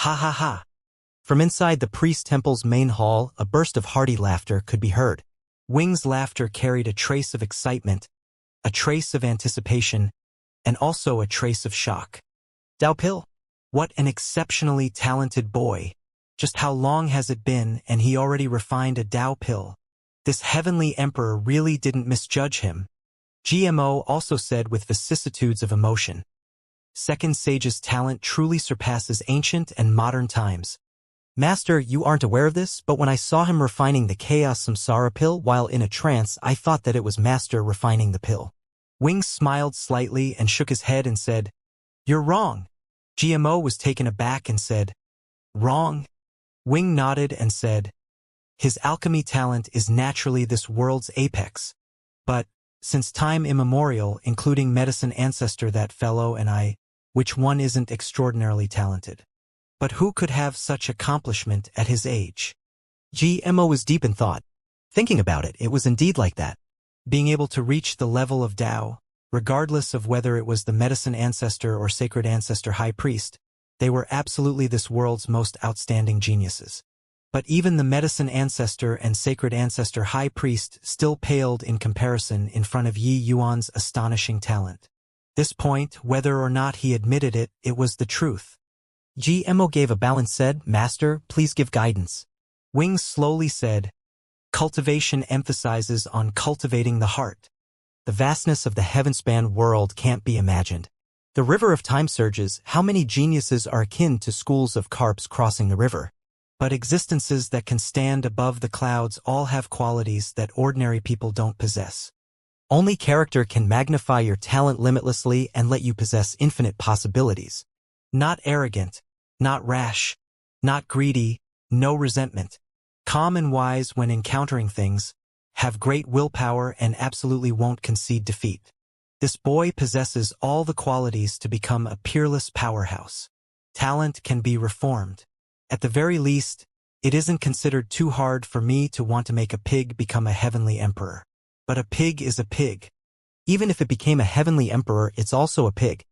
Ha ha ha. From inside the priest temple's main hall, a burst of hearty laughter could be heard. Wing's laughter carried a trace of excitement, a trace of anticipation, and also a trace of shock. Dao Pil? What an exceptionally talented boy. Just how long has it been, and he already refined a Dao Pil? This heavenly emperor really didn't misjudge him. GMO also said with vicissitudes of emotion. Second Sage's talent truly surpasses ancient and modern times. Master, you aren't aware of this, but when I saw him refining the Chaos Samsara pill while in a trance, I thought that it was Master refining the pill. Wing smiled slightly and shook his head and said, "You're wrong." GMO was taken aback and said, "Wrong?" Wing nodded and said, "His alchemy talent is naturally this world's apex. But, since time immemorial, including medicine ancestor that fellow and I, which one isn't extraordinarily talented? But who could have such accomplishment at his age?" GMO was deep in thought. Thinking about it, it was indeed like that. Being able to reach the level of Tao, regardless of whether it was the medicine ancestor or sacred ancestor high priest, they were absolutely this world's most outstanding geniuses. But even the medicine ancestor and sacred ancestor high priest still paled in comparison in front of Yi Yuan's astonishing talent. This point, whether or not he admitted it, it was the truth. GMO gave a bow and said, "Master, please give guidance." Wing slowly said, "Cultivation emphasizes on cultivating the heart. The vastness of the heaven-span world can't be imagined. The river of time surges. How many geniuses are akin to schools of carps crossing the river? But existences that can stand above the clouds all have qualities that ordinary people don't possess. Only character can magnify your talent limitlessly and let you possess infinite possibilities. Not arrogant, not rash, not greedy, no resentment. Calm and wise when encountering things, have great willpower and absolutely won't concede defeat. This boy possesses all the qualities to become a peerless powerhouse. Talent can be reformed. At the very least, it isn't considered too hard for me to want to make a pig become a heavenly emperor. But a pig is a pig. Even if it became a heavenly emperor, it's also a pig.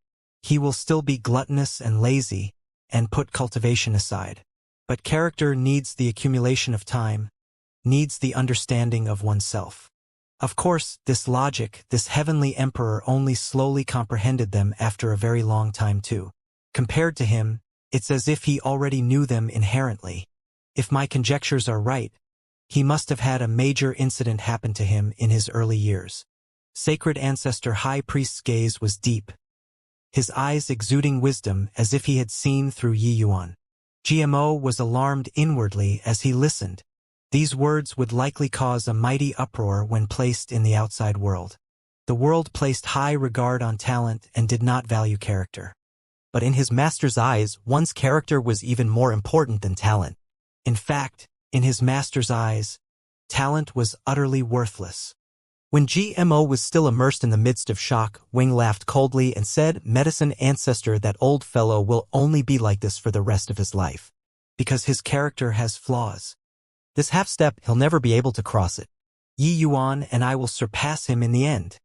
He will still be gluttonous and lazy, and put cultivation aside. But character needs the accumulation of time, needs the understanding of oneself. Of course, this logic, this heavenly emperor only slowly comprehended them after a very long time too. Compared to him, it's as if he already knew them inherently. If my conjectures are right, he must have had a major incident happen to him in his early years. Sacred Ancestor High Priest's gaze was deep, his eyes exuding wisdom as if he had seen through Yi Yuan. GMO was alarmed inwardly as he listened. These words would likely cause a mighty uproar when placed in the outside world. The world placed high regard on talent and did not value character. But in his master's eyes, one's character was even more important than talent. In fact, in his master's eyes, talent was utterly worthless. When GMO was still immersed in the midst of shock, Wing laughed coldly and said, "Medicine ancestor, that old fellow will only be like this for the rest of his life. Because his character has flaws. This half-step, he'll never be able to cross it. Yi Yuan and I will surpass him in the end."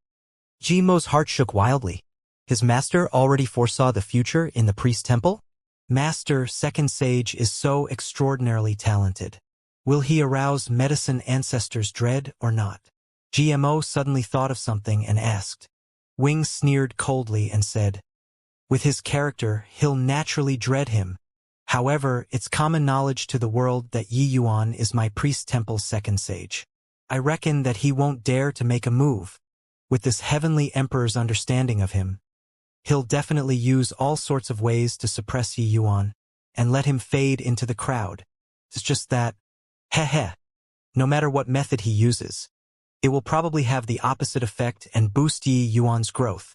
GMO's heart shook wildly. His master already foresaw the future in the priest temple? Master, Second Sage, is so extraordinarily talented. Will he arouse medicine ancestors' dread or not? GMO suddenly thought of something and asked. Wing sneered coldly and said, "With his character, he'll naturally dread him. However, it's common knowledge to the world that Yi Yuan is my priest temple's second sage. I reckon that he won't dare to make a move. With this heavenly emperor's understanding of him, he'll definitely use all sorts of ways to suppress Yi Yuan and let him fade into the crowd. It's just that, heh. No matter what method he uses, it will probably have the opposite effect and boost Yi Yuan's growth."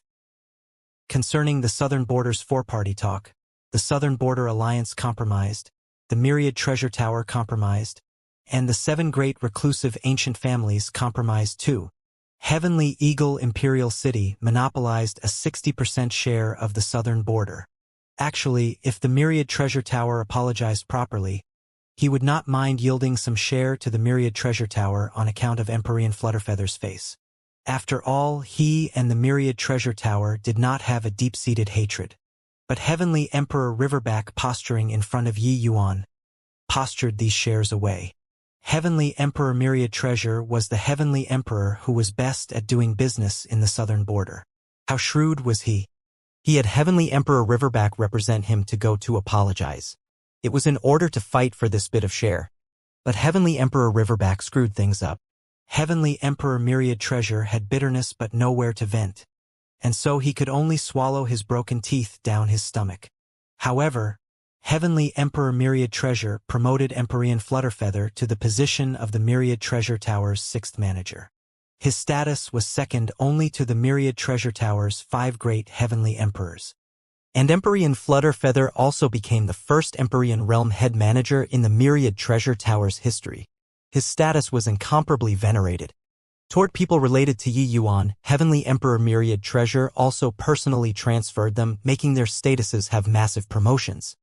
Concerning the Southern Border's four-party talk, the Southern Border Alliance compromised, the Myriad Treasure Tower compromised, and the 7 great reclusive ancient families compromised too. Heavenly Eagle Imperial City monopolized a 60% share of the Southern Border. Actually, if the Myriad Treasure Tower apologized properly, he would not mind yielding some share to the Myriad Treasure Tower on account of Empyrean Flutterfeather's face. After all, he and the Myriad Treasure Tower did not have a deep-seated hatred. But Heavenly Emperor Riverback, posturing in front of Yi Yuan, postured these shares away. Heavenly Emperor Myriad Treasure was the Heavenly Emperor who was best at doing business in the southern border. How shrewd was he? He had Heavenly Emperor Riverback represent him to go to apologize. It was in order to fight for this bit of share. But Heavenly Emperor Riverback screwed things up. Heavenly Emperor Myriad Treasure had bitterness but nowhere to vent, and so he could only swallow his broken teeth down his stomach. However, Heavenly Emperor Myriad Treasure promoted Empyrean Flutterfeather to the position of the Myriad Treasure Tower's 6th manager. His status was second only to the Myriad Treasure Tower's 5 great Heavenly Emperors. And Empyrean Flutterfeather also became the first Empyrean Realm head manager in the Myriad Treasure Tower's history. His status was incomparably venerated. Toward people related to Yi Yuan, Heavenly Emperor Myriad Treasure also personally transferred them, making their statuses have massive promotions.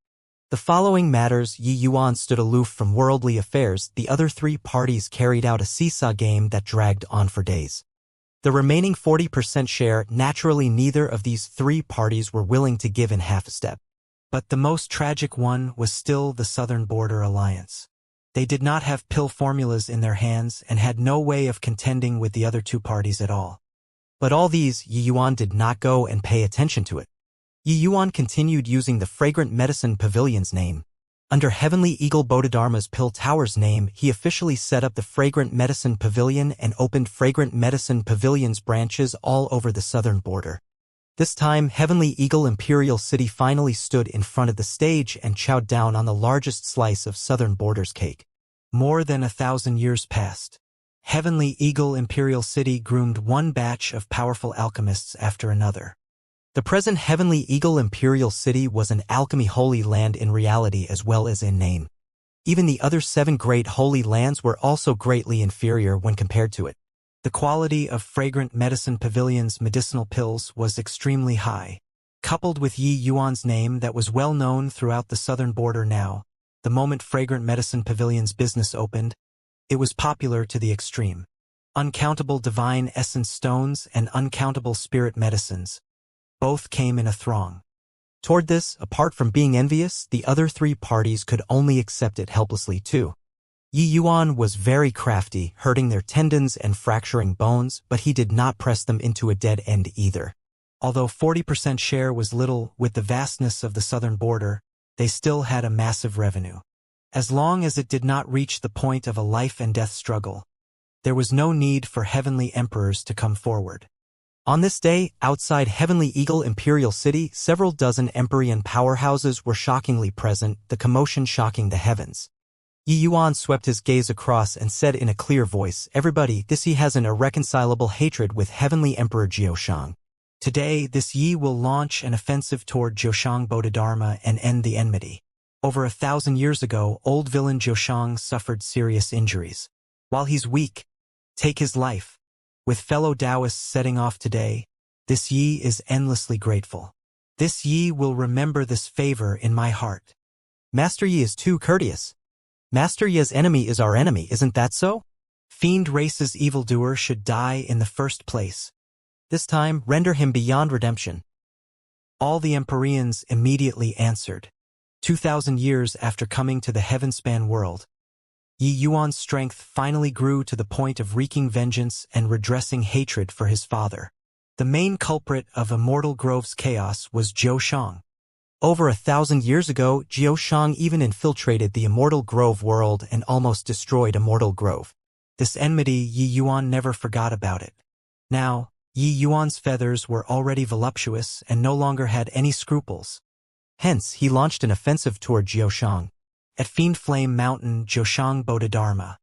The following matters: Yi Yuan stood aloof from worldly affairs. The other 3 parties carried out a seesaw game that dragged on for days. The remaining 40% share, naturally neither of these 3 parties were willing to give in half a step. But the most tragic one was still the Southern Border Alliance. They did not have pill formulas in their hands and had no way of contending with the other 2 parties at all. But all these, Yi Yuan did not go and pay attention to it. Yi Yuan continued using the Fragrant Medicine Pavilion's name. Under Heavenly Eagle Bodhidharma's Pill Tower's name, he officially set up the Fragrant Medicine Pavilion and opened Fragrant Medicine Pavilion's branches all over the southern border. This time, Heavenly Eagle Imperial City finally stood in front of the stage and chowed down on the largest slice of southern border's cake. More than 1,000 years passed. Heavenly Eagle Imperial City groomed one batch of powerful alchemists after another. The present Heavenly Eagle Imperial City was an alchemy holy land in reality as well as in name. Even the other 7 great holy lands were also greatly inferior when compared to it. The quality of Fragrant Medicine Pavilion's medicinal pills was extremely high. Coupled with Yi Yuan's name that was well known throughout the southern border now, the moment Fragrant Medicine Pavilion's business opened, it was popular to the extreme. Uncountable divine essence stones and uncountable spirit medicines both came in a throng. Toward this, apart from being envious, the other 3 parties could only accept it helplessly too. Yi Yuan was very crafty, hurting their tendons and fracturing bones, but he did not press them into a dead end either. Although 40% share was little, with the vastness of the southern border, they still had a massive revenue. As long as it did not reach the point of a life and death struggle, there was no need for heavenly emperors to come forward. On this day, outside Heavenly Eagle Imperial City, several dozen Empyrean powerhouses were shockingly present, the commotion shocking the heavens. Yi Yuan swept his gaze across and said in a clear voice, "Everybody, this Yi has an irreconcilable hatred with Heavenly Emperor Jiushang. Today, this Yi will launch an offensive toward Jiushang Bodhidharma and end the enmity. Over 1,000 years ago, old villain Jiushang suffered serious injuries. While he's weak, take his life. With fellow Taoists setting off today, this Yi is endlessly grateful. This Yi will remember this favor in my heart. Master Yi is too courteous. Master Yi's enemy is our enemy, isn't that so? Fiend race's evildoer should die in the first place. This time, render him beyond redemption." All the Empyreans immediately answered. 2,000 years after coming to the Heavenspan world, Yi Yuan's strength finally grew to the point of wreaking vengeance and redressing hatred for his father. The main culprit of Immortal Grove's chaos was Jiushang. Over 1,000 years ago, Jiushang even infiltrated the Immortal Grove world and almost destroyed Immortal Grove. This enmity, Yi Yuan never forgot about it. Now, Yi Yuan's feathers were already voluptuous and no longer had any scruples. Hence, he launched an offensive toward Jiushang. At Fiend Flame Mountain, Jiushang Bodhidharma.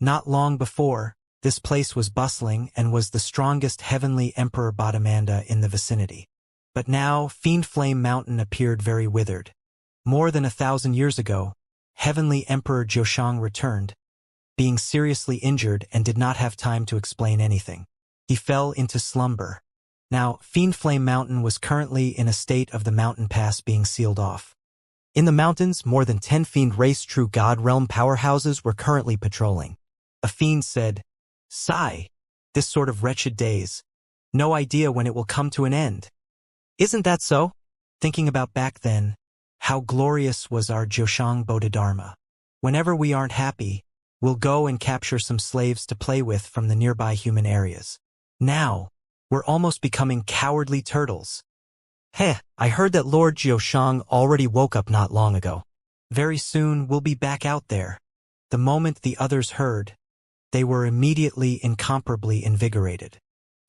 Not long before, this place was bustling and was the strongest Heavenly Emperor Bodhimanda in the vicinity. But now, Fiend Flame Mountain appeared very withered. More than 1,000 years ago, Heavenly Emperor Jiushang returned, being seriously injured and did not have time to explain anything. He fell into slumber. Now, Fiend Flame Mountain was currently in a state of the mountain pass being sealed off. In the mountains, more than 10 Fiend Race True God Realm powerhouses were currently patrolling. A fiend said, "Sigh, this sort of wretched days. No idea when it will come to an end. Isn't that so?" thinking about back then, how glorious was our Joshang Bodhidharma. Whenever we aren't happy, we'll go and capture some slaves to play with from the nearby human areas. Now, we're almost becoming cowardly turtles. Heh, I heard that Lord Joshang already woke up not long ago. Very soon we'll be back out there. The moment the others heard, they were immediately incomparably invigorated.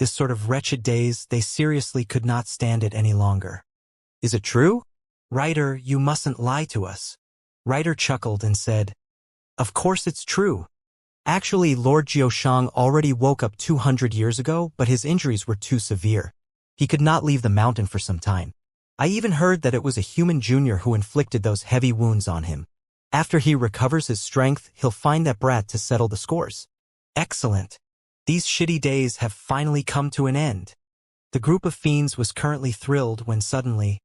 This sort of wretched days, they seriously could not stand it any longer. Is it true? Writer, you mustn't lie to us. Writer chuckled and said, Of course it's true. Actually, Lord Joshang already woke up 200 years ago, but his injuries were too severe. He could not leave the mountain for some time. I even heard that it was a human junior who inflicted those heavy wounds on him. After he recovers his strength, he'll find that brat to settle the scores. Excellent. These shitty days have finally come to an end. The group of fiends was currently thrilled when suddenly,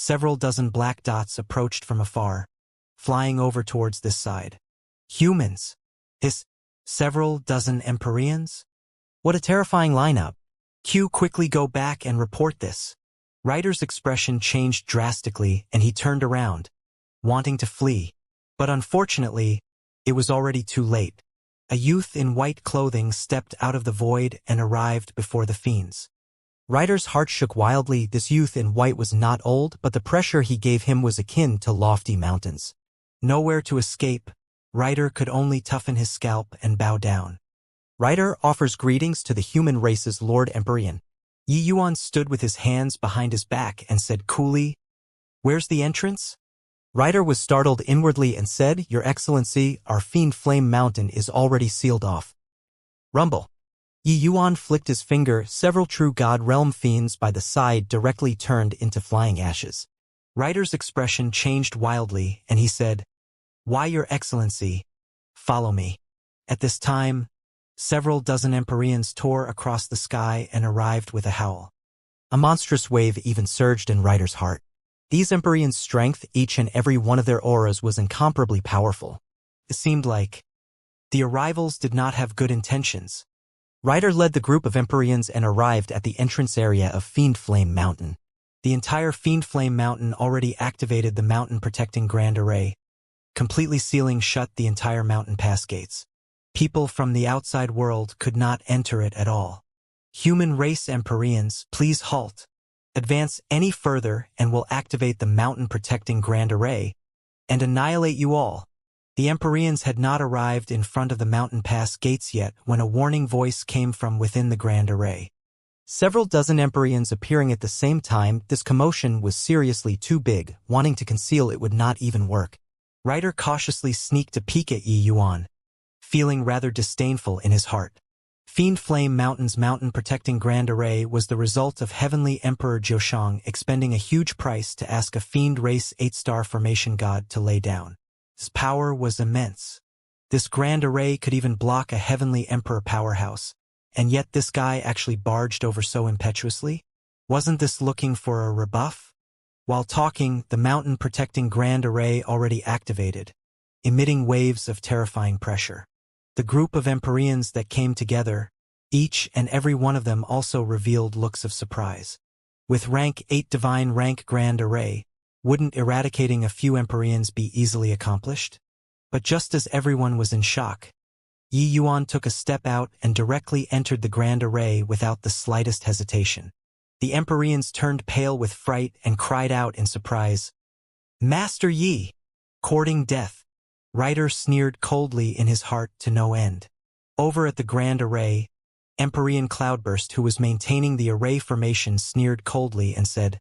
several dozen black dots approached from afar, flying over towards this side. Humans. Several dozen Empyreans? What a terrifying lineup. Q, quickly go back and report this. Ryder's expression changed drastically and he turned around, wanting to flee. But unfortunately, it was already too late. A youth in white clothing stepped out of the void and arrived before the fiends. Ryder's heart shook wildly. This youth in white was not old, but the pressure he gave him was akin to lofty mountains. Nowhere to escape, Ryder could only toughen his scalp and bow down. Ryder offers greetings to the human race's Lord Empyrean. Yi Yuan stood with his hands behind his back and said coolly, Where's the entrance? Ryder was startled inwardly and said, Your Excellency, our fiend flame mountain is already sealed off. Rumble. Yi Yuan flicked his finger. Several true god realm fiends by the side directly turned into flying ashes. Ryder's expression changed wildly and he said, Why, Your Excellency, follow me. At this time, several dozen Empyreans tore across the sky and arrived with a howl. A monstrous wave even surged in Ryder's heart. These Empyreans' strength, each and every one of their auras was incomparably powerful. It seemed like the arrivals did not have good intentions. Ryder led the group of Empyreans and arrived at the entrance area of Fiend Flame Mountain. The entire Fiend Flame Mountain already activated the mountain-protecting Grand Array, completely sealing shut the entire mountain pass gates. People from the outside world could not enter it at all. Human race Empyreans, please halt. Advance any further and we'll activate the mountain-protecting Grand Array and annihilate you all. The Empyreans had not arrived in front of the mountain pass gates yet when a warning voice came from within the Grand Array. Several dozen Empyreans appearing at the same time, this commotion was seriously too big, wanting to conceal it would not even work. Ryder cautiously sneaked a peek at Yi Yuan, feeling rather disdainful in his heart. Fiend Flame Mountain's mountain-protecting Grand Array was the result of Heavenly Emperor Joshang expending a huge price to ask a fiend race 8-star formation god to lay down. His power was immense. This Grand Array could even block a Heavenly Emperor powerhouse, and yet this guy actually barged over so impetuously? Wasn't this looking for a rebuff? While talking, the mountain-protecting Grand Array already activated, emitting waves of terrifying pressure. The group of Empyreans that came together, each and every one of them also revealed looks of surprise. With rank 8 divine rank Grand Array, wouldn't eradicating a few Empyreans be easily accomplished? But just as everyone was in shock, Yi Yuan took a step out and directly entered the Grand Array without the slightest hesitation. The Empyreans turned pale with fright and cried out in surprise, Master Yi! Courting death. Ryder sneered coldly in his heart to no end. Over at the Grand Array, Empyrean Cloudburst, who was maintaining the array formation, sneered coldly and said,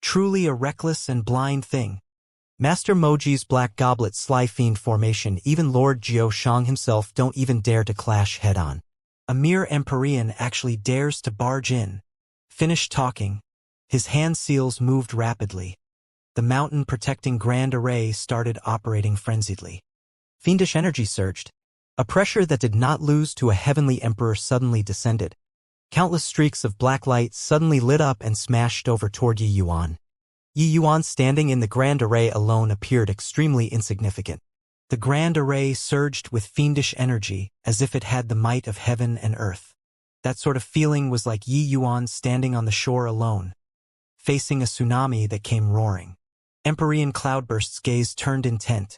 Truly a reckless and blind thing. Master Moji's Black Goblet Sly Fiend formation, even Lord Joshang himself don't even dare to clash head-on. A mere Empyrean actually dares to barge in. Finished talking, his hand seals moved rapidly. The mountain-protecting Grand Array started operating frenziedly. Fiendish energy surged. A pressure that did not lose to a heavenly emperor suddenly descended. Countless streaks of black light suddenly lit up and smashed over toward Yi Yuan. Yi Yuan standing in the Grand Array alone appeared extremely insignificant. The Grand Array surged with fiendish energy as if it had the might of heaven and earth. That sort of feeling was like Yi Yuan standing on the shore alone, facing a tsunami that came roaring. Empyrean Cloudburst's gaze turned intent,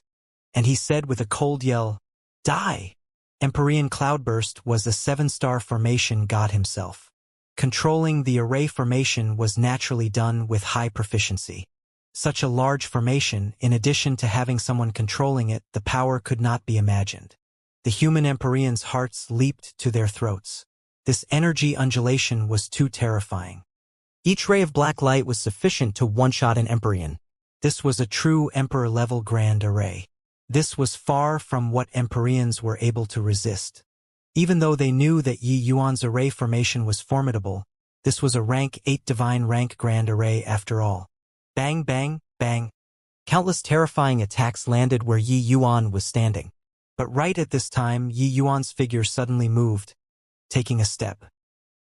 and he said with a cold yell, "Die!" Empyrean Cloudburst was the 7-star formation god himself. Controlling the array formation was naturally done with high proficiency. Such a large formation, in addition to having someone controlling it, the power could not be imagined. The human Empyreans' hearts leaped to their throats. This energy undulation was too terrifying. Each ray of black light was sufficient to one-shot an Empyrean. This was a true Emperor-level grand array. This was far from what Empyreans were able to resist. Even though they knew that Yi Yuan's array formation was formidable, this was a rank 8 divine rank grand array after all. Bang, bang, bang. Countless terrifying attacks landed where Yi Yuan was standing. But right at this time, Yi Yuan's figure suddenly moved, taking a step.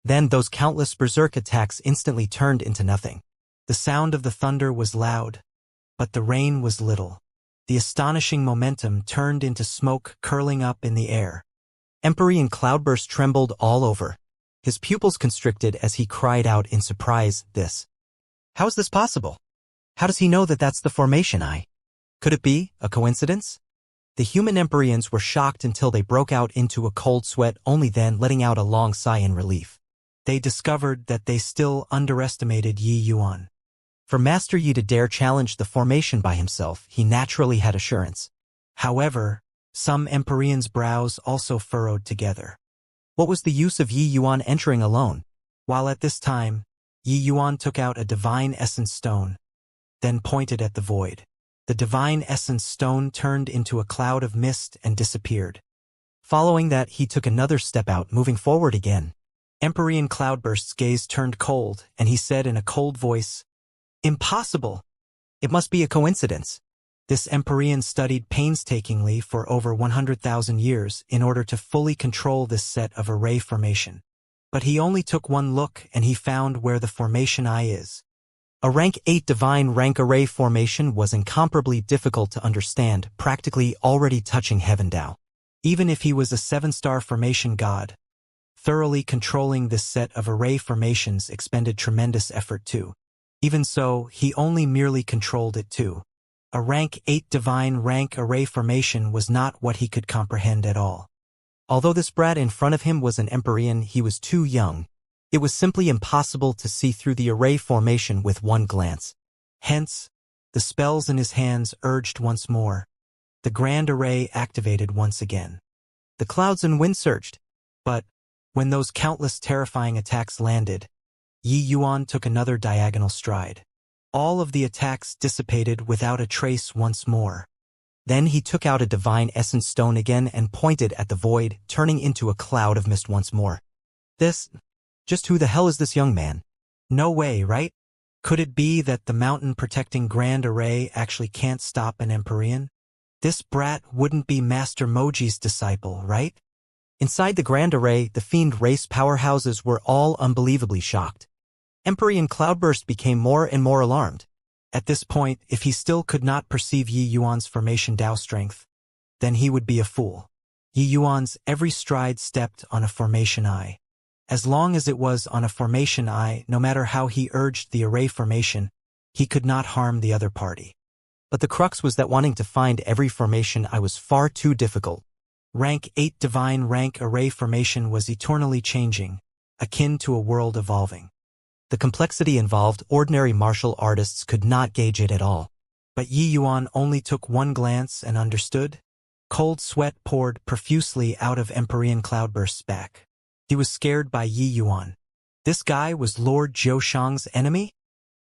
Then those countless berserk attacks instantly turned into nothing. The sound of the thunder was loud, but the rain was little. The astonishing momentum turned into smoke curling up in the air. Empyrean Cloudburst trembled all over. His pupils constricted as he cried out in surprise, How is this possible? How does he know that that's the formation eye? Could it be a coincidence? The human Empyreans were shocked until they broke out into a cold sweat, only then letting out a long sigh in relief. They discovered that they still underestimated Yi Yuan. For Master Yi to dare challenge the formation by himself, he naturally had assurance. However, some Empyreans' brows also furrowed together. What was the use of Yi Yuan entering alone? While at this time, Yi Yuan took out a divine essence stone, then pointed at the void. The divine essence stone turned into a cloud of mist and disappeared. Following that, he took another step out, moving forward again. Empyrean Cloudburst's gaze turned cold, and he said in a cold voice, "Impossible! It must be a coincidence." This Empyrean studied painstakingly for over 100,000 years in order to fully control this set of array formation. But he only took one look and he found where the formation eye is. A rank 8 divine rank array formation was incomparably difficult to understand, practically already touching Heaven Dao. Even if he was a 7-star formation god, thoroughly controlling this set of array formations expended tremendous effort too. Even so, he only merely controlled it too. A rank 8 divine rank array formation was not what he could comprehend at all. Although this brat in front of him was an Empyrean, he was too young. It was simply impossible to see through the array formation with one glance. Hence, the spells in his hands urged once more. The grand array activated once again. The clouds and wind surged. But, when those countless terrifying attacks landed, Yi Yuan took another diagonal stride. All of the attacks dissipated without a trace once more. Then he took out a divine essence stone again and pointed at the void, turning into a cloud of mist once more. Just who the hell is this young man? No way, right? Could it be that the mountain-protecting Grand Array actually can't stop an Empyrean? This brat wouldn't be Master Moji's disciple, right? Inside the Grand Array, the fiend race powerhouses were all unbelievably shocked. Empyrean Cloudburst became more and more alarmed. At this point, if he still could not perceive Yi Yuan's formation Dao strength, then he would be a fool. Yi Yuan's every stride stepped on a formation eye. As long as it was on a formation eye, no matter how he urged the array formation, he could not harm the other party. But the crux was that wanting to find every formation eye was far too difficult. Rank 8 divine rank array formation was eternally changing, akin to a world evolving. The complexity involved, ordinary martial artists could not gauge it at all. But Yi Yuan only took one glance and understood. Cold sweat poured profusely out of Empyrean Cloudburst's back. He was scared by Yi Yuan. This guy was Lord Jiushang's enemy?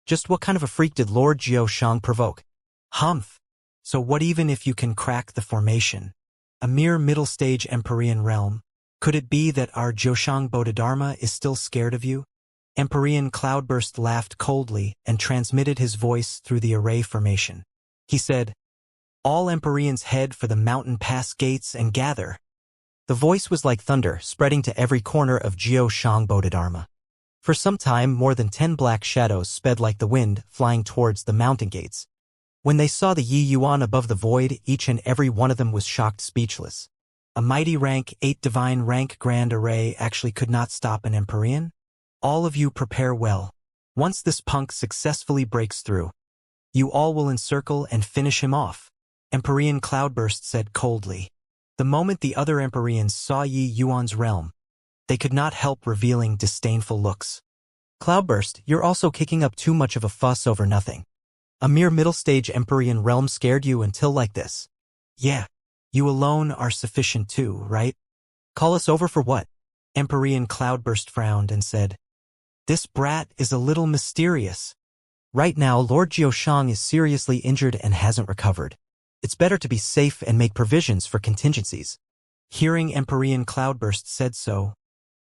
Just what kind of a freak did Lord Jiushang provoke? Humph! So what even if you can crack the formation? A mere middle-stage Empyrean realm? Could it be that our Jiushang Bodhidharma is still scared of you? Empyrean Cloudburst laughed coldly and transmitted his voice through the array formation. He said, "All Empyreans head for the mountain pass gates and gather." The voice was like thunder, spreading to every corner of Jiushang Bodhidharma. For some time, more than 10 black shadows sped like the wind, flying towards the mountain gates. When they saw the Yi Yuan above the void, each and every one of them was shocked speechless. A mighty rank 8 divine rank grand array actually could not stop an Empyrean? All of you prepare well. Once this punk successfully breaks through, you all will encircle and finish him off, Empyrean Cloudburst said coldly. The moment the other Empyreans saw Yi Yuan's realm, they could not help revealing disdainful looks. Cloudburst, you're also kicking up too much of a fuss over nothing. A mere middle-stage Empyrean realm scared you until like this. Yeah, you alone are sufficient too, right? Call us over for what? Empyrean Cloudburst frowned and said, This brat is a little mysterious. Right now Lord Jiushang is seriously injured and hasn't recovered. It's better to be safe and make provisions for contingencies. Hearing Empyrean Cloudburst said so,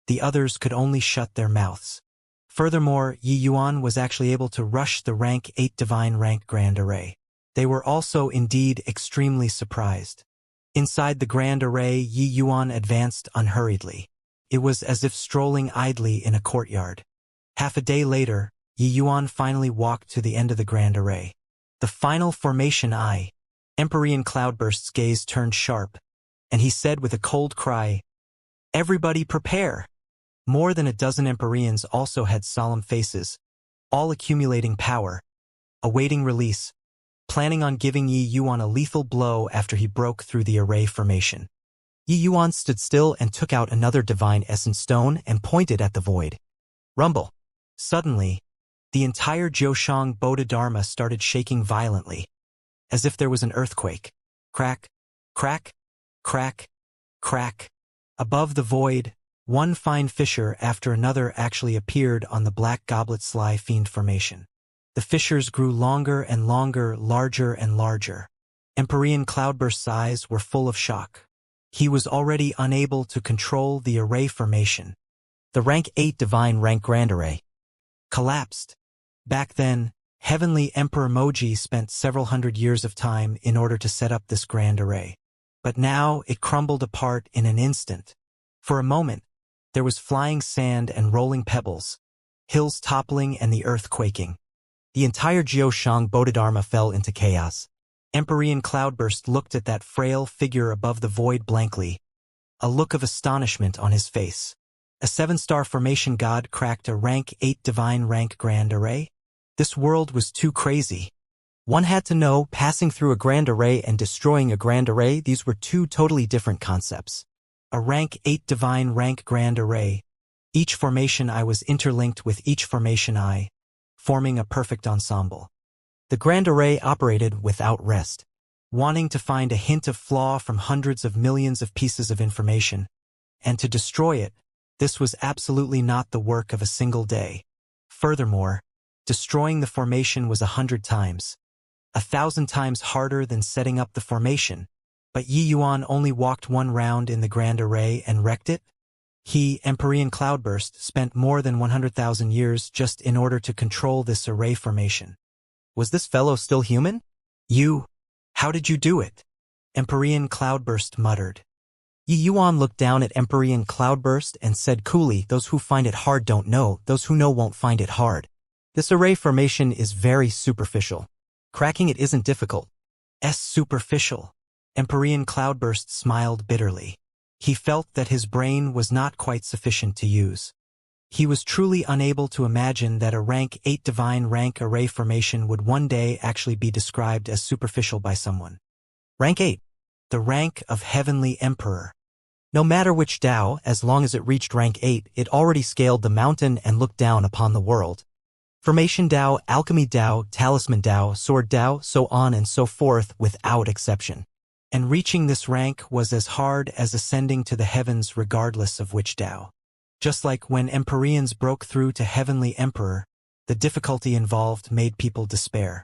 the others could only shut their mouths. Furthermore, Yi Yuan was actually able to rush the rank 8 divine rank Grand Array. They were also indeed extremely surprised. Inside the Grand Array, Yi Yuan advanced unhurriedly. It was as if strolling idly in a courtyard. Half a day later, Yi Yuan finally walked to the end of the Grand Array. The final formation eye. Empyrean Cloudburst's gaze turned sharp, and he said with a cold cry, Everybody prepare! More than a dozen Empyreans also had solemn faces, all accumulating power, awaiting release, planning on giving Yi Yuan a lethal blow after he broke through the array formation. Yi Yuan stood still and took out another divine essence stone and pointed at the void. Rumble. Suddenly, the entire Jiushang Bodhidharma started shaking violently, as if there was an earthquake. Crack, crack, crack, crack. Above the void, one fine fissure after another actually appeared on the Black Goblet Sly Fiend formation. The fissures grew longer and longer, larger and larger. Empyrean Cloudburst's eyes were full of shock. He was already unable to control the array formation. The rank 8 divine rank Grand Array collapsed. Back then, Heavenly Emperor Moji spent several hundred years of time in order to set up this Grand Array. But now it crumbled apart in an instant. For a moment, there was flying sand and rolling pebbles, hills toppling and the earth quaking. The entire Jiushang Bodhidharma fell into chaos. Empyrean Cloudburst looked at that frail figure above the void blankly, a look of astonishment on his face. A 7-star formation god cracked a rank 8 divine rank Grand Array? This world was too crazy. One had to know, passing through a Grand Array and destroying a Grand Array, these were two totally different concepts. A rank 8 divine rank Grand Array. Each formation eye was interlinked with each formation eye, forming a perfect ensemble. The Grand Array operated without rest, wanting to find a hint of flaw from hundreds of millions of pieces of information, and to destroy it. This was absolutely not the work of a single day. Furthermore, destroying the formation was 100 times, 1,000 times harder than setting up the formation. But Yi Yuan only walked one round in the Grand Array and wrecked it? He, Empyrean Cloudburst, spent more than 100,000 years just in order to control this array formation. Was this fellow still human? How did you do it? Empyrean Cloudburst muttered. Yi Yuan looked down at Empyrean Cloudburst and said coolly, Those who find it hard don't know, those who know won't find it hard. This array formation is very superficial. Cracking it isn't difficult. Superficial. Empyrean Cloudburst smiled bitterly. He felt that his brain was not quite sufficient to use. He was truly unable to imagine that a rank 8 divine rank array formation would one day actually be described as superficial by someone. Rank 8. The rank of Heavenly Emperor. No matter which Tao, as long as it reached rank 8, it already scaled the mountain and looked down upon the world. Formation Tao, Alchemy Tao, Talisman Tao, Sword Tao, so on and so forth without exception. And reaching this rank was as hard as ascending to the heavens regardless of which Tao. Just like when Empyreans broke through to Heavenly Emperor, the difficulty involved made people despair.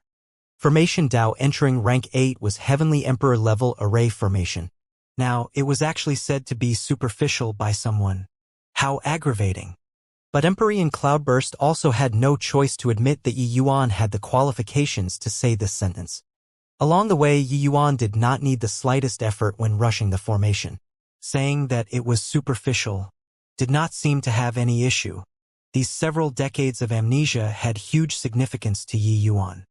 Formation Tao entering rank 8 was Heavenly Emperor level array formation. Now, it was actually said to be superficial by someone. How aggravating. But Empyrean Cloudburst also had no choice to admit that Yi Yuan had the qualifications to say this sentence. Along the way, Yi Yuan did not need the slightest effort when rushing the formation. Saying that it was superficial did not seem to have any issue. These several decades of amnesia had huge significance to Yi Yuan.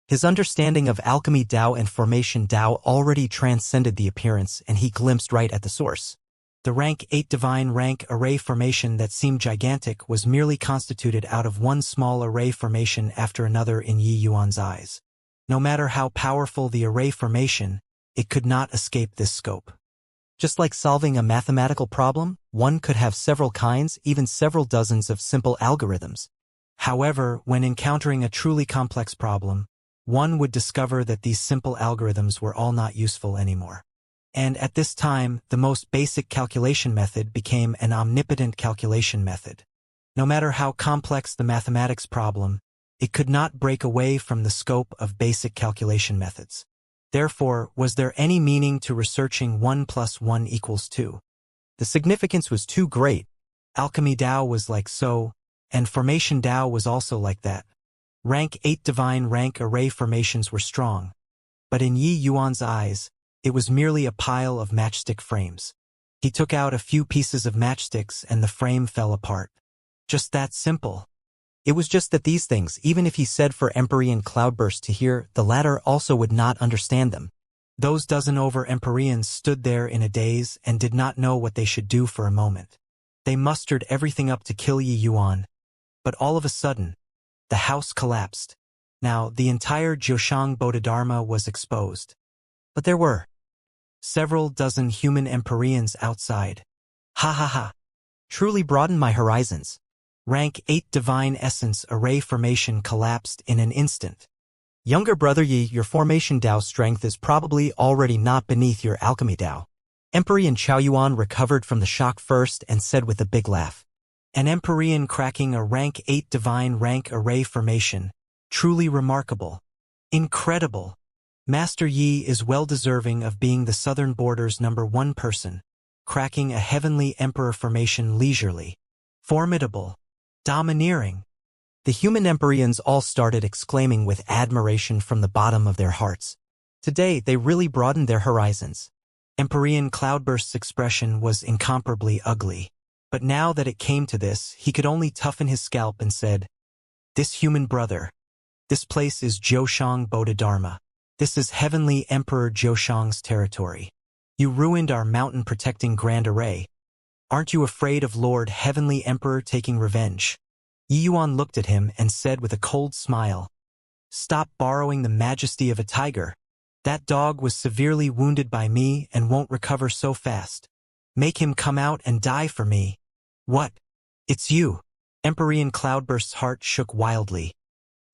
His understanding of alchemy Tao and formation Tao already transcended the appearance, and he glimpsed right at the source. The rank 8 divine rank array formation that seemed gigantic was merely constituted out of one small array formation after another in Yi Yuan's eyes. No matter how powerful the array formation, it could not escape this scope. Just like solving a mathematical problem, one could have several kinds, even several dozens of simple algorithms. However, when encountering a truly complex problem, one would discover that these simple algorithms were all not useful anymore. And at this time, the most basic calculation method became an omnipotent calculation method. No matter how complex the mathematics problem, it could not break away from the scope of basic calculation methods. Therefore, was there any meaning to researching 1 + 1 = 2? The significance was too great. Alchemy Dao was like so, and Formation Dao was also like that. Rank 8 divine rank array formations were strong. But in Yi Yuan's eyes, it was merely a pile of matchstick frames. He took out a few pieces of matchsticks and the frame fell apart. Just that simple. It was just that these things, even if he said for Empyrean Cloudburst to hear, the latter also would not understand them. Those dozen over Empyreans stood there in a daze and did not know what they should do for a moment. They mustered everything up to kill Yi Yuan. But all of a sudden, the house collapsed. Now, the entire Jiushang Bodhidharma was exposed. But there were several dozen human Empyreans outside. Ha ha ha. Truly broadened my horizons. Rank 8 divine essence array formation collapsed in an instant. Younger brother Yi, your formation Dao strength is probably already not beneath your alchemy Dao. Empyrean Chaoyuan recovered from the shock first and said with a big laugh. An Empyrean cracking a rank 8 divine rank array formation. Truly remarkable. Incredible. Master Yi is well deserving of being the southern border's #1 person, cracking a heavenly emperor formation leisurely. Formidable. Domineering. The human Empyreans all started exclaiming with admiration from the bottom of their hearts. Today, they really broadened their horizons. Empyrean Cloudburst's expression was incomparably ugly. But now that it came to this, he could only toughen his scalp and said, "This human brother. This place is Jiushang Bodhidharma. This is Heavenly Emperor Jiushang's territory. You ruined our mountain-protecting Grand Array. Aren't you afraid of Lord Heavenly Emperor taking revenge?" Yi Yuan looked at him and said with a cold smile, "Stop borrowing the majesty of a tiger. That dog was severely wounded by me and won't recover so fast. Make him come out and die for me." "What? It's you." Empyrean Cloudburst's heart shook wildly,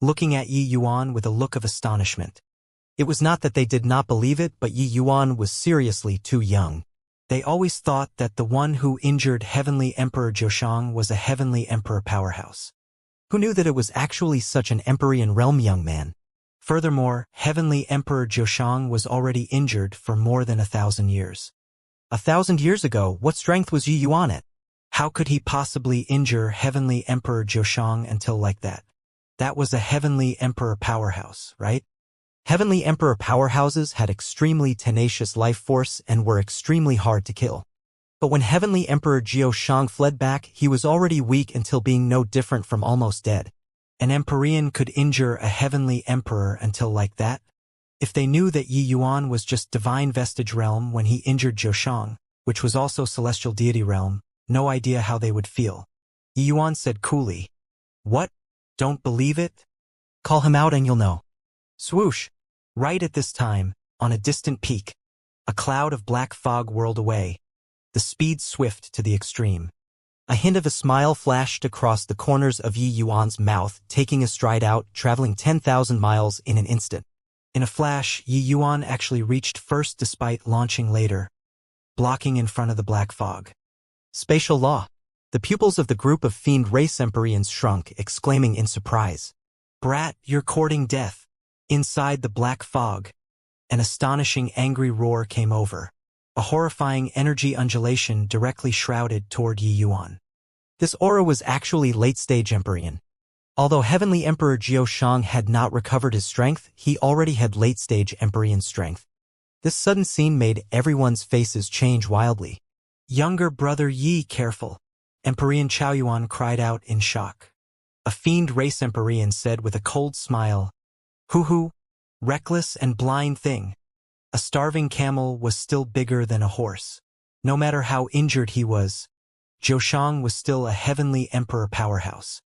looking at Yi Yuan with a look of astonishment. It was not that they did not believe it, but Yi Yuan was seriously too young. They always thought that the one who injured Heavenly Emperor Jiushang was a Heavenly Emperor powerhouse. Who knew that it was actually such an Empyrean realm young man? Furthermore, Heavenly Emperor Jiushang was already injured for more than 1,000 years. 1,000 years ago, what strength was Yi Yuan at? How could he possibly injure Heavenly Emperor Jiushang until like that? That was a Heavenly Emperor powerhouse, right? Heavenly Emperor powerhouses had extremely tenacious life force and were extremely hard to kill. But when Heavenly Emperor Jiushang fled back, he was already weak until being no different from almost dead. An Empyrean could injure a Heavenly Emperor until like that? If they knew that Yi Yuan was just Divine Vestige Realm when he injured Jiushang, which was also Celestial Deity Realm, no idea how they would feel. Yi Yuan said coolly, "What? Don't believe it? Call him out and you'll know." Swoosh! Right at this time, on a distant peak, a cloud of black fog whirled away, the speed swift to the extreme. A hint of a smile flashed across the corners of Yi Yuan's mouth, taking a stride out, traveling 10,000 miles in an instant. In a flash, Yi Yuan actually reached first despite launching later, blocking in front of the black fog. Spatial law. The pupils of the group of fiend race Empyreans shrunk, exclaiming in surprise, "Brat, you're courting death." Inside the black fog, an astonishing angry roar came over, a horrifying energy undulation directly shrouded toward Yi Yuan. This aura was actually late-stage Empyrean. Although Heavenly Emperor Jiushang had not recovered his strength, he already had late-stage Empyrean strength. This sudden scene made everyone's faces change wildly. "Younger brother Yi, careful!" Empyrean Chaoyuan cried out in shock. A fiend race Empyrean said with a cold smile, "Hoo-hoo, reckless and blind thing. A starving camel was still bigger than a horse." No matter how injured he was, Zhou was still a heavenly emperor powerhouse.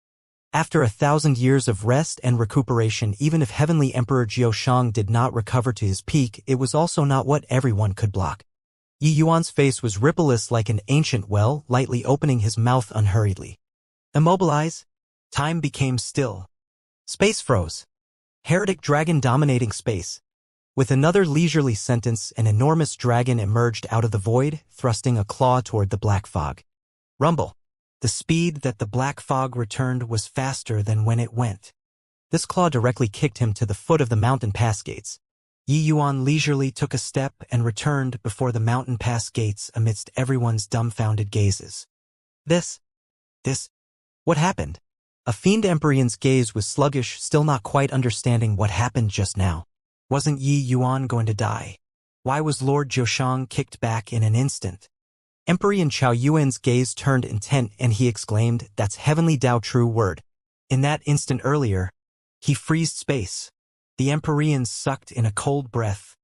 After 1,000 years of rest and recuperation, even if Heavenly Emperor Zhou did not recover to his peak, it was also not what everyone could block. Yi Yuan's face was rippleless like an ancient well, lightly opening his mouth unhurriedly. Immobilize. Time became still. Space froze. Heretic dragon dominating space. With another leisurely sentence, an enormous dragon emerged out of the void, thrusting a claw toward the black fog. Rumble. The speed that the black fog returned was faster than when it went. This claw directly kicked him to the foot of the mountain pass gates. Yi Yuan leisurely took a step and returned before the mountain pass gates amidst everyone's dumbfounded gazes. This, what happened? A fiend Emperor's gaze was sluggish, still not quite understanding what happened just now. Wasn't Yi Yuan going to die? Why was Lord Zhou kicked back in an instant? Emperor Chao Yuan's gaze turned intent and he exclaimed, "That's heavenly Tao true word." In that instant earlier, he freezed space. The Emperorians sucked in a cold breath,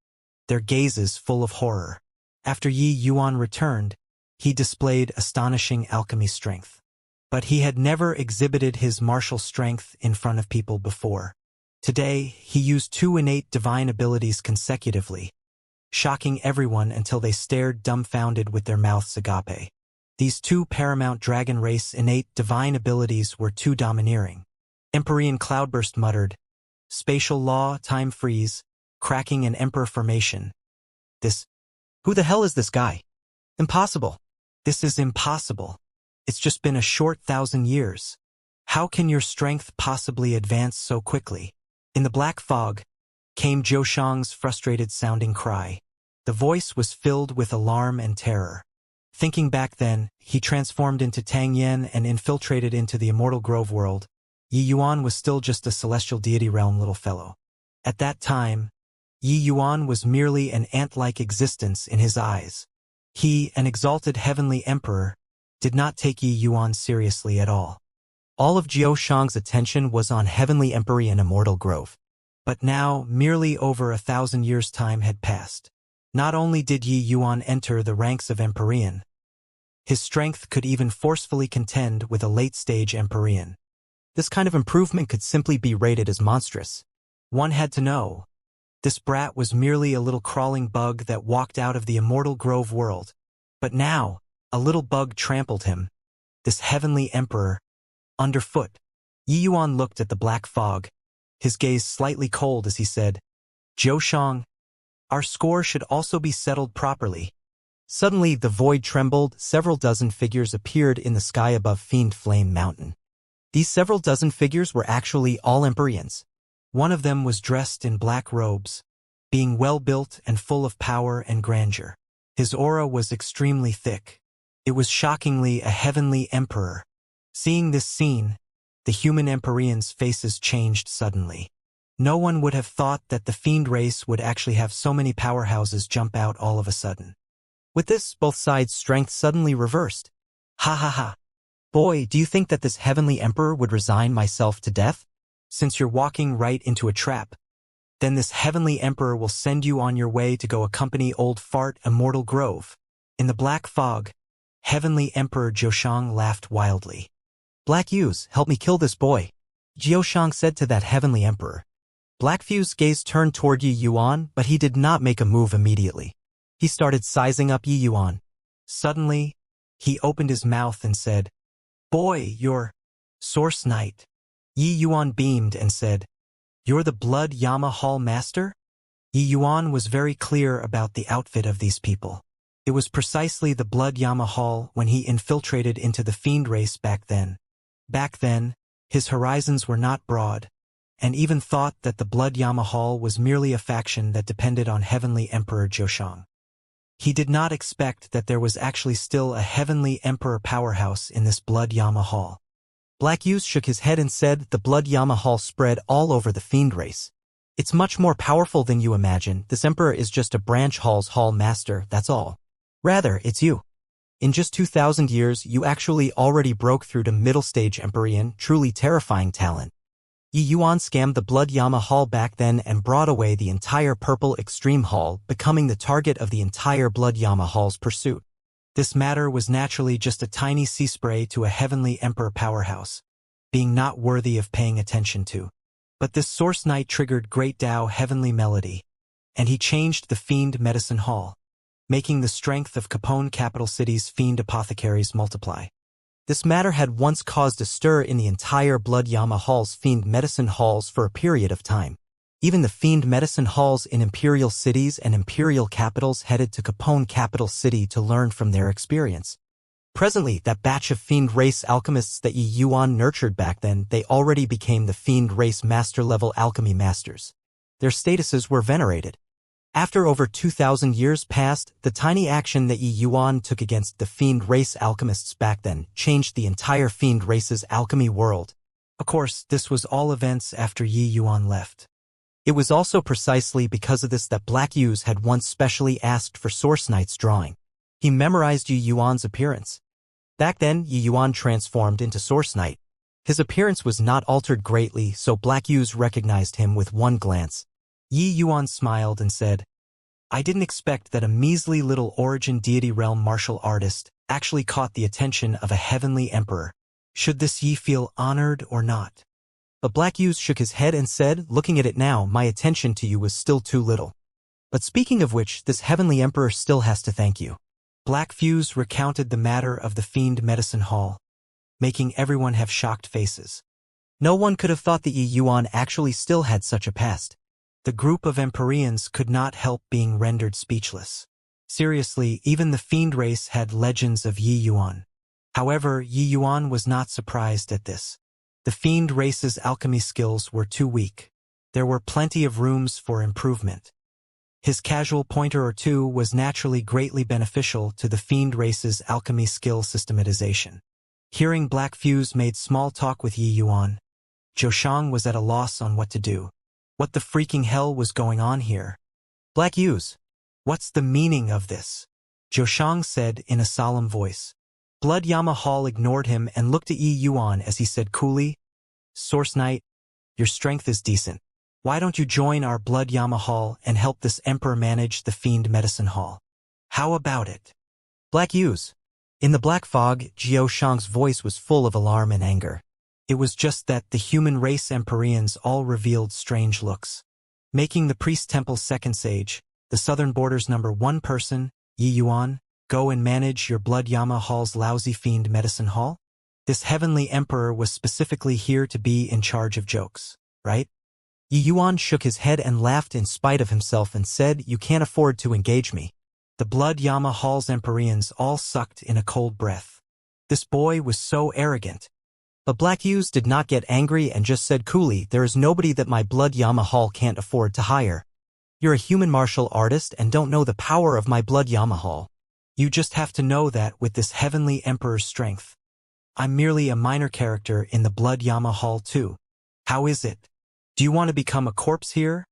their gazes full of horror. After Yi Yuan returned, he displayed astonishing alchemy strength. But he had never exhibited his martial strength in front of people before. Today, he used 2 innate divine abilities consecutively, shocking everyone until they stared dumbfounded with their mouths agape. These 2 paramount dragon race innate divine abilities were too domineering. Empyrean Cloudburst muttered, "Spatial law, time freeze, cracking an emperor formation. Who the hell is this guy? Impossible. This is impossible. It's just been a short 1,000 years. How can your strength possibly advance so quickly?" In the black fog came Zhou frustrated sounding cry. The voice was filled with alarm and terror. Thinking back then, he transformed into Tang Yen and infiltrated into the Immortal Grove world. Yi Yuan was still just a celestial deity realm little fellow. At that time, Yi Yuan was merely an ant-like existence in his eyes. He, an exalted heavenly emperor, did not take Yi Yuan seriously at all. All of Zhou attention was on Heavenly Emperor and Immortal Grove. But now, merely over 1,000 years' time had passed. Not only did Yi Yuan enter the ranks of Empyrean, his strength could even forcefully contend with a late-stage Empyrean. This kind of improvement could simply be rated as monstrous. One had to know. This brat was merely a little crawling bug that walked out of the Immortal Grove world. But now, a little bug trampled him. This heavenly emperor, underfoot. Yi Yuan looked at the black fog, his gaze slightly cold as he said, "Zhou, our score should also be settled properly." Suddenly the void trembled, several dozen figures appeared in the sky above Fiend Flame Mountain. These several dozen figures were actually all Empyreans. One of them was dressed in black robes, being well-built and full of power and grandeur. His aura was extremely thick. It was shockingly a heavenly emperor. Seeing this scene, the human Empyreans' faces changed suddenly. No one would have thought that the fiend race would actually have so many powerhouses jump out all of a sudden. With this, both sides' strength suddenly reversed. "Ha ha ha. Boy, do you think that this heavenly emperor would resign myself to death? Since you're walking right into a trap, then this heavenly emperor will send you on your way to go accompany old fart Immortal Grove." In the black fog, Heavenly Emperor Zhou laughed wildly. "Black Fuse, help me kill this boy," Zhou said to that heavenly emperor. Black Fuse's gaze turned toward Yi Yuan, but he did not make a move immediately. He started sizing up Yi Yuan. Suddenly, he opened his mouth and said, "Boy, you're Source Knight." Yi Yuan beamed and said, "You're the Blood Yama Hall Master?" Yi Yuan was very clear about the outfit of these people. It was precisely the Blood Yama Hall when he infiltrated into the fiend race back then. Back then, his horizons were not broad, and even thought that the Blood Yama Hall was merely a faction that depended on Heavenly Emperor Zhou. He did not expect that there was actually still a Heavenly Emperor powerhouse in this Blood Yama Hall. Black Fuse shook his head and said, "The Blood Yama Hall spread all over the fiend race. It's much more powerful than you imagine. This emperor is just a branch hall's hall master, that's all. Rather, it's you. In just 2,000 years, you actually already broke through to middle stage Empyrean, truly terrifying talent." Yi Yuan scammed the Blood Yama Hall back then and brought away the entire Purple Extreme Hall, becoming the target of the entire Blood Yama Hall's pursuit. This matter was naturally just a tiny sea spray to a heavenly emperor powerhouse, being not worthy of paying attention to. But this source night triggered great Tao heavenly melody, and he changed the fiend medicine hall, making the strength of Capone capital city's fiend apothecaries multiply. This matter had once caused a stir in the entire Blood Yama Hall's fiend medicine halls for a period of time. Even the fiend medicine halls in imperial cities and imperial capitals headed to Capone capital city to learn from their experience. Presently, that batch of fiend race alchemists that Yi Yuan nurtured back then, they already became the fiend race master-level alchemy masters. Their statuses were venerated. After over 2,000 years passed, the tiny action that Yi Yuan took against the fiend race alchemists back then changed the entire fiend race's alchemy world. Of course, this was all events after Yi Yuan left. It was also precisely because of this that Black Yu's had once specially asked for Source Knight's drawing. He memorized Yi Yuan's appearance. Back then, Yi Yuan transformed into Source Knight. His appearance was not altered greatly, so Black Yu's recognized him with one glance. Yi Yuan smiled and said, "I didn't expect that a measly little origin deity realm martial artist actually caught the attention of a heavenly emperor. Should this Yi feel honored or not?" But Black Yu's shook his head and said, "Looking at it now, my attention to you was still too little. But speaking of which, this heavenly emperor still has to thank you." Black Fuse recounted the matter of the fiend medicine hall, making everyone have shocked faces. No one could have thought that Yi Yuan actually still had such a past. The group of Empyreans could not help being rendered speechless. Seriously, even the fiend race had legends of Yi Yuan. However, Yi Yuan was not surprised at this. The fiend race's alchemy skills were too weak. There were plenty of rooms for improvement. His casual pointer or two was naturally greatly beneficial to the fiend race's alchemy skill systematization. Hearing Black Fuse made small talk with Yi Yuan, Zhou Shang was at a loss on what to do. What the freaking hell was going on here? "Black Fuse, what's the meaning of this?" Zhou Shang said in a solemn voice. Blood Yama Hall ignored him and looked at Yi Yuan as he said coolly, "Source Knight, your strength is decent. Why don't you join our Blood Yama Hall and help this emperor manage the fiend medicine hall? How about it?" "Black Fuse." In the black fog, Zhou Shang's voice was full of alarm and anger. It was just that the human race Empyreans all revealed strange looks. Making the priest temple's second sage, the southern border's #1 person, Yi Yuan, go and manage your Blood Yama Hall's lousy fiend medicine hall? This heavenly emperor was specifically here to be in charge of jokes, right? Yi Yuan shook his head and laughed in spite of himself and said, "You can't afford to engage me." The Blood Yama Hall's Empyreans all sucked in a cold breath. This boy was so arrogant. But Black Fuse did not get angry and just said coolly, "There is nobody that my Blood Yama Hall can't afford to hire. You're a human martial artist and don't know the power of my Blood Yama Hall. You just have to know that with this heavenly emperor's strength, I'm merely a minor character in the Blood Yama Hall too. How is it? Do you want to become a corpse here?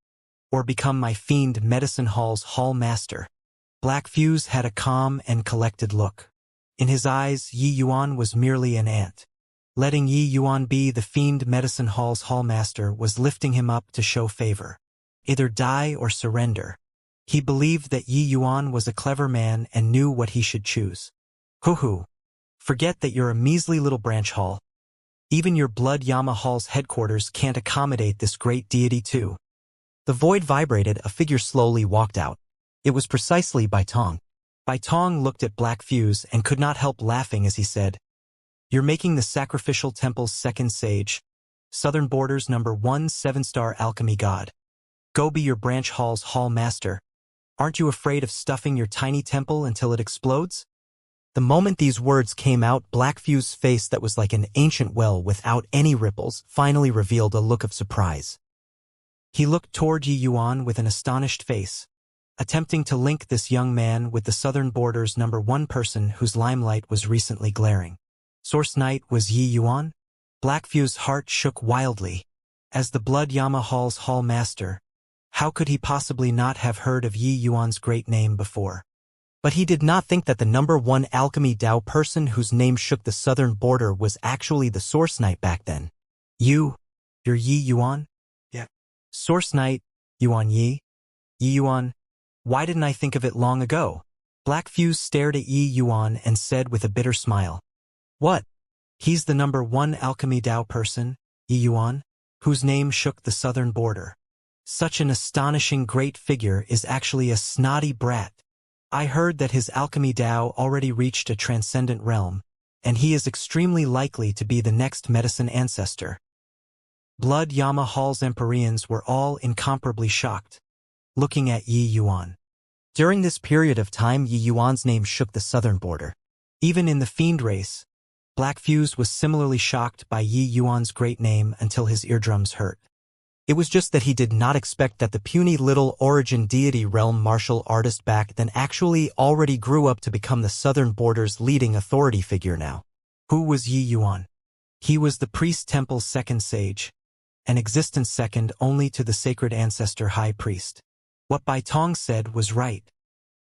Or become my fiend medicine hall's hall master?" Black Fuse had a calm and collected look. In his eyes, Yi Yuan was merely an ant. Letting Yi Yuan be the fiend medicine hall's hallmaster was lifting him up to show favor. Either die or surrender. He believed that Yi Yuan was a clever man and knew what he should choose. Hoo-hoo. Forget that you're a measly little branch hall. Even your Blood Yama Hall's headquarters can't accommodate this great deity too. The void vibrated, a figure slowly walked out. It was precisely Bai Tong. Bai Tong looked at Black Fuse and could not help laughing as he said, "You're making the sacrificial temple's second sage, southern border's #1 7-star alchemy god. Go be your branch hall's hall master. Aren't you afraid of stuffing your tiny temple until it explodes?" The moment these words came out, Black Fuse's face that was like an ancient well without any ripples finally revealed a look of surprise. He looked toward Yi Yuan with an astonished face, attempting to link this young man with the southern border's #1 person whose limelight was recently glaring. Source Knight was Yi Yuan? Black Fuse's heart shook wildly. As the Blood Yama Hall's hall master, how could he possibly not have heard of Yi Yuan's great name before? But he did not think that the #1 alchemy Dao person whose name shook the southern border was actually the Source Knight back then. You're Yi Yuan? Yeah. Source Knight, Yuan Yi? Yi Yuan, why didn't I think of it long ago? Black Fuse stared at Yi Yuan and said with a bitter smile. What? He's the #1 alchemy Dao person, Yi Yuan, whose name shook the southern border. Such an astonishing great figure is actually a snotty brat. I heard that his alchemy Dao already reached a transcendent realm, and he is extremely likely to be the next medicine ancestor. Blood Yama Hall's Empyreans were all incomparably shocked, looking at Yi Yuan. During this period of time, Yi Yuan's name shook the southern border. Even in the fiend race, Black Fuse was similarly shocked by Yi Yuan's great name until his eardrums hurt. It was just that he did not expect that the puny little origin deity realm martial artist back then actually already grew up to become the southern border's leading authority figure now. Who was Yi Yuan? He was the priest temple's second sage, an existence second only to the sacred ancestor high priest. What Bai Tong said was right.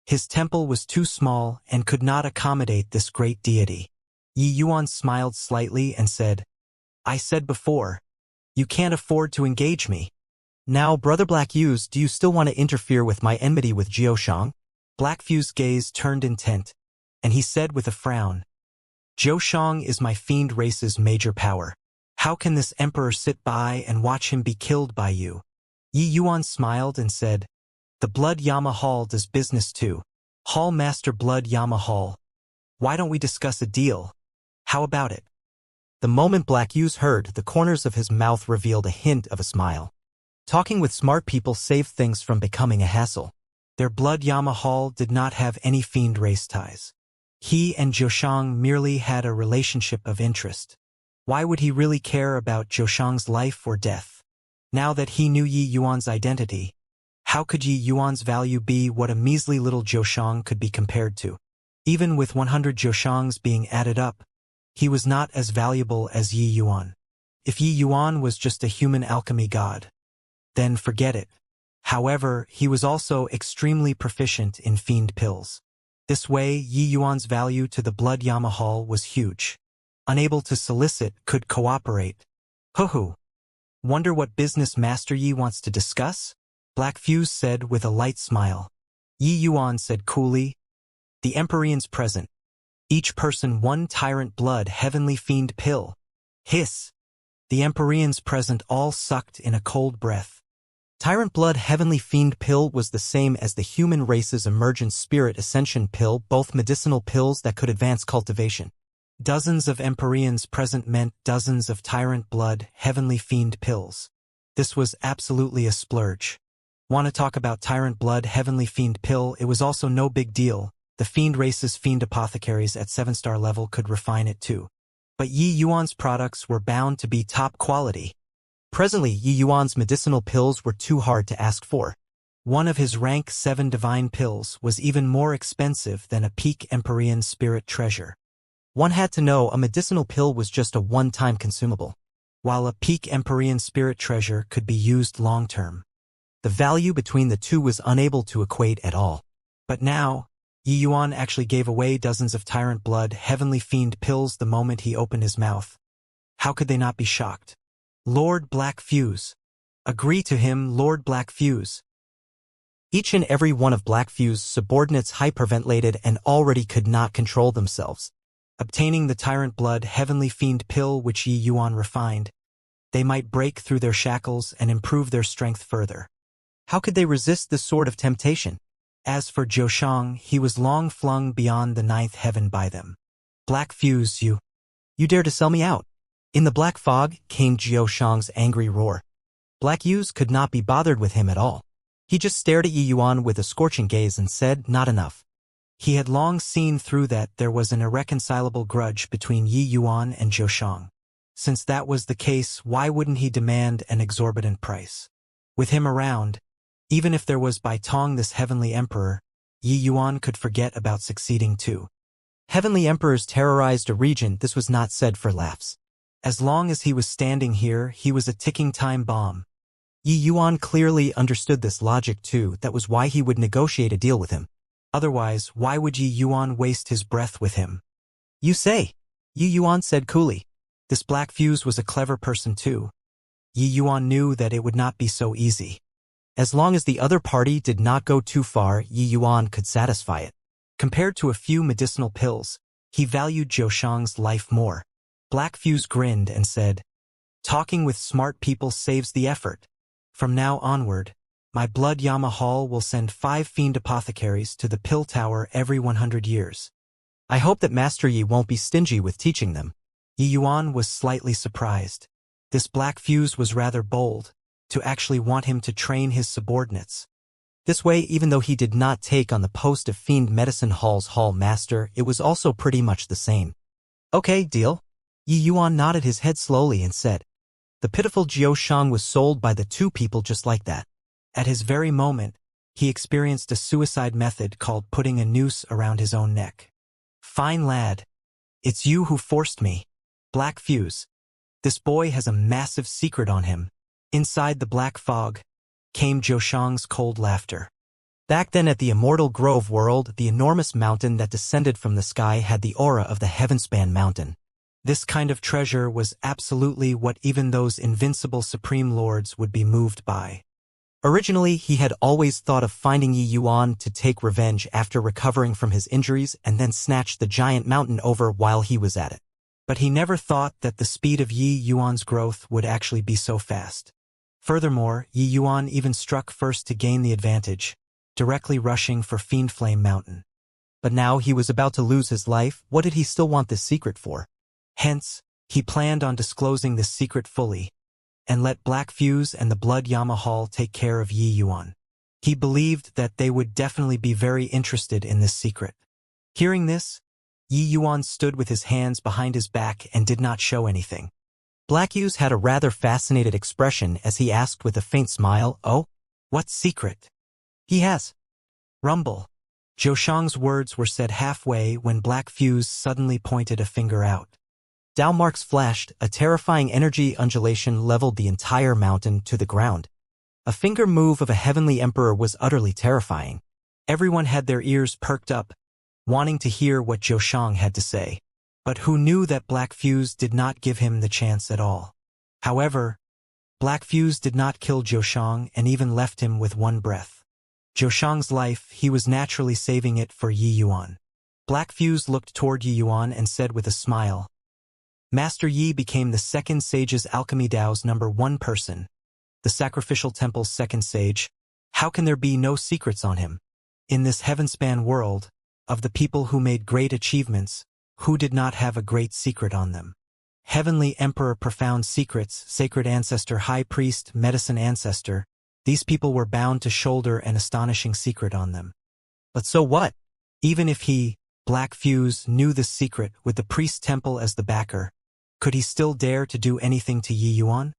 His temple was too small and could not accommodate this great deity. Yi Yuan smiled slightly and said, I said before, you can't afford to engage me. Now, Brother Black Fuse, do you still want to interfere with my enmity with Jiao Shang? Black Fuse's gaze turned intent, and he said with a frown, Jiao Shang is my fiend race's major power. How can this emperor sit by and watch him be killed by you? Yi Yuan smiled and said, the Blood Yama Hall does business too. Hall Master Blood Yama Hall. Why don't we discuss a deal? How about it? The moment Black Fuse heard, the corners of his mouth revealed a hint of a smile. Talking with smart people saved things from becoming a hassle. Their Blood Yama Hall did not have any fiend race ties. He and Jiao Shang merely had a relationship of interest. Why would he really care about Jiao Shang's life or death? Now that he knew Yi Yuan's identity, how could Yi Yuan's value be what a measly little Jiao Shang could be compared to? Even with 100 Jiao Shangs being added up, he was not as valuable as Yi Yuan. If Yi Yuan was just a human alchemy god, then forget it. However, he was also extremely proficient in fiend pills. This way, Yi Yuan's value to the Blood Yama Hall was huge. Unable to solicit, could cooperate. Hoo-hoo. Wonder what business Master Yi wants to discuss? Black Fuse said with a light smile. Yi Yuan said coolly, the Empyreans present. Each person 1 tyrant blood heavenly fiend pill. Hiss. The Empyreans present all sucked in a cold breath. Tyrant blood heavenly fiend pill was the same as the human race's emergent spirit ascension pill, both medicinal pills that could advance cultivation. Dozens of Empyreans present meant dozens of tyrant blood heavenly fiend pills. This was absolutely a splurge. Want to talk about tyrant blood heavenly fiend pill? It was also no big deal. The fiend race's fiend apothecaries at 7-star level could refine it too. But Yi Yuan's products were bound to be top quality. Presently, Yi Yuan's medicinal pills were too hard to ask for. One of his rank 7 divine pills was even more expensive than a peak Empyrean spirit treasure. One had to know a medicinal pill was just a one-time consumable, while a peak Empyrean spirit treasure could be used long-term. The value between the two was unable to equate at all. But now, Yi Yuan actually gave away dozens of tyrant blood heavenly fiend pills the moment he opened his mouth. How could they not be shocked? Lord Black Fuse. Agree to him, Lord Black Fuse. Each and every one of Black Fuse's subordinates hyperventilated and already could not control themselves. Obtaining the tyrant blood heavenly fiend pill which Yi Yuan refined, they might break through their shackles and improve their strength further. How could they resist this sort of temptation? As for Jiao Shang, he was long flung beyond the 9th heaven by them. Black Fuse, you dare to sell me out? In the black fog came Jiao Shang's angry roar. Black Fuse could not be bothered with him at all. He just stared at Yi Yuan with a scorching gaze and said, not enough. He had long seen through that there was an irreconcilable grudge between Yi Yuan and Jiao Shang. Since that was the case, why wouldn't he demand an exorbitant price? With him around, even if there was Bai Tong this heavenly emperor, Yi Yuan could forget about succeeding too. Heavenly emperors terrorized a region. This was not said for laughs. As long as he was standing here, he was a ticking time bomb. Yi Yuan clearly understood this logic too. That was why he would negotiate a deal with him. Otherwise, why would Yi Yuan waste his breath with him? You say, Yi Yuan said coolly. This Black Fuse was a clever person too. Yi Yuan knew that it would not be so easy. As long as the other party did not go too far, Yi Yuan could satisfy it. Compared to a few medicinal pills, he valued Zhoushang's life more. Black Fuse grinned and said, "Talking with smart people saves the effort. From now onward, my blood Yamahal will send 5 fiend apothecaries to the pill tower every 100 years. I hope that Master Yi won't be stingy with teaching them." Yi Yuan was slightly surprised. This Black Fuse was rather bold, to actually want him to train his subordinates. This way, even though he did not take on the post of Fiend Medicine Hall's Hall Master, it was also pretty much the same. "Okay, deal." Yi Yuan nodded his head slowly and said, "The pitiful Zhoushang was sold by the 2 people just like that." At his very moment, he experienced a suicide method called putting a noose around his own neck. "Fine lad. It's you who forced me." Black Fuse. This boy has a massive secret on him. Inside the black fog came Zhoushang's cold laughter. Back then at the Immortal Grove world, the enormous mountain that descended from the sky had the aura of the Heavenspan Mountain. This kind of treasure was absolutely what even those invincible supreme lords would be moved by. Originally, he had always thought of finding Yi Yuan to take revenge after recovering from his injuries and then snatch the giant mountain over while he was at it. But he never thought that the speed of Yi Yuan's growth would actually be so fast. Furthermore, Yi Yuan even struck first to gain the advantage, directly rushing for Fiend Flame Mountain. But now he was about to lose his life. What did he still want this secret for? Hence, he planned on disclosing this secret fully, and let Black Fuse and the Blood Yamahal take care of Yi Yuan. He believed that they would definitely be very interested in this secret. Hearing this, Yi Yuan stood with his hands behind his back and did not show anything. Black Fuse had a rather fascinated expression as he asked with a faint smile, "Oh? What secret?" "He has." Rumble. Zhoushang's words were said halfway when Black Fuse suddenly pointed a finger out. Dao marks flashed, a terrifying energy undulation leveled the entire mountain to the ground. A finger move of a heavenly emperor was utterly terrifying. Everyone had their ears perked up, wanting to hear what Zhoushang had to say. But who knew that Black Fuse did not give him the chance at all? However, Black Fuse did not kill Zhoushang and even left him with one breath. Zhoushang's life, he was naturally saving it for Yi Yuan. Black Fuse looked toward Yi Yuan and said with a smile, "Master Yi became the second sage's alchemy Dao's #1 person, the sacrificial temple's second sage. How can there be no secrets on him? In this heavenspan world, of the people who made great achievements, who did not have a great secret on them? Heavenly Emperor, profound secrets, sacred ancestor, high priest, medicine ancestor, these people were bound to shoulder an astonishing secret on them. But so what? Even if he, Black Fuse, knew this secret with the priest temple as the backer, could he still dare to do anything to Yi Yuan?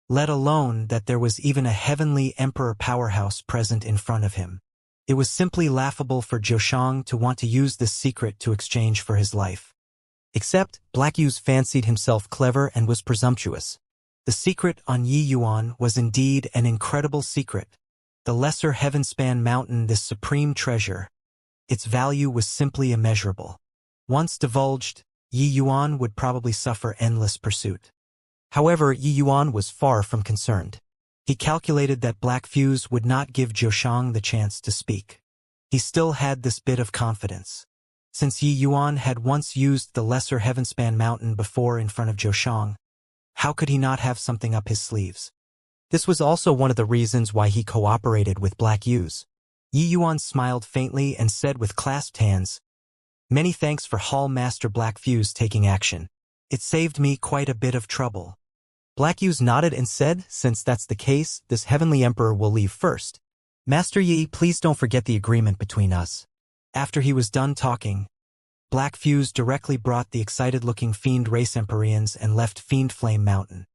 Let alone that there was even a heavenly emperor powerhouse present in front of him. It was simply laughable for Zhoushang to want to use this secret to exchange for his life. Except, Black Fuse fancied himself clever and was presumptuous. The secret on Yi Yuan was indeed an incredible secret. The lesser Heavenspan Mountain, this supreme treasure. Its value was simply immeasurable. Once divulged, Yi Yuan would probably suffer endless pursuit. However, Yi Yuan was far from concerned. He calculated that Black Fuse would not give Zhoushang the chance to speak. He still had this bit of confidence. Since Yi Yuan had once used the lesser Heavenspan Mountain before in front of Zhoushang, how could he not have something up his sleeves? This was also one of the reasons why he cooperated with Black Fuse. Yi Yuan smiled faintly and said with clasped hands, "Many thanks for Hall Master Black Fuse taking action. It saved me quite a bit of trouble." Black Fuse nodded and said, "Since that's the case, this Heavenly Emperor will leave first. Master Yi, please don't forget the agreement between us." After he was done talking, Black Fuse directly brought the excited-looking Fiend Race Empyreans and left Fiend Flame Mountain.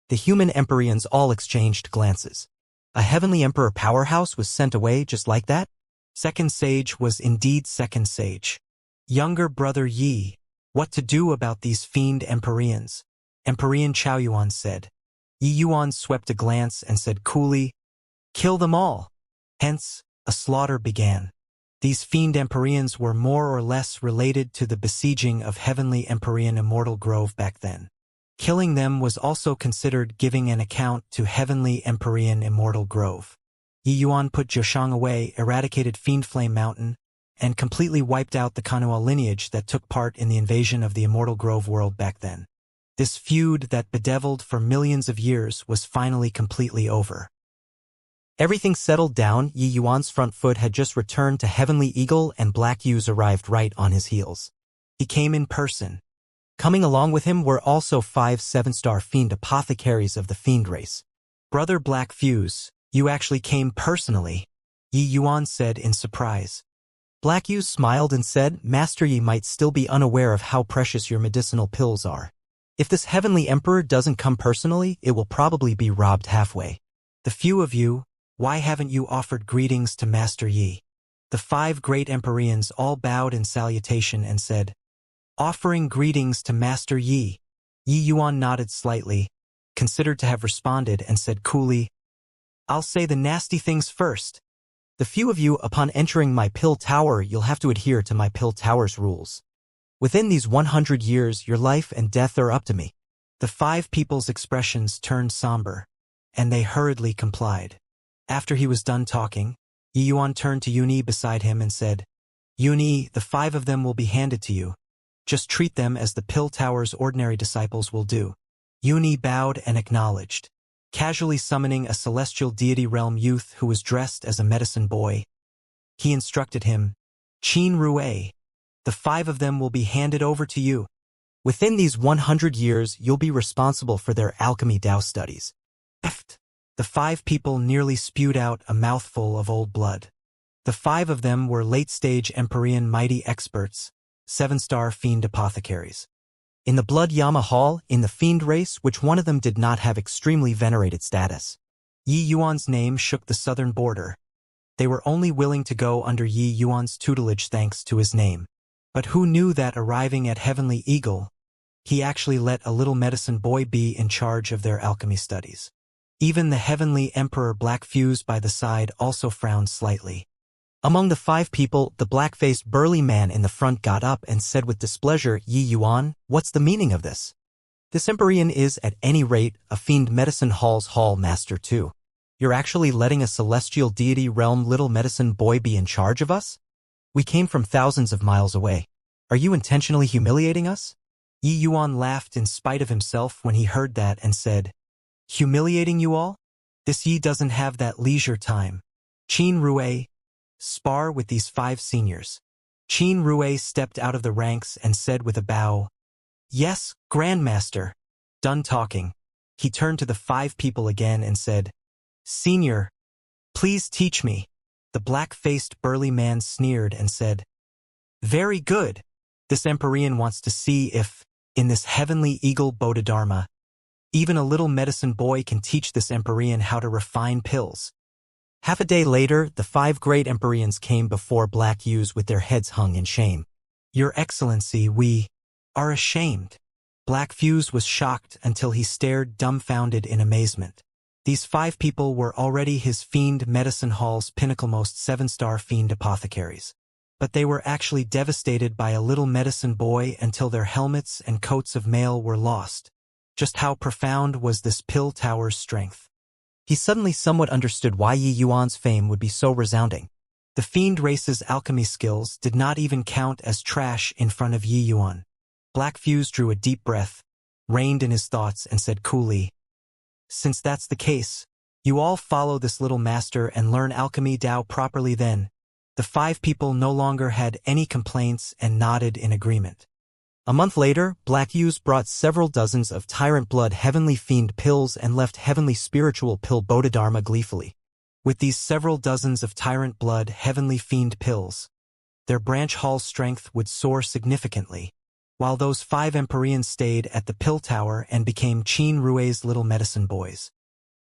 The human Empyreans all exchanged glances. A Heavenly Emperor powerhouse was sent away just like that? Second Sage was indeed Second Sage. Younger brother Yi, what to do about these Fiend Empyreans? Empyrean Chaoyuan said. Yi Yuan swept a glance and said coolly, "Kill them all." Hence, a slaughter began. These Fiend Empyreans were more or less related to the besieging of Heavenly Empyrean Immortal Grove back then. Killing them was also considered giving an account to Heavenly Empyrean Immortal Grove. Yi Yuan put Zhoushang away, eradicated Fiend Flame Mountain, and completely wiped out the Kanua lineage that took part in the invasion of the Immortal Grove world back then. This feud that bedeviled for millions of years was finally completely over. Everything settled down. Yi Yuan's front foot had just returned to Heavenly Eagle, and Black Yu's arrived right on his heels. He came in person. Coming along with him were also 5 7-star fiend apothecaries of the fiend race. Brother Black Fuse, you actually came personally, Yi Yuan said in surprise. Black Yu smiled and said, Master Yi might still be unaware of how precious your medicinal pills are. If this Heavenly Emperor doesn't come personally, it will probably be robbed halfway. The few of you, why haven't you offered greetings to Master Yi? The 5 great Empyreans all bowed in salutation and said, offering greetings to Master Yi. Yi Yuan nodded slightly, considered to have responded, and said coolly, I'll say the nasty things first. The few of you, upon entering my pill tower, you'll have to adhere to my pill tower's rules. Within these 100 years, your life and death are up to me. The 5 people's expressions turned somber, and they hurriedly complied. After he was done talking, Yi Yuan turned to Yuni beside him and said, Yuni, the 5 of them will be handed to you. Just treat them as the pill tower's ordinary disciples will do. Yuni bowed and acknowledged, casually summoning a celestial deity realm youth who was dressed as a medicine boy. He instructed him, Qin Rue, the 5 of them will be handed over to you. Within these 100 years, you'll be responsible for their alchemy Dao studies. The 5 people nearly spewed out a mouthful of old blood. The 5 of them were late-stage Empyrean mighty experts, 7-star fiend apothecaries. In the Blood Yama Hall, in the fiend race, which one of them did not have extremely venerated status. Yi Yuan's name shook the southern border. They were only willing to go under Yi Yuan's tutelage thanks to his name. But who knew that arriving at Heavenly Eagle, he actually let a little medicine boy be in charge of their alchemy studies. Even the Heavenly Emperor Black Fuse by the side also frowned slightly. Among the 5 people, the black-faced burly man in the front got up and said with displeasure, Yi Yuan, what's the meaning of this? This Empyrean is, at any rate, a fiend medicine hall's hall master too. You're actually letting a celestial deity realm little medicine boy be in charge of us? We came from thousands of miles away. Are you intentionally humiliating us? Yi Yuan laughed in spite of himself when he heard that and said, humiliating you all? This Yi doesn't have that leisure time. Qin Rue, spar with these 5 seniors. Qin Rue stepped out of the ranks and said with a bow, yes, Grandmaster. Done talking, he turned to the 5 people again and said, Senior, please teach me. The black-faced burly man sneered and said, very good. This Empyrean wants to see if, in this Heavenly Eagle Bodhidharma, even a little medicine boy can teach this Empyrean how to refine pills. Half a day later, the 5 great Empyreans came before Black Yu's with their heads hung in shame. Your Excellency, we are ashamed. Black Fuse was shocked until he stared dumbfounded in amazement. These 5 people were already his fiend medicine hall's pinnaclemost 7-star fiend apothecaries. But they were actually devastated by a little medicine boy until their helmets and coats of mail were lost. Just how profound was this pill tower's strength? He suddenly somewhat understood why Yi Yuan's fame would be so resounding. The fiend race's alchemy skills did not even count as trash in front of Yi Yuan. Black Fuse drew a deep breath, reined in his thoughts, and said coolly, since that's the case, you all follow this little master and learn alchemy Dao properly then. The 5 people no longer had any complaints and nodded in agreement. A month later, Black Yu's brought several dozens of Tyrant Blood Heavenly Fiend pills and left Heavenly Spiritual Pill Bodhidharma gleefully. With these several dozens of Tyrant Blood Heavenly Fiend pills, their branch hall's strength would soar significantly, while those 5 Empyreans stayed at the pill tower and became Qin Rue's little medicine boys.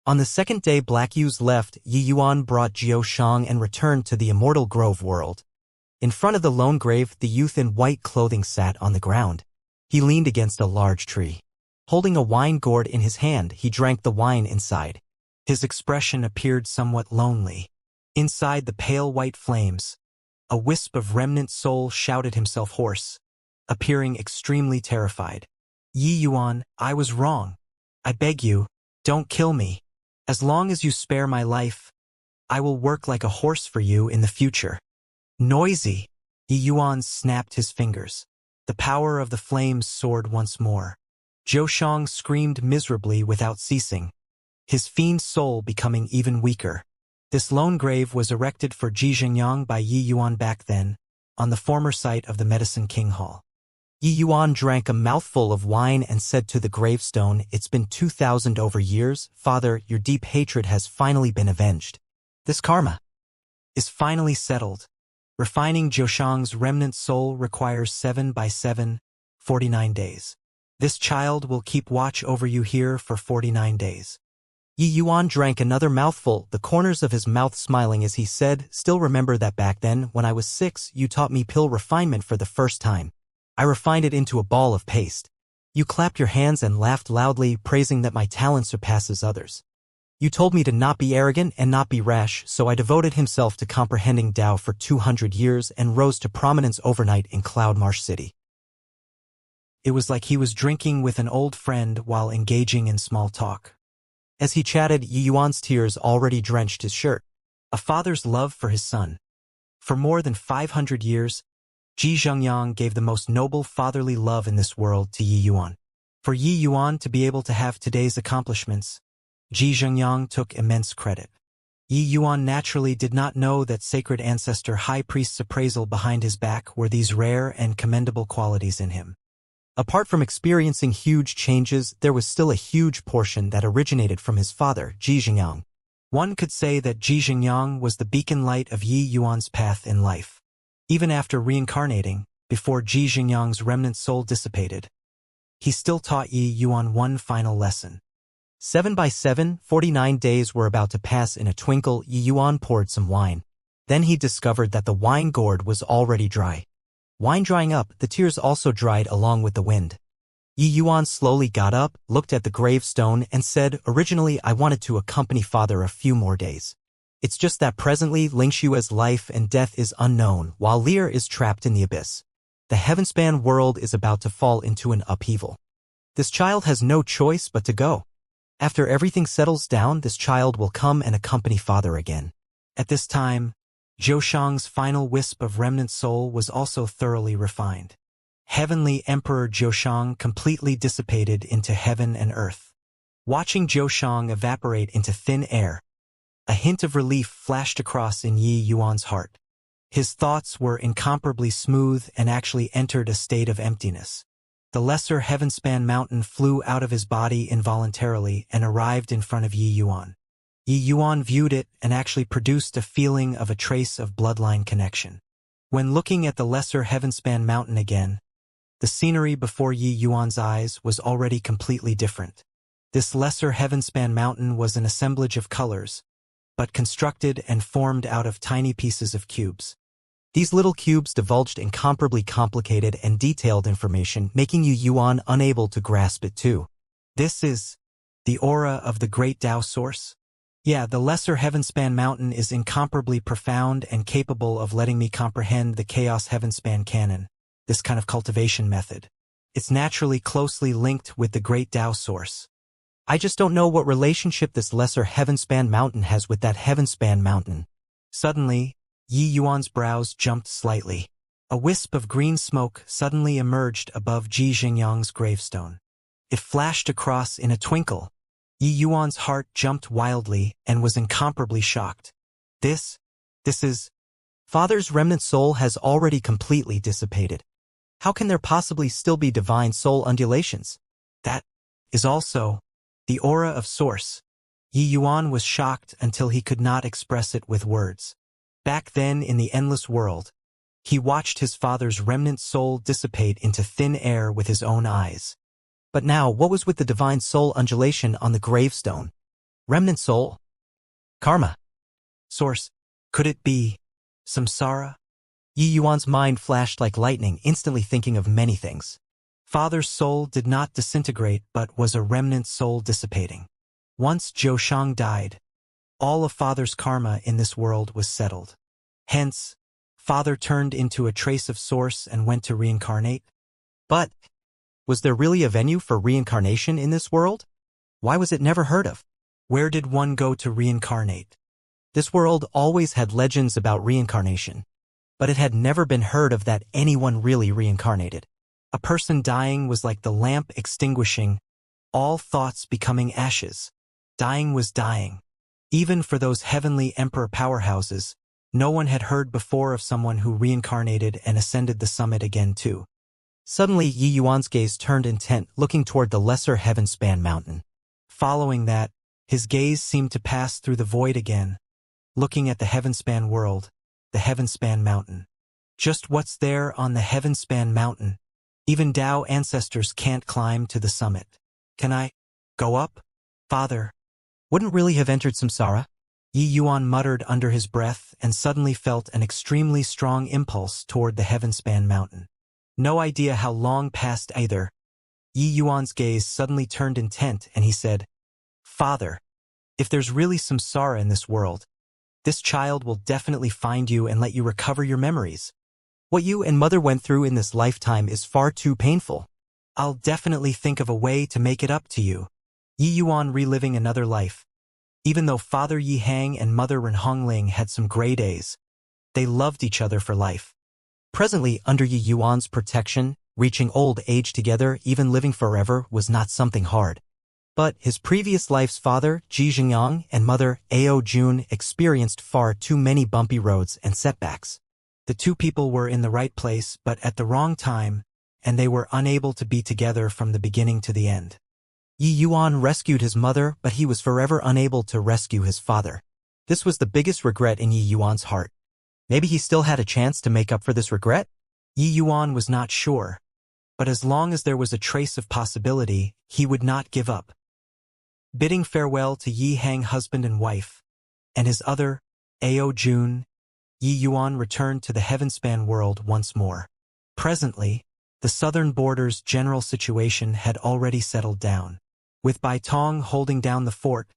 On the second day Black Yu's left, Yi Yuan brought Jiao Shang and returned to the Immortal Grove world. In front of the lone grave, the youth in white clothing sat on the ground. He leaned against a large tree. Holding a wine gourd in his hand, he drank the wine inside. His expression appeared somewhat lonely. Inside the pale white flames, a wisp of remnant soul shouted himself hoarse, appearing extremely terrified. Yi Yuan, I was wrong. I beg you, don't kill me. As long as you spare my life, I will work like a horse for you in the future. Noisy. Yi Yuan snapped his fingers. The power of the flames soared once more. Zhou Shang screamed miserably without ceasing, his fiend soul becoming even weaker. This lone grave was erected for Ji Xingyang by Yi Yuan back then, on the former site of the Medicine King Hall. Yi Yuan drank a mouthful of wine and said to the gravestone, "It's been 2,000 over years, Father, your deep hatred has finally been avenged. This karma is finally settled. Refining Zhou Shang's remnant soul requires 7 by 7, 49 days. This child will keep watch over you here for 49 days. Yi Yuan drank another mouthful, the corners of his mouth smiling as he said, "Still remember that back then, when I was 6, you taught me pill refinement for the first time. I refined it into a ball of paste. You clapped your hands and laughed loudly, praising that my talent surpasses others. You told me to not be arrogant and not be rash, so I devoted himself to comprehending Tao for 200 years and rose to prominence overnight in Cloud Marsh City." It was like he was drinking with an old friend while engaging in small talk. As he chatted, Yi Yuan's tears already drenched his shirt. A father's love for his son. For more than 500 years, Ji Zhengyang gave the most noble fatherly love in this world to Yi Yuan. For Yi Yuan to be able to have today's accomplishments, Ji Zhengyang took immense credit. Yi Yuan naturally did not know that sacred ancestor high priest's appraisal behind his back were these rare and commendable qualities in him. Apart from experiencing huge changes, there was still a huge portion that originated from his father, Ji Zhengyang. One could say that Ji Zhengyang was the beacon light of Yi Yuan's path in life. Even after reincarnating, before Ji Zhengyang's remnant soul dissipated, he still taught Yi Yuan one final lesson. 7 by 7, 49 days were about to pass in a twinkle. Yi Yuan poured some wine. Then he discovered that the wine gourd was already dry. Wine drying up, the tears also dried along with the wind. Yi Yuan slowly got up, looked at the gravestone, and said, "Originally I wanted to accompany Father a few more days. It's just that presently Lingshua's life and death is unknown, while Lear is trapped in the abyss. The heavenspan world is about to fall into an upheaval. This child has no choice but to go. After everything settles down, this child will come and accompany Father again." At this time, Zhou Shang's final wisp of remnant soul was also thoroughly refined. Heavenly Emperor Zhou Shang completely dissipated into heaven and earth. Watching Zhou Shang evaporate into thin air, a hint of relief flashed across in Yi Yuan's heart. His thoughts were incomparably smooth and actually entered a state of emptiness. The lesser heavenspan mountain flew out of his body involuntarily and arrived in front of Yi Yuan. Yi Yuan viewed it and actually produced a feeling of a trace of bloodline connection. When looking at the lesser heavenspan mountain again, the scenery before Yi Yuan's eyes was already completely different. This lesser heavenspan mountain was an assemblage of colors, but constructed and formed out of tiny pieces of cubes. These little cubes divulged incomparably complicated and detailed information, making Yi Yuan unable to grasp it too. This is the aura of the great Tao source? Yeah, the lesser heavenspan mountain is incomparably profound and capable of letting me comprehend the chaos heavenspan canon, this kind of cultivation method. It's naturally closely linked with the great Tao source. I just don't know what relationship this lesser heavenspan mountain has with that heavenspan mountain. Suddenly, Yi Yuan's brows jumped slightly. A wisp of green smoke suddenly emerged above Ji Xingyang's gravestone. It flashed across in a twinkle. Yi Yuan's heart jumped wildly and was incomparably shocked. This is... Father's remnant soul has already completely dissipated. How can there possibly still be divine soul undulations? That is also the aura of Source. Yi Yuan was shocked until he could not express it with words. Back then in the endless world, he watched his father's remnant soul dissipate into thin air with his own eyes. But now, what was with the divine soul undulation on the gravestone? Remnant soul? Karma? Source? Could it be samsara? Yi Yuan's mind flashed like lightning, instantly thinking of many things. Father's soul did not disintegrate but was a remnant soul dissipating. Once Zhou Shang died, all of Father's karma in this world was settled. Hence, Father turned into a trace of Source and went to reincarnate. But was there really a venue for reincarnation in this world? Why was it never heard of? Where did one go to reincarnate? This world always had legends about reincarnation. but it had never been heard of that anyone really reincarnated. A person dying was like the lamp extinguishing, all thoughts becoming ashes. Dying was dying. Even for those heavenly emperor powerhouses, no one had heard before of someone who reincarnated and ascended the summit again too. Suddenly Yi Yuan's gaze turned intent, looking toward the lesser heaven-span mountain. Following that, his gaze seemed to pass through the void again, looking at the heaven-span world, the heaven-span mountain. Just what's there on the heaven-span mountain? Even Tao ancestors can't climb to the summit. Can I go up? Father, wouldn't really have entered samsara? Yi Yuan muttered under his breath and suddenly felt an extremely strong impulse toward the heaven-span mountain. No idea how long passed either. Yi Yuan's gaze suddenly turned intent and he said, Father, if there's really samsara in this world, this child will definitely find you and let you recover your memories. What you and mother went through in this lifetime is far too painful. I'll definitely think of a way to make it up to you. Yi Yuan reliving another life. Even though Father Yi Hang and Mother Ren Hongling had some gray days, they loved each other for life. Presently, under Yi Yuan's protection, reaching old age together, even living forever, was not something hard. But his previous life's father, Ji Xingyang, and mother, Ao Jun, experienced far too many bumpy roads and setbacks. The two people were in the right place, but at the wrong time, and they were unable to be together from the beginning to the end. Yi Yuan rescued his mother, but he was forever unable to rescue his father. This was the biggest regret in Yi Yuan's heart. Maybe he still had a chance to make up for this regret? Yi Yuan was not sure, but as long as there was a trace of possibility, he would not give up. Bidding farewell to Yi Hang husband and wife, and his other, Ao Jun, Yi Yuan returned to the heaven-span world once more. Presently, the southern border's general situation had already settled down. With Bai Tong holding down the fort,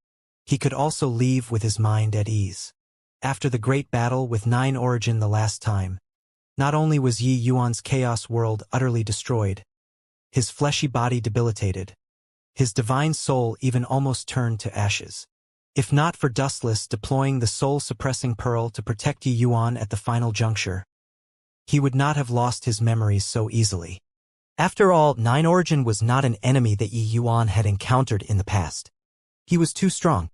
he could also leave with his mind at ease. After the great battle with Nine Origin the last time, not only was Yi Yuan's chaos world utterly destroyed, his fleshy body debilitated, his divine soul even almost turned to ashes. If not for Dustless deploying the soul-suppressing pearl to protect Yi Yuan at the final juncture, he would not have lost his memories so easily. After all, Nine Origin was not an enemy that Yi Yuan had encountered in the past. He was too strong.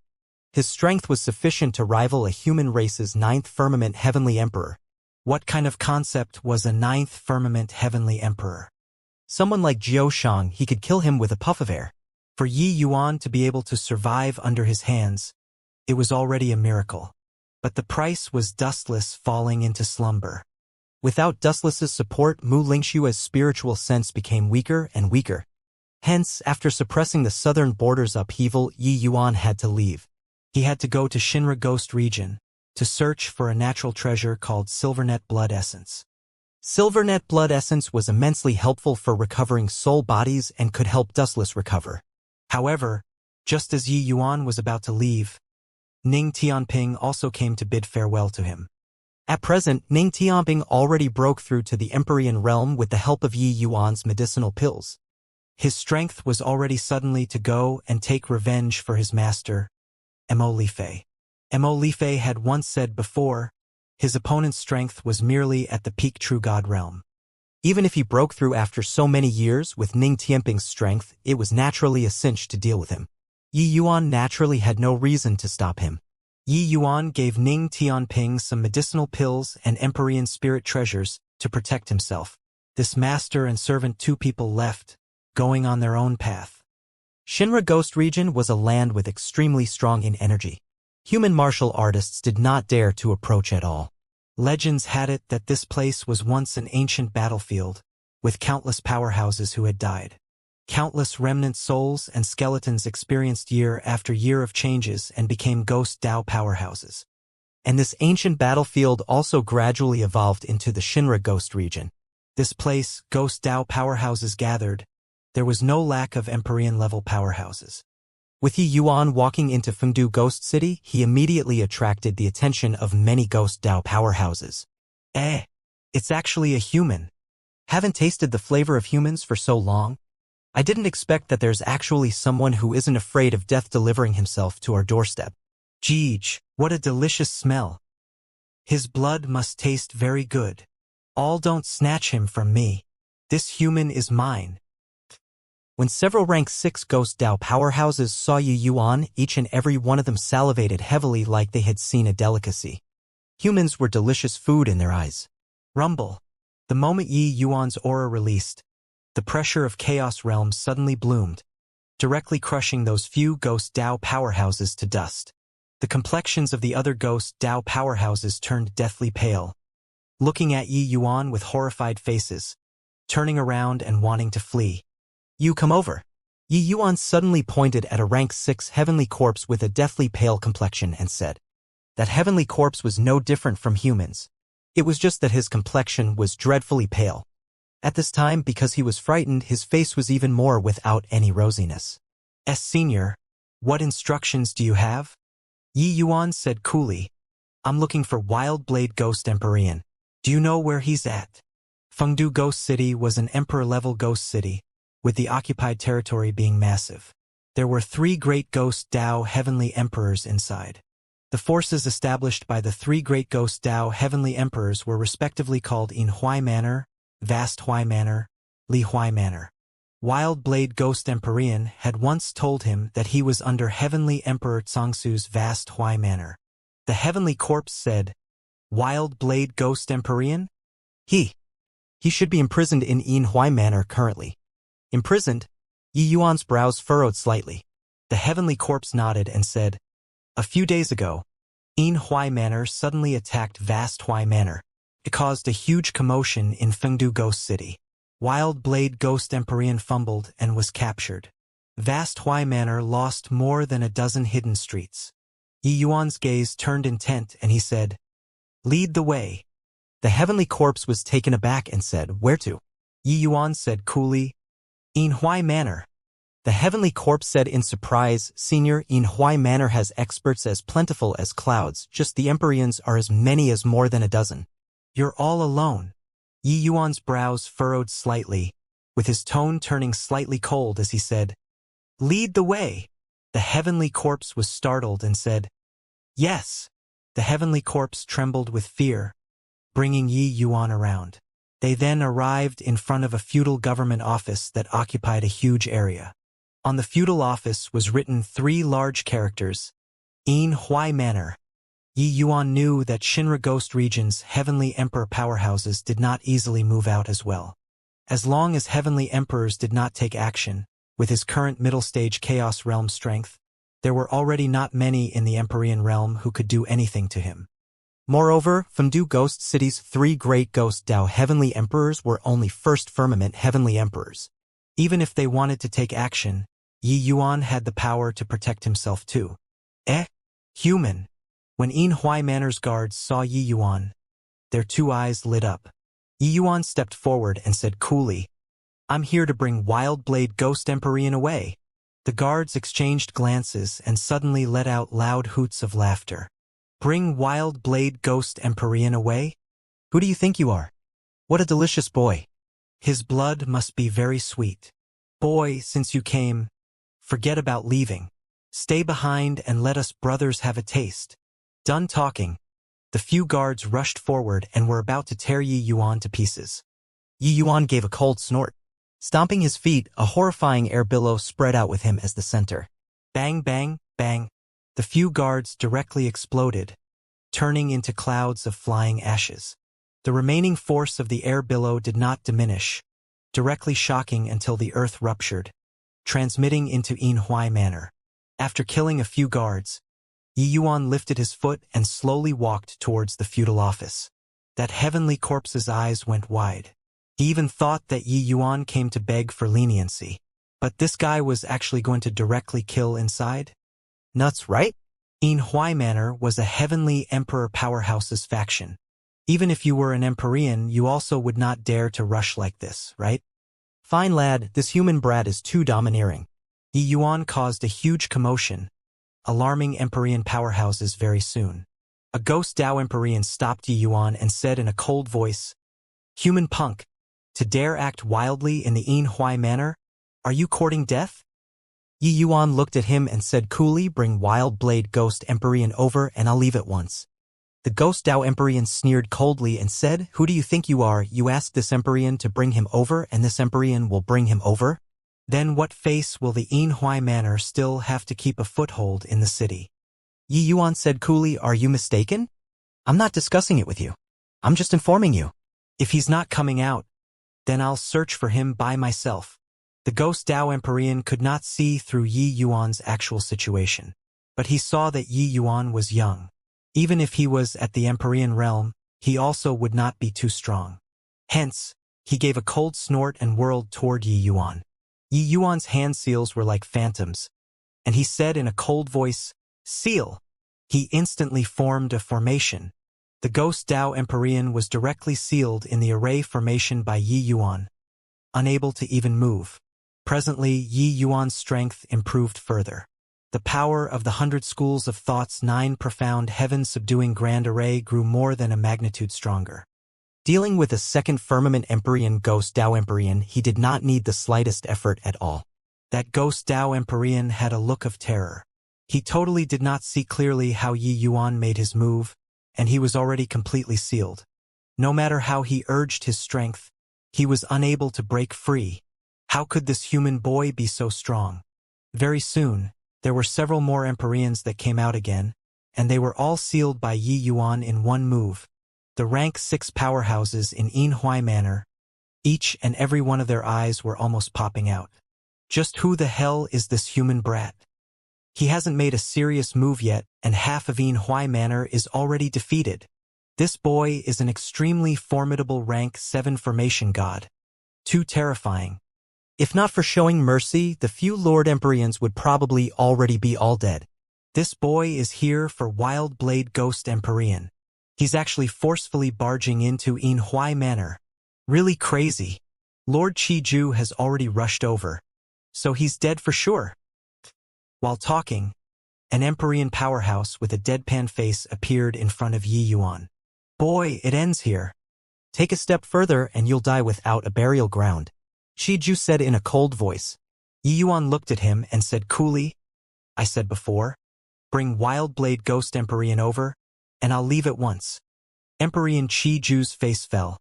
His strength was sufficient to rival a human race's ninth firmament heavenly emperor. What kind of concept was a ninth firmament heavenly emperor? Someone like Jiao Shang, he could kill him with a puff of air. For Yi Yuan to be able to survive under his hands, it was already a miracle. But the price was Dustless falling into slumber. Without Dustless's support, Mu Lingshua's spiritual sense became weaker and weaker. Hence, after suppressing the southern border's upheaval, Yi Yuan had to leave. He had to go to Shinra Ghost region to search for a natural treasure called Silvernet Blood Essence. Silvernet Blood Essence was immensely helpful for recovering soul bodies and could help Dustless recover. However, just as Yi Yuan was about to leave, Ning Tianping also came to bid farewell to him. At present, Ning Tianping already broke through to the Empyrean realm with the help of Yi Yuan's medicinal pills. His strength was already suddenly to go and take revenge for his master, Mo Lifei. Mo Lifei had once said before, his opponent's strength was merely at the peak true god realm. Even if he broke through after so many years with Ning Tianping's strength, it was naturally a cinch to deal with him. Yi Yuan naturally had no reason to stop him. Yi Yuan gave Ning Tianping some medicinal pills and Empyrean spirit treasures to protect himself. This master and servant two people left, going on their own path. Shinra Ghost region was a land with extremely strong in energy. Human martial artists did not dare to approach at all. Legends had it that this place was once an ancient battlefield, with countless powerhouses who had died. Countless remnant souls and skeletons experienced year after year of changes and became ghost Dao powerhouses. And this ancient battlefield also gradually evolved into the Shinra Ghost region. This place, ghost Dao powerhouses gathered. There was no lack of Empyrean-level powerhouses. With Yi Yuan walking into Fengdu Ghost City, he immediately attracted the attention of many ghost Dao powerhouses. It's actually a human. Haven't tasted the flavor of humans for so long. I didn't expect that there's actually someone who isn't afraid of death delivering himself to our doorstep. Jeej, what a delicious smell. His blood must taste very good. All don't snatch him from me. This human is mine. When several rank 6 Ghost Dao powerhouses saw Yi Yuan, each and every one of them salivated heavily like they had seen a delicacy. Humans were delicious food in their eyes. Rumble. The moment Yi Yuan's aura released, the pressure of Chaos Realms suddenly bloomed, directly crushing those few Ghost Dao powerhouses to dust. The complexions of the other Ghost Dao powerhouses turned deathly pale, looking at Yi Yuan with horrified faces, turning around and wanting to flee. You come over. Yi Yuan suddenly pointed at a rank 6 heavenly corpse with a deathly pale complexion and said, that heavenly corpse was no different from humans. It was just that his complexion was dreadfully pale. At this time, because he was frightened, his face was even more without any rosiness. Senior, what instructions do you have? Yi Yuan said coolly, I'm looking for Wild Blade Ghost Empyrean. Do you know where he's at? Fengdu Ghost City was an emperor-level ghost city, with the occupied territory being massive. There were 3 great Ghost Dao Heavenly Emperors inside. The forces established by the 3 great Ghost Dao Heavenly Emperors were respectively called In Huai Manor, Vast Huai Manor, Li Huai Manor. Wild Blade Ghost Empyrean had once told him that he was under Heavenly Emperor Tsangsu's Vast Huai Manor. The Heavenly Corpse said, Wild Blade Ghost Empyrean? He should be imprisoned in In Huai Manor currently. Imprisoned? Yi Yuan's brows furrowed slightly. The Heavenly Corpse nodded and said, a few days ago, In Huai Manor suddenly attacked Vast Huai Manor. It caused a huge commotion in Fengdu Ghost City. Wild Blade Ghost Empyrean fumbled and was captured. Vast Huai Manor lost more than a dozen hidden streets. Yi Yuan's gaze turned intent and he said, lead the way. The Heavenly Corpse was taken aback and said, where to? Yi Yuan said coolly, In Huai Manor. The Heavenly Corpse said in surprise, Senior, In Huai Manor has experts as plentiful as clouds, just the Empyreans are as many as more than a dozen. You're all alone. Yi Yuan's brows furrowed slightly, with his tone turning slightly cold as he said, lead the way. The Heavenly Corpse was startled and said, yes. The Heavenly Corpse trembled with fear, bringing Yi Yuan around. They then arrived in front of a feudal government office that occupied a huge area. On the feudal office was written 3 large characters, In Huai Manor. Yi Yuan knew that Shinra Ghost Region's Heavenly Emperor powerhouses did not easily move out as well. As long as Heavenly Emperors did not take action, with his current middle-stage Chaos Realm strength, there were already not many in the Empyrean realm who could do anything to him. Moreover, Fengdu Ghost City's 3 great Ghost Dao Heavenly Emperors were only First Firmament Heavenly Emperors. Even if they wanted to take action, Yi Yuan had the power to protect himself too. Human. When In Huai Manor's guards saw Yi Yuan, their 2 eyes lit up. Yi Yuan stepped forward and said coolly, I'm here to bring Wild Blade Ghost Empyrean away. The guards exchanged glances and suddenly let out loud hoots of laughter. Bring Wild Blade Ghost Empyrean away? Who do you think you are? What a delicious boy. His blood must be very sweet. Boy, since you came, forget about leaving. Stay behind and let us brothers have a taste. Done talking, the few guards rushed forward and were about to tear Yi Yuan to pieces. Yi Yuan gave a cold snort. Stomping his feet, a horrifying air billow spread out with him as the center. Bang, bang, bang. The few guards directly exploded, turning into clouds of flying ashes. The remaining force of the air billow did not diminish, directly shocking until the earth ruptured, transmitting into In Huai Manor. After killing a few guards, Yi Yuan lifted his foot and slowly walked towards the feudal office. That Heavenly Corpse's eyes went wide. He even thought that Yi Yuan came to beg for leniency. But this guy was actually going to directly kill inside? Nuts, right? In Huai Manor was a Heavenly Emperor powerhouse's faction. Even if you were an Empyrean, you also would not dare to rush like this, right? Fine lad, this human brat is too domineering. Yi Yuan caused a huge commotion, alarming Empyrean powerhouses very soon. A Ghost Dao Empyrean stopped Yi Yuan and said in a cold voice, Human punk, to dare act wildly in the In Huai Manor? Are you courting death? Yi Yuan looked at him and said coolly, bring Wild Blade Ghost Empyrean over and I'll leave at once. The ghost Dao Empyrean sneered coldly and said, "Who do you think you are? You ask this Empyrean to bring him over, and this Empyrean will bring him over? Then what face will the Inhui Manor still have to keep a foothold in the city?" Yi Yuan said coolly, "Are you mistaken? I'm not discussing it with you. I'm just informing you. If he's not coming out, then I'll search for him by myself." The ghost Dao Empyrean could not see through Yi Yuan's actual situation, but he saw that Yi Yuan was young. Even if he was at the Empyrean realm, he also would not be too strong. Hence, he gave a cold snort and whirled toward Yi Yuan. Yi Yuan's hand seals were like phantoms, and he said in a cold voice, "Seal!" He instantly formed a formation. The ghost Dao Empyrean was directly sealed in the array formation by Yi Yuan, unable to even move. Presently, Yi Yuan's strength improved further. The power of the 100 schools of thought's 9 profound heaven-subduing grand array grew more than a magnitude stronger. Dealing with a second firmament Empyrean ghost Dao Empyrean, he did not need the slightest effort at all. That ghost Dao Empyrean had a look of terror. He totally did not see clearly how Yi Yuan made his move, and he was already completely sealed. No matter how he urged his strength, he was unable to break free. How could this human boy be so strong? Very soon, there were several more Empyreans that came out again, and they were all sealed by Yi Yuan in one move. The rank 6 powerhouses in Inhui Manor, each and every one of their eyes were almost popping out. Just who the hell is this human brat? He hasn't made a serious move yet, and half of Inhui Manor is already defeated. This boy is an extremely formidable rank 7 formation god. Too terrifying. If not for showing mercy, the few Lord Empyreans would probably already be all dead. This boy is here for Wild Blade Ghost Empyrean. He's actually forcefully barging into Inhui Manor. Really crazy. Lord Chi-Ju has already rushed over, so he's dead for sure. While talking, an Empyrean powerhouse with a deadpan face appeared in front of Yi Yuan. "Boy, it ends here. Take a step further and you'll die without a burial ground," Chi-Ju said in a cold voice. Yi Yuan looked at him and said coolly, "I said before, bring Wild Blade Ghost Empyrean over, and I'll leave at once." Empyrean Chi-Ju's face fell,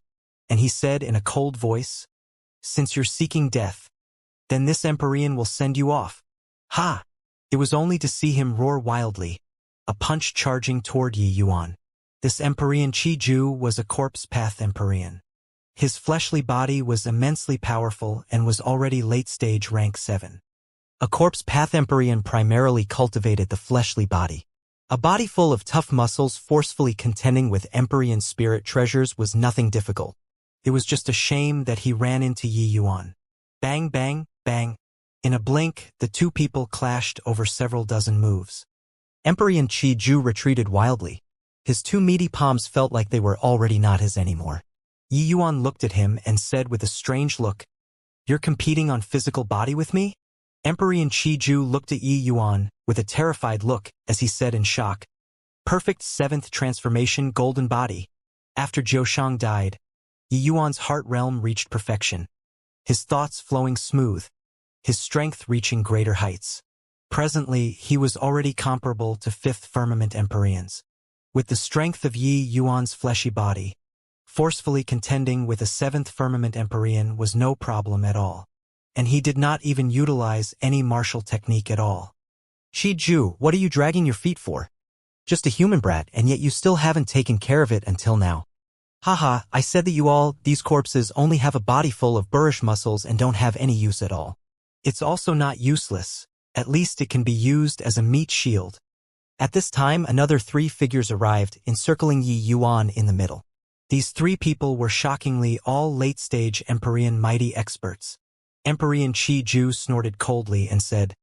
and he said in a cold voice, "Since you're seeking death, then this Empyrean will send you off." Ha! It was only to see him roar wildly, a punch charging toward Yi Yuan. This Empyrean Chi-Ju was a corpse path Empyrean. His fleshly body was immensely powerful and was already late-stage rank 7. A corpse path Empyrean primarily cultivated the fleshly body. A body full of tough muscles forcefully contending with Empyrean spirit treasures was nothing difficult. It was just a shame that he ran into Yi Yuan. Bang, bang, bang. In a blink, the two people clashed over several dozen moves. Empyrean Chi-Ju retreated wildly. His 2 meaty palms felt like they were already not his anymore. Yi Yuan looked at him and said with a strange look, "You're competing on physical body with me?" Empyrean Chi-Ju looked at Yi Yuan with a terrified look as he said in shock, "Perfect 7th transformation golden body." After Zhou died, Yi Yuan's heart realm reached perfection. His thoughts flowing smooth, his strength reaching greater heights. Presently, he was already comparable to 5th firmament Empyreans. With the strength of Yi Yuan's fleshy body, forcefully contending with a 7th firmament Empyrean was no problem at all. And he did not even utilize any martial technique at all. "Chi-Ju, what are you dragging your feet for? Just a human brat, and yet you still haven't taken care of it until now." "Haha, I said that these corpses only have a body full of boorish muscles and don't have any use at all. It's also not useless, at least it can be used as a meat shield." At this time, another 3 figures arrived, encircling Yi Yuan in the middle. These 3 people were shockingly all late-stage Empyrean mighty experts. Empyrean Chi-Ju snorted coldly and said,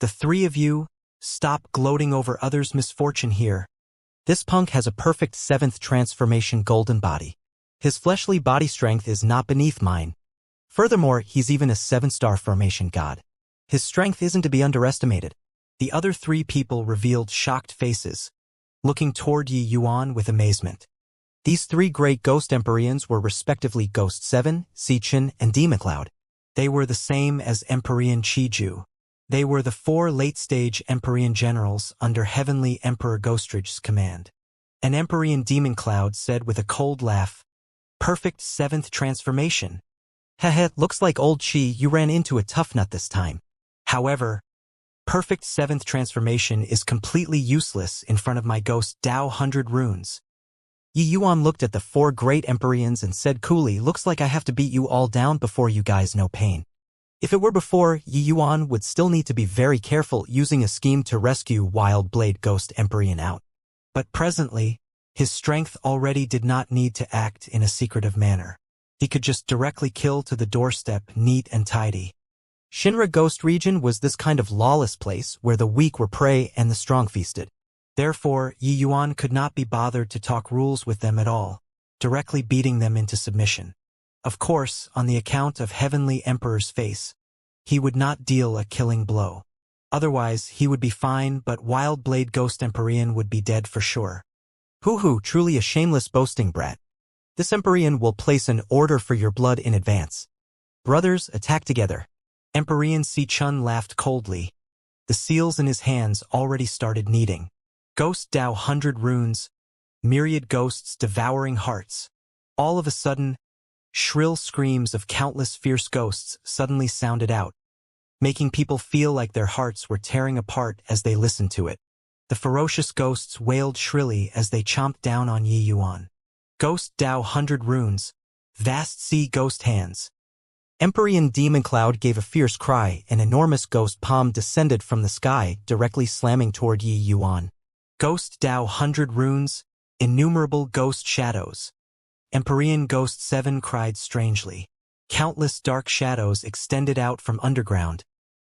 "The 3 of you, stop gloating over others' misfortune here. This punk has a perfect 7th transformation golden body. His fleshly body strength is not beneath mine. Furthermore, he's even a 7-star formation god. His strength isn't to be underestimated." The other 3 people revealed shocked faces, looking toward Yi Yuan with amazement. These 3 great ghost Empyreans were respectively Ghost 7, Sichin, and Demon Cloud. They were the same as Empyrean Chi-Ju. They were the 4 late-stage Empyrean generals under Heavenly Emperor Ghostrage's command. An Empyrean demon cloud said with a cold laugh. Perfect 7th transformation. Heh, looks like old Chi, you ran into a tough nut this time. However, perfect 7th transformation is completely useless in front of my ghost Dao 100 runes. Yi Yuan looked at the 4 great Empyreans and said coolly, looks like I have to beat you all down before you guys know pain. If it were before, Yi Yuan would still need to be very careful using a scheme to rescue Wild Blade Ghost Empyrean out. But presently, his strength already did not need to act in a secretive manner. He could just directly kill to the doorstep, neat and tidy. Shinra Ghost Region was this kind of lawless place where the weak were prey and the strong feasted. Therefore, Yi Yuan could not be bothered to talk rules with them at all, directly beating them into submission. Of course, on the account of Heavenly Emperor's face, he would not deal a killing blow. Otherwise, he would be fine, but Wild Blade Ghost Empyrean would be dead for sure. Hoo-hoo, truly a shameless boasting brat. This Empyrean will place an order for your blood in advance. Brothers, attack together. Empyrean Si Chun laughed coldly. The seals in his hands already started kneading. Ghost Dao 100 runes, myriad ghosts devouring hearts. All of a sudden, shrill screams of countless fierce ghosts suddenly sounded out, making people feel like their hearts were tearing apart as they listened to it. The ferocious ghosts wailed shrilly as they chomped down on Yi Yuan. Ghost Dao 100 runes, vast sea ghost hands. Empyrean Demon Cloud gave a fierce cry, an enormous ghost palm descended from the sky, directly slamming toward Yi Yuan. Ghost Dao 100 runes, innumerable ghost shadows. Empyrean Ghost 7 cried strangely. Countless dark shadows extended out from underground,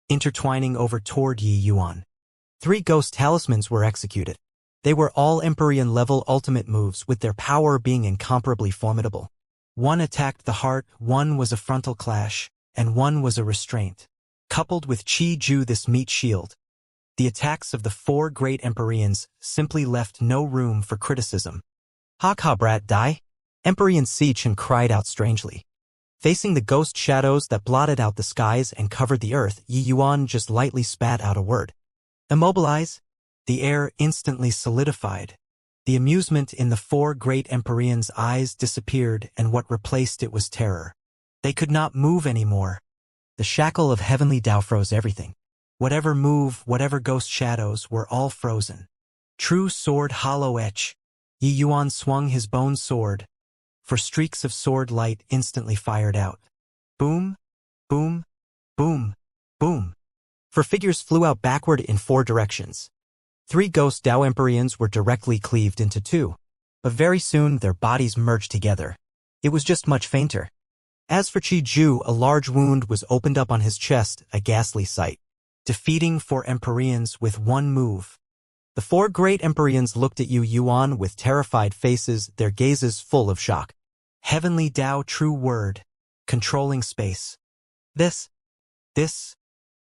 intertwining over toward Yi Yuan. 3 ghost talismans were executed. They were all Empyrean-level ultimate moves, with their power being incomparably formidable. One attacked the heart, one was a frontal clash, and one was a restraint. Coupled with Chi Ju this meat shield, the attacks of the 4 great Empyreans simply left no room for criticism. Ha brat, die? Empyrean Si Chun cried out strangely. Facing the ghost shadows that blotted out the skies and covered the earth, Yi Yuan just lightly spat out a word. Immobilize? The air instantly solidified. The amusement in the 4 great Empyreans' eyes disappeared, and what replaced it was terror. They could not move anymore. The shackle of heavenly Tao froze everything. Whatever move, whatever ghost shadows were all frozen. True sword hollow etch. Yi Yuan swung his bone sword, for streaks of sword light instantly fired out. Boom, boom, boom, boom. For figures flew out backward in 4 directions. 3 ghost Dao Empyreans were directly cleaved into 2. But very soon their bodies merged together. It was just much fainter. As for Chi Ju, a large wound was opened up on his chest, a ghastly sight. Defeating 4 Empyreans with 1 move. The 4 great Empyreans looked at Yi Yuan with terrified faces, their gazes full of shock. Heavenly Tao true word. Controlling space. This,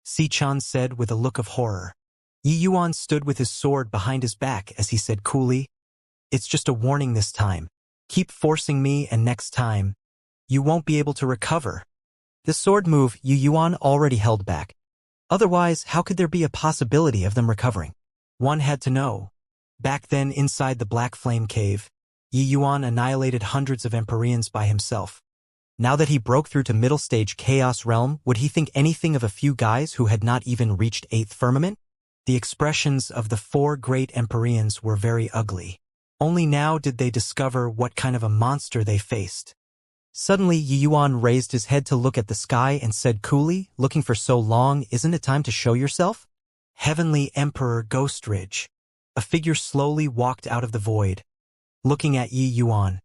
Si Chan said with a look of horror. Yi Yuan stood with his sword behind his back as he said coolly, it's just a warning this time. Keep forcing me and next time, you won't be able to recover. The sword move Yi Yuan already held back. Otherwise, how could there be a possibility of them recovering? One had to know. Back then inside the Black Flame Cave, Yi Yuan annihilated hundreds of Empyreans by himself. Now that he broke through to middle stage Chaos Realm, would he think anything of a few guys who had not even reached 8th firmament? The expressions of the 4 great Empyreans were very ugly. Only now did they discover what kind of a monster they faced. Suddenly Yi Yuan raised his head to look at the sky and said coolly, looking for so long, isn't it time to show yourself? Heavenly Emperor Ghost Ridge. A figure slowly walked out of the void, looking at Yi Yuan,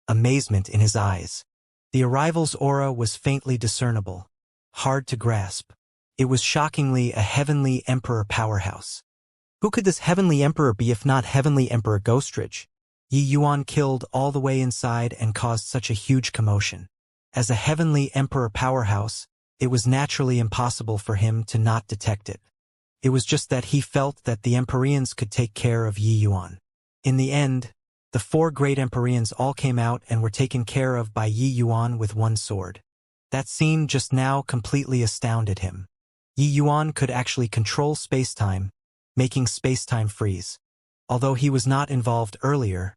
amazement in his eyes. The arrival's aura was faintly discernible, hard to grasp. It was shockingly a Heavenly Emperor powerhouse. Who could this Heavenly Emperor be if not Heavenly Emperor Ghost Ridge? Yi Yuan killed all the way inside and caused such a huge commotion. As a Heavenly Emperor powerhouse, it was naturally impossible for him to not detect it. It was just that he felt that the Empyreans could take care of Yi Yuan. In the end, the 4 great Empyreans all came out and were taken care of by Yi Yuan with 1 sword. That scene just now completely astounded him. Yi Yuan could actually control space-time, making space-time freeze. Although he was not involved earlier,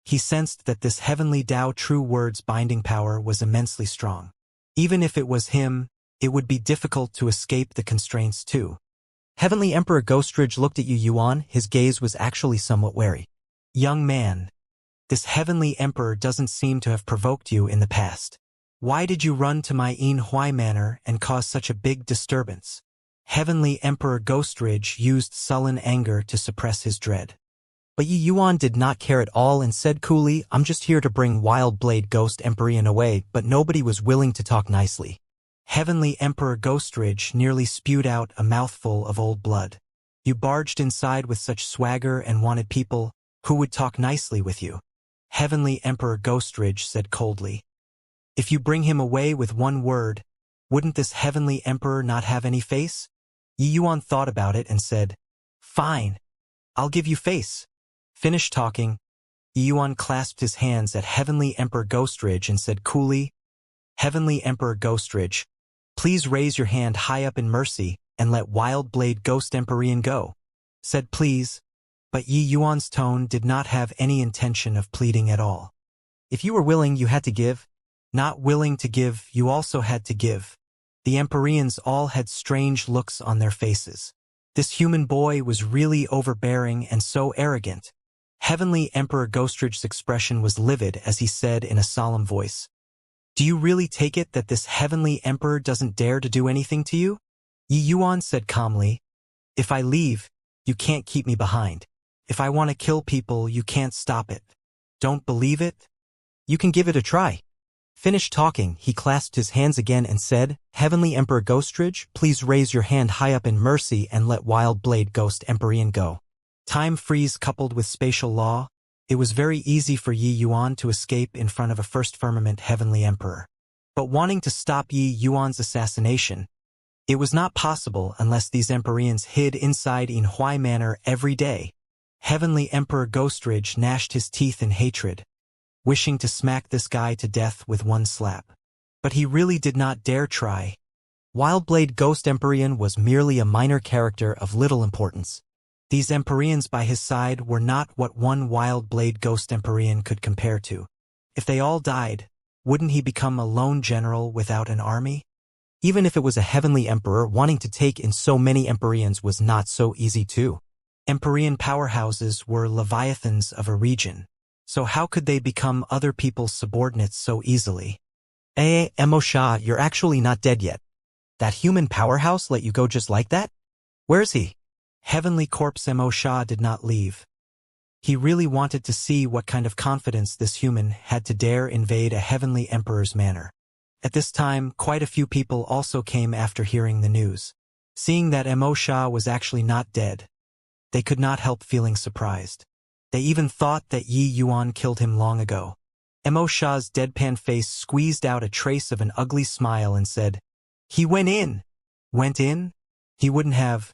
he sensed that this heavenly Tao true words binding power was immensely strong. Even if it was him, it would be difficult to escape the constraints too. Heavenly Emperor Ghostridge looked at Yu Yuan, his gaze was actually somewhat wary. Young man, this Heavenly Emperor doesn't seem to have provoked you in the past. Why did you run to my Yin Huai manor and cause such a big disturbance? Heavenly Emperor Ghostridge used sullen anger to suppress his dread. But Yi Yuan did not care at all and said coolly, I'm just here to bring Wild Blade Ghost Empyrean away, but nobody was willing to talk nicely. Heavenly Emperor Ghostridge nearly spewed out a mouthful of old blood. You barged inside with such swagger and wanted people who would talk nicely with you. Heavenly Emperor Ghostridge said coldly. If you bring him away with one word, wouldn't this Heavenly Emperor not have any face? Yi Yuan thought about it and said, Fine, I'll give you face. Finished talking, Yi Yuan clasped his hands at Heavenly Emperor Ghostridge and said coolly, Heavenly Emperor Ghostridge, please raise your hand high up in mercy and let Wild Blade Ghost Empyrean go. Said please, but Yi Yuan's tone did not have any intention of pleading at all. If you were willing, you had to give. Not willing to give, you also had to give. The Empyreans all had strange looks on their faces. This human boy was really overbearing and so arrogant. Heavenly Emperor Ghostridge's expression was livid as he said in a solemn voice, Do you really take it that this Heavenly Emperor doesn't dare to do anything to you? Yi Yuan said calmly, If I leave, you can't keep me behind. If I want to kill people, you can't stop it. Don't believe it? You can give it a try. Finished talking, he clasped his hands again and said, Heavenly Emperor Ghostridge, please raise your hand high up in mercy and let Wild Blade Ghost Empyrean go. Time freeze coupled with spatial law, it was very easy for Yi Yuan to escape in front of a First Firmament Heavenly Emperor. But wanting to stop Yi Yuan's assassination, it was not possible unless these Empyreans hid inside Yin Huai Manor every day. Heavenly Emperor Ghostridge gnashed his teeth in hatred, wishing to smack this guy to death with one slap. But he really did not dare try. Wildblade Ghost Empyrean was merely a minor character of little importance. These Empyreans by his side were not what one Wildblade Ghost Empyrean could compare to. If they all died, wouldn't he become a lone general without an army? Even if it was a heavenly emperor, wanting to take in so many Empyreans was not so easy too. Empyrean powerhouses were leviathans of a region. So how could they become other people's subordinates so easily? Mo Sha, you're actually not dead yet. That human powerhouse let you go just like that? Where's he? Heavenly Corpse Mo Sha did not leave. He really wanted to see what kind of confidence this human had to dare invade a heavenly emperor's manor. At this time, quite a few people also came after hearing the news. Seeing that Mo Sha was actually not dead, they could not help feeling surprised. They even thought that Yi Yuan killed him long ago. Mo Sha's deadpan face squeezed out a trace of an ugly smile and said, He went in. Went in? He wouldn't have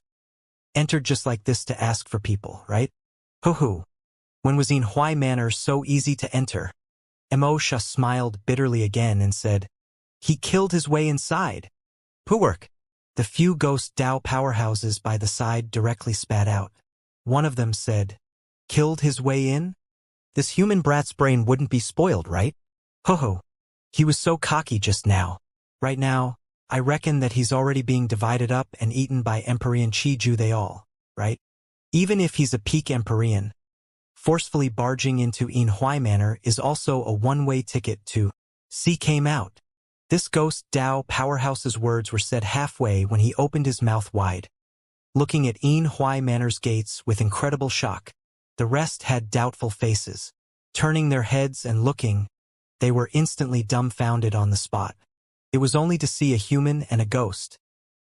entered just like this to ask for people, right? Hoo-hoo. When was Yin Huai Manor so easy to enter? Mo Sha smiled bitterly again and said, He killed his way inside. Poowork. The few ghost Dao powerhouses by the side directly spat out. One of them said, Killed his way in? This human brat's brain wouldn't be spoiled, right? Ho-ho. He was so cocky just now. Right now, I reckon that he's already being divided up and eaten by Empyrean Chi-Ju they all, right? Even if he's a peak Empyrean, forcefully barging into Yin Huai Manor is also a one-way ticket to see came out. This ghost Dao powerhouse's words were said halfway when he opened his mouth wide, looking at Yin Huai Manor's gates with incredible shock. The rest had doubtful faces. Turning their heads and looking, they were instantly dumbfounded on the spot. It was only to see a human and a ghost,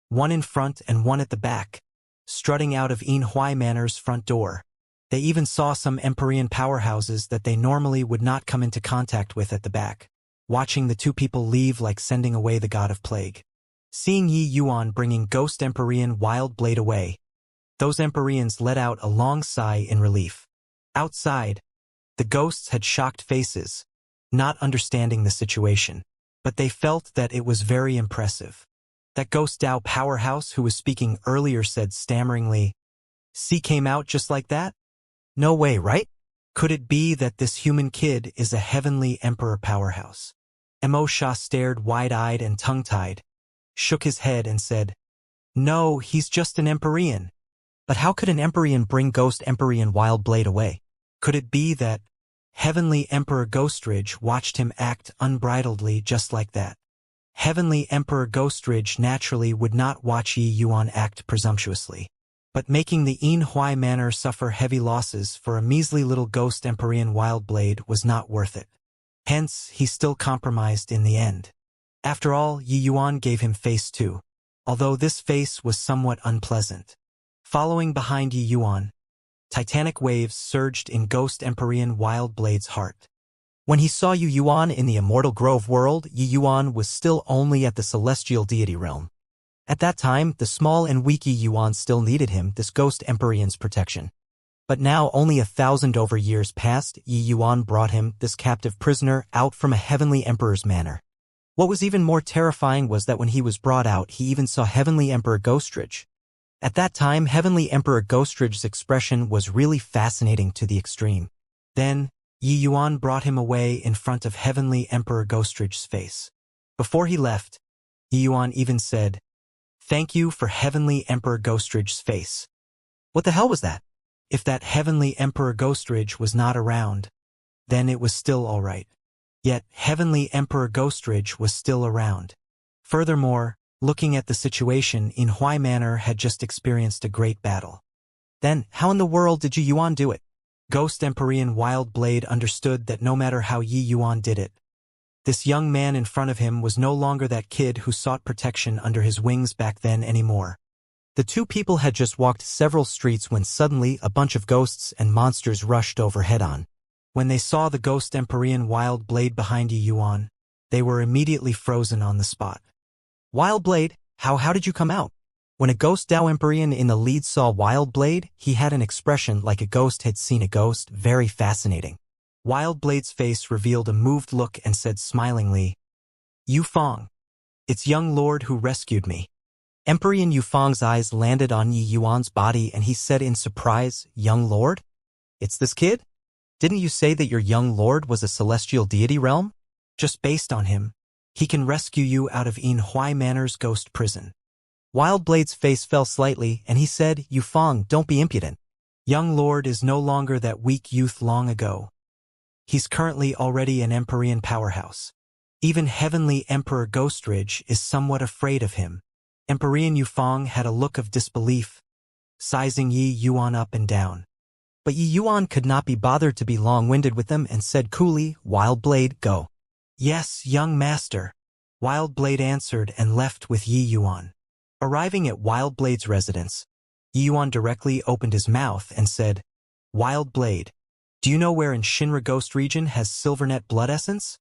one in front and one at the back, strutting out of Yin Huai Manor's front door. They even saw some Empyrean powerhouses that they normally would not come into contact with at the back, watching the two people leave like sending away the god of plague. Seeing Yi Yuan bringing Ghost Empyrean Wild Blade away, those Empyreans let out a long sigh in relief. Outside, the ghosts had shocked faces, not understanding the situation, but they felt that it was very impressive. That ghost Dao powerhouse who was speaking earlier said stammeringly, "See came out just like that?" No way, right? Could it be that this human kid is a heavenly emperor powerhouse? Xianxia stared wide-eyed and tongue-tied, shook his head and said, "No, he's just an Empyrean." But how could an Empyrean bring Ghost Empyrean Wildblade away? Could it be that Heavenly Emperor Ghostridge watched him act unbridledly just like that? Heavenly Emperor Ghostridge naturally would not watch Yi Yuan act presumptuously. But making the Yin Manor suffer heavy losses for a measly little Ghost Empyrean Wildblade was not worth it. Hence, he still compromised in the end. After all, Yi Yuan gave him face too, although this face was somewhat unpleasant. Following behind Yi Yuan, titanic waves surged in Ghost Empyrean Wildblade's heart. When he saw Yi Yuan in the Immortal Grove world, Yi Yuan was still only at the celestial deity realm. At that time, the small and weak Yi Yuan still needed him, this Ghost Empyrean's protection. But now, only 1,000 over years passed, Yi Yuan brought him, this captive prisoner, out from a heavenly emperor's manor. What was even more terrifying was that when he was brought out, he even saw Heavenly Emperor Ghostridge. At that time, Heavenly Emperor Ghostridge's expression was really fascinating to the extreme. Then, Yi Yuan brought him away in front of Heavenly Emperor Ghostridge's face. Before he left, Yi Yuan even said, "Thank you for Heavenly Emperor Ghostridge's face." What the hell was that? If that Heavenly Emperor Ghostridge was not around, then it was still alright. Yet, Heavenly Emperor Ghostridge was still around. Furthermore, looking at the situation, Inhui Manor had just experienced a great battle. Then, how in the world did Yi Yuan do it? Ghost Empyrean Wildblade understood that no matter how Yi Yuan did it, this young man in front of him was no longer that kid who sought protection under his wings back then anymore. The two people had just walked several streets when suddenly a bunch of ghosts and monsters rushed over head-on. When they saw the Ghost Empyrean Wildblade behind Yi Yuan, they were immediately frozen on the spot. "Wildblade, how did you come out?" When a Ghost Dao Empyrean in the lead saw Wildblade, he had an expression like a ghost had seen a ghost, very fascinating. Wildblade's face revealed a moved look and said smilingly, "Yufeng. It's young lord who rescued me." Empyrean Yufeng's eyes landed on Yi Yuan's body and he said in surprise, "Young lord? It's this kid? Didn't you say that your young lord was a celestial deity realm? Just based on him, he can rescue you out of Inhui Manor's ghost prison." Wildblade's face fell slightly, and he said, "Yufeng, don't be impudent. Young lord is no longer that weak youth long ago. He's currently already an Empyrean powerhouse. Even Heavenly Emperor Ghostridge is somewhat afraid of him." Empyrean Yufeng had a look of disbelief, sizing Yi Yuan up and down. But Yi Yuan could not be bothered to be long-winded with them and said coolly, "Wildblade, go." "Yes, young master," Wildblade answered and left with Yi Yuan. Arriving at Wildblade's residence, Yi Yuan directly opened his mouth and said, "Wildblade, do you know where in Shinra Ghost region has Silvernet blood essence?"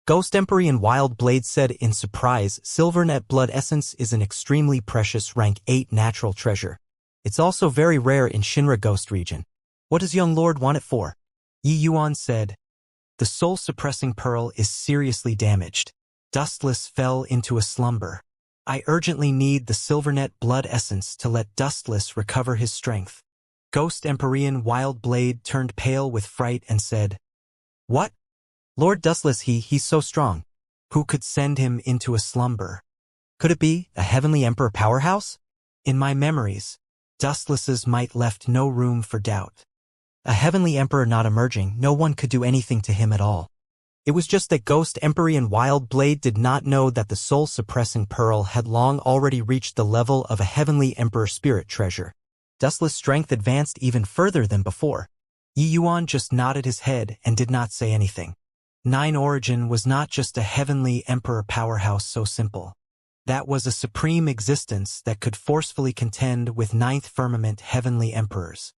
Ghost Empyrean Wildblade said in surprise, "Silvernet blood essence is an extremely precious rank 8 natural treasure. It's also very rare in Shinra Ghost region. What does young lord want it for?" Yi Yuan said, "The soul-suppressing pearl is seriously damaged. Dustless fell into a slumber. I urgently need the Silvernet blood essence to let Dustless recover his strength." Ghost Empyrean Wildblade turned pale with fright and said, "What? Lord Dustless, he's so strong. Who could send him into a slumber? Could it be a Heavenly Emperor powerhouse?" In my memories, Dustless's might left no room for doubt. A Heavenly Emperor not emerging, no one could do anything to him at all. It was just that Ghost Empyrean Wildblade did not know that the soul-suppressing pearl had long already reached the level of a Heavenly Emperor spirit treasure. Dustless' strength advanced even further than before. Yi Yuan just nodded his head and did not say anything. Nine Origin was not just a Heavenly Emperor powerhouse so simple. That was a supreme existence that could forcefully contend with Ninth Firmament Heavenly Emperors.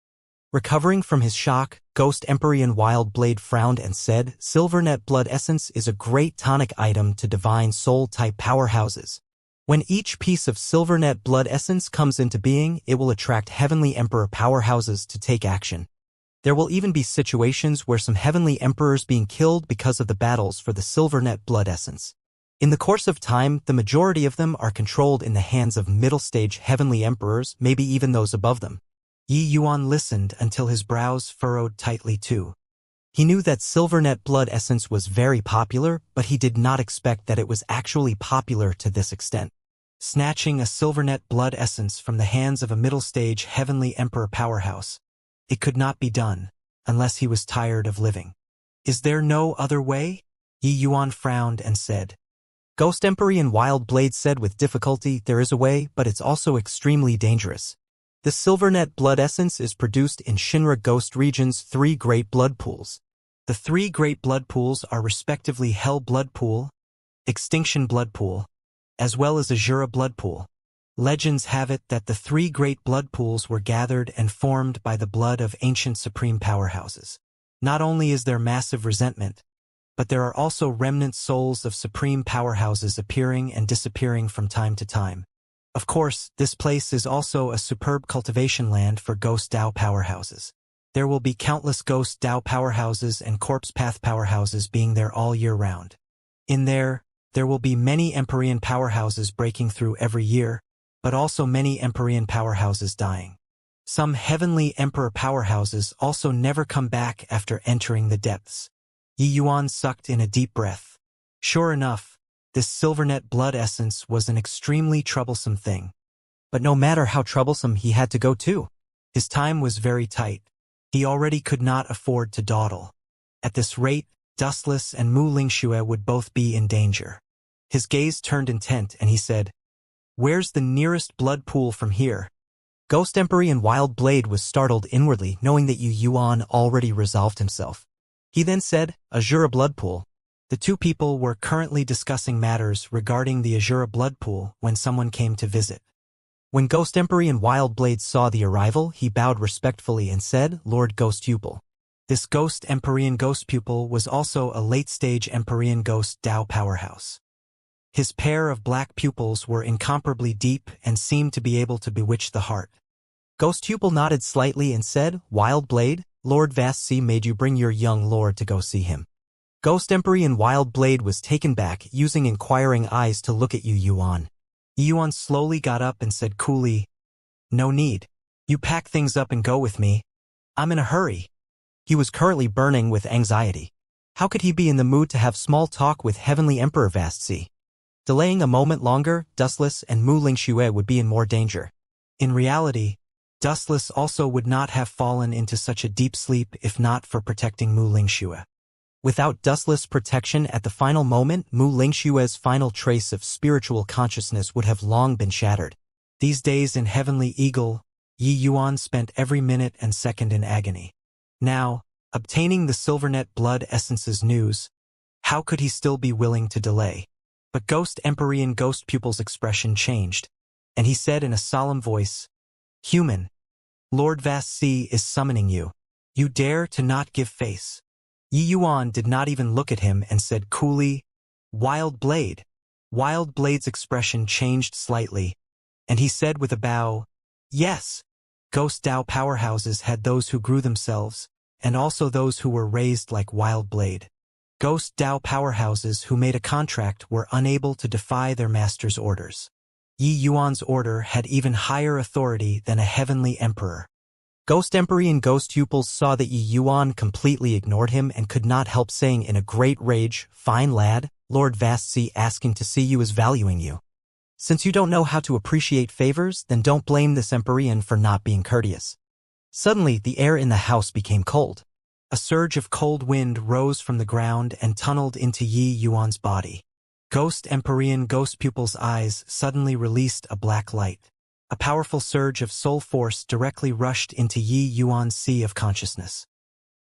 Recovering from his shock, Ghost Empyrean Wildblade frowned and said, "Silvernet blood essence is a great tonic item to divine soul-type powerhouses. When each piece of Silvernet blood essence comes into being, it will attract Heavenly Emperor powerhouses to take action. There will even be situations where some Heavenly Emperors being killed because of the battles for the Silvernet blood essence. In the course of time, the majority of them are controlled in the hands of middle-stage Heavenly Emperors, maybe even those above them. Yi Yuan listened until his brows furrowed tightly too. He knew that Silvernet blood essence was very popular, but he did not expect that it was actually popular to this extent. Snatching a Silvernet blood essence from the hands of a middle-stage heavenly emperor powerhouse. It could not be done, unless he was tired of living. Is there no other way? Yi Yuan frowned and said. Ghost Empyrean Wild Blade said with difficulty, there is a way, but it's also extremely dangerous. The Silvernet blood essence is produced in Shinra Ghost Region's 3 great blood pools. The 3 great blood pools are respectively Hell Blood Pool, Extinction Blood Pool, as well as Azura Blood Pool. Legends have it that the 3 great blood pools were gathered and formed by the blood of ancient supreme powerhouses. Not only is there massive resentment, but there are also remnant souls of supreme powerhouses appearing and disappearing from time to time. Of course, this place is also a superb cultivation land for ghost Dao powerhouses. There will be countless ghost Dao powerhouses and corpse path powerhouses being there all year round. In there will be many Empyrean powerhouses breaking through every year, but also many Empyrean powerhouses dying. Some heavenly emperor powerhouses also never come back after entering the depths. Yi Yuan sucked in a deep breath. Sure enough, this Silvernet blood essence was an extremely troublesome thing. But no matter how troublesome, he had to go too. His time was very tight. He already could not afford to dawdle. At this rate, Dustless and Mu Lingxue would both be in danger. His gaze turned intent and he said, Where's the nearest blood pool from here? Ghost Empyrean Wild Blade was startled inwardly, knowing that Yi Yuan already resolved himself. He then said, Azura Blood Pool. The 2 people were currently discussing matters regarding the Azura Blood Pool when someone came to visit. When Ghost Empyrean Wild Blade saw the arrival, he bowed respectfully and said, Lord Ghost Pupil. This Ghost Empyrean Ghost Pupil was also a late-stage Empyrean Ghost Dao powerhouse. His pair of black pupils were incomparably deep and seemed to be able to bewitch the heart. Ghost Pupil nodded slightly and said, Wild Blade, Lord Vastsi made you bring your young lord to go see him. Ghost Empyrean Wild Blade was taken back, using inquiring eyes to look at Yi Yuan. Yi Yuan slowly got up and said coolly, No need. You pack things up and go with me. I'm in a hurry. He was currently burning with anxiety. How could he be in the mood to have small talk with Heavenly Emperor Vastsi? Delaying a moment longer, Dustless and Mu Lingxue would be in more danger. In reality, Dustless also would not have fallen into such a deep sleep if not for protecting Mu Lingxue. Without Dustless' protection at the final moment, Mu Lingxue's final trace of spiritual consciousness would have long been shattered. These days in Heavenly Eagle, Yi Yuan spent every minute and second in agony. Now, obtaining the Silvernet blood essence's news, how could he still be willing to delay? But Ghost Empyrean Ghost Pupil's expression changed, and he said in a solemn voice, Human, Lord Vastsi is summoning you. You dare to not give face. Yi Yuan did not even look at him and said coolly, Wild Blade. Wild Blade's expression changed slightly, and he said with a bow, Yes. Ghost Dao powerhouses had those who grew themselves, and also those who were raised like Wild Blade. Ghost Dao powerhouses who made a contract were unable to defy their master's orders. Yi Yuan's order had even higher authority than a heavenly emperor. Ghost Empyrean Ghost Pupils saw that Yi Yuan completely ignored him and could not help saying in a great rage, Fine lad, Lord Vastsi asking to see you is valuing you. Since you don't know how to appreciate favors, then don't blame this Empyrean for not being courteous. Suddenly, the air in the house became cold. A surge of cold wind rose from the ground and tunneled into Yi Yuan's body. Ghost Empyrean Ghost Pupil's eyes suddenly released a black light. A powerful surge of soul force directly rushed into Yi Yuan's sea of consciousness.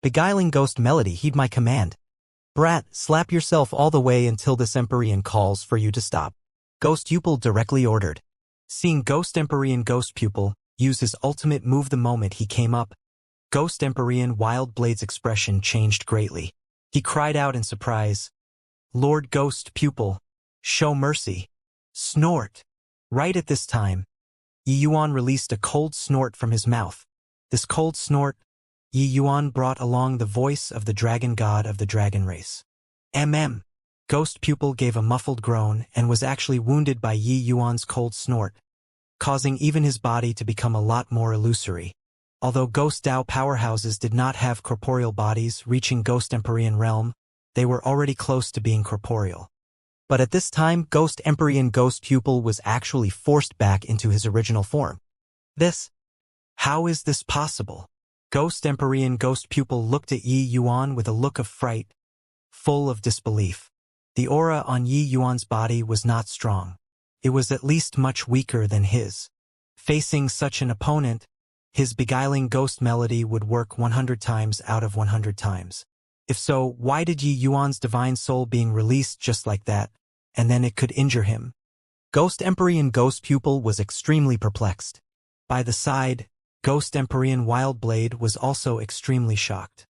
Beguiling Ghost Melody, heed my command. Brat, slap yourself all the way until this Empyrean calls for you to stop. Ghost Pupil directly ordered. Seeing Ghost Empyrean Ghost Pupil use his ultimate move the moment he came up, Ghost Empyrean Wild Blade's expression changed greatly. He cried out in surprise, Lord Ghost Pupil, show mercy. Snort. Right at this time, Yi Yuan released a cold snort from his mouth. This cold snort, Yi Yuan brought along the voice of the dragon god of the dragon race. Ghost Pupil gave a muffled groan and was actually wounded by Yi Yuan's cold snort, causing even his body to become a lot more illusory. Although Ghost Dao powerhouses did not have corporeal bodies reaching Ghost Empyrean realm, they were already close to being corporeal. But at this time, Ghost Empyrean Ghost Pupil was actually forced back into his original form. How is this possible? Ghost Empyrean Ghost Pupil looked at Yi Yuan with a look of fright, full of disbelief. The aura on Yi Yuan's body was not strong. It was at least much weaker than his. Facing such an opponent, his beguiling ghost melody would work 100 times out of 100 times. If so, why did Yi Yuan's divine soul being released just like that, and then it could injure him? Ghost Empyrean Ghost Pupil was extremely perplexed. By the side, Ghost Empyrean Wildblade was also extremely shocked.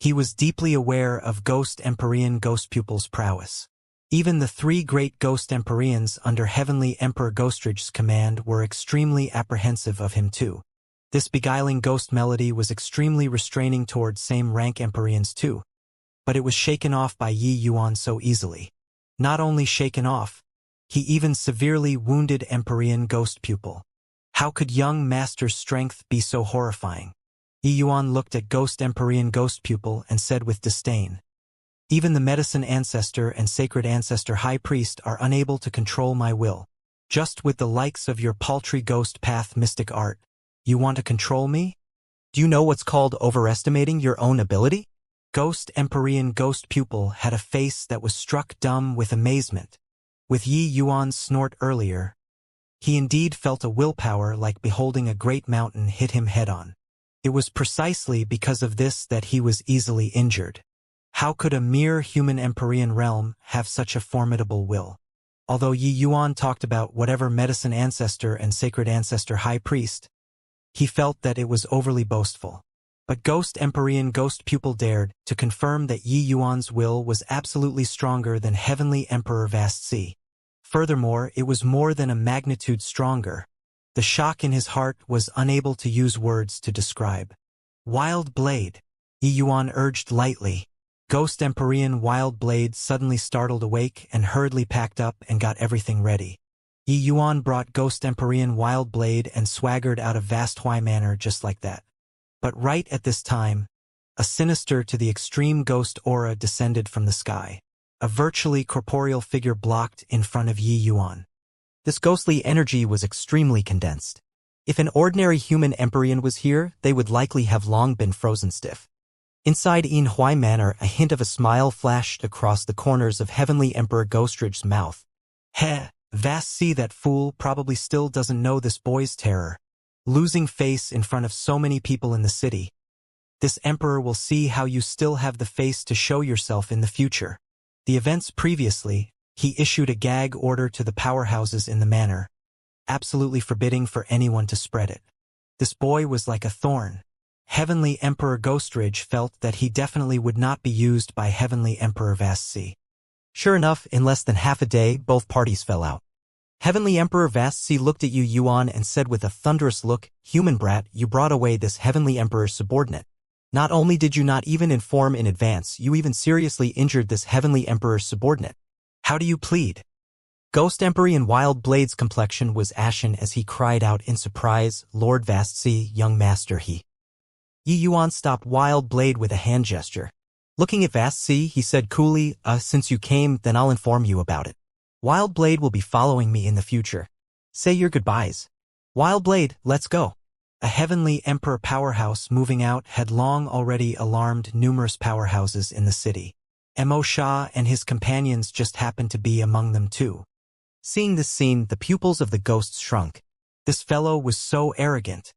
He was deeply aware of Ghost Empyrean Ghost Pupil's prowess. Even the three great Ghost Empyreans under Heavenly Emperor Ghostrage's command were extremely apprehensive of him too. This beguiling ghost melody was extremely restraining towards same-rank Empyreans too. But it was shaken off by Yi Yuan so easily. Not only shaken off, he even severely wounded Empyrean Ghost Pupil. How could young master's strength be so horrifying? Yi Yuan looked at Ghost Empyrean Ghost Pupil and said with disdain, "Even the Medicine Ancestor and Sacred Ancestor High Priest are unable to control my will. Just with the likes of your paltry ghost path mystic art, you want to control me? Do you know what's called overestimating your own ability?" Ghost Empyrean Ghost Pupil had a face that was struck dumb with amazement. With Yi Yuan's snort earlier, he indeed felt a willpower like beholding a great mountain hit him head-on. It was precisely because of this that he was easily injured. How could a mere human Empyrean realm have such a formidable will? Although Yi Yuan talked about whatever Medicine Ancestor and Sacred Ancestor High Priest, he felt that it was overly boastful. But Ghost Empyrean Ghost Pupil dared to confirm that Yi Yuan's will was absolutely stronger than Heavenly Emperor Vast Sea. Furthermore, it was more than a magnitude stronger. The shock in his heart was unable to use words to describe. "Wild Blade," Yi Yuan urged lightly. Ghost Empyrean Wild Blade suddenly startled awake and hurriedly packed up and got everything ready. Yi Yuan brought Ghost Empyrean Wild Blade and swaggered out of Vast Hui Manor just like that. But right at this time, a sinister to the extreme ghost aura descended from the sky. A virtually corporeal figure blocked in front of Yi Yuan. This ghostly energy was extremely condensed. If an ordinary human Empyrean was here, they would likely have long been frozen stiff. Inside In Hui Manor, a hint of a smile flashed across the corners of Heavenly Emperor Ghostrage's mouth. "Heh, Vast Sea, that fool probably still doesn't know this boy's terror. Losing face in front of so many people in the city. This emperor will see how you still have the face to show yourself in the future." The events previously, he issued a gag order to the powerhouses in the manor, absolutely forbidding for anyone to spread it. This boy was like a thorn. Heavenly Emperor Ghostrage felt that he definitely would not be used by Heavenly Emperor Vast Sea. Sure enough, in less than half a day, both parties fell out. Heavenly Emperor Vast Sea looked at Yi Yuan and said with a thunderous look, "Human brat, you brought away this Heavenly Emperor's subordinate. Not only did you not even inform in advance, you even seriously injured this Heavenly Emperor's subordinate. How do you plead?" Ghost Empyrean Wild Blade's complexion was ashen as he cried out in surprise, "Lord Vast Sea, young master, Yi Yuan stopped Wild Blade with a hand gesture. Looking at Vast Sea, he said coolly, "Since you came, then I'll inform you about it. Wild Blade will be following me in the future. Say your goodbyes. Wild Blade, let's go." A Heavenly Emperor powerhouse moving out had long already alarmed numerous powerhouses in the city. Mo Sha and his companions just happened to be among them too. Seeing this scene, the pupils of the ghosts shrunk. This fellow was so arrogant.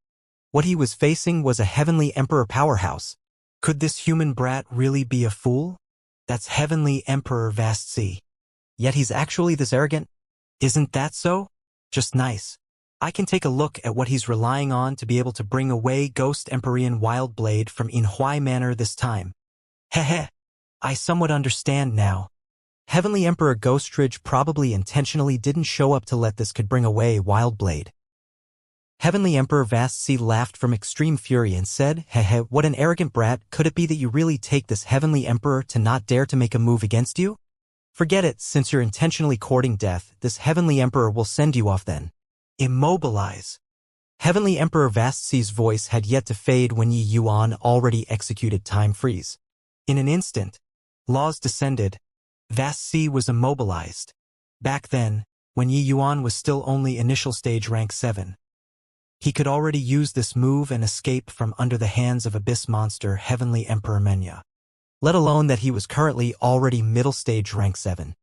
What he was facing was a Heavenly Emperor powerhouse. Could this human brat really be a fool? That's Heavenly Emperor Vast Sea. Yet he's actually this arrogant? Isn't that so? Just nice. I can take a look at what he's relying on to be able to bring away Ghost Empyrean Wild Blade from In Hui Manor this time. Heh. I somewhat understand now. Heavenly Emperor Ghostrage probably intentionally didn't show up to let this could bring away Wild Blade. Heavenly Emperor Vast Sea laughed from extreme fury and said, "Heh, what an arrogant brat. Could it be that you really take this Heavenly Emperor to not dare to make a move against you? Forget it, since you're intentionally courting death, this Heavenly Emperor will send you off then. Immobilize." Heavenly Emperor Vastsea's voice had yet to fade when Yi Yuan already executed time freeze. In an instant, laws descended. Vastsea was immobilized. Back then, when Yi Yuan was still only initial stage rank 7, he could already use this move and escape from under the hands of Abyss Monster Heavenly Emperor Menya. Let alone that he was currently already middle stage rank 7.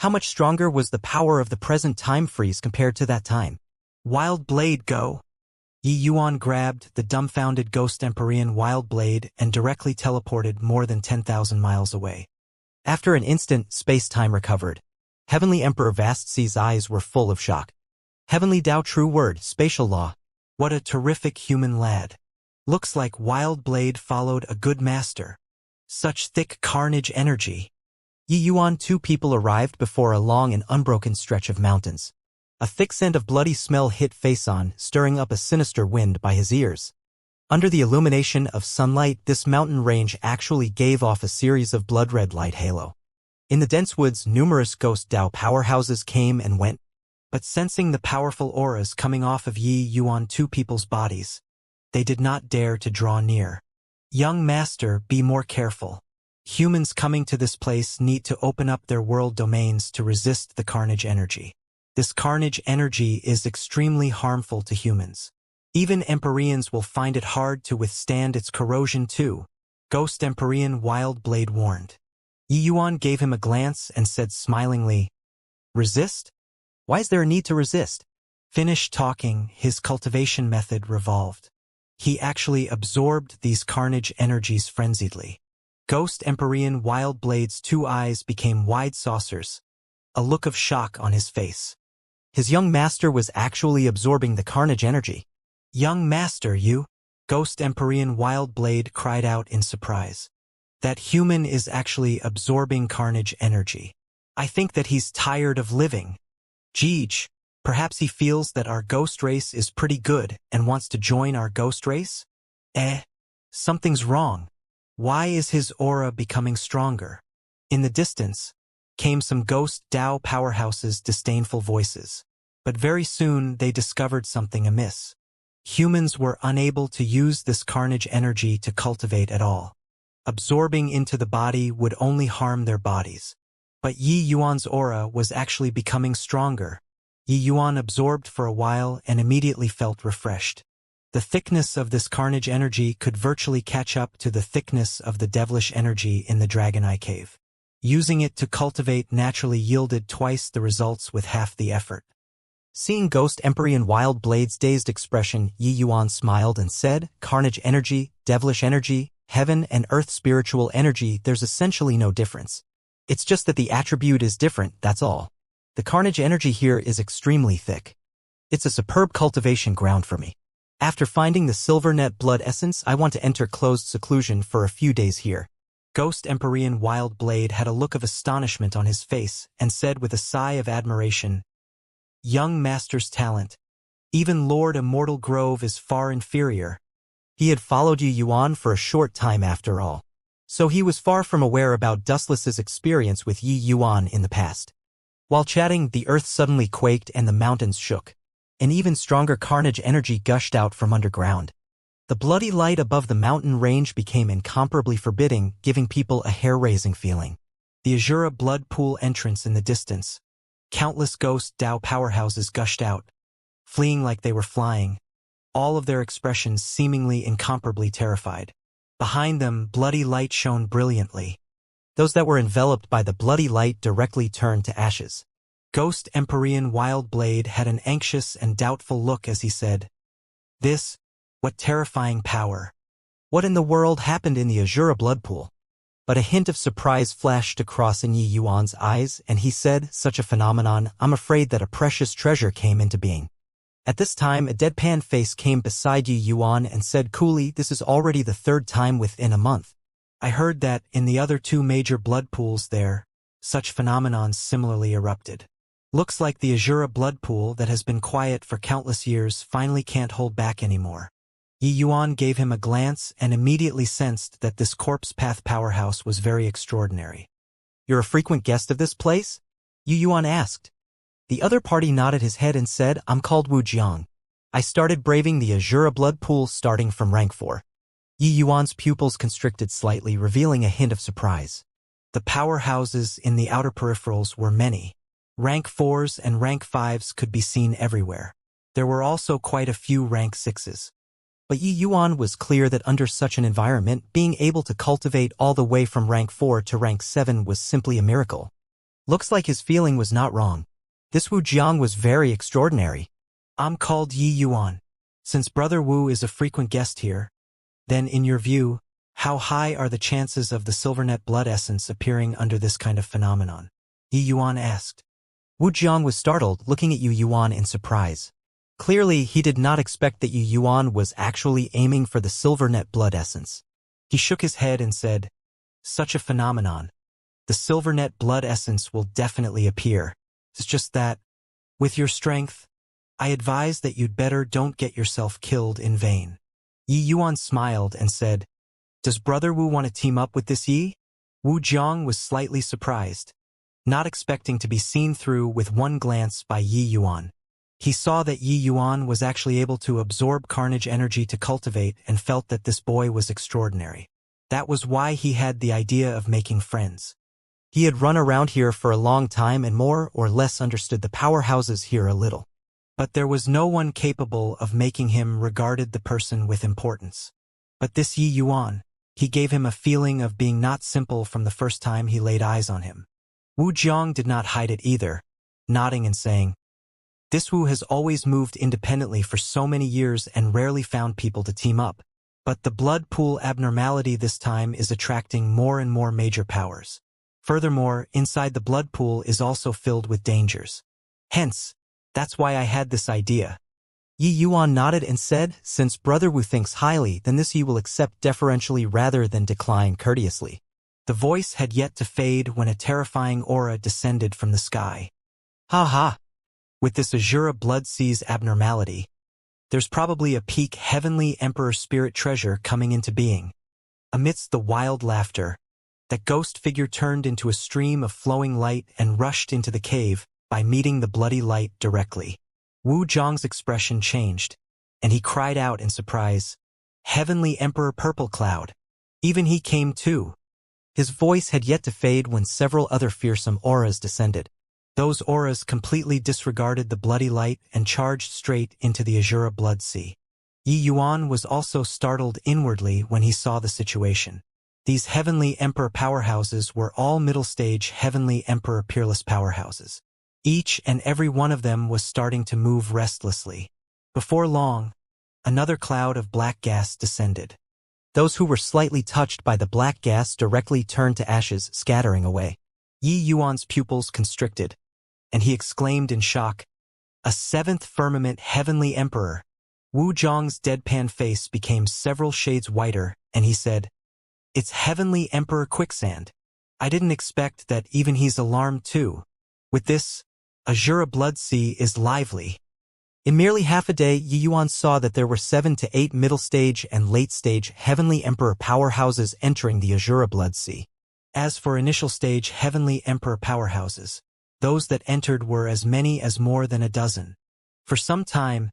How much stronger was the power of the present time freeze compared to that time? Wild Blade go! Yi Yuan grabbed the dumbfounded Ghost Empyrean Wild Blade and directly teleported more than 10,000 miles away. After an instant, space-time recovered. Heavenly Emperor Vastsea's eyes were full of shock. Heavenly Tao True Word, Spatial Law. What a terrific human lad. Looks like Wild Blade followed a good master. Such thick carnage energy. Yi Yuan, 2 people arrived before a long and unbroken stretch of mountains. A thick scent of bloody smell hit face-on, stirring up a sinister wind by his ears. Under the illumination of sunlight, this mountain range actually gave off a series of blood-red light halo. In the dense woods, numerous ghost Dao powerhouses came and went, but sensing the powerful auras coming off of Yi Yuan 2 people's bodies, they did not dare to draw near. Young master, be more careful. Humans coming to this place need to open up their world domains to resist the carnage energy. This carnage energy is extremely harmful to humans. Even Empyreans will find it hard to withstand its corrosion too. Ghost Empyrean Wild Blade warned. Yi Yuan gave him a glance and said smilingly, "Resist? Why is there a need to resist?" Finished talking, his cultivation method revolved. He actually absorbed these carnage energies frenziedly. Ghost Empyrean Wild Blade's 2 eyes became wide saucers, a look of shock on his face. His young master was actually absorbing the carnage energy. "Young master, you?" Ghost Empyrean Wild Blade cried out in surprise. That human is actually absorbing carnage energy. I think that he's tired of living. Jeej, perhaps he feels that our ghost race is pretty good and wants to join our ghost race? Something's wrong. Why is his aura becoming stronger? In the distance came some ghost Dao powerhouses' disdainful voices. But very soon they discovered something amiss. Humans were unable to use this carnage energy to cultivate at all. Absorbing into the body would only harm their bodies. But Yi Yuan's aura was actually becoming stronger. Yi Yuan absorbed for a while and immediately felt refreshed. The thickness of this carnage energy could virtually catch up to the thickness of the devilish energy in the Dragon Eye Cave. Using it to cultivate naturally yielded twice the results with half the effort. Seeing Ghost Empyrean Wild Blade's dazed expression, Yi Yuan smiled and said, "Carnage energy, devilish energy, heaven and earth spiritual energy, there's essentially no difference. It's just that the attribute is different, that's all. The carnage energy here is extremely thick. It's a superb cultivation ground for me. After finding the silver net blood essence, I want to enter closed seclusion for a few days here." Ghost Empyrean Wild Blade had a look of astonishment on his face and said with a sigh of admiration, "Young master's talent. Even Lord Immortal Grove is far inferior." He had followed Yi Yuan for a short time after all, so he was far from aware about Dustless's experience with Yi Yuan in the past. While chatting, the earth suddenly quaked and the mountains shook. An even stronger carnage energy gushed out from underground. The bloody light above the mountain range became incomparably forbidding, giving people a hair-raising feeling. The Azura blood pool entrance in the distance. Countless ghost Dao powerhouses gushed out, fleeing like they were flying, all of their expressions seemingly incomparably terrified. Behind them, bloody light shone brilliantly. Those that were enveloped by the bloody light directly turned to ashes. Ghost Empyrean Wild Blade had an anxious and doubtful look as he said, What terrifying power. What in the world happened in the Azura blood pool?" But a hint of surprise flashed across in Yi Yuan's eyes, and he said, "Such a phenomenon, I'm afraid that a precious treasure came into being." At this time, a deadpan face came beside Yi Yuan and said coolly, "This is already the 3rd time within a month. I heard that, in the other 2 major blood pools there, such phenomenons similarly erupted. Looks like the Azura blood pool that has been quiet for countless years finally can't hold back anymore." Yi Yuan gave him a glance and immediately sensed that this corpse path powerhouse was very extraordinary. "You're a frequent guest of this place?" Yi Yuan asked. The other party nodded his head and said, "I'm called Wu Jiang. I started braving the Azura blood pool starting from rank 4. Yi Yuan's pupils constricted slightly, revealing a hint of surprise. The powerhouses in the outer peripherals were many. Rank 4s and rank 5s could be seen everywhere. There were also quite a few rank 6s. But Yi Yuan was clear that under such an environment, being able to cultivate all the way from rank 4 to rank 7 was simply a miracle. Looks like his feeling was not wrong. This Wu Jiang was very extraordinary. I'm called Yi Yuan. Since Brother Wu is a frequent guest here, then in your view, how high are the chances of the Silvernet blood essence appearing under this kind of phenomenon? Yi Yuan asked. Wu Jiang was startled, looking at Yi Yuan in surprise. Clearly, he did not expect that Yi Yuan was actually aiming for the Silvernet blood essence. He shook his head and said, "Such a phenomenon. The Silvernet blood essence will definitely appear. It's just that, with your strength, I advise that you'd better don't get yourself killed in vain." Yi Yuan smiled and said, "Does Brother Wu want to team up with this Yi?" Wu Jiang was slightly surprised, not expecting to be seen through with one glance by Yi Yuan. He saw that Yi Yuan was actually able to absorb carnage energy to cultivate and felt that this boy was extraordinary. That was why he had the idea of making friends. He had run around here for a long time and more or less understood the powerhouses here a little. But there was no one capable of making him regarded the person with importance. But this Yi Yuan, he gave him a feeling of being not simple from the first time he laid eyes on him. Wu Jiang did not hide it either, nodding and saying, "This Wu has always moved independently for so many years and rarely found people to team up. But the blood pool abnormality this time is attracting more and more major powers. Furthermore, inside the blood pool is also filled with dangers. Hence, that's why I had this idea." Yi Yuan nodded and said, "Since Brother Wu thinks highly, then this Yi will accept deferentially rather than decline courteously." The voice had yet to fade when a terrifying aura descended from the sky. "Ha ha! With this Azura blood sea's abnormality, there's probably a peak heavenly emperor spirit treasure coming into being." Amidst the wild laughter, that ghost figure turned into a stream of flowing light and rushed into the cave by meeting the bloody light directly. Wu Jiang's expression changed, and he cried out in surprise, "Heavenly Emperor Purple Cloud!" Even he came too. His voice had yet to fade when several other fearsome auras descended. Those auras completely disregarded the bloody light and charged straight into the Azura blood sea. Yi Yuan was also startled inwardly when he saw the situation. These Heavenly Emperor powerhouses were all middle-stage Heavenly Emperor peerless powerhouses. Each and every one of them was starting to move restlessly. Before long, another cloud of black gas descended. Those who were slightly touched by the black gas directly turned to ashes, scattering away. Yi Yuan's pupils constricted, and he exclaimed in shock, "A seventh firmament Heavenly Emperor!" Wu Jiang's deadpan face became several shades whiter, and he said, "It's Heavenly Emperor Quicksand. I didn't expect that even he's alarmed too. With this, Azura blood sea is lively." In merely half a day, Yi Yuan saw that there were 7 to 8 middle-stage and late-stage Heavenly Emperor powerhouses entering the Azura blood sea. As for initial-stage Heavenly Emperor powerhouses, those that entered were as many as more than a dozen. For some time,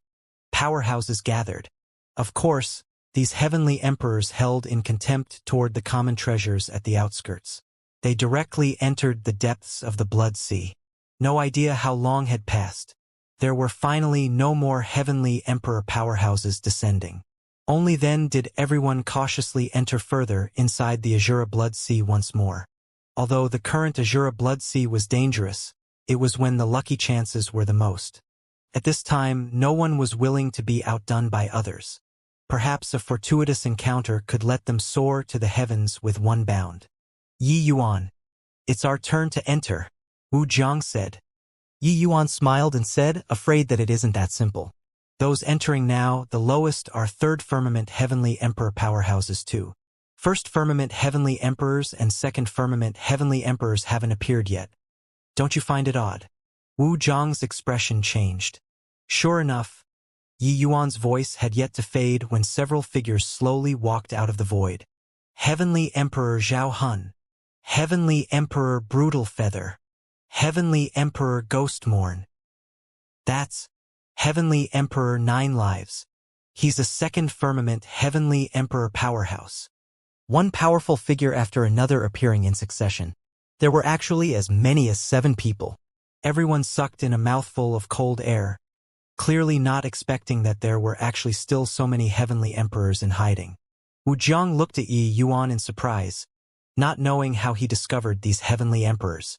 powerhouses gathered. Of course, these Heavenly Emperors held in contempt toward the common treasures at the outskirts. They directly entered the depths of the blood sea. No idea how long had passed. There were finally no more Heavenly Emperor powerhouses descending. Only then did everyone cautiously enter further inside the Azura blood sea once more. Although the current Azura blood sea was dangerous, it was when the lucky chances were the most. At this time, no one was willing to be outdone by others. Perhaps a fortuitous encounter could let them soar to the heavens with one bound. "Yi Yuan, it's our turn to enter," Wu Jiang said. Yi Yuan smiled and said, "Afraid that it isn't that simple. Those entering now, the lowest, are third firmament Heavenly Emperor powerhouses too. First firmament Heavenly Emperors and second firmament Heavenly Emperors haven't appeared yet. Don't you find it odd?" Wu Jiang's expression changed. Sure enough, Yi Yuan's voice had yet to fade when several figures slowly walked out of the void. Heavenly Emperor Zhao Hun, Heavenly Emperor Brutal Feather, Heavenly Emperor Ghostmorn. That's Heavenly Emperor 9 lives. He's a second firmament Heavenly Emperor powerhouse. One powerful figure after another appearing in succession. There were actually as many as 7 people. Everyone sucked in a mouthful of cold air, clearly not expecting that there were actually still so many Heavenly Emperors in hiding. Wu Jiang looked at Yi Yuan in surprise, not knowing how he discovered these Heavenly Emperors.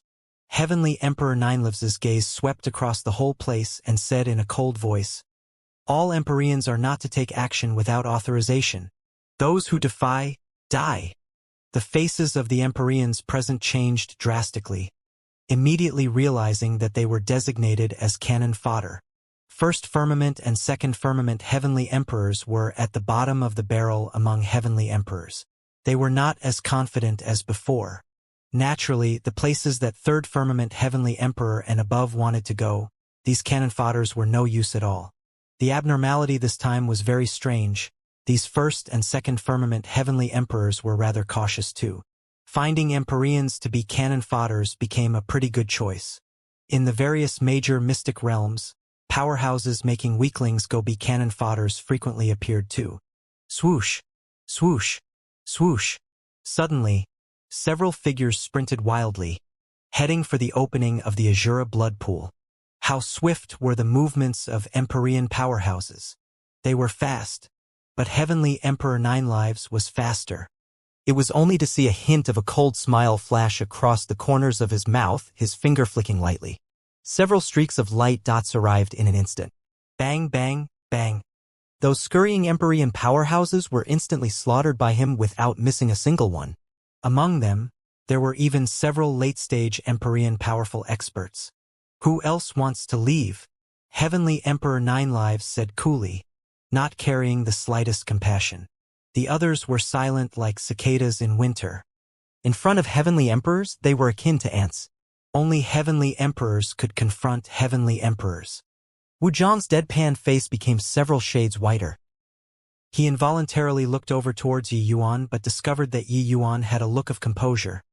Heavenly Emperor Ninelives's gaze swept across the whole place and said in a cold voice, "All Empyreans are not to take action without authorization. Those who defy, die." The faces of the Empyreans present changed drastically, immediately realizing that they were designated as cannon fodder. First Firmament and Second Firmament Heavenly Emperors were at the bottom of the barrel among Heavenly Emperors. They were not as confident as before. Naturally, the places that Third Firmament Heavenly Emperor and above wanted to go, these cannon fodders were no use at all. The abnormality this time was very strange. These First and Second Firmament Heavenly Emperors were rather cautious too. Finding Empyreans to be cannon fodders became a pretty good choice. In the various major mystic realms, powerhouses making weaklings go be cannon fodders frequently appeared too. Swoosh! Swoosh! Swoosh! Suddenly, several figures sprinted wildly, heading for the opening of the Azura blood pool. How swift were the movements of Empyrean powerhouses. They were fast, but Heavenly Emperor 9 lives was faster. It was only to see a hint of a cold smile flash across the corners of his mouth, his finger flicking lightly. Several streaks of light dots arrived in an instant. Bang, bang, bang. Those scurrying Empyrean powerhouses were instantly slaughtered by him without missing a single one. Among them, there were even several late-stage Empyrean powerful experts. Who else wants to leave? Heavenly Emperor 9 lives said coolly, not carrying the slightest compassion. The others were silent like cicadas in winter. In front of Heavenly Emperors, they were akin to ants. Only Heavenly Emperors could confront Heavenly Emperors. Wu Zhang's deadpan face became several shades whiter. He involuntarily looked over towards Yi Yuan but discovered that Yi Yuan had a look of composure,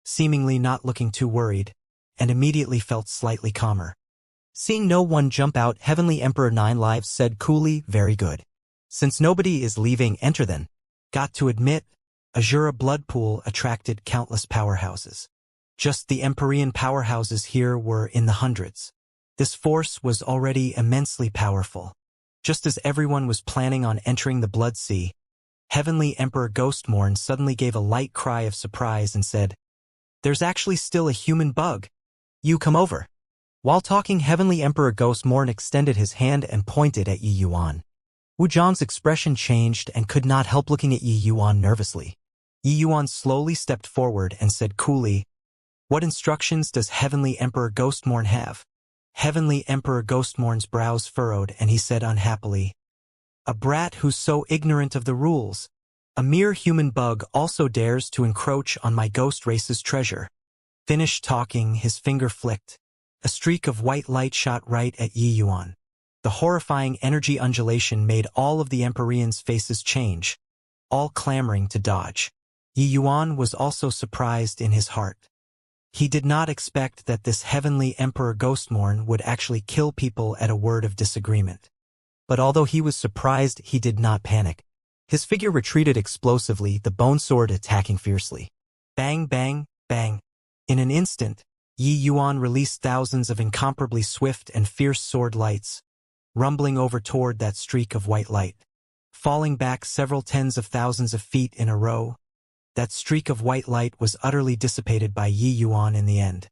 seemingly not looking too worried, and immediately felt slightly calmer. Seeing no one jump out, Heavenly Emperor 9 lives said coolly, "Very good. Since nobody is leaving, enter then." Got to admit, Azura blood pool attracted countless powerhouses. Just the Empyrean powerhouses here were in the hundreds. This force was already immensely powerful. Just as everyone was planning on entering the Blood Sea, Heavenly Emperor Ghostmorn suddenly gave a light cry of surprise and said, "There's actually still a human bug. You come over." While talking, Heavenly Emperor Ghostmorn extended his hand and pointed at Yi Yuan. Wu Zhang's expression changed and could not help looking at Yi Yuan nervously. Yi Yuan slowly stepped forward and said coolly, "What instructions does Heavenly Emperor Ghostmorn have?" Heavenly Emperor Ghostmorn's brows furrowed and he said unhappily, "A brat who's so ignorant of the rules. A mere human bug also dares to encroach on my ghost race's treasure." Finished talking, his finger flicked. A streak of white light shot right at Yi Yuan. The horrifying energy undulation made all of the Empyreans' faces change, all clamoring to dodge. Yi Yuan was also surprised in his heart. He did not expect that this Heavenly Emperor Ghostmorn would actually kill people at a word of disagreement. But although he was surprised, he did not panic. His figure retreated explosively, the bone sword attacking fiercely. Bang, bang, bang. In an instant, Yi Yuan released thousands of incomparably swift and fierce sword lights, rumbling over toward that streak of white light. Falling back several tens of thousands of feet in a row, that streak of white light was utterly dissipated by Yi Yuan in the end.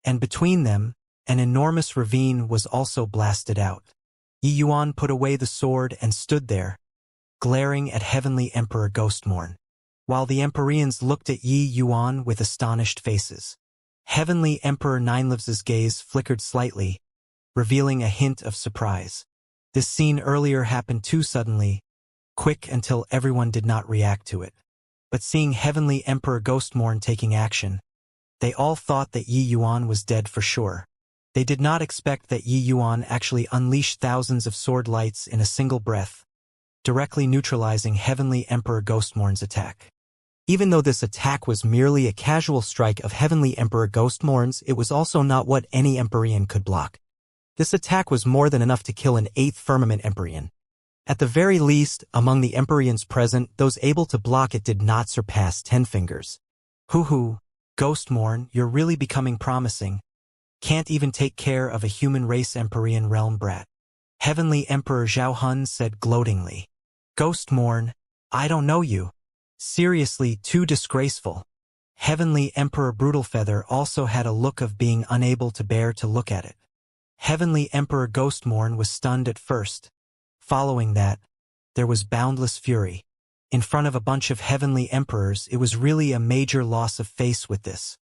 And between them, an enormous ravine was also blasted out. Yi Yuan put away the sword and stood there, glaring at Heavenly Emperor Ghostmorn, while the Empyreans looked at Yi Yuan with astonished faces. Heavenly Emperor Ninelives's gaze flickered slightly, revealing a hint of surprise. This scene earlier happened too suddenly, quick until everyone did not react to it. But seeing Heavenly Emperor Ghostmorn taking action, they all thought that Yi Yuan was dead for sure. They did not expect that Yi Yuan actually unleashed thousands of sword lights in a single breath, directly neutralizing Heavenly Emperor Ghostmorn's attack. Even though this attack was merely a casual strike of Heavenly Emperor Ghostmorn's, it was also not what any Empyrean could block. This attack was more than enough to kill an 8th Firmament Empyrean. At the very least, among the Empyreans present, those able to block it did not surpass 10 fingers. Hoo, Ghostmorn, you're really becoming promising. Can't even take care of a human race Empyrean realm brat. Heavenly Emperor Zhao Hun said gloatingly. Ghostmorn, I don't know you. Seriously, too disgraceful. Heavenly Emperor Brutalfeather also had a look of being unable to bear to look at it. Heavenly Emperor Ghostmorn was stunned at first. Following that, there was boundless fury. In front of a bunch of heavenly emperors, it was really a major loss of face with this.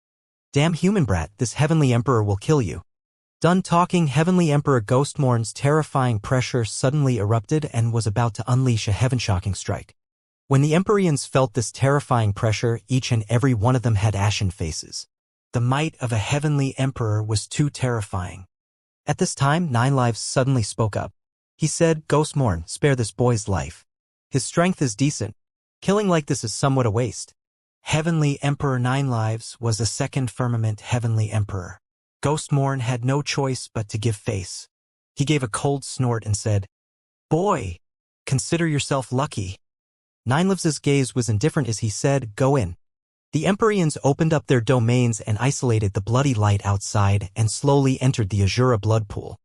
Damn human brat, this heavenly emperor will kill you. Done talking, Heavenly Emperor Ghostmorn's terrifying pressure suddenly erupted and was about to unleash a heaven-shocking strike. When the Empyreans felt this terrifying pressure, each and every one of them had ashen faces. The might of a heavenly emperor was too terrifying. At this time, Nine Lives suddenly spoke up. He said, Ghostmorn, spare this boy's life. His strength is decent. Killing like this is somewhat a waste. Heavenly Emperor Nine Lives was a 2nd Firmament Heavenly Emperor. Ghostmorn had no choice but to give face. He gave a cold snort and said, Boy, consider yourself lucky. Nine Lives' gaze was indifferent as he said, Go in. The Empyreans opened up their domains and isolated the bloody light outside and slowly entered the Azura blood pool.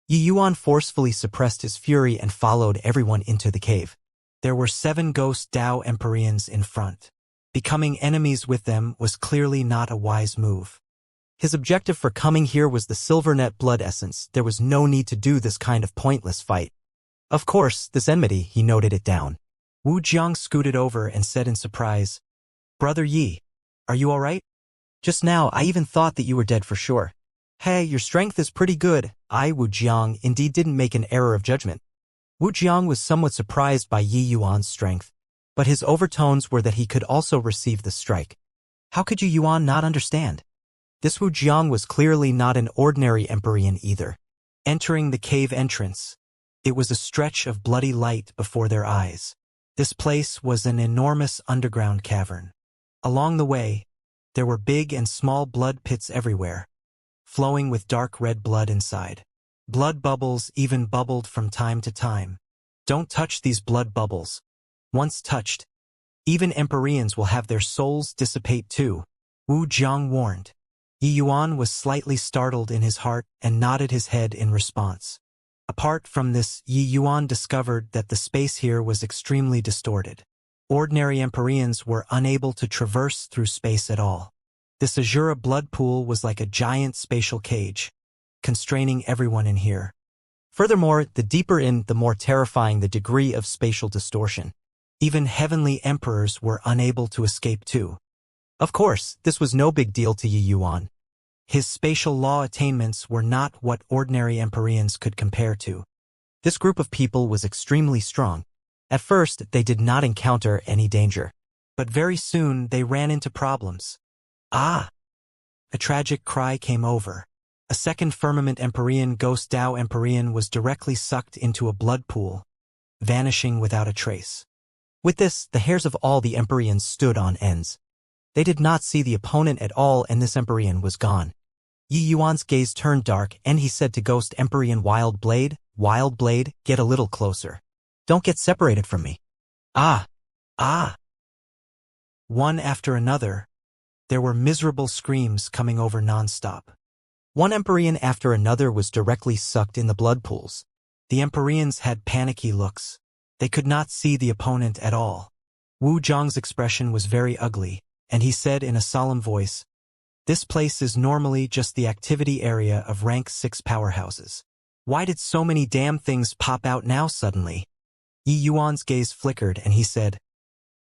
Yi Yuan forcefully suppressed his fury and followed everyone into the cave. There were 7 ghost Dao Empyreans in front. Becoming enemies with them was clearly not a wise move. His objective for coming here was the Silvernet blood essence. There was no need to do this kind of pointless fight. Of course, this enmity, he noted it down. Wu Jiang scooted over and said in surprise, Brother Yi, are you all right? Just now, I even thought that you were dead for sure. Hey, your strength is pretty good. Wu Jiang, indeed didn't make an error of judgment. Wu Jiang was somewhat surprised by Yi Yuan's strength, but his overtones were that he could also receive the strike. How could Yi Yuan not understand? This Wu Jiang was clearly not an ordinary Empyrean either. Entering the cave entrance, it was a stretch of bloody light before their eyes. This place was an enormous underground cavern. Along the way, there were big and small blood pits everywhere, flowing with dark red blood inside. Blood bubbles even bubbled from time to time. Don't touch these blood bubbles. Once touched, even Empyreans will have their souls dissipate too, Wu Jiang warned. Yi Yuan was slightly startled in his heart and nodded his head in response. Apart from this, Yi Yuan discovered that the space here was extremely distorted. Ordinary Empyreans were unable to traverse through space at all. This Azura blood pool was like a giant spatial cage, constraining everyone in here. Furthermore, the deeper in, the more terrifying the degree of spatial distortion. Even heavenly emperors were unable to escape too. Of course, this was no big deal to Yi Yuan. His spatial law attainments were not what ordinary Empyreans could compare to. This group of people was extremely strong. At first, they did not encounter any danger. But very soon, they ran into problems. Ah! A tragic cry came over. A 2nd Firmament Empyrean Ghost Dao Empyrean was directly sucked into a blood pool, vanishing without a trace. With this, the hairs of all the Empyreans stood on ends. They did not see the opponent at all, and this Empyrean was gone. Yi Yuan's gaze turned dark, and he said to Ghost Empyrean Wild Blade, get a little closer. Don't get separated from me. Ah! One after another, there were miserable screams coming over nonstop. One Empyrean after another was directly sucked in the blood pools. The Empyreans had panicky looks. They could not see the opponent at all. Wu Jiang's expression was very ugly, and he said in a solemn voice, This place is normally just the activity area of rank 6 powerhouses. Why did so many damn things pop out now suddenly? Yi Yuan's gaze flickered and he said,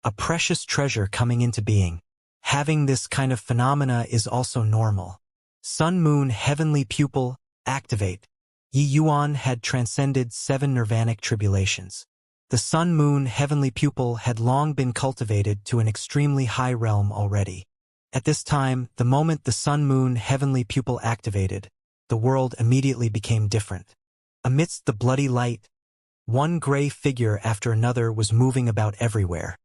A precious treasure coming into being. Having this kind of phenomena is also normal. Sun Moon Heavenly Pupil, activate. Yi Yuan had transcended 7 nirvanic tribulations. The Sun Moon Heavenly Pupil had long been cultivated to an extremely high realm already. At this time, the moment the Sun Moon Heavenly Pupil activated, the world immediately became different. Amidst the bloody light, one gray figure after another was moving about everywhere.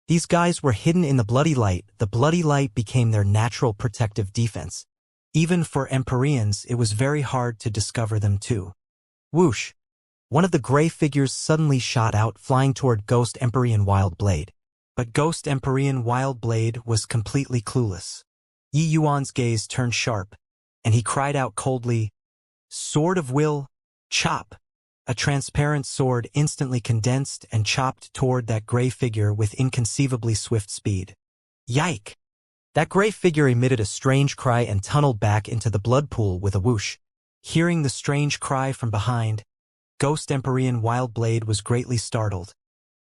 These guys were hidden in the bloody light. The bloody light became their natural protective defense. Even for Empyreans, it was very hard to discover them too. Whoosh! One of the gray figures suddenly shot out, flying toward Ghost Empyrean Wildblade. But Ghost Empyrean Wildblade was completely clueless. Yi Yuan's gaze turned sharp, and he cried out coldly, "Sword of Will, chop!" A transparent sword instantly condensed and chopped toward that gray figure with inconceivably swift speed. Yike! That gray figure emitted a strange cry and tunneled back into the blood pool with a whoosh. Hearing the strange cry from behind, Ghost Empyrean Wildblade was greatly startled.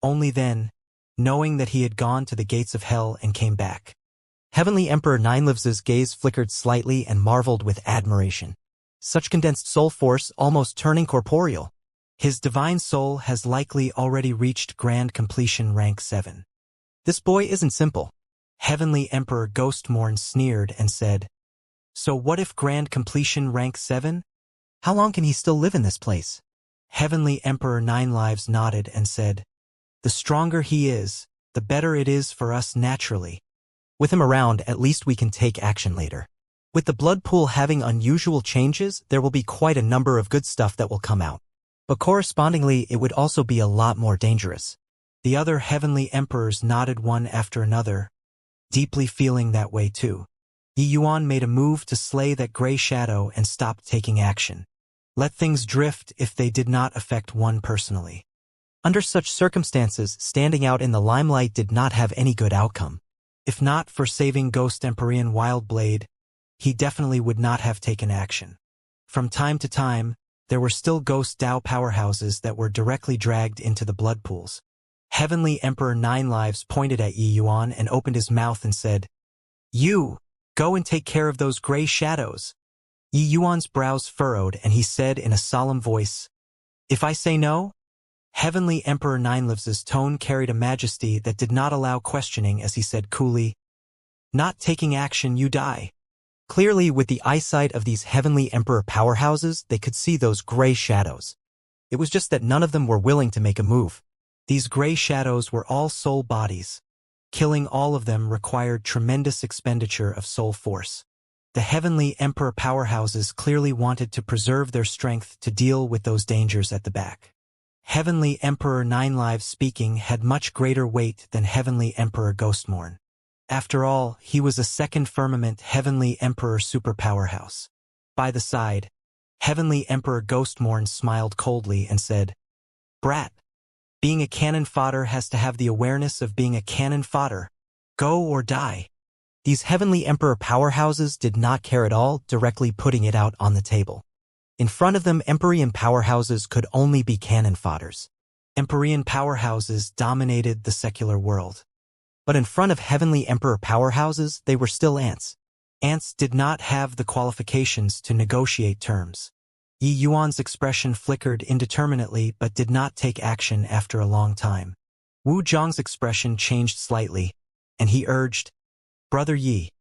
Only then, knowing that he had gone to the gates of hell and came back. Heavenly Emperor Ninelives's gaze flickered slightly and marveled with admiration. Such condensed soul force, almost turning corporeal. His divine soul has likely already reached grand completion rank 7. This boy isn't simple. Heavenly Emperor Ghostmorn sneered and said, "So what if grand completion rank 7? How long can he still live in this place?" Heavenly Emperor Ninelives nodded and said, "The stronger he is, the better it is for us naturally. With him around, at least we can take action later. With the blood pool having unusual changes, there will be quite a number of good stuff that will come out. But correspondingly, it would also be a lot more dangerous." The other Heavenly Emperors nodded one after another, deeply feeling that way too. Yi Yuan made a move to slay that gray shadow and stopped taking action. Let things drift if they did not affect one personally. Under such circumstances, standing out in the limelight did not have any good outcome. If not for saving Ghost Empyrean Wildblade, he definitely would not have taken action. From time to time, there were still Ghost Dao powerhouses that were directly dragged into the blood pools. Heavenly Emperor Ninelives pointed at Yi Yuan and opened his mouth and said, "You, go and take care of those gray shadows." Yi Yuan's brows furrowed and he said in a solemn voice, "If I say no?" Heavenly Emperor Ninelives's tone carried a majesty that did not allow questioning as he said coolly, "Not taking action, you die." Clearly, with the eyesight of these Heavenly Emperor powerhouses, they could see those gray shadows. It was just that none of them were willing to make a move. These gray shadows were all soul bodies. Killing all of them required tremendous expenditure of soul force. The Heavenly Emperor powerhouses clearly wanted to preserve their strength to deal with those dangers at the back. Heavenly Emperor Ninelives speaking had much greater weight than Heavenly Emperor Ghostmorn. After all, he was a second firmament Heavenly Emperor superpowerhouse. By the side, Heavenly Emperor Ghostmorn smiled coldly and said, "Brat, being a cannon fodder has to have the awareness of being a cannon fodder. Go or die." These Heavenly Emperor powerhouses did not care at all, directly putting it out on the table. In front of them, Empyrean powerhouses could only be cannon fodders. Empyrean powerhouses dominated the secular world. But in front of Heavenly Emperor powerhouses, they were still ants. Ants did not have the qualifications to negotiate terms. Yi Yuan's expression flickered indeterminately but did not take action after a long time. Wu Zhang's expression changed slightly, and he urged, "Brother Yi,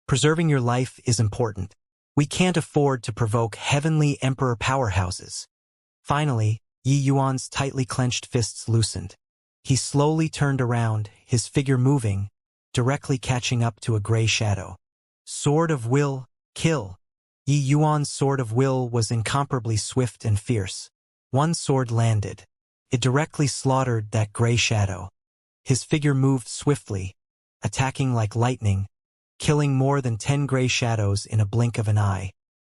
preserving your life is important. We can't afford to provoke Heavenly Emperor powerhouses." Finally, Yi Yuan's tightly clenched fists loosened. He slowly turned around, his figure moving, directly catching up to a gray shadow. Sword of Will, kill. Yi Yuan's Sword of Will was incomparably swift and fierce. One sword landed. It directly slaughtered that gray shadow. His figure moved swiftly, attacking like lightning, killing more than 10 gray shadows in a blink of an eye.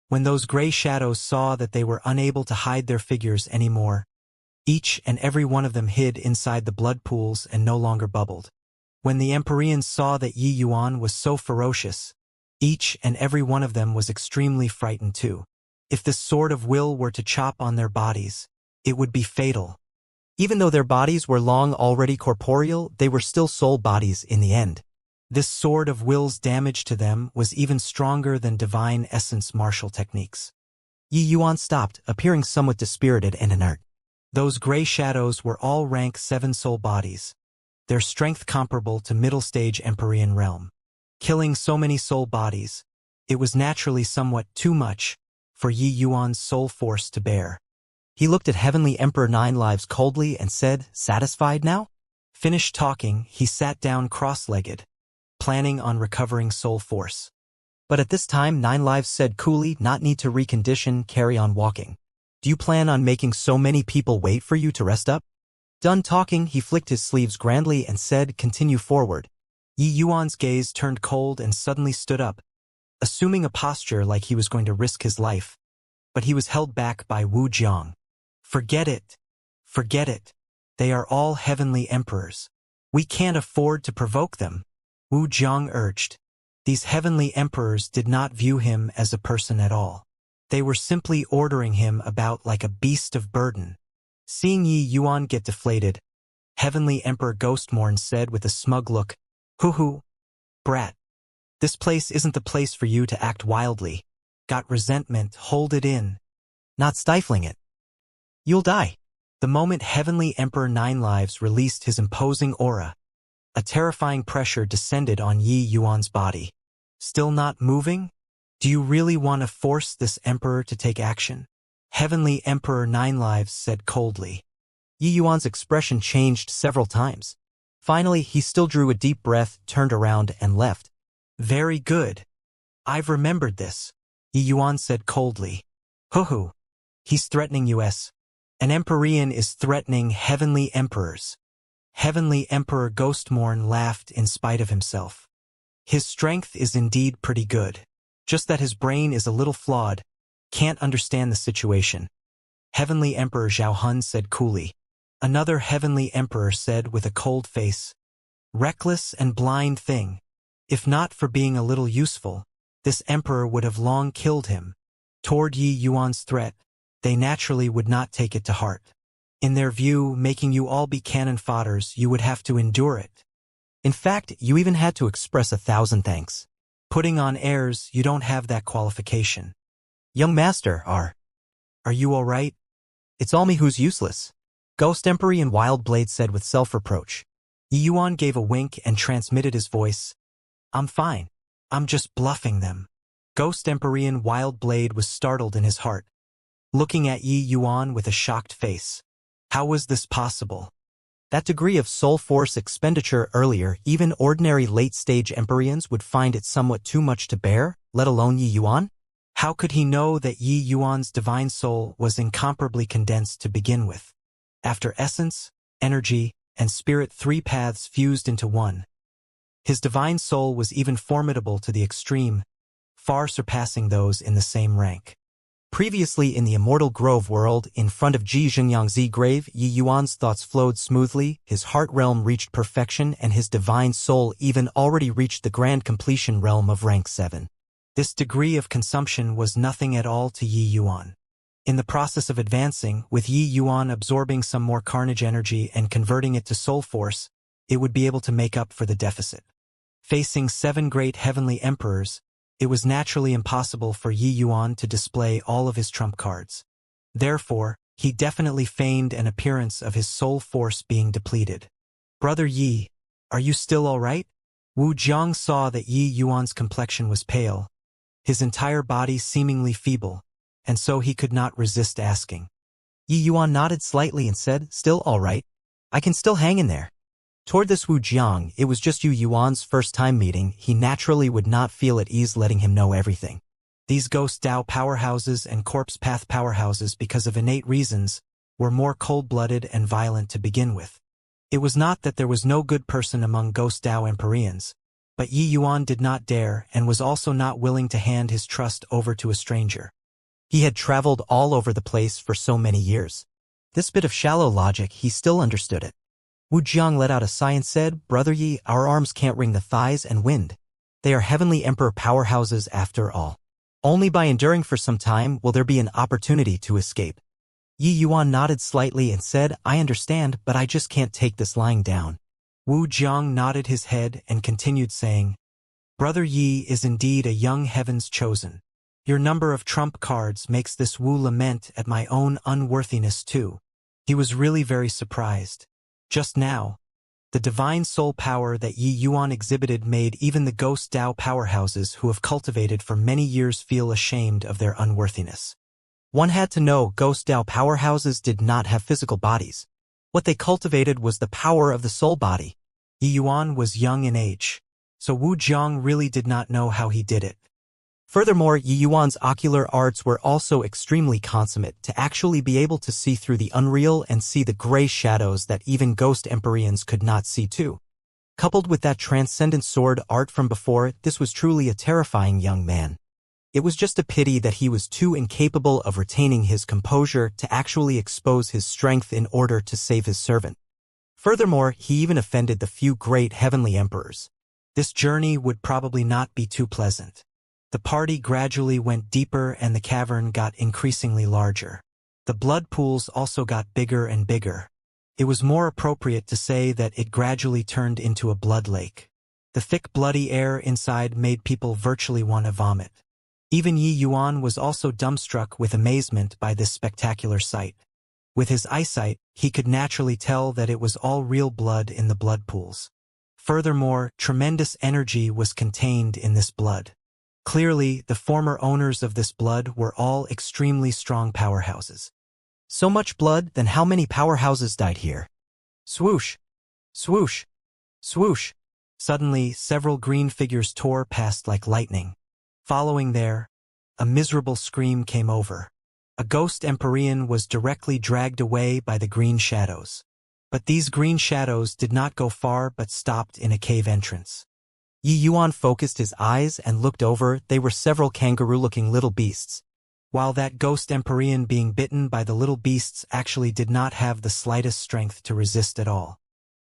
When those gray shadows saw that they were unable to hide their figures anymore, each and every one of them hid inside the blood pools and no longer bubbled. When the Empyreans saw that Yi Yuan was so ferocious, each and every one of them was extremely frightened too. If the Sword of Will were to chop on their bodies, it would be fatal. Even though their bodies were long already corporeal, they were still soul bodies in the end. This Sword of Will's damage to them was even stronger than divine essence martial techniques. Yi Yuan stopped, appearing somewhat dispirited and inert. Those gray shadows were all rank 7 soul bodies, their strength comparable to middle-stage Empyrean realm. Killing so many soul bodies, it was naturally somewhat too much for Yi Yuan's soul force to bear. He looked at Heavenly Emperor Ninelives coldly and said, "Satisfied now?" Finished talking, he sat down cross-legged, planning on recovering soul force. But at this time 9 Lives said coolly, not need to recondition, carry on walking. Do you plan on making so many people wait for you to rest up? Done talking, he flicked his sleeves grandly and said, continue forward. Yi Yuan's gaze turned cold and suddenly stood up, assuming a posture like he was going to risk his life. But he was held back by Wu Jiang. Forget it. Forget it. They are all heavenly emperors. We can't afford to provoke them, Wu Jiang urged. These heavenly emperors did not view him as a person at all. They were simply ordering him about like a beast of burden. Seeing Yi Yuan get deflated, Heavenly Emperor Ghostmorn said with a smug look, Hoo-hoo, brat. This place isn't the place for you to act wildly. Got resentment, hold it in. Not stifling it. You'll die. The moment Heavenly Emperor 9 Lives released his imposing aura, a terrifying pressure descended on Yi Yuan's body. Still not moving? Do you really want to force this emperor to take action? Heavenly Emperor 9 Lives said coldly. Yi Yuan's expression changed several times. Finally, he still drew a deep breath, turned around, and left. Very good. I've remembered this, Yi Yuan said coldly. Hoo-hoo. He's threatening us. An Empyrean is threatening heavenly emperors. Heavenly Emperor Ghostmorn laughed in spite of himself. His strength is indeed pretty good. Just that his brain is a little flawed. Can't understand the situation. Heavenly Emperor Zhao Hun said coolly. Another Heavenly Emperor said with a cold face. Reckless and blind thing. If not for being a little useful, this emperor would have long killed him. Toward Yi Yuan's threat, they naturally would not take it to heart. In their view, making you all be cannon fodders, you would have to endure it. In fact, you even had to express 1,000 thanks. Putting on airs, you don't have that qualification. Young master, are you all right? It's all me who's useless. Ghost Emperor and Wild Blade said with self-reproach. Yi Yuan gave a wink and transmitted his voice. I'm fine. I'm just bluffing them. Ghost Emperor Wild Blade was startled in his heart, looking at Yi Yuan with a shocked face. How was this possible? That degree of soul force expenditure earlier, even ordinary late-stage Empyreans would find it somewhat too much to bear, let alone Yi Yuan? How could he know that Yi Yuan's divine soul was incomparably condensed to begin with? After essence, energy, and spirit, 3 paths fused into one. His divine soul was even formidable to the extreme, far surpassing those in the same rank. Previously in the Immortal Grove world, in front of Ji Xingyang's grave, Yi Yuan's thoughts flowed smoothly, his heart realm reached perfection, and his divine soul even already reached the grand completion realm of rank 7. This degree of consumption was nothing at all to Yi Yuan. In the process of advancing, with Yi Yuan absorbing some more carnage energy and converting it to soul force, it would be able to make up for the deficit. Facing 7 great heavenly emperors, it was naturally impossible for Yi Yuan to display all of his trump cards. Therefore, he definitely feigned an appearance of his soul force being depleted. Brother Yi, are you still all right? Wu Jiang saw that Yi Yuan's complexion was pale, his entire body seemingly feeble, and so he could not resist asking. Yi Yuan nodded slightly and said, still all right. I can still hang in there. Toward this Wu Jiang, it was just Yu Yuan's first time meeting, he naturally would not feel at ease letting him know everything. These Ghost Dao powerhouses and Corpse Path powerhouses, because of innate reasons, were more cold-blooded and violent to begin with. It was not that there was no good person among Ghost Dao Empyreans, but Yi Yuan did not dare and was also not willing to hand his trust over to a stranger. He had traveled all over the place for so many years. This bit of shallow logic, he still understood it. Wu Jiang let out a sigh and said, Brother Yi, our arms can't wring the thighs and wind. They are heavenly emperor powerhouses after all. Only by enduring for some time will there be an opportunity to escape. Yi Yuan nodded slightly and said, I understand, but I just can't take this lying down. Wu Jiang nodded his head and continued saying, Brother Yi is indeed a young heaven's chosen. Your number of trump cards makes this Wu lament at my own unworthiness too. He was really very surprised. Just now, the divine soul power that Yi Yuan exhibited made even the Ghost Dao powerhouses who have cultivated for many years feel ashamed of their unworthiness. One had to know Ghost Dao powerhouses did not have physical bodies. What they cultivated was the power of the soul body. Yi Yuan was young in age, so Wu Jiang really did not know how he did it. Furthermore, Yi Yuan's ocular arts were also extremely consummate to actually be able to see through the unreal and see the gray shadows that even ghost Empyreans could not see too. Coupled with that transcendent sword art from before, this was truly a terrifying young man. It was just a pity that he was too incapable of retaining his composure to actually expose his strength in order to save his servant. Furthermore, he even offended the few great heavenly emperors. This journey would probably not be too pleasant. The party gradually went deeper and the cavern got increasingly larger. The blood pools also got bigger and bigger. It was more appropriate to say that it gradually turned into a blood lake. The thick bloody air inside made people virtually want to vomit. Even Yi Yuan was also dumbstruck with amazement by this spectacular sight. With his eyesight, he could naturally tell that it was all real blood in the blood pools. Furthermore, tremendous energy was contained in this blood. Clearly, the former owners of this blood were all extremely strong powerhouses. So much blood, then how many powerhouses died here? Swoosh! Swoosh! Swoosh! Suddenly, several green figures tore past like lightning. Following there, a miserable scream came over. A ghost Empyrean was directly dragged away by the green shadows. But these green shadows did not go far but stopped in a cave entrance. Yi Yuan focused his eyes and looked over. They were several kangaroo-looking little beasts. While that ghost Empyrean being bitten by the little beasts actually did not have the slightest strength to resist at all.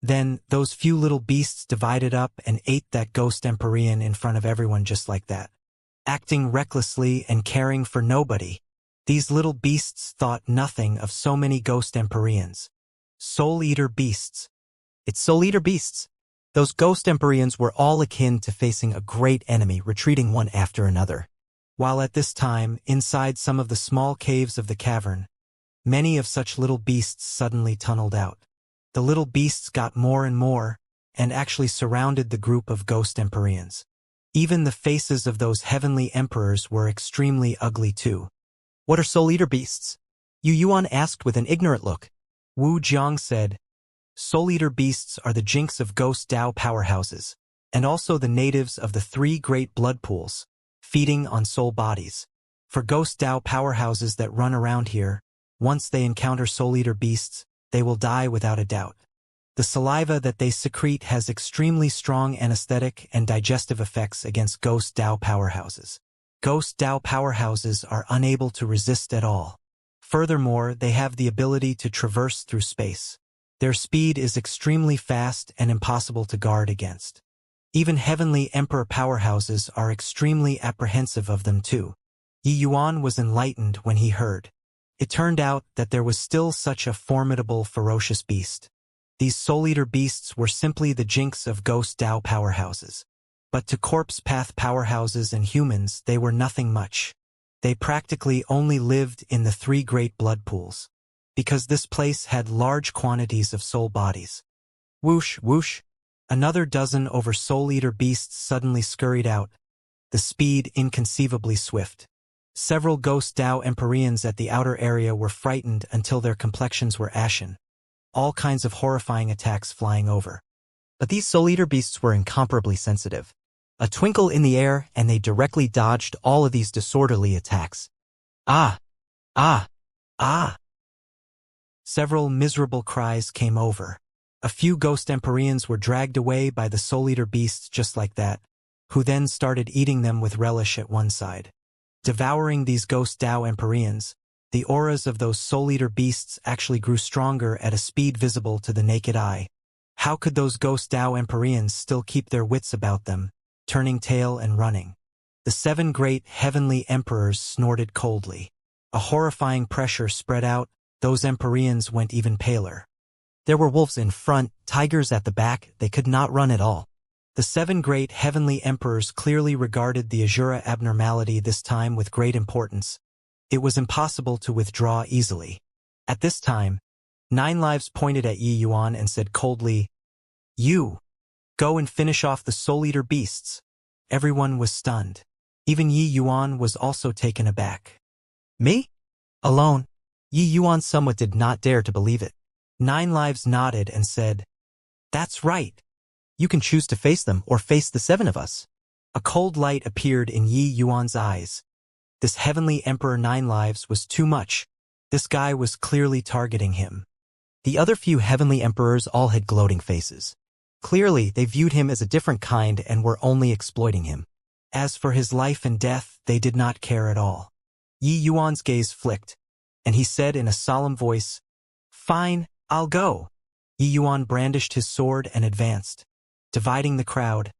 Then, those few little beasts divided up and ate that ghost Empyrean in front of everyone just like that. Acting recklessly and caring for nobody, these little beasts thought nothing of so many ghost Empyreans. Soul-eater beasts. It's soul-eater beasts. Those ghost Empyreans were all akin to facing a great enemy, retreating one after another. While at this time, inside some of the small caves of the cavern, many of such little beasts suddenly tunneled out. The little beasts got more and more, and actually surrounded the group of ghost Empyreans. Even the faces of those heavenly emperors were extremely ugly too. What are soul-eater beasts? Yu Yuan asked with an ignorant look. Wu Jiang said, Soul-eater beasts are the jinx of ghost Dao powerhouses, and also the natives of the 3 great blood pools, feeding on soul bodies. For ghost Dao powerhouses that run around here, once they encounter soul-eater beasts, they will die without a doubt. The saliva that they secrete has extremely strong anesthetic and digestive effects against ghost Dao powerhouses. Ghost Dao powerhouses are unable to resist at all. Furthermore, they have the ability to traverse through space. Their speed is extremely fast and impossible to guard against. Even heavenly emperor powerhouses are extremely apprehensive of them too. Yi Yuan was enlightened when he heard. It turned out that there was still such a formidable, ferocious beast. These soul-eater beasts were simply the jinx of ghost Dao powerhouses. But to corpse path powerhouses and humans, they were nothing much. They practically only lived in the 3 great blood pools, because this place had large quantities of soul bodies. Whoosh, whoosh! Another dozen over soul-eater beasts suddenly scurried out, the speed inconceivably swift. Several ghost Dao Empyreans at the outer area were frightened until their complexions were ashen. All kinds of horrifying attacks flying over. But these soul-eater beasts were incomparably sensitive. A twinkle in the air, and they directly dodged all of these disorderly attacks. Ah! Ah! Ah! Several miserable cries came over. A few ghost Empyreans were dragged away by the soul-eater beasts just like that, who then started eating them with relish at one side. Devouring these ghost Dao Empyreans, the auras of those soul-eater beasts actually grew stronger at a speed visible to the naked eye. How could those ghost Dao Empyreans still keep their wits about them, turning tail and running? The 7 great heavenly emperors snorted coldly. A horrifying pressure spread out. Those Empyreans went even paler. There were wolves in front, tigers at the back. They could not run at all. The 7 great heavenly emperors clearly regarded the Azura abnormality this time with great importance. It was impossible to withdraw easily. At this time, 9 Lives pointed at Yi Yuan and said coldly, "You, go and finish off the soul-eater beasts." Everyone was stunned. Even Yi Yuan was also taken aback. Me? Alone? Yi Yuan somewhat did not dare to believe it. 9 Lives nodded and said, "That's right. You can choose to face them or face the 7 of us." A cold light appeared in Yi Yuan's eyes. This heavenly Emperor 9 lives was too much. This guy was clearly targeting him. The other few heavenly emperors all had gloating faces. Clearly, they viewed him as a different kind and were only exploiting him. As for his life and death, they did not care at all. Yi Yuan's gaze flicked, and he said in a solemn voice, "Fine, I'll go." Yi Yuan brandished his sword and advanced, dividing the crowd,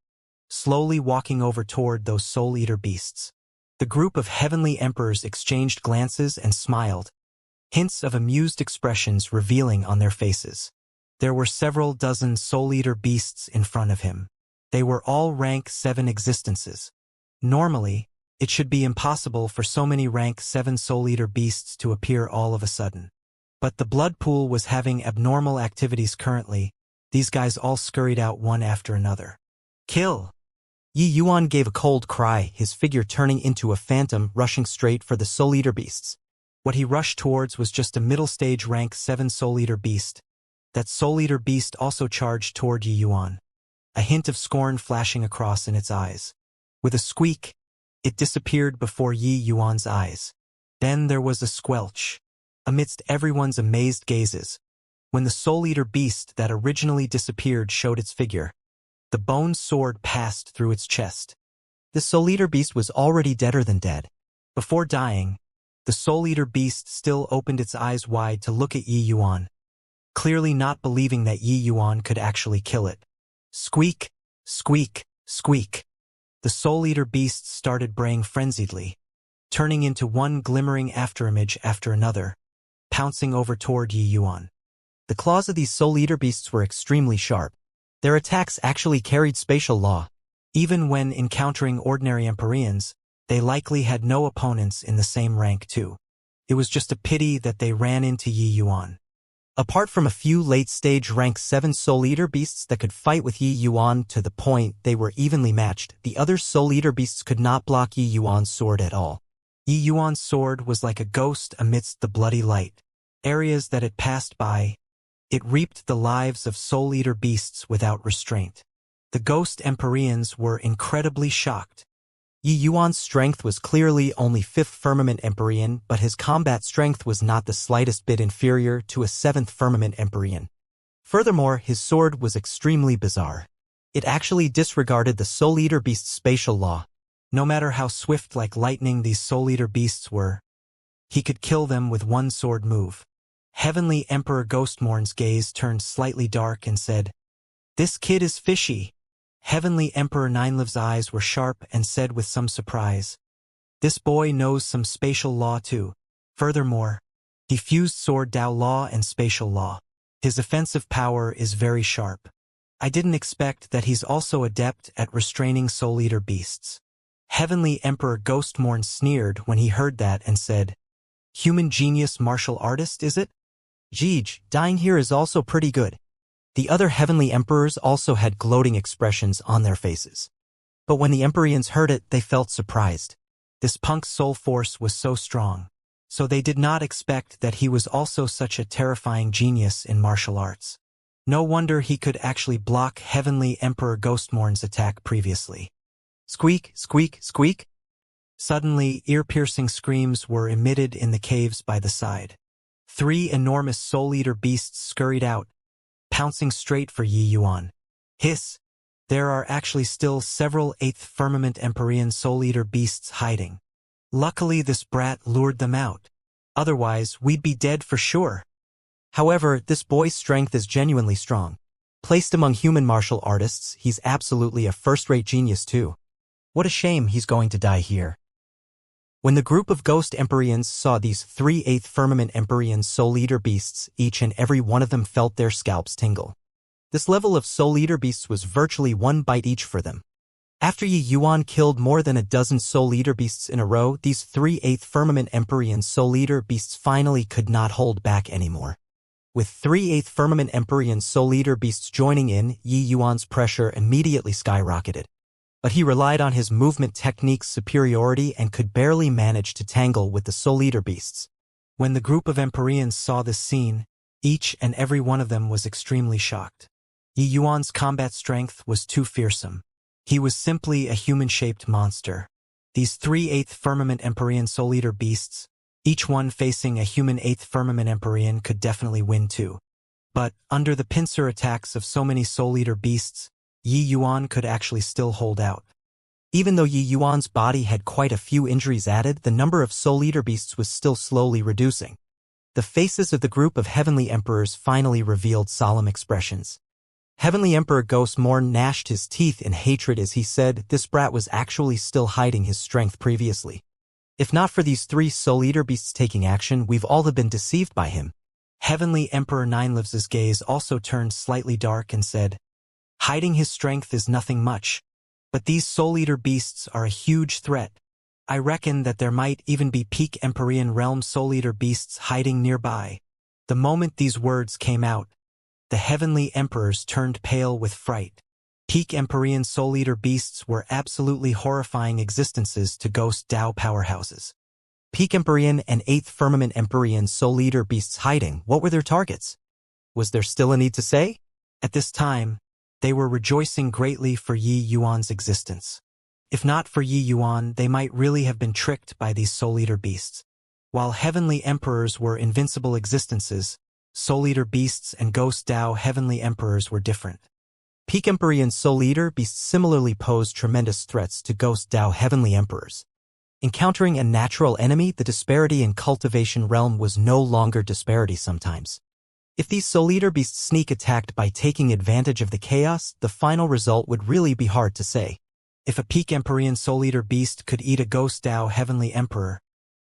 slowly walking over toward those soul-eater beasts. The group of heavenly emperors exchanged glances and smiled, hints of amused expressions revealing on their faces. There were several dozen soul-eater beasts in front of him. They were all rank 7 existences. Normally, it should be impossible for so many rank 7 soul-eater beasts to appear all of a sudden. But the blood pool was having abnormal activities currently. These guys all scurried out one after another. Kill! Yi Yuan gave a cold cry, his figure turning into a phantom rushing straight for the soul-eater beasts. What he rushed towards was just a middle-stage rank 7 soul-eater beast. That soul-eater beast also charged toward Yi Yuan, a hint of scorn flashing across in its eyes. With a squeak, it disappeared before Yi Yuan's eyes. Then there was a squelch. Amidst everyone's amazed gazes, when the soul-eater beast that originally disappeared showed its figure, the bone sword passed through its chest. The soul-eater beast was already deader than dead. Before dying, the soul-eater beast still opened its eyes wide to look at Yi Yuan, clearly not believing that Yi Yuan could actually kill it. Squeak, squeak, squeak. The soul-eater beast started braying frenziedly, turning into one glimmering afterimage after another, pouncing over toward Yi Yuan. The claws of these soul-eater beasts were extremely sharp. Their attacks actually carried spatial law. Even when encountering ordinary Empyreans, they likely had no opponents in the same rank too. It was just a pity that they ran into Yi Yuan. Apart from a few late-stage rank 7 soul-eater beasts that could fight with Yi Yuan to the point they were evenly matched, the other soul-eater beasts could not block Yi Yuan's sword at all. Yi Yuan's sword was like a ghost amidst the bloody light. Areas that it passed by, it reaped the lives of soul-eater beasts without restraint. The ghost Empyreans were incredibly shocked. Yi Yuan's strength was clearly only 5th Firmament Empyrean, but his combat strength was not the slightest bit inferior to a 7th Firmament Empyrean. Furthermore, his sword was extremely bizarre. It actually disregarded the soul-eater beast's spatial law. No matter how swift like lightning these soul-eater beasts were, he could kill them with one sword move. Heavenly Emperor Ghostmourn's gaze turned slightly dark and said, "This kid is fishy." Heavenly Emperor Nineliv's eyes were sharp and said with some surprise, "This boy knows some spatial law too." Furthermore, he fused sword Dao law and spatial law. His offensive power is very sharp. I didn't expect that he's also adept at restraining soul-eater beasts. Heavenly Emperor Ghostmourn sneered when he heard that and said, "Human genius martial artist, is it? Jeej, dying here is also pretty good." The other heavenly emperors also had gloating expressions on their faces. But when the Empyreans heard it, they felt surprised. This punk's soul force was so strong, so they did not expect that he was also such a terrifying genius in martial arts. No wonder he could actually block Heavenly Emperor Ghostmourn's attack previously. Squeak, squeak, squeak. Suddenly, ear-piercing screams were emitted in the caves by the side. 3 enormous soul-eater beasts scurried out, pouncing straight for Yi Yuan. Hiss! There are actually still several 8th Firmament Empyrean soul-eater beasts hiding. Luckily this brat lured them out. Otherwise, we'd be dead for sure. However, this boy's strength is genuinely strong. Placed among human martial artists, he's absolutely a first-rate genius too. What a shame he's going to die here. When the group of ghost Empyreans saw these 3 8th Firmament Empyrean soul-eater beasts, each and every one of them felt their scalps tingle. This level of soul-eater beasts was virtually one bite each for them. After Yi Yuan killed more than a dozen soul-eater beasts in a row, these 3 8th Firmament Empyrean soul-eater beasts finally could not hold back anymore. With 3 8th Firmament Empyrean soul-eater beasts joining in, Yi Yuan's pressure immediately skyrocketed. But he relied on his movement technique's superiority and could barely manage to tangle with the soul-eater beasts. When the group of Empyreans saw this scene, each and every one of them was extremely shocked. Yi Yuan's combat strength was too fearsome. He was simply a human-shaped monster. These 3 8th Firmament Empyrean Soul Eater beasts, each one facing a human 8th Firmament Empyrean, could definitely win too. But, under the pincer attacks of so many Soul Eater beasts, Yi Yuan could actually still hold out. Even though Yi Yuan's body had quite a few injuries added, the number of Soul Eater beasts was still slowly reducing. The faces of the group of Heavenly Emperors finally revealed solemn expressions. Heavenly Emperor Ghost Morn gnashed his teeth in hatred as he said this brat was actually still hiding his strength previously. If not for these 3 Soul Eater beasts taking action, we've all been deceived by him. Heavenly Emperor Ninelives's gaze also turned slightly dark and said, hiding his strength is nothing much, but these Soul Eater beasts are a huge threat. I reckon that there might even be peak Empyrean realm Soul Eater beasts hiding nearby. The moment these words came out, the Heavenly Emperors turned pale with fright. Peak Empyrean Soul Eater beasts were absolutely horrifying existences to Ghost Dao powerhouses. Peak Empyrean and 8th Firmament Empyrean Soul Eater beasts hiding, what were their targets? Was there still a need to say? At this time, they were rejoicing greatly for Yi Yuan's existence. If not for Yi Yuan, they might really have been tricked by these Soul Eater beasts. While Heavenly Emperors were invincible existences, Soul Eater beasts and Ghost Dao Heavenly Emperors were different. Peak Empyrean Soul Eater beasts similarly posed tremendous threats to Ghost Dao Heavenly Emperors. Encountering a natural enemy, the disparity in Cultivation realm was no longer disparity sometimes. If these Soul Eater beasts sneak attacked by taking advantage of the chaos, the final result would really be hard to say. If a Peak Empyrean Soul Eater beast could eat a Ghost Dao Heavenly Emperor,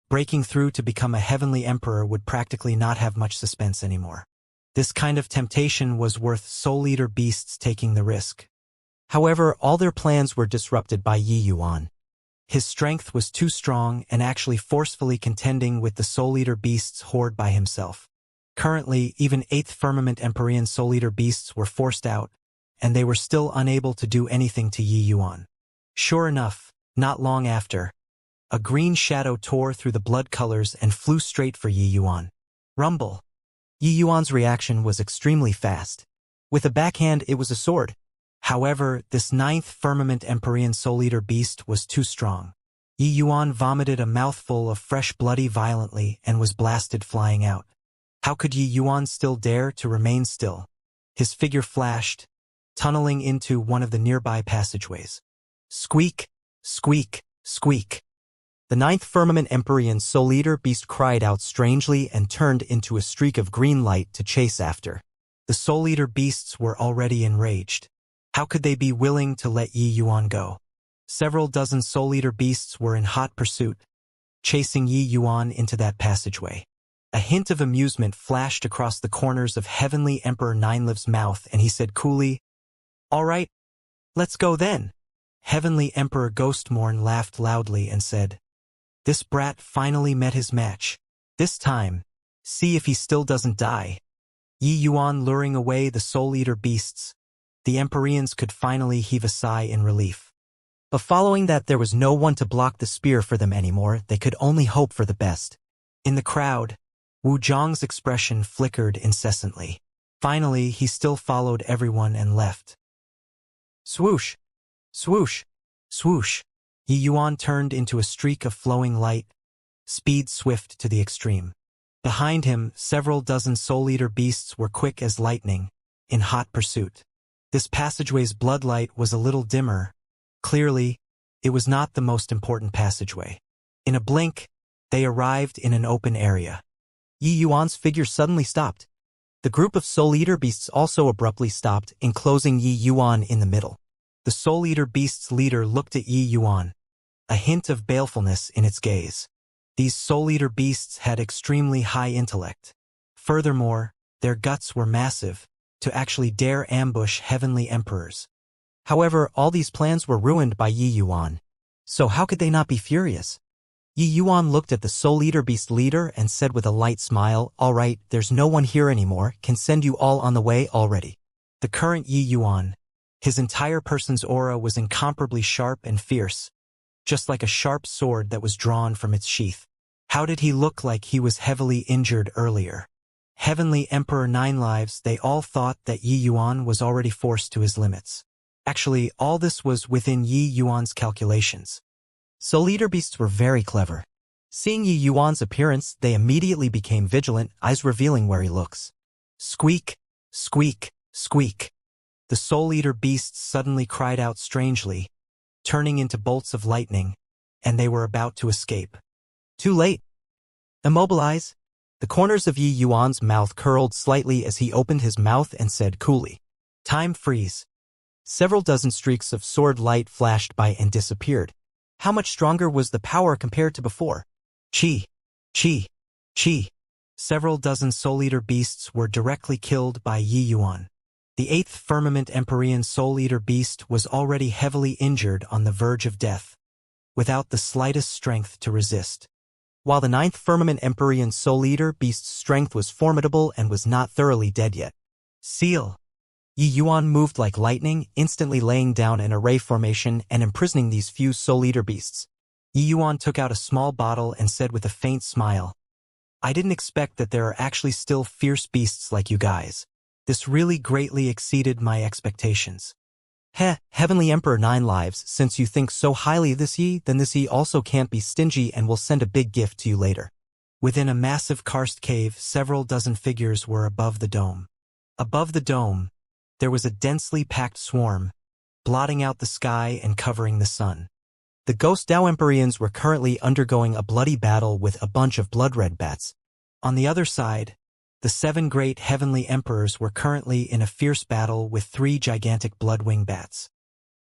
breaking through to become a Heavenly Emperor would practically not have much suspense anymore. This kind of temptation was worth Soul Eater beasts taking the risk. However, all their plans were disrupted by Yi Yuan. His strength was too strong and actually forcefully contending with the Soul Eater beasts horde by himself. Currently, even 8th Firmament Empyrean Soul Eater beasts were forced out, and they were still unable to do anything to Yi Yuan. Sure enough, not long after, a green shadow tore through the blood colors and flew straight for Yi Yuan. Rumble. Yi Yuan's reaction was extremely fast. With a backhand, it was a sword. However, this 9th Firmament Empyrean Soul Eater beast was too strong. Yi Yuan vomited a mouthful of fresh bloody violently and was blasted flying out. How could Yi Yuan still dare to remain still? His figure flashed, tunneling into one of the nearby passageways. Squeak, squeak, squeak. The 9th Firmament Empyrean Soul Eater beast cried out strangely and turned into a streak of green light to chase after. The Soul Eater beasts were already enraged. How could they be willing to let Yi Yuan go? Several dozen Soul Eater beasts were in hot pursuit, chasing Yi Yuan into that passageway. A hint of amusement flashed across the corners of Heavenly Emperor Nineliv's mouth, and he said coolly, "All right, let's go then." Heavenly Emperor Ghostmorn laughed loudly and said, "This brat finally met his match. This time, see if he still doesn't die." Yi Yuan luring away the Soul Eater beasts, the Empyreans could finally heave a sigh in relief. But following that, there was no one to block the spear for them anymore. They could only hope for the best. In the crowd, Wu Zhang's expression flickered incessantly. Finally, he still followed everyone and left. Swoosh! Swoosh! Swoosh! Yi Yuan turned into a streak of flowing light, speed swift to the extreme. Behind him, several dozen Soul Eater beasts were quick as lightning, in hot pursuit. This passageway's bloodlight was a little dimmer. Clearly, it was not the most important passageway. In a blink, they arrived in an open area. Yi Yuan's figure suddenly stopped. The group of Soul Eater beasts also abruptly stopped, enclosing Yi Yuan in the middle. The Soul Eater beast's leader looked at Yi Yuan, a hint of balefulness in its gaze. These Soul Eater beasts had extremely high intellect. Furthermore, their guts were massive, to actually dare ambush Heavenly Emperors. However, all these plans were ruined by Yi Yuan. So how could they not be furious? Yi Yuan looked at the Soul Eater beast leader and said with a light smile, "All right, there's no one here anymore, can send you all on the way already." The current Yi Yuan, his entire person's aura was incomparably sharp and fierce, just like a sharp sword that was drawn from its sheath. How did he look like he was heavily injured earlier? Heavenly Emperor Ninelives, they all thought that Yi Yuan was already forced to his limits. Actually, all this was within Yi Yuan's calculations. Soul Eater beasts were very clever. Seeing Yi Yuan's appearance, they immediately became vigilant, eyes revealing where he looks. Squeak, squeak, squeak. The Soul Eater beasts suddenly cried out strangely, turning into bolts of lightning, and they were about to escape. Too late. Immobilize. The corners of Yi Yuan's mouth curled slightly as he opened his mouth and said coolly, "Time freeze." Several dozen streaks of sword light flashed by and disappeared. How much stronger was the power compared to before? Chi, chi, chi. Several dozen Soul Eater beasts were directly killed by Yi Yuan. The 8th Firmament Empyrean Soul Eater beast was already heavily injured on the verge of death, without the slightest strength to resist. While the 9th Firmament Empyrean Soul Eater beast's strength was formidable and was not thoroughly dead yet. Seal. Yi Yuan moved like lightning, instantly laying down an array formation and imprisoning these few Soul Eater beasts. Yi Yuan took out a small bottle and said with a faint smile, "I didn't expect that there are actually still fierce beasts like you guys. This really greatly exceeded my expectations." Heavenly Emperor 9 lives, since you think so highly of this Yi, then this Yi also can't be stingy and will send a big gift to you later. Within a massive karst cave, several dozen figures were above the dome. Above the dome, there was a densely packed swarm, blotting out the sky and covering the sun. The Ghost Dao Empyreans were currently undergoing a bloody battle with a bunch of blood-red bats. On the other side, the 7 great heavenly emperors were currently in a fierce battle with 3 gigantic blood-wing bats.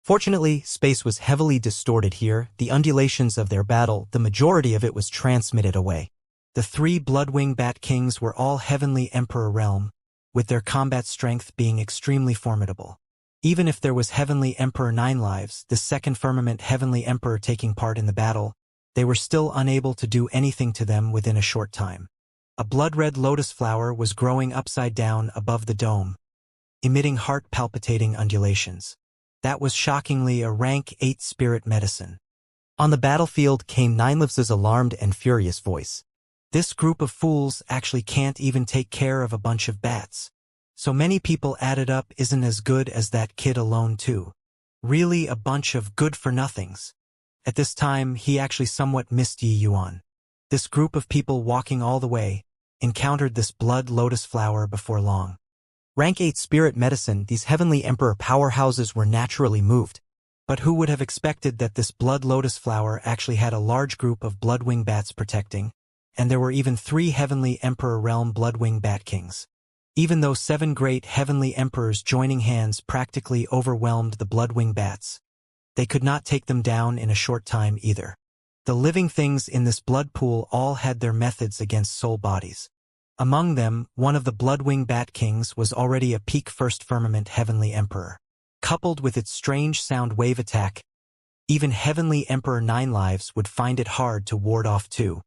Fortunately, space was heavily distorted here. The undulations of their battle, the majority of it was transmitted away. The 3 blood-wing bat kings were all heavenly emperor realm, with their combat strength being extremely formidable. Even if there was heavenly emperor 9 lives, the 2nd firmament heavenly emperor taking part in the battle, they were still unable to do anything to them within a short time. A blood-red lotus flower was growing upside down above the dome, emitting heart-palpitating undulations. That was shockingly a rank 8 spirit medicine. On the battlefield came Ninelives's alarmed and furious voice. "This group of fools actually can't even take care of a bunch of bats. So many people added up isn't as good as that kid alone too. Really a bunch of good-for-nothings." At this time, he actually somewhat missed Yi Yuan. This group of people walking all the way encountered this blood lotus flower before long. Rank 8 spirit medicine, these heavenly emperor powerhouses were naturally moved. But who would have expected that this blood lotus flower actually had a large group of bloodwing bats protecting, and there were even 3 heavenly emperor realm bloodwing bat kings. Even though 7 great heavenly emperors joining hands practically overwhelmed the bloodwing bats, they could not take them down in a short time either. The living things in this blood pool all had their methods against soul bodies. Among them, one of the bloodwing bat kings was already a peak 1st firmament heavenly emperor. Coupled with its strange sound wave attack, even heavenly emperor 9 lives would find it hard to ward off too.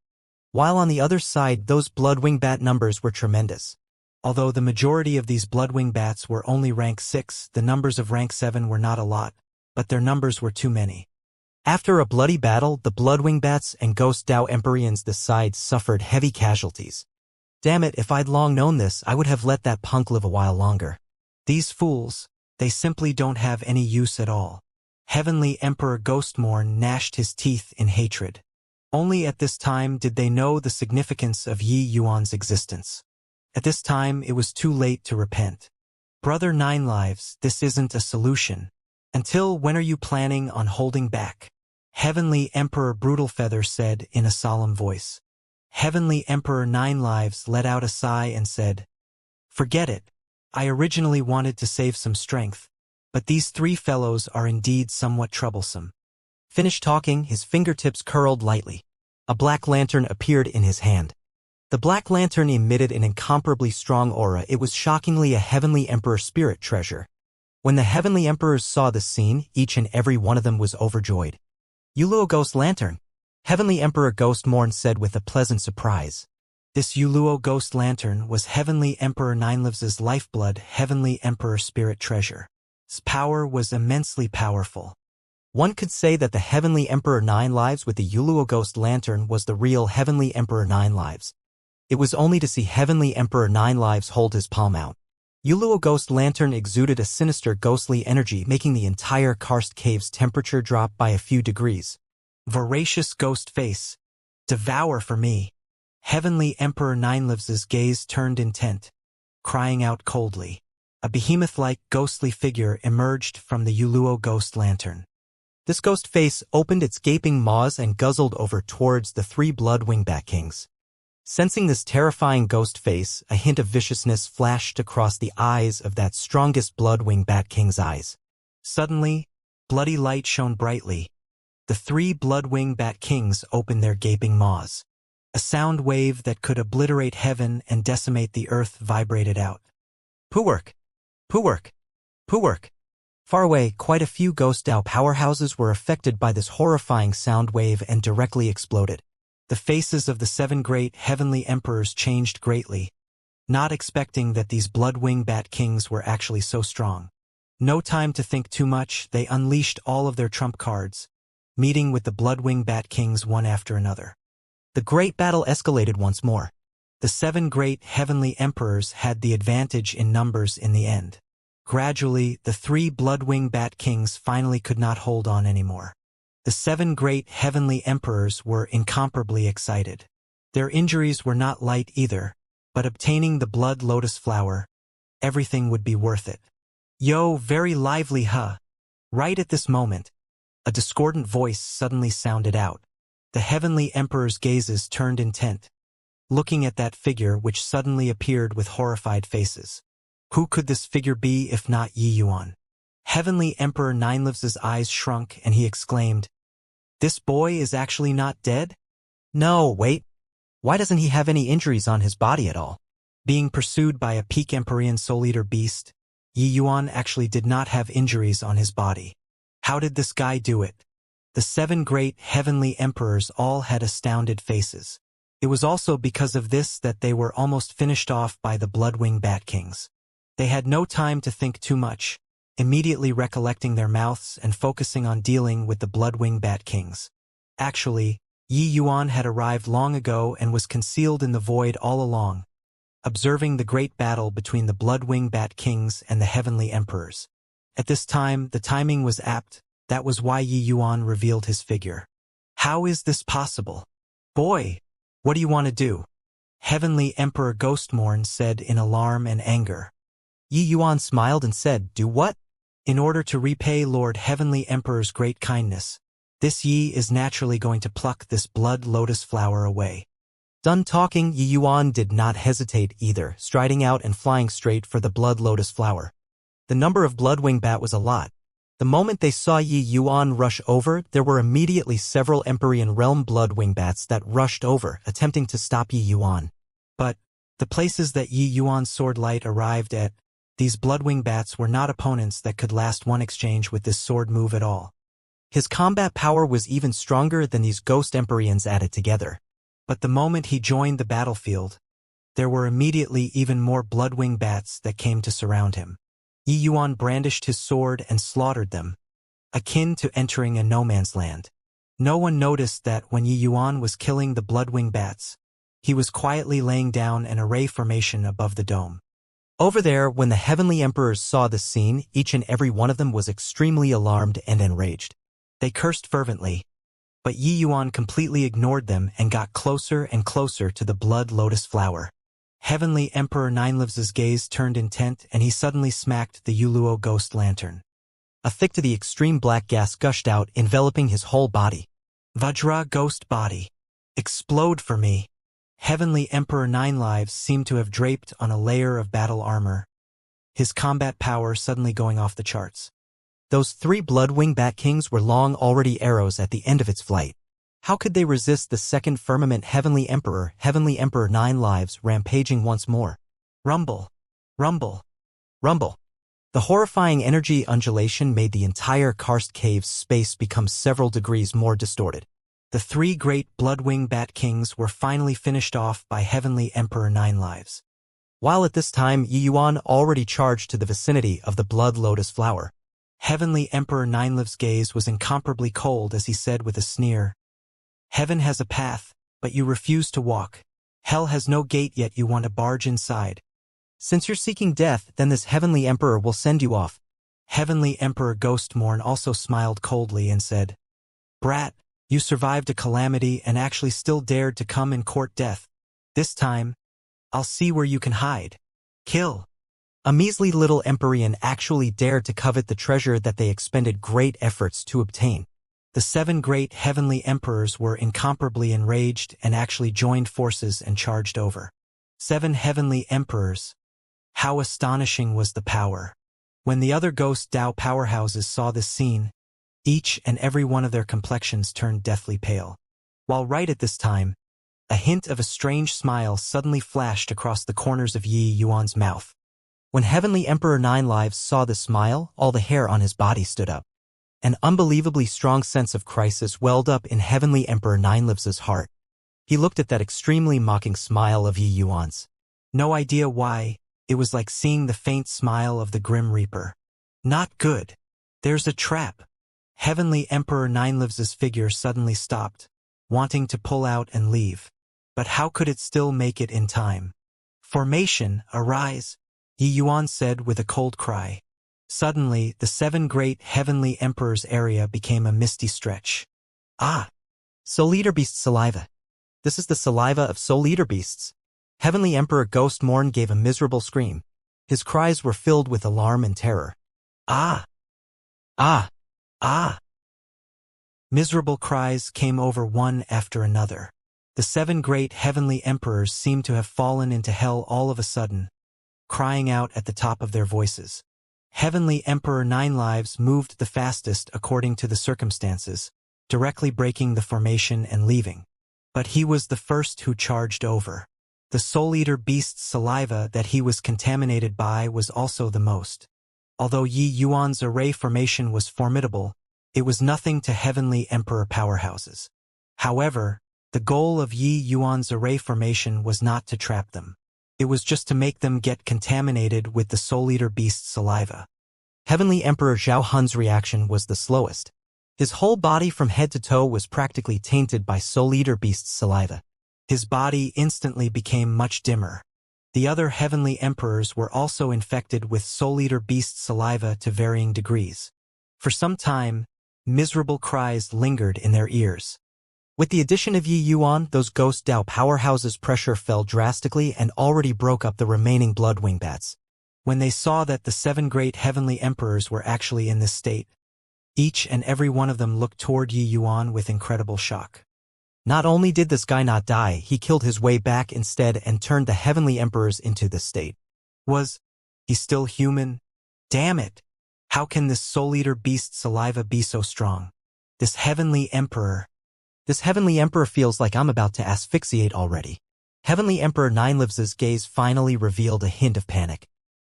While on the other side, those bloodwing bat numbers were tremendous. Although the majority of these bloodwing bats were only rank 6, the numbers of rank 7 were not a lot, but their numbers were too many. After a bloody battle, the bloodwing bats and Ghost Dao Empyreans this side suffered heavy casualties. Damn it, if I'd long known this, I would have let that punk live a while longer. These fools, they simply don't have any use at all. Heavenly Emperor Ghostmorn gnashed his teeth in hatred. Only at this time did they know the significance of Yi Yuan's existence. At this time, it was too late to repent. "Brother 9 lives, this isn't a solution. Until when are you planning on holding back?" Heavenly Emperor Brutalfeather said in a solemn voice. Heavenly Emperor 9 lives let out a sigh and said, "Forget it. I originally wanted to save some strength, but these 3 fellows are indeed somewhat troublesome." Finished talking, his fingertips curled lightly. A black lantern appeared in his hand. The black lantern emitted an incomparably strong aura. It was shockingly a heavenly emperor spirit treasure. When the heavenly emperors saw this scene, each and every one of them was overjoyed. "Yuluo Ghost Lantern," Heavenly Emperor Ghostmorn said with a pleasant surprise. This Yuluo Ghost Lantern was Heavenly Emperor Ninelives's lifeblood Heavenly Emperor spirit treasure. Its power was immensely powerful. One could say that the Heavenly Emperor 9 lives with the Yuluo Ghost Lantern was the real Heavenly Emperor 9 lives. It was only to see Heavenly Emperor 9 lives hold his palm out. Yuluo Ghost Lantern exuded a sinister ghostly energy, making the entire karst cave's temperature drop by a few degrees. Voracious ghost face. Devour for me. Heavenly Emperor Ninelives's gaze turned intent, crying out coldly. A behemoth-like ghostly figure emerged from the Yuluo Ghost Lantern. This ghost face opened its gaping maws and guzzled over towards the 3 blood-winged bat kings. Sensing this terrifying ghost face, a hint of viciousness flashed across the eyes of that strongest blood-winged bat king's eyes. Suddenly, bloody light shone brightly. The 3 blood-winged bat kings opened their gaping maws. A sound wave that could obliterate heaven and decimate the earth vibrated out. Poowork! Poowork! Poowork! Far away, quite a few ghost Dao powerhouses were affected by this horrifying sound wave and directly exploded. The faces of the 7 great heavenly emperors changed greatly, not expecting that these blood-winged bat kings were actually so strong. No time to think too much, they unleashed all of their trump cards, meeting with the blood-winged bat kings one after another. The great battle escalated once more. The 7 great heavenly emperors had the advantage in numbers in the end. Gradually, the 3 blood-winged bat kings finally could not hold on anymore. The 7 great heavenly emperors were incomparably excited. Their injuries were not light either, but obtaining the blood lotus flower, everything would be worth it. Yo, very lively, huh? Right at this moment, a discordant voice suddenly sounded out. The heavenly emperor's gazes turned intent, looking at that figure which suddenly appeared with horrified faces. Who could this figure be if not Yi Yuan? Heavenly Emperor Ninelives's eyes shrunk and he exclaimed, "This boy is actually not dead? No, wait. Why doesn't he have any injuries on his body at all?" Being pursued by a peak Empyrean Soul Eater beast, Yi Yuan actually did not have injuries on his body. How did this guy do it? The 7 great heavenly emperors all had astounded faces. It was also because of this that they were almost finished off by the blood-winged bat kings. They had no time to think too much, immediately recollecting their mouths and focusing on dealing with the blood-winged bat kings. Actually, Yi Yuan had arrived long ago and was concealed in the void all along, observing the great battle between the blood-winged bat kings and the heavenly emperors. At this time, the timing was apt. That was why Yi Yuan revealed his figure. How is this possible? Boy, what do you want to do? Heavenly Emperor Ghostmorn said in alarm and anger. Yi Yuan smiled and said, "Do what?" In order to repay Lord Heavenly Emperor's great kindness, this Yi is naturally going to pluck this blood lotus flower away. Done talking, Yi Yuan did not hesitate either, striding out and flying straight for the blood lotus flower. The number of blood-winged bat was a lot. The moment they saw Yi Yuan rush over, there were immediately several Empyrean realm blood-winged bats that rushed over, attempting to stop Yi Yuan. But the places that Yi Yuan's sword light arrived at, these blood-winged bats were not opponents that could last one exchange with this sword move at all. His combat power was even stronger than these ghost Empyreans added together. But the moment he joined the battlefield, there were immediately even more blood-winged bats that came to surround him. Yi Yuan brandished his sword and slaughtered them, akin to entering a no-man's land. No one noticed that when Yi Yuan was killing the blood-winged bats, he was quietly laying down an array formation above the dome. Over there, when the heavenly emperors saw this scene, each and every one of them was extremely alarmed and enraged. They cursed fervently, but Yi Yuan completely ignored them and got closer and closer to the blood lotus flower. Heavenly Emperor Ninelives's gaze turned intent and he suddenly smacked the Yuluo Ghost Lantern. A thick to the extreme black gas gushed out, enveloping his whole body. Vajra Ghost Body. Explode for me. Heavenly Emperor Ninelives seemed to have draped on a layer of battle armor, his combat power suddenly going off the charts. Those 3 blood-winged bat kings were long already arrows at the end of its flight. How could they resist the second firmament Heavenly Emperor Ninelives rampaging once more? Rumble, rumble, rumble. The horrifying energy undulation made the entire karst cave's space become several degrees more distorted. The 3 great blood-winged bat kings were finally finished off by Heavenly Emperor Ninelives. While at this time Yi Yuan already charged to the vicinity of the blood lotus flower, Heavenly Emperor Ninelives's gaze was incomparably cold as he said with a sneer, "Heaven has a path, but you refuse to walk. Hell has no gate, yet you want to barge inside. Since you're seeking death, then this Heavenly Emperor will send you off. Heavenly Emperor Ghostmorn also smiled coldly and said, Brat, you survived a calamity and actually still dared to come and court death. This time, I'll see where you can hide. Kill. A measly little Empyrean actually dared to covet the treasure that they expended great efforts to obtain. The 7 great heavenly emperors were incomparably enraged and actually joined forces and charged over. 7 heavenly emperors. How astonishing was the power. When the other ghost Dao powerhouses saw this scene, each and every one of their complexions turned deathly pale. While right at this time, a hint of a strange smile suddenly flashed across the corners of Yi Yuan's mouth. When Heavenly Emperor Nine Lives saw the smile, all the hair on his body stood up. An unbelievably strong sense of crisis welled up in Heavenly Emperor Nine Lives' heart. He looked at that extremely mocking smile of Yi Yuan's. No idea why, it was like seeing the faint smile of the Grim Reaper. Not good. There's a trap. Heavenly Emperor Nine Lives' figure suddenly stopped, wanting to pull out and leave. But how could it still make it in time? Formation, arise, Yi Yuan said with a cold cry. Suddenly, the 7 great heavenly emperors area became a misty stretch. Ah! Soul Eater Beast saliva. This is the saliva of Soul Eater Beasts. Heavenly Emperor Ghostmorn gave a miserable scream. His cries were filled with alarm and terror. Ah! Ah! Ah! Miserable cries came over one after another. The 7 great heavenly emperors seemed to have fallen into hell all of a sudden, crying out at the top of their voices. Heavenly Emperor Nine Lives moved the fastest according to the circumstances, directly breaking the formation and leaving. But he was the first who charged over. The Soul Eater Beast's saliva that he was contaminated by was also the most. Although Yi Yuan's array formation was formidable, it was nothing to Heavenly Emperor powerhouses. However, the goal of Yi Yuan's array formation was not to trap them. It was just to make them get contaminated with the Soul Eater Beast's saliva. Heavenly Emperor Zhao Hun's reaction was the slowest. His whole body from head to toe was practically tainted by Soul Eater Beast's saliva. His body instantly became much dimmer. The other heavenly emperors were also infected with Soul Eater Beast's saliva to varying degrees. For some time, miserable cries lingered in their ears. With the addition of Yi Yuan, those ghost Dao powerhouses' pressure fell drastically and already broke up the remaining blood wingbats. When they saw that the 7 great heavenly emperors were actually in this state, each and every one of them looked toward Yi Yuan with incredible shock. Not only did this guy not die, he killed his way back instead and turned the heavenly emperors into this state. Was he still human? Damn it! How can this Soul Eater Beast saliva be so strong? This heavenly emperor feels like I'm about to asphyxiate already. Heavenly Emperor Nine Lives' gaze finally revealed a hint of panic.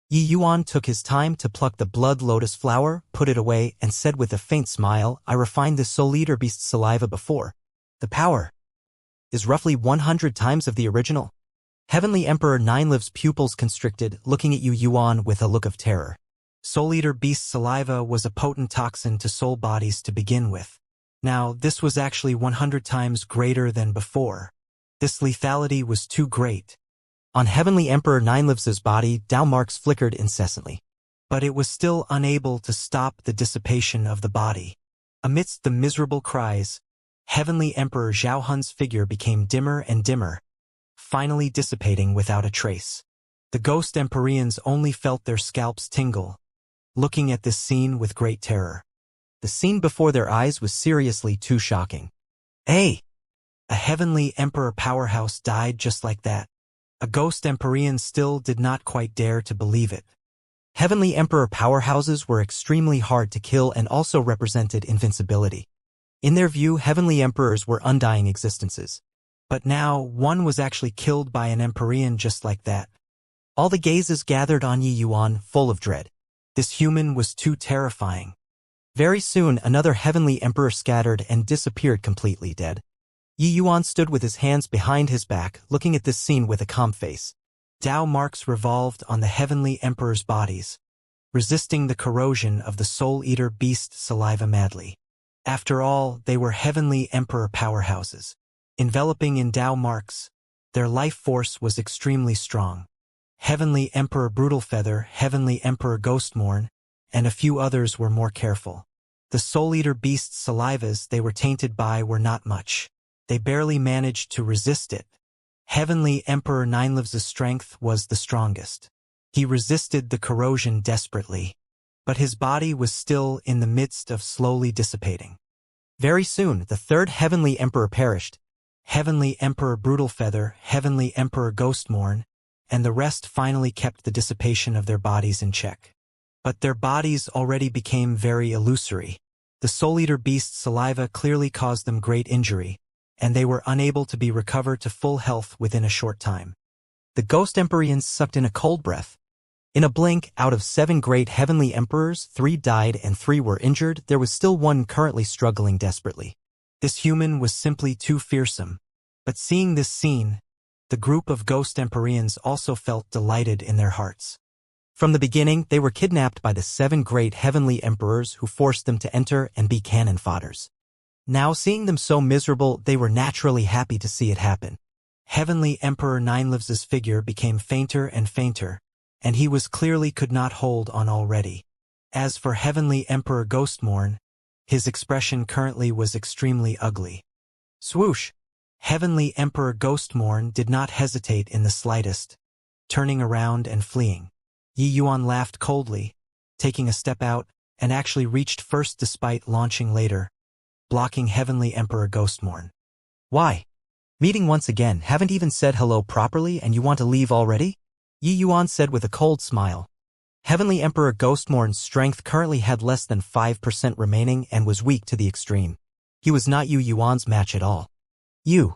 Yi Yuan took his time to pluck the blood lotus flower, put it away, and said with a faint smile, I refined this Soul Eater Beast saliva before. The power is roughly 100 times of the original. Heavenly Emperor Nine Lives' pupils constricted, looking at Yi Yuan with a look of terror. Soul Eater Beast saliva was a potent toxin to soul bodies to begin with. Now, this was actually 100 times greater than before. This lethality was too great. On Heavenly Emperor Nine Lives' body, Dao marks flickered incessantly. But it was still unable to stop the dissipation of the body. Amidst the miserable cries, Heavenly Emperor Zhao Hun's figure became dimmer and dimmer, finally dissipating without a trace. The ghost Empyreans only felt their scalps tingle, looking at this scene with great terror. The scene before their eyes was seriously too shocking. A heavenly emperor powerhouse died just like that. A ghost Empyrean still did not quite dare to believe it. Heavenly emperor powerhouses were extremely hard to kill and also represented invincibility. In their view, heavenly emperors were undying existences. But now, one was actually killed by an Empyrean just like that. All the gazes gathered on Yi Yuan, full of dread. This human was too terrifying. Very soon, another heavenly emperor scattered and disappeared completely dead. Yi Yuan stood with his hands behind his back, looking at this scene with a calm face. Dao marks revolved on the heavenly emperor's bodies, resisting the corrosion of the Soul Eater Beast saliva madly. After all, they were heavenly emperor powerhouses. Enveloping in Dao marks, their life force was extremely strong. Heavenly Emperor Brutalfeather, Heavenly Emperor Ghostmorn, and a few others were more careful. The Soul Eater beast's salivas they were tainted by were not much. They barely managed to resist it. Heavenly Emperor Ninelives's strength was the strongest. He resisted the corrosion desperately, but his body was still in the midst of slowly dissipating. Very soon, the third Heavenly Emperor perished. Heavenly Emperor Brutalfeather, Heavenly Emperor Ghostmorn, and the rest finally kept the dissipation of their bodies in check. But their bodies already became very illusory. The Soul Eater beast's saliva clearly caused them great injury, and they were unable to be recovered to full health within a short time. The Ghost Emperors sucked in a cold breath. In a blink, out of 7 great Heavenly Emperors, 3 died and 3 were injured. There was still one currently struggling desperately. This human was simply too fearsome. But seeing this scene, the group of Ghost Emperors also felt delighted in their hearts. From the beginning, they were kidnapped by the 7 great Heavenly Emperors who forced them to enter and be cannon fodders. Now, seeing them so miserable, they were naturally happy to see it happen. Heavenly Emperor Ninelives's figure became fainter and fainter, and he was clearly could not hold on already. As for Heavenly Emperor Ghostmorn, his expression currently was extremely ugly. Swoosh! Heavenly Emperor Ghostmorn did not hesitate in the slightest, turning around and fleeing. Yi Yuan laughed coldly, taking a step out, and actually reached first despite launching later, blocking Heavenly Emperor Ghostmorn. Why? Meeting once again, haven't even said hello properly and you want to leave already? Yi Yuan said with a cold smile. Heavenly Emperor Ghostmorn's strength currently had less than 5% remaining and was weak to the extreme. He was not Yi Yuan's match at all. You.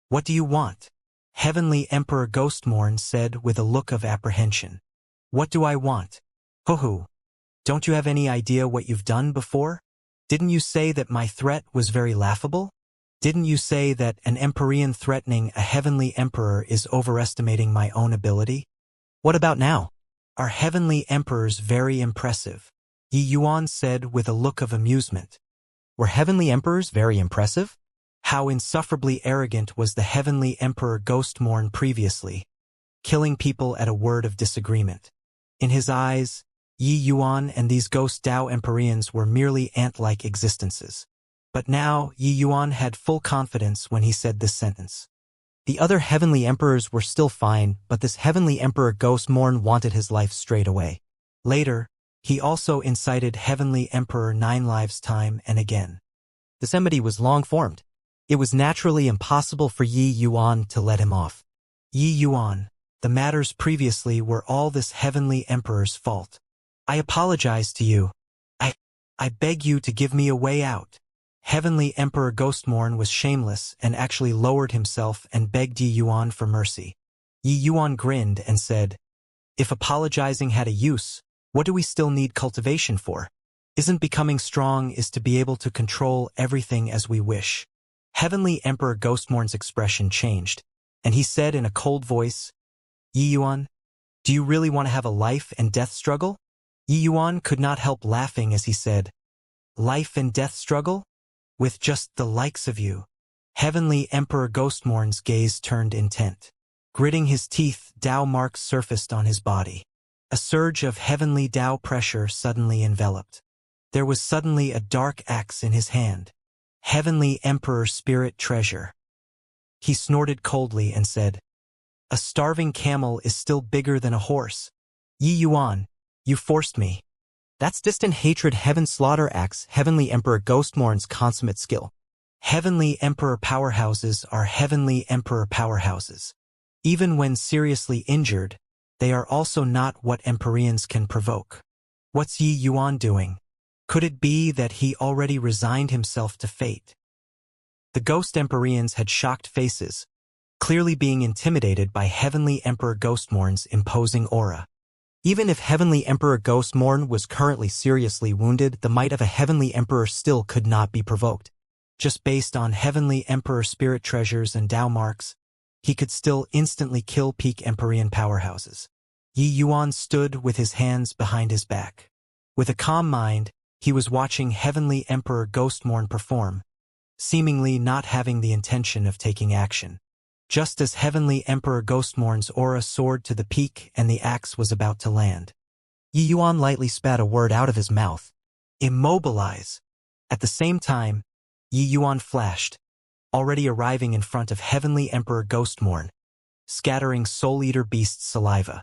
What do you want? Heavenly Emperor Ghostmorn said with a look of apprehension. What do I want? Ho-ho. Don't you have any idea what you've done before? Didn't you say that my threat was very laughable? Didn't you say that an Empyrean threatening a Heavenly Emperor is overestimating my own ability? What about now? Are Heavenly Emperors very impressive? Yi Yuan said with a look of amusement. Were Heavenly Emperors very impressive? How insufferably arrogant was the Heavenly Emperor Ghostmorn previously, killing people at a word of disagreement. In his eyes, Yi Yuan and these Ghost Dao Empyreans were merely ant-like existences. But now, Yi Yuan had full confidence when he said this sentence. The other Heavenly Emperors were still fine, but this Heavenly Emperor Ghostmorn wanted his life straight away. Later, he also incited Heavenly Emperor Ninelives time and again. This enmity was long formed. It was naturally impossible for Yi Yuan to let him off. Yi Yuan, the matters previously were all this Heavenly Emperor's fault. I apologize to you. I beg you to give me a way out. Heavenly Emperor Ghostmorn was shameless and actually lowered himself and begged Yi Yuan for mercy. Yi Yuan grinned and said, if apologizing had a use, what do we still need cultivation for? Isn't becoming strong is to be able to control everything as we wish? Heavenly Emperor Ghostmorn's expression changed, and he said in a cold voice, Yi Yuan, do you really want to have a life and death struggle? Yi Yuan could not help laughing as he said, life and death struggle? With just the likes of you. Heavenly Emperor Ghostmorn's gaze turned intent. Gritting his teeth, Dao marks surfaced on his body. A surge of heavenly Dao pressure suddenly enveloped. There was suddenly a dark axe in his hand. Heavenly Emperor Spirit Treasure. He snorted coldly and said, a starving camel is still bigger than a horse. Yi Yuan, you forced me. That's distant hatred Heaven Slaughter Axe, Heavenly Emperor Ghostmorn's consummate skill. Heavenly Emperor powerhouses are Heavenly Emperor powerhouses. Even when seriously injured, they are also not what Empyreans can provoke. What's Yi Yuan doing? Could it be that he already resigned himself to fate? The Ghost Empyreans had shocked faces, clearly being intimidated by Heavenly Emperor Ghostmorn's imposing aura. Even if Heavenly Emperor Ghostmorn was currently seriously wounded, the might of a Heavenly Emperor still could not be provoked. Just based on Heavenly Emperor Spirit Treasures and Dao marks, he could still instantly kill peak Empyrean powerhouses. Yi Yuan stood with his hands behind his back. With a calm mind, he was watching Heavenly Emperor Ghostmorn perform, seemingly not having the intention of taking action. just as Heavenly Emperor Ghostmourn's aura soared to the peak and the axe was about to land. Yi Yuan lightly spat a word out of his mouth. Immobilize. At the same time, Yi Yuan flashed, already arriving in front of Heavenly Emperor Ghostmourn, scattering Soul Eater Beast's saliva.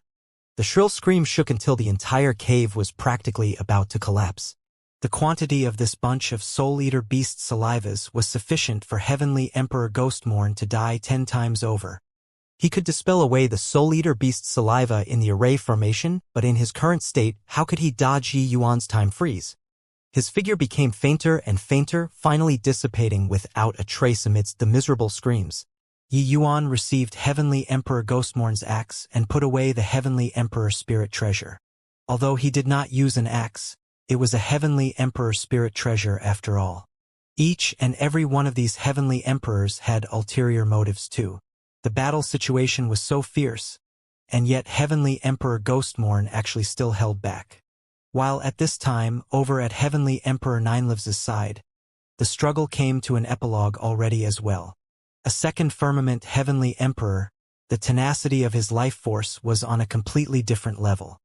The shrill scream shook until the entire cave was practically about to collapse. The quantity of this bunch of Soul Eater Beast salivas was sufficient for Heavenly Emperor Ghostmourn to die 10 times over. He could dispel away the Soul Eater Beast's saliva in the array formation, but in his current state, how could he dodge Yi Yuan's time freeze? His figure became fainter and fainter, finally dissipating without a trace amidst the miserable screams. Yi Yuan received Heavenly Emperor Ghostmourn's axe and put away the Heavenly Emperor Spirit Treasure. Although he did not use an axe, it was a Heavenly Emperor Spirit Treasure after all. Each and every one of these Heavenly Emperors had ulterior motives too. The battle situation was so fierce, and yet Heavenly Emperor Ghostmourn actually still held back. While at this time, over at Heavenly Emperor Ninelives's side, the struggle came to an epilogue already as well. A second firmament Heavenly Emperor, the tenacity of his life force was on a completely different level.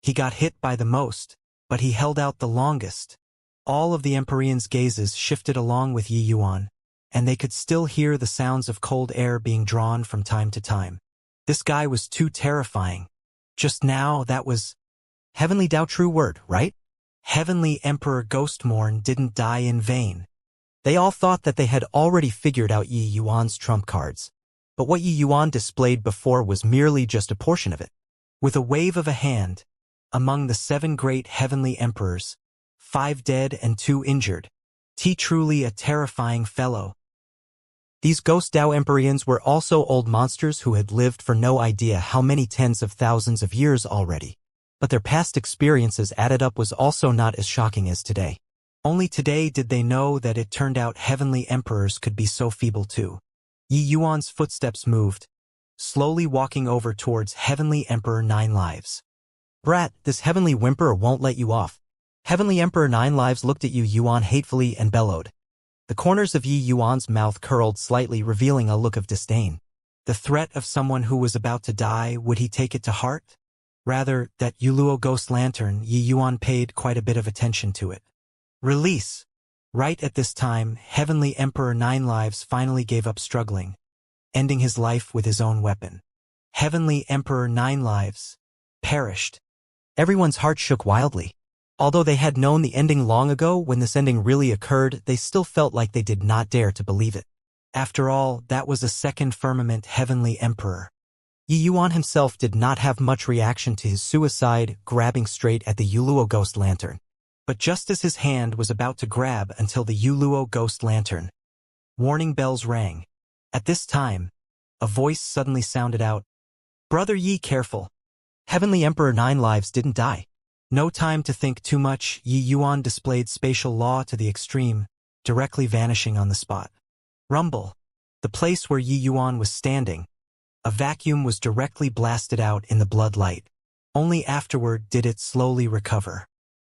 He got hit by the most, but he held out the longest. All of the Empyreans' gazes shifted along with Yi Yuan, and they could still hear the sounds of cold air being drawn from time to time. This guy was too terrifying. Just now, that was Heavenly Tao true word, right? Heavenly Emperor Ghostmourn didn't die in vain. They all thought that they had already figured out Yi Yuan's trump cards. But what Yi Yuan displayed before was merely just a portion of it. With a wave of a hand, among the 7 great Heavenly Emperors, 5 dead and 2 injured, truly a terrifying fellow. These Ghost Dao Empyreans were also old monsters who had lived for no idea how many tens of thousands of years already. But their past experiences added up was also not as shocking as today. Only today did they know that it turned out Heavenly Emperors could be so feeble too. Yi Yuan's footsteps moved, slowly walking over towards Heavenly Emperor Ninelives. Brat, this Heavenly Whimperer won't let you off. Heavenly Emperor Ninelives looked at Yi Yuan hatefully and bellowed. The corners of Yi Yuan's mouth curled slightly, revealing a look of disdain. The threat of someone who was about to die, would he take it to heart? Rather, that Yuluo ghost lantern, Yi Yuan paid quite a bit of attention to it. Release! Right at this time, Heavenly Emperor Ninelives finally gave up struggling, ending his life with his own weapon. Heavenly Emperor Ninelives perished. Everyone's heart shook wildly. Although they had known the ending long ago, when this ending really occurred, they still felt like they did not dare to believe it. After all, that was a second firmament Heavenly Emperor. Yi Yuan himself did not have much reaction to his suicide, grabbing straight at the Yuluo ghost lantern. But just as his hand was about to grab until the Yuluo ghost lantern, warning bells rang. At this time, a voice suddenly sounded out. Brother Yi, careful. Heavenly Emperor Ninelives didn't die. No time to think too much, Yi Yuan displayed spatial law to the extreme, directly vanishing on the spot. Rumble. The place where Yi Yuan was standing. A vacuum was directly blasted out in the blood light. Only afterward did it slowly recover.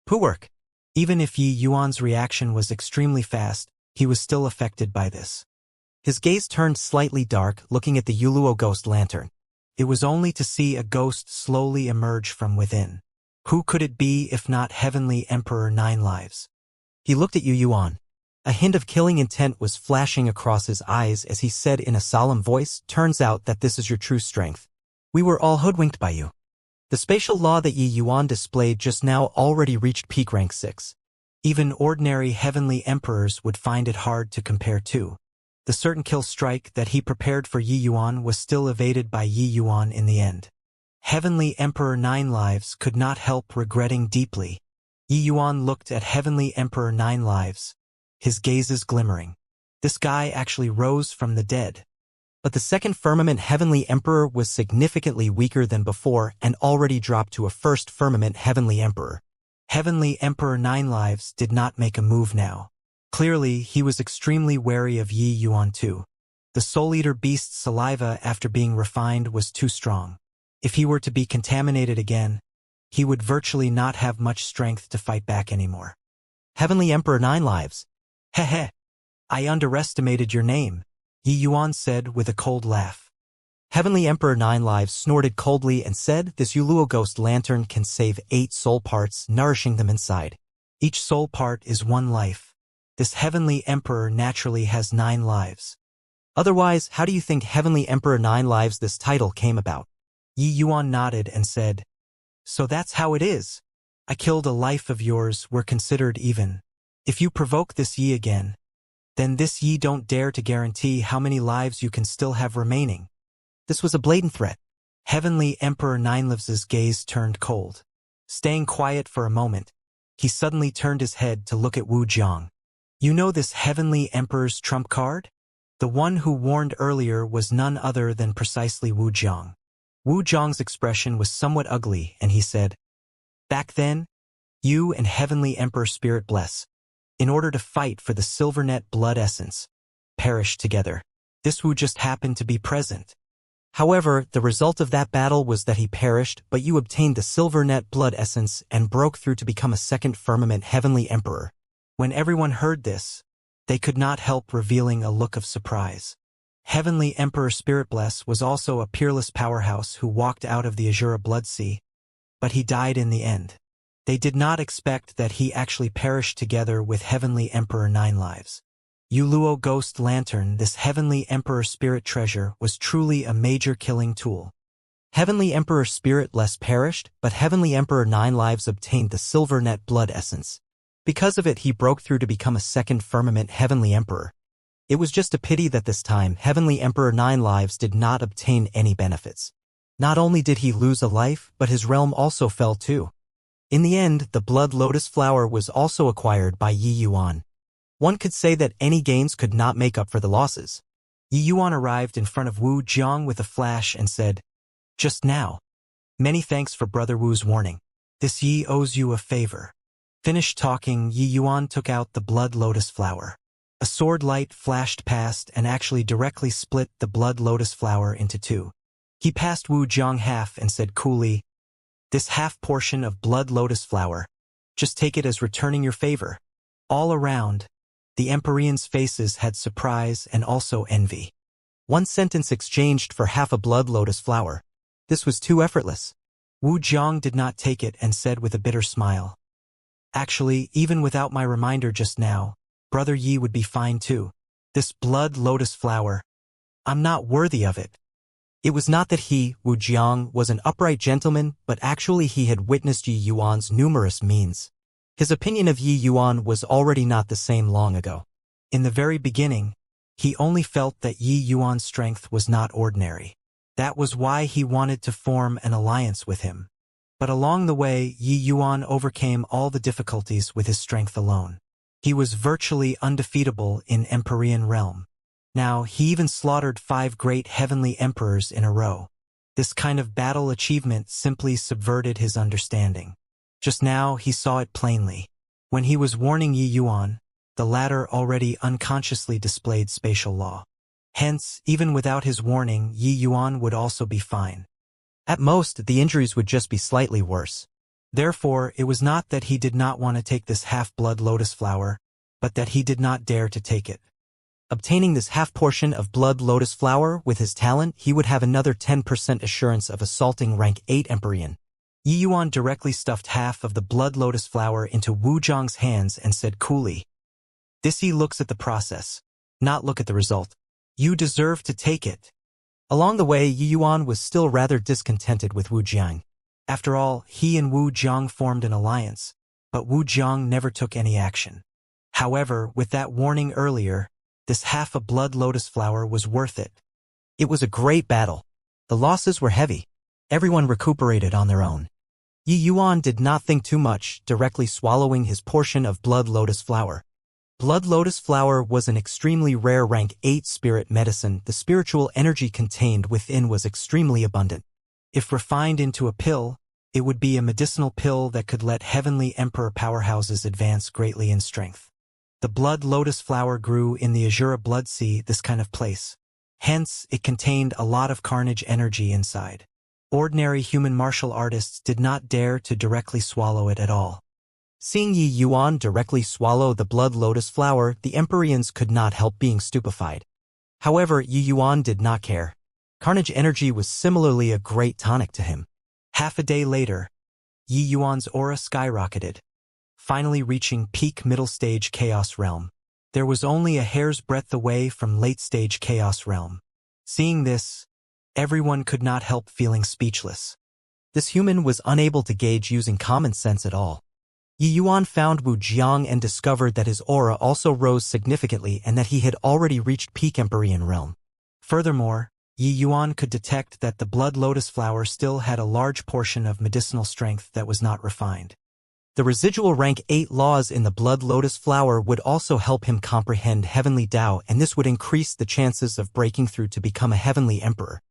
Poowork. Even if Yi Yuan's reaction was extremely fast, he was still affected by this. His gaze turned slightly dark, looking at the Yuluo ghost lantern. It was only to see a ghost slowly emerge from within. Who could it be if not Heavenly Emperor Ninelives? He looked at Yi Yuan. A hint of killing intent was flashing across his eyes as he said in a solemn voice, turns out that this is your true strength. We were all hoodwinked by you. The spatial law that Yi Yuan displayed just now already reached peak rank 6. Even ordinary Heavenly Emperors would find it hard to compare to. The certain kill strike that he prepared for Yi Yuan was still evaded by Yi Yuan in the end. Heavenly Emperor Ninelives could not help regretting deeply. Yi Yuan looked at Heavenly Emperor Ninelives, his gazes glimmering. This guy actually rose from the dead. But the second firmament Heavenly Emperor was significantly weaker than before and already dropped to a first firmament Heavenly Emperor. Heavenly Emperor Ninelives did not make a move now. Clearly, he was extremely wary of Yi Yuan too. The Soul Eater Beast's saliva after being refined was too strong. If he were to be contaminated again, he would virtually not have much strength to fight back anymore. Heavenly Emperor Ninelives. Heh. I underestimated your name, Yi Yuan said with a cold laugh. Heavenly Emperor 9 Lives snorted coldly and said, "This Yuluo ghost lantern can save 8 soul parts, nourishing them inside. Each soul part is 1 life. This Heavenly Emperor naturally has 9 lives. Otherwise, how do you think Heavenly Emperor 9 Lives this title came about?" Yi Yuan nodded and said, "So that's how it is. I killed a life of yours, we're considered even. If you provoke this Yi again, then this Yi don't dare to guarantee how many lives you can still have remaining." This was a blatant threat. Heavenly Emperor 9lives' gaze turned cold. Staying quiet for a moment, he suddenly turned his head to look at Wu Jiang. "You know this Heavenly Emperor's trump card?" The one who warned earlier was none other than precisely Wu Jiang. Wu Jiang's expression was somewhat ugly, and he said, "Back then, you and Heavenly Emperor Spirit Bless, in order to fight for the Silvernet blood essence, perished together. This Wu just happened to be present. However, the result of that battle was that he perished, but you obtained the Silvernet blood essence and broke through to become a second firmament Heavenly Emperor." When everyone heard this, they could not help revealing a look of surprise. Heavenly Emperor Spirit Bless was also a peerless powerhouse who walked out of the Azura Blood Sea, but he died in the end. They did not expect that he actually perished together with Heavenly Emperor 9 Lives. Yuluo Ghost Lantern, this Heavenly Emperor Spirit Treasure, was truly a major killing tool. Heavenly Emperor Spirit Bless perished, but Heavenly Emperor 9 Lives obtained the Silvernet blood essence. Because of it, he broke through to become a second firmament Heavenly Emperor. It was just a pity that this time Heavenly Emperor 9 Lives did not obtain any benefits. Not only did he lose a life, but his realm also fell too. In the end, the Blood Lotus Flower was also acquired by Yi Yuan. One could say that any gains could not make up for the losses. Yi Yuan arrived in front of Wu Jiang with a flash and said, "Just now. Many thanks for Brother Wu's warning. This Yi owes you a favor." Finished talking, Yi Yuan took out the Blood Lotus Flower. A sword light flashed past and actually directly split the Blood Lotus Flower into 2. He passed Wu Jiang half and said coolly, "This half portion of Blood Lotus Flower, just take it as returning your favor." All around, the Empyreans' faces had surprise and also envy. One sentence exchanged for half a Blood Lotus Flower. This was too effortless. Wu Jiang did not take it and said with a bitter smile, "Actually, even without my reminder just now, Brother Yi would be fine too. This Blood Lotus Flower, I'm not worthy of it." It was not that he, Wu Jiang, was an upright gentleman, but actually he had witnessed Yi Yuan's numerous means. His opinion of Yi Yuan was already not the same long ago. In the very beginning, he only felt that Yi Yuan's strength was not ordinary. That was why he wanted to form an alliance with him. But along the way, Yi Yuan overcame all the difficulties with his strength alone. He was virtually undefeatable in Empyrean realm. Now, he even slaughtered 5 great heavenly emperors in a row. This kind of battle achievement simply subverted his understanding. Just now, he saw it plainly. When he was warning Yi Yuan, the latter already unconsciously displayed spatial law. Hence, even without his warning, Yi Yuan would also be fine. At most, the injuries would just be slightly worse. Therefore, it was not that he did not want to take this half-blood lotus flower, but that he did not dare to take it. Obtaining this half-portion of blood lotus flower with his talent, he would have another 10% assurance of assaulting rank 8 Empyrean. Yi Yuan directly stuffed half of the blood lotus flower into Wu Jiang's hands and said coolly, "This he looks at the process, not look at the result. You deserve to take it." Along the way, Yi Yuan was still rather discontented with Wu Jiang. After all, he and Wu Jiang formed an alliance, but Wu Jiang never took any action. However, with that warning earlier, this half a blood lotus flower was worth it. It was a great battle. The losses were heavy. Everyone recuperated on their own. Yi Yuan did not think too much, directly swallowing his portion of blood lotus flower. Blood lotus flower was an extremely rare rank 8 spirit medicine. The spiritual energy contained within was extremely abundant. If refined into a pill, it would be a medicinal pill that could let heavenly emperor powerhouses advance greatly in strength. The blood lotus flower grew in the Azura Blood Sea, this kind of place. Hence, it contained a lot of carnage energy inside. Ordinary human martial artists did not dare to directly swallow it at all. Seeing Yi Yuan directly swallow the blood lotus flower, the Empyreans could not help being stupefied. However, Yi Yuan did not care. Carnage energy was similarly a great tonic to him. Half a day later, Yi Yuan's aura skyrocketed, finally reaching peak middle-stage Chaos Realm. There was only a hair's breadth away from late-stage Chaos Realm. Seeing this, everyone could not help feeling speechless. This human was unable to gauge using common sense at all. Yi Yuan found Wu Jiang and discovered that his aura also rose significantly and that he had already reached peak Empyrean realm. Furthermore, Yi Yuan could detect that the blood lotus flower still had a large portion of medicinal strength that was not refined. The residual rank 8 laws in the blood lotus flower would also help him comprehend heavenly Tao, and this would increase the chances of breaking through to become a heavenly emperor.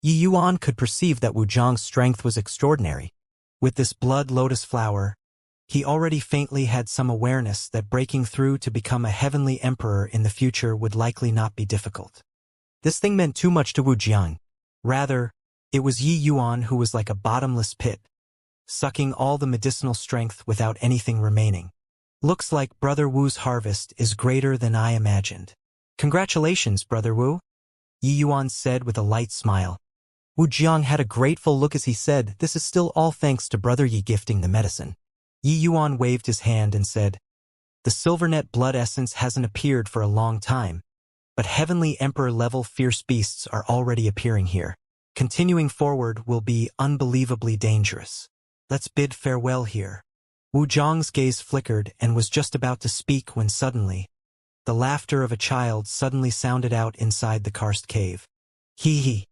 Yi Yuan could perceive that Wu Jiang's strength was extraordinary. With this blood lotus flower, he already faintly had some awareness that breaking through to become a heavenly emperor in the future would likely not be difficult. This thing meant too much to Wu Jiang. Rather, it was Yi Yuan who was like a bottomless pit, sucking all the medicinal strength without anything remaining. Looks like Brother Wu's harvest is greater than I imagined. Congratulations, Brother Wu, Yi Yuan said with a light smile. Wu Jiang had a grateful look as he said, this is still all thanks to Brother Yi gifting the medicine. Yi Yuan waved his hand and said, the Silvernet blood essence hasn't appeared for a long time, but heavenly emperor-level fierce beasts are already appearing here. Continuing forward will be unbelievably dangerous. Let's bid farewell here. Wu Jiang's gaze flickered and was just about to speak when suddenly, the laughter of a child suddenly sounded out inside the karst cave. Hee hee.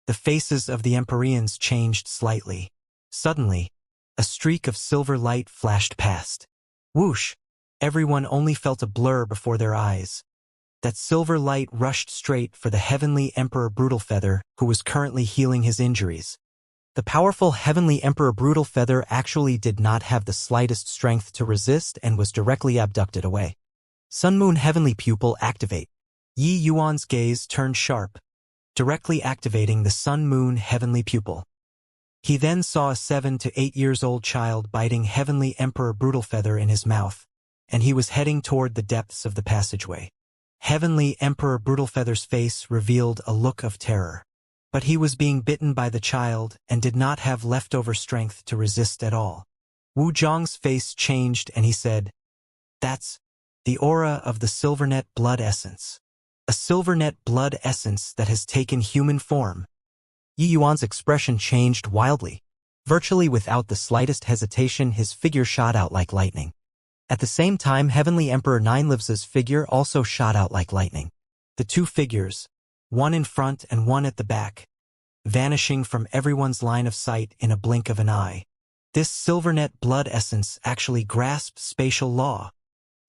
The faces of the Empyreans changed slightly. Suddenly, a streak of silver light flashed past. Whoosh! Everyone only felt a blur before their eyes. That silver light rushed straight for the heavenly Emperor Brutalfeather, who was currently healing his injuries. The powerful heavenly Emperor Brutalfeather actually did not have the slightest strength to resist and was directly abducted away. Sun Moon Heavenly Pupil activate. Yi Yuan's gaze turned sharp, directly activating the Sun Moon Heavenly Pupil. He then saw a 7 to 8 years old child biting Heavenly Emperor Brutalfeather in his mouth, and he was heading toward the depths of the passageway. Heavenly Emperor Brutalfeather's face revealed a look of terror. But he was being bitten by the child and did not have leftover strength to resist at all. Wu Jiang's face changed and he said, that's the aura of the Silvernet blood essence. A Silvernet blood essence that has taken human form. Yi Yuan's expression changed wildly. Virtually without the slightest hesitation, his figure shot out like lightning. At the same time, Heavenly Emperor Ninelives's figure also shot out like lightning. The two figures, one in front and one at the back, vanishing from everyone's line of sight in a blink of an eye. This Silvernet blood essence actually grasped spatial law.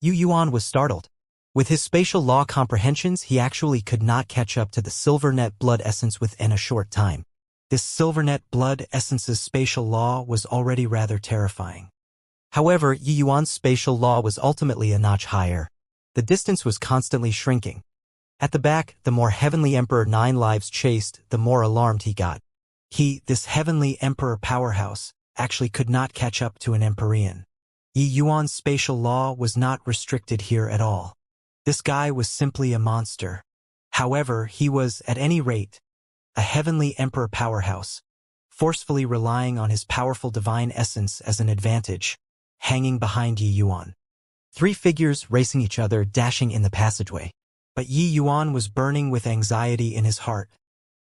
Yi Yuan was startled. With his spatial law comprehensions, he actually could not catch up to the Silvernet blood essence within a short time. This Silvernet blood essence's spatial law was already rather terrifying. However, Yi Yuan's spatial law was ultimately a notch higher. The distance was constantly shrinking. At the back, the more Heavenly Emperor 9 lives chased, the more alarmed he got. This Heavenly Emperor powerhouse, actually could not catch up to an Empyrean. Yi Yuan's spatial law was not restricted here at all. This guy was simply a monster. However, he was, at any rate, a Heavenly Emperor powerhouse, forcefully relying on his powerful divine essence as an advantage, hanging behind Yi Yuan. 3 figures racing each other, dashing in the passageway. But Yi Yuan was burning with anxiety in his heart.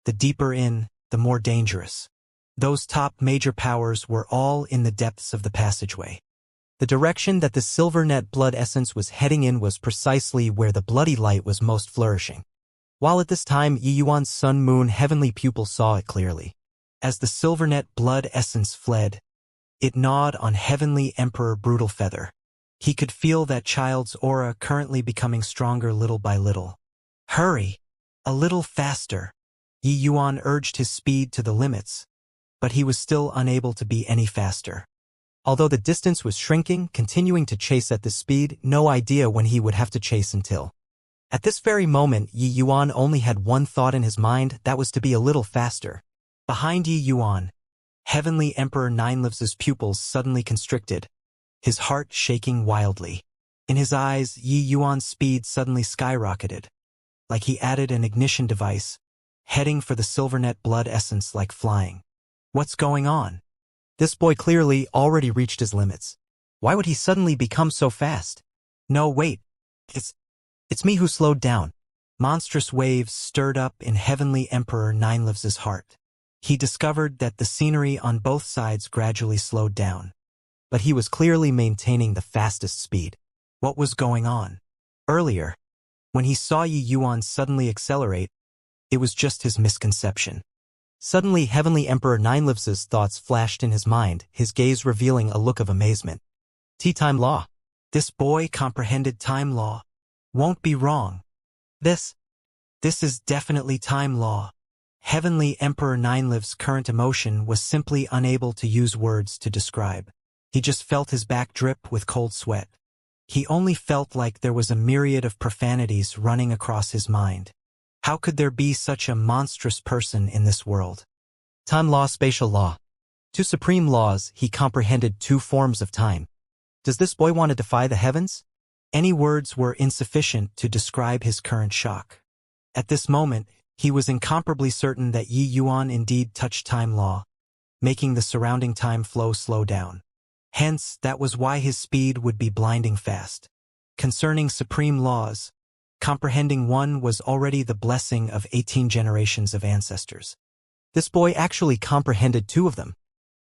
The deeper in, the more dangerous. Those top major powers were all in the depths of the passageway. The direction that the Silvernet blood essence was heading in was precisely where the bloody light was most flourishing. While at this time Yi Yuan's Sun Moon Heavenly Pupil saw it clearly. As the Silvernet blood essence fled, it gnawed on Heavenly Emperor Brutalfeather. He could feel that child's aura currently becoming stronger little by little. Hurry! A little faster! Yi Yuan urged his speed to the limits, but he was still unable to be any faster. Although the distance was shrinking, continuing to chase at this speed, no idea when he would have to chase until. At this very moment, Yi Yuan only had one thought in his mind, that was to be a little faster. Behind Yi Yuan, Heavenly Emperor Ninelives's pupils suddenly constricted, his heart shaking wildly. In his eyes, Yi Yuan's speed suddenly skyrocketed. Like he added an ignition device, heading for the Silvernet blood essence like flying. What's going on? This boy clearly already reached his limits. Why would he suddenly become so fast? No, wait. It's me who slowed down. Monstrous waves stirred up in Heavenly Emperor Ninelives's heart. He discovered that the scenery on both sides gradually slowed down. But he was clearly maintaining the fastest speed. What was going on? Earlier, when he saw Yi Yuan suddenly accelerate, it was just his misconception. Suddenly, Heavenly Emperor Ninelives's thoughts flashed in his mind, his gaze revealing a look of amazement. Time law. This boy comprehended time law. Won't be wrong. This is definitely time law. Heavenly Emperor Ninelives's current emotion was simply unable to use words to describe. He just felt his back drip with cold sweat. He only felt like there was a myriad of profanities running across his mind. How could there be such a monstrous person in this world? Time law, spatial law. Two supreme laws, he comprehended two forms of time. Does this boy want to defy the heavens? Any words were insufficient to describe his current shock. At this moment, he was incomparably certain that Yi Yuan indeed touched time law, making the surrounding time flow slow down. Hence, that was why his speed would be blinding fast. Concerning supreme laws, comprehending one was already the blessing of 18 generations of ancestors. This boy actually comprehended two of them.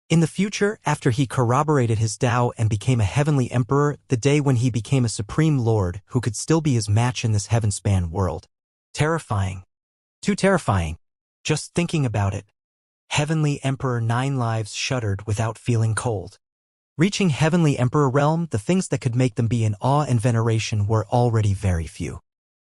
In the future, after he corroborated his Tao and became a heavenly emperor, the day when he became a supreme lord who could still be his match in this heaven-span world. Terrifying. Too terrifying. Just thinking about it. Heavenly Emperor Ninelives shuddered without feeling cold. Reaching Heavenly Emperor realm, the things that could make them be in awe and veneration were already very few.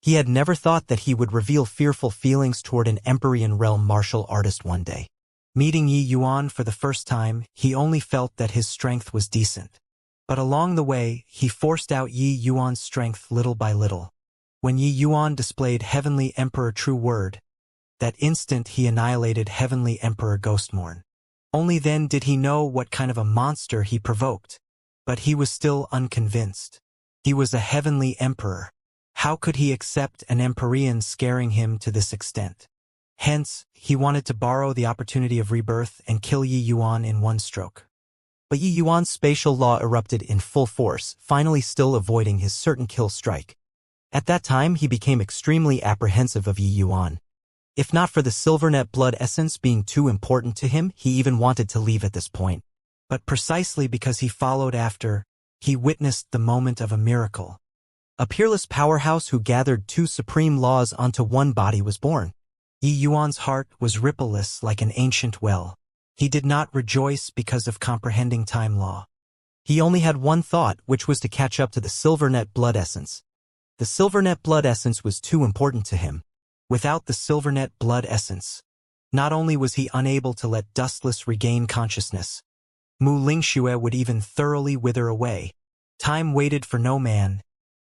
He had never thought that he would reveal fearful feelings toward an Empyrean realm martial artist one day. Meeting Yi Yuan for the first time, he only felt that his strength was decent. But along the way, he forced out Yi Yuan's strength little by little. When Yi Yuan displayed Heavenly Emperor True Word, that instant he annihilated Heavenly Emperor Ghostmorn. Only then did he know what kind of a monster he provoked. But he was still unconvinced. He was a Heavenly Emperor. How could he accept an Empyrean scaring him to this extent? Hence, he wanted to borrow the opportunity of rebirth and kill Yi Yuan in one stroke. But Yi Yuan's spatial law erupted in full force, finally still avoiding his certain kill strike. At that time, he became extremely apprehensive of Yi Yuan. If not for the Silvernet blood essence being too important to him, he even wanted to leave at this point. But precisely because he followed after, he witnessed the moment of a miracle. A peerless powerhouse who gathered two supreme laws onto one body was born. Yi Yuan's heart was rippleless like an ancient well. He did not rejoice because of comprehending time law. He only had one thought, which was to catch up to the Silvernet blood essence. The Silvernet blood essence was too important to him. Without the Silvernet blood essence, not only was he unable to let Dustless regain consciousness, Mu Lingxue would even thoroughly wither away. Time waited for no man.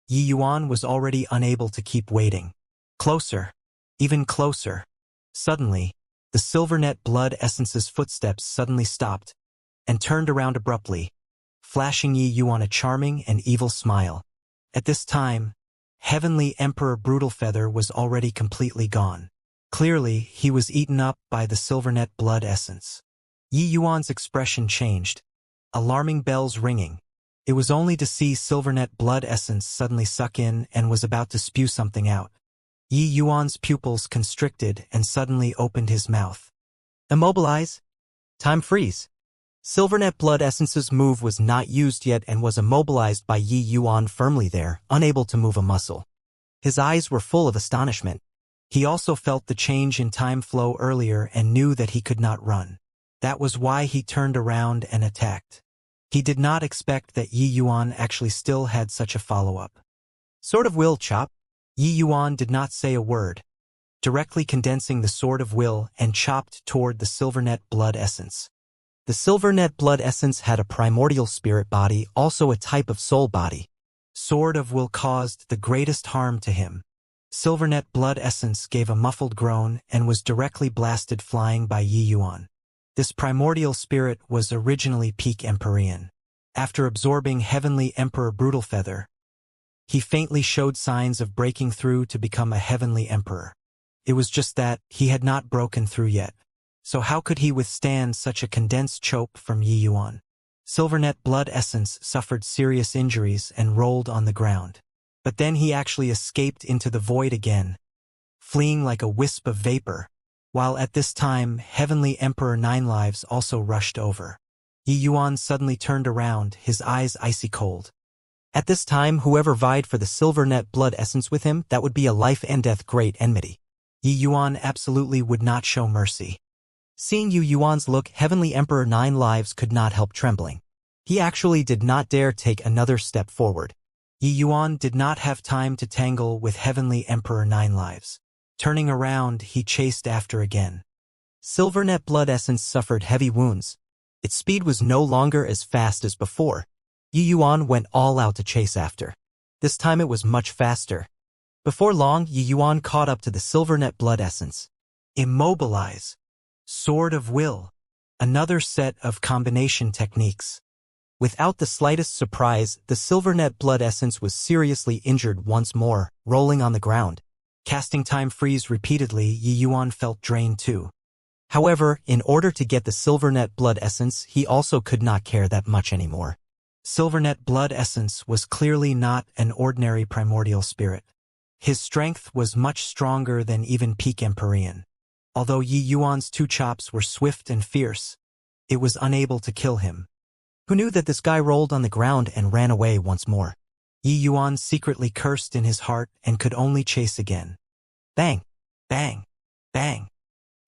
Yi Yuan was already unable to keep waiting. Closer. Even closer. Suddenly, the Silvernet blood essence's footsteps suddenly stopped and turned around abruptly, flashing Yi Yuan a charming and evil smile. At this time, Heavenly Emperor Brutalfeather was already completely gone. Clearly, he was eaten up by the Silvernet blood essence. Yi Yuan's expression changed, alarming bells ringing. It was only to see Silvernet blood essence suddenly suck in and was about to spew something out. Yi Yuan's pupils constricted and suddenly opened his mouth. Immobilize? Time freeze. Silvernet blood essence's move was not used yet and was immobilized by Yi Yuan firmly there, unable to move a muscle. His eyes were full of astonishment. He also felt the change in time flow earlier and knew that he could not run. That was why he turned around and attacked. He did not expect that Yi Yuan actually still had such a follow-up. Sword of Will, chop. Yi Yuan did not say a word, directly condensing the Sword of Will and chopped toward the Silvernet blood essence. The Silvernet blood essence had a primordial spirit body, also a type of soul body. Sword of Will caused the greatest harm to him. Silvernet blood essence gave a muffled groan and was directly blasted flying by Yi Yuan. This primordial spirit was originally peak Empyrean. After absorbing Heavenly Emperor Brutalfeather, he faintly showed signs of breaking through to become a Heavenly Emperor. It was just that he had not broken through yet. So how could he withstand such a condensed choke from Yi Yuan? Silvernet Blood Essence suffered serious injuries and rolled on the ground. But then he actually escaped into the void again, fleeing like a wisp of vapor, while at this time Heavenly Emperor Nine Lives also rushed over. Yi Yuan suddenly turned around, his eyes icy cold. At this time, whoever vied for the Silvernet Blood Essence with him, that would be a life and death great enmity. Yi Yuan absolutely would not show mercy. Seeing Yi Yuan's look, Heavenly Emperor Nine Lives could not help trembling. He actually did not dare take another step forward. Yi Yuan did not have time to tangle with Heavenly Emperor Nine Lives. Turning around, he chased after again. Silvernet Blood Essence suffered heavy wounds. Its speed was no longer as fast as before. Yi Yuan went all out to chase after. This time it was much faster. Before long, Yi Yuan caught up to the Silvernet Blood Essence. Immobilize. Sword of Will. Another set of combination techniques. Without the slightest surprise, the Silvernet Blood Essence was seriously injured once more, rolling on the ground. Casting Time Freeze repeatedly, Yi Yuan felt drained too. However, in order to get the Silvernet Blood Essence, he also could not care that much anymore. Silvernet Blood Essence was clearly not an ordinary primordial spirit. His strength was much stronger than even peak Empyrean. Although Yi Yuan's two chops were swift and fierce, it was unable to kill him. Who knew that this guy rolled on the ground and ran away once more? Yi Yuan secretly cursed in his heart and could only chase again. Bang! Bang! Bang!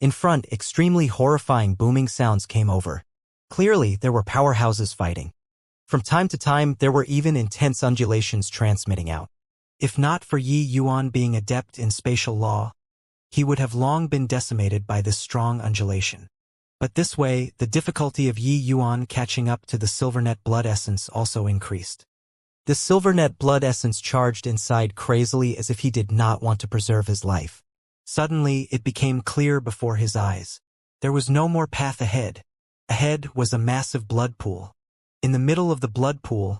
In front, extremely horrifying booming sounds came over. Clearly, there were powerhouses fighting. From time to time, there were even intense undulations transmitting out. If not for Yi Yuan being adept in spatial law, he would have long been decimated by this strong undulation. But this way, the difficulty of Yi Yuan catching up to the Silvernet Blood Essence also increased. The Silvernet Blood Essence charged inside crazily as if he did not want to preserve his life. Suddenly, it became clear before his eyes. There was no more path ahead. Ahead was a massive blood pool. In the middle of the blood pool,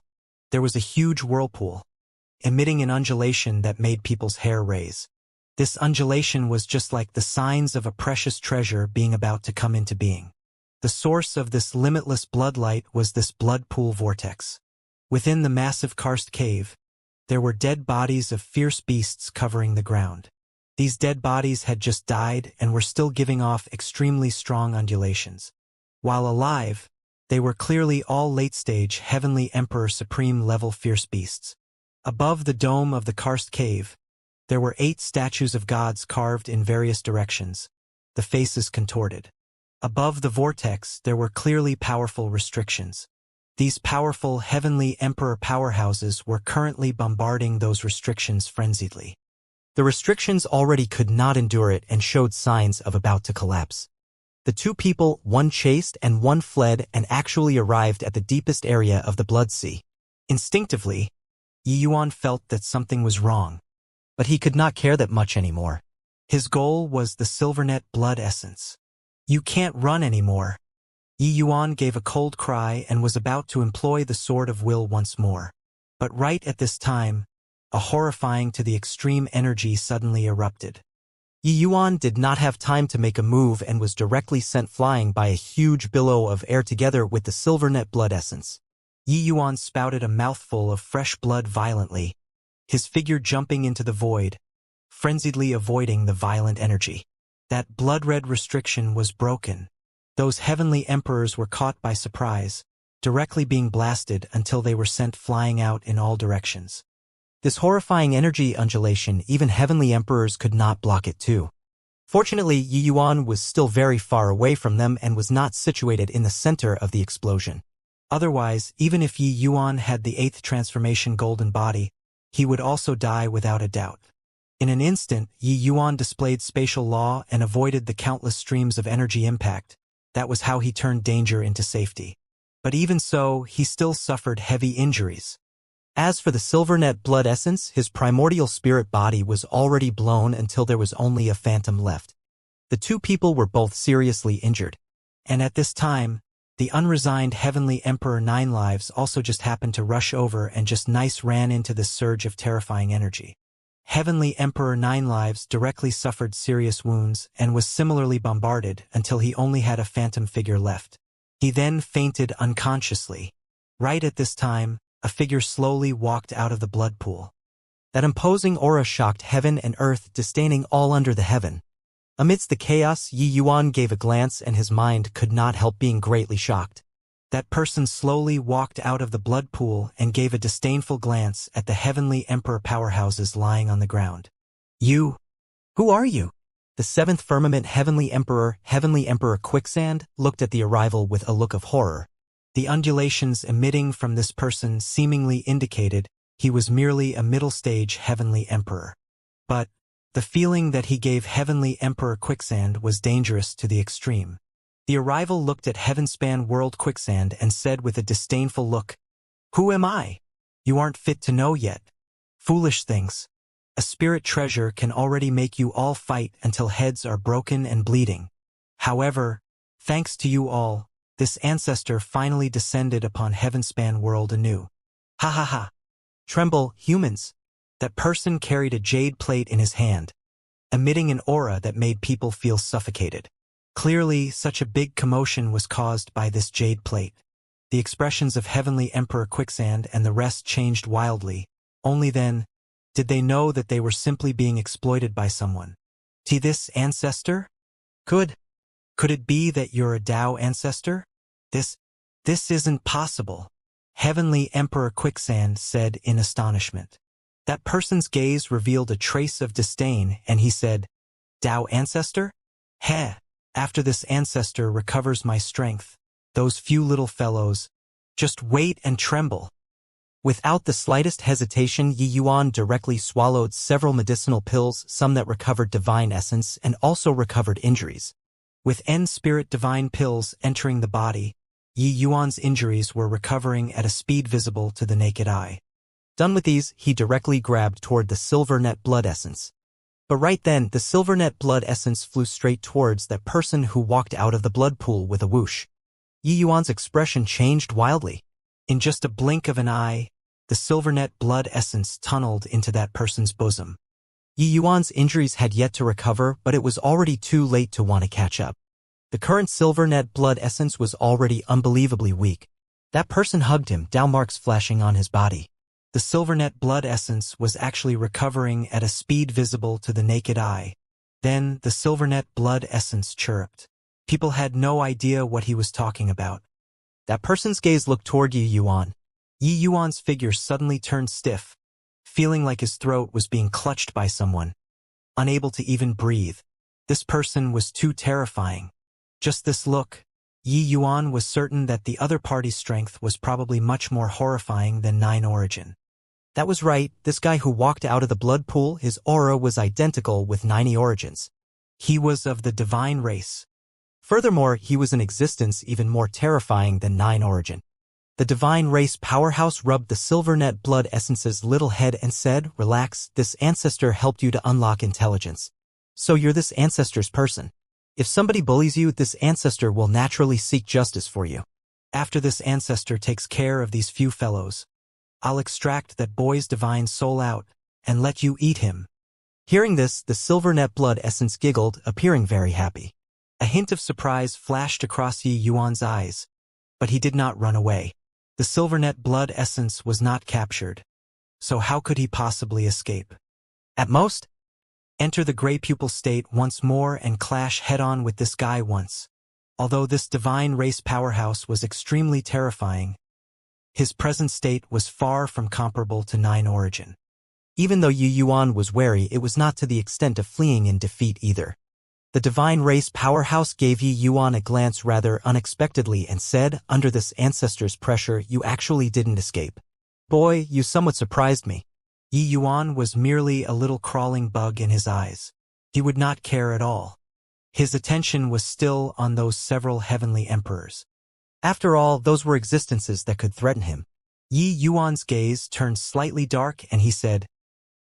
there was a huge whirlpool, emitting an undulation that made people's hair raise. This undulation was just like the signs of a precious treasure being about to come into being. The source of this limitless bloodlight was this blood pool vortex. Within the massive karst cave, there were dead bodies of fierce beasts covering the ground. These dead bodies had just died and were still giving off extremely strong undulations. While alive, they were clearly all late-stage Heavenly Emperor Supreme level fierce beasts. Above the dome of the karst cave, there were 8 statues of gods carved in various directions, the faces contorted. Above the vortex, there were clearly powerful restrictions. These powerful Heavenly Emperor powerhouses were currently bombarding those restrictions frenziedly. The restrictions already could not endure it and showed signs of about to collapse. The two people, one chased and one fled, and actually arrived at the deepest area of the Blood Sea. Instinctively, Yi Yuan felt that something was wrong. But he could not care that much anymore. His goal was the Silvernet Blood Essence. You can't run anymore. Yi Yuan gave a cold cry and was about to employ the Sword of Will once more. But right at this time, a horrifying to the extreme energy suddenly erupted. Yi Yuan did not have time to make a move and was directly sent flying by a huge billow of air together with the Silvernet Blood Essence. Yi Yuan spouted a mouthful of fresh blood violently, his figure jumping into the void, frenziedly avoiding the violent energy. That blood-red restriction was broken. Those Heavenly Emperors were caught by surprise, directly being blasted until they were sent flying out in all directions. This horrifying energy undulation, even Heavenly Emperors could not block it too. Fortunately, Yi Yuan was still very far away from them and was not situated in the center of the explosion. Otherwise, even if Yi Yuan had the 8th transformation golden body, he would also die without a doubt. In an instant, Yi Yuan displayed spatial law and avoided the countless streams of energy impact. That was how he turned danger into safety. But even so, he still suffered heavy injuries. As for the Silvernet Blood Essence, his primordial spirit body was already blown until there was only a phantom left. The two people were both seriously injured. And at this time, the unresigned Heavenly Emperor Nine Lives also just happened to rush over and just ran into this surge of terrifying energy. Heavenly Emperor Nine Lives directly suffered serious wounds and was similarly bombarded until he only had a phantom figure left. He then fainted unconsciously. Right at this time, a figure slowly walked out of the blood pool. That imposing aura shocked heaven and earth, disdaining all under the heaven. Amidst the chaos, Yi Yuan gave a glance and his mind could not help being greatly shocked. That person slowly walked out of the blood pool and gave a disdainful glance at the heavenly emperor powerhouses lying on the ground. You? Who are you? The seventh firmament heavenly emperor Quicksand, looked at the arrival with a look of horror. The undulations emitting from this person seemingly indicated he was merely a middle-stage heavenly emperor. But the feeling that he gave heavenly emperor Quicksand was dangerous to the extreme. The arrival looked at Heavenspan World Quicksand and said with a disdainful look, "Who am I? You aren't fit to know yet. Foolish things. A spirit treasure can already make you all fight until heads are broken and bleeding. However, thanks to you all, this ancestor finally descended upon Heavenspan World anew. Ha ha ha. Tremble, humans." That person carried a jade plate in his hand, emitting an aura that made people feel suffocated. Clearly, such a big commotion was caused by this jade plate. The expressions of Heavenly Emperor Quicksand and the rest changed wildly. Only then did they know that they were simply being exploited by someone. This ancestor? Could it be that you're a Tao ancestor? This isn't possible, Heavenly Emperor Quicksand said in astonishment. That person's gaze revealed a trace of disdain and he said, "Tao ancestor? Heh. After this ancestor recovers my strength, those few little fellows, just wait and tremble." Without the slightest hesitation, Yi Yuan directly swallowed several medicinal pills, some that recovered divine essence and also recovered injuries. With N-Spirit divine pills entering the body, Yi Yuan's injuries were recovering at a speed visible to the naked eye. Done with these, he directly grabbed toward the silver net blood essence. But right then, the silver net blood essence flew straight towards that person who walked out of the blood pool with a whoosh. Yi Yuan's expression changed wildly. In just a blink of an eye, the silver net blood essence tunneled into that person's bosom. Yi Yuan's injuries had yet to recover, but it was already too late to want to catch up. The current silver net blood essence was already unbelievably weak. That person hugged him, Tao marks flashing on his body. The silver net blood essence was actually recovering at a speed visible to the naked eye. Then the silver net blood essence chirruped. People had no idea what he was talking about. That person's gaze looked toward Yi Yuan. Yi Yuan's figure suddenly turned stiff, feeling like his throat was being clutched by someone. Unable to even breathe. This person was too terrifying. Just this look, Yi Yuan was certain that the other party's strength was probably much more horrifying than Nine Origin. That was right, this guy who walked out of the blood pool, his aura was identical with 90 Origins. He was of the divine race. Furthermore, he was in existence even more terrifying than Nine Origin. The divine race powerhouse rubbed the silver net blood essence's little head and said, "Relax, this ancestor helped you to unlock intelligence. So you're this ancestor's person. If somebody bullies you, this ancestor will naturally seek justice for you. After this ancestor takes care of these few fellows, I'll extract that boy's divine soul out and let you eat him." Hearing this, the silver net blood essence giggled, appearing very happy. A hint of surprise flashed across Yi Yuan's eyes, but he did not run away. The silver net blood essence was not captured, so how could he possibly escape? At most, enter the gray pupil state once more and clash head-on with this guy once. Although this divine race powerhouse was extremely terrifying, his present state was far from comparable to Nine Origin. Even though Yi Yuan was wary, it was not to the extent of fleeing in defeat either. The divine race powerhouse gave Yi Yuan a glance rather unexpectedly and said, "Under this ancestor's pressure, you actually didn't escape. Boy, you somewhat surprised me." Yi Yuan was merely a little crawling bug in his eyes. He would not care at all. His attention was still on those several heavenly emperors. After all, those were existences that could threaten him. Yi Yuan's gaze turned slightly dark and he said,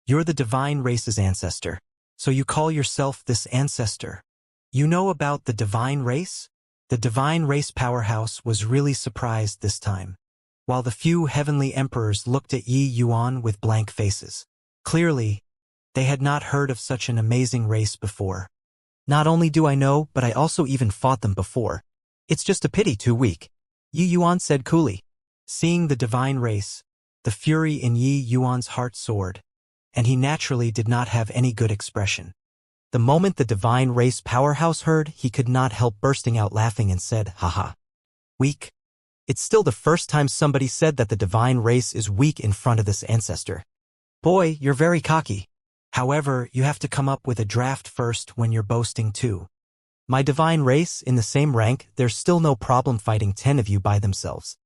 "You're the divine race's ancestor. So you call yourself this ancestor. You know about the divine race?" The divine race powerhouse was really surprised this time, while the few heavenly emperors looked at Yi Yuan with blank faces. Clearly, They had not heard of such an amazing race before. Not only do I know, but I also even fought them before. It's just a pity too weak. Yi Yuan said coolly. Seeing the divine race, the fury in Yi Yuan's heart soared, and he naturally did not have any good expression. The moment the divine race powerhouse heard, he could not help bursting out laughing and said, haha. Weak? It's still the first time somebody said that the divine race is weak in front of this ancestor. Boy, you're very cocky. However, you have to come up with a draft first when you're boasting too. My divine race, in the same rank, there's still no problem fighting 10 of you by themselves.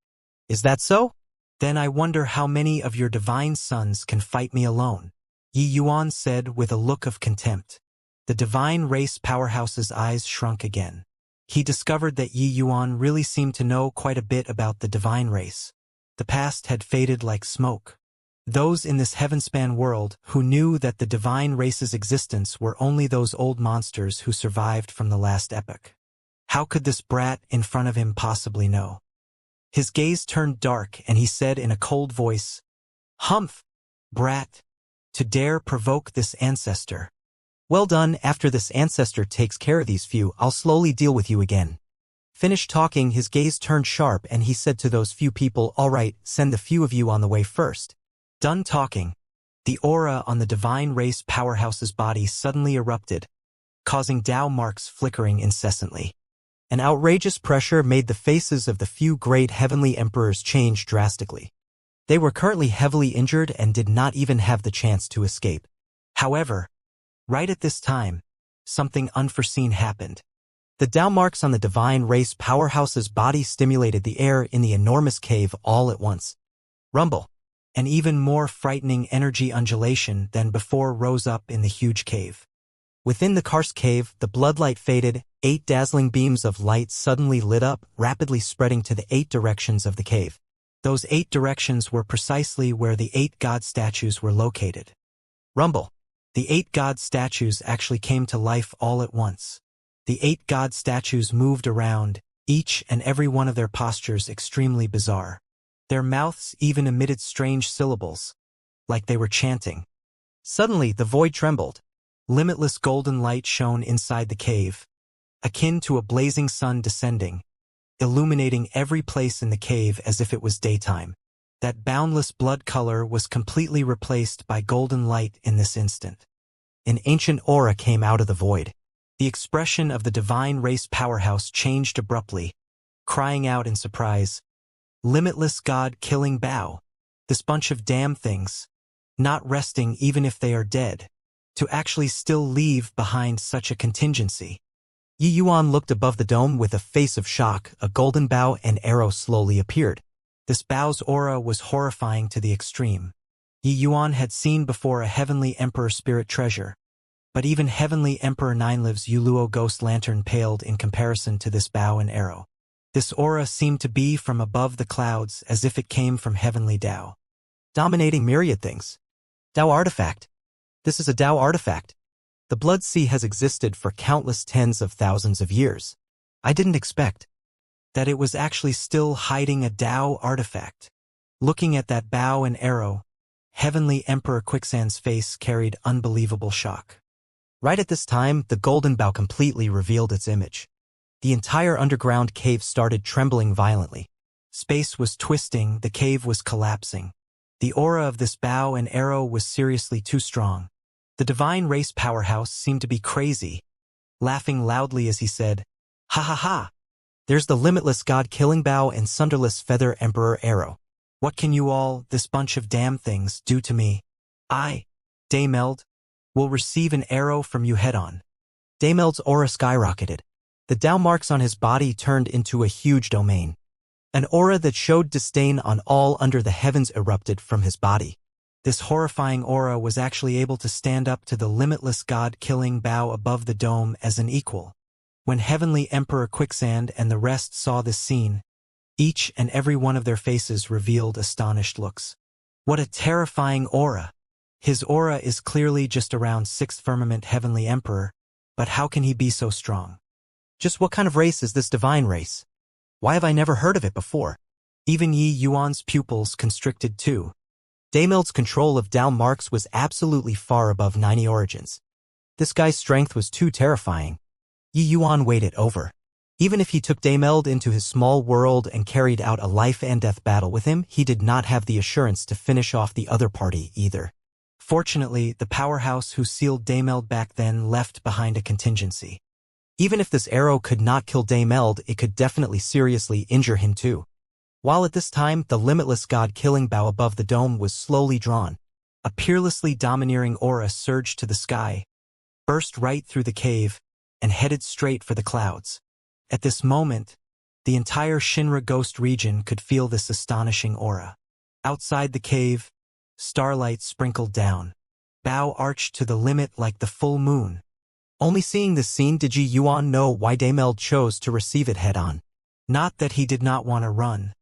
Is that so? Then I wonder how many of your divine sons can fight me alone. Yi Yuan said with a look of contempt. The divine race powerhouse's eyes shrunk again. He discovered that Yi Yuan really seemed to know quite a bit about the divine race. The past had faded like smoke. Those in this heavenspan world who knew that the divine race's existence were only those old monsters who survived from the last epoch. How could this brat in front of him possibly know? His gaze turned dark and he said in a cold voice, Humph, brat, to dare provoke this ancestor. Well done, after this ancestor takes care of these few, I'll slowly deal with you again. Finished talking, his gaze turned sharp and he said to those few people, all right, send the few of you on the way first. Done talking, the aura on the divine race powerhouse's body suddenly erupted, causing Tao marks flickering incessantly. An outrageous pressure made the faces of the few great heavenly emperors change drastically. They were currently heavily injured and did not even have the chance to escape. However, right at this time, something unforeseen happened. The Tao marks on the divine race powerhouse's body stimulated the air in the enormous cave all at once. Rumble. An even more frightening energy undulation than before rose up in the huge cave. Within the karst cave, the bloodlight faded, 8 dazzling beams of light suddenly lit up, rapidly spreading to the 8 directions of the cave. Those 8 directions were precisely where the 8 god statues were located. Rumble. The 8 god statues actually came to life all at once. The 8 god statues moved around, each and every one of their postures extremely bizarre. Their mouths even emitted strange syllables, like they were chanting. Suddenly, the void trembled. Limitless golden light shone inside the cave, akin to a blazing sun descending, illuminating every place in the cave as if it was daytime. That boundless blood color was completely replaced by golden light in this instant. An ancient aura came out of the void. The expression of the divine race powerhouse changed abruptly, crying out in surprise, Limitless God-killing Bao. This bunch of damn things, not resting even if they are dead, to actually still leave behind such a contingency. Yi Yuan looked above the dome with a face of shock. A golden bow and arrow slowly appeared. This bow's aura was horrifying to the extreme. Yi Yuan had seen before a heavenly emperor spirit treasure, but even heavenly emperor Nineliv's Yuluo ghost lantern paled in comparison to this bow and arrow. This aura seemed to be from above the clouds as if it came from heavenly Tao. Dominating myriad things. Tao artifact. This is a Tao artifact. The Blood Sea has existed for countless tens of thousands of years. I didn't expect that it was actually still hiding a Tao artifact. Looking at that bow and arrow, Heavenly Emperor Quicksand's face carried unbelievable shock. Right at this time, the golden bow completely revealed its image. The entire underground cave started trembling violently. Space was twisting, the cave was collapsing. The aura of this bow and arrow was seriously too strong. The divine race powerhouse seemed to be crazy, laughing loudly as he said, Ha ha ha! There's the limitless god-killing bow and sunderless feather emperor arrow. What can you all, this bunch of damn things, do to me? I, Daymeld, will receive an arrow from you head-on. Daymeld's aura skyrocketed. The Tao marks on his body turned into a huge domain. An aura that showed disdain on all under the heavens erupted from his body. This horrifying aura was actually able to stand up to the limitless god-killing bow above the dome as an equal. When Heavenly Emperor Quicksand and the rest saw this scene, each and every one of their faces revealed astonished looks. What a terrifying aura! His aura is clearly just around 6th firmament Heavenly Emperor, but how can he be so strong? Just what kind of race is this divine race? Why have I never heard of it before? Even Yi Yuan's pupils constricted too. Daymeld's control of Dao marks was absolutely far above 90 origins. This guy's strength was too terrifying. Yi Yuan weighed it over. Even if he took Daymeld into his small world and carried out a life-and-death battle with him, he did not have the assurance to finish off the other party either. Fortunately, the powerhouse who sealed Daymeld back then left behind a contingency. Even if this arrow could not kill Daymeld, it could definitely seriously injure him too. While at this time, the limitless god-killing bow above the dome was slowly drawn. A peerlessly domineering aura surged to the sky, burst right through the cave, and headed straight for the clouds. At this moment, the entire Shinra Ghost region could feel this astonishing aura. Outside the cave, starlight sprinkled down. Bow arched to the limit like the full moon. Only seeing this scene did Yi Yuan know why Daymeld chose to receive it head-on. Not that he did not want to run,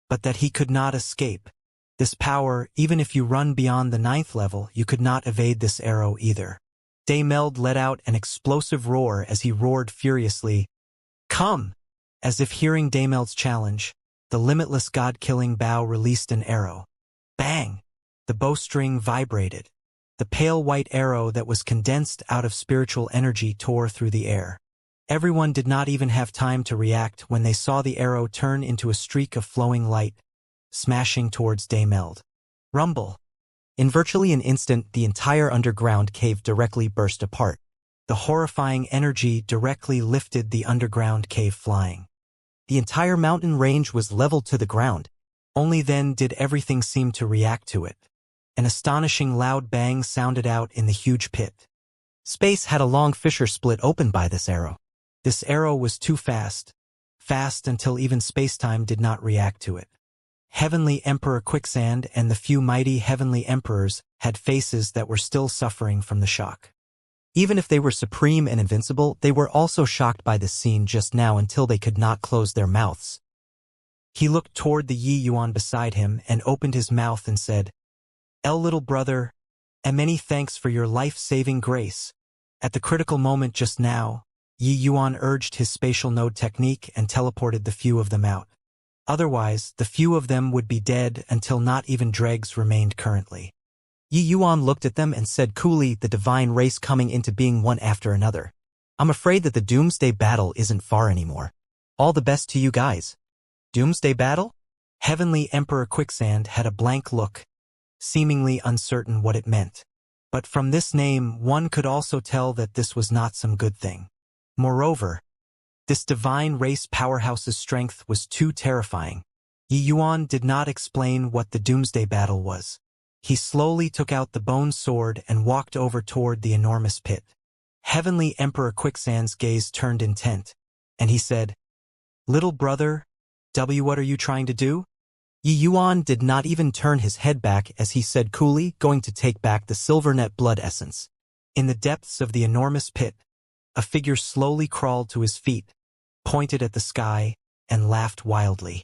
but that he could not escape. This power, even if you run beyond the 9th level, you could not evade this arrow either. Daymeld let out an explosive roar as he roared furiously, "Come!" As if hearing Daymeld's challenge, the limitless god-killing bow released an arrow. Bang! The bowstring vibrated. The pale white arrow that was condensed out of spiritual energy tore through the air. Everyone did not even have time to react when they saw the arrow turn into a streak of flowing light, smashing towards Daymeld. Rumble! In virtually an instant, the entire underground cave directly burst apart. The horrifying energy directly lifted the underground cave flying. The entire mountain range was leveled to the ground. Only then did everything seem to react to it. An astonishing loud bang sounded out in the huge pit. Space had a long fissure split open by this arrow. This arrow was too fast until even spacetime did not react to it. Heavenly Emperor Quicksand and the few mighty Heavenly Emperors had faces that were still suffering from the shock. Even if they were supreme and invincible, they were also shocked by this scene just now until they could not close their mouths. He looked toward the Yi Yuan beside him and opened his mouth and said, Little brother, and many thanks for your life-saving grace. At the critical moment just now, Yi Yuan urged his spatial node technique and teleported the few of them out. Otherwise, the few of them would be dead until not even dregs remained currently. Yi Yuan looked at them and said coolly, the divine race coming into being one after another. I'm afraid that the doomsday battle isn't far anymore. All the best to you guys. Doomsday battle? Heavenly Emperor Quicksand had a blank look, seemingly uncertain what it meant. But from this name, one could also tell that this was not some good thing. Moreover, this divine race powerhouse's strength was too terrifying. Yi Yuan did not explain what the doomsday battle was. He slowly took out the bone sword and walked over toward the enormous pit. Heavenly Emperor Quicksand's gaze turned intent, and he said, Little brother, what are you trying to do? Yi Yuan did not even turn his head back as he said coolly, going to take back the silvernet blood essence. In the depths of the enormous pit, a figure slowly crawled to his feet, pointed at the sky, and laughed wildly.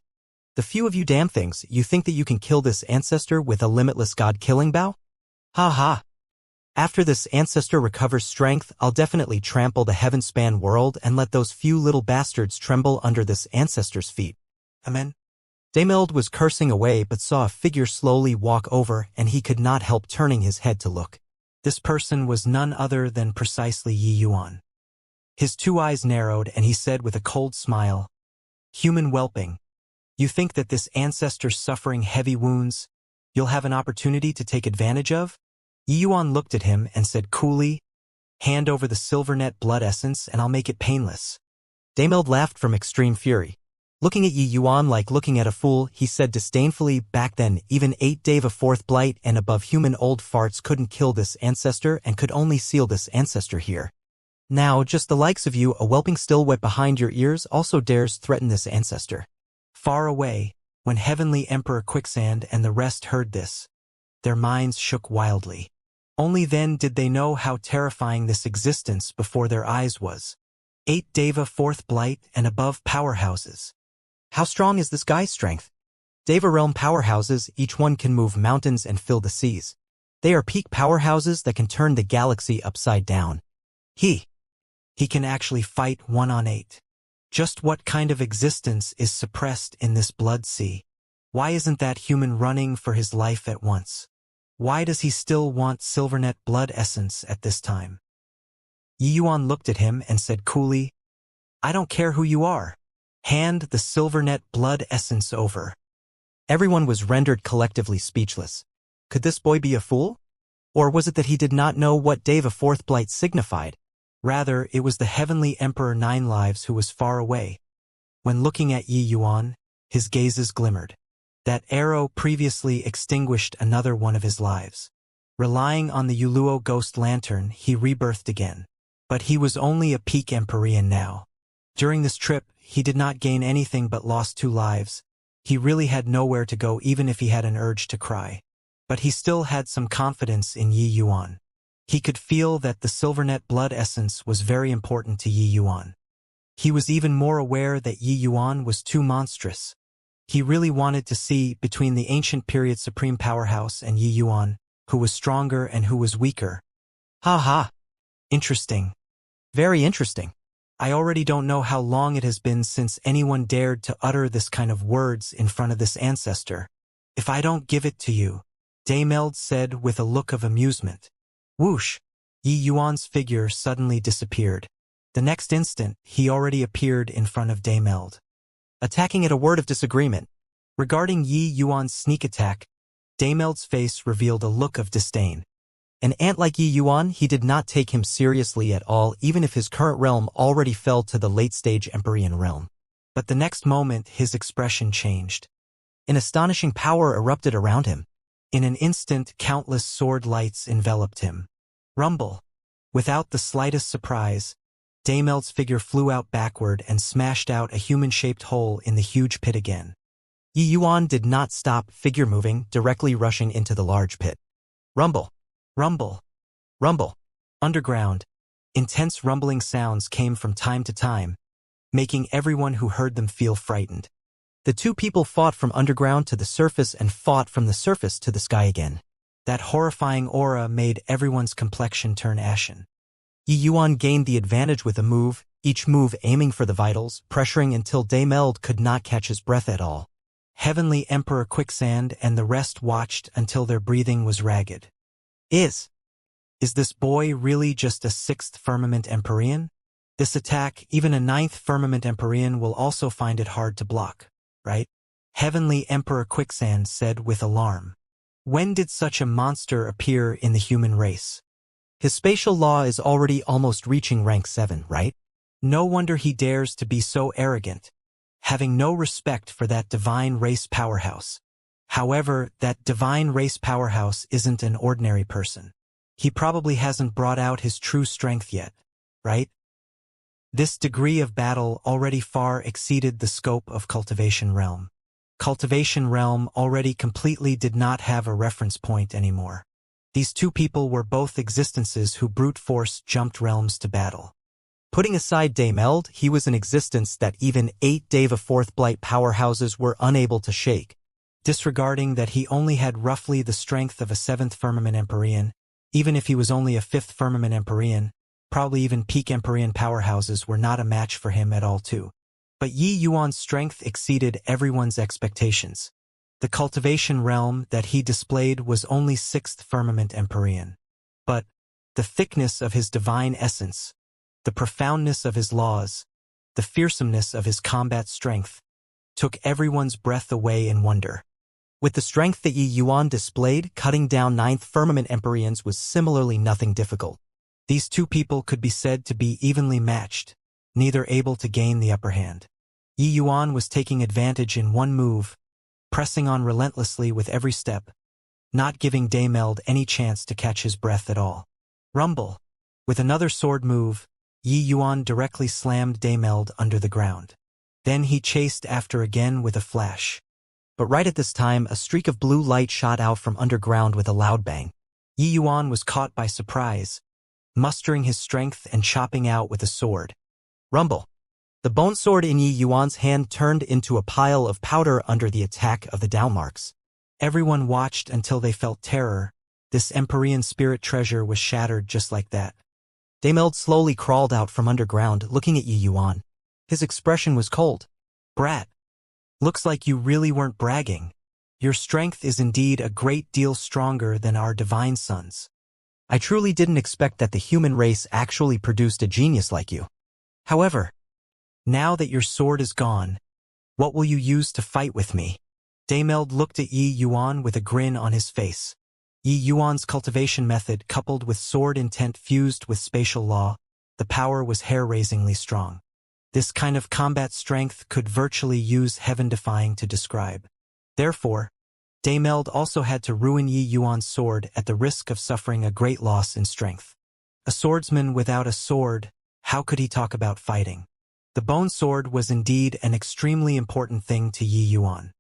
The few of you damn things, you think that you can kill this ancestor with a limitless god-killing bow? Ha ha! After this ancestor recovers strength, I'll definitely trample the heaven-span world and let those few little bastards tremble under this ancestor's feet. Amen. Daymeld was cursing away but saw a figure slowly walk over and he could not help turning his head to look. This person was none other than precisely Yi Yuan. His two eyes narrowed and he said with a cold smile, Human whelping, you think that this ancestor's suffering heavy wounds, you'll have an opportunity to take advantage of? Yi Yuan looked at him and said coolly, Hand over the silvernet blood essence and I'll make it painless. Daymeld laughed from extreme fury. Looking at Yi Yuan like looking at a fool, he said disdainfully, back then, even 8 Deva 4th Blight and above human old farts couldn't kill this ancestor and could only seal this ancestor here. Now, just the likes of you, a whelping still wet behind your ears, also dares threaten this ancestor. Far away, when Heavenly Emperor Quicksand and the rest heard this, their minds shook wildly. Only then did they know how terrifying this existence before their eyes was. 8 Deva 4th Blight and above powerhouses. How strong is this guy's strength? Deva Realm powerhouses, each one can move mountains and fill the seas. They are peak powerhouses that can turn the galaxy upside down. He can actually fight 1-on-8. Just what kind of existence is suppressed in this blood sea? Why isn't that human running for his life at once? Why does he still want Silvernet blood essence at this time? Yi Yuan looked at him and said coolly, I don't care who you are. Hand the Silvernet blood essence over. Everyone was rendered collectively speechless. Could this boy be a fool? Or was it that he did not know what day the fourth blight signified? Rather, it was the heavenly Emperor Nine Lives who was far away. When looking at Yi Yuan, his gazes glimmered. That arrow previously extinguished another one of his lives. Relying on the Yuluo ghost lantern, he rebirthed again. But he was only a peak Empyrean now. During this trip, he did not gain anything but lost 2 lives. He really had nowhere to go even if he had an urge to cry. But he still had some confidence in Yi Yuan. He could feel that the Silvernet blood essence was very important to Yi Yuan. He was even more aware that Yi Yuan was too monstrous. He really wanted to see between the ancient period supreme powerhouse and Yi Yuan, who was stronger and who was weaker. Ha ha. Interesting. Very interesting. I already don't know how long it has been since anyone dared to utter this kind of words in front of this ancestor. If I don't give it to you, Daymeld said with a look of amusement. Whoosh! Yi Yuan's figure suddenly disappeared. The next instant, he already appeared in front of Daymeld. Attacking at a word of disagreement. Regarding Yi Yuan's sneak attack, Daymeld's face revealed a look of disdain. An ant like Yi Yuan, he did not take him seriously at all even if his current realm already fell to the late-stage Empyrean realm. But the next moment his expression changed. An astonishing power erupted around him. In an instant countless sword lights enveloped him. Rumble. Without the slightest surprise, Daymeld's figure flew out backward and smashed out a human-shaped hole in the huge pit again. Yi Yuan did not stop figure moving, directly rushing into the large pit. Rumble. Rumble. Rumble. Underground, intense rumbling sounds came from time to time, making everyone who heard them feel frightened. The 2 people fought from underground to the surface and fought from the surface to the sky again. That horrifying aura made everyone's complexion turn ashen. Yi Yuan gained the advantage with a move, each move aiming for the vitals, pressuring until Daymeld could not catch his breath at all. Heavenly Emperor Quicksand and the rest watched until their breathing was ragged. Is this boy really just a 6th Firmament Empyrean? This attack, even a 9th Firmament Empyrean will also find it hard to block, right? Heavenly Emperor Quicksand said with alarm. When did such a monster appear in the human race? His spatial law is already almost reaching rank 7, right? No wonder he dares to be so arrogant, having no respect for that divine race powerhouse. However, that divine race powerhouse isn't an ordinary person. He probably hasn't brought out his true strength yet, right? This degree of battle already far exceeded the scope of Cultivation Realm. Cultivation Realm already completely did not have a reference point anymore. These 2 people were both existences who brute force jumped realms to battle. Putting aside Daymeld, he was an existence that even 8 Deva 4th Blight powerhouses were unable to shake. Disregarding that he only had roughly the strength of a 7th Firmament Empyrean, even if he was only a 5th Firmament Empyrean, probably even peak Empyrean powerhouses were not a match for him at all too. But Yi Yuan's strength exceeded everyone's expectations. The Cultivation Realm that he displayed was only 6th Firmament Empyrean. But the thickness of his divine essence, the profoundness of his laws, the fearsomeness of his combat strength, took everyone's breath away in wonder. With the strength that Yi Yuan displayed, cutting down 9th Firmament Empyreans was similarly nothing difficult. These 2 people could be said to be evenly matched, neither able to gain the upper hand. Yi Yuan was taking advantage in one move, pressing on relentlessly with every step, not giving Daymeld any chance to catch his breath at all. Rumble. With another sword move, Yi Yuan directly slammed Daymeld under the ground. Then he chased after again with a flash. But right at this time, a streak of blue light shot out from underground with a loud bang. Yi Yuan was caught by surprise, mustering his strength and chopping out with a sword. Rumble. The bone sword in Yi Yuan's hand turned into a pile of powder under the attack of the Dalmarks. Everyone watched until they felt terror. This Empyrean spirit treasure was shattered just like that. Daymeld slowly crawled out from underground, looking at Yi Yuan. His expression was cold. Brat. Looks like you really weren't bragging. Your strength is indeed a great deal stronger than our divine sons. I truly didn't expect that the human race actually produced a genius like you. However, now that your sword is gone, what will you use to fight with me? Daimeld looked at Yi Yuan with a grin on his face. Yi Yuan's cultivation method coupled with sword intent fused with spatial law, the power was hair-raisingly strong. This kind of combat strength could virtually use heaven-defying to describe. Therefore, Daimeld also had to ruin Yi Yuan's sword at the risk of suffering a great loss in strength. A swordsman without a sword, how could he talk about fighting? The bone sword was indeed an extremely important thing to Yi Yuan.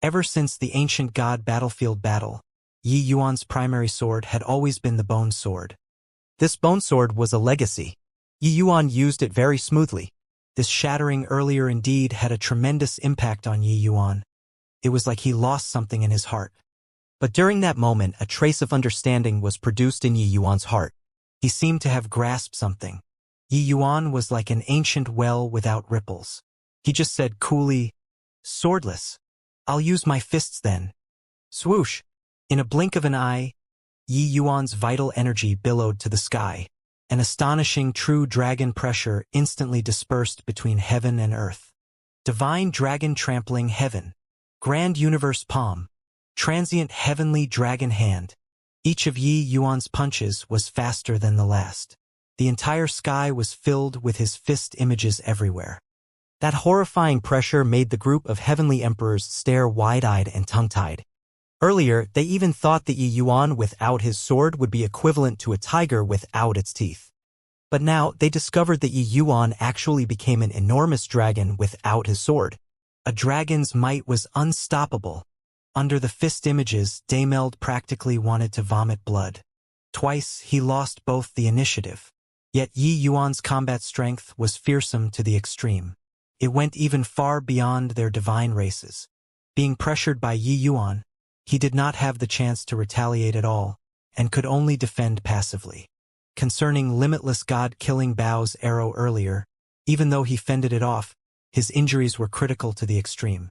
Ever since the ancient god battlefield battle, Yi Yuan's primary sword had always been the bone sword. This bone sword was a legacy. Yi Yuan used it very smoothly. This shattering earlier indeed had a tremendous impact on Yi Yuan. It was like he lost something in his heart. But during that moment, a trace of understanding was produced in Yi Yuan's heart. He seemed to have grasped something. Yi Yuan was like an ancient well without ripples. He just said coolly, "Swordless. I'll use my fists then." Swoosh! In a blink of an eye, Yi Yuan's vital energy billowed to the sky. An astonishing true dragon pressure instantly dispersed between heaven and earth. Divine dragon trampling heaven. Grand universe palm. Transient heavenly dragon hand. Each of Yi Yuan's punches was faster than the last. The entire sky was filled with his fist images everywhere. That horrifying pressure made the group of heavenly emperors stare wide-eyed and tongue-tied. Earlier, they even thought that Yi Yuan without his sword would be equivalent to a tiger without its teeth. But now, they discovered that Yi Yuan actually became an enormous dragon without his sword. A dragon's might was unstoppable. Under the fist images, Daimeld practically wanted to vomit blood. Twice, he lost both the initiative. Yet Yi Yuan's combat strength was fearsome to the extreme. It went even far beyond their divine races. Being pressured by Yi Yuan, he did not have the chance to retaliate at all, and could only defend passively. Concerning limitless god-killing Bao's arrow earlier, even though he fended it off, his injuries were critical to the extreme.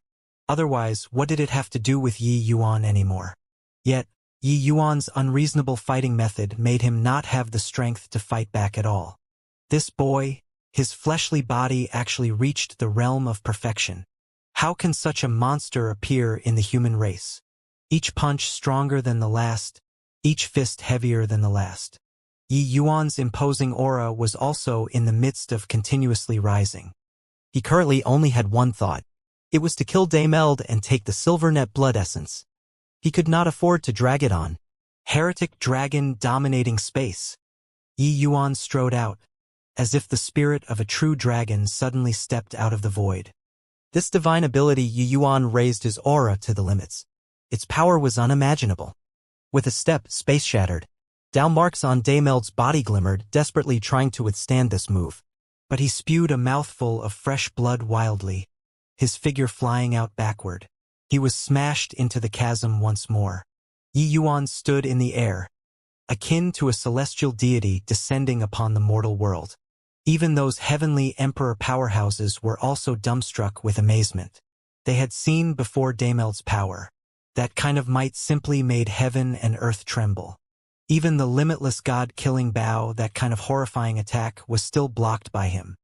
Otherwise, what did it have to do with Yi Yuan anymore? Yet, Yi Yuan's unreasonable fighting method made him not have the strength to fight back at all. This boy, his fleshly body actually reached the realm of perfection. How can such a monster appear in the human race? Each punch stronger than the last, each fist heavier than the last. Yi Yuan's imposing aura was also in the midst of continuously rising. He currently only had one thought. It was to kill Daimeld and take the Silvernet blood essence. He could not afford to drag it on. Heretic dragon dominating space. Yi Yuan strode out, as if the spirit of a true dragon suddenly stepped out of the void. This divine ability, Yi Yuan raised his aura to the limits. Its power was unimaginable. With a step, space shattered. Down marks on Daimeld's body glimmered, desperately trying to withstand this move. But he spewed a mouthful of fresh blood wildly, his figure flying out backward. He was smashed into the chasm once more. Yi Yuan stood in the air, akin to a celestial deity descending upon the mortal world. Even those heavenly emperor powerhouses were also dumbstruck with amazement. They had seen before Daimeld's power. That kind of might simply made heaven and earth tremble. Even the limitless god-killing Bao, that kind of horrifying attack, was still blocked by him.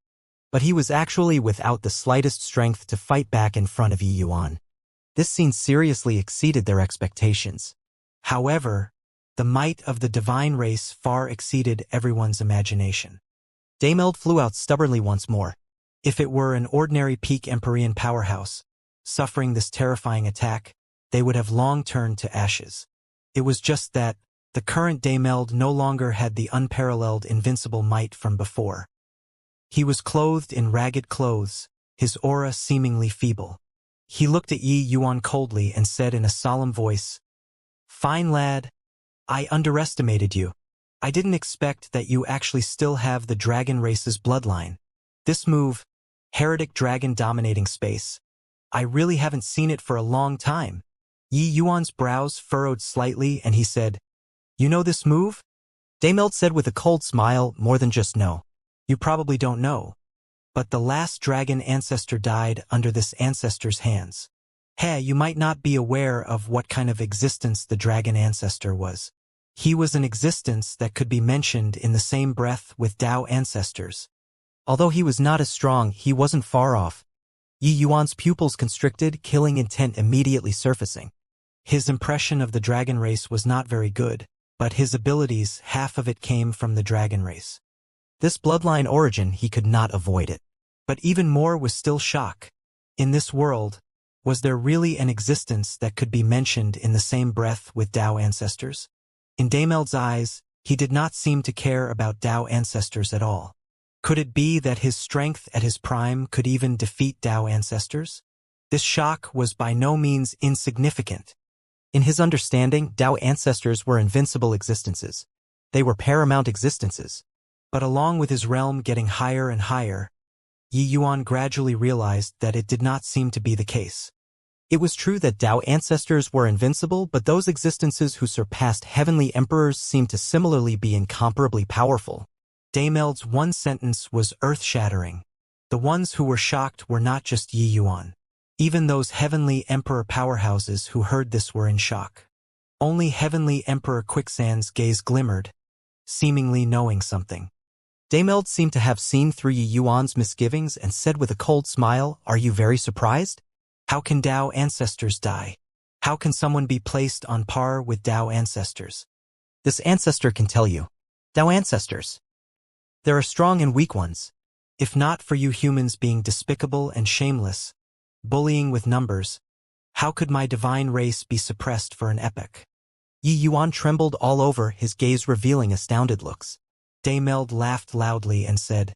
But he was actually without the slightest strength to fight back in front of Yi Yuan. This scene seriously exceeded their expectations. However, the might of the divine race far exceeded everyone's imagination. Daimeld flew out stubbornly once more. If it were an ordinary peak Empyrean powerhouse, suffering this terrifying attack, they would have long turned to ashes. It was just that the current Daimeld no longer had the unparalleled invincible might from before. He was clothed in ragged clothes, his aura seemingly feeble. He looked at Yi Yuan coldly and said in a solemn voice, "Fine lad, I underestimated you. I didn't expect that you actually still have the dragon race's bloodline. This move, heretic dragon dominating space, I really haven't seen it for a long time." Yi Yuan's brows furrowed slightly and he said, "You know this move?" Daimeld said with a cold smile, "More than just no. You probably don't know. But the last dragon ancestor died under this ancestor's hands. Hey, you might not be aware of what kind of existence the dragon ancestor was. He was an existence that could be mentioned in the same breath with Tao ancestors. Although he was not as strong, he wasn't far off. Yi Yuan's pupils constricted, killing intent immediately surfacing. His impression of the dragon race was not very good, but his abilities, half of it came from the dragon race. This bloodline origin, he could not avoid it. But even more was still shock. In this world, was there really an existence that could be mentioned in the same breath with Tao ancestors? In Dameld's eyes, he did not seem to care about Tao ancestors at all. Could it be that his strength at his prime could even defeat Tao ancestors? This shock was by no means insignificant. In his understanding, Tao ancestors were invincible existences. They were paramount existences. But along with his realm getting higher and higher, Yi Yuan gradually realized that it did not seem to be the case. It was true that Tao ancestors were invincible, but those existences who surpassed heavenly emperors seemed to similarly be incomparably powerful. Dameld's one sentence was earth-shattering. The ones who were shocked were not just Yi Yuan. Even those heavenly emperor powerhouses who heard this were in shock. Only heavenly emperor Quicksand's gaze glimmered, seemingly knowing something. Dameld seemed to have seen through Yi Yuan's misgivings and said with a cold smile, "Are you very surprised? How can Tao ancestors die? How can someone be placed on par with Tao ancestors? This ancestor can tell you. Tao ancestors. There are strong and weak ones. If not for you humans being despicable and shameless, bullying with numbers, how could my divine race be suppressed for an epoch?" Yi Yuan trembled all over, his gaze revealing astounded looks. Dameld laughed loudly and said,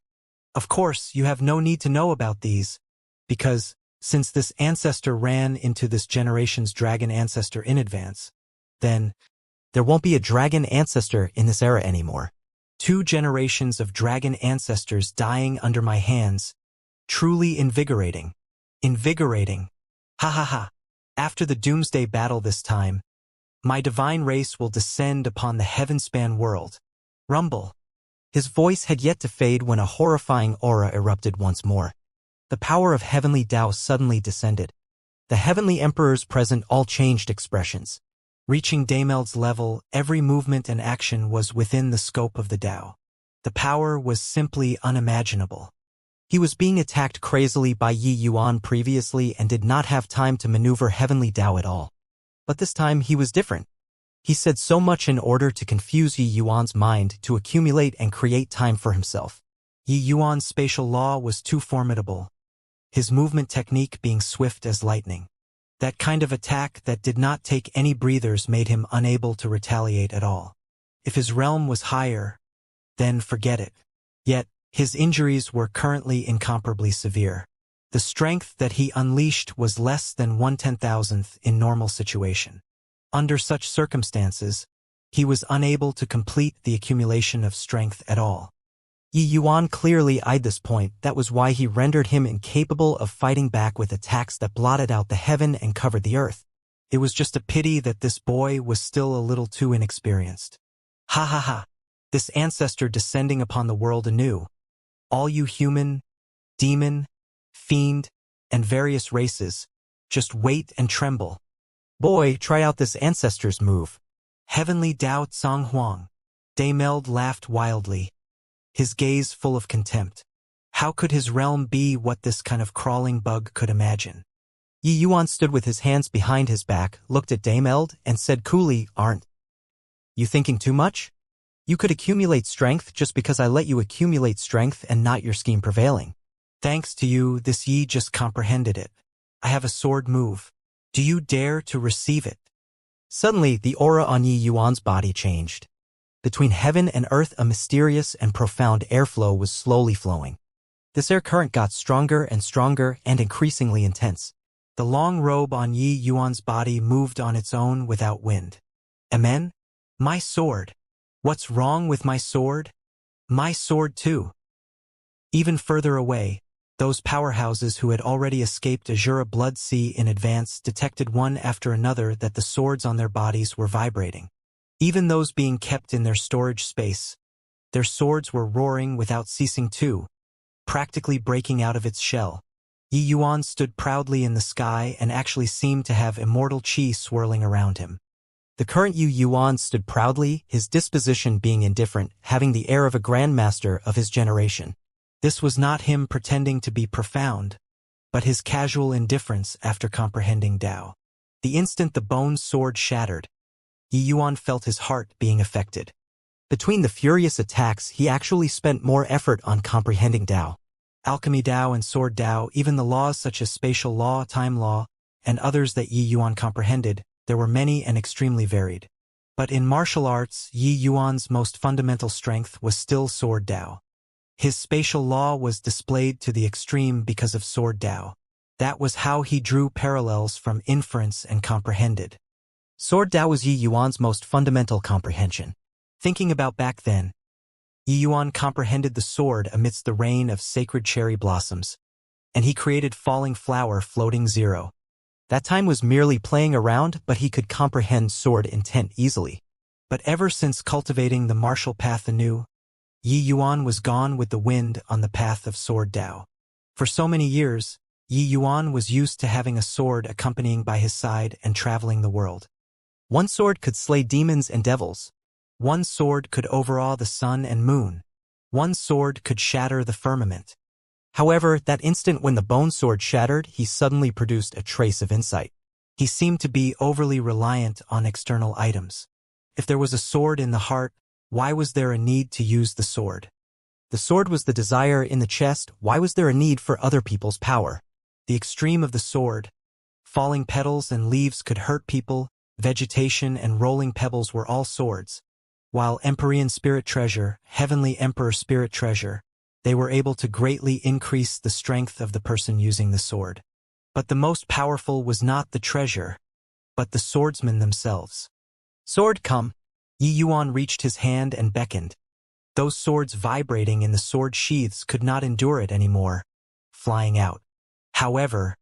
"Of course, you have no need to know about these, because, since this ancestor ran into this generation's dragon ancestor in advance, then there won't be a dragon ancestor in this era anymore. 2 generations of dragon ancestors dying under my hands. Truly invigorating. Invigorating. Ha ha ha. After the doomsday battle this time, my divine race will descend upon the heaven-span world. Rumble." His voice had yet to fade when a horrifying aura erupted once more. The power of heavenly Tao suddenly descended. The heavenly emperors present all changed expressions. Reaching Dameld's level, every movement and action was within the scope of the Tao. The power was simply unimaginable. He was being attacked crazily by Yi Yuan previously and did not have time to maneuver heavenly Tao at all. But this time he was different. He said so much in order to confuse Yi Yuan's mind, to accumulate and create time for himself. Yi Yuan's spatial law was too formidable, his movement technique being swift as lightning. That kind of attack that did not take any breathers made him unable to retaliate at all. If his realm was higher, then forget it. Yet, his injuries were currently incomparably severe. The strength that he unleashed was less than 1/10,000th in normal situation. Under such circumstances, he was unable to complete the accumulation of strength at all. Yi Yuan clearly eyed this point. That was why he rendered him incapable of fighting back with attacks that blotted out the heaven and covered the earth. It was just a pity that this boy was still a little too inexperienced. Ha ha ha. This ancestor descending upon the world anew. All you human, demon, fiend, and various races, just wait and tremble. Boy, try out this ancestor's move. Heavenly Tao Tsang Huang. Dameld laughed wildly, his gaze full of contempt. How could his realm be what this kind of crawling bug could imagine? Yi Yuan stood with his hands behind his back, looked at Dameld, and said coolly, "Aren't you thinking too much? You could accumulate strength just because I let you accumulate strength and not your scheme prevailing. Thanks to you, this Yi just comprehended it. I have a sword move. Do you dare to receive it?" Suddenly, the aura on Yi Yuan's body changed. Between heaven and earth, a mysterious and profound airflow was slowly flowing. This air current got stronger and stronger and increasingly intense. The long robe on Yi Yuan's body moved on its own without wind. Amen? My sword. What's wrong with my sword? My sword too. Even further away, those powerhouses who had already escaped Azura Blood Sea in advance detected one after another that the swords on their bodies were vibrating. Even those being kept in their storage space, their swords were roaring without ceasing too, practically breaking out of its shell. Yi Yuan stood proudly in the sky and actually seemed to have immortal qi swirling around him. The current Yi Yuan stood proudly, his disposition being indifferent, having the air of a grandmaster of his generation. This was not him pretending to be profound, but his casual indifference after comprehending Tao. The instant the bone sword shattered, Yi Yuan felt his heart being affected. Between the furious attacks, he actually spent more effort on comprehending Tao. Alchemy Tao and Sword Tao, even the laws such as spatial law, time law, and others that Yi Yuan comprehended, there were many and extremely varied. But in martial arts, Yi Yuan's most fundamental strength was still Sword Tao. His spatial law was displayed to the extreme because of Sword Tao. That was how he drew parallels from inference and comprehended. Sword Tao was Yi Yuan's most fundamental comprehension. Thinking about back then, Yi Yuan comprehended the sword amidst the rain of sacred cherry blossoms, and he created falling flower floating zero. That time was merely playing around, but he could comprehend sword intent easily. But ever since cultivating the martial path anew, Yi Yuan was gone with the wind on the path of Sword Tao. For so many years, Yi Yuan was used to having a sword accompanying by his side and traveling the world. One sword could slay demons and devils. One sword could overawe the sun and moon. One sword could shatter the firmament. However, that instant when the bone sword shattered, he suddenly produced a trace of insight. He seemed to be overly reliant on external items. If there was a sword in the heart, why was there a need to use the sword? The sword was the desire in the chest, why was there a need for other people's power? The extreme of the sword. Falling petals and leaves could hurt people, vegetation and rolling pebbles were all swords. While Empyrean Spirit Treasure, Heavenly Emperor Spirit Treasure, they were able to greatly increase the strength of the person using the sword. But the most powerful was not the treasure, but the swordsmen themselves. Sword, come! Yi Yuan reached his hand and beckoned. Those swords vibrating in the sword sheaths could not endure it anymore, flying out. However,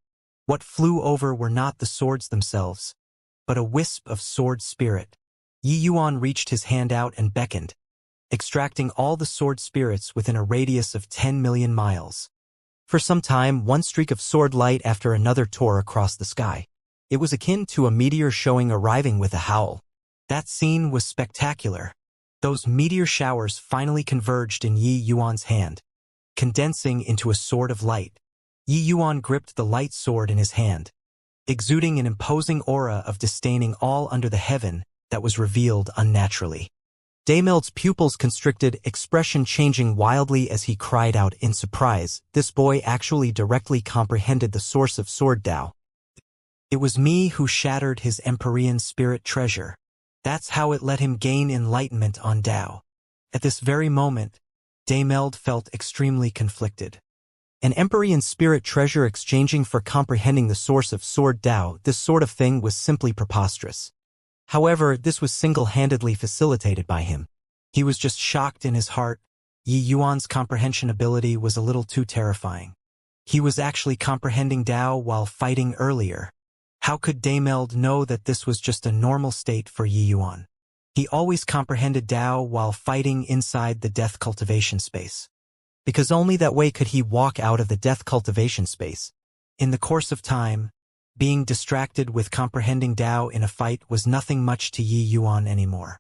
what flew over were not the swords themselves, but a wisp of sword spirit. Yi Yuan reached his hand out and beckoned, extracting all the sword spirits within a radius of 10 million miles. For some time, one streak of sword light after another tore across the sky. It was akin to a meteor showing arriving with a howl. That scene was spectacular. Those meteor showers finally converged in Yi Yuan's hand, condensing into a sword of light. Yi Yuan gripped the light sword in his hand, exuding an imposing aura of disdaining all under the heaven that was revealed unnaturally. Daimeld's pupils constricted, expression changing wildly as he cried out in surprise. This boy actually directly comprehended the source of Sword Tao. It was me who shattered his Empyrean spirit treasure. That's how it let him gain enlightenment on Tao. At this very moment, Daimeld felt extremely conflicted. An Empyrean spirit treasure exchanging for comprehending the source of Sword Tao, this sort of thing was simply preposterous. However, this was single-handedly facilitated by him. He was just shocked in his heart. Yi Yuan's comprehension ability was a little too terrifying. He was actually comprehending Tao while fighting earlier. How could Daimeld know that this was just a normal state for Yi Yuan? He always comprehended Tao while fighting inside the death cultivation space. Because only that way could he walk out of the death cultivation space. In the course of time, being distracted with comprehending Tao in a fight was nothing much to Yi Yuan anymore.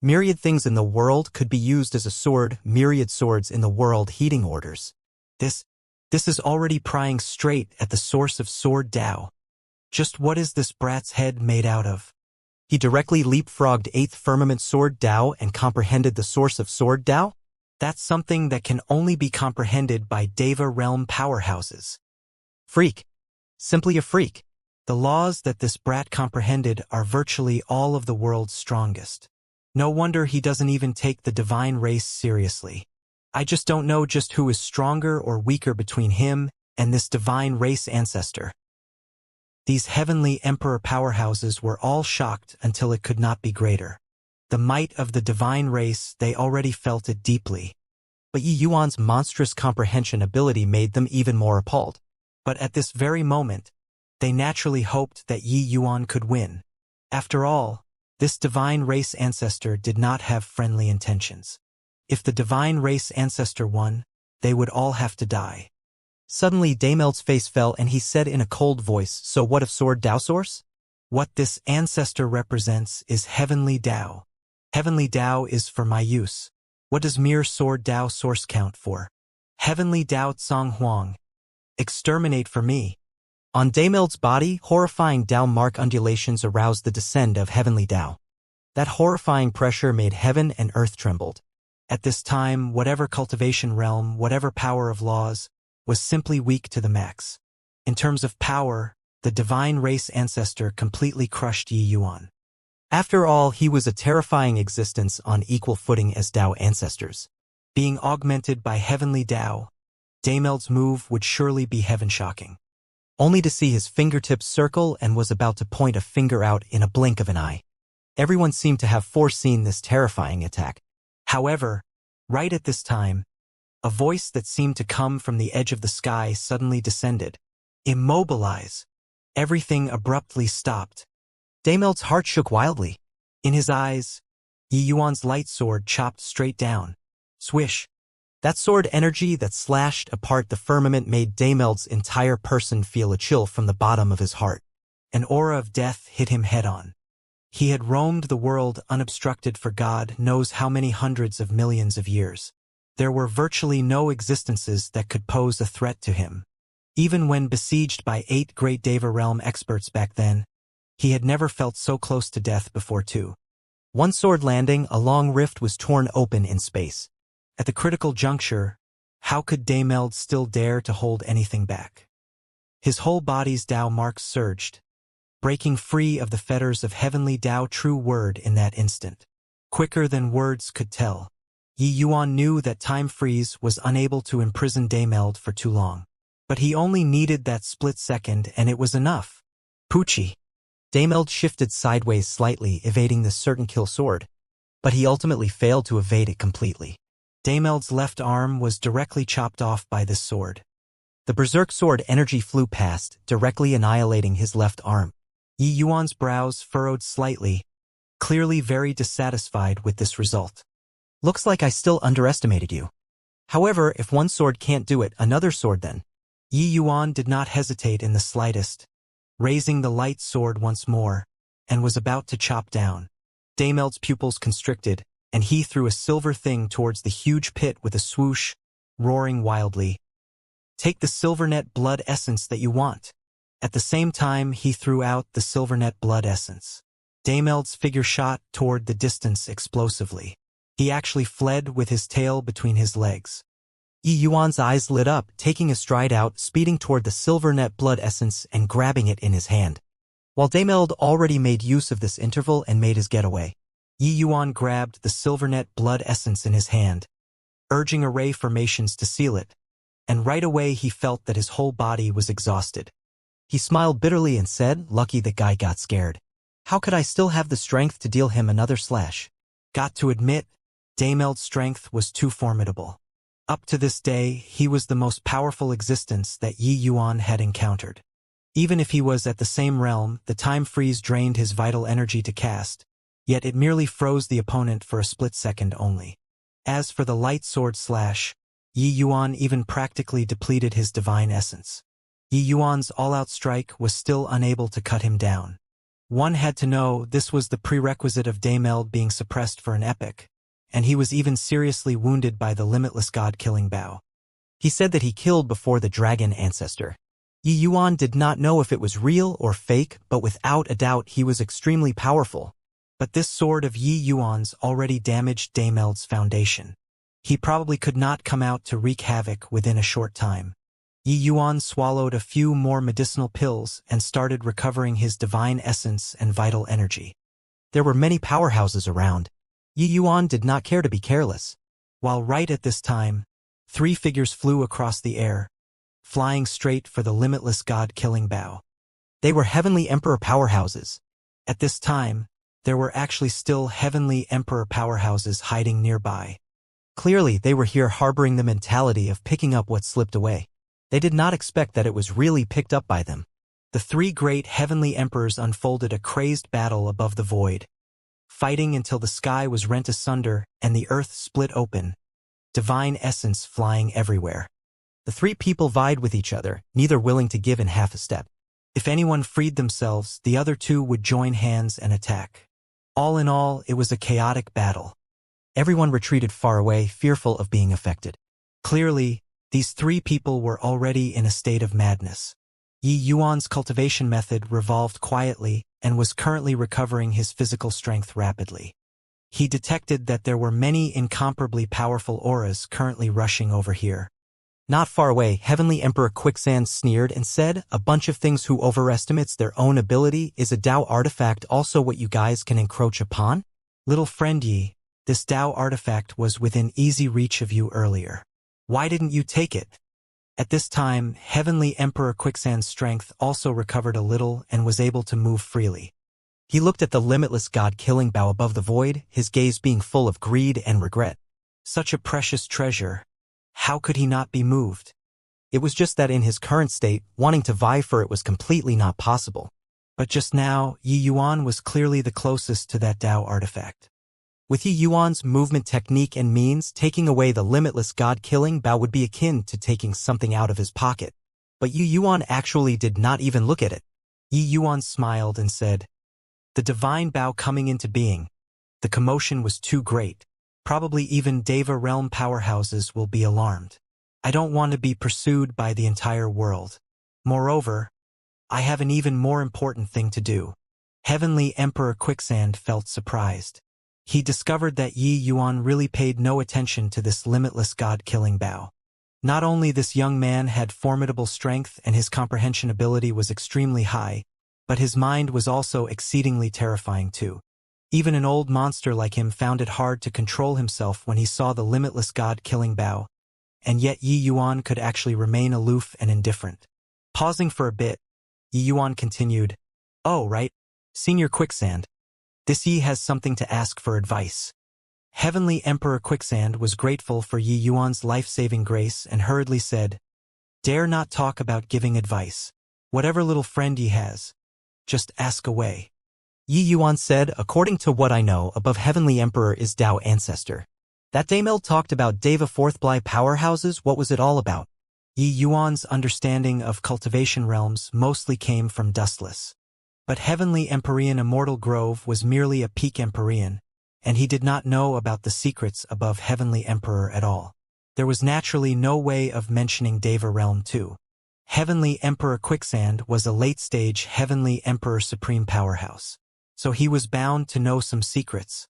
Myriad things in the world could be used as a sword, myriad swords in the world heeding orders. This is already prying straight at the source of Sword Tao. Just what is this brat's head made out of? He directly leapfrogged 8th Firmament Sword Tao and comprehended the source of Sword Tao? That's something that can only be comprehended by Deva realm powerhouses. Freak. Simply a freak. The laws that this brat comprehended are virtually all of the world's strongest. No wonder he doesn't even take the divine race seriously. I just don't know just who is stronger or weaker between him and this divine race ancestor. These heavenly emperor powerhouses were all shocked until it could not be greater. The might of the divine race, they already felt it deeply. But Yi Yuan's monstrous comprehension ability made them even more appalled. But at this very moment, they naturally hoped that Yi Yuan could win. After all, this divine race ancestor did not have friendly intentions. If the divine race ancestor won, they would all have to die. Suddenly Dameld's face fell and he said in a cold voice, "So what of Sword Dao Source? What this ancestor represents is Heavenly Dao. Heavenly Dao is for my use. What does mere Sword Dao Source count for? Heavenly Dao Tsang Huang. Exterminate for me." On Dameld's body, horrifying Dao mark undulations aroused the descent of Heavenly Dao. That horrifying pressure made heaven and earth trembled. At this time, whatever cultivation realm, whatever power of laws, was simply weak to the max. In terms of power, the divine race ancestor completely crushed Yi Yuan. After all, he was a terrifying existence on equal footing as Dao ancestors. Being augmented by Heavenly Dao, Dameld's move would surely be heaven-shocking. Only to see his fingertips circle and was about to point a finger out in a blink of an eye. Everyone seemed to have foreseen this terrifying attack. However, right at this time, a voice that seemed to come from the edge of the sky suddenly descended. "Immobilize." Everything abruptly stopped. Dameld's heart shook wildly. In his eyes, Yi Yuan's light sword chopped straight down. Swish. That sword energy that slashed apart the firmament made Dameld's entire person feel a chill from the bottom of his heart. An aura of death hit him head-on. He had roamed the world unobstructed for God knows how many hundreds of millions of years. There were virtually no existences that could pose a threat to him. Even when besieged by 8 great Deva realm experts back then, he had never felt so close to death before too. One sword landing, a long rift was torn open in space. At the critical juncture, how could Dameld still dare to hold anything back? His whole body's Dao marks surged, breaking free of the fetters of Heavenly Dao true word in that instant. Quicker than words could tell, Yi Yuan knew that time freeze was unable to imprison Dameld for too long. But he only needed that split second and it was enough. Poochie. Dameld shifted sideways slightly, evading the certain kill sword. But he ultimately failed to evade it completely. Dameld's left arm was directly chopped off by this sword. The berserk sword energy flew past, directly annihilating his left arm. Yi Yuan's brows furrowed slightly, clearly very dissatisfied with this result. "Looks like I still underestimated you. However, if one sword can't do it, another sword then." Yi Yuan did not hesitate in the slightest, raising the light sword once more, and was about to chop down. Dameld's pupils constricted, and he threw a silver thing towards the huge pit with a swoosh, roaring wildly. "Take the silvernet blood essence that you want." At the same time, he threw out the silvernet blood essence. Dameld's figure shot toward the distance explosively. He actually fled with his tail between his legs. Yi Yuan's eyes lit up, taking a stride out, speeding toward the silvernet blood essence and grabbing it in his hand. While Dameld already made use of this interval and made his getaway, Yi Yuan grabbed the silvernet blood essence in his hand, urging array formations to seal it, and right away he felt that his whole body was exhausted. He smiled bitterly and said, "Lucky that guy got scared. How could I still have the strength to deal him another slash?" Got to admit, Dameld's strength was too formidable. Up to this day, he was the most powerful existence that Yi Yuan had encountered. Even if he was at the same realm, the time freeze drained his vital energy to cast, yet it merely froze the opponent for a split second only. As for the light sword slash, Yi Yuan even practically depleted his divine essence. Yi Yuan's all-out strike was still unable to cut him down. One had to know this was the prerequisite of Dameld being suppressed for an epic, and he was even seriously wounded by the limitless god-killing bow. He said that he killed before the dragon ancestor. Yi Yuan did not know if it was real or fake, but without a doubt he was extremely powerful. But this sword of Yi Yuan's already damaged Dameld's foundation. He probably could not come out to wreak havoc within a short time. Yi Yuan swallowed a few more medicinal pills and started recovering his divine essence and vital energy. There were many powerhouses around. Yi Yuan did not care to be careless. While right at this time, 3 figures flew across the air, flying straight for the limitless god-killing bow. They were heavenly emperor powerhouses. At this time, there were actually still heavenly emperor powerhouses hiding nearby. Clearly, they were here harboring the mentality of picking up what slipped away. They did not expect that it was really picked up by them. The 3 great heavenly emperors unfolded a crazed battle above the void, fighting until the sky was rent asunder and the earth split open, divine essence flying everywhere. The three people vied with each other, neither willing to give in half a step. If anyone freed themselves, the other two would join hands and attack. All in all, it was a chaotic battle. Everyone retreated far away, fearful of being affected. Clearly, these three people were already in a state of madness. Yi Yuan's cultivation method revolved quietly and was currently recovering his physical strength rapidly. He detected that there were many incomparably powerful auras currently rushing over here. Not far away, Heavenly Emperor Quicksand sneered and said, "A bunch of things who overestimates their own ability. Is a Dao artifact also what you guys can encroach upon? Little friend Yi, this Dao artifact was within easy reach of you earlier. Why didn't you take it?" At this time, Heavenly Emperor Quicksand's strength also recovered a little and was able to move freely. He looked at the limitless god-killing bow above the void, his gaze being full of greed and regret. Such a precious treasure. How could he not be moved? It was just that in his current state, wanting to vie for it was completely not possible. But just now, Yi Yuan was clearly the closest to that Dao artifact. With Yi Yuan's movement technique and means, taking away the limitless god-killing bow would be akin to taking something out of his pocket. But Yi Yuan actually did not even look at it. Yi Yuan smiled and said, "The divine bow coming into being. The commotion was too great. Probably even Deva realm powerhouses will be alarmed. I don't want to be pursued by the entire world. Moreover, I have an even more important thing to do." Heavenly Emperor Quicksand felt surprised. He discovered that Yi Yuan really paid no attention to this limitless god-killing bow. Not only this young man had formidable strength and his comprehension ability was extremely high, but his mind was also exceedingly terrifying too. Even an old monster like him found it hard to control himself when he saw the limitless god-killing bow, and yet Yi Yuan could actually remain aloof and indifferent. Pausing for a bit, Yi Yuan continued, "Oh, right, Senior Quicksand. This Yi has something to ask for advice." Heavenly Emperor Quicksand was grateful for Yi Yuan's life-saving grace and hurriedly said, "Dare not talk about giving advice. Whatever little friend Yi has, just ask away." Yi Yuan said, "According to what I know, above Heavenly Emperor is Dao Ancestor. That Daimel talked about Deva Fourth Bly powerhouses, what was it all about?" Yi Yuan's understanding of cultivation realms mostly came from Dustless. But Heavenly Empyrean Immortal Grove was merely a peak Empyrean, and he did not know about the secrets above Heavenly Emperor at all. There was naturally no way of mentioning Deva Realm too. Heavenly Emperor Quicksand was a late-stage Heavenly Emperor Supreme Powerhouse, so he was bound to know some secrets.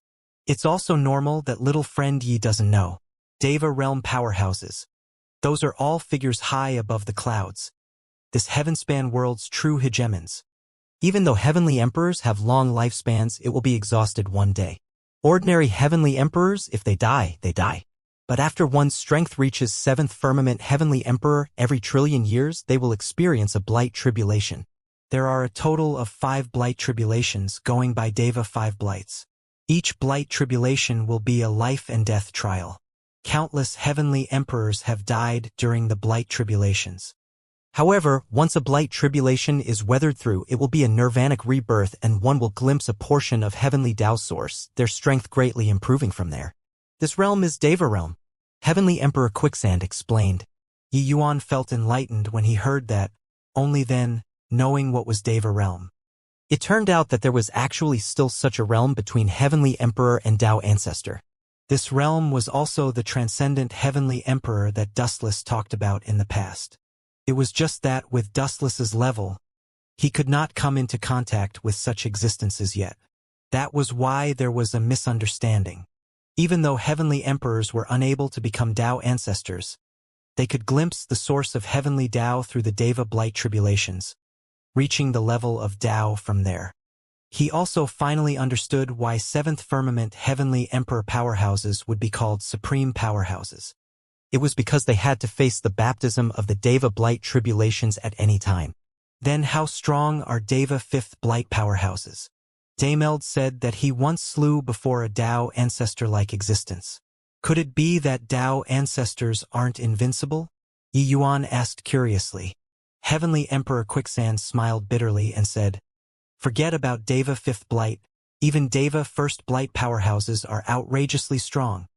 It's also normal that little friend Yi doesn't know. Deva Realm Powerhouses. Those are all figures high above the clouds. This heavenspan world's true hegemons. Even though Heavenly Emperors have long lifespans, it will be exhausted one day. Ordinary Heavenly Emperors, if they die, they die. But after one's strength reaches 7th firmament Heavenly Emperor, every trillion years they will experience a blight tribulation. There are a total of 5 blight tribulations going by Deva 5 blights. Each blight tribulation will be a life and death trial. Countless Heavenly Emperors have died during the blight tribulations. However, once a blight tribulation is weathered through, it will be a nirvanic rebirth and one will glimpse a portion of Heavenly Dao Source, their strength greatly improving from there. This realm is Deva Realm, Heavenly Emperor Quicksand explained. Yi Yuan felt enlightened when he heard that, only then, knowing what was Deva Realm. It turned out that there was actually still such a realm between Heavenly Emperor and Dao Ancestor. This realm was also the transcendent Heavenly Emperor that Dustless talked about in the past. It was just that with Dustless's level, he could not come into contact with such existences yet. That was why there was a misunderstanding. Even though Heavenly Emperors were unable to become Dao Ancestors, they could glimpse the source of Heavenly Dao through the Deva Blight Tribulations, reaching the level of Dao from there. He also finally understood why 7th firmament Heavenly Emperor powerhouses would be called Supreme Powerhouses. It was because they had to face the baptism of the Deva Blight Tribulations at any time. Then how strong are Deva 5th Blight powerhouses? Daimeld said that he once slew before a Dao Ancestor-like existence. Could it be that Dao Ancestors aren't invincible? Yi Yuan asked curiously. Heavenly Emperor Quicksand smiled bitterly and said, "Forget about Deva 5th Blight. Even Deva 1st Blight powerhouses are outrageously strong.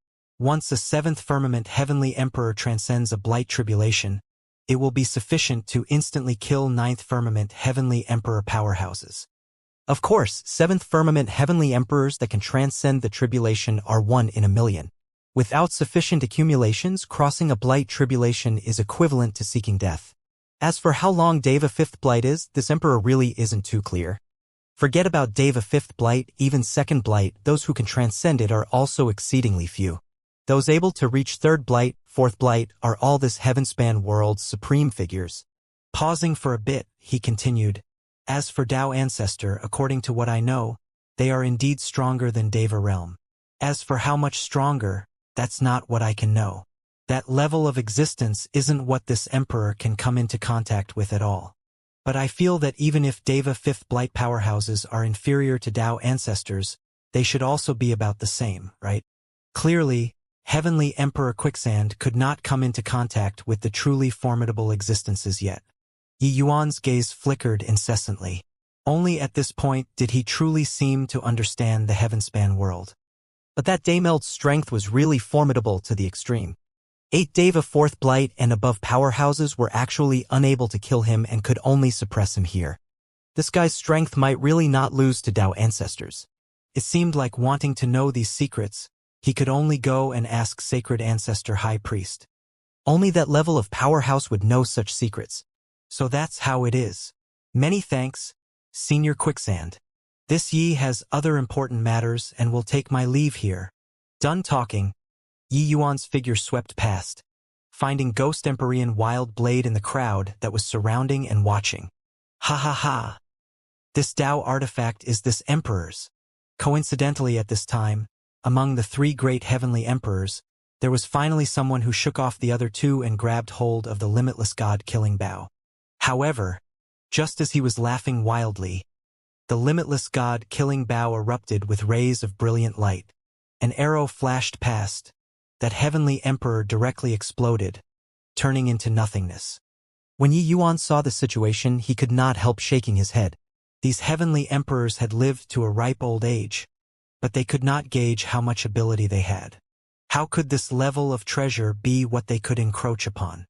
Once a 7th firmament Heavenly Emperor transcends a blight tribulation, it will be sufficient to instantly kill 9th Firmament Heavenly Emperor powerhouses. Of course, 7th Firmament Heavenly Emperors that can transcend the tribulation are 1 in a million. Without sufficient accumulations, crossing a blight tribulation is equivalent to seeking death. As for how long Deva 5th Blight is, this emperor really isn't too clear. Forget about Deva 5th Blight, even 2nd Blight, those who can transcend it are also exceedingly few. Those able to reach 3rd Blight, 4th Blight, are all this heavenspan world's supreme figures. Pausing for a bit, he continued, as for Tao Ancestor, according to what I know, they are indeed stronger than Deva Realm. As for how much stronger, that's not what I can know. That level of existence isn't what this emperor can come into contact with at all. But I feel that even if Deva 5th Blight powerhouses are inferior to Tao Ancestors, they should also be about the same, right? Clearly, Heavenly Emperor Quicksand could not come into contact with the truly formidable existences yet. Yi Yuan's gaze flickered incessantly. Only at this point did he truly seem to understand the heavenspan world. But that Daimeld's strength was really formidable to the extreme. 8 Deva 4th Blight and above powerhouses were actually unable to kill him and could only suppress him here. This guy's strength might really not lose to Tao Ancestors. It seemed like wanting to know these secrets, he could only go and ask Sacred Ancestor High Priest. Only that level of powerhouse would know such secrets. So that's how it is. Many thanks, Senior Quicksand. This Yi has other important matters and will take my leave here. Done talking, Yi Yuan's figure swept past, finding Ghost Empyrean Wild Blade in the crowd that was surrounding and watching. Ha ha ha. This Tao artifact is this emperor's. Coincidentally at this time, among the 3 great heavenly emperors, there was finally someone who shook off the other 2 and grabbed hold of the limitless god-killing bow. However, just as he was laughing wildly, the limitless god-killing bow erupted with rays of brilliant light. An arrow flashed past. That heavenly emperor directly exploded, turning into nothingness. When Yi Yuan saw the situation, he could not help shaking his head. These heavenly emperors had lived to a ripe old age, but they could not gauge how much ability they had. How could this level of treasure be what they could encroach upon?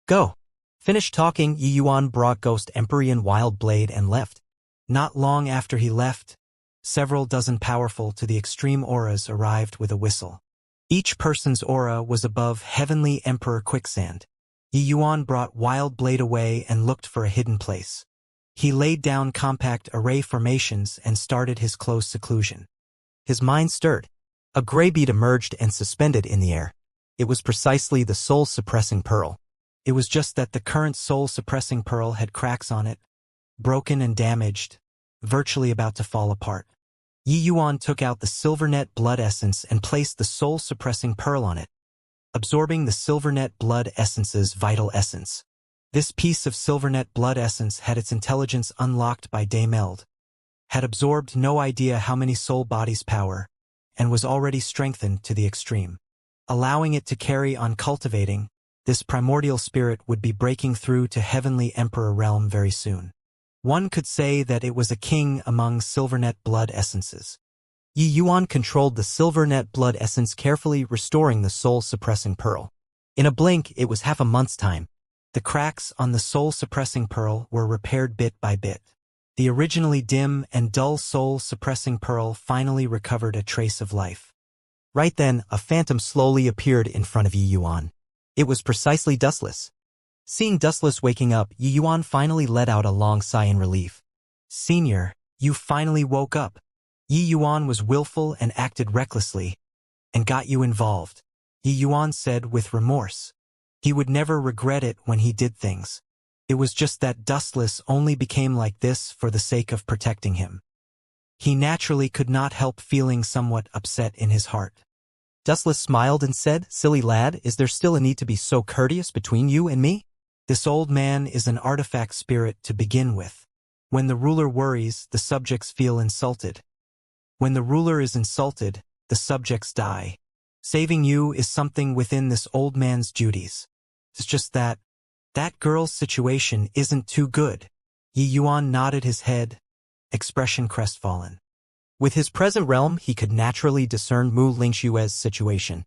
Go! Finished talking, Yi Yuan brought Ghost Empyrean Wild Blade and left. Not long after he left, several dozen powerful to the extreme auras arrived with a whistle. Each person's aura was above Heavenly Emperor Quicksand. Yi Yuan brought Wild Blade away and looked for a hidden place. He laid down compact array formations and started his close seclusion. His mind stirred. A gray bead emerged and suspended in the air. It was precisely the soul-suppressing pearl. It was just that the current soul-suppressing pearl had cracks on it, broken and damaged, virtually about to fall apart. Yi Yuan took out the Silvernet Blood Essence and placed the soul-suppressing pearl on it, absorbing the Silvernet Blood Essence's vital essence. This piece of Silvernet Blood Essence had its intelligence unlocked by Daimeld, had absorbed no idea how many soul bodies' power, and was already strengthened to the extreme. Allowing it to carry on cultivating, this primordial spirit would be breaking through to Heavenly Emperor realm very soon. One could say that it was a king among Silvernet Blood Essences. Yi Yuan controlled the Silvernet Blood Essence, carefully restoring the soul-suppressing pearl. In a blink, it was half a month's time. The cracks on the soul-suppressing pearl were repaired bit by bit. The originally dim and dull soul-suppressing pearl finally recovered a trace of life. Right then, a phantom slowly appeared in front of Yi Yuan. It was precisely Dustless. Seeing Dustless waking up, Yi Yuan finally let out a long sigh in relief. Senior, you finally woke up. Yi Yuan was willful and acted recklessly, and got you involved, Yi Yuan said with remorse. He would never regret it when he did things. It was just that Dustless only became like this for the sake of protecting him. He naturally could not help feeling somewhat upset in his heart. Dustless smiled and said, "Silly lad, is there still a need to be so courteous between you and me? This old man is an artifact spirit to begin with. When the ruler worries, the subjects feel insulted. When the ruler is insulted, the subjects die. Saving you is something within this old man's duties. It's just that girl's situation isn't too good." Yi Yuan nodded his head, expression crestfallen. With his present realm, he could naturally discern Mu Lingshue's situation.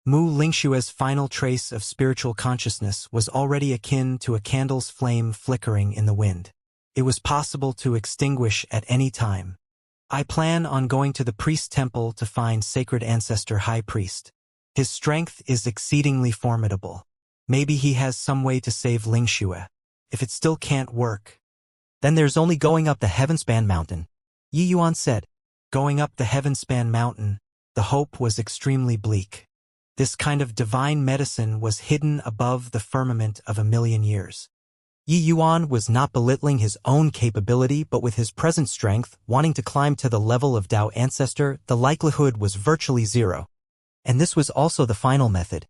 Mu Lingshua's final trace of spiritual consciousness was already akin to a candle's flame flickering in the wind. It was possible to extinguish at any time. I plan on going to the priest temple to find Sacred Ancestor High Priest. His strength is exceedingly formidable. Maybe he has some way to save Lingxua. If it still can't work, then there's only going up the Heavenspan Mountain, Yi Yuan said. Going up the Heavenspan Mountain, the hope was extremely bleak. This kind of divine medicine was hidden above the firmament of a million years. Yi Yuan was not belittling his own capability, but with his present strength, wanting to climb to the level of Dao Ancestor, the likelihood was virtually zero. And this was also the final method.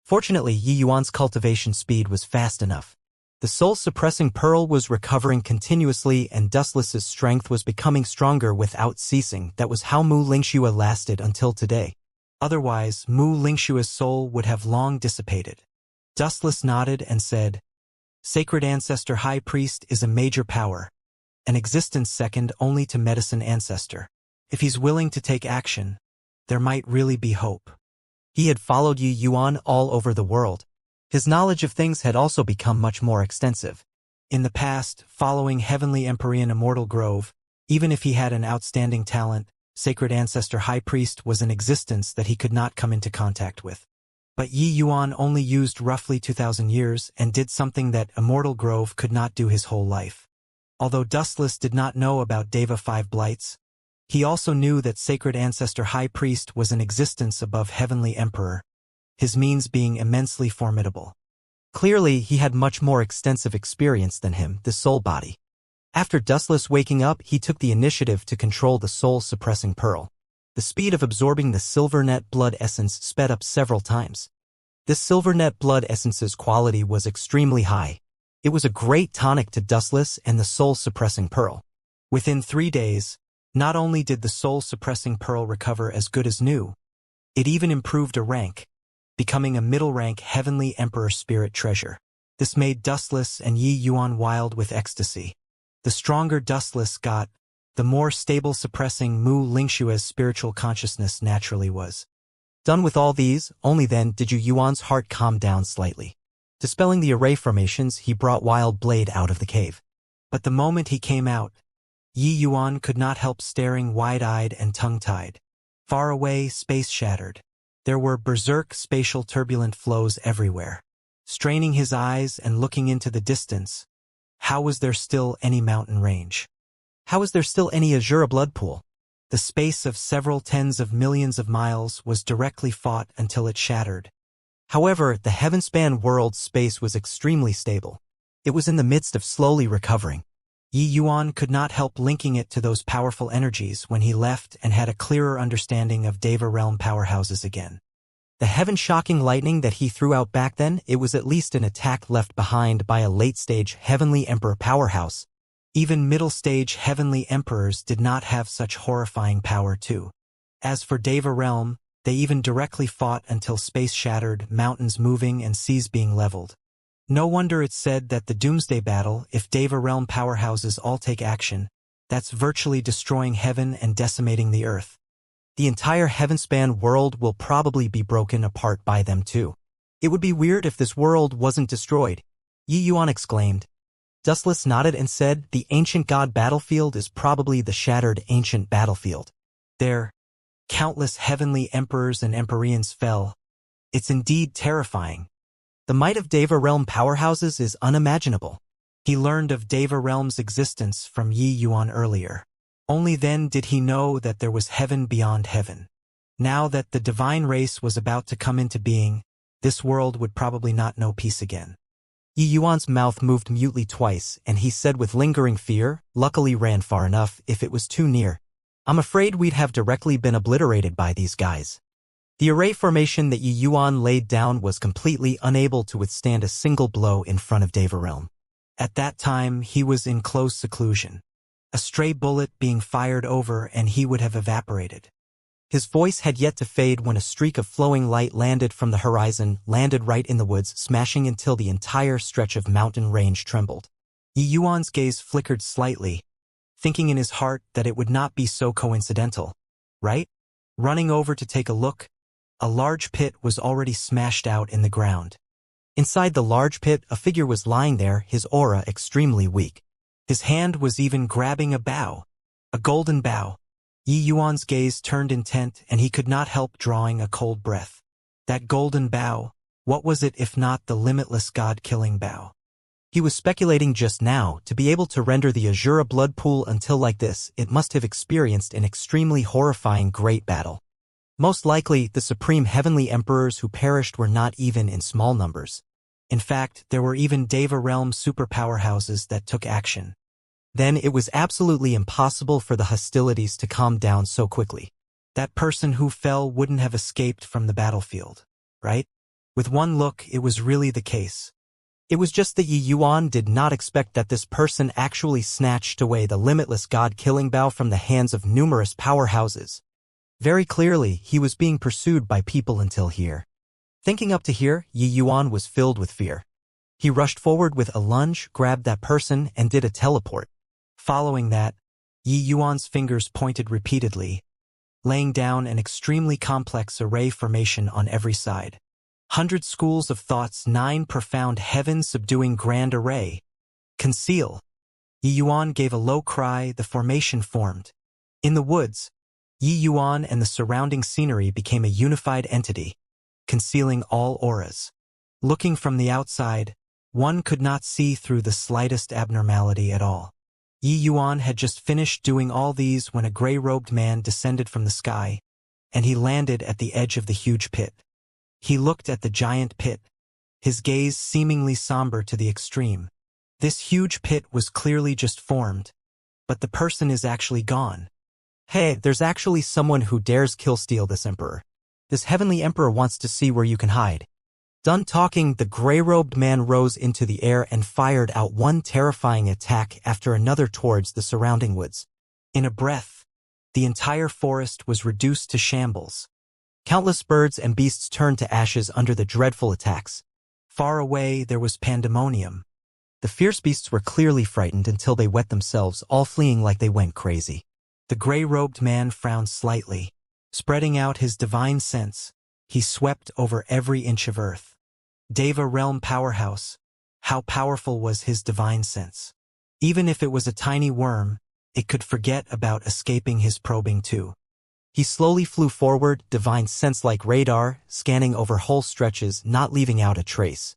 Fortunately, Yi Yuan's cultivation speed was fast enough. The soul-suppressing pearl was recovering continuously and Dustless's strength was becoming stronger without ceasing. That was how Mu Lingxua lasted until today. Otherwise, Mu Lingshua's soul would have long dissipated. Dustless nodded and said, Sacred Ancestor High Priest is a major power, an existence second only to Medicine Ancestor. If he's willing to take action, there might really be hope. He had followed Yi Yuan all over the world. His knowledge of things had also become much more extensive. In the past, following Heavenly Empyrean Immortal Grove, even if he had an outstanding talent, Sacred Ancestor High Priest was an existence that he could not come into contact with. But Yi Yuan only used roughly 2,000 years and did something that Immortal Grove could not do his whole life. Although Dustless did not know about Deva 5 Blights, he also knew that Sacred Ancestor High Priest was an existence above Heavenly Emperor, his means being immensely formidable. Clearly, he had much more extensive experience than him, the soul body. After Dustless waking up, he took the initiative to control the soul-suppressing pearl. The speed of absorbing the Silvernet blood essence sped up several times. This Silvernet blood essence's quality was extremely high. It was a great tonic to Dustless and the soul-suppressing pearl. Within 3 days, not only did the soul-suppressing pearl recover as good as new, it even improved a rank, becoming a middle-rank Heavenly Emperor Spirit Treasure. This made Dustless and Yi Yuan wild with ecstasy. The stronger Dustless got, the more stable suppressing Mu Lingshua's spiritual consciousness naturally was. Done with all these, only then did Yi Yuan's heart calm down slightly. Dispelling the array formations, he brought Wild Blade out of the cave. But the moment he came out, Yi Yuan could not help staring wide-eyed and tongue-tied. Far away, space shattered. There were berserk spatial turbulent flows everywhere. Straining his eyes and looking into the distance, how was there still any mountain range? How was there still any Azura blood pool? The space of several tens of millions of miles was directly fought until it shattered. However, the Heavenspan world's space was extremely stable. It was in the midst of slowly recovering. Yi Yuan could not help linking it to those powerful energies when he left and had a clearer understanding of Deva realm powerhouses again. The heaven-shocking lightning that he threw out back then, it was at least an attack left behind by a late-stage Heavenly Emperor powerhouse. Even middle-stage Heavenly Emperors did not have such horrifying power too. As for Deva realm, they even directly fought until space shattered, mountains moving and seas being leveled. No wonder it's said that the Doomsday Battle, if Deva realm powerhouses all take action, that's virtually destroying heaven and decimating the earth. The entire Heavenspan world will probably be broken apart by them too. It would be weird if this world wasn't destroyed, Yi Yuan exclaimed. Dustless nodded and said, the ancient god battlefield is probably the shattered ancient battlefield. There, countless heavenly emperors and empyreans fell. It's indeed terrifying. The might of Deva realm powerhouses is unimaginable. He learned of Deva realm's existence from Yi Yuan earlier. Only then did he know that there was heaven beyond heaven. Now that the divine race was about to come into being, this world would probably not know peace again. Yi Yuan's mouth moved mutely twice, and he said with lingering fear, luckily ran far enough if it was too near. I'm afraid we'd have directly been obliterated by these guys. The array formation that Yi Yuan laid down was completely unable to withstand a single blow in front of Deva realm. At that time, he was in close seclusion. A stray bullet being fired over and he would have evaporated. His voice had yet to fade when a streak of flowing light landed from the horizon, landed right in the woods, smashing until the entire stretch of mountain range trembled. Yi Yuan's gaze flickered slightly, thinking in his heart that it would not be so coincidental, right? Running over to take a look, A large pit was already smashed out in the ground. Inside the large pit, a figure was lying there, his aura extremely weak. His hand was even grabbing a bow. A golden bow. Yi Yuan's gaze turned intent and he could not help drawing a cold breath. That golden bow, what was it if not the limitless god-killing bow? He was speculating just now, to be able to render the Azura blood pool until like this, it must have experienced an extremely horrifying great battle. Most likely, the supreme heavenly emperors who perished were not even in small numbers. In fact, there were even Deva realm superpowerhouses that took action. Then it was absolutely impossible for the hostilities to calm down so quickly. That person who fell wouldn't have escaped from the battlefield, right? With one look, it was really the case. It was just that Yi Yuan did not expect that this person actually snatched away the limitless god-killing bow from the hands of numerous powerhouses. Very clearly, he was being pursued by people until here. Thinking up to here, Yi Yuan was filled with fear. He rushed forward with a lunge, grabbed that person, and did a teleport. Following that, Yi Yuan's fingers pointed repeatedly, laying down an extremely complex array formation on every side. 100 schools of thoughts, 9 profound heaven-subduing grand array. Conceal. Yi Yuan gave a low cry, the formation formed. In the woods, Yi Yuan and the surrounding scenery became a unified entity, concealing all auras. Looking from the outside, one could not see through the slightest abnormality at all. Yi Yuan had just finished doing all these when a gray-robed man descended from the sky, and he landed at the edge of the huge pit. He looked at the giant pit, his gaze seemingly somber to the extreme. This huge pit was clearly just formed, but the person is actually gone. Hey, there's actually someone who dares kill-steal this emperor. This heavenly emperor wants to see where you can hide. Done talking, the gray-robed man rose into the air and fired out one terrifying attack after another towards the surrounding woods. In a breath, the entire forest was reduced to shambles. Countless birds and beasts turned to ashes under the dreadful attacks. Far away, there was pandemonium. The fierce beasts were clearly frightened until they wet themselves, all fleeing like they went crazy. The gray-robed man frowned slightly. Spreading out his divine sense, he swept over every inch of earth. Deva realm powerhouse. How powerful was his divine sense? Even if it was a tiny worm, it could forget about escaping his probing too. He slowly flew forward, divine sense like radar, scanning over whole stretches, not leaving out a trace.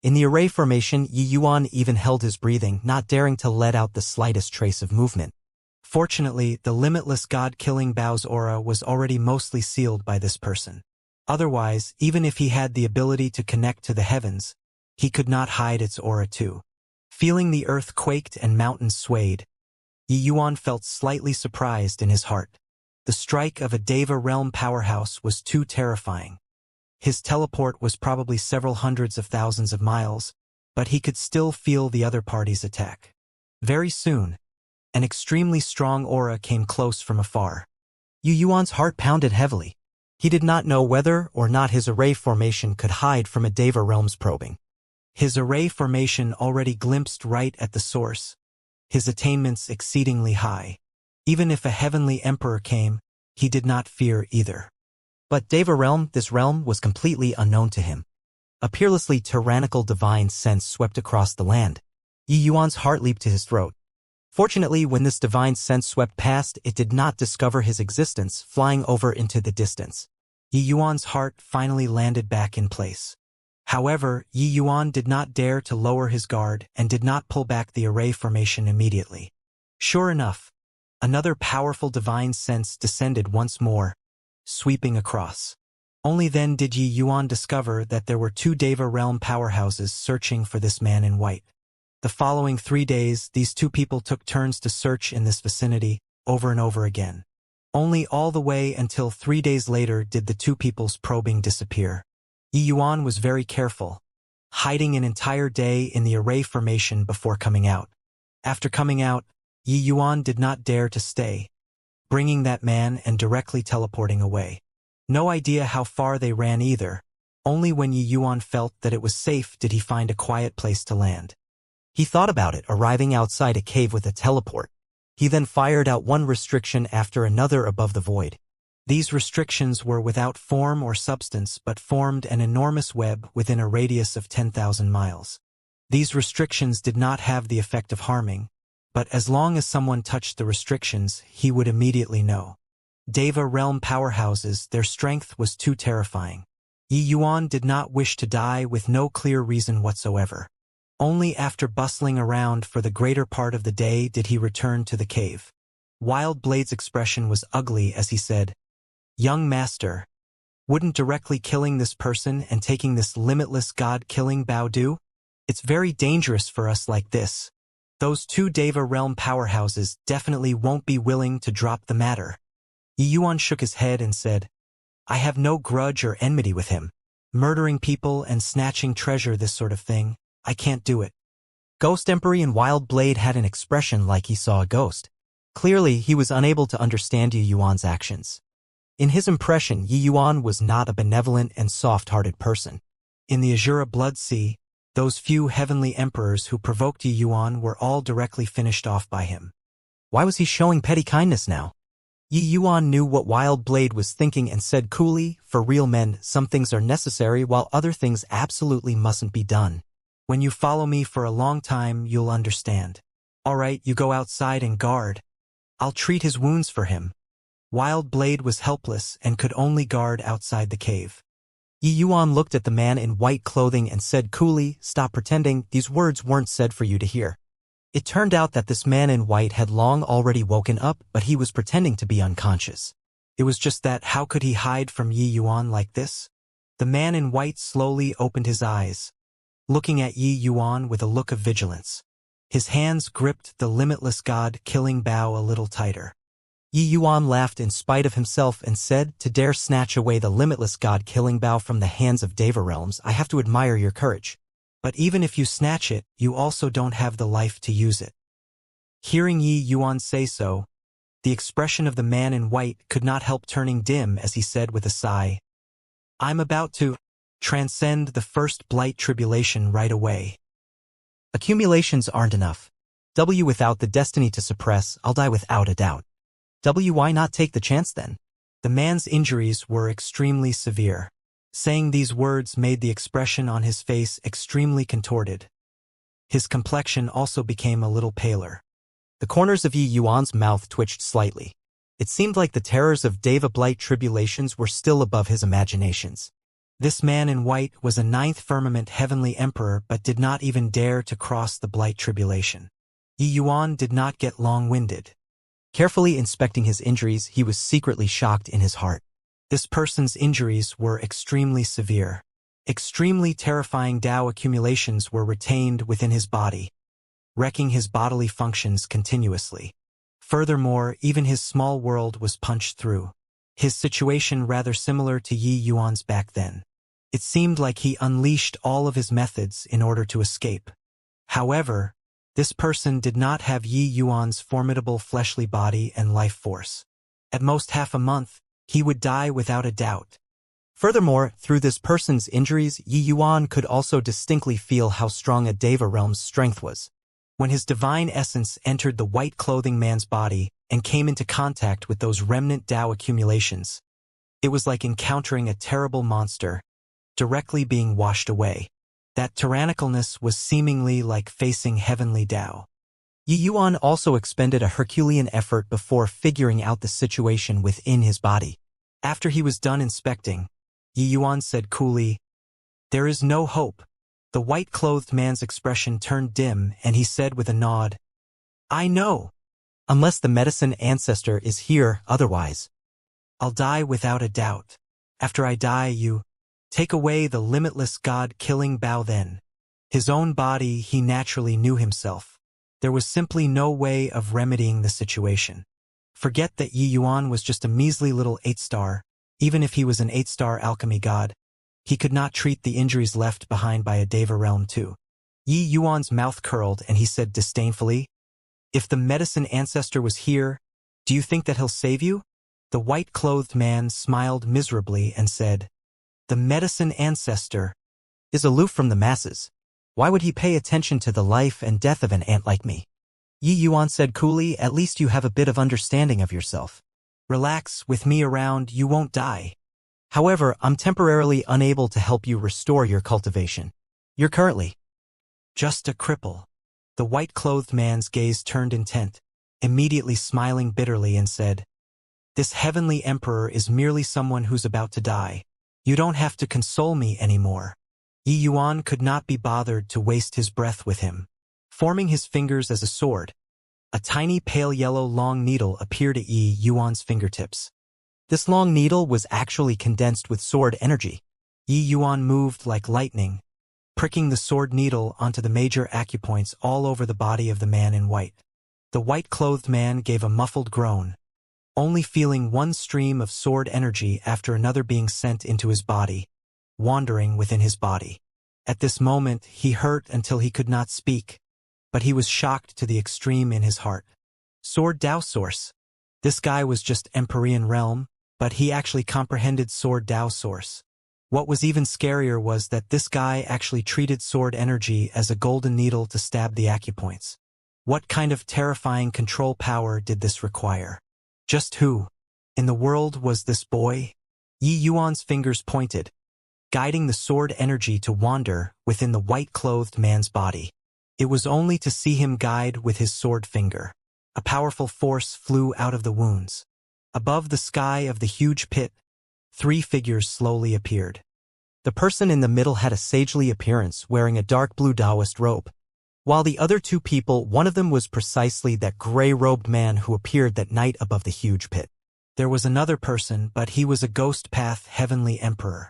In the array formation, Yi Yuan even held his breathing, not daring to let out the slightest trace of movement. Fortunately, the limitless god-killing bow's aura was already mostly sealed by this person. Otherwise, even if he had the ability to connect to the heavens, he could not hide its aura too. Feeling the earth quaked and mountains swayed, Yi Yuan felt slightly surprised in his heart. The strike of a Deva realm powerhouse was too terrifying. His teleport was probably several hundreds of thousands of miles, but he could still feel the other party's attack. Very soon, an extremely strong aura came close from afar. Yi Yuan's heart pounded heavily. He did not know whether or not his array formation could hide from a Deva realm's probing. His array formation already glimpsed right at the source, his attainments exceedingly high. Even if a heavenly emperor came, he did not fear either. But Deva realm, this realm, was completely unknown to him. A peerlessly tyrannical divine sense swept across the land. Yi Yuan's heart leaped to his throat. Fortunately, when this divine sense swept past, it did not discover his existence, flying over into the distance. Yi Yuan's heart finally landed back in place. However, Yi Yuan did not dare to lower his guard and did not pull back the array formation immediately. Sure enough, another powerful divine sense descended once more, sweeping across. Only then did Yi Yuan discover that there were 2 Deva realm powerhouses searching for this man in white. The following 3 days, these 2 people took turns to search in this vicinity, over and over again. Only all the way until 3 days later did the 2 people's probing disappear. Yi Yuan was very careful, hiding an entire day in the array formation before coming out. After coming out, Yi Yuan did not dare to stay, bringing that man and directly teleporting away. No idea how far they ran either. Only when Yi Yuan felt that it was safe did he find a quiet place to land. He thought about it, arriving outside a cave with a teleport. He then fired out one restriction after another above the void. These restrictions were without form or substance but formed an enormous web within a radius of 10,000 miles. These restrictions did not have the effect of harming, but as long as someone touched the restrictions, he would immediately know. Deva realm powerhouses, their strength was too terrifying. Yi Yuan did not wish to die with no clear reason whatsoever. Only after bustling around for the greater part of the day did he return to the cave. Wild Blade's expression was ugly as he said, "Young master, wouldn't directly killing this person and taking this limitless god-killing bow do? It's very dangerous for us like this. Those two Deva realm powerhouses definitely won't be willing to drop the matter." Yi Yuan shook his head and said, "I have no grudge or enmity with him. Murdering people and snatching treasure, this sort of thing, I can't do it." Ghost Emperor and Wild Blade had an expression like he saw a ghost. Clearly, he was unable to understand Yi Yuan's actions. In his impression, Yi Yuan was not a benevolent and soft-hearted person. In the Azura Blood Sea, those few heavenly emperors who provoked Yi Yuan were all directly finished off by him. Why was he showing petty kindness now? Yi Yuan knew what Wild Blade was thinking and said coolly, "For real men, some things are necessary while other things absolutely mustn't be done. When you follow me for a long time, you'll understand. All right, you go outside and guard. I'll treat his wounds for him." Wild Blade was helpless and could only guard outside the cave. Yi Yuan looked at the man in white clothing and said coolly, "Stop pretending, these words weren't said for you to hear." It turned out that this man in white had long already woken up, but he was pretending to be unconscious. It was just that how could he hide from Yi Yuan like this? The man in white slowly opened his eyes, looking at Yi Yuan with a look of vigilance. His hands gripped the limitless god-killing bow a little tighter. Yi Yuan laughed in spite of himself and said, "To dare snatch away the limitless god-killing bow from the hands of Deva realms, I have to admire your courage. But even if you snatch it, you also don't have the life to use it." Hearing Yi Yuan say so, the expression of the man in white could not help turning dim as he said with a sigh, "I'm about to transcend the first blight tribulation right away. Accumulations aren't enough. Without the destiny to suppress, I'll die without a doubt. Why not take the chance then?" The man's injuries were extremely severe. Saying these words made the expression on his face extremely contorted. His complexion also became a little paler. The corners of Yi Yuan's mouth twitched slightly. It seemed like the terrors of Deva Blight tribulations were still above his imaginations. This man in white was a ninth firmament heavenly emperor but did not even dare to cross the Blight tribulation. Yi Yuan did not get long-winded. Carefully inspecting his injuries, he was secretly shocked in his heart. This person's injuries were extremely severe. Extremely terrifying Dao accumulations were retained within his body, wrecking his bodily functions continuously. Furthermore, even his small world was punched through. His situation rather similar to Yi Yuan's back then. It seemed like he unleashed all of his methods in order to escape. However, this person did not have Yi Yuan's formidable fleshly body and life force. At most half a month, he would die without a doubt. Furthermore, through this person's injuries, Yi Yuan could also distinctly feel how strong a Deva realm's strength was. When his divine essence entered the white clothing man's body and came into contact with those remnant Dao accumulations, it was like encountering a terrible monster, directly being washed away. That tyrannicalness was seemingly like facing heavenly Dao. Yi Yuan also expended a Herculean effort before figuring out the situation within his body. After he was done inspecting, Yi Yuan said coolly, "There is no hope." The white-clothed man's expression turned dim and he said with a nod, "I know. Unless the medicine ancestor is here, otherwise, I'll die without a doubt. After I die, you take away the limitless god-killing bow then." His own body, he naturally knew himself. There was simply no way of remedying the situation. Forget that Yi Yuan was just a measly little 8-star. Even if he was an 8-star alchemy god, he could not treat the injuries left behind by a Deva realm too. Yi Yuan's mouth curled and he said disdainfully, "If the medicine ancestor was here, do you think that he'll save you?" The white-clothed man smiled miserably and said, "The medicine ancestor is aloof from the masses. Why would he pay attention to the life and death of an ant like me?" Yi Yuan said coolly, "At least you have a bit of understanding of yourself. Relax, with me around, you won't die. However, I'm temporarily unable to help you restore your cultivation. You're currently just a cripple. The white-clothed man's gaze turned intent, immediately smiling bitterly and said, "This heavenly emperor is merely someone who's about to die. You don't have to console me anymore." Yi Yuan could not be bothered to waste his breath with him. Forming his fingers as a sword, a tiny pale yellow long needle appeared at Yi Yuan's fingertips. This long needle was actually condensed with sword energy. Yi Yuan moved like lightning, pricking the sword needle onto the major acupoints all over the body of the man in white. The white-clothed man gave a muffled groan, only feeling one stream of sword energy after another being sent into his body, wandering within his body. At this moment, he hurt until he could not speak, but he was shocked to the extreme in his heart. Sword Dao Source. This guy was just Empyrean realm, but he actually comprehended Sword Dao Source. What was even scarier was that this guy actually treated sword energy as a golden needle to stab the acupoints. What kind of terrifying control power did this require? Just who in the world was this boy? Yi Yuan's fingers pointed, guiding the sword energy to wander within the white-clothed man's body. It was only to see him guide with his sword finger. A powerful force flew out of the wounds. Above the sky of the huge pit, 3 figures slowly appeared. The person in the middle had a sagely appearance, wearing a dark blue Taoist robe, while the other 2 people, one of them was precisely that gray-robed man who appeared that night above the huge pit. There was another person, but he was a ghost path heavenly emperor.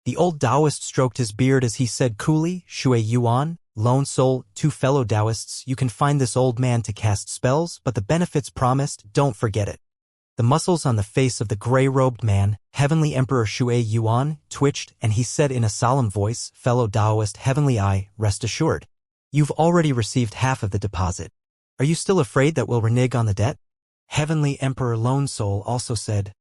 The old Taoist stroked his beard as he said coolly, "Shui Yuan, Lone Soul, 2 fellow Taoists, you can find this old man to cast spells, but the benefits promised, don't forget it." The muscles on the face of the gray-robed man, Heavenly Emperor Shui Yuan, twitched, and he said in a solemn voice, "Fellow Taoist Heavenly Eye, rest assured. You've already received half of the deposit. Are you still afraid that we'll renege on the debt?" Heavenly Emperor Lone Soul also said,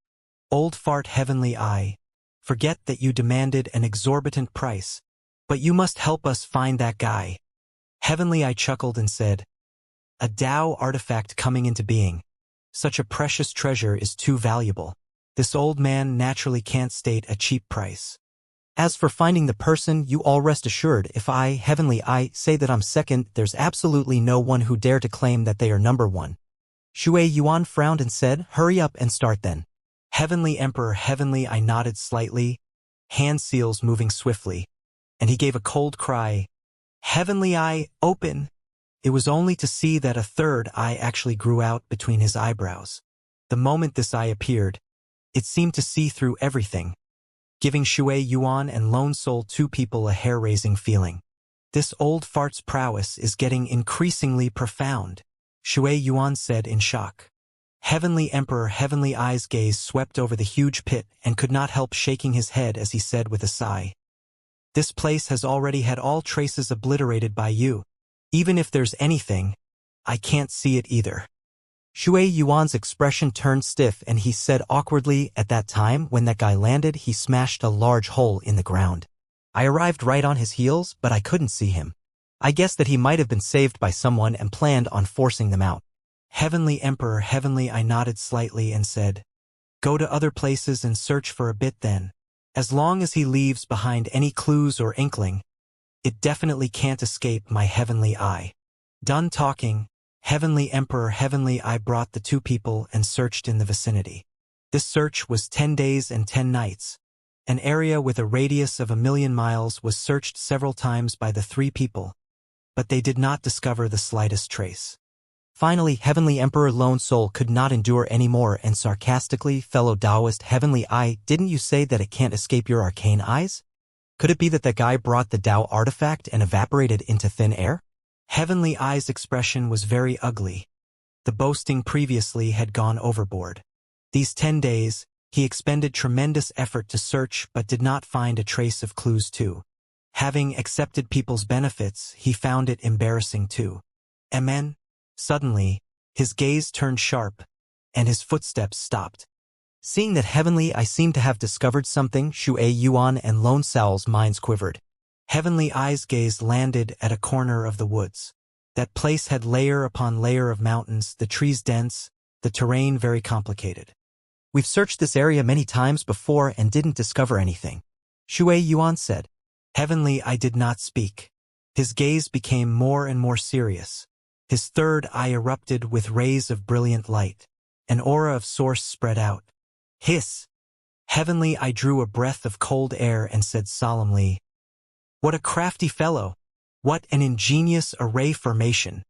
"Old fart Heavenly Eye, forget that you demanded an exorbitant price, but you must help us find that guy." Heavenly Eye chuckled and said, "A Tao artifact coming into being. Such a precious treasure is too valuable. This old man naturally can't state a cheap price. As for finding the person, you all rest assured, if I, Heavenly Eye, say that I'm second, there's absolutely no one who dare to claim that they are number 1. Shui Yuan frowned and said, "Hurry up and start then." Heavenly Emperor Heavenly Eye nodded slightly, hand seals moving swiftly, and he gave a cold cry, "Heavenly Eye, open!" It was only to see that a third eye actually grew out between his eyebrows. The moment this eye appeared, it seemed to see through everything, giving Shui Yuan and Lone Soul 2 people a hair-raising feeling. This old fart's prowess is getting increasingly profound, Shui Yuan said in shock. Heavenly Emperor Heavenly Eye's gaze swept over the huge pit and could not help shaking his head as he said with a sigh, "This place has already had all traces obliterated by you. Even if there's anything, I can't see it either." Shui Yuan's expression turned stiff and he said awkwardly, "At that time, when that guy landed, he smashed a large hole in the ground. I arrived right on his heels, but I couldn't see him. I guessed that he might have been saved by someone and planned on forcing them out." Heavenly Emperor Heavenly Eye nodded slightly and said, "Go to other places and search for a bit then. As long as he leaves behind any clues or inkling, it definitely can't escape my Heavenly Eye." Done talking, Heavenly Emperor Heavenly Eye brought the 2 people and searched in the vicinity. This search was 10 days and 10 nights. An area with a radius of 1,000,000 miles was searched several times by the 3 people, but they did not discover the slightest trace. Finally, Heavenly Emperor Lone Soul could not endure any more and sarcastically, "Fellow Taoist Heavenly Eye, didn't you say that it can't escape your arcane eyes? Could it be that that guy brought the Tao artifact and evaporated into thin air?" Heavenly Eye's expression was very ugly. The boasting previously had gone overboard. These 10 days, he expended tremendous effort to search but did not find a trace of clues too. Having accepted people's benefits, he found it embarrassing too. Amen. Suddenly, his gaze turned sharp, and his footsteps stopped. Seeing that Heavenly Eye seemed to have discovered something, Shui Yuan and Lone Soul's minds quivered. Heavenly Eye's gaze landed at a corner of the woods. That place had layer upon layer of mountains, the trees dense, the terrain very complicated. We've searched this area many times before and didn't discover anything. Shui Yuan said. Heavenly Eye did not speak. His gaze became more and more serious. His third eye erupted with rays of brilliant light. An aura of source spread out. Hiss! Heavenly Eye drew a breath of cold air and said solemnly, What a crafty fellow! What an ingenious array formation!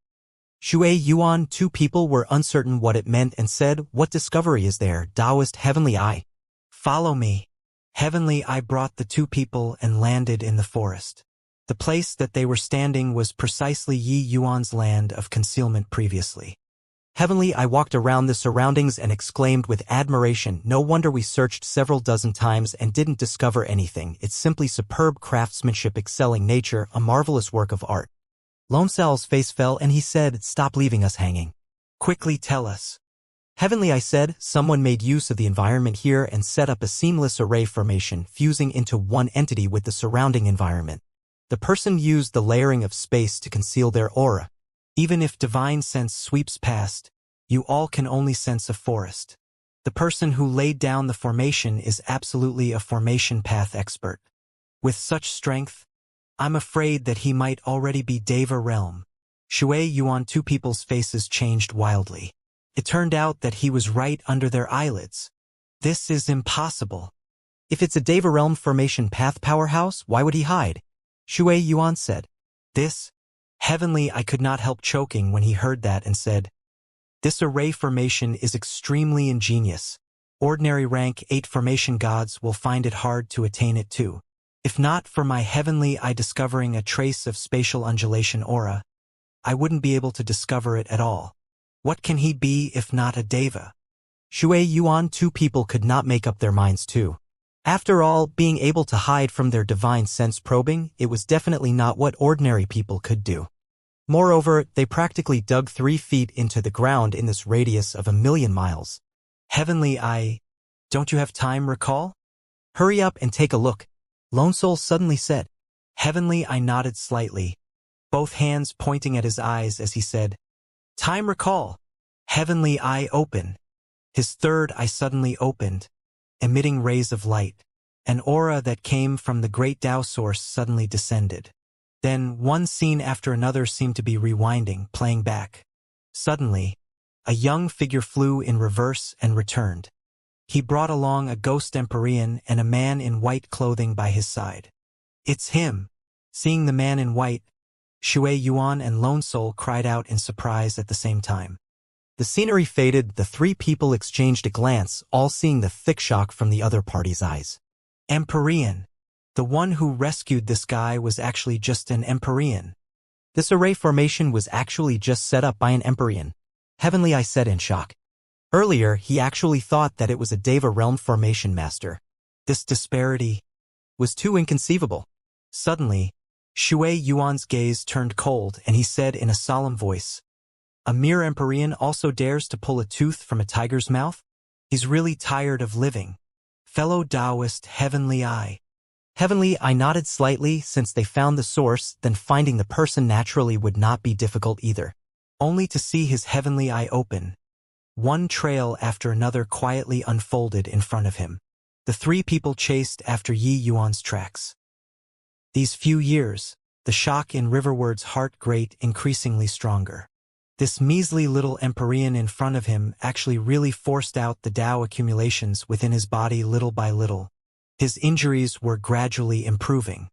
Shui Yuan, two people were uncertain what it meant and said, What discovery is there, Taoist Heavenly Eye? Follow me. Heavenly Eye brought the two people and landed in the forest. The place that they were standing was precisely Yi Yuan's land of concealment previously. Heavenly Eye walked around the surroundings and exclaimed with admiration, No wonder we searched several dozen times and didn't discover anything. It's simply superb craftsmanship excelling nature, a marvelous work of art. Lone Sal's face fell and he said, Stop leaving us hanging. Quickly tell us. Heavenly Eye said, Someone made use of the environment here and set up a seamless array formation fusing into one entity with the surrounding environment. The person used the layering of space to conceal their aura. Even if divine sense sweeps past, you all can only sense a forest. The person who laid down the formation is absolutely a formation path expert. With such strength, I'm afraid that he might already be Deva realm. Shui Yuan, two people's faces changed wildly. It turned out that he was right under their eyelids. This is impossible. If it's a Deva realm formation path powerhouse, why would he hide? Shui Yuan said. This? Heavenly Eye could not help choking when he heard that and said, This array formation is extremely ingenious. Ordinary rank 8 formation gods will find it hard to attain it too. If not for my Heavenly Eye discovering a trace of spatial undulation aura, I wouldn't be able to discover it at all. What can he be if not a Deva? Shui Yuan, two people could not make up their minds too. After all, being able to hide from their divine sense probing, it was definitely not what ordinary people could do. Moreover, they practically dug 3 feet into the ground in this radius of 1,000,000 miles. Heavenly Eye, don't you have time, recall? Hurry up and take a look, Lone Soul suddenly said. Heavenly Eye nodded slightly, both hands pointing at his eyes as he said, Time recall. Heavenly Eye open. His third eye suddenly opened, emitting rays of light. An aura that came from the great Tao source suddenly descended. Then one scene after another seemed to be rewinding, playing back. Suddenly, a young figure flew in reverse and returned. He brought along a ghost Empyrean and a man in white clothing by his side. It's him. Seeing the man in white, Shui Yuan and Lone Soul cried out in surprise at the same time. The scenery faded, the 3 people exchanged a glance, all seeing the thick shock from the other party's eyes. Empyrean. The one who rescued this guy was actually just an Empyrean. This array formation was actually just set up by an Empyrean. Heavenly Eye said in shock. Earlier, he actually thought that it was a Deva realm formation master. This disparity was too inconceivable. Suddenly, Shui Yuan's gaze turned cold and he said in a solemn voice, A mere Empyrean also dares to pull a tooth from a tiger's mouth? He's really tired of living. Fellow Taoist Heavenly Eye. Heavenly Eye nodded slightly since they found the source, then finding the person naturally would not be difficult either. Only to see his Heavenly Eye open. One trail after another quietly unfolded in front of him. The 3 people chased after Yi Yuan's tracks. These few years, the shock in Riverward's heart great increasingly stronger. This measly little Empyrean in front of him actually really forced out the Tao accumulations within his body little by little. His injuries were gradually improving.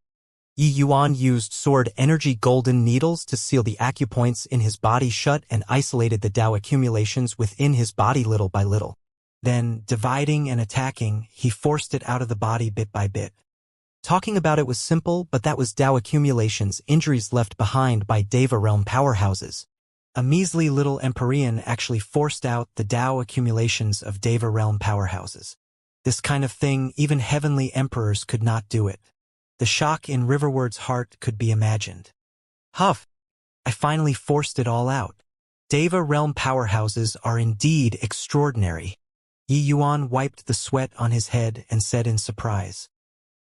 Yi Yuan used sword energy golden needles to seal the acupoints in his body shut and isolated the Tao accumulations within his body little by little. Then, dividing and attacking, he forced it out of the body bit by bit. Talking about it was simple, but that was Tao accumulations, injuries left behind by Deva realm powerhouses. A measly little Empyrean actually forced out the Tao accumulations of Deva realm powerhouses. This kind of thing, even heavenly emperors could not do it. The shock in Riverward's heart could be imagined. Huff! I finally forced it all out. Deva realm powerhouses are indeed extraordinary. Yi Yuan wiped the sweat on his head and said in surprise.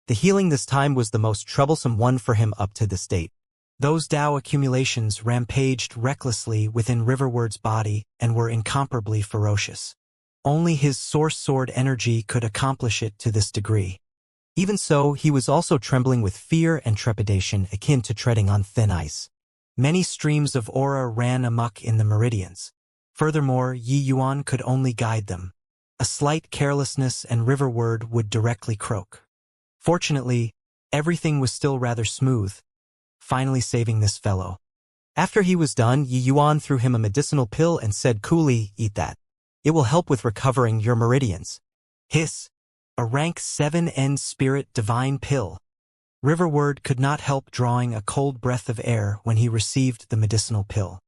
The healing this time was the most troublesome one for him up to this date. Those Tao accumulations rampaged recklessly within Riverward's body and were incomparably ferocious. Only his source sword energy could accomplish it to this degree. Even so, he was also trembling with fear and trepidation akin to treading on thin ice. Many streams of aura ran amok in the meridians. Furthermore, Yi Yuan could only guide them. A slight carelessness and riverward would directly croak. Fortunately, everything was still rather smooth, finally saving this fellow. After he was done, Yi Yuan threw him a medicinal pill and said coolly, "Eat that. It will help with recovering your meridians." Hiss! A rank 7 end spirit divine pill. Riverward could not help drawing a cold breath of air when he received the medicinal pill.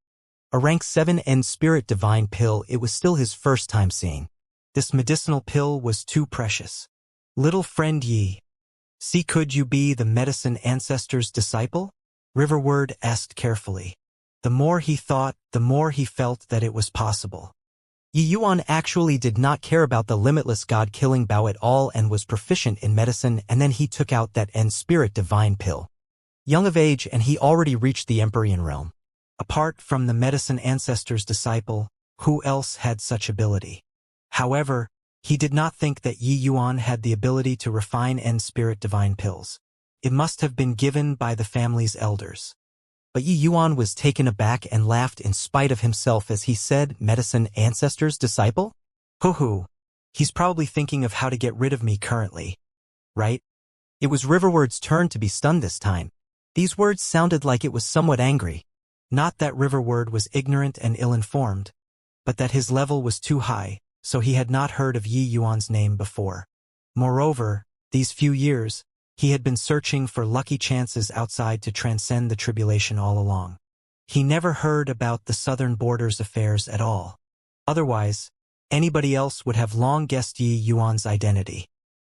A rank 7 end spirit divine pill, it was still his first time seeing. This medicinal pill was too precious. "Little friend Yi, see, could you be the medicine ancestor's disciple?" Riverward asked carefully. The more he thought, the more he felt that it was possible. Yi Yuan actually did not care about the limitless god-killing bow at all and was proficient in medicine, and then he took out that end spirit divine pill. Young of age, and he already reached the Empyrean realm. Apart from the medicine ancestor's disciple, who else had such ability? However, he did not think that Yi Yuan had the ability to refine end spirit divine pills. It must have been given by the family's elders. But Yi Yuan was taken aback and laughed in spite of himself as he said, "Medicine ancestor's disciple? Hoo-hoo. He's probably thinking of how to get rid of me currently. Right?" It was Riverward's turn to be stunned this time. These words sounded like it was somewhat angry. Not that Riverward was ignorant and ill-informed, but that his level was too high, so he had not heard of Yi Yuan's name before. Moreover, these few years, he had been searching for lucky chances outside to transcend the tribulation all along. He never heard about the southern borders affairs at all. Otherwise, anybody else would have long guessed Yi Yuan's identity.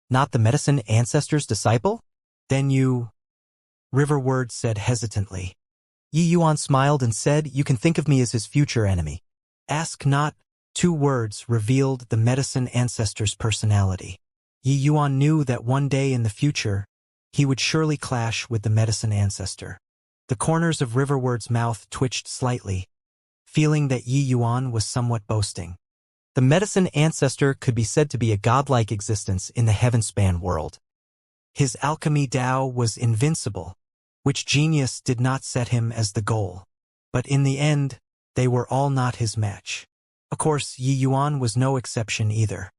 Not the medicine ancestor's disciple? Then you... Riverward said hesitantly. Yi Yuan smiled and said, "You can think of me as his future enemy." Ask not. 2 words revealed the medicine ancestor's personality. Yi Yuan knew that one day in the future, he would surely clash with the medicine ancestor. The corners of Riverward's mouth twitched slightly, feeling that Yi Yuan was somewhat boasting. The medicine ancestor could be said to be a godlike existence in the heavenspan world. His alchemy Tao was invincible, which genius did not set him as the goal. But in the end, they were all not his match. Of course, Yi Yuan was no exception either.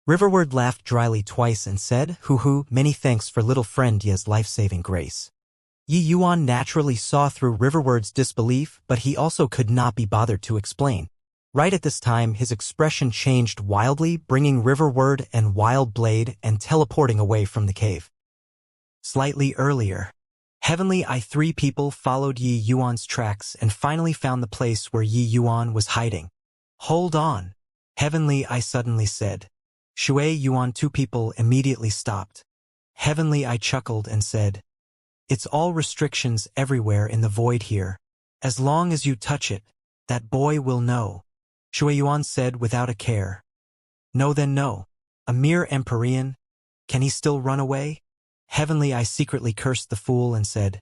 Riverward laughed dryly twice and said, "Hoo-hoo, many thanks for little friend Ye's life-saving grace." Yi Yuan naturally saw through Riverward's disbelief, but he also could not be bothered to explain. Right at this time, his expression changed wildly, bringing Riverward and Wild Blade and teleporting away from the cave. Slightly earlier, Heavenly I 3 people followed Yi Yuan's tracks and finally found the place where Yi Yuan was hiding. "Hold on," Heavenly I suddenly said. Shui Yuan 2 people immediately stopped. Heavenly I chuckled and said, "It's all restrictions everywhere in the void here. As long as you touch it, that boy will know." Shui Yuan said without a care. "No then no. A mere Empyrean. Can he still run away?" Heavenly I secretly cursed the fool and said,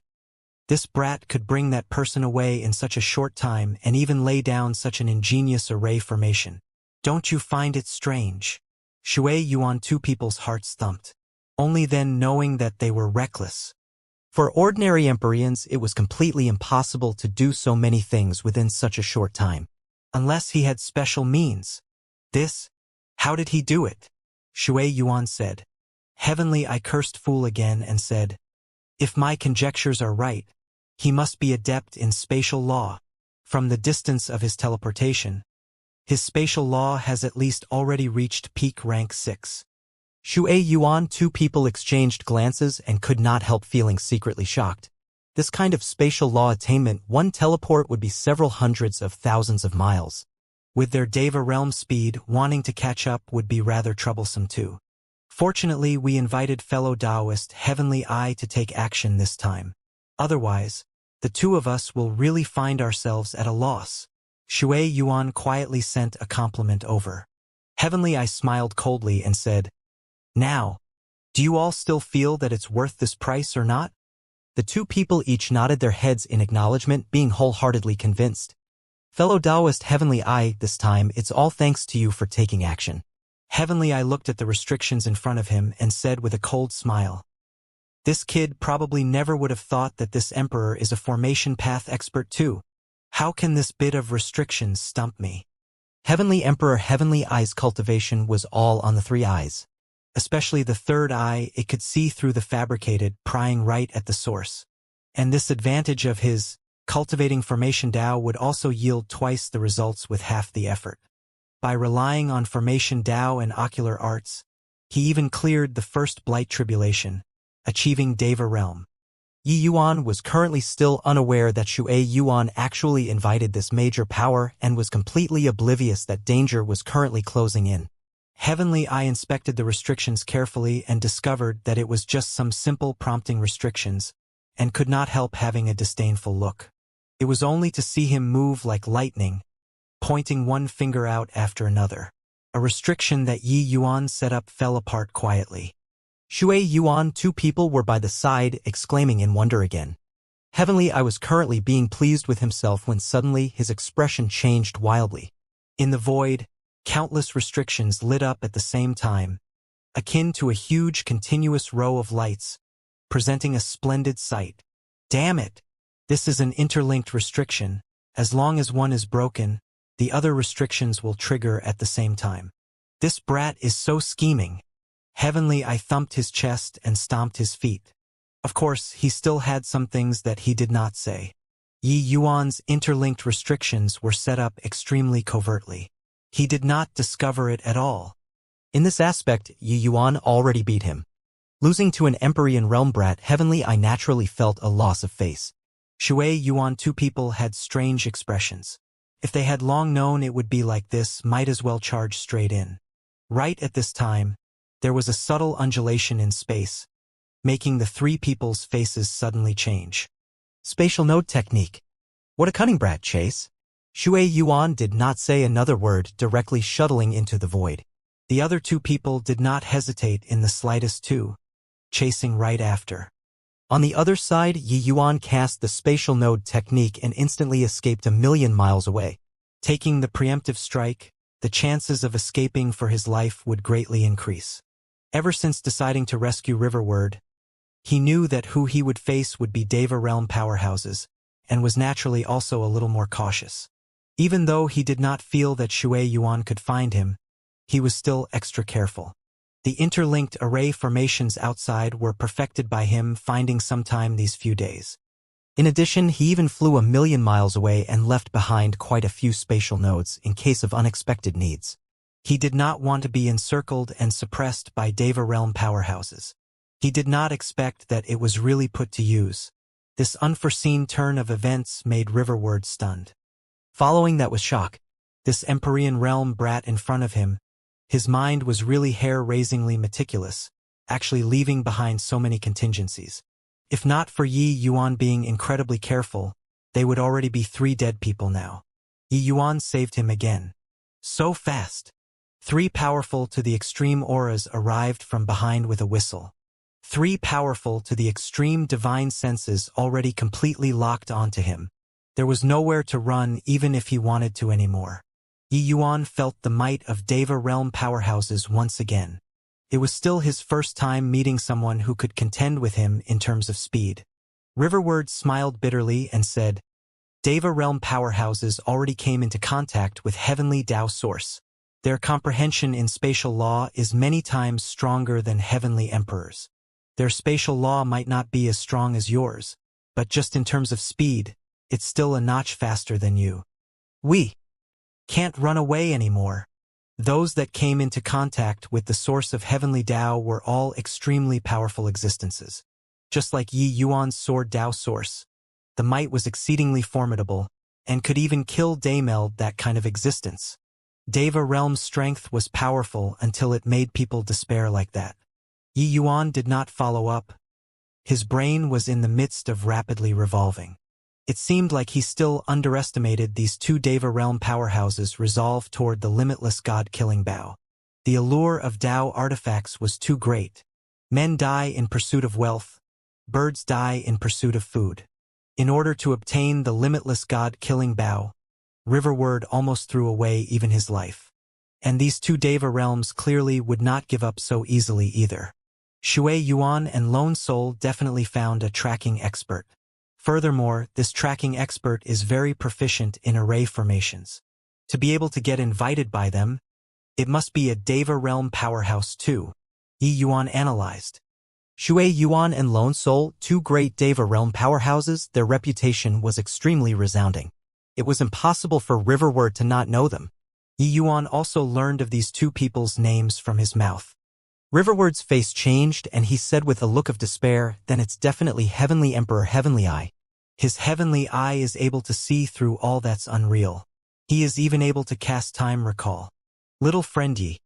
"This brat could bring that person away in such a short time and even lay down such an ingenious array formation. Don't you find it strange?" Shui Yuan 2 people's hearts thumped. Only then knowing that they were reckless. For ordinary Empyreans, it was completely impossible to do so many things within such a short time. Unless he had special means. How did he do it? Shui Yuan said. Heavenly I cursed fool again and said, "If my conjectures are right, he must be adept in spatial law. From the distance of his teleportation, his spatial law has at least already reached peak rank 6. Shui Yuan 2 people exchanged glances and could not help feeling secretly shocked. This kind of spatial law attainment, one teleport would be several hundreds of thousands of miles. With their Deva realm speed, wanting to catch up would be rather troublesome too. Fortunately, we invited fellow Taoist Heavenly Eye to take action this time. Otherwise, the 2 of us will really find ourselves at a loss." Shui Yuan quietly sent a compliment over. Heavenly I smiled coldly and said, "Now, do you all still feel that it's worth this price or not?" The 2 people each nodded their heads in acknowledgement, being wholeheartedly convinced. "Fellow Taoist Heavenly Eye, this time it's all thanks to you for taking action. Heavenly I looked at the restrictions in front of him and said with a cold smile, "This kid probably never would have thought that this emperor is a formation path expert too. How can this bit of restrictions stump me?" Heavenly Emperor Heavenly Eye's cultivation was all on the three eyes. Especially the third eye, it could see through the fabricated, prying right at the source. And this advantage of his cultivating formation Tao would also yield twice the results with half the effort. By relying on formation Tao and ocular arts, he even cleared the first blight tribulation, achieving Deva realm. Yi Yuan was currently still unaware that Shui Yuan actually invited this major power and was completely oblivious that danger was currently closing in. Heavenly Eye inspected the restrictions carefully and discovered that it was just some simple prompting restrictions, and could not help having a disdainful look. It was only to see him move like lightning, pointing one finger out after another. A restriction that Yi Yuan set up fell apart quietly. Shui Yuan, two people were by the side, exclaiming in wonder again. Heavenly Eye was currently being pleased with himself when suddenly his expression changed wildly. In the void, countless restrictions lit up at the same time, akin to a huge continuous row of lights, presenting a splendid sight. Damn it! This is an interlinked restriction. As long as one is broken, the other restrictions will trigger at the same time. This brat is so scheming. Heavenly Eye thumped his chest and stomped his feet. Of course, he still had some things that he did not say. Yi Yuan's interlinked restrictions were set up extremely covertly. He did not discover it at all. In this aspect, Yi Yuan already beat him. Losing to an Empyrean realm brat, Heavenly Eye naturally felt a loss of face. Shui Yuan, two people had strange expressions. If they had long known it would be like this, might as well charge straight in. Right at this time, there was a subtle undulation in space, making the three people's faces suddenly change. Spatial node technique. What a cunning brat, Chase. Shui Yuan did not say another word, directly shuttling into the void. The other two people did not hesitate in the slightest too, chasing right after. On the other side, Yi Yuan cast the spatial node technique and instantly escaped 1,000,000 miles away. Taking the preemptive strike, the chances of escaping for his life would greatly increase. Ever since deciding to rescue Riverward, he knew that who he would face would be Deva realm powerhouses, and was naturally also a little more cautious. Even though he did not feel that Shui Yuan could find him, he was still extra careful. The interlinked array formations outside were perfected by him finding sometime these few days. In addition, he even flew 1,000,000 miles away and left behind quite a few spatial nodes in case of unexpected needs. He did not want to be encircled and suppressed by Deva realm powerhouses. He did not expect that it was really put to use. This unforeseen turn of events made Riverward stunned. Following that was shock. This Empyrean realm brat in front of him, his mind was really hair-raisingly meticulous, actually leaving behind so many contingencies. If not for Yi Yuan being incredibly careful, they would already be 3 dead people now. Yi Yuan saved him again. So fast. 3 powerful to the extreme auras arrived from behind with a whistle. 3 powerful to the extreme divine senses already completely locked onto him. There was nowhere to run even if he wanted to anymore. Yi Yuan felt the might of Deva realm powerhouses once again. It was still his first time meeting someone who could contend with him in terms of speed. Riverward smiled bitterly and said, Deva realm powerhouses already came into contact with heavenly Tao source. Their comprehension in spatial law is many times stronger than heavenly emperors. Their spatial law might not be as strong as yours, but just in terms of speed, it's still a notch faster than you. We can't run away anymore. Those that came into contact with the source of heavenly Tao were all extremely powerful existences. Just like Yi Yuan's sword Tao source, the might was exceedingly formidable, and could even kill Daimel, that kind of existence. Deva realm's strength was powerful until it made people despair like that. Yi Yuan did not follow up. His brain was in the midst of rapidly revolving. It seemed like he still underestimated these 2 Deva realm powerhouses' resolve toward the limitless god-killing Bao. The allure of Tao artifacts was too great. Men die in pursuit of wealth. Birds die in pursuit of food. In order to obtain the limitless god-killing Bao, Riverward almost threw away even his life. And these two Deva realms clearly would not give up so easily either. Shui Yuan and Lone Soul definitely found a tracking expert. Furthermore, this tracking expert is very proficient in array formations. To be able to get invited by them, it must be a Deva realm powerhouse too, Yi Yuan analyzed. Shui Yuan and Lone Soul, two great Deva realm powerhouses, their reputation was extremely resounding. It was impossible for Riverward to not know them. Yi Yuan also learned of these two people's names from his mouth. Riverward's face changed and he said with a look of despair, "Then it's definitely Heavenly Emperor Heavenly Eye. His heavenly eye is able to see through all that's unreal. He is even able to cast time recall. Little friend Yi,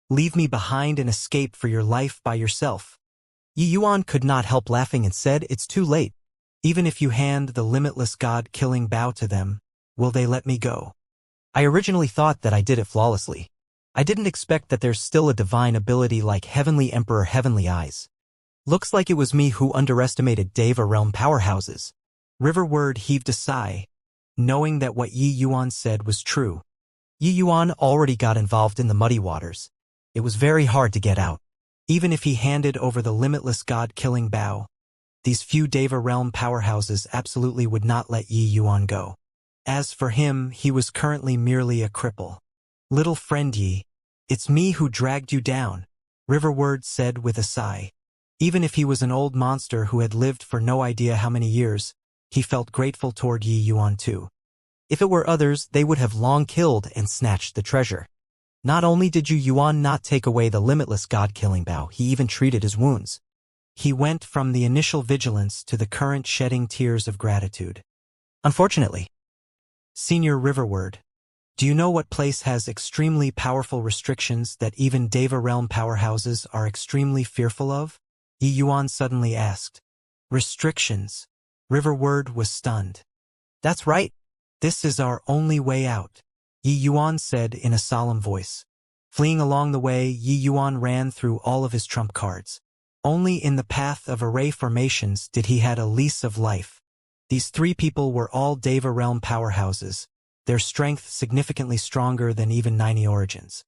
leave me behind and escape for your life by yourself." Yi Yuan could not help laughing and said, "It's too late. Even if you hand the limitless God-killing bow to them, will they let me go? I originally thought that I did it flawlessly. I didn't expect that there's still a divine ability like Heavenly Emperor Heavenly Eyes. Looks like it was me who underestimated Deva realm powerhouses." Riverward heaved a sigh, knowing that what Yi Yuan said was true. Yi Yuan already got involved in the muddy waters. It was very hard to get out. Even if he handed over the limitless God-killing bow, these few Deva realm powerhouses absolutely would not let Yi Yuan go. As for him, he was currently merely a cripple. "Little friend Yi, it's me who dragged you down," Riverward said with a sigh. Even if he was an old monster who had lived for no idea how many years, he felt grateful toward Yi Yuan too. If it were others, they would have long killed and snatched the treasure. Not only did Yi Yuan not take away the limitless God-killing bow, he even treated his wounds. He went from the initial vigilance to the current shedding tears of gratitude. Unfortunately, Senior Riverward, do you know what place has extremely powerful restrictions that even Deva realm powerhouses are extremely fearful of? Yi Yuan suddenly asked. Restrictions. Riverward was stunned. That's right. This is our only way out, Yi Yuan said in a solemn voice. Fleeing along the way, Yi Yuan ran through all of his trump cards. Only in the path of array formations did he had a lease of life. These three people were all Deva realm powerhouses, their strength significantly stronger than even 90 origins.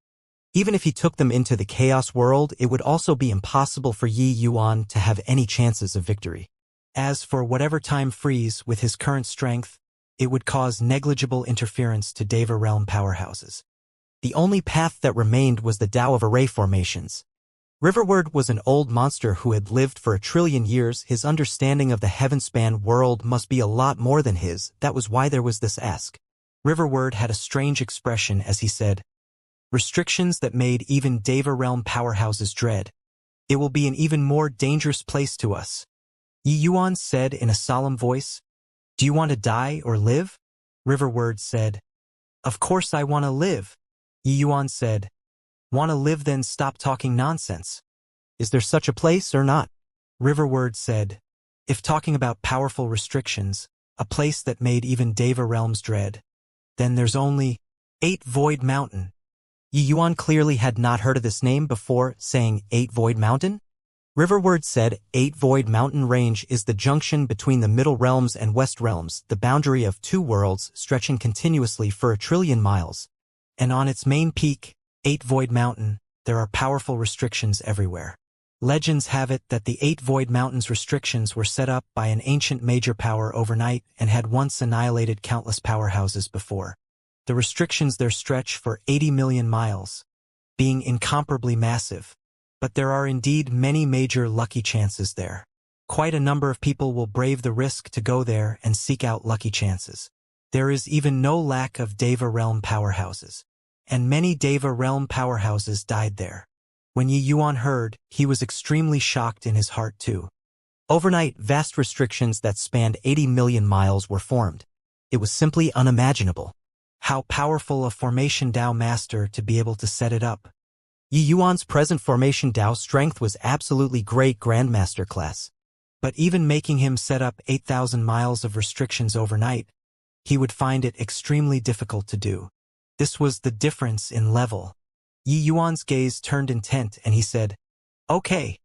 Even if he took them into the chaos world, it would also be impossible for Yi Yuan to have any chances of victory. As for whatever time freeze with his current strength, it would cause negligible interference to Deva realm powerhouses. The only path that remained was the Tao of array formations. Riverward was an old monster who had lived for 1 trillion years. His understanding of the heavenspan world must be a lot more than his. That was why there was this ask. Riverward had a strange expression as he said, "Restrictions that made even Deva realm powerhouses dread. It will be an even more dangerous place to us." Yi Yuan said in a solemn voice, "Do you want to die or live?" Riverward said, "Of course I want to live." Yi Yuan said, "Want to live, then stop talking nonsense. Is there such a place or not?" Riverward said, "If talking about powerful restrictions, a place that made even Deva realms dread, then there's only 8 Void Mountain." Yi Yuan clearly had not heard of this name before, saying 8 Void Mountain? Riverward said 8 Void Mountain Range is the junction between the Middle Realms and West Realms, the boundary of 2 worlds stretching continuously for 1 trillion miles. And on its main peak, 8 Void Mountain, there are powerful restrictions everywhere. Legends have it that the 8 Void Mountains restrictions were set up by an ancient major power overnight and had once annihilated countless powerhouses before. The restrictions there stretch for 80 million miles, being incomparably massive. But there are indeed many major lucky chances there. Quite a number of people will brave the risk to go there and seek out lucky chances. There is even no lack of Deva realm powerhouses. And many Deva realm powerhouses died there. When Yi Yuan heard, he was extremely shocked in his heart too. Overnight, vast restrictions that spanned 80 million miles were formed. It was simply unimaginable. How powerful a Formation Dao master to be able to set it up. Yi Yuan's present Formation Dao strength was absolutely great Grandmaster class. But even making him set up 8,000 miles of restrictions overnight, he would find it extremely difficult to do. This was the difference in level. Yi Yuan's gaze turned intent and he said, "Okay.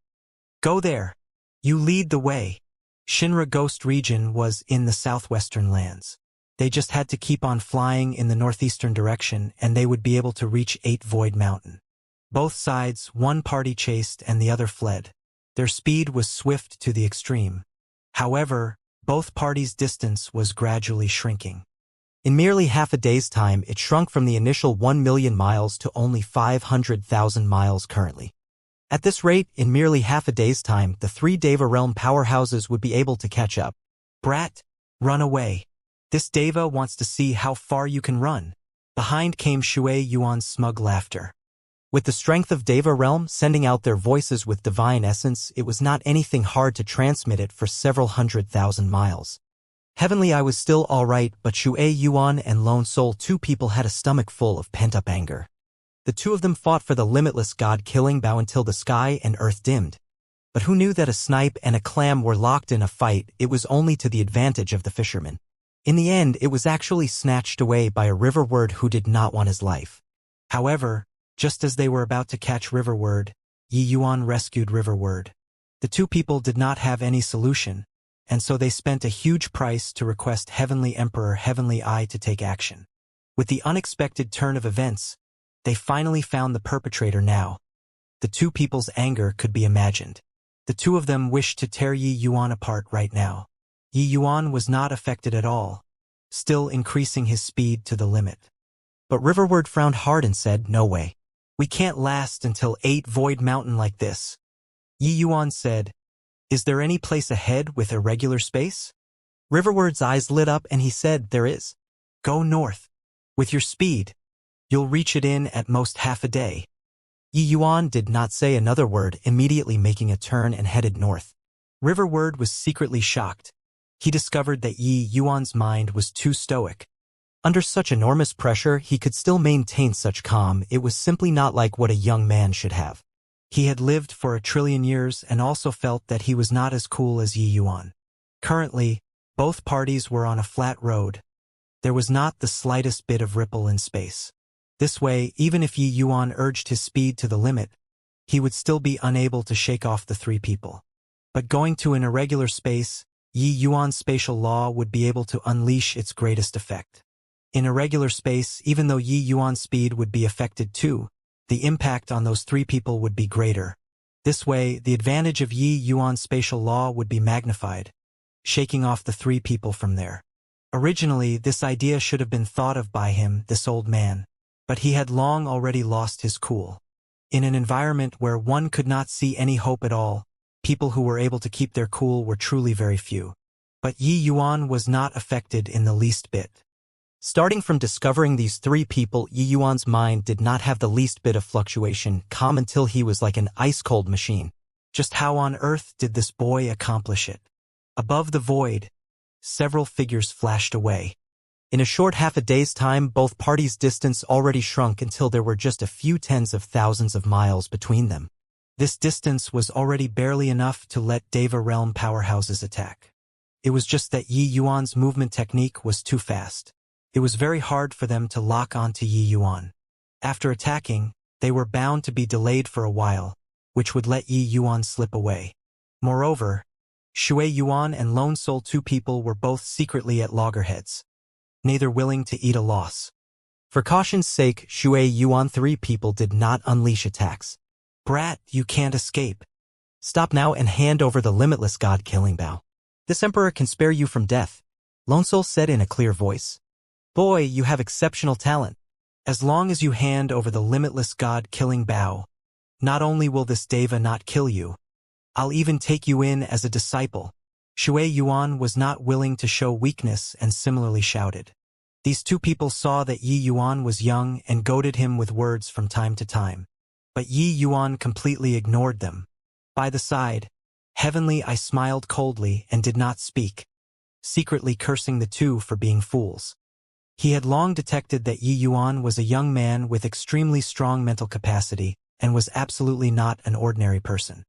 Go there. You lead the way." Shinra Ghost region was in the southwestern lands. They just had to keep on flying in the northeastern direction and they would be able to reach 8 Void Mountain. Both sides, one party chased and the other fled. Their speed was swift to the extreme. However, both parties' distance was gradually shrinking. In merely half a day's time, it shrunk from the initial 1 million miles to only 500,000 miles currently. At this rate, in merely half a day's time, the 3 Deva realm powerhouses would be able to catch up. Brat, run away. This Deva wants to see how far you can run. Behind came Shui Yuan's smug laughter. With the strength of Deva realm sending out their voices with divine essence, it was not anything hard to transmit it for several 100,000 miles. Heavenly I was still alright, but Shui Yuan and Lone Soul, 2 people, had a stomach full of pent-up anger. The 2 of them fought for the limitless god-killing bow until the sky and earth dimmed. But who knew that a snipe and a clam were locked in a fight? It was only to the advantage of the fisherman. In the end, it was actually snatched away by a riverward who did not want his life. However, just as they were about to catch Riverward, Yi Yuan rescued Riverward. The 2 people did not have any solution, and so they spent a huge price to request Heavenly Emperor Heavenly Eye to take action. With the unexpected turn of events, they finally found the perpetrator now. The 2 people's anger could be imagined. The 2 of them wished to tear Yi Yuan apart right now. Yi Yuan was not affected at all, still increasing his speed to the limit. But Riverward frowned hard and said, "No way. We can't last until 8 Void Mountain like this." Yi Yuan said, "Is there any place ahead with irregular space?" Riverward's eyes lit up and he said, "There is. Go north. With your speed, you'll reach it in at most half a day." Yi Yuan did not say another word, immediately making a turn and headed north. Riverward was secretly shocked. He discovered that Yi Yuan's mind was too stoic. Under such enormous pressure, he could still maintain such calm. It was simply not like what a young man should have. He had lived for 1,000,000,000 years and also felt that he was not as cool as Yi Yuan. Currently, both parties were on a flat road. There was not the slightest bit of ripple in space. This way, even if Yi Yuan urged his speed to the limit, he would still be unable to shake off the 3 people. But going to an irregular space, Yi Yuan's spatial law would be able to unleash its greatest effect. In irregular space, even though Yi Yuan's speed would be affected too, the impact on those 3 people would be greater. This way, the advantage of Yi Yuan's spatial law would be magnified, shaking off the 3 people from there. Originally, this idea should have been thought of by him, this old man, but he had long already lost his cool. In an environment where one could not see any hope at all, people who were able to keep their cool were truly very few. But Yi Yuan was not affected in the least bit. Starting from discovering these 3 people, Yi Yuan's mind did not have the least bit of fluctuation, calm until he was like an ice-cold machine. Just how on earth did this boy accomplish it? Above the void, several figures flashed away. In a short half a day's time, both parties' distance already shrunk until there were just a few tens of thousands of miles between them. This distance was already barely enough to let Deva realm powerhouses attack. It was just that Yi Yuan's movement technique was too fast. It was very hard for them to lock onto Yi Yuan. After attacking, they were bound to be delayed for a while, which would let Yi Yuan slip away. Moreover, Shui Yuan and Lone Soul, 2 people, were both secretly at loggerheads, neither willing to eat a loss. For caution's sake, Shui Yuan 3 people did not unleash attacks. "Brat, you can't escape. Stop now and hand over the limitless god-killing bow. This emperor can spare you from death," Lone Soul said in a clear voice. "Boy, you have exceptional talent. As long as you hand over the limitless god-killing bow, not only will this Deva not kill you, I'll even take you in as a disciple." Shui Yuan was not willing to show weakness and similarly shouted. These 2 people saw that Yi Yuan was young and goaded him with words from time to time. But Yi Yuan completely ignored them. By the side, Heavenly I smiled coldly and did not speak, secretly cursing the 2 for being fools. He had long detected that Yi Yuan was a young man with extremely strong mental capacity and was absolutely not an ordinary person.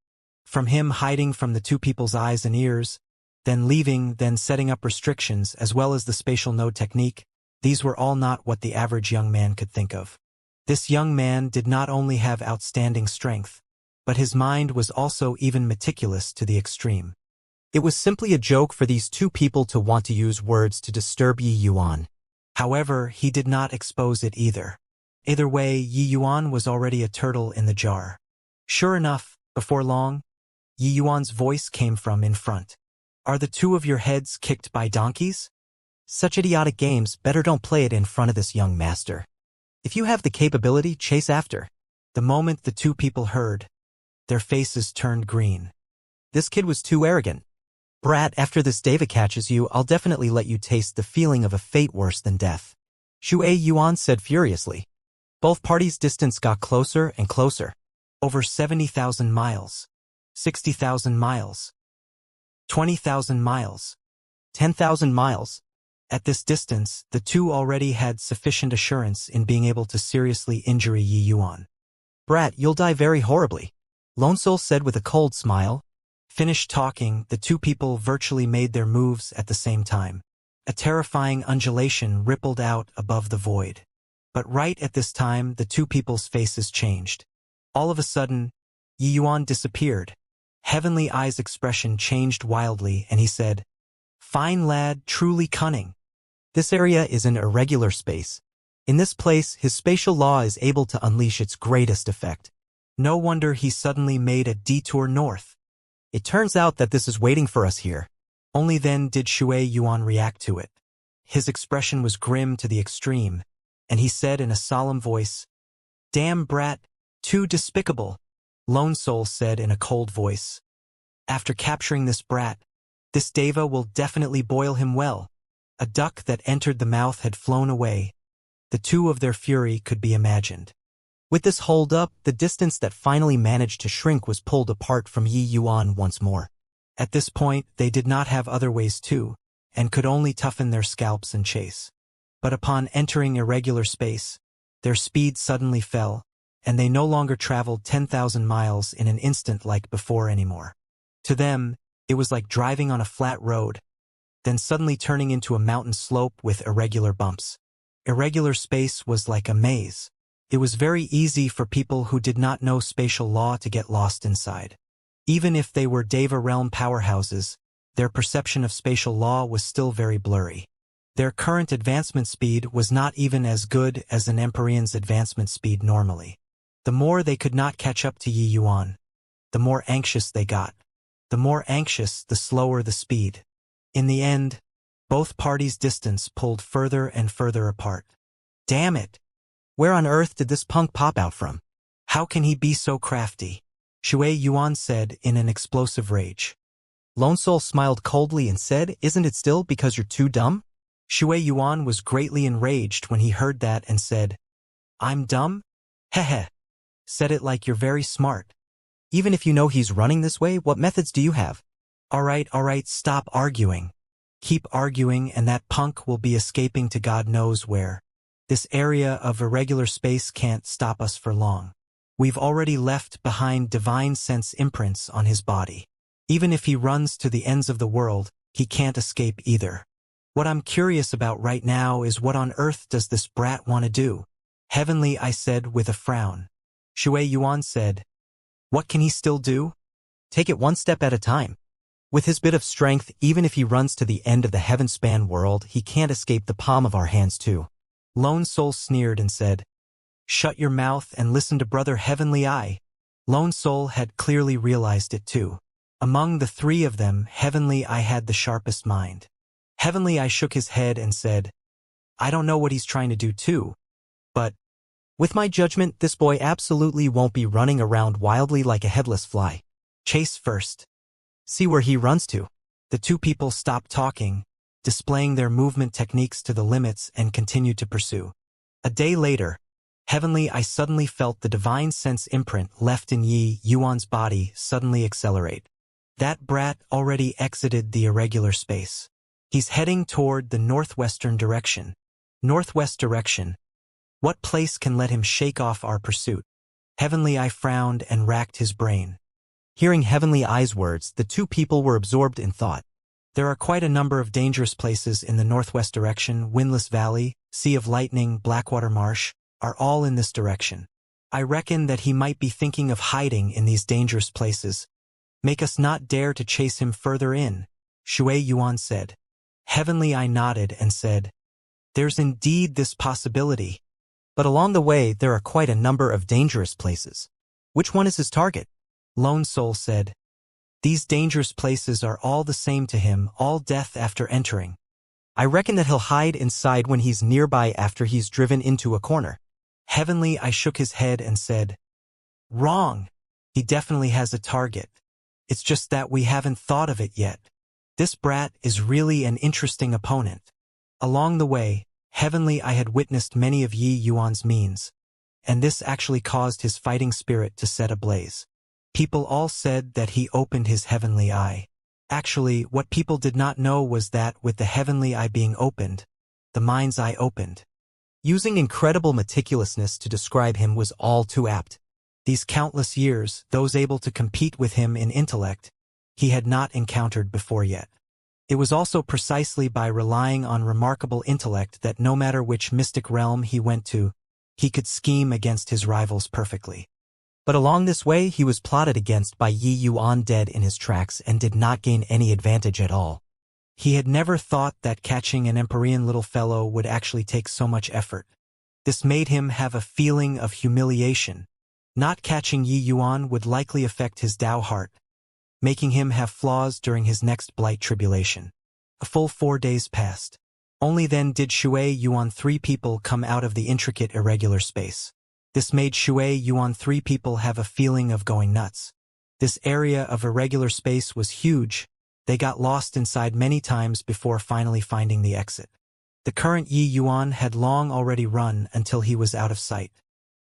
From him hiding from the 2 people's eyes and ears, then leaving, then setting up restrictions, as well as the spatial node technique, these were all not what the average young man could think of. This young man did not only have outstanding strength, but his mind was also even meticulous to the extreme. It was simply a joke for these two people to want to use words to disturb Yi Yuan. However, he did not expose it either. Either way, Yi Yuan was already a turtle in the jar. Sure enough, before long, Yi Yuan's voice came from in front. Are the two of your heads kicked by donkeys? Such idiotic games, better don't play it in front of this young master. If you have the capability, chase after. The moment the two people heard, their faces turned green. This kid was too arrogant. Brat, after this David catches you, I'll definitely let you taste the feeling of a fate worse than death. Shui Yuan said furiously. Both parties' distance got closer and closer. Over 70,000 miles. 60,000 miles. 20,000 miles. 10,000 miles. At this distance, the two already had sufficient assurance in being able to seriously injure Yi Yuan. Brat, you'll die very horribly. Lone Soul said with a cold smile. Finished talking, the two people virtually made their moves at the same time. A terrifying undulation rippled out above the void. But right at this time, the two people's faces changed. All of a sudden, Yi Yuan disappeared. Heavenly Eye's expression changed wildly, and he said, Fine lad, truly cunning. This area is an irregular space. In this place, his spatial law is able to unleash its greatest effect. No wonder he suddenly made a detour north. It turns out that this is waiting for us here. Only then did Shui Yuan react to it. His expression was grim to the extreme, and he said in a solemn voice, Damn brat, too despicable, Lone Soul said in a cold voice. After capturing this brat, this Deva will definitely boil him well. A duck that entered the mouth had flown away. The two of their fury could be imagined. With this hold-up, the distance that finally managed to shrink was pulled apart from Yi Yuan once more. At this point, they did not have other ways to, and could only toughen their scalps and chase. But upon entering irregular space, their speed suddenly fell, and they no longer traveled 10,000 miles in an instant like before anymore. To them, it was like driving on a flat road, then suddenly turning into a mountain slope with irregular bumps. Irregular space was like a maze. It was very easy for people who did not know spatial law to get lost inside. Even if they were Deva realm powerhouses, their perception of spatial law was still very blurry. Their current advancement speed was not even as good as an Empyrean's advancement speed normally. The more they could not catch up to Yi Yuan, the more anxious they got. The more anxious, the slower the speed. In the end, both parties' distance pulled further and further apart. Damn it! Where on earth did this punk pop out from? How can he be so crafty? Shui Yuan said in an explosive rage. Lone Soul smiled coldly and said, Isn't it still because you're too dumb? Shui Yuan was greatly enraged when he heard that and said, I'm dumb? Heh. Said it like you're very smart. Even if you know he's running this way, what methods do you have? Alright, stop arguing. Keep arguing and that punk will be escaping to God knows where. This area of irregular space can't stop us for long. We've already left behind divine sense imprints on his body. Even if he runs to the ends of the world, he can't escape either. What I'm curious about right now is what on earth does this brat want to do? Heavenly, I said with a frown. Shui Yuan said, What can he still do? Take it one step at a time. With his bit of strength, even if he runs to the end of the heaven-span world, he can't escape the palm of our hands too. Lone Soul sneered and said, Shut your mouth and listen to Brother Heavenly Eye. Lone Soul had clearly realized it too. Among the three of them, Heavenly Eye had the sharpest mind. Heavenly Eye shook his head and said, I don't know what he's trying to do too, but with my judgment, this boy absolutely won't be running around wildly like a headless fly. Chase first. See where he runs to. The two people stopped talking, displaying their movement techniques to the limits and continued to pursue. A day later, Heavenly I suddenly felt the divine sense imprint left in Yi Yuan's body suddenly accelerate. That brat already exited the irregular space. He's heading toward the northwestern direction. Northwest direction. What place can let him shake off our pursuit? Heavenly I frowned and racked his brain. Hearing Heavenly Eye's words, the two people were absorbed in thought. There are quite a number of dangerous places in the northwest direction. Windless Valley, Sea of Lightning, Blackwater Marsh, are all in this direction. I reckon that he might be thinking of hiding in these dangerous places. Make us not dare to chase him further in, Shui Yuan said. Heavenly I nodded and said, there's indeed this possibility. But along the way there are quite a number of dangerous places. Which one is his target? Lone Soul said. These dangerous places are all the same to him, all death after entering. I reckon that he'll hide inside when he's nearby after he's driven into a corner. Heavenly I shook his head and said, wrong. He definitely has a target. It's just that we haven't thought of it yet. This brat is really an interesting opponent. Along the way, Heavenly I had witnessed many of Yi Yuan's means, and this actually caused his fighting spirit to set ablaze. People all said that he opened his heavenly eye. Actually, what people did not know was that with the heavenly eye being opened, the mind's eye opened. Using incredible meticulousness to describe him was all too apt. These countless years, those able to compete with him in intellect, he had not encountered before yet. It was also precisely by relying on remarkable intellect that no matter which mystic realm he went to, he could scheme against his rivals perfectly. But along this way he was plotted against by Yi Yuan dead in his tracks and did not gain any advantage at all. He had never thought that catching an Empyrean little fellow would actually take so much effort. This made him have a feeling of humiliation. Not catching Yi Yuan would likely affect his Tao heart, making him have flaws during his next blight tribulation. A full 4 days passed. Only then did Shui Yuan 3 people come out of the intricate irregular space. This made Shui Yuan 3 people have a feeling of going nuts. This area of irregular space was huge. They got lost inside many times before finally finding the exit. The current Yi Yuan had long already run until he was out of sight.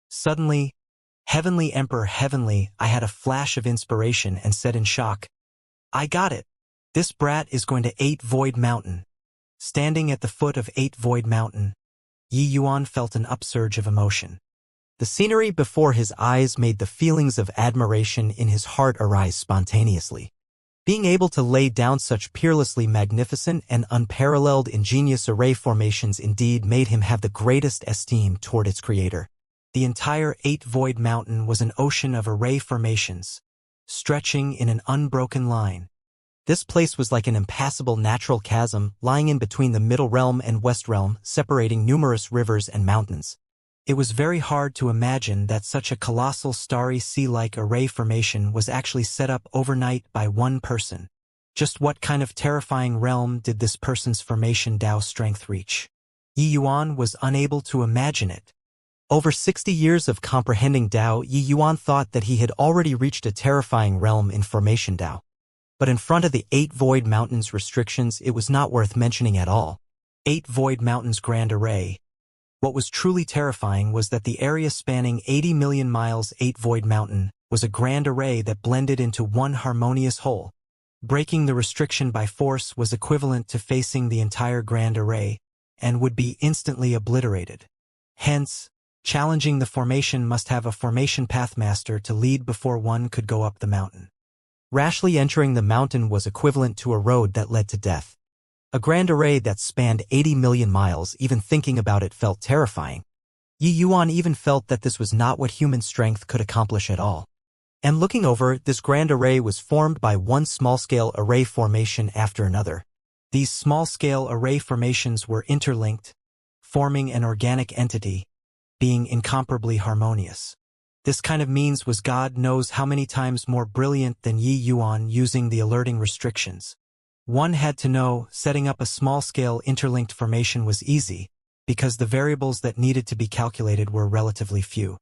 Suddenly, Heavenly Emperor Heavenly, I had a flash of inspiration and said in shock, I got it. This brat is going to 8 Void Mountain. Standing at the foot of 8 Void Mountain, Yi Yuan felt an upsurge of emotion. The scenery before his eyes made the feelings of admiration in his heart arise spontaneously. Being able to lay down such peerlessly magnificent and unparalleled ingenious array formations indeed made him have the greatest esteem toward its creator. The entire 8 Void Mountain was an ocean of array formations, stretching in an unbroken line. This place was like an impassable natural chasm lying in between the Middle Realm and West Realm, separating numerous rivers and mountains. It was very hard to imagine that such a colossal starry sea-like array formation was actually set up overnight by one person. Just what kind of terrifying realm did this person's formation Tao strength reach? Yi Yuan was unable to imagine it. Over 60 years of comprehending Tao, Yi Yuan thought that he had already reached a terrifying realm in formation Tao. But in front of the 8 Void Mountains restrictions, it was not worth mentioning at all. 8 Void Mountains Grand Array. What was truly terrifying was that the area spanning 80 million miles 8 Void Mountain was a grand array that blended into one harmonious whole. Breaking the restriction by force was equivalent to facing the entire grand array and would be instantly obliterated. Hence, challenging the formation must have a formation pathmaster to lead before one could go up the mountain. Rashly entering the mountain was equivalent to a road that led to death. A grand array that spanned 80 million miles, even thinking about it felt terrifying. Yi Yuan even felt that this was not what human strength could accomplish at all. And looking over, this grand array was formed by one small-scale array formation after another. These small-scale array formations were interlinked, forming an organic entity, being incomparably harmonious. This kind of means was God knows how many times more brilliant than Yi Yuan using the alerting restrictions. One had to know setting up a small-scale interlinked formation was easy, because the variables that needed to be calculated were relatively few.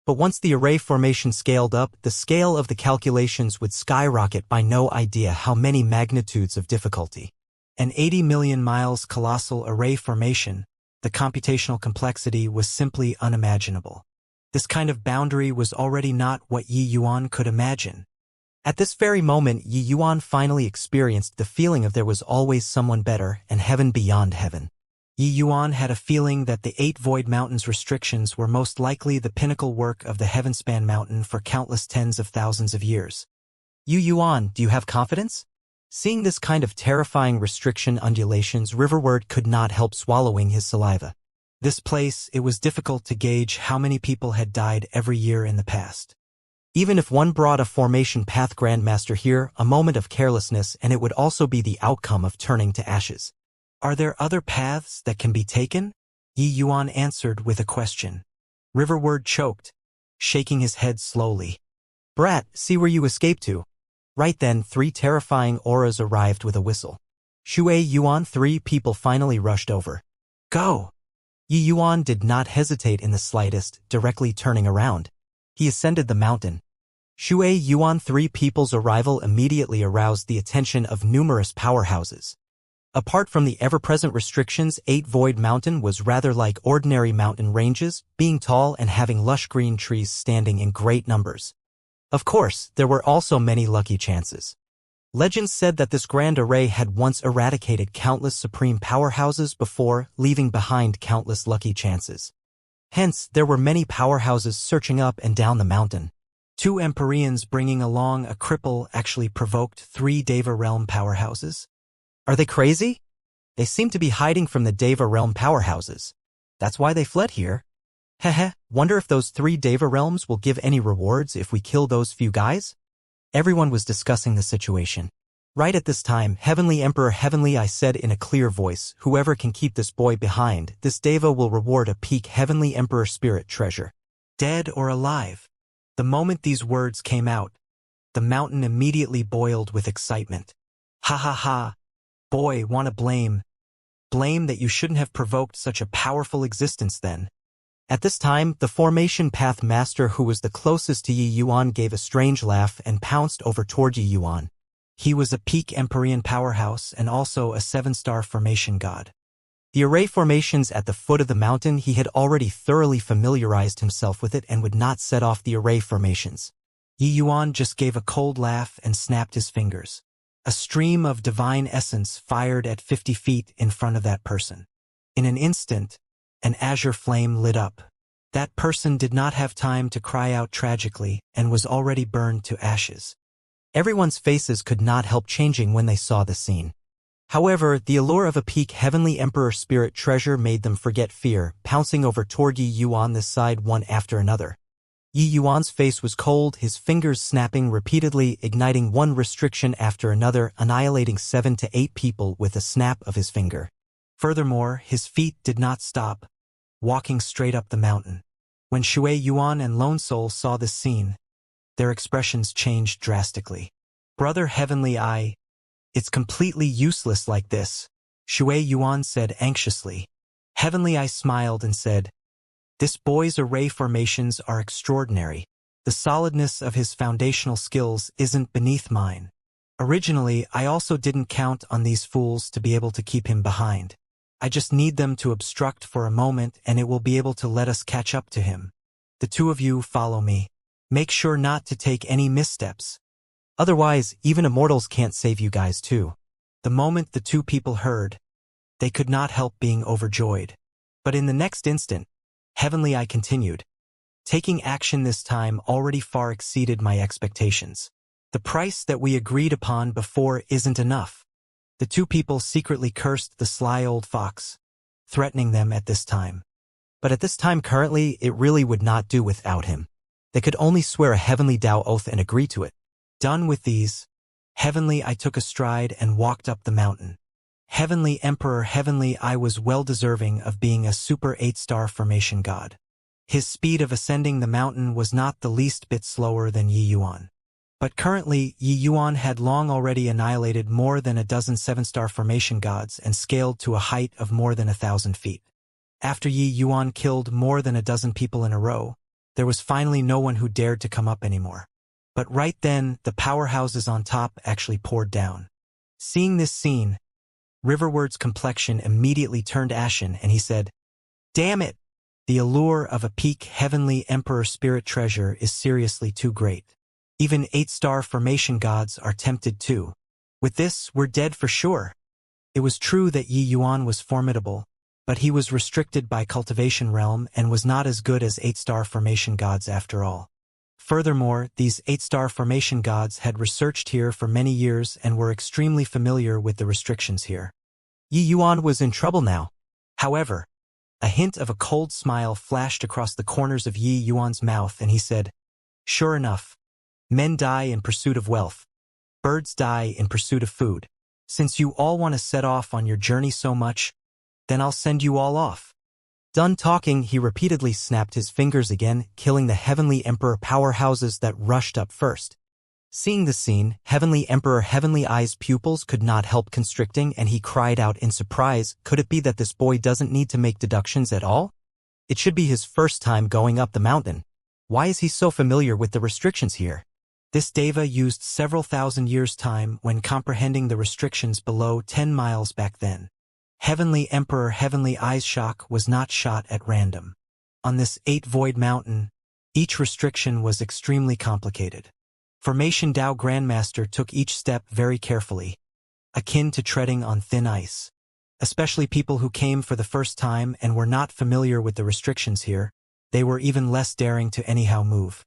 But once the array formation scaled up, the scale of the calculations would skyrocket by no idea how many magnitudes of difficulty. An 80 million miles colossal array formation, the computational complexity was simply unimaginable. This kind of boundary was already not what Yi Yuan could imagine. At this very moment, Yi Yuan finally experienced the feeling of there was always someone better and heaven beyond heaven. Yi Yuan had a feeling that the 8 Void Mountains restrictions were most likely the pinnacle work of the Heavenspan Mountain for countless tens of thousands of years. Yi Yuan, do you have confidence? Seeing this kind of terrifying restriction undulations, Riverward could not help swallowing his saliva. This place, it was difficult to gauge how many people had died every year in the past. Even if one brought a formation path grandmaster here, a moment of carelessness and it would also be the outcome of turning to ashes. Are there other paths that can be taken? Yi Yuan answered with a question. Riverward choked, shaking his head slowly. Brat, see where you escaped to. Right then, 3 terrifying auras arrived with a whistle. Shui Yuan, 3 people finally rushed over. Go! Yi Yuan did not hesitate in the slightest, directly turning around. He ascended the mountain. Shui Yuan, 3 people's arrival immediately aroused the attention of numerous powerhouses. Apart from the ever-present restrictions, 8 Void Mountain was rather like ordinary mountain ranges, being tall and having lush green trees standing in great numbers. Of course, there were also many lucky chances. Legends said that this grand array had once eradicated countless supreme powerhouses before, leaving behind countless lucky chances. Hence, there were many powerhouses searching up and down the mountain. 2 Empyreans bringing along a cripple actually provoked 3 Deva Realm powerhouses. Are they crazy? They seem to be hiding from the Deva Realm powerhouses. That's why they fled here. Heh, wonder if those 3 Deva Realms will give any rewards if we kill those few guys? Everyone was discussing the situation. Right at this time, Heavenly Emperor Heavenly I said in a clear voice, whoever can keep this boy behind, this Deva will reward a peak Heavenly Emperor spirit treasure. Dead or alive. The moment these words came out, the mountain immediately boiled with excitement. Ha ha ha. Boy, wanna blame. Blame that you shouldn't have provoked such a powerful existence then. At this time, the formation path master who was the closest to Yi Yuan gave a strange laugh and pounced over toward Yi Yuan. He was a peak Empyrean powerhouse and also a 7-star formation god. The array formations at the foot of the mountain, he had already thoroughly familiarized himself with it and would not set off the array formations. Yi Yuan just gave a cold laugh and snapped his fingers. A stream of divine essence fired at 50 feet in front of that person. In an instant, an azure flame lit up. That person did not have time to cry out tragically and was already burned to ashes. Everyone's faces could not help changing when they saw the scene. However, the allure of a peak Heavenly Emperor spirit treasure made them forget fear, pouncing over toward Yi Yuan this side one after another. Yi Yuan's face was cold, his fingers snapping repeatedly, igniting one restriction after another, annihilating 7 to 8 people with a snap of his finger. Furthermore, his feet did not stop, walking straight up the mountain. When Shui Yuan and Lone Soul saw this scene, their expressions changed drastically. Brother Heavenly I, it's completely useless like this, Shui Yuan said anxiously. Heavenly I smiled and said, this boy's array formations are extraordinary. The solidness of his foundational skills isn't beneath mine. Originally, I also didn't count on these fools to be able to keep him behind. I just need them to obstruct for a moment and it will be able to let us catch up to him. The 2 of you follow me. Make sure not to take any missteps. Otherwise, even immortals can't save you guys too. The moment the 2 people heard, they could not help being overjoyed. But in the next instant, Heavenly I continued. Taking action this time already far exceeded my expectations. The price that we agreed upon before isn't enough. The 2 people secretly cursed the sly old fox, threatening them at this time. But at this time currently, it really would not do without him. They could only swear a heavenly Tao oath and agree to it. Done with these, Heavenly I took a stride and walked up the mountain. Heavenly Emperor Heavenly I was well deserving of being a super 8-star formation god. His speed of ascending the mountain was not the least bit slower than Yi Yuan. But currently, Yi Yuan had long already annihilated more than a dozen 7-star formation gods and scaled to a height of more than 1,000 feet. After Yi Yuan killed more than a dozen people in a row, there was finally no one who dared to come up anymore. But right then, the powerhouses on top actually poured down. Seeing this scene, Riverward's complexion immediately turned ashen and he said, damn it! The allure of a peak Heavenly Emperor spirit treasure is seriously too great. Even 8-star formation gods are tempted too. With this, we're dead for sure. It was true that Yi Yuan was formidable, but he was restricted by Cultivation realm and was not as good as 8-star formation gods after all. Furthermore, these 8-star formation gods had researched here for many years and were extremely familiar with the restrictions here. Yi Yuan was in trouble now. However, a hint of a cold smile flashed across the corners of Yi Yuan's mouth and he said, sure enough, Men die in pursuit of wealth. Birds die in pursuit of food. Since you all want to set off on your journey so much, then I'll send you all off. Done talking, he repeatedly snapped his fingers again, killing the Heavenly Emperor powerhouses that rushed up first. Seeing the scene, Heavenly Emperor Heavenly Eye's pupils could not help constricting, and he cried out in surprise, could it be that this boy doesn't need to make deductions at all? It should be his first time going up the mountain. Why is he so familiar with the restrictions here? This Deva used several thousand years' time when comprehending the restrictions below 10 miles back then. Heavenly Emperor Heavenly Eye's shock was not shot at random. On this 8-void mountain, each restriction was extremely complicated. Formation Dao Grandmaster took each step very carefully, akin to treading on thin ice. Especially people who came for the first time and were not familiar with the restrictions here, they were even less daring to anyhow move.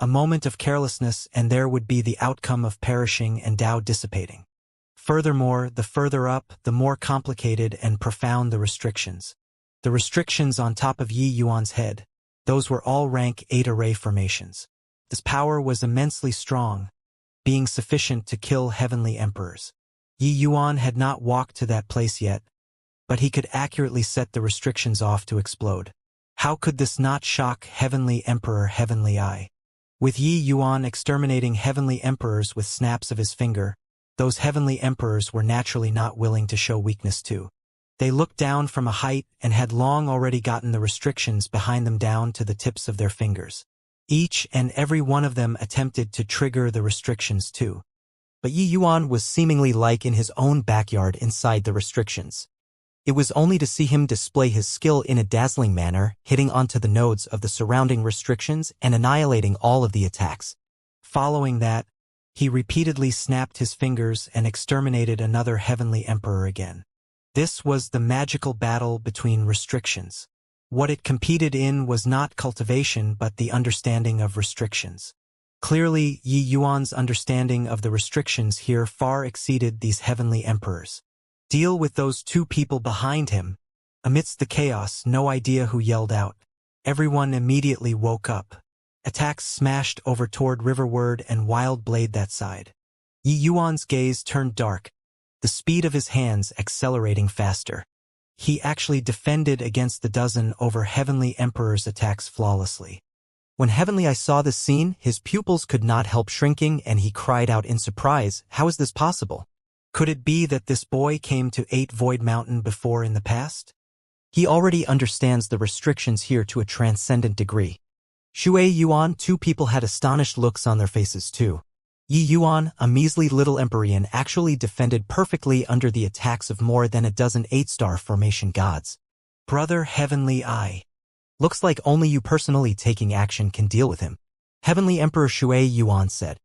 A moment of carelessness and there would be the outcome of perishing and Dao dissipating. Furthermore, the further up, the more complicated and profound the restrictions. The restrictions on top of Yi Yuan's head, those were all rank 8 array formations. This power was immensely strong, being sufficient to kill heavenly emperors. Yi Yuan had not walked to that place yet, but he could accurately set the restrictions off to explode. How could this not shock Heavenly Emperor Heavenly Eye? With Yi Yuan exterminating heavenly emperors with snaps of his finger, those heavenly emperors were naturally not willing to show weakness too. They looked down from a height and had long already gotten the restrictions behind them down to the tips of their fingers. Each and every one of them attempted to trigger the restrictions too. But Yi Yuan was seemingly like in his own backyard inside the restrictions. It was only to see him display his skill in a dazzling manner, hitting onto the nodes of the surrounding restrictions and annihilating all of the attacks. Following that, he repeatedly snapped his fingers and exterminated another heavenly emperor again. This was the magical battle between restrictions. What it competed in was not cultivation but the understanding of restrictions. Clearly, Yi Yuan's understanding of the restrictions here far exceeded these heavenly emperors. Deal with those 2 people behind him. Amidst the chaos, no idea who yelled out. Everyone immediately woke up. Attacks smashed over toward Riverward and Wild Blade that side. Yi Yuan's gaze turned dark, the speed of his hands accelerating faster. He actually defended against the dozen over Heavenly Emperor's attacks flawlessly. When Heavenly Eye saw this scene, his pupils could not help shrinking and he cried out in surprise, how is this possible? Could it be that this boy came to 8 Void Mountain before in the past? He already understands the restrictions here to a transcendent degree. Shui Yuan, 2 people had astonished looks on their faces too. Yi Yuan, a measly little Empyrean, actually defended perfectly under the attacks of more than a dozen 8-star formation gods. Brother Heavenly Eye. Looks like only you personally taking action can deal with him. Heavenly Emperor Shui Yuan said.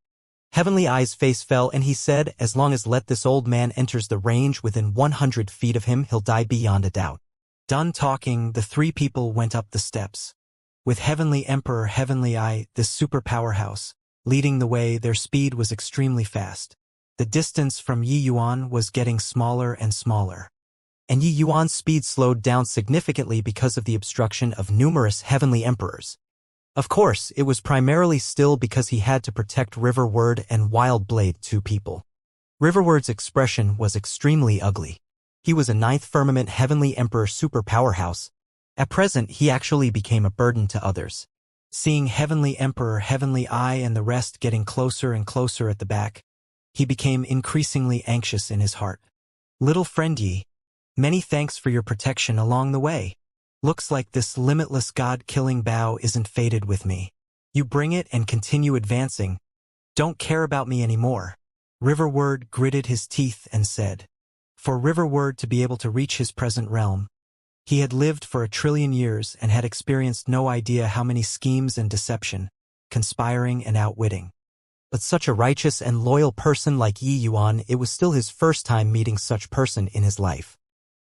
Heavenly Eye's face fell and he said, as long as let this old man enters the range within 100 feet of him, he'll die beyond a doubt. Done talking, the 3 people went up the steps. With Heavenly Emperor Heavenly Eye, this super powerhouse, leading the way, their speed was extremely fast. The distance from Yi Yuan was getting smaller and smaller. And Yi Yuan's speed slowed down significantly because of the obstruction of numerous heavenly emperors. Of course, it was primarily still because he had to protect Riverward and Wild Blade, 2 people. Riverward's expression was extremely ugly. He was a 9th Firmament Heavenly Emperor super powerhouse. At present, he actually became a burden to others. Seeing Heavenly Emperor Heavenly Eye and the rest getting closer and closer at the back, he became increasingly anxious in his heart. Little friend Yi, many thanks for your protection along the way. Looks like this limitless god-killing bow isn't fated with me. You bring it and continue advancing. Don't care about me anymore. Riverward gritted his teeth and said. For Riverward to be able to reach his present realm, he had lived for 1 trillion years and had experienced no idea how many schemes and deception, conspiring and outwitting. But such a righteous and loyal person like Yi Yuan, it was still his first time meeting such person in his life.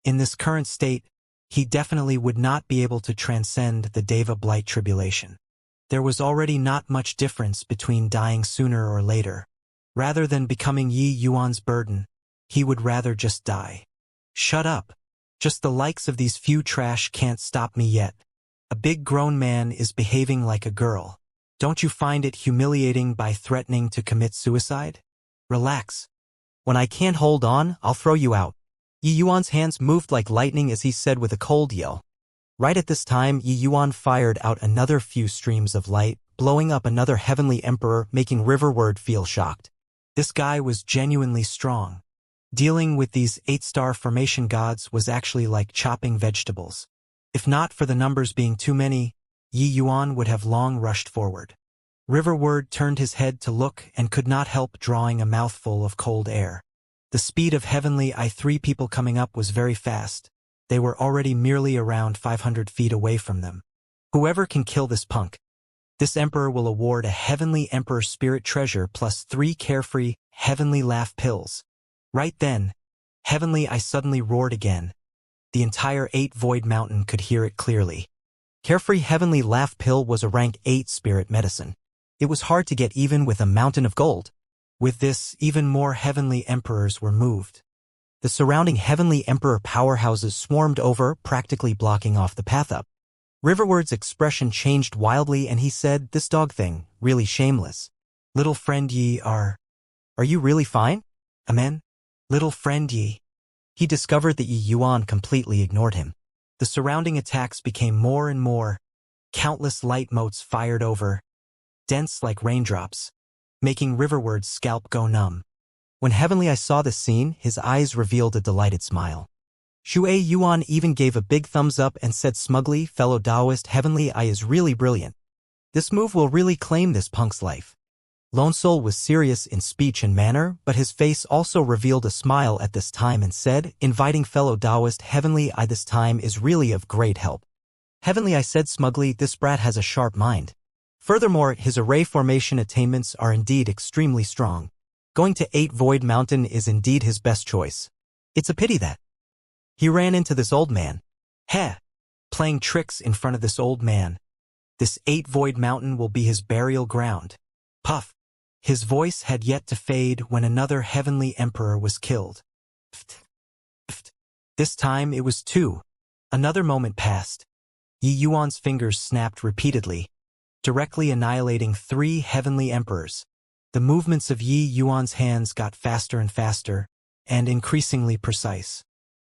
In this current state, he definitely would not be able to transcend the Deva Blight tribulation. There was already not much difference between dying sooner or later. Rather than becoming Yi Yuan's burden, he would rather just die. Shut up. Just the likes of these few trash can't stop me yet. A big grown man is behaving like a girl. Don't you find it humiliating by threatening to commit suicide? Relax. When I can't hold on, I'll throw you out. Yi Yuan's hands moved like lightning as he said with a cold yell. Right at this time, Yi Yuan fired out another few streams of light, blowing up another heavenly emperor, making Riverward feel shocked. This guy was genuinely strong. Dealing with these 8-star formation gods was actually like chopping vegetables. If not for the numbers being too many, Yi Yuan would have long rushed forward. Riverward turned his head to look and could not help drawing a mouthful of cold air. The speed of heavenly I3 people coming up was very fast. They were already merely around 500 feet away from them. Whoever can kill this punk. This emperor will award a heavenly emperor spirit treasure plus 3 carefree heavenly laugh pills. Right then, heavenly I suddenly roared again. The entire 8 Void Mountain could hear it clearly. Carefree heavenly laugh pill was a rank 8 spirit medicine. It was hard to get even with a mountain of gold. With this, even more heavenly emperors were moved. The surrounding heavenly emperor powerhouses swarmed over, practically blocking off the path up. Riverward's expression changed wildly and he said, "This dog thing, really shameless. Little friend Yi are you really fine? Amen? Little friend Yi." He discovered that Yi Yuan completely ignored him. The surrounding attacks became more and more. Countless light motes fired over, dense like raindrops, making Riverward's scalp go numb. When Heavenly I saw this scene, his eyes revealed a delighted smile. Shui Yuan even gave a big thumbs up and said smugly, "Fellow Taoist, Heavenly I is really brilliant. This move will really claim this punk's life." Lone Soul was serious in speech and manner, but his face also revealed a smile at this time and said, "Inviting fellow Taoist Heavenly I this time is really of great help." Heavenly I said smugly, "This brat has a sharp mind. Furthermore, his array formation attainments are indeed extremely strong. Going to 8 Void Mountain is indeed his best choice. It's a pity that he ran into this old man. Heh! Playing tricks in front of this old man. This 8 Void Mountain will be his burial ground." Puff! His voice had yet to fade when another heavenly emperor was killed. This time it was 2. Another moment passed. Yi Yuan's fingers snapped repeatedly, directly annihilating 3 heavenly emperors. The movements of Yi Yuan's hands got faster and faster, and increasingly precise.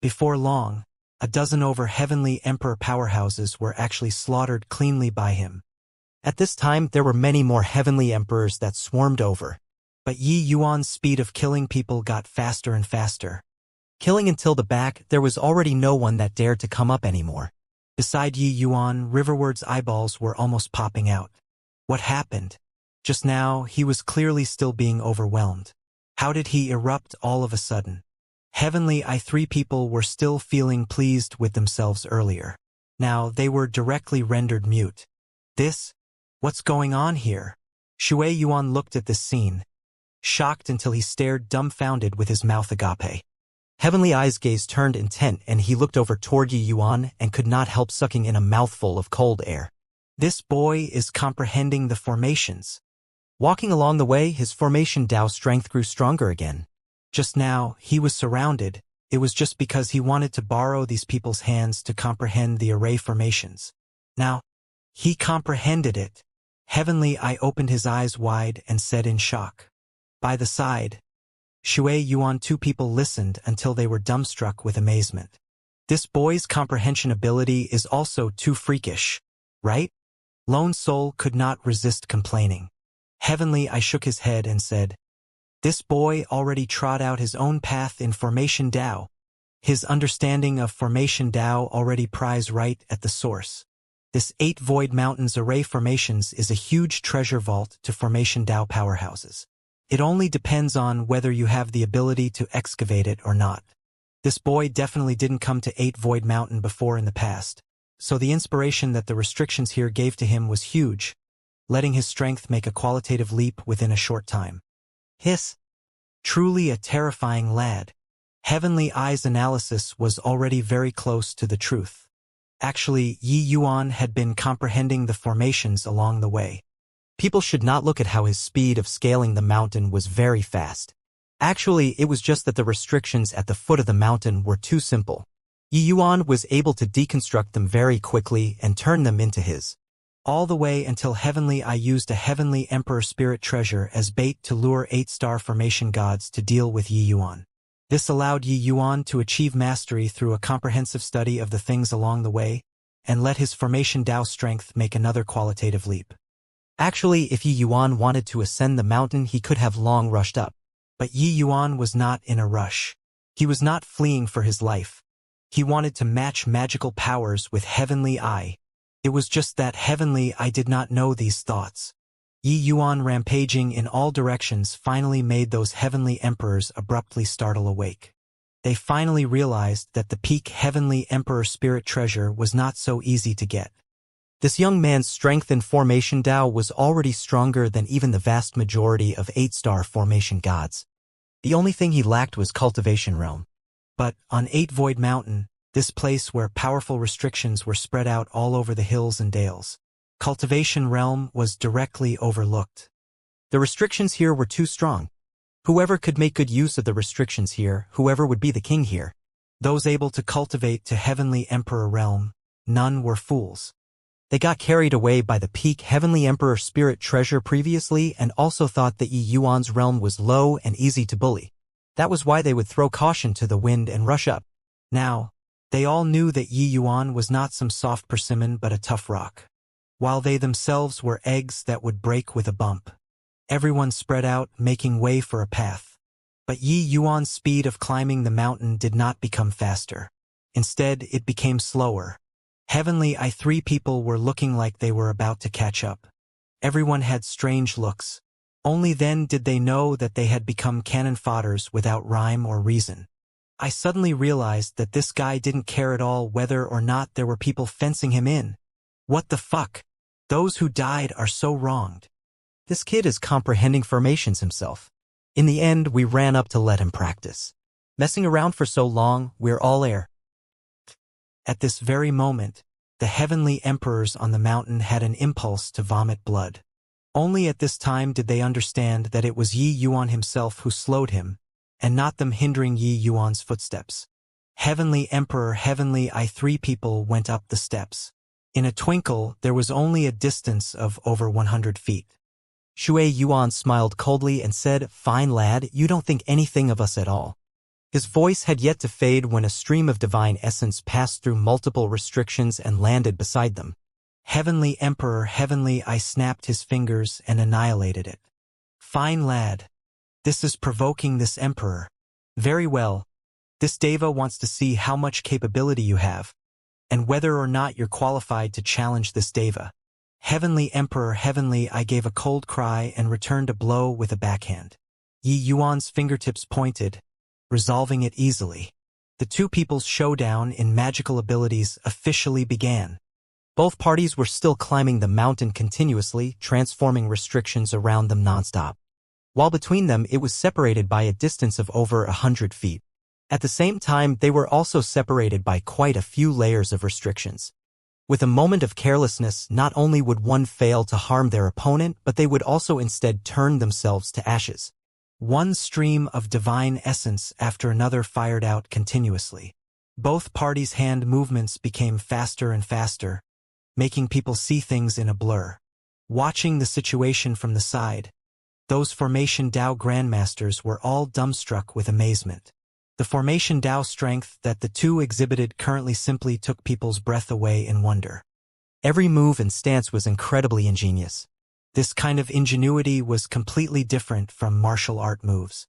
Before long, a dozen over heavenly emperor powerhouses were actually slaughtered cleanly by him. At this time, there were many more heavenly emperors that swarmed over. But Yi Yuan's speed of killing people got faster and faster. Killing until the back, there was already no one that dared to come up anymore. Beside Yi Yuan, Riverward's eyeballs were almost popping out. What happened? Just now, he was clearly still being overwhelmed. How did he erupt all of a sudden? Heavenly I3 people were still feeling pleased with themselves earlier. Now, they were directly rendered mute. What's going on here? Shui Yuan looked at this scene, shocked until he stared dumbfounded with his mouth agape. Heavenly Eye's gaze turned intent and he looked over toward Yi Yuan and could not help sucking in a mouthful of cold air. This boy is comprehending the formations. Walking along the way, his formation Dao strength grew stronger again. Just now, he was surrounded. It was just because he wanted to borrow these people's hands to comprehend the array formations. Now, he comprehended it. Heavenly I opened his eyes wide and said in shock. By the side, Shui Yuan 2 people listened until they were dumbstruck with amazement. This boy's comprehension ability is also too freakish, right? Lone Soul could not resist complaining. Heavenly I shook his head and said, "This boy already trod out his own path in Formation Dao. His understanding of Formation Dao already pries right at the source. This 8 Void Mountains array formations is a huge treasure vault to Formation Dao powerhouses. It only depends on whether you have the ability to excavate it or not. This boy definitely didn't come to 8 Void Mountain before in the past, so the inspiration that the restrictions here gave to him was huge, letting his strength make a qualitative leap within a short time. Hiss! Truly a terrifying lad. Heavenly Eye's analysis was already very close to the truth. Actually, Yi Yuan had been comprehending the formations along the way. People should not look at how his speed of scaling the mountain was very fast. Actually, it was just that the restrictions at the foot of the mountain were too simple. Yi Yuan was able to deconstruct them very quickly and turn them into his. all the way until Heavenly I used a Heavenly Emperor Spirit Treasure as bait to lure 8-star formation gods to deal with Yi Yuan. This allowed Yi Yuan to achieve mastery through a comprehensive study of the things along the way, and let his formation Dao strength make another qualitative leap. Actually, if Yi Yuan wanted to ascend the mountain, he could have long rushed up. But Yi Yuan was not in a rush. He was not fleeing for his life. He wanted to match magical powers with Heavenly I. It was just that Heavenly I did not know these thoughts. Yi Yuan rampaging in all directions finally made those Heavenly Emperors abruptly startle awake. They finally realized that the peak Heavenly Emperor Spirit Treasure was not so easy to get. This young man's strength in formation Dao was already stronger than even the vast majority of 8-star formation gods. The only thing he lacked was Cultivation Realm. But on 8 Void Mountain, this place where powerful restrictions were spread out all over the hills and dales, Cultivation Realm was directly overlooked. The restrictions here were too strong. Whoever could make good use of the restrictions here, whoever would be the king here. Those able to cultivate to Heavenly Emperor Realm, none were fools. They got carried away by the peak Heavenly Emperor Spirit Treasure previously and also thought that Yi Yuan's realm was low and easy to bully. That was why they would throw caution to the wind and rush up. Now, they all knew that Yi Yuan was not some soft persimmon but a tough rock. While they themselves were eggs that would break with a bump. Everyone spread out, making way for a path. But Yi Yuan's speed of climbing the mountain did not become faster. Instead, it became slower. Heavenly I 3 people were looking like they were about to catch up. Everyone had strange looks. Only then did they know that they had become cannon fodders without rhyme or reason. I suddenly realized that this guy didn't care at all whether or not there were people fencing him in. What the fuck? Those who died are so wronged. This kid is comprehending formations himself. In the end, we ran up to let him practice. Messing around for so long, we're all air. At this very moment, the Heavenly Emperors on the mountain had an impulse to vomit blood. Only at this time did they understand that it was Yi Yuan himself who slowed him, and not them hindering Yi Yuan's footsteps. Heavenly Emperor Heavenly I 3 people went up the steps. In a twinkle, there was only a distance of over 100 feet. Shui Yuan smiled coldly and said, "Fine lad, you don't think anything of us at all." His voice had yet to fade when a stream of divine essence passed through multiple restrictions and landed beside them. Heavenly Emperor Heavenly I snapped his fingers and annihilated it. "Fine lad. This is provoking this Emperor. Very well. This Deva wants to see how much capability you have, and whether or not you're qualified to challenge this Deva." Heavenly Emperor Heavenly I gave a cold cry and returned a blow with a backhand. Yi Yuan's fingertips pointed, resolving it easily. The 2 people's showdown in magical abilities officially began. Both parties were still climbing the mountain continuously, transforming restrictions around them nonstop. While between them it was separated by a distance of over 100 feet. At the same time, they were also separated by quite a few layers of restrictions. With a moment of carelessness, not only would one fail to harm their opponent, but they would also instead turn themselves to ashes. One stream of divine essence after another fired out continuously. Both parties' hand movements became faster and faster, making people see things in a blur. Watching the situation from the side, those Formation Dao Grandmasters were all dumbstruck with amazement. The Formation Dao strength that the 2 exhibited currently simply took people's breath away in wonder. Every move and stance was incredibly ingenious. This kind of ingenuity was completely different from martial art moves.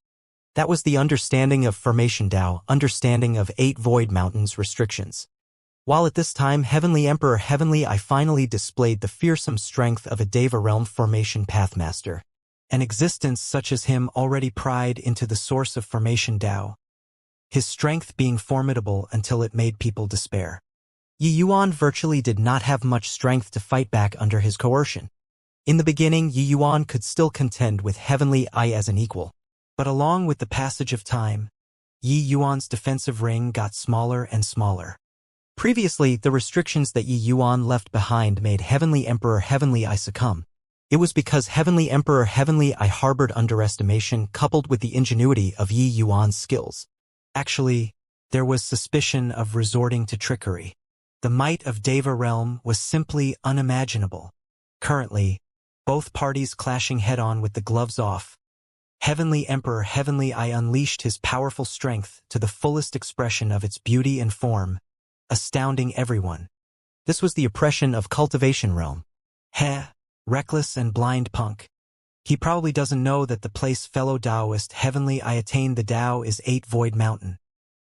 That was the understanding of Formation Dao, understanding of 8 Void Mountains restrictions. While at this time Heavenly Emperor Heavenly I finally displayed the fearsome strength of a Deva Realm Formation Pathmaster. An existence such as him already pried into the source of Formation Dao. His strength being formidable until it made people despair. Yi Yuan virtually did not have much strength to fight back under his coercion. In the beginning, Yi Yuan could still contend with Heavenly I as an equal. But along with the passage of time, Yi Yuan's defensive ring got smaller and smaller. Previously, the restrictions that Yi Yuan left behind made Heavenly Emperor Heavenly I succumb. It was because Heavenly Emperor Heavenly I harbored underestimation coupled with the ingenuity of Yi Yuan's skills. Actually, there was suspicion of resorting to trickery. The might of Deva Realm was simply unimaginable. Currently, both parties clashing head-on with the gloves off. Heavenly Emperor Heavenly Eye unleashed his powerful strength to the fullest expression of its beauty and form, astounding everyone. This was the oppression of Cultivation realm. Heh, reckless and blind punk. He probably doesn't know that the place fellow Taoist Heavenly Eye attained the Tao is 8 Void Mountain.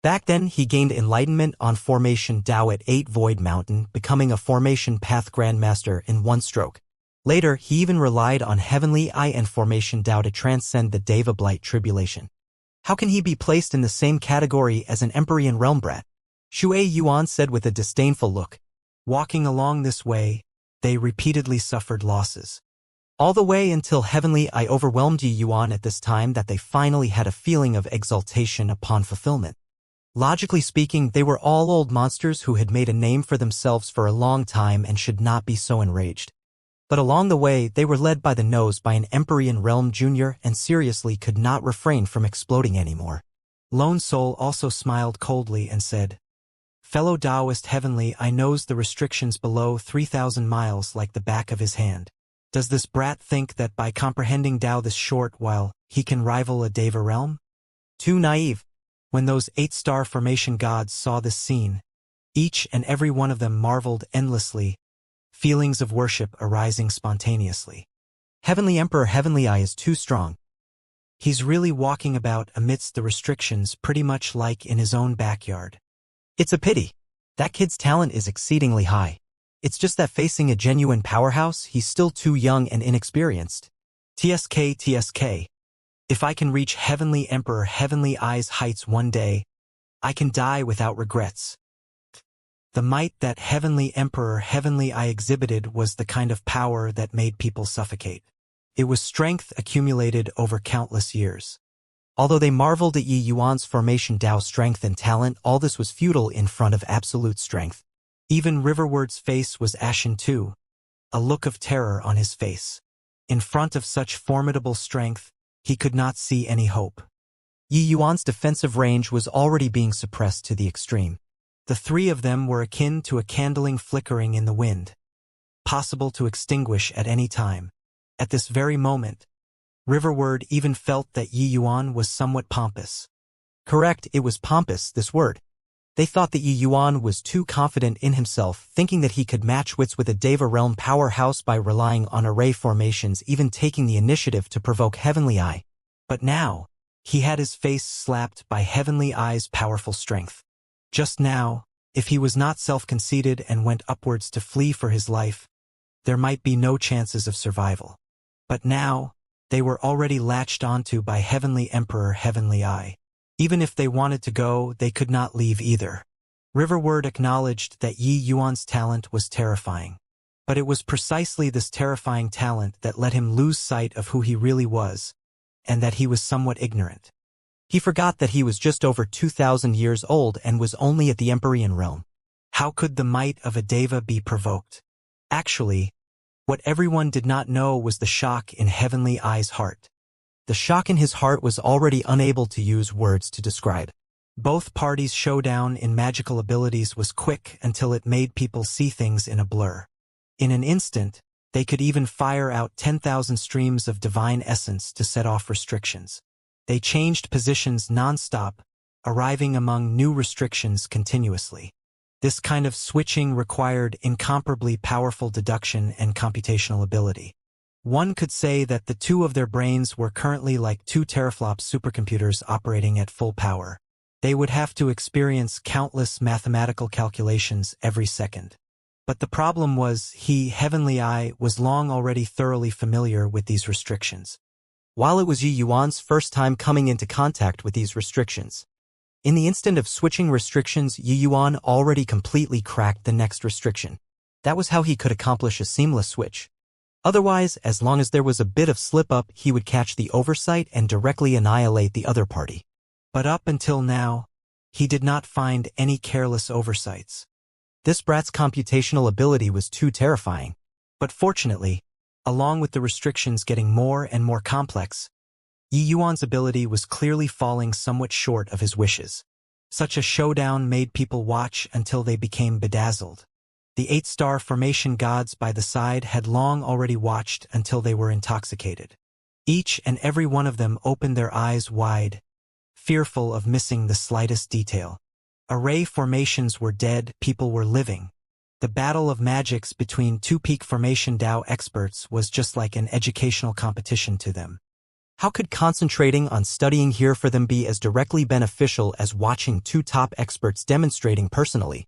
Back then, he gained enlightenment on Formation Tao at 8 Void Mountain, becoming a Formation Path Grandmaster in one stroke. Later, he even relied on Heavenly Eye and Formation Tao to transcend the Deva Blight tribulation. How can he be placed in the same category as an Empyrean realm brat? Shui Yuan said with a disdainful look. Walking along this way, they repeatedly suffered losses. All the way until Heavenly Eye overwhelmed Yi Yuan at this time that they finally had a feeling of exaltation upon fulfillment. Logically speaking, they were all old monsters who had made a name for themselves for a long time and should not be so enraged. But along the way, they were led by the nose by an Empyrean Realm Junior and seriously could not refrain from exploding anymore. Lone Soul also smiled coldly and said, "Fellow Taoist Heavenly, I knows the restrictions below 3,000 miles like the back of his hand. Does this brat think that by comprehending Tao this short while, he can rival a Deva realm? Too naive." When those 8-star formation gods saw this scene, each and every one of them marveled endlessly, feelings of worship arising spontaneously. Heavenly Emperor Heavenly Eye is too strong. He's really walking about amidst the restrictions pretty much like in his own backyard. It's a pity. That kid's talent is exceedingly high. It's just that facing a genuine powerhouse, he's still too young and inexperienced. TSK. If I can reach Heavenly Emperor Heavenly Eye's heights one day, I can die without regrets. The might that Heavenly Emperor Heavenly Eye exhibited was the kind of power that made people suffocate. It was strength accumulated over countless years. Although they marveled at Yi Yuan's formation Tao strength and talent, all this was futile in front of absolute strength. Even Riverward's face was ashen too, a look of terror on his face. In front of such formidable strength, he could not see any hope. Yi Yuan's defensive range was already being suppressed to the extreme. The three of them were akin to a candling flickering in the wind, possible to extinguish at any time. At this very moment, Riverward even felt that Yi Yuan was somewhat pompous. Correct, it was pompous, this word. They thought that Yi Yuan was too confident in himself, thinking that he could match wits with a Deva realm powerhouse by relying on array formations, even taking the initiative to provoke Heavenly Eye. But now, he had his face slapped by Heavenly Eye's powerful strength. Just now, if he was not self-conceited and went upwards to flee for his life, there might be no chances of survival. But now, they were already latched onto by Heavenly Emperor Heavenly Eye. Even if they wanted to go, they could not leave either. Riverward acknowledged that Yi Yuan's talent was terrifying. But it was precisely this terrifying talent that let him lose sight of who he really was, and that he was somewhat ignorant. He forgot that he was just over 2,000 years old and was only at the Empyrean realm. How could the might of a Deva be provoked? Actually, what everyone did not know was the shock in Heavenly Eye's heart. The shock in his heart was already unable to use words to describe. Both parties' showdown in magical abilities was quick until it made people see things in a blur. In an instant, they could even fire out 10,000 streams of divine essence to set off restrictions. They changed positions non-stop, arriving among new restrictions continuously. This kind of switching required incomparably powerful deduction and computational ability. One could say that the two of their brains were currently like 2 teraflops supercomputers operating at full power. They would have to experience countless mathematical calculations every second. But the problem was Heavenly Eye, was long already thoroughly familiar with these restrictions. While it was Yi Yuan's first time coming into contact with these restrictions, in the instant of switching restrictions, Yi Yuan already completely cracked the next restriction. That was how he could accomplish a seamless switch. Otherwise, as long as there was a bit of slip-up, he would catch the oversight and directly annihilate the other party. But up until now, he did not find any careless oversights. This brat's computational ability was too terrifying. But fortunately, along with the restrictions getting more and more complex, Yi Yuan's ability was clearly falling somewhat short of his wishes. Such a showdown made people watch until they became bedazzled. The 8-star formation gods by the side had long already watched until they were intoxicated. Each and every one of them opened their eyes wide, fearful of missing the slightest detail. Array formations were dead, people were living. The battle of magics between two peak formation Dao experts was just like an educational competition to them. How could concentrating on studying here for them be as directly beneficial as watching two top experts demonstrating personally?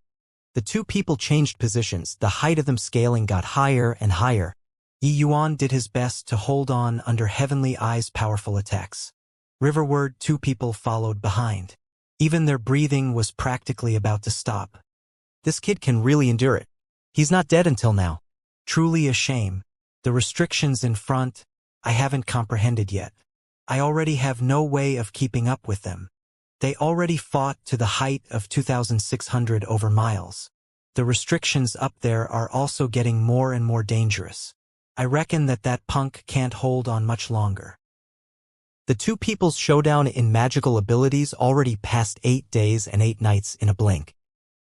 The two people changed positions, the height of them scaling got higher and higher. Yi Yuan did his best to hold on under Heavenly Eye's powerful attacks. Riverward, two people followed behind. Even their breathing was practically about to stop. This kid can really endure it. He's not dead until now. Truly a shame. The restrictions in front, I haven't comprehended yet. I already have no way of keeping up with them. They already fought to the height of 2,600 over miles. The restrictions up there are also getting more and more dangerous. I reckon that punk can't hold on much longer. The two people's showdown in magical abilities already passed 8 days and 8 nights in a blink.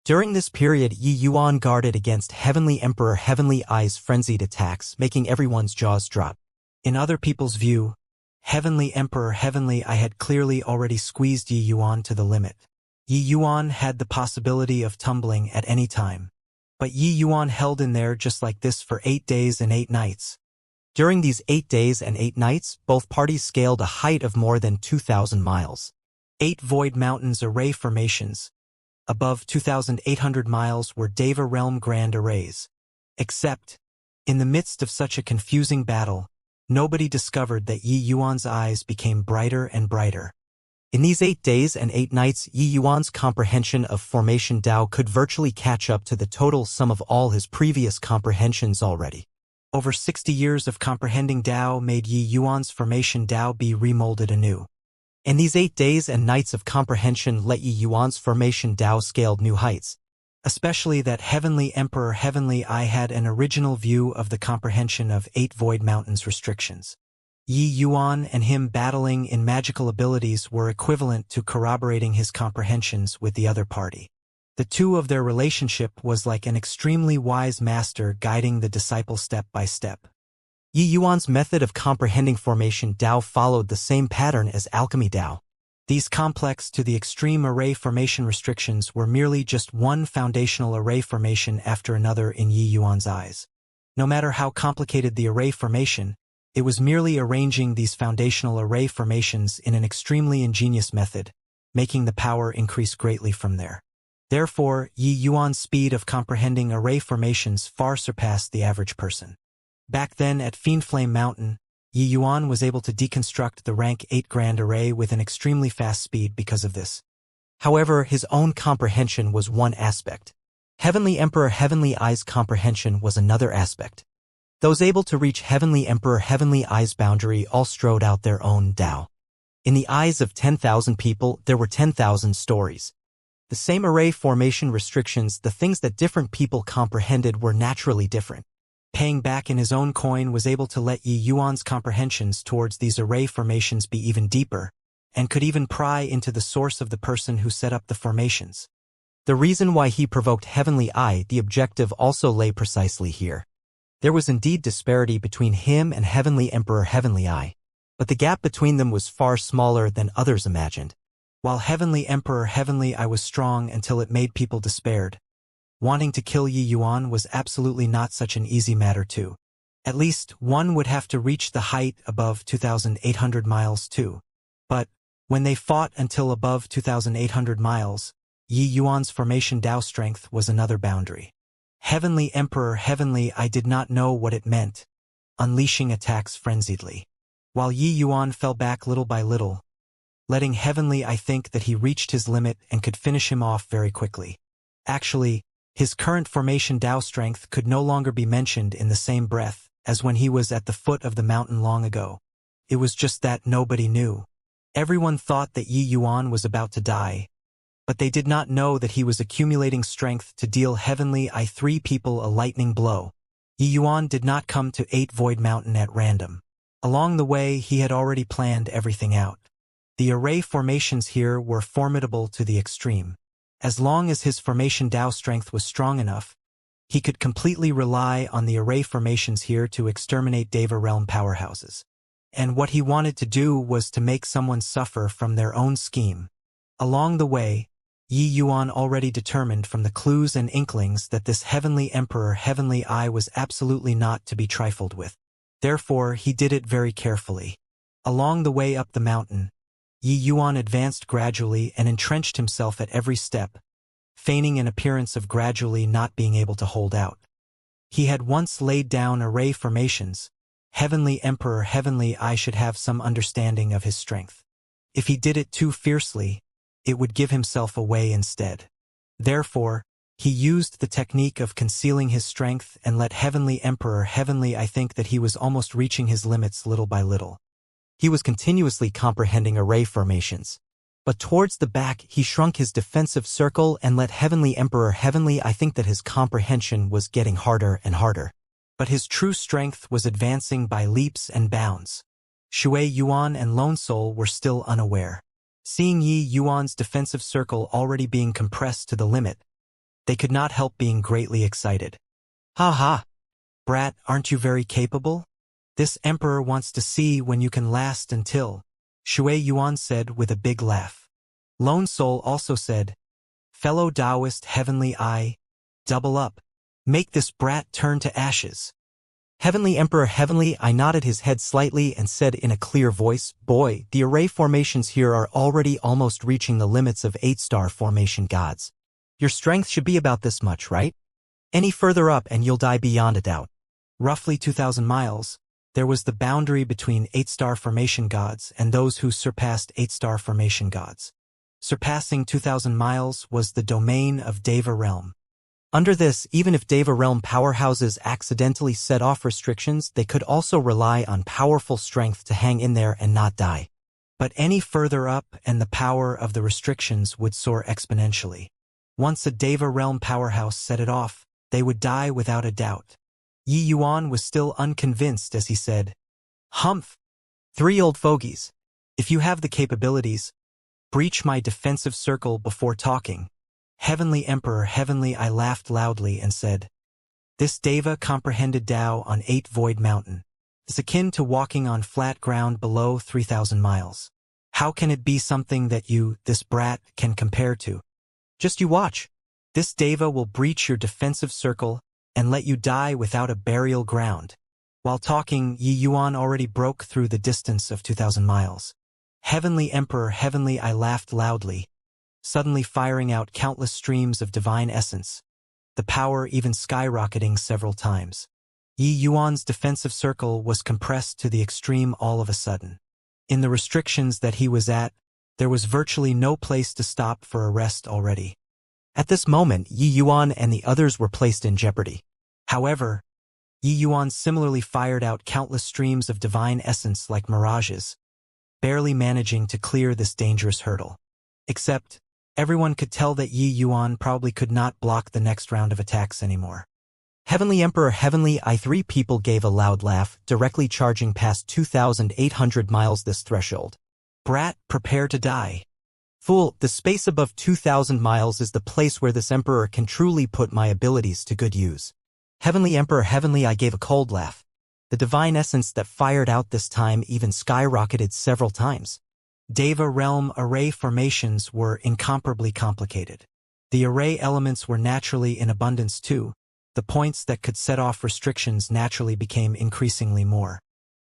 During this period, Yi Yuan guarded against Heavenly Emperor Heavenly Eye's frenzied attacks, making everyone's jaws drop. In other people's view, Heavenly Emperor Heavenly Eye had clearly already squeezed Yi Yuan to the limit. Yi Yuan had the possibility of tumbling at any time. But Yi Yuan held in there just like this for 8 days and 8 nights. During these 8 days and 8 nights, both parties scaled a height of more than 2,000 miles. 8 Void Mountains array formations. Above 2,800 miles were Deva Realm Grand Arrays. Except, in the midst of such a confusing battle, nobody discovered that Yi Yuan's eyes became brighter and brighter. In these 8 days and 8 nights, Yi Yuan's comprehension of formation Dao could virtually catch up to the total sum of all his previous comprehensions already. Over 60 years of comprehending Dao made Yi Yuan's formation Dao be remolded anew. And these 8 days and nights of comprehension let Yi Yuan's formation Dao scaled new heights. Especially that Heavenly Emperor Heavenly Eye had an original view of the comprehension of 8 Void Mountains restrictions. Yi Yuan and him battling in magical abilities were equivalent to corroborating his comprehensions with the other party. The two of their relationship was like an extremely wise master guiding the disciple step by step. Yi Yuan's method of comprehending formation Dao followed the same pattern as alchemy Dao. These complex to the extreme array formation restrictions were merely just one foundational array formation after another in Yi Yuan's eyes. No matter how complicated the array formation, it was merely arranging these foundational array formations in an extremely ingenious method, making the power increase greatly from there. Therefore, Yi Yuan's speed of comprehending array formations far surpassed the average person. Back then at Fiendflame Mountain, Yi Yuan was able to deconstruct the rank 8 Grand Array with an extremely fast speed because of this. However, his own comprehension was one aspect. Heavenly Emperor Heavenly Eye's comprehension was another aspect. Those able to reach Heavenly Emperor Heavenly Eye's boundary all strode out their own Dao. In the eyes of 10,000 people, there were 10,000 stories. The same array formation restrictions, the things that different people comprehended were naturally different. Paying back in his own coin was able to let Yi Yuan's comprehensions towards these array formations be even deeper, and could even pry into the source of the person who set up the formations. The reason why he provoked Heavenly Eye, the objective also lay precisely here. There was indeed disparity between him and Heavenly Emperor Heavenly Eye, but the gap between them was far smaller than others imagined. While Heavenly Emperor Heavenly Eye was strong until it made people despaired, wanting to kill Yi Yuan was absolutely not such an easy matter too. At least one would have to reach the height above 2,800 miles too. But, when they fought until above 2,800 miles, Yi Yuan's formation Dao strength was another boundary. Heavenly Emperor Heavenly Eye did not know what it meant, unleashing attacks frenziedly. While Yi Yuan fell back little by little, letting Heavenly Eye think that he reached his limit and could finish him off very quickly. Actually, his current formation Dao strength could no longer be mentioned in the same breath as when he was at the foot of the mountain long ago. It was just that nobody knew. Everyone thought that Yi Yuan was about to die, but they did not know that he was accumulating strength to deal Heavenly Eye 3 people a lightning blow. Yi Yuan did not come to 8 Void Mountain at random. Along the way, he had already planned everything out. The array formations here were formidable to the extreme. As long as his formation Dao strength was strong enough, He could completely rely on the array formations here to exterminate Deva realm powerhouses. And what he wanted to do was to make someone suffer from their own scheme. Along the way, Yi Yuan already determined from the clues and inklings that this heavenly emperor Heavenly Eye was absolutely not to be trifled with. Therefore, he did it very carefully. Along the way up the mountain, Yi Yuan advanced gradually and entrenched himself at every step, feigning an appearance of gradually not being able to hold out. He had once laid down array formations. Heavenly Emperor Heavenly Eye should have some understanding of his strength. If he did it too fiercely, it would give himself away instead. Therefore, he used the technique of concealing his strength and let Heavenly Emperor Heavenly Eye think that he was almost reaching his limits little by little. He was continuously comprehending array formations. But towards the back he shrunk his defensive circle and let Heavenly Emperor Heavenly Eye think that his comprehension was getting harder and harder. But his true strength was advancing by leaps and bounds. Shui Yuan and Lone Soul were still unaware. Seeing Yi Yuan's defensive circle already being compressed to the limit, they could not help being greatly excited. "Ha ha! Brat, aren't you very capable? This emperor wants to see when you can last until," Shui Yuan said with a big laugh. Lone Soul also said, "Fellow Taoist Heavenly Eye, double up. Make this brat turn to ashes." Heavenly Emperor Heavenly Eye nodded his head slightly and said in a clear voice, "Boy, the array formations here are already almost reaching the limits of 8-star formation gods. Your strength should be about this much, right? Any further up and you'll die beyond a doubt." Roughly 2,000 miles, there was the boundary between 8-star formation gods and those who surpassed 8-star formation gods. Surpassing 2,000 miles was the domain of Deva realm. Under this, even if Deva realm powerhouses accidentally set off restrictions, they could also rely on powerful strength to hang in there and not die. But any further up and the power of the restrictions would soar exponentially. Once a Deva realm powerhouse set it off, they would die without a doubt. Yi Yuan was still unconvinced as he said, "Humph! 3 old fogies. If you have the capabilities, breach my defensive circle before talking." Heavenly Emperor Heavenly Eye laughed loudly and said, "This Deva comprehended Tao on 8 Void Mountain is akin to walking on flat ground below 3,000 miles. How can it be something that you, this brat, can compare to? Just you watch. This Deva will breach your defensive circle and let you die without a burial ground." While talking, Yi Yuan already broke through the distance of 2,000 miles. Heavenly Emperor Heavenly Eye laughed loudly, suddenly firing out countless streams of divine essence, the power even skyrocketing several times. Yi Yuan's defensive circle was compressed to the extreme all of a sudden. In the restrictions that he was at, there was virtually no place to stop for a rest already. At this moment, Yi Yuan and the others were placed in jeopardy. However, Yi Yuan similarly fired out countless streams of divine essence like mirages, barely managing to clear this dangerous hurdle. Except, everyone could tell that Yi Yuan probably could not block the next round of attacks anymore. Heavenly Emperor Heavenly Eye 3 people gave a loud laugh, directly charging past 2,800 miles this threshold. "Brat, prepare to die. Fool, the space above 2,000 miles is the place where this emperor can truly put my abilities to good use." Heavenly Emperor Heavenly Eye gave a cold laugh. The divine essence that fired out this time even skyrocketed several times. Deva realm array formations were incomparably complicated. The array elements were naturally in abundance too. The points that could set off restrictions naturally became increasingly more.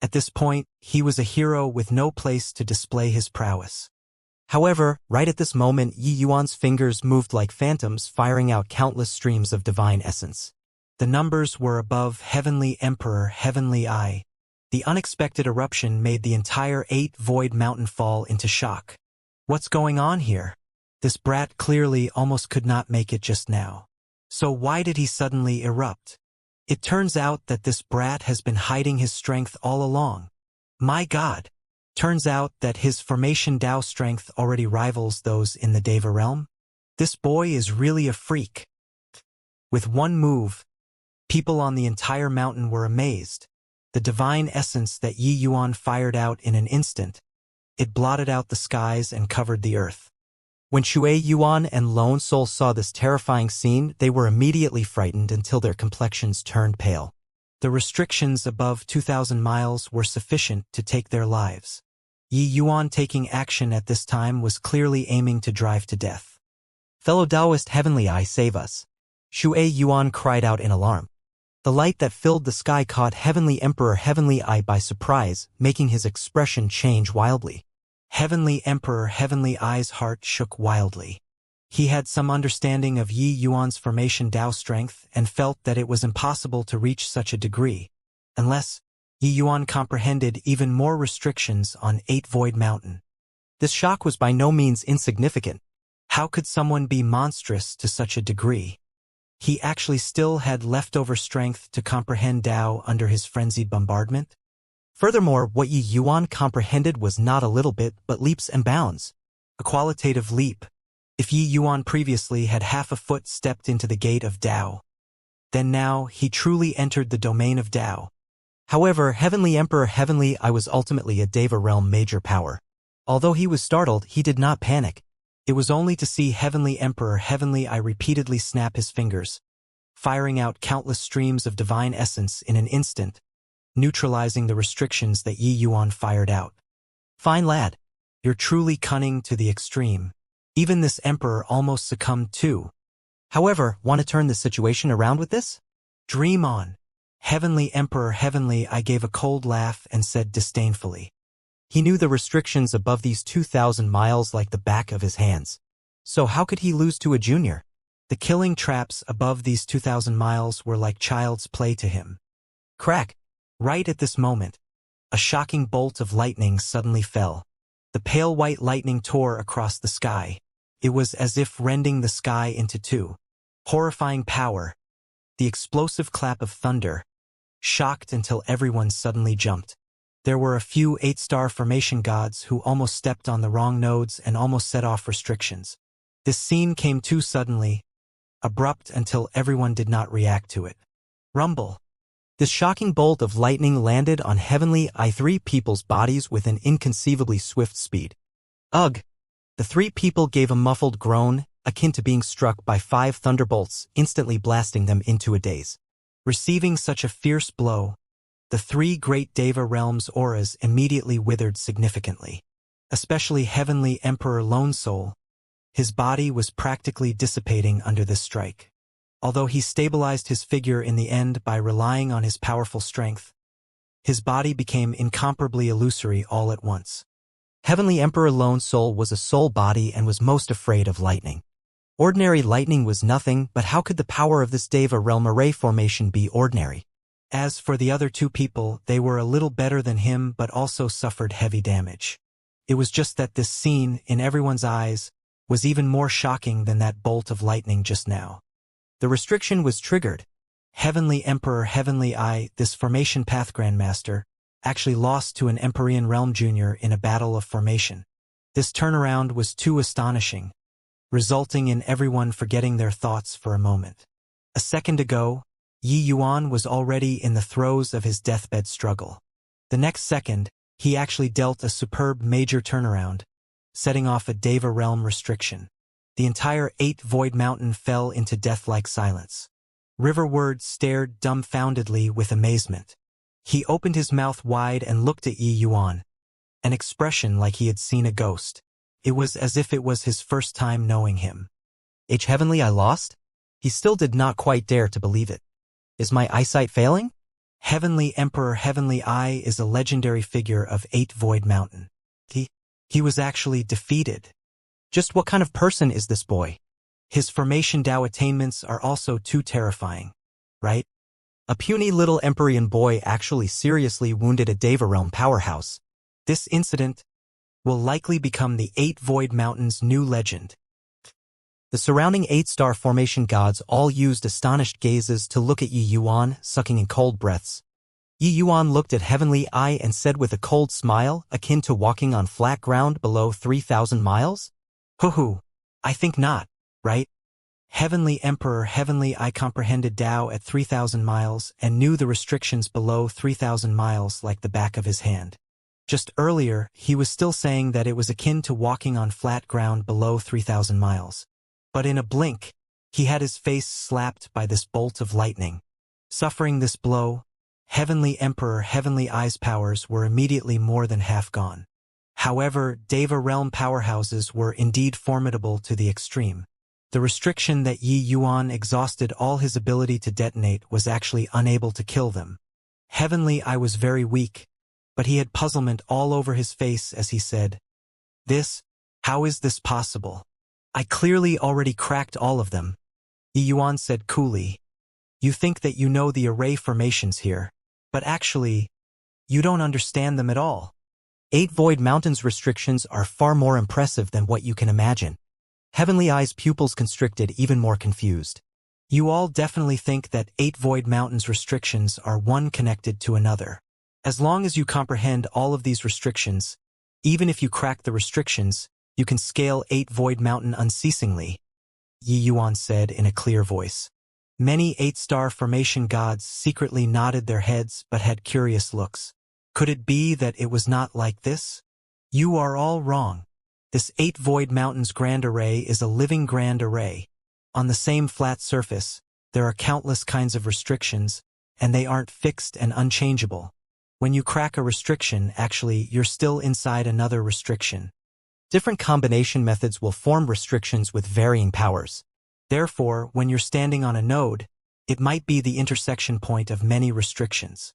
At this point, he was a hero with no place to display his prowess. However, right at this moment, Yi Yuan's fingers moved like phantoms, firing out countless streams of divine essence. The numbers were above Heavenly Emperor Heavenly Eye. The unexpected eruption made the entire 8 Void Mountain fall into shock. What's going on here? This brat clearly almost could not make it just now. So why did he suddenly erupt? It turns out that this brat has been hiding his strength all along. My God! Turns out that his formation Tao strength already rivals those in the Deva realm. This boy is really a freak. With one move, people on the entire mountain were amazed. The divine essence that Yi Yuan fired out in an instant, it blotted out the skies and covered the earth. When Shui Yuan and Lone Soul saw this terrifying scene, they were immediately frightened until their complexions turned pale. The restrictions above 2,000 miles were sufficient to take their lives. Yi Yuan taking action at this time was clearly aiming to drive to death. "Fellow Taoist Heavenly Eye, save us!" Shui Yuan cried out in alarm. The light that filled the sky caught Heavenly Emperor Heavenly Eye by surprise, making his expression change wildly. Heavenly Emperor Heavenly Eye's heart shook wildly. He had some understanding of Yi Yuan's formation Tao strength and felt that it was impossible to reach such a degree, unless Yi Yuan comprehended even more restrictions on 8 Void Mountain. This shock was by no means insignificant. How could someone be monstrous to such a degree? He actually still had leftover strength to comprehend Tao under his frenzied bombardment. Furthermore, what Yi Yuan comprehended was not a little bit, but leaps and bounds. A qualitative leap. If Yi Yuan previously had half a foot stepped into the gate of Tao, then now he truly entered the domain of Tao. However, Heavenly Emperor Heavenly Eye was ultimately a Deva realm major power. Although he was startled, he did not panic. It was only to see Heavenly Emperor Heavenly Eye repeatedly snap his fingers, firing out countless streams of divine essence in an instant, neutralizing the restrictions that Yi Yuan fired out. "Fine lad. You're truly cunning to the extreme." Even this emperor almost succumbed too. "However, want to turn the situation around with this? Dream on." Heavenly Emperor Heavenly Eye gave a cold laugh and said disdainfully. He knew the restrictions above these 2,000 miles like the back of his hands. So how could he lose to a junior? The killing traps above these 2,000 miles were like child's play to him. Crack! Right at this moment, a shocking bolt of lightning suddenly fell. The pale white lightning tore across the sky. It was as if rending the sky into two. Horrifying power. The explosive clap of thunder. Shocked until everyone suddenly jumped. There were a few 8-star formation gods who almost stepped on the wrong nodes and almost set off restrictions. This scene came too suddenly, abrupt until everyone did not react to it. Rumble. This shocking bolt of lightning landed on Heavenly Eye 3 people's bodies with an inconceivably swift speed. Ugh! The 3 people gave a muffled groan, akin to being struck by 5 thunderbolts, instantly blasting them into a daze. Receiving such a fierce blow, the 3 great Deva realms' auras immediately withered significantly. Especially Heavenly Emperor Lone Soul. His body was practically dissipating under this strike. Although he stabilized his figure in the end by relying on his powerful strength, his body became incomparably illusory all at once. Heavenly Emperor Lone Soul was a soul body and was most afraid of lightning. Ordinary lightning was nothing, but how could the power of this Deva realm array formation be ordinary? As for the other 2 people, they were a little better than him but also suffered heavy damage. It was just that this scene, in everyone's eyes, was even more shocking than that bolt of lightning just now. The restriction was triggered. Heavenly Emperor Heavenly Eye, this formation path grandmaster, actually lost to an Empyrean Realm Junior in a battle of formation. This turnaround was too astonishing, resulting in everyone forgetting their thoughts for a moment. A second ago, Yi Yuan was already in the throes of his deathbed struggle. The next second, he actually dealt a superb major turnaround, setting off a Deva realm restriction. The entire 8 Void Mountain fell into death-like silence. Riverward stared dumbfoundedly with amazement. He opened his mouth wide and looked at Yi Yuan, an expression like he had seen a ghost. It was as if it was his first time knowing him. Heavenly Eye lost? He still did not quite dare to believe it. Is my eyesight failing? Heavenly Emperor Heavenly Eye is a legendary figure of 8 Void Mountain. He was actually defeated. Just what kind of person is this boy? His formation Tao attainments are also too terrifying, right? A puny little Empyrean boy actually seriously wounded a Deva realm powerhouse. This incident will likely become the 8 Void Mountains' new legend. The surrounding 8-star formation gods all used astonished gazes to look at Yi Yuan, sucking in cold breaths. Yi Yuan looked at Heavenly Eye and said with a cold smile, akin to walking on flat ground below 3,000 miles, "Hoo-hoo, I think not, right?" Heavenly Emperor Heavenly Eye comprehended Tao at 3,000 miles and knew the restrictions below 3,000 miles like the back of his hand. Just earlier, he was still saying that it was akin to walking on flat ground below 3,000 miles. But in a blink, he had his face slapped by this bolt of lightning. Suffering this blow, Heavenly Emperor Heavenly Eye's powers were immediately more than half gone. However, Deva realm powerhouses were indeed formidable to the extreme. The restriction that Yi Yuan exhausted all his ability to detonate was actually unable to kill them. Heavenly Eye was very weak, but he had puzzlement all over his face as he said, How is this possible? I clearly already cracked all of them. Yi Yuan said coolly, You think that you know the array formations here, but actually, you don't understand them at all. 8 Void Mountains restrictions are far more impressive than what you can imagine. Heavenly Eye's pupils constricted, even more confused. You all definitely think that 8 Void Mountains restrictions are one connected to another. As long as you comprehend all of these restrictions, even if you crack the restrictions, you can scale 8 Void Mountain unceasingly, Yi Yuan said in a clear voice. Many 8-star formation gods secretly nodded their heads but had curious looks. Could it be that it was not like this? You are all wrong. This 8 Void Mountains Grand Array is a living Grand Array. On the same flat surface, there are countless kinds of restrictions, and they aren't fixed and unchangeable. When you crack a restriction, actually, you're still inside another restriction. Different combination methods will form restrictions with varying powers. Therefore, when you're standing on a node, it might be the intersection point of many restrictions.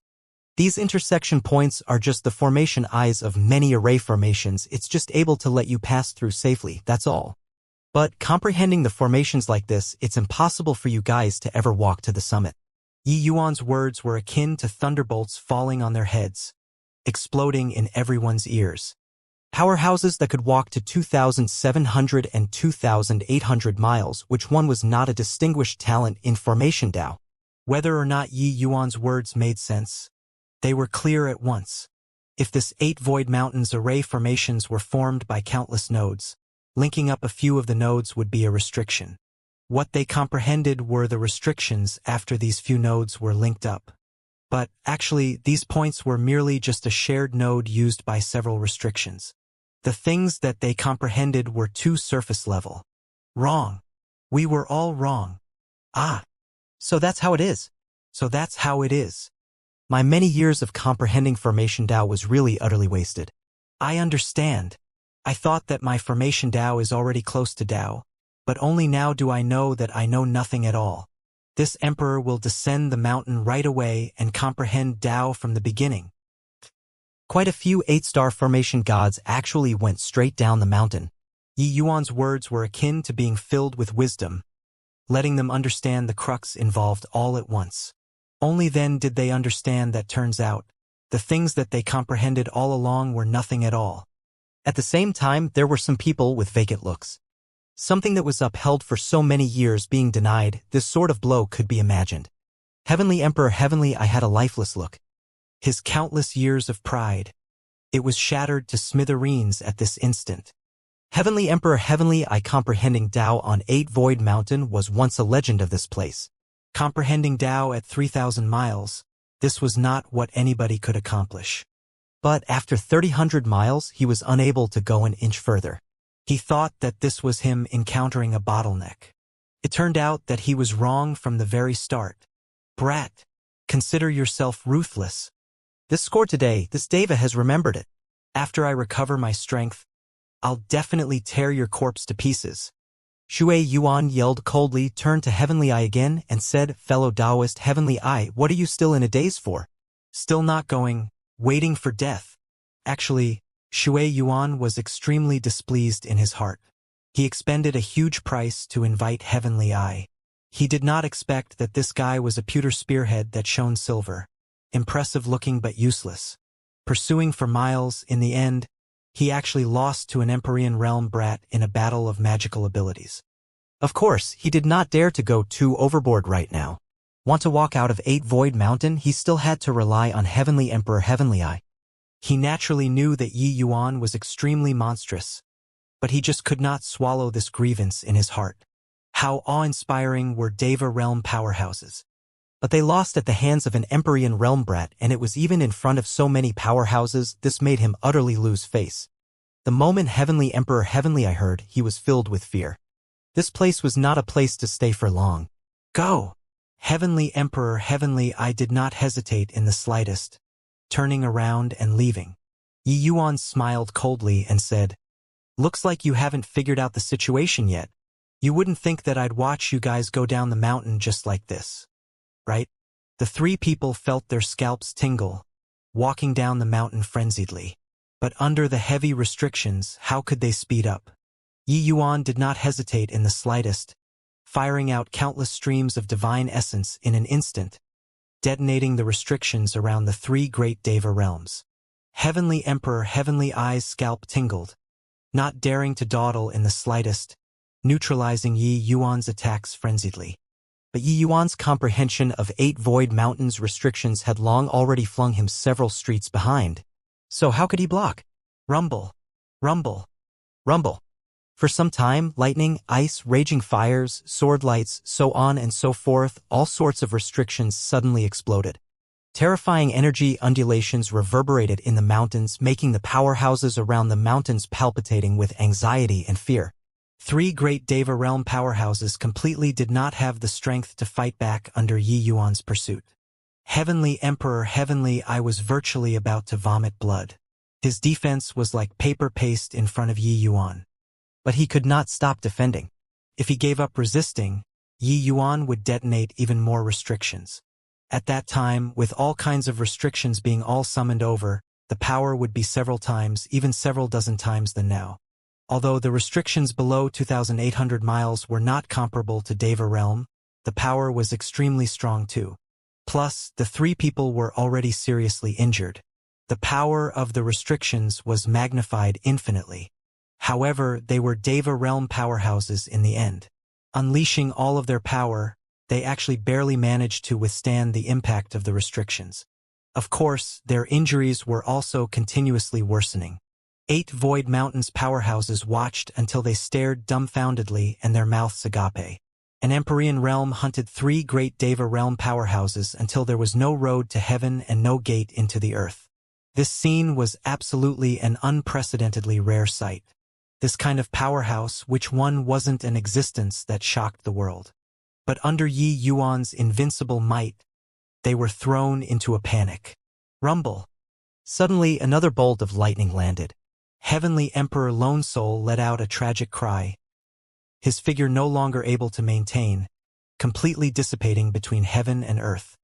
These intersection points are just the formation eyes of many array formations. It's just able to let you pass through safely, that's all. But comprehending the formations like this, it's impossible for you guys to ever walk to the summit. Yi Yuan's words were akin to thunderbolts falling on their heads, exploding in everyone's ears. Powerhouses that could walk to 2,700 and 2,800 miles, which one was not a distinguished talent in formation Dao. Whether or not Yi Yuan's words made sense, they were clear at once. If this 8 Void Mountains array formations were formed by countless nodes, linking up a few of the nodes would be a restriction. What they comprehended were the restrictions after these few nodes were linked up. But, actually, these points were merely just a shared node used by several restrictions. The things that they comprehended were too surface level. Wrong. We were all wrong. Ah. So that's how it is. My many years of comprehending formation Dao was really utterly wasted. I understand. I thought that my formation Dao is already close to Dao, but only now do I know that I know nothing at all. This emperor will descend the mountain right away and comprehend Dao from the beginning. Quite a few 8-star formation gods actually went straight down the mountain. Yi Yuan's words were akin to being filled with wisdom, letting them understand the crux involved all at once. Only then did they understand that turns out, the things that they comprehended all along were nothing at all. At the same time, there were some people with vacant looks. Something that was upheld for so many years being denied, this sort of blow could be imagined. Heavenly Emperor Heavenly Eye had a lifeless look. His countless years of pride. It was shattered to smithereens at this instant. Heavenly Emperor Heavenly Eye comprehending Dao on 8 Void Mountain was once a legend of this place. Comprehending Dao at 3,000 miles, this was not what anybody could accomplish. But after 3,000 miles, he was unable to go an inch further. He thought that this was him encountering a bottleneck. It turned out that he was wrong from the very start. Brat, consider yourself ruthless. This score today, this Deva has remembered it. After I recover my strength, I'll definitely tear your corpse to pieces. Shui Yuan yelled coldly, turned to Heavenly Eye again, and said, Fellow Taoist Heavenly Eye, what are you still in a daze for? Still not going, waiting for death. Actually, Shui Yuan was extremely displeased in his heart. He expended a huge price to invite Heavenly Eye. He did not expect that this guy was a pewter spearhead that shone silver. Impressive looking but useless. Pursuing for miles, in the end, he actually lost to an Empyrean realm brat in a battle of magical abilities. Of course, he did not dare to go too overboard right now. Want to walk out of 8 Void Mountain, he still had to rely on Heavenly Emperor Heavenly Eye. He naturally knew that Yi Yuan was extremely monstrous, but he just could not swallow this grievance in his heart. How awe-inspiring were Deva realm powerhouses. But they lost at the hands of an Empyrean realm brat, and it was even in front of so many powerhouses. This made him utterly lose face. The moment Heavenly Emperor Heavenly I heard, he was filled with fear. This place was not a place to stay for long. Go! Heavenly Emperor Heavenly I did not hesitate in the slightest, turning around and leaving. Yi Yuan smiled coldly and said, "Looks like you haven't figured out the situation yet. You wouldn't think that I'd watch you guys go down the mountain just like this, right?" The three people felt their scalps tingle, walking down the mountain frenziedly. But under the heavy restrictions, how could they speed up? Yi Yuan did not hesitate in the slightest, firing out countless streams of divine essence in an instant, detonating the restrictions around the three great Deva realms. Heavenly Emperor Heavenly Eye's scalp tingled, not daring to dawdle in the slightest, neutralizing Yi Yuan's attacks frenziedly. But Yi Yuan's comprehension of 8 Void Mountains restrictions had long already flung him several streets behind. So how could he block? Rumble. Rumble. Rumble. For some time, lightning, ice, raging fires, sword lights, so on and so forth, all sorts of restrictions suddenly exploded. Terrifying energy undulations reverberated in the mountains, making the powerhouses around the mountains palpitating with anxiety and fear. 3 great Deva realm powerhouses completely did not have the strength to fight back under Yi Yuan's pursuit. Heavenly Emperor Heavenly I was virtually about to vomit blood. His defense was like paper paste in front of Yi Yuan. But he could not stop defending. If he gave up resisting, Yi Yuan would detonate even more restrictions. At that time, with all kinds of restrictions being all summoned over, the power would be several times, even several dozen times than now. Although the restrictions below 2,800 miles were not comparable to Deva realm, the power was extremely strong too. Plus, the 3 people were already seriously injured. The power of the restrictions was magnified infinitely. However, they were Deva realm powerhouses in the end. Unleashing all of their power, they actually barely managed to withstand the impact of the restrictions. Of course, their injuries were also continuously worsening. 8 Void Mountains powerhouses watched until they stared dumbfoundedly and their mouths agape. An Empyrean realm hunted 3 great Deva realm powerhouses until there was no road to heaven and no gate into the earth. This scene was absolutely an unprecedentedly rare sight. This kind of powerhouse, which one wasn't an existence that shocked the world. But under Yi Yuan's invincible might, they were thrown into a panic. Rumble. Suddenly, another bolt of lightning landed. Heavenly Emperor Lone Soul let out a tragic cry, his figure no longer able to maintain, completely dissipating between heaven and earth.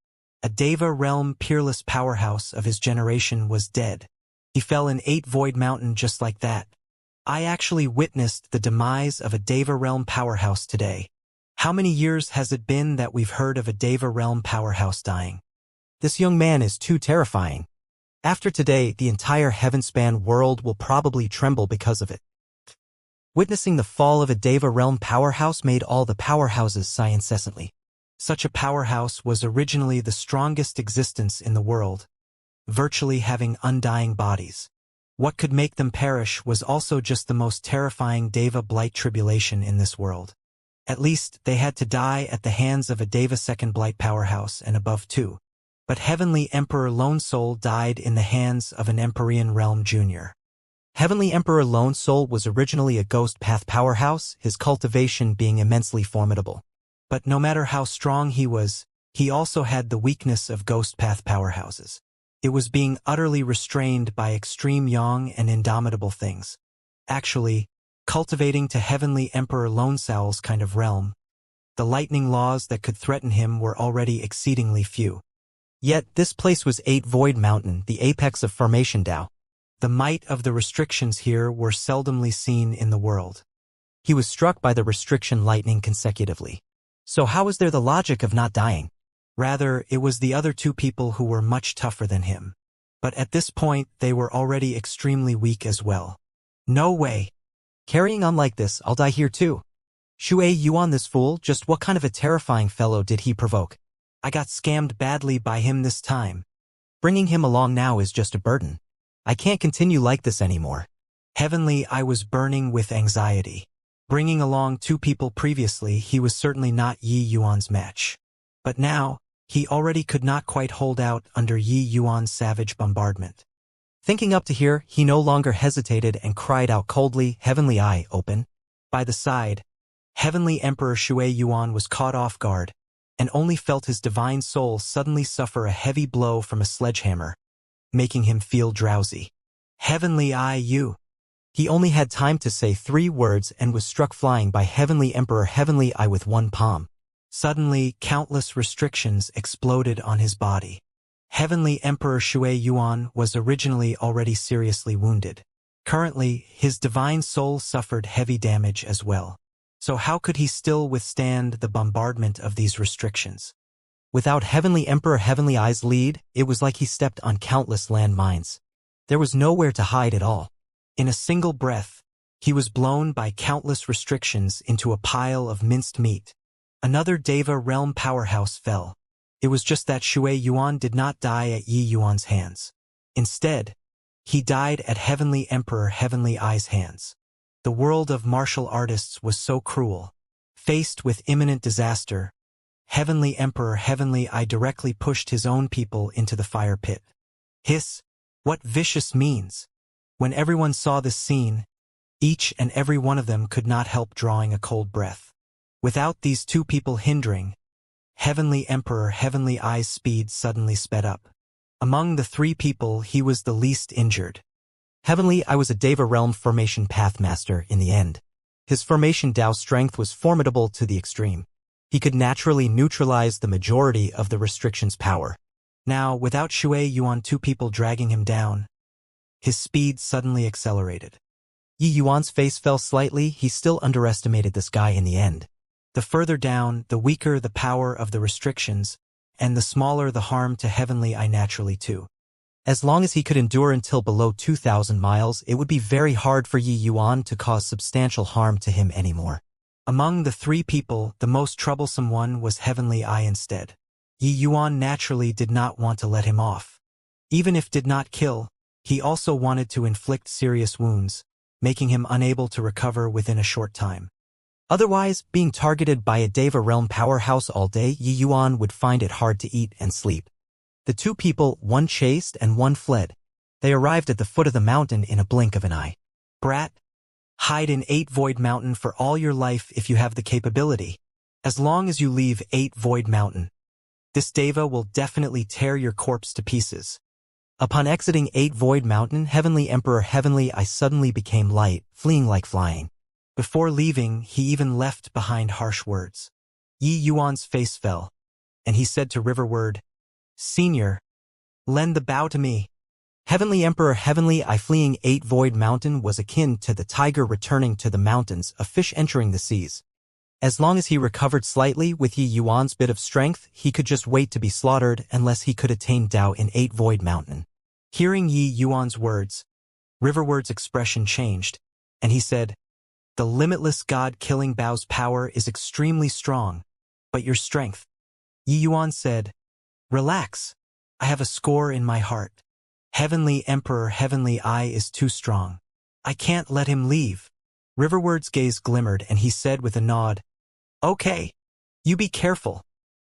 A Deva realm peerless powerhouse of his generation was dead. He fell in 8 Void Mountain just like that. I actually witnessed the demise of a Deva realm powerhouse today. How many years has it been that we've heard of a Deva realm powerhouse dying? This young man is too terrifying. After today, the entire heavenspan world will probably tremble because of it. Witnessing the fall of a Deva realm powerhouse made all the powerhouses sigh incessantly. Such a powerhouse was originally the strongest existence in the world, virtually having undying bodies. What could make them perish was also just the most terrifying Deva blight tribulation in this world. At least, they had to die at the hands of a Deva second blight powerhouse and above too. But Heavenly Emperor Lone Soul died in the hands of an Empyrean realm junior. Heavenly Emperor Lone Soul was originally a ghost path powerhouse, his cultivation being immensely formidable. But no matter how strong he was, he also had the weakness of ghost path powerhouses. It was being utterly restrained by extreme yang and indomitable things. Actually, cultivating to Heavenly Emperor Lone Soul's kind of realm, the lightning laws that could threaten him were already exceedingly few. Yet this place was 8 Void Mountain, the apex of Formation Dao. The might of the restrictions here were seldomly seen in the world. He was struck by the restriction lightning consecutively. So how was there the logic of not dying? Rather, it was the other 2 people who were much tougher than him. But at this point, they were already extremely weak as well. No way. Carrying on like this, I'll die here too. Shui Yuan, this fool, just what kind of a terrifying fellow did he provoke? I got scammed badly by him this time. Bringing him along now is just a burden. I can't continue like this anymore. Heavenly, I was burning with anxiety. Bringing along 2 people previously, he was certainly not Yi Yuan's match. But now, He already could not quite hold out under Yi Yuan's savage bombardment. Thinking up to here, he no longer hesitated and cried out coldly, "Heavenly Eye, open." By the side, Heavenly Emperor Shui Yuan was caught off guard, and only felt his divine soul suddenly suffer a heavy blow from a sledgehammer, making him feel drowsy. "Heavenly Eye, you." He only had time to say 3 words and was struck flying by Heavenly Emperor Heavenly Eye with one palm. Suddenly, countless restrictions exploded on his body. Heavenly Emperor Shui Yuan was originally already seriously wounded. Currently, his divine soul suffered heavy damage as well. So how could he still withstand the bombardment of these restrictions? Without Heavenly Emperor Heavenly Eye's lead, it was like he stepped on countless landmines. There was nowhere to hide at all. In a single breath, he was blown by countless restrictions into a pile of minced meat. Another Deva realm powerhouse fell. It was just that Shui Yuan did not die at Yi Yuan's hands. Instead, he died at Heavenly Emperor Heavenly Eye's hands. The world of martial artists was so cruel. Faced with imminent disaster, Heavenly Emperor Heavenly Eye directly pushed his own people into the fire pit. Hiss! What vicious means! When everyone saw this scene, each and every one of them could not help drawing a cold breath. Without these 2 people hindering, Heavenly Emperor Heavenly Eye's speed suddenly sped up. Among the 3 people, he was the least injured. Heavenly Eye was a Deva realm formation pathmaster in the end. His formation Dao strength was formidable to the extreme. He could naturally neutralize the majority of the restrictions' power. Now, without Shui Yuan 2 people dragging him down, his speed suddenly accelerated. Yi Yuan's face fell slightly. He still underestimated this guy in the end. The further down, the weaker the power of the restrictions, and the smaller the harm to Heavenly Eye naturally too. As long as he could endure until below 2,000 miles, it would be very hard for Yi Yuan to cause substantial harm to him anymore. Among the 3 people, the most troublesome one was Heavenly Eye instead. Yi Yuan naturally did not want to let him off. Even if did not kill, he also wanted to inflict serious wounds, making him unable to recover within a short time. Otherwise, being targeted by a Deva realm powerhouse all day, Yi Yuan would find it hard to eat and sleep. The 2 people, one chased and one fled. They arrived at the foot of the mountain in a blink of an eye. "Brat, hide in 8 Void Mountain for all your life if you have the capability. As long as you leave 8 Void Mountain, this Deva will definitely tear your corpse to pieces." Upon exiting 8 Void Mountain, Heavenly Emperor Heavenly Eye suddenly became light, fleeing like flying. Before leaving, he even left behind harsh words. Yi Yuan's face fell, and he said to Riverward, "Senior, lend the bow to me." Heavenly Emperor Heavenly Eye fleeing 8 Void Mountain was akin to the tiger returning to the mountains, a fish entering the seas. As long as he recovered slightly with Yi Yuan's bit of strength, he could just wait to be slaughtered unless he could attain Dao in 8 Void Mountain. Hearing Yi Yuan's words, Riverward's expression changed, and he said, "The limitless God-killing Bao's power is extremely strong, but your strength." Yi Yuan said, "Relax. I have a score in my heart. Heavenly Emperor Heavenly Eye is too strong. I can't let him leave." Riverward's gaze glimmered and he said with a nod, "Okay. You be careful."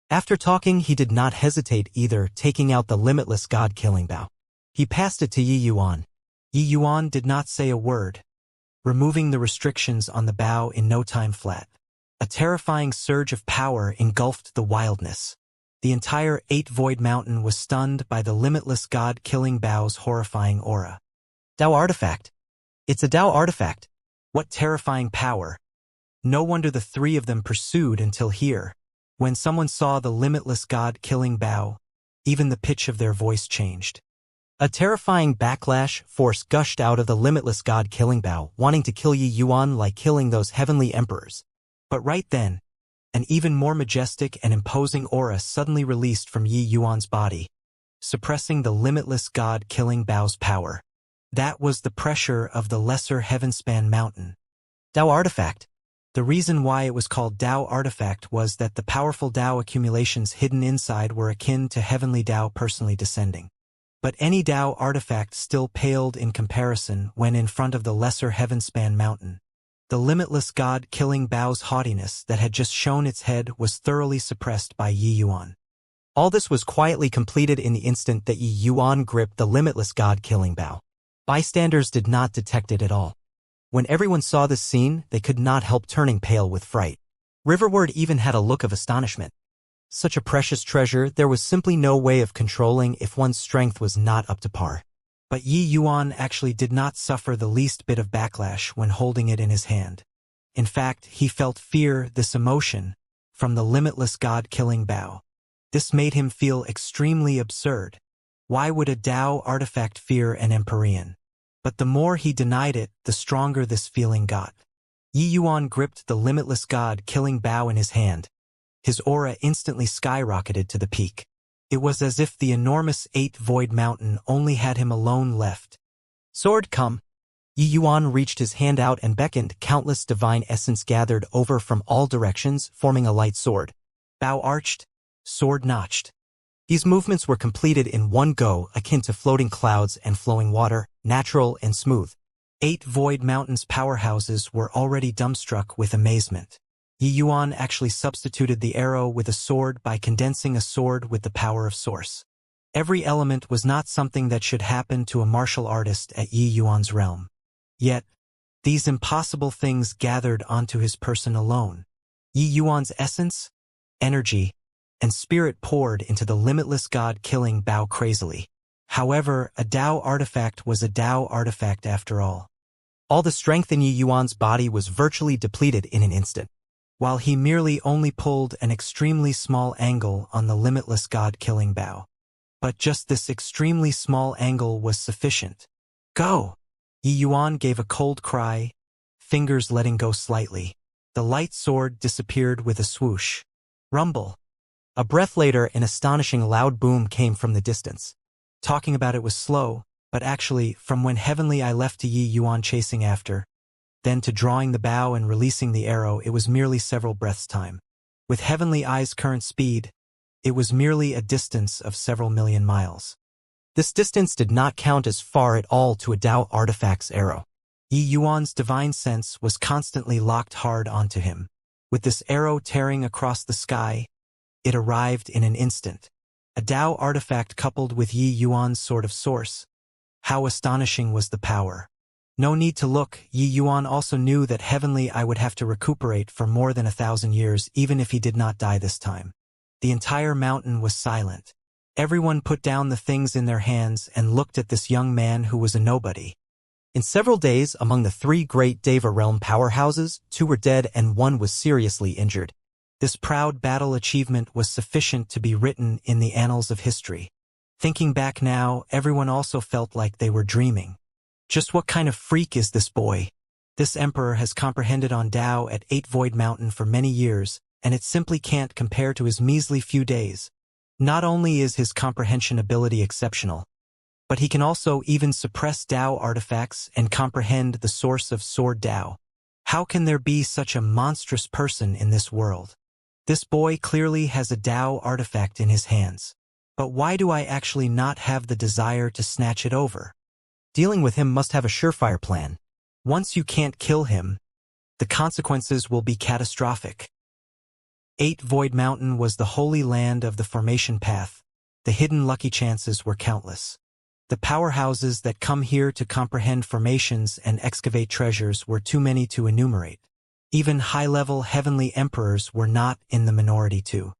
After talking, he did not hesitate either, taking out the limitless God-killing Bao. He passed it to Yi Yuan. Yi Yuan did not say a word, removing the restrictions on the Bao in no time flat. A terrifying surge of power engulfed the wildness. The entire 8 Void Mountain was stunned by the limitless God-killing Bao's horrifying aura. Dao artifact. It's a Dao artifact. What terrifying power. No wonder the 3 of them pursued until here. When someone saw the limitless God-killing Bao, even the pitch of their voice changed. A terrifying backlash force gushed out of the limitless God-killing Bao, wanting to kill Yi Yuan like killing those heavenly emperors. But right then, an even more majestic and imposing aura suddenly released from Yi Yuan's body, suppressing the limitless God-killing Bao's power. That was the pressure of the lesser Heavenspan Mountain. Dao artifact. The reason why it was called Dao artifact was that the powerful Dao accumulations hidden inside were akin to heavenly Dao personally descending. But any Dao artifact still paled in comparison when in front of the lesser Heavenspan Mountain. The limitless God-killing Bao's haughtiness that had just shown its head was thoroughly suppressed by Yi Yuan. All this was quietly completed in the instant that Yi Yuan gripped the limitless god-killing bow. Bystanders did not detect it at all. When everyone saw this scene, they could not help turning pale with fright. Riverward even had a look of astonishment. Such a precious treasure, there was simply no way of controlling if one's strength was not up to par. But Yi Yuan actually did not suffer the least bit of backlash when holding it in his hand. In fact, he felt fear, this emotion, from the limitless god-killing bow. This made him feel extremely absurd. Why would a Tao artifact fear an Empyrean? But the more he denied it, the stronger this feeling got. Yi Yuan gripped the limitless god-killing bow in his hand. His aura instantly skyrocketed to the peak. It was as if the enormous 8-void mountain only had him alone left. Sword, come! Yi Yuan reached his hand out and beckoned. Countless divine essence gathered over from all directions, forming a light sword. Bow arched, sword notched. These movements were completed in one go, akin to floating clouds and flowing water, natural and smooth. 8 void mountains powerhouses were already dumbstruck with amazement. Yi Yuan actually substituted the arrow with a sword by condensing a sword with the power of source. Every element was not something that should happen to a martial artist at Yi Yuan's realm. Yet, these impossible things gathered onto his person alone. Yi Yuan's essence, energy, and spirit poured into the limitless god-killing bow crazily. However, a Tao artifact was a Tao artifact after all. All the strength in Yi Yuan's body was virtually depleted in an instant, while he merely only pulled an extremely small angle on the limitless god-killing bow. But just this extremely small angle was sufficient. Go! Yi Yuan gave a cold cry, fingers letting go slightly. The light sword disappeared with a swoosh. Rumble. A breath later, an astonishing loud boom came from the distance. Talking about it was slow, but actually, from when Heavenly Eye left to Yi Yuan chasing after, then to drawing the bow and releasing the arrow, it was merely several breaths' time. With Heavenly Eye's current speed, it was merely a distance of several million miles. This distance did not count as far at all to a Tao artifact's arrow. Yi Yuan's divine sense was constantly locked hard onto him. With this arrow tearing across the sky, it arrived in an instant. A Tao artifact coupled with Yi Yuan's sword of source. How astonishing was the power. No need to look, Yi Yuan also knew that Heavenly Eye would have to recuperate for more than 1,000 years even if he did not die this time. The entire mountain was silent. Everyone put down the things in their hands and looked at this young man who was a nobody. In several days, among the 3 great Deva realm powerhouses, 2 were dead and 1 was seriously injured. This proud battle achievement was sufficient to be written in the annals of history. Thinking back now, everyone also felt like they were dreaming. Just what kind of freak is this boy? This emperor has comprehended on Tao at 8 Void Mountain for many years, and it simply can't compare to his measly few days. Not only is his comprehension ability exceptional, but he can also even suppress Tao artifacts and comprehend the source of Sword Tao. How can there be such a monstrous person in this world? This boy clearly has a Tao artifact in his hands. But why do I actually not have the desire to snatch it over? Dealing with him must have a surefire plan. Once you can't kill him, the consequences will be catastrophic. 8 Void Mountain was the holy land of the formation path. The hidden lucky chances were countless. The powerhouses that come here to comprehend formations and excavate treasures were too many to enumerate. Even high-level heavenly emperors were not in the minority too.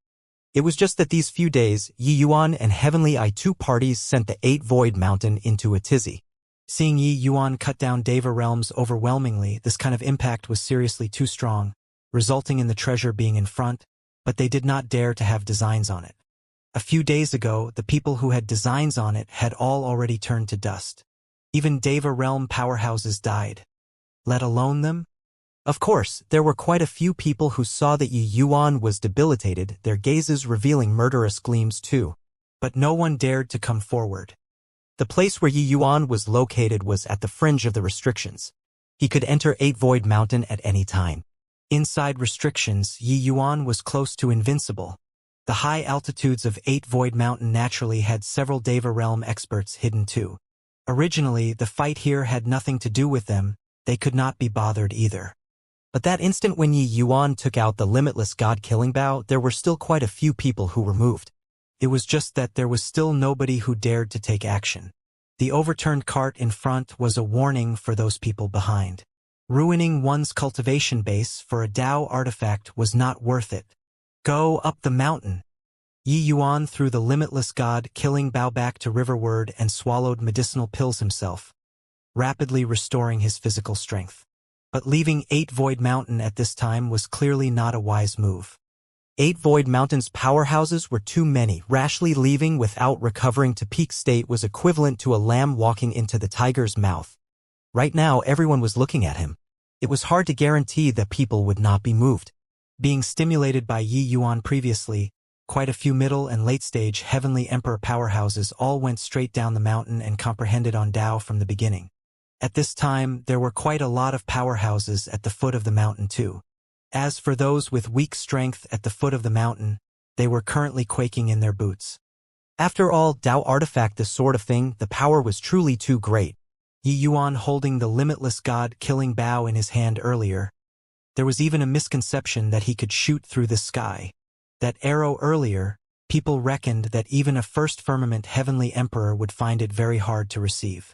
It was just that these few days, Yi Yuan and Heavenly Eye 2 parties sent the 8 Void Mountain into a tizzy. Seeing Yi Yuan cut down Deva realms overwhelmingly, this kind of impact was seriously too strong, resulting in the treasure being in front, but they did not dare to have designs on it. A few days ago, the people who had designs on it had all already turned to dust. Even Deva realm powerhouses died. Let alone them? Of course, there were quite a few people who saw that Yi Yuan was debilitated, their gazes revealing murderous gleams too. But no one dared to come forward. The place where Yi Yuan was located was at the fringe of the restrictions. He could enter 8 Void Mountain at any time. Inside restrictions, Yi Yuan was close to invincible. The high altitudes of 8 Void Mountain naturally had several Deva realm experts hidden too. Originally, the fight here had nothing to do with them, they could not be bothered either. But that instant when Yi Yuan took out the limitless god-killing bow, there were still quite a few people who were moved. It was just that there was still nobody who dared to take action. The overturned cart in front was a warning for those people behind. Ruining one's cultivation base for a Tao artifact was not worth it. Go up the mountain. Yi Yuan threw the limitless god-killing bow back to riverward and swallowed medicinal pills himself, rapidly restoring his physical strength. But leaving 8 Void Mountain at this time was clearly not a wise move. 8 Void Mountain's powerhouses were too many. Rashly leaving without recovering to peak state was equivalent to a lamb walking into the tiger's mouth. Right now, everyone was looking at him. It was hard to guarantee that people would not be moved. Being stimulated by Yi Yuan previously, quite a few middle and late-stage Heavenly Emperor powerhouses all went straight down the mountain and comprehended on Tao from the beginning. At this time, there were quite a lot of powerhouses at the foot of the mountain too. As for those with weak strength at the foot of the mountain, they were currently quaking in their boots. After all, Tao artifact this sort of thing, the power was truly too great. Yi Yuan holding the limitless god-killing bow in his hand earlier. There was even a misconception that he could shoot through the sky. That arrow earlier, people reckoned that even a first firmament Heavenly Emperor would find it very hard to receive.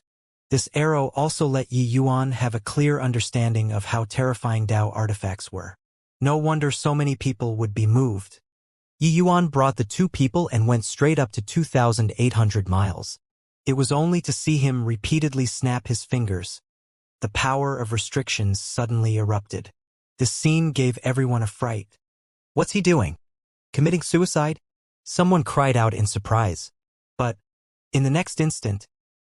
This arrow also let Yi Yuan have a clear understanding of how terrifying Tao artifacts were. No wonder so many people would be moved. Yi Yuan brought the 2 people and went straight up to 2,800 miles. It was only to see him repeatedly snap his fingers. The power of restrictions suddenly erupted. This scene gave everyone a fright. What's he doing? Committing suicide? Someone cried out in surprise. But, in the next instant,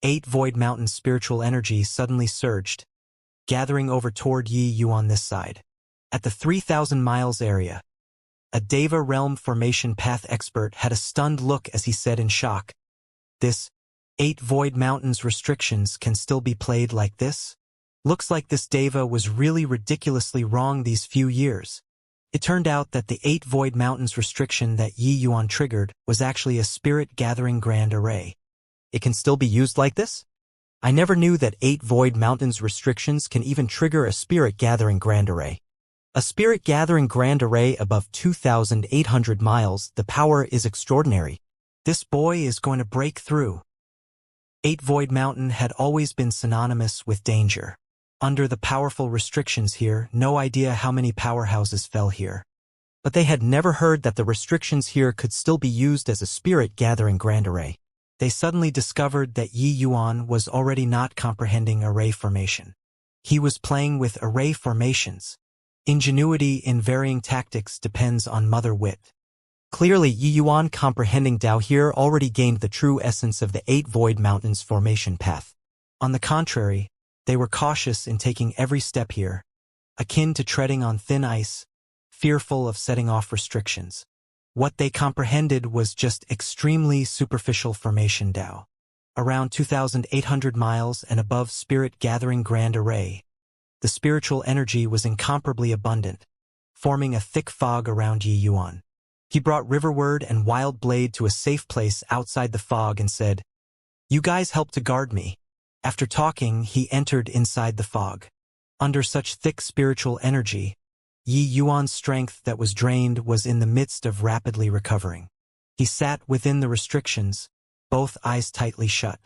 8 Void Mountain's spiritual energy suddenly surged, gathering over toward Yi Yuan this side. At the 3,000 miles area, a Deva Realm formation path expert had a stunned look as he said in shock, "This 8 Void Mountain's restrictions can still be played like this? Looks like this Deva was really ridiculously wrong these few years." It turned out that the 8 Void Mountains restriction that Yi Yuan triggered was actually a spirit-gathering grand array. It can still be used like this? I never knew that 8 Void Mountains restrictions can even trigger a spirit-gathering grand array. A spirit-gathering grand array above 2,800 miles, the power is extraordinary. This boy is going to break through. 8 Void Mountain had always been synonymous with danger. Under the powerful restrictions here, no idea how many powerhouses fell here. But they had never heard that the restrictions here could still be used as a spirit-gathering grand array. They suddenly discovered that Yi Yuan was already not comprehending array formation. He was playing with array formations. Ingenuity in varying tactics depends on mother wit. Clearly, Yi Yuan comprehending Tao here already gained the true essence of the 8 Void Mountains formation path. On the contrary, they were cautious in taking every step here, akin to treading on thin ice, fearful of setting off restrictions. What they comprehended was just extremely superficial formation Tao. Around 2,800 miles and above spirit-gathering grand array, the spiritual energy was incomparably abundant, forming a thick fog around Yi Yuan. He brought Riverward and Wild Blade to a safe place outside the fog and said, "You guys help to guard me." After talking, he entered inside the fog. Under such thick spiritual energy, Yi Yuan's strength that was drained was in the midst of rapidly recovering. He sat within the restrictions, both eyes tightly shut.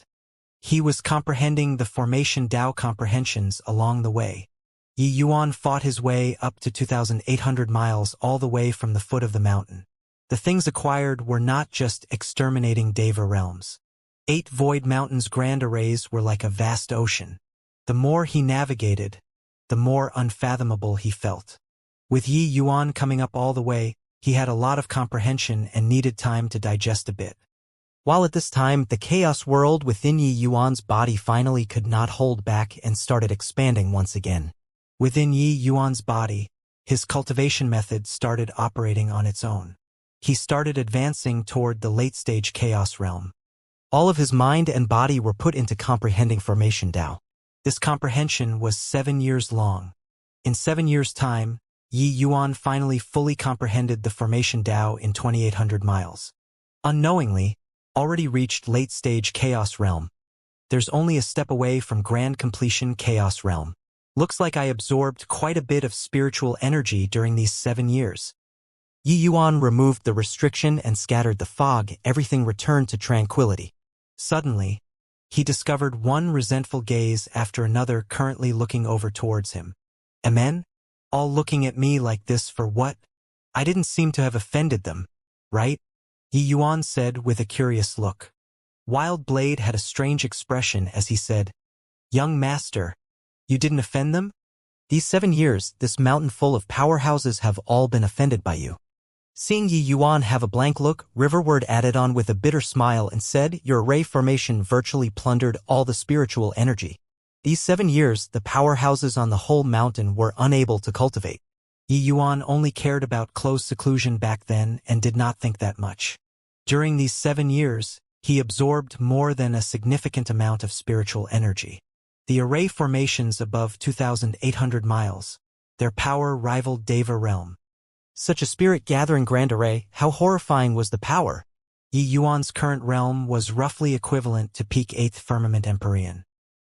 He was comprehending the formation Tao comprehensions along the way. Yi Yuan fought his way up to 2,800 miles all the way from the foot of the mountain. The things acquired were not just exterminating Deva realms. 8 Void Mountains grand arrays were like a vast ocean. The more he navigated, the more unfathomable he felt. With Yi Yuan coming up all the way, he had a lot of comprehension and needed time to digest a bit. While at this time, the chaos world within Yi Yuan's body finally could not hold back and started expanding once again. Within Yi Yuan's body, his cultivation method started operating on its own. He started advancing toward the late-stage chaos realm. All of his mind and body were put into comprehending formation Tao. This comprehension was 7 years long. In 7 years' time, Yi Yuan finally fully comprehended the formation Tao in 2,800 miles. Unknowingly, already reached late-stage chaos realm. There's only a step away from grand completion chaos realm. Looks like I absorbed quite a bit of spiritual energy during these 7 years. Yi Yuan removed the restriction and scattered the fog. Everything returned to tranquility. Suddenly, he discovered one resentful gaze after another currently looking over towards him. Amen? All looking at me like this for what? I didn't seem to have offended them, right? Yi Yuan said with a curious look. Wild Blade had a strange expression as he said, "Young master, you didn't offend them? These 7 years, this mountain full of powerhouses have all been offended by you." Seeing Yi Yuan have a blank look, Riverward added on with a bitter smile and said, "Your array formation virtually plundered all the spiritual energy. These 7 years, the powerhouses on the whole mountain were unable to cultivate." Yi Yuan only cared about close seclusion back then and did not think that much. During these 7 years, he absorbed more than a significant amount of spiritual energy. The array formations above 2,800 miles. Their power rivaled Deva realm. Such a spirit-gathering grand array, how horrifying was the power? Yi Yuan's current realm was roughly equivalent to peak 8th Firmament Empyrean.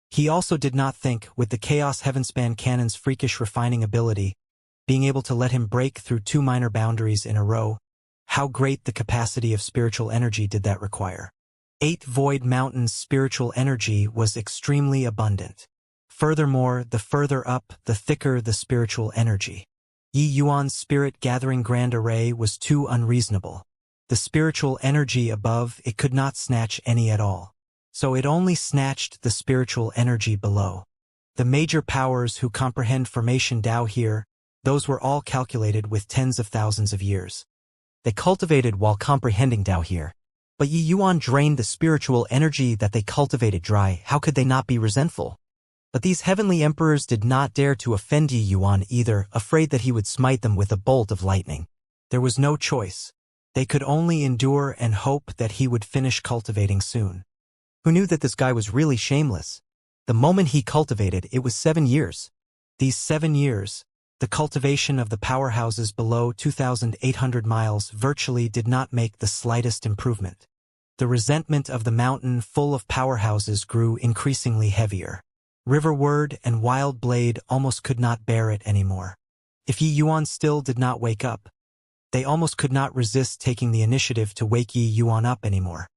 He also did not think, with the Chaos Heavenspan Cannon's freakish refining ability, being able to let him break through 2 minor boundaries in a row, how great the capacity of spiritual energy did that require. 8 Void Mountain's spiritual energy was extremely abundant. Furthermore, the further up, the thicker the spiritual energy. Yi Yuan's spirit-gathering grand array was too unreasonable. The spiritual energy above it could not snatch any at all. So it only snatched the spiritual energy below. The major powers who comprehend formation Tao here, those were all calculated with tens of thousands of years. They cultivated while comprehending Tao here. But Yi Yuan drained the spiritual energy that they cultivated dry. How could they not be resentful? But these heavenly emperors did not dare to offend Yi Yuan either, afraid that he would smite them with a bolt of lightning. There was no choice. They could only endure and hope that he would finish cultivating soon. Who knew that this guy was really shameless? The moment he cultivated, it was 7 years. These 7 years, the cultivation of the powerhouses below 2,800 miles virtually did not make the slightest improvement. The resentment of the mountain full of powerhouses grew increasingly heavier. Riverward and Wild Blade almost could not bear it anymore. If Yi Yuan still did not wake up, they almost could not resist taking the initiative to wake Yi Yuan up anymore.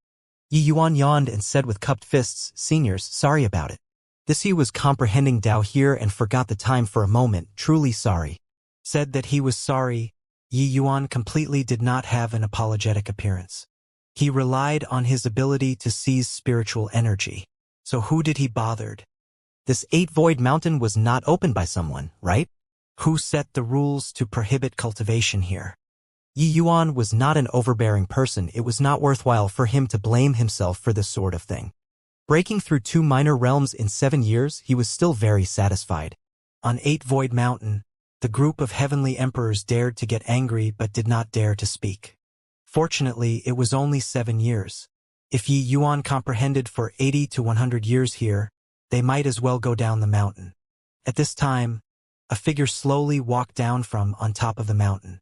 Yi Yuan yawned and said with cupped fists, "Seniors, sorry about it." This he was comprehending Tao here and forgot the time for a moment, truly sorry. Said that he was sorry, Yi Yuan completely did not have an apologetic appearance. He relied on his ability to seize spiritual energy. So who did he bothered? This 8 Void Mountain was not opened by someone, right? Who set the rules to prohibit cultivation here? Yi Yuan was not an overbearing person. It was not worthwhile for him to blame himself for this sort of thing. Breaking through 2 minor realms in 7 years, he was still very satisfied. On 8 Void Mountain, the group of heavenly emperors dared to get angry but did not dare to speak. Fortunately, it was only 7 years. If Yi Yuan comprehended for 80 to 100 years here, they might as well go down the mountain. At this time, a figure slowly walked down from on top of the mountain.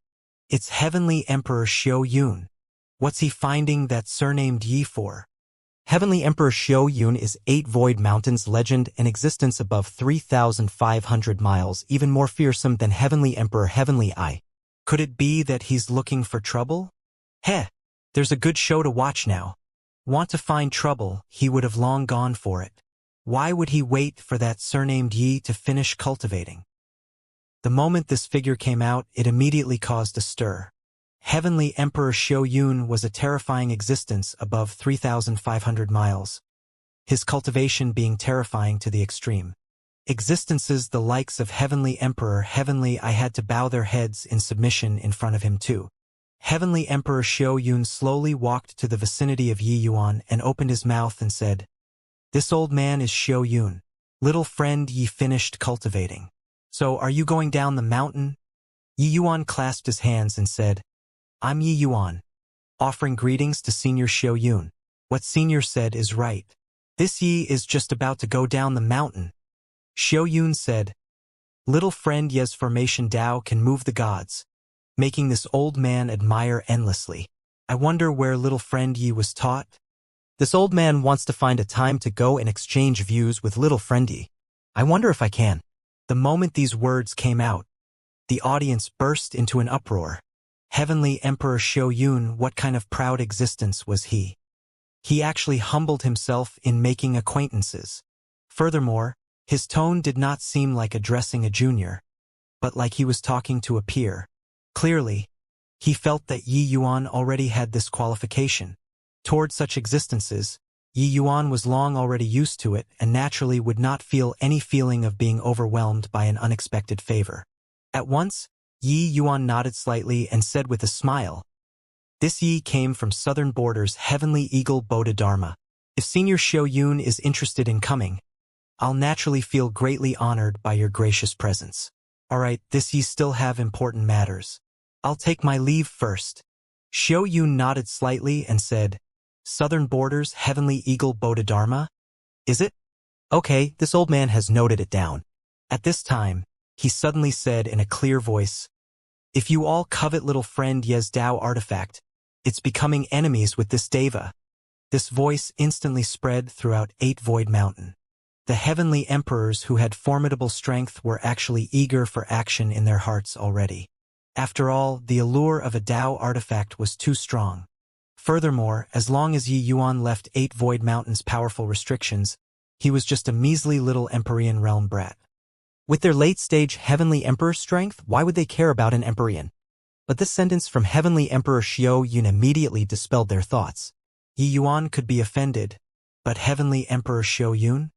It's Heavenly Emperor Xiao Yun. What's he finding that surnamed Yi for? Heavenly Emperor Xiao Yun is 8 Void Mountains legend in existence above 3,500 miles, even more fearsome than Heavenly Emperor Heavenly Eye. Could it be that he's looking for trouble? Heh, there's a good show to watch now. Want to find trouble, he would have long gone for it. Why would he wait for that surnamed Yi to finish cultivating? The moment this figure came out, it immediately caused a stir. Heavenly Emperor Xiao Yun was a terrifying existence above 3,500 miles. His cultivation being terrifying to the extreme. Existences the likes of Heavenly Emperor Heavenly I had to bow their heads in submission in front of him too. Heavenly Emperor Xiao Yun slowly walked to the vicinity of Yi Yuan and opened his mouth and said, "This old man is Xiao Yun. Little friend, ye finished cultivating. So are you going down the mountain?" Yi Yuan clasped his hands and said, "I'm Yi Yuan, offering greetings to Senior Xiao Yun. What Senior said is right. This Yi is just about to go down the mountain." Xiao Yun said, "Little friend, Ye's formation Tao can move the gods," making this old man admire endlessly. I wonder where little friend Yi was taught? This old man wants to find a time to go and exchange views with little friend Yi. I wonder if I can. The moment these words came out, the audience burst into an uproar. Heavenly Emperor Xiaoyun, what kind of proud existence was he? He actually humbled himself in making acquaintances. Furthermore, his tone did not seem like addressing a junior, but like he was talking to a peer. Clearly, he felt that Yi Yuan already had this qualification. Toward such existences, Yi Yuan was long already used to it and naturally would not feel any feeling of being overwhelmed by an unexpected favor. At once, Yi Yuan nodded slightly and said with a smile, "This Yi came from southern borders Heavenly Eagle Bodhidharma. If Senior Xiaoyun is interested in coming, I'll naturally feel greatly honored by your gracious presence. Alright, this Yi still have important matters. I'll take my leave first." Xiaoyun nodded slightly and said, "Southern borders Heavenly Eagle Bodhidharma? Is it? Okay, this old man has noted it down." At this time, he suddenly said in a clear voice, "If you all covet little friend Ye's Dao artifact, it's becoming enemies with this Deva." This voice instantly spread throughout 8 Void Mountain. The heavenly emperors who had formidable strength were actually eager for action in their hearts already. After all, the allure of a Dao artifact was too strong. Furthermore, as long as Yi Yuan left 8 Void Mountain's powerful restrictions, he was just a measly little Empyrean realm brat. With their late-stage Heavenly Emperor strength, why would they care about an Empyrean? But this sentence from Heavenly Emperor Xiaoyun immediately dispelled their thoughts. Yi Yuan could be offended, but Heavenly Emperor Xiaoyun?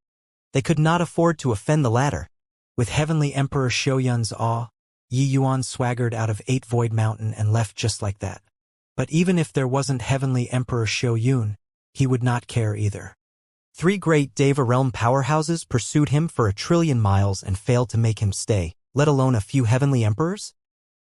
They could not afford to offend the latter. With Heavenly Emperor Xiaoyun's awe, Yi Yuan swaggered out of 8 Void Mountain and left just like that. But even if there wasn't Heavenly Emperor Xiaoyun, he would not care either. 3 great Deva realm powerhouses pursued him for 1,000,000,000,000 miles and failed to make him stay, let alone a few heavenly emperors?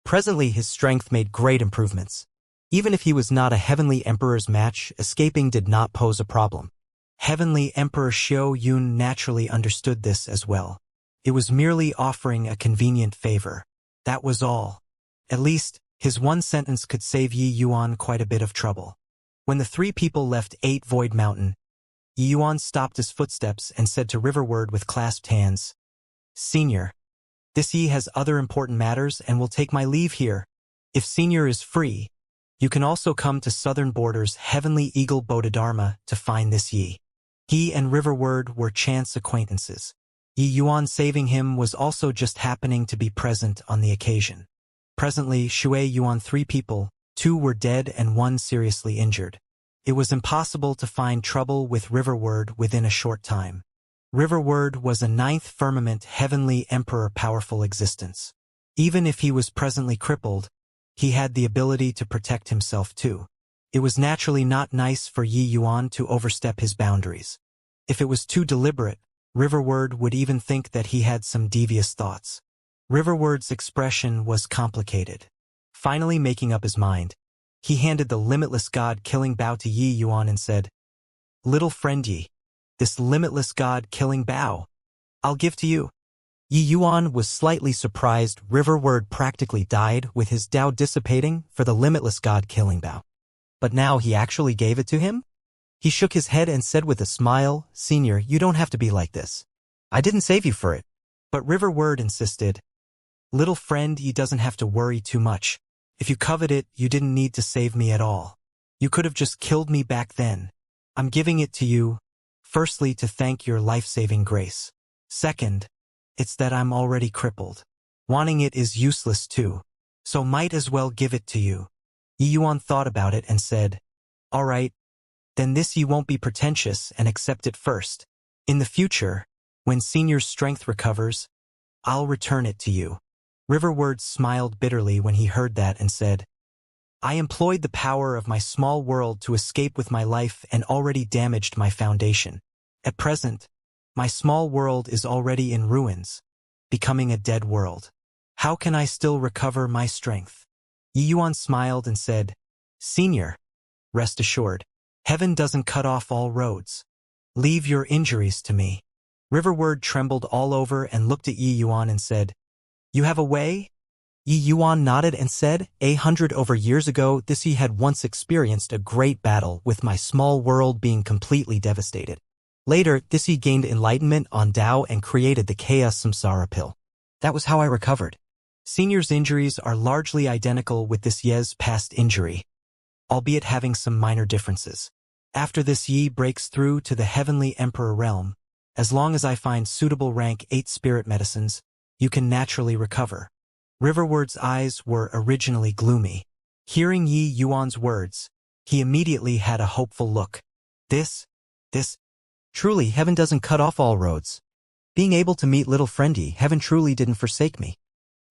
Presently his strength made great improvements. Even if he was not a heavenly emperor's match, escaping did not pose a problem. Heavenly Emperor Xiaoyun naturally understood this as well. It was merely offering a convenient favor. That was all. At least, his one sentence could save Yi Yuan quite a bit of trouble. When the 3 people left 8 Void Mountain, Yi Yuan stopped his footsteps and said to Riverward with clasped hands, "Senior, this Yi has other important matters and will take my leave here. If Senior is free, you can also come to southern borders Heavenly Eagle Bodhidharma to find this Yi." He and Riverward were chance acquaintances. Yi Yuan saving him was also just happening to be present on the occasion. Presently, Shui Yuan 3 people, 2 were dead and 1 seriously injured. It was impossible to find trouble with Riverward within a short time. Riverward was a 9th firmament Heavenly Emperor powerful existence. Even if he was presently crippled, he had the ability to protect himself too. It was naturally not nice for Yi Yuan to overstep his boundaries. If it was too deliberate, Riverward would even think that he had some devious thoughts. Riverward's expression was complicated. Finally making up his mind, he handed the limitless god-killing bow to Yi Yuan and said, "Little friend Yi, this limitless god-killing bow, I'll give to you." Yi Yuan was slightly surprised Riverward practically died with his Dao dissipating for the limitless god-killing bow. But now he actually gave it to him? He shook his head and said with a smile, "Senior, you don't have to be like this. I didn't save you for it." But Riverward insisted, "Little friend, you doesn't have to worry too much. If you covet it, you didn't need to save me at all. You could have just killed me back then. I'm giving it to you, firstly to thank your life-saving grace. Second, it's that I'm already crippled. Wanting it is useless too, so might as well give it to you." Yi Yuan thought about it and said, "All right, then this you won't be pretentious and accept it first. In the future, when Senior's strength recovers, I'll return it to you." Riverward smiled bitterly when he heard that and said, "I employed the power of my small world to escape with my life and already damaged my foundation. At present, my small world is already in ruins, becoming a dead world. How can I still recover my strength?" Yi Yuan smiled and said, "Senior, rest assured, heaven doesn't cut off all roads. Leave your injuries to me." Riverward trembled all over and looked at Yi Yuan and said, "You have a way?" Yi Yuan nodded and said, 100 over years ago, this he had once experienced a great battle with my small world being completely devastated. Later, this he gained enlightenment on Tao and created the Chaos Samsara pill. That was how I recovered. Senior's injuries are largely identical with this Ye's past injury, albeit having some minor differences. After this Yi breaks through to the Heavenly Emperor realm, as long as I find suitable rank 8 spirit medicines, you can naturally recover. Riverward's eyes were originally gloomy. Hearing Yi Yuan's words, he immediately had a hopeful look. This, truly heaven doesn't cut off all roads. Being able to meet little friendy, heaven truly didn't forsake me.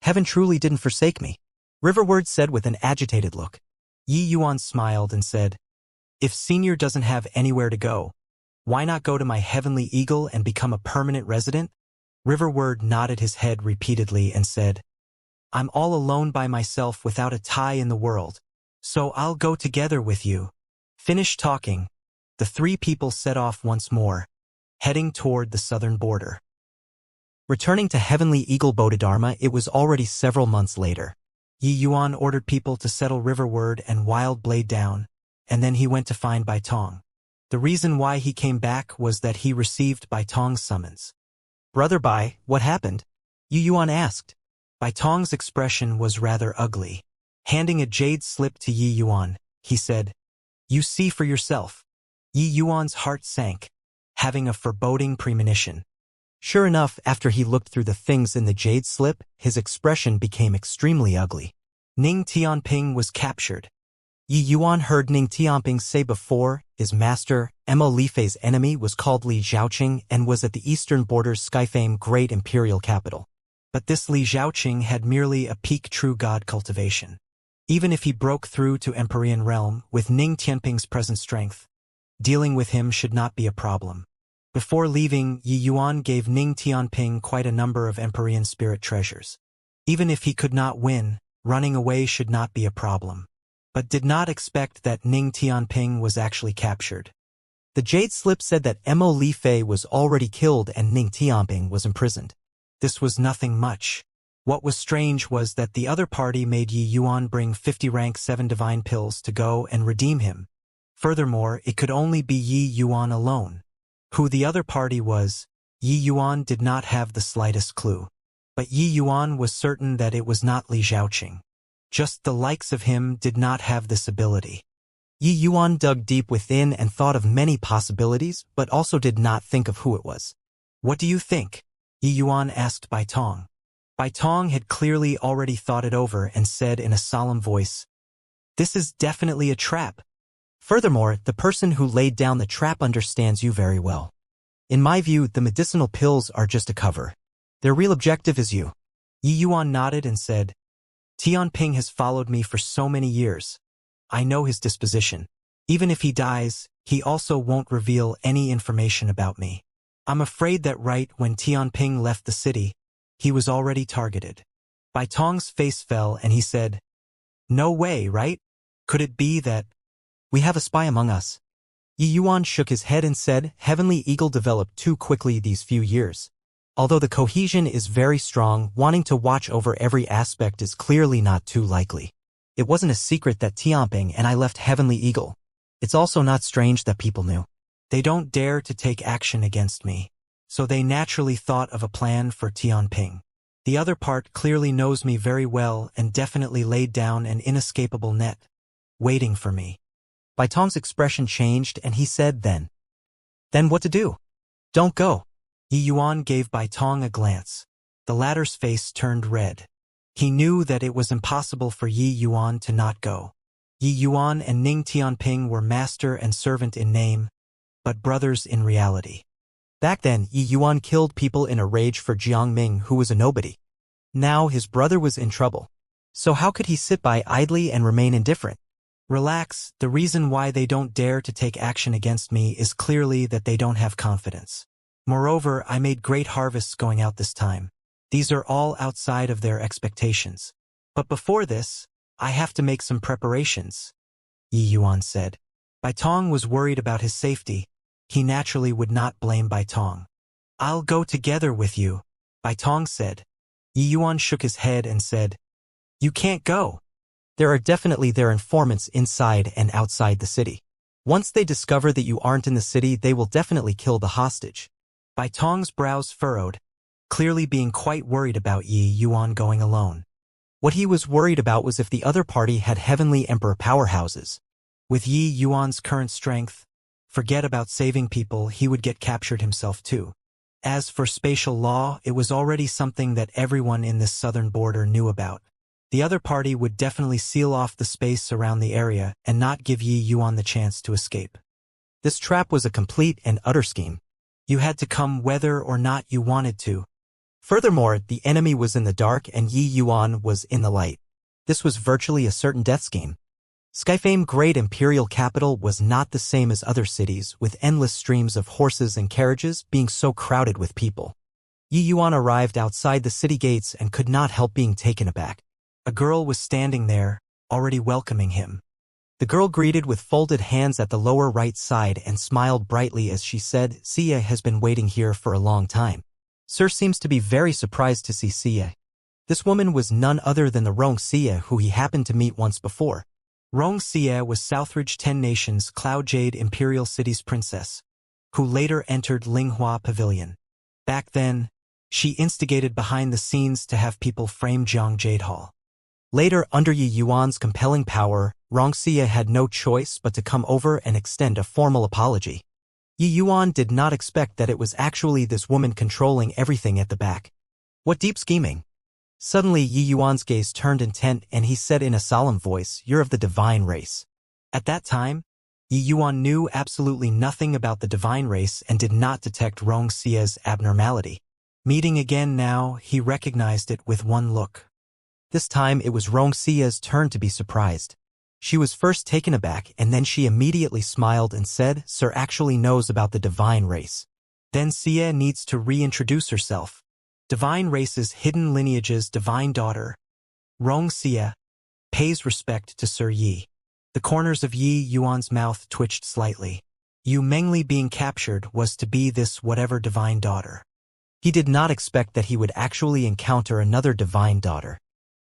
Heaven truly didn't forsake me, Riverward said with an agitated look. Yi Yuan smiled and said, if Senior doesn't have anywhere to go, why not go to my Heavenly Eagle and become a permanent resident? Riverward nodded his head repeatedly and said, I'm all alone by myself without a tie in the world, so I'll go together with you. Finished talking, the 3 people set off once more, heading toward the southern border. Returning to Heavenly Eagle Bodhidharma, it was already several months later. Yi Yuan ordered people to settle Riverward and Wild Blade down, and then he went to find Bai Tong. The reason why he came back was that he received Bai Tong's summons. Brother Bai, what happened? Yi Yuan asked. Bai Tong's expression was rather ugly. Handing a jade slip to Yi Yuan, he said, you see for yourself. Yi Yuan's heart sank, having a foreboding premonition. Sure enough, after he looked through the things in the jade slip, his expression became extremely ugly. Ning Tianping was captured. Yi Yuan heard Ning Tianping say before, his master, Mo Lifei's enemy was called Li Zhaoqing and was at the eastern border's Skyfame great imperial capital. But this Li Zhaoqing had merely a peak true god cultivation. Even if he broke through to Empyrean realm with Ning Tianping's present strength, dealing with him should not be a problem. Before leaving, Yi Yuan gave Ning Tianping quite a number of Empyrean spirit treasures. Even if he could not win, running away should not be a problem. But did not expect that Ning Tianping was actually captured. The jade slip said that Mo Lifei was already killed and Ning Tianping was imprisoned. This was nothing much. What was strange was that the other party made Yi Yuan bring 50 rank 7 divine pills to go and redeem him. Furthermore, it could only be Yi Yuan alone. Who the other party was, Yi Yuan did not have the slightest clue. But Yi Yuan was certain that it was not Li Zhaoqing. Just the likes of him did not have this ability. Yi Yuan dug deep within and thought of many possibilities, but also did not think of who it was. What do you think? Yi Yuan asked Bai Tong. Bai Tong had clearly already thought it over and said in a solemn voice, this is definitely a trap. Furthermore, the person who laid down the trap understands you very well. In my view, the medicinal pills are just a cover. Their real objective is you. Yi Yuan nodded and said, Tianping has followed me for so many years. I know his disposition. Even if he dies, he also won't reveal any information about me. I'm afraid that right when Tianping left the city, he was already targeted. Bai Tong's face fell and he said, no way, right? Could it be that we have a spy among us? Yi Yuan shook his head and said, Heavenly Eagle developed too quickly these few years. Although the cohesion is very strong, wanting to watch over every aspect is clearly not too likely. It wasn't a secret that Tianping and I left Heavenly Eagle. It's also not strange that people knew. They don't dare to take action against me, so they naturally thought of a plan for Tianping. The other part clearly knows me very well and definitely laid down an inescapable net, waiting for me. Bai Tong's expression changed and he said then what to do? Don't go. Yi Yuan gave Bai Tong a glance. The latter's face turned red. He knew that it was impossible for Yi Yuan to not go. Yi Yuan and Ning Tianping were master and servant in name, but brothers in reality. Back then, Yi Yuan killed people in a rage for Jiang Ming, who was a nobody. Now his brother was in trouble. So how could he sit by idly and remain indifferent? Relax, the reason why they don't dare to take action against me is clearly that they don't have confidence. Moreover, I made great harvests going out this time. These are all outside of their expectations. But before this, I have to make some preparations, Yi Yuan said. Bai Tong was worried about his safety. He naturally would not blame Bai Tong. I'll go together with you, Bai Tong said. Yi Yuan shook his head and said, you can't go. There are definitely their informants inside and outside the city. Once they discover that you aren't in the city, they will definitely kill the hostage. Bai Tong's brows furrowed, clearly being quite worried about Yi Yuan going alone. What he was worried about was if the other party had heavenly emperor powerhouses. With Yi Yuan's current strength, forget about saving people, he would get captured himself too. As for spatial law, it was already something that everyone in this southern border knew about. The other party would definitely seal off the space around the area and not give Yi Yuan the chance to escape. This trap was a complete and utter scheme. You had to come whether or not you wanted to. Furthermore, the enemy was in the dark and Yi Yuan was in the light. This was virtually a certain death scheme. Skyfame Great Imperial Capital was not the same as other cities, with endless streams of horses and carriages being so crowded with people. Yi Yuan arrived outside the city gates and could not help being taken aback. A girl was standing there, already welcoming him. The girl greeted with folded hands at the lower right side and smiled brightly as she said, "Xia has been waiting here for a long time. Sir seems to be very surprised to see Xia." This woman was none other than the Xia who he happened to meet once before. Xia was Southridge 10 Nations Cloud Jade Imperial City's princess, who later entered Linghua Pavilion. Back then, she instigated behind the scenes to have people frame Jiang Jade Hall. Later, under Yi Yuan's compelling power, Xia had no choice but to come over and extend a formal apology. Yi Yuan did not expect that it was actually this woman controlling everything at the back. What deep scheming! Suddenly Yi Yuan's gaze turned intent and he said in a solemn voice, "You're of the divine race." At that time, Yi Yuan knew absolutely nothing about the divine race and did not detect Xia's abnormality. Meeting again now, he recognized it with one look. This time it was Xia's turn to be surprised. She was first taken aback and then she immediately smiled and said, "Sir actually knows about the divine race. Then Xia needs to reintroduce herself. Divine race's hidden lineage's divine daughter. Xia pays respect to Sir Yi." The corners of Yi Yuan's mouth twitched slightly. Yu Mengli being captured was to be this whatever divine daughter. He did not expect that he would actually encounter another divine daughter.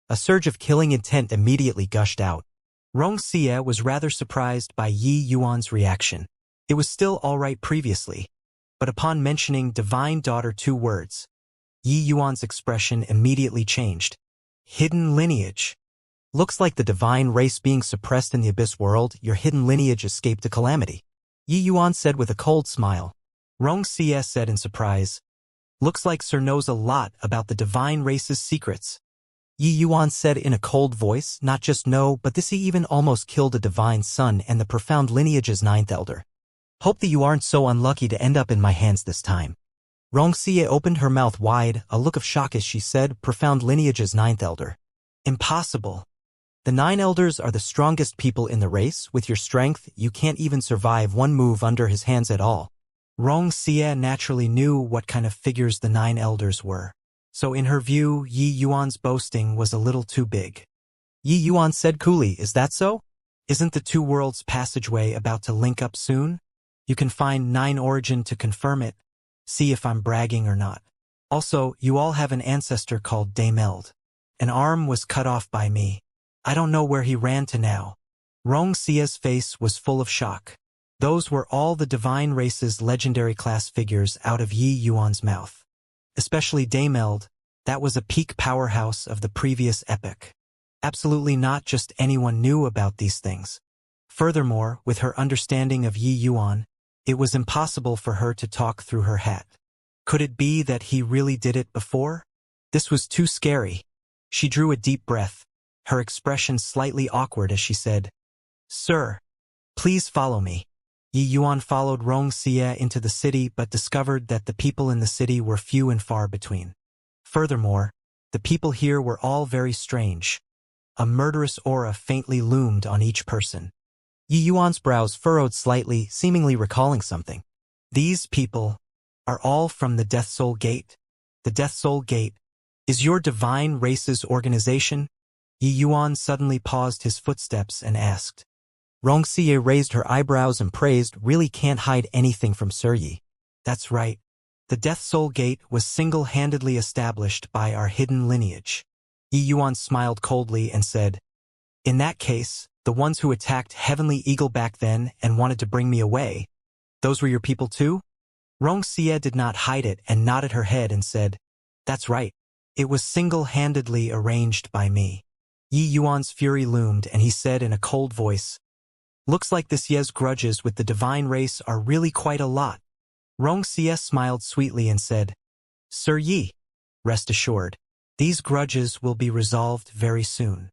A surge of killing intent immediately gushed out. Xia was rather surprised by Yi Yuan's reaction. It was still all right previously, but upon mentioning divine daughter 2 words, Yi Yuan's expression immediately changed. Hidden lineage. Looks like the divine race being suppressed in the abyss world, your hidden lineage escaped a calamity. Yi Yuan said with a cold smile. Xia said in surprise, "Looks like Sir knows a lot about the divine race's secrets." Yi Yuan said in a cold voice, "Not just know, but this he even almost killed a divine son and the profound lineage's 9th elder. Hope that you aren't so unlucky to end up in my hands this time." Xia opened her mouth wide, a look of shock as she said, "Profound lineage's 9th elder. Impossible. The 9 elders are the strongest people in the race. With your strength, you can't even survive one move under his hands at all." Xia naturally knew what kind of figures the 9 elders were. So in her view, Yi Yuan's boasting was a little too big. Yi Yuan said coolly, "Is that so? Isn't the 2 worlds passageway about to link up soon? You can find 9 origin to confirm it. See if I'm bragging or not. Also, you all have an ancestor called Daemeld. An arm was cut off by me. I don't know where he ran to now." Xia's face was full of shock. Those were all the divine race's legendary class figures out of Yi Yuan's mouth. Especially Daemeld, that was a peak powerhouse of the previous epoch. Absolutely not just anyone knew about these things. Furthermore, with her understanding of Yi Yuan, it was impossible for her to talk through her hat. Could it be that he really did it before? This was too scary. She drew a deep breath, her expression slightly awkward as she said, "Sir, please follow me." Yi Yuan followed Xia into the city but discovered that the people in the city were few and far between. Furthermore, the people here were all very strange. A murderous aura faintly loomed on each person. Yi Yuan's brows furrowed slightly, seemingly recalling something. "These people are all from the Death Soul Gate. The Death Soul Gate is your divine race's organization?" Yi Yuan suddenly paused his footsteps and asked. Xia raised her eyebrows and praised, "Really can't hide anything from Sir Yi." "That's right. The Death Soul Gate was single-handedly established by our hidden lineage." Yi Yuan smiled coldly and said, "In that case, the ones who attacked Heavenly Eagle back then and wanted to bring me away, those were your people too?" Xia did not hide it and nodded her head and said, "That's right. It was single-handedly arranged by me. Yi Yuan's fury loomed, and he said in a cold voice, "Looks like this Ye's grudges with the divine race are really quite a lot." Rongxia smiled sweetly and said, "Sir Yi, rest assured, these grudges will be resolved very soon."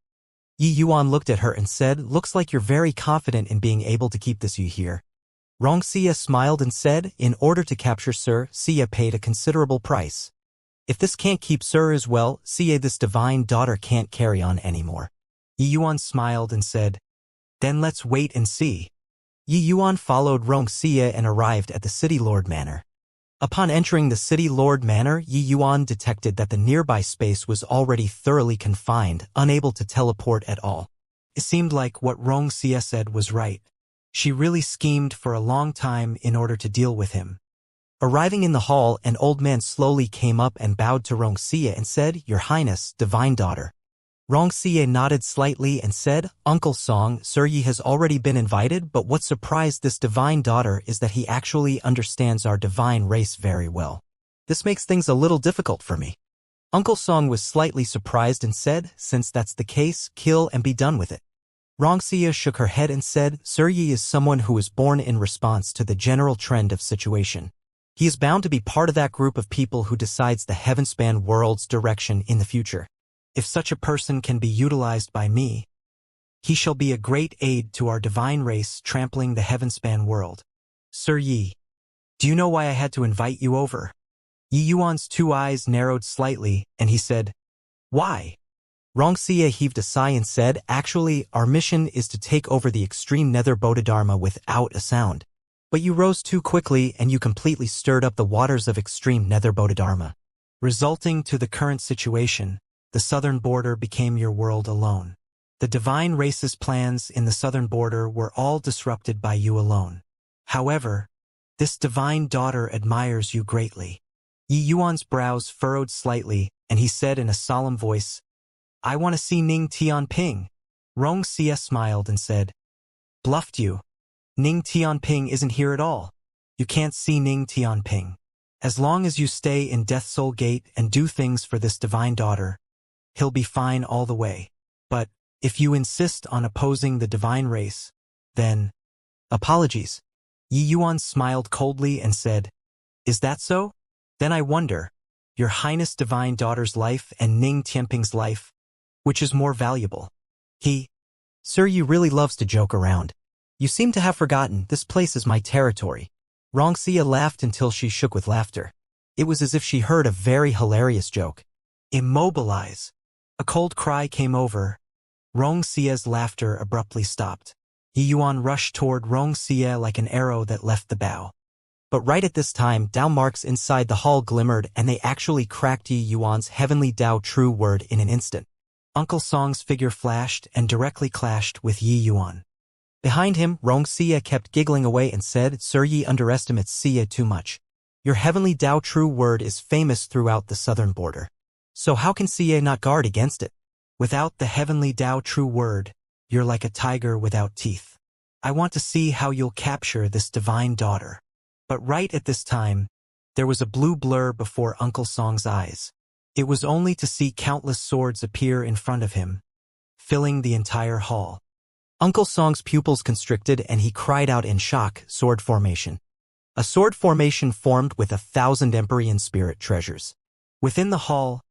Yi Yuan looked at her and said, "Looks like you're very confident in being able to keep this Yu here." Rongxia smiled and said, "In order to capture Sir, Xia paid a considerable price. If this can't keep Sir as well, Xia, this divine daughter can't carry on anymore." Yi Yuan smiled and said, "Then let's wait and see." Yi Yuan followed Rongxia and arrived at the City Lord Manor. Upon entering the City Lord Manor, Yi Yuan detected that the nearby space was already thoroughly confined, unable to teleport at all. It seemed like what Rongxia said was right. She really schemed for a long time in order to deal with him. Arriving in the hall, an old man slowly came up and bowed to Rongxia and said, "Your Highness, divine daughter." Rongxia nodded slightly and said, "Uncle Song, Sir Yi has already been invited, but what surprised this divine daughter is that he actually understands our divine race very well. This makes things a little difficult for me." Uncle Song was slightly surprised and said, "Since that's the case, kill and be done with it." Rongxia shook her head and said, "Sir Yi is someone who was born in response to the general trend of situation. He is bound to be part of that group of people who decides the heaven-span world's direction in the future. If such a person can be utilized by me, he shall be a great aid to our divine race trampling the heaven-span world. Sir Yi, do you know why I had to invite you over?" Yi Yuan's two eyes narrowed slightly, and he said, "Why?" Rongxia heaved a sigh and said, "Actually, our mission is to take over the extreme nether Bodhidharma without a sound. But you rose too quickly and you completely stirred up the waters of extreme nether Bodhidharma, resulting to the current situation. The southern border became your world alone. The divine race's plans in the southern border were all disrupted by you alone. However, this divine daughter admires you greatly." Yi Yuan's brows furrowed slightly, and he said in a solemn voice, "I want to see Ning Tianping." Rongxia smiled and said, "Bluffed you. Ning Tianping isn't here at all. You can't see Ning Tianping. As long as you stay in Death Soul Gate and do things for this divine daughter, he'll be fine all the way. But if you insist on opposing the divine race, then apologies." Yi Yuan smiled coldly and said, "Is that so? Then I wonder, Your Highness divine daughter's life and Ning Tianping's life, which is more valuable?" Sir, you really loves to joke around. You seem to have forgotten this place is my territory." Rongxia laughed until she shook with laughter. It was as if she heard a very hilarious joke. "Immobilize." A cold cry came over. Rongxia's laughter abruptly stopped. Yi Yuan rushed toward Rongxia like an arrow that left the bow. But right at this time, Dao marks inside the hall glimmered, and they actually cracked Yi Yuan's heavenly Dao true word in an instant. Uncle Song's figure flashed and directly clashed with Yi Yuan. Behind him, Rongxia kept giggling away and said, "Sir Yi underestimates Xia too much. Your heavenly Dao true word is famous throughout the southern border. So how can Xia not guard against it? Without the heavenly Dao true word, you're like a tiger without teeth. I want to see how you'll capture this divine daughter." But right at this time, there was a blue blur before Uncle Song's eyes. It was only to see countless swords appear in front of him, filling the entire hall. Uncle Song's pupils constricted and he cried out in shock, "Sword formation." A sword formation formed with 1,000 Empyrean spirit treasures. Within the hall,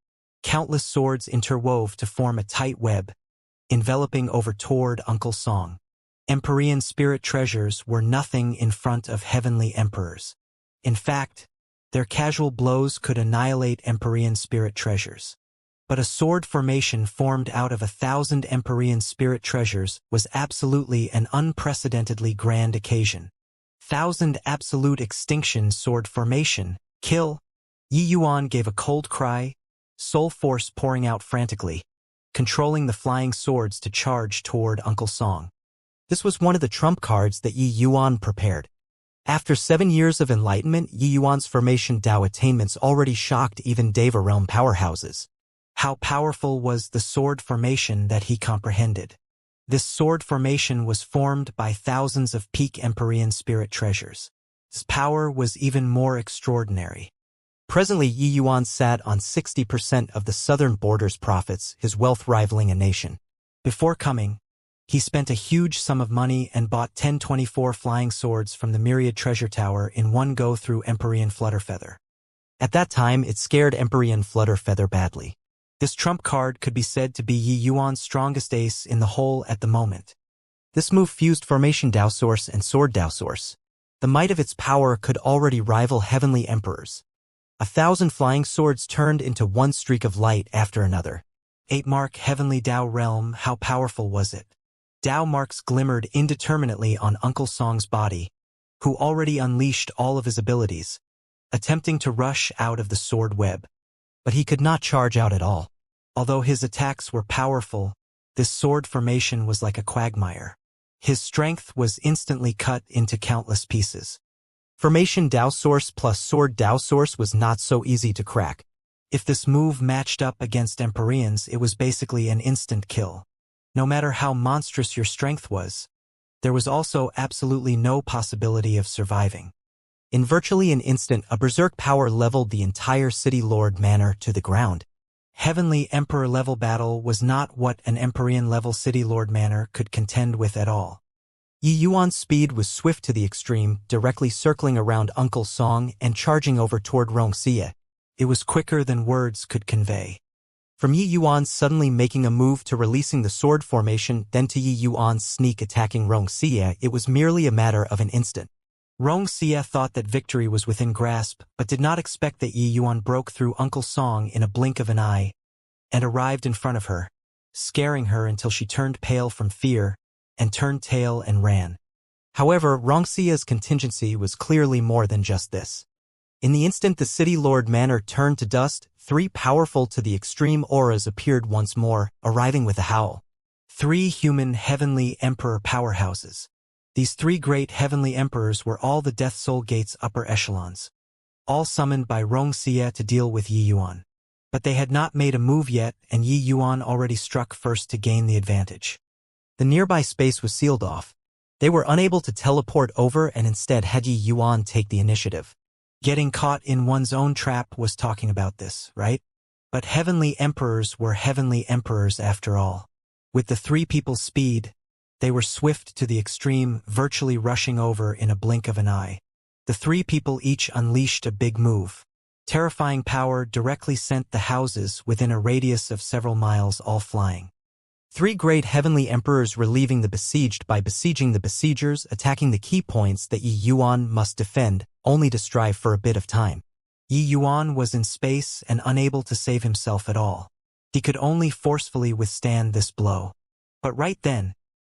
countless swords interwove to form a tight web, enveloping over toward Uncle Song. Empyrean spirit treasures were nothing in front of heavenly emperors. In fact, their casual blows could annihilate Empyrean spirit treasures. But a sword formation formed out of 1,000 Empyrean spirit treasures was absolutely an unprecedentedly grand occasion. 1,000 absolute extinction sword formation. Kill! Yi Yuan gave a cold cry, soul force pouring out frantically, controlling the flying swords to charge toward Uncle Song. This was one of the trump cards that Yi Yuan prepared. After 7 years of enlightenment, Yi Yuan's formation Dao attainments already shocked even Deva realm powerhouses. How powerful was the sword formation that he comprehended? This sword formation was formed by thousands of peak Empyrean spirit treasures. Its power was even more extraordinary. Presently, Yi Yuan sat on 60% of the southern border's profits, his wealth rivaling a nation. Before coming, he spent a huge sum of money and bought 1024 flying swords from the Myriad Treasure Tower in one go through Empyrean Flutterfeather. At that time, it scared Empyrean Flutterfeather badly. This trump card could be said to be Yi Yuan's strongest ace in the hole at the moment. This move fused Formation Dao Source and Sword Dao Source. The might of its power could already rival Heavenly Emperors. 1,000 flying swords turned into one streak of light after another. 8 mark Heavenly Dao Realm, how powerful was it? Dao marks glimmered indeterminately on Uncle Song's body, who already unleashed all of his abilities, attempting to rush out of the sword web. But he could not charge out at all. Although his attacks were powerful, this sword formation was like a quagmire. His strength was instantly cut into countless pieces. Formation Dao Source plus Sword Dao Source was not so easy to crack. If this move matched up against Empyreans, it was basically an instant kill. No matter how monstrous your strength was, there was also absolutely no possibility of surviving. In virtually an instant, a berserk power leveled the entire City Lord Manor to the ground. Heavenly Emperor level battle was not what an Empyrean level City Lord Manor could contend with at all. Yi Yuan's speed was swift to the extreme, directly circling around Uncle Song and charging over toward Wuxia. It was quicker than words could convey. From Yi Yuan suddenly making a move to releasing the sword formation, then to Yi Yuan's sneak attacking Wuxia, it was merely a matter of an instant. Wuxia thought that victory was within grasp, but did not expect that Yi Yuan broke through Uncle Song in a blink of an eye and arrived in front of her, scaring her until she turned pale from fear and turned tail and ran. However, Wuxia's contingency was clearly more than just this. In the instant the City Lord Manor turned to dust, 3 powerful to the extreme auras appeared once more, arriving with a howl. 3 human Heavenly Emperor powerhouses. These 3 great Heavenly Emperors were all the Death Soul Gate's upper echelons, all summoned by Wuxia to deal with Yi Yuan. But they had not made a move yet, and Yi Yuan already struck first to gain the advantage. The nearby space was sealed off. They were unable to teleport over and instead had Yi Yuan take the initiative. Getting caught in one's own trap was talking about this, right? But Heavenly Emperors were Heavenly Emperors after all. With the 3 people's speed, they were swift to the extreme, virtually rushing over in a blink of an eye. The 3 people each unleashed a big move. Terrifying power directly sent the houses within a radius of several miles all flying. 3 great Heavenly Emperors relieving the besieged by besieging the besiegers, attacking the key points that Yi Yuan must defend, only to strive for a bit of time. Yi Yuan was in space and unable to save himself at all. He could only forcefully withstand this blow. But right then,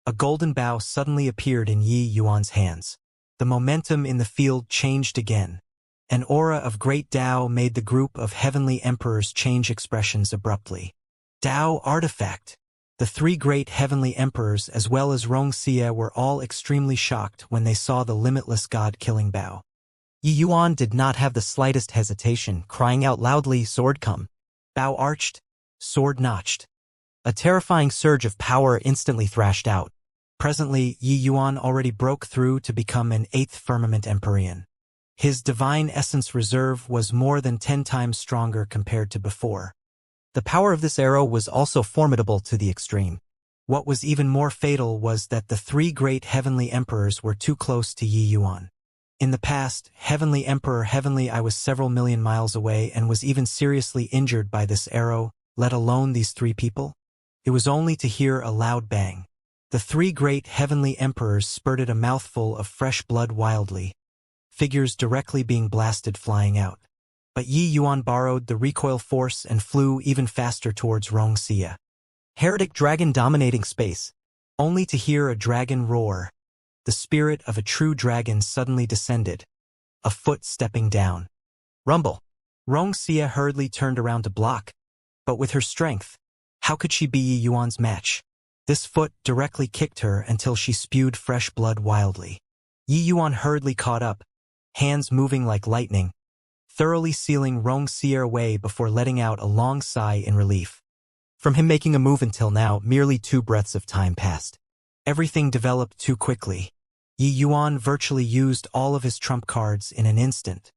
a golden bow suddenly appeared in Yi Yuan's hands. The momentum in the field changed again. An aura of great Dao made the group of Heavenly Emperors change expressions abruptly. Dao artifact. The 3 great Heavenly Emperors as well as Wuxia were all extremely shocked when they saw the limitless god-killing bow. Yi Yuan did not have the slightest hesitation, crying out loudly, "Sword come!" Bow arched, sword notched. A terrifying surge of power instantly thrashed out. Presently, Yi Yuan already broke through to become an 8th Firmament Empyrean. His divine essence reserve was more than 10 times stronger compared to before. The power of this arrow was also formidable to the extreme. What was even more fatal was that the 3 great Heavenly Emperors were too close to Yi Yuan. In the past, Heavenly Emperor Heavenly I was several million miles away and was even seriously injured by this arrow, let alone these 3 people. It was only to hear a loud bang. The 3 great Heavenly Emperors spurted a mouthful of fresh blood wildly, figures directly being blasted flying out. But Yi Yuan borrowed the recoil force and flew even faster towards Wuxia. Heretic dragon dominating space, only to hear a dragon roar. The spirit of a true dragon suddenly descended, a foot stepping down. Rumble. Wuxia hurriedly turned around to block, but with her strength, how could she be Yi Yuan's match? This foot directly kicked her until she spewed fresh blood wildly. Yi Yuan hurriedly caught up, hands moving like lightning, thoroughly sealing Wuxia away before letting out a long sigh in relief. From him making a move until now, merely 2 breaths of time passed. Everything developed too quickly. Yi Yuan virtually used all of his trump cards in an instant.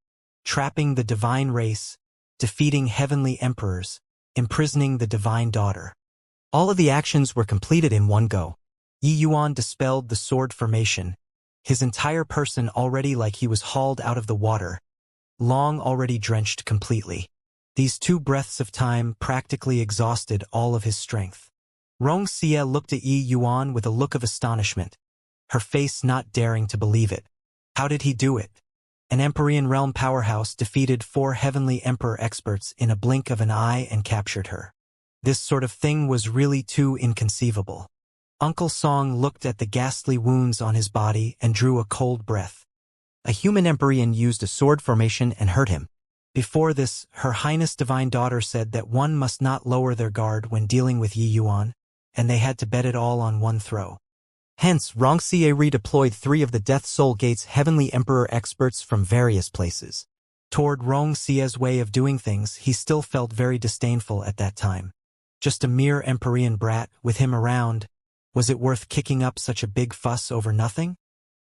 trapping the divine race, defeating heavenly emperors, imprisoning the divine daughter. All of the actions were completed in one go. Yi Yuan dispelled the sword formation, his entire person already like he was hauled out of the water, long already drenched completely. These 2 breaths of time practically exhausted all of his strength. Rongxia looked at Yi Yuan with a look of astonishment, her face not daring to believe it. How did he do it? An Empyrean realm powerhouse defeated 4 heavenly emperor experts in a blink of an eye and captured her. This sort of thing was really too inconceivable. Uncle Song looked at the ghastly wounds on his body and drew a cold breath. A human Empyrean used a sword formation and hurt him. Before this, Her Highness Divine Daughter said that one must not lower their guard when dealing with Yi Yuan, and they had to bet it all on one throw. Hence, Rongxie redeployed 3 of the Death Soul Gate's heavenly emperor experts from various places. Toward Rongxie's way of doing things, he still felt very disdainful at that time. Just a mere Empyrean brat with him around, was it worth kicking up such a big fuss over nothing?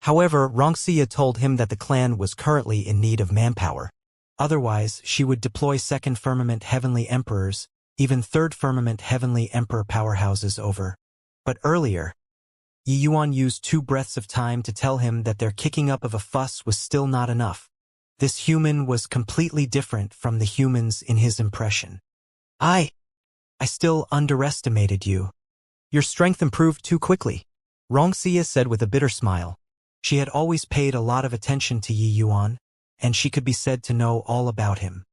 However, Rongxie told him that the clan was currently in need of manpower. Otherwise, she would deploy 2nd Firmament Heavenly Emperors, even 3rd Firmament Heavenly Emperor powerhouses over. But earlier, Yi Yuan used 2 breaths of time to tell him that their kicking up of a fuss was still not enough. This human was completely different from the humans in his impression. I still underestimated you. Your strength improved too quickly, Rongxie said with a bitter smile. She had always paid a lot of attention to Yi Yuan, and she could be said to know all about him.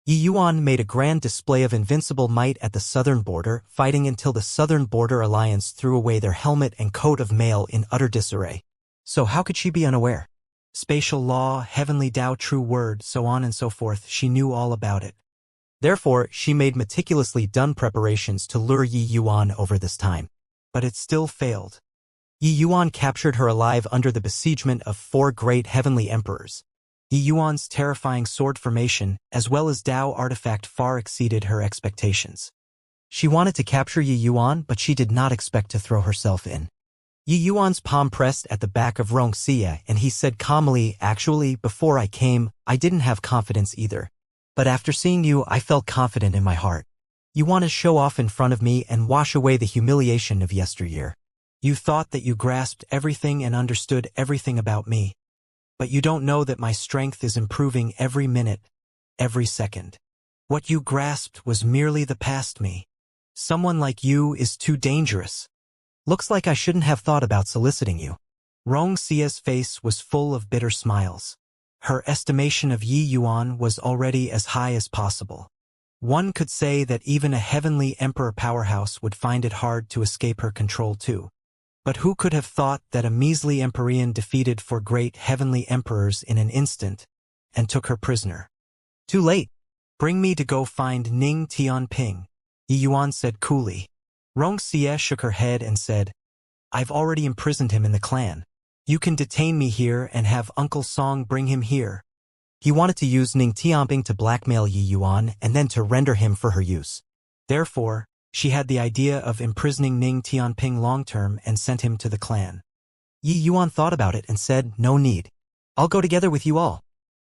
Yi Yuan made a grand display of invincible might at the southern border, fighting until the Southern Border Alliance threw away their helmet and coat of mail in utter disarray. So how could she be unaware? Spatial law, heavenly Tao, true word, so on and so forth, she knew all about it. Therefore, she made meticulously done preparations to lure Yi Yuan over this time. But it still failed. Yi Yuan captured her alive under the besiegement of 4 great heavenly emperors. Yi Yuan's terrifying sword formation, as well as Tao artifact, far exceeded her expectations. She wanted to capture Yi Yuan, but she did not expect to throw herself in. Yi Yuan's palm pressed at the back of Rongxie, and he said calmly, "Actually, before I came, I didn't have confidence either. But after seeing you, I felt confident in my heart. You want to show off in front of me and wash away the humiliation of yesteryear. You thought that you grasped everything and understood everything about me. But you don't know that my strength is improving every minute, every second. What you grasped was merely the past me. Someone like you is too dangerous. Looks like I shouldn't have thought about soliciting you." Rongxie's face was full of bitter smiles. Her estimation of Yi Yuan was already as high as possible. One could say that even a heavenly emperor powerhouse would find it hard to escape her control too. But who could have thought that a measly Empyrean defeated 4 great heavenly emperors in an instant, and took her prisoner? "Too late. Bring me to go find Ning Tianping," Yi Yuan said coolly. Rongxie shook her head and said, "I've already imprisoned him in the clan. You can detain me here and have Uncle Song bring him here." He wanted to use Ning Tianping to blackmail Yi Yuan and then to render him for her use. Therefore, she had the idea of imprisoning Ning Tianping long-term and sent him to the clan. Yi Yuan thought about it and said, "No need. I'll go together with you all."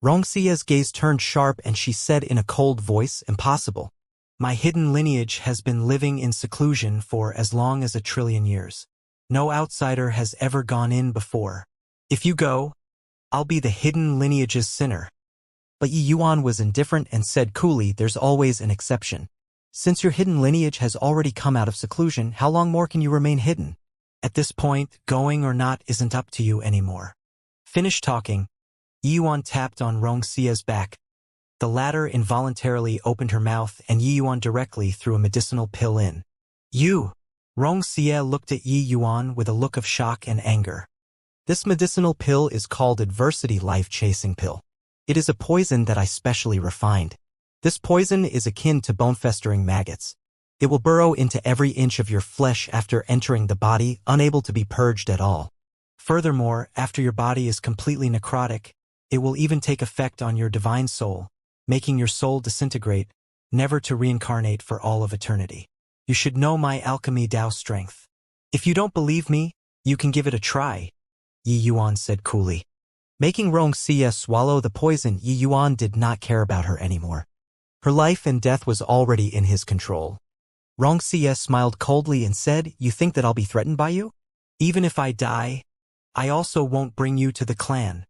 Rongxie's gaze turned sharp and she said in a cold voice, "Impossible. My hidden lineage has been living in seclusion for as long as 1,000,000,000,000 years. No outsider has ever gone in before. If you go, I'll be the hidden lineage's sinner." But Yi Yuan was indifferent and said coolly, "There's always an exception. Since your hidden lineage has already come out of seclusion, how long more can you remain hidden? At this point, going or not isn't up to you anymore." Finished talking, Yi Yuan tapped on Rongxie's back. The latter involuntarily opened her mouth and Yi Yuan directly threw a medicinal pill in. "You!" Rongxie looked at Yi Yuan with a look of shock and anger. "This medicinal pill is called Adversity Life-Chasing Pill. It is a poison that I specially refined. This poison is akin to bone-festering maggots. It will burrow into every inch of your flesh after entering the body, unable to be purged at all. Furthermore, after your body is completely necrotic, it will even take effect on your divine soul, making your soul disintegrate, never to reincarnate for all of eternity. You should know my alchemy Tao strength. If you don't believe me, you can give it a try," Yi Yuan said coolly. Making Rongxia swallow the poison. Yi Yuan did not care about her anymore. Her life and death was already in his control. Rongxia smiled coldly and said, "You think that I'll be threatened by you? Even if I die, I also won't bring you to the clan."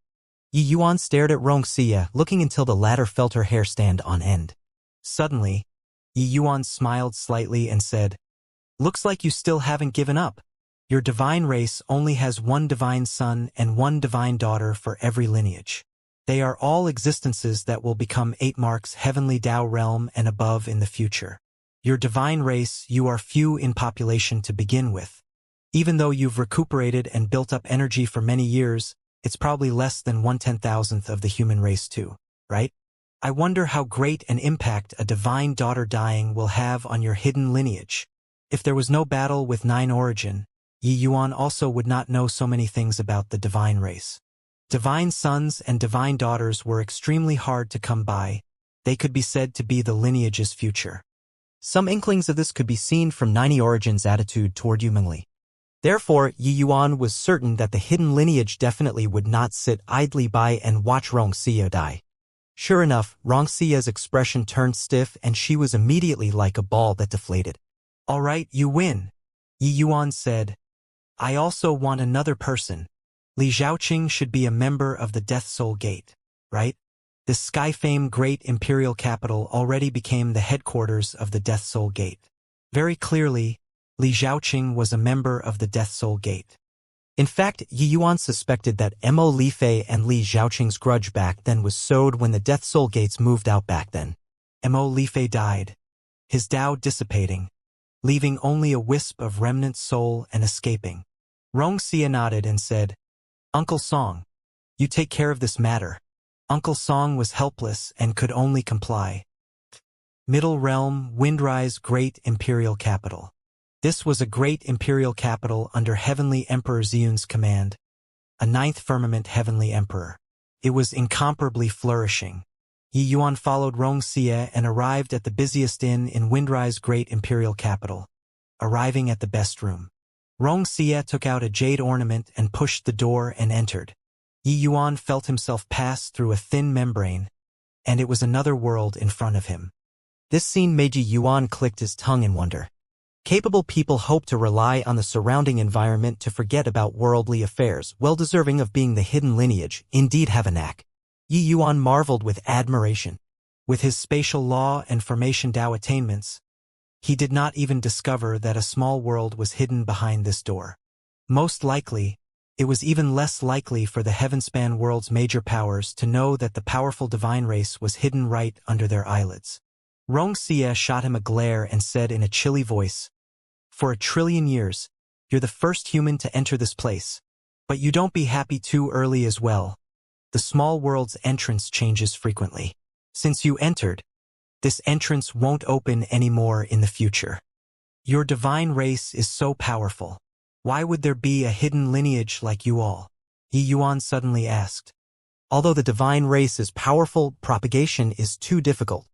Yi Yuan stared at Rongxia, looking until the latter felt her hair stand on end. Suddenly, Yi Yuan smiled slightly and said, "Looks like you still haven't given up. Your divine race only has one divine son and one divine daughter for every lineage. They are all existences that will become 8 marks heavenly Tao realm and above in the future. Your divine race, you are few in population to begin with. Even though you've recuperated and built up energy for many years, it's probably less than 1/10,000th of the human race too, right? I wonder how great an impact a divine daughter dying will have on your hidden lineage. If there was no battle with 9 origin, Yi Yuan also would not know so many things about the divine race. Divine sons and divine daughters were extremely hard to come by. They could be said to be the lineage's future. Some inklings of this could be seen from 90 Origin's attitude toward Yu Mengli. Therefore, Yi Yuan was certain that the hidden lineage definitely would not sit idly by and watch Rongxia die. Sure enough, Rongxia's expression turned stiff and she was immediately like a ball that deflated. "All right, you win," Yi Yuan said. "I also want another person. Li Zhaoqing should be a member of the Death Soul Gate, right? This sky-famed great imperial capital already became the headquarters of the Death Soul Gate. Very clearly, Li Zhaoqing was a member of the Death Soul Gate. In fact, Yi Yuan suspected that Mo Lifei and Li Zhaoqing's grudge back then was sowed when the Death Soul Gates moved out back then. Mo Lifei died, his Tao dissipating, leaving only a wisp of remnant soul and escaping. Rongxia nodded and said, "Uncle Song, you take care of this matter." Uncle Song was helpless and could only comply. Middle Realm, Windrise Great Imperial Capital. This was a great imperial capital under Heavenly Emperor Ziyun's command, a 9th firmament Heavenly Emperor. It was incomparably flourishing. Yi Yuan followed Rongxia and arrived at the busiest inn in Windrise Great Imperial Capital, arriving at the best room. Rongxia took out a jade ornament and pushed the door and entered. Yi Yuan felt himself pass through a thin membrane, and it was another world in front of him. This scene made Yi Yuan click his tongue in wonder. Capable people hope to rely on the surrounding environment to forget about worldly affairs, well deserving of being the hidden lineage, indeed have a knack. Yi Yuan marveled with admiration. With his spatial law and formation Tao attainments, he did not even discover that a small world was hidden behind this door. Most likely, it was even less likely for the Heavenspan world's major powers to know that the powerful divine race was hidden right under their eyelids. Rongxia shot him a glare and said in a chilly voice, "For 1,000,000,000,000 years, you're the first human to enter this place. But you don't be happy too early as well. The small world's entrance changes frequently. Since you entered, this entrance won't open anymore in the future. Your divine race is so powerful. Why would there be a hidden lineage like you all?" Yi Yuan suddenly asked. Although the divine race is powerful, propagation is too difficult.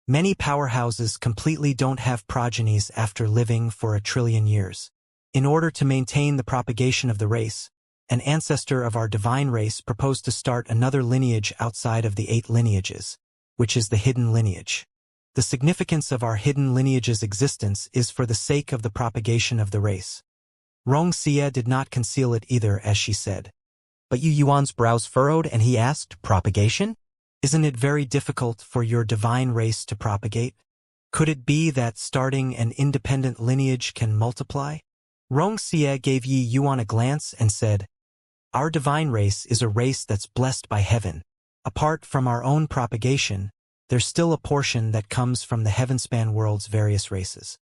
Many powerhouses completely don't have progenies after living for 1,000,000,000,000 years. In order to maintain the propagation of the race, an ancestor of our divine race proposed to start another lineage outside of the 8 lineages, which is the hidden lineage. The significance of our hidden lineage's existence is for the sake of the propagation of the race. Rongxia did not conceal it either as she said. But Yi Yuan's brows furrowed and he asked, "Propagation? Isn't it very difficult for your divine race to propagate? Could it be that starting an independent lineage can multiply?" Rongxia gave Yi Yuan a glance and said, "Our divine race is a race that's blessed by heaven. Apart from our own propagation, there's still a portion that comes from the Heavenspan world's various races.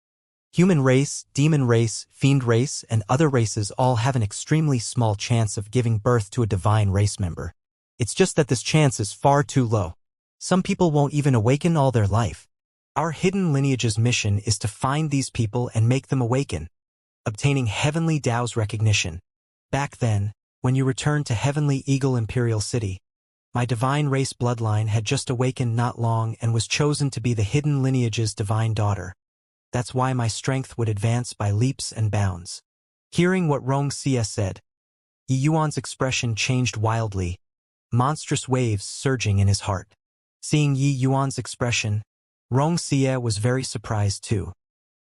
Human race, demon race, fiend race, and other races all have an extremely small chance of giving birth to a divine race member. It's just that this chance is far too low. Some people won't even awaken all their life. Our hidden lineage's mission is to find these people and make them awaken, obtaining Heavenly Tao's recognition. Back then, when you returned to Heavenly Eagle Imperial City, my divine race bloodline had just awakened not long and was chosen to be the hidden lineage's divine daughter. That's why my strength would advance by leaps and bounds." Hearing what Rongxia said, Yi Yuan's expression changed wildly. monstrous waves surging in his heart. Seeing Yi Yuan's expression, Rongxia was very surprised too.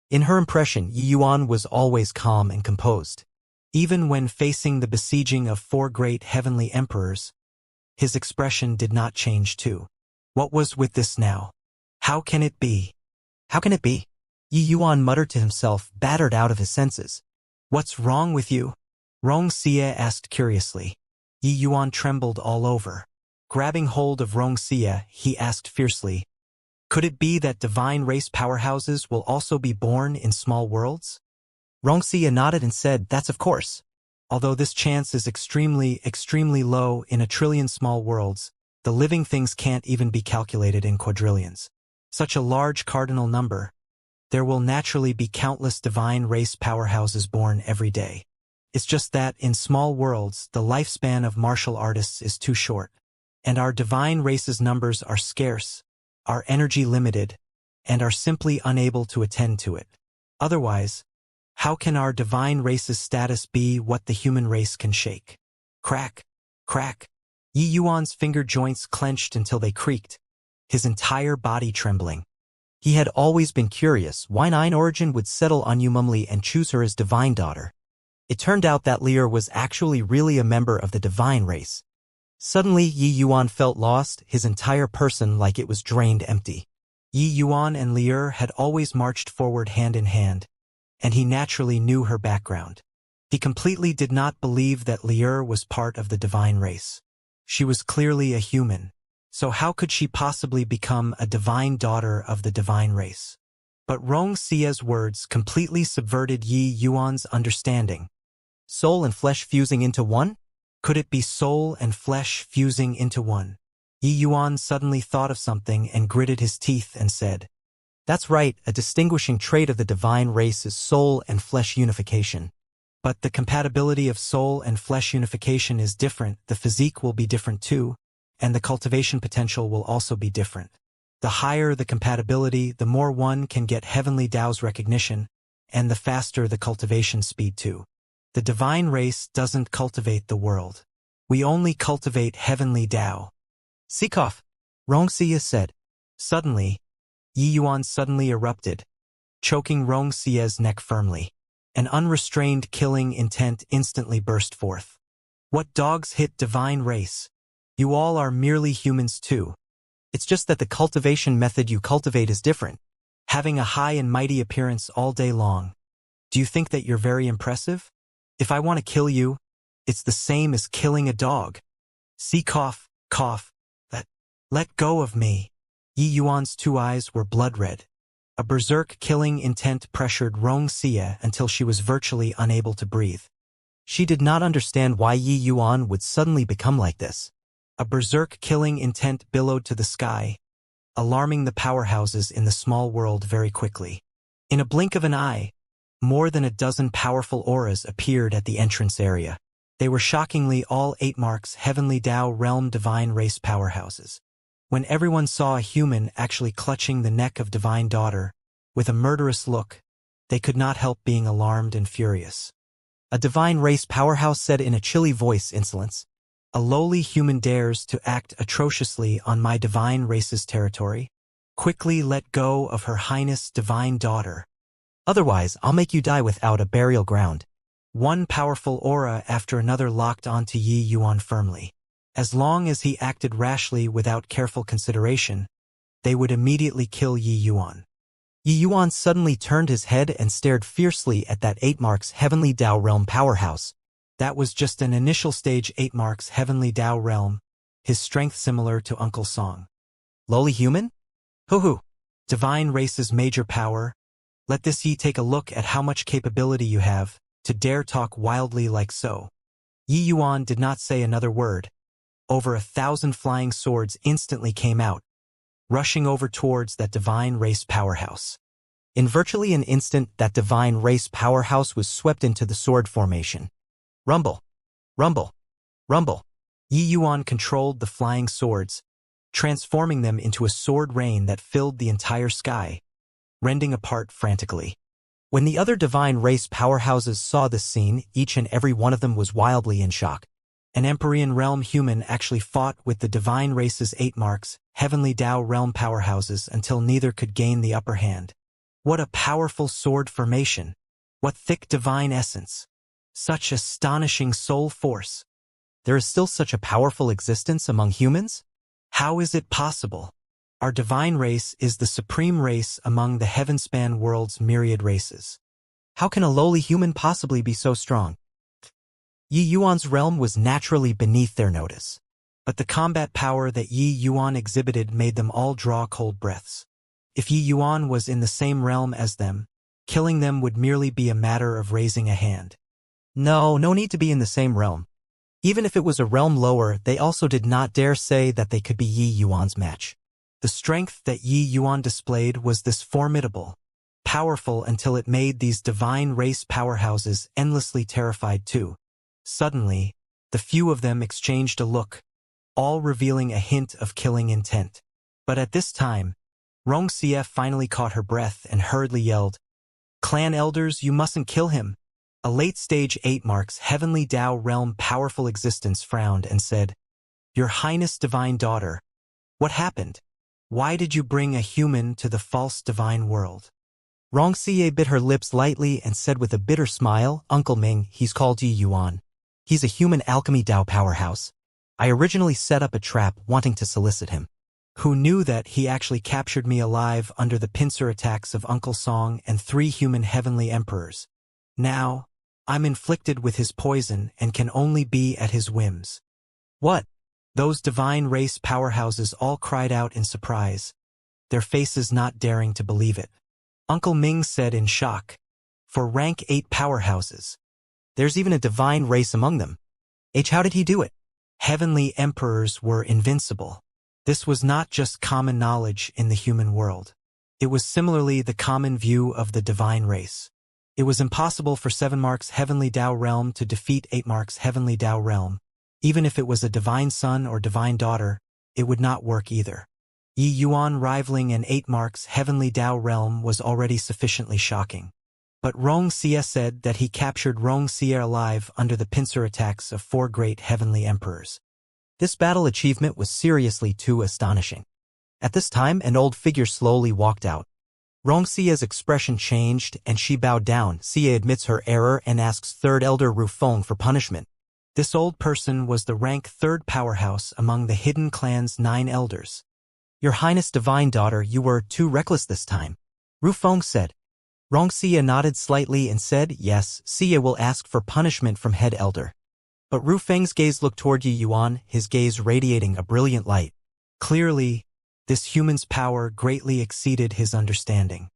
In her impression, Yi Yuan was always calm and composed. Even when facing the besieging of 4 great heavenly emperors, his expression did not change too. What was with this now? How can it be? How can it be? Yi Yuan muttered to himself, battered out of his senses. What's wrong with you? Rongxia asked curiously. Yi Yuan trembled all over. Grabbing hold of Rongxia, he asked fiercely, could it be that divine race powerhouses will also be born in small worlds? Rongxia nodded and said, that's of course. Although this chance is extremely low in a trillion small worlds, the living things can't even be calculated in quadrillions. Such a large cardinal number. There will naturally be countless divine race powerhouses born every day. It's just that, in small worlds, the lifespan of martial artists is too short. And our divine race's numbers are scarce, are energy limited, and are simply unable to attend to it. Otherwise, how can our divine race's status be what the human race can shake? Crack, crack. Yi Yuan's finger joints clenched until they creaked, his entire body trembling. He had always been curious why Nine Origin would settle on Umumli and choose her as divine daughter. It turned out that Lier was actually really a member of the divine race. Suddenly, Yi Yuan felt lost, his entire person like it was drained empty. Yi Yuan and Lier had always marched forward hand in hand, and he naturally knew her background. He completely did not believe that Lier was part of the divine race. She was clearly a human. So how could she possibly become a divine daughter of the divine race? But Rongxia's words completely subverted Yi Yuan's understanding. Soul and flesh fusing into one? Could it be soul and flesh fusing into one? Yi Yuan suddenly thought of something and gritted his teeth and said, that's right, a distinguishing trait of the divine race is soul and flesh unification. But the compatibility of soul and flesh unification is different, the physique will be different too, and the cultivation potential will also be different. The higher the compatibility, the more one can get heavenly Tao's recognition, and the faster the cultivation speed too. The divine race doesn't cultivate the world. We only cultivate heavenly Tao. Sikoff, Rongxia said. Suddenly, Yi Yuan suddenly erupted, choking Rongxia's neck firmly. An unrestrained killing intent instantly burst forth. What dogs hit divine race? You all are merely humans too. It's just that the cultivation method you cultivate is different. Having a high and mighty appearance all day long. Do you think that you're very impressive? If I want to kill you, it's the same as killing a dog. See cough. Let go of me. Yi Yuan's 2 eyes were blood red. A berserk killing intent pressured Rongxia until she was virtually unable to breathe. She did not understand why Yi Yuan would suddenly become like this. A berserk killing intent billowed to the sky, alarming the powerhouses in the small world very quickly. In a blink of an eye, more than a dozen powerful auras appeared at the entrance area. They were shockingly all 8 marks heavenly Tao realm divine race powerhouses. When everyone saw a human actually clutching the neck of divine daughter, with a murderous look, they could not help being alarmed and furious. A divine race powerhouse said in a chilly voice, insolence. A lowly human dares to act atrociously on my divine race's territory? Quickly let go of Her Highness divine daughter. Otherwise, I'll make you die without a burial ground. One powerful aura after another locked onto Yi Yuan firmly. As long as he acted rashly without careful consideration, they would immediately kill Yi Yuan. Yi Yuan suddenly turned his head and stared fiercely at that 8 marks heavenly Tao realm powerhouse. That was just an initial stage 8 marks heavenly Tao realm, his strength similar to Uncle Song. Lowly human? Hoo-hoo. Divine race's major power. Let this Yi take a look at how much capability you have, to dare talk wildly like so. Yi Yuan did not say another word. Over 1,000 flying swords instantly came out, rushing over towards that divine race powerhouse. In virtually an instant, that divine race powerhouse was swept into the sword formation. Rumble, rumble, rumble. Yi Yuan controlled the flying swords, transforming them into a sword rain that filled the entire sky, rending apart frantically. When the other divine race powerhouses saw this scene, each and every one of them was wildly in shock. An Empyrean realm human actually fought with the divine race's 8 marks, heavenly Tao realm powerhouses until neither could gain the upper hand. What a powerful sword formation! What thick divine essence! Such astonishing soul force! There is still such a powerful existence among humans? How is it possible? Our divine race is the supreme race among the heavenspan world's myriad races. How can a lowly human possibly be so strong? Yi Yuan's realm was naturally beneath their notice. But the combat power that Yi Yuan exhibited made them all draw cold breaths. If Yi Yuan was in the same realm as them, killing them would merely be a matter of raising a hand. No need to be in the same realm. Even if it was a realm lower, they also did not dare say that they could be Yi Yuan's match. The strength that Yi Yuan displayed was this formidable, powerful until it made these divine race powerhouses endlessly terrified too. Suddenly, the few of them exchanged a look, all revealing a hint of killing intent. But at this time, Wuxia finally caught her breath and hurriedly yelled, "Clan elders, you mustn't kill him." A late-stage 8 marks heavenly Tao realm powerful existence frowned and said, "Your Highness divine daughter, what happened? Why did you bring a human to the false divine world?" Wuxia bit her lips lightly and said with a bitter smile, "Uncle Ming, he's called Yi Yuan. He's a human alchemy Tao powerhouse. I originally set up a trap wanting to solicit him. Who knew that he actually captured me alive under the pincer attacks of Uncle Song and 3 human heavenly emperors. Now, I'm inflicted with his poison and can only be at his whims." "What?" Those divine race powerhouses all cried out in surprise, their faces not daring to believe it. Uncle Ming said in shock, "For rank 8 powerhouses. There's even a divine race among them. How did he do it?" Heavenly emperors were invincible. This was not just common knowledge in the human world. It was similarly the common view of the divine race. It was impossible for 7 marks heavenly Tao realm to defeat 8 marks heavenly Tao realm. Even if it was a divine son or divine daughter, it would not work either. Yi Yuan rivaling an 8 marks heavenly Tao realm was already sufficiently shocking. But Wuxia said that he captured Wuxia alive under the pincer attacks of 4 great heavenly emperors. This battle achievement was seriously too astonishing. At this time, an old figure slowly walked out. Wuxia's expression changed and she bowed down. Xia admits her error and asks 3rd Elder Rufeng for punishment. This old person was the rank 3rd powerhouse among the hidden clan's 9 elders. "Your Highness divine daughter, you were too reckless this time," Rufeng said. Wuxia nodded slightly and said, "Yes, Xia will ask for punishment from head elder." But Rufeng's gaze looked toward Yi Yuan, his gaze radiating a brilliant light. Clearly, this human's power greatly exceeded his understanding.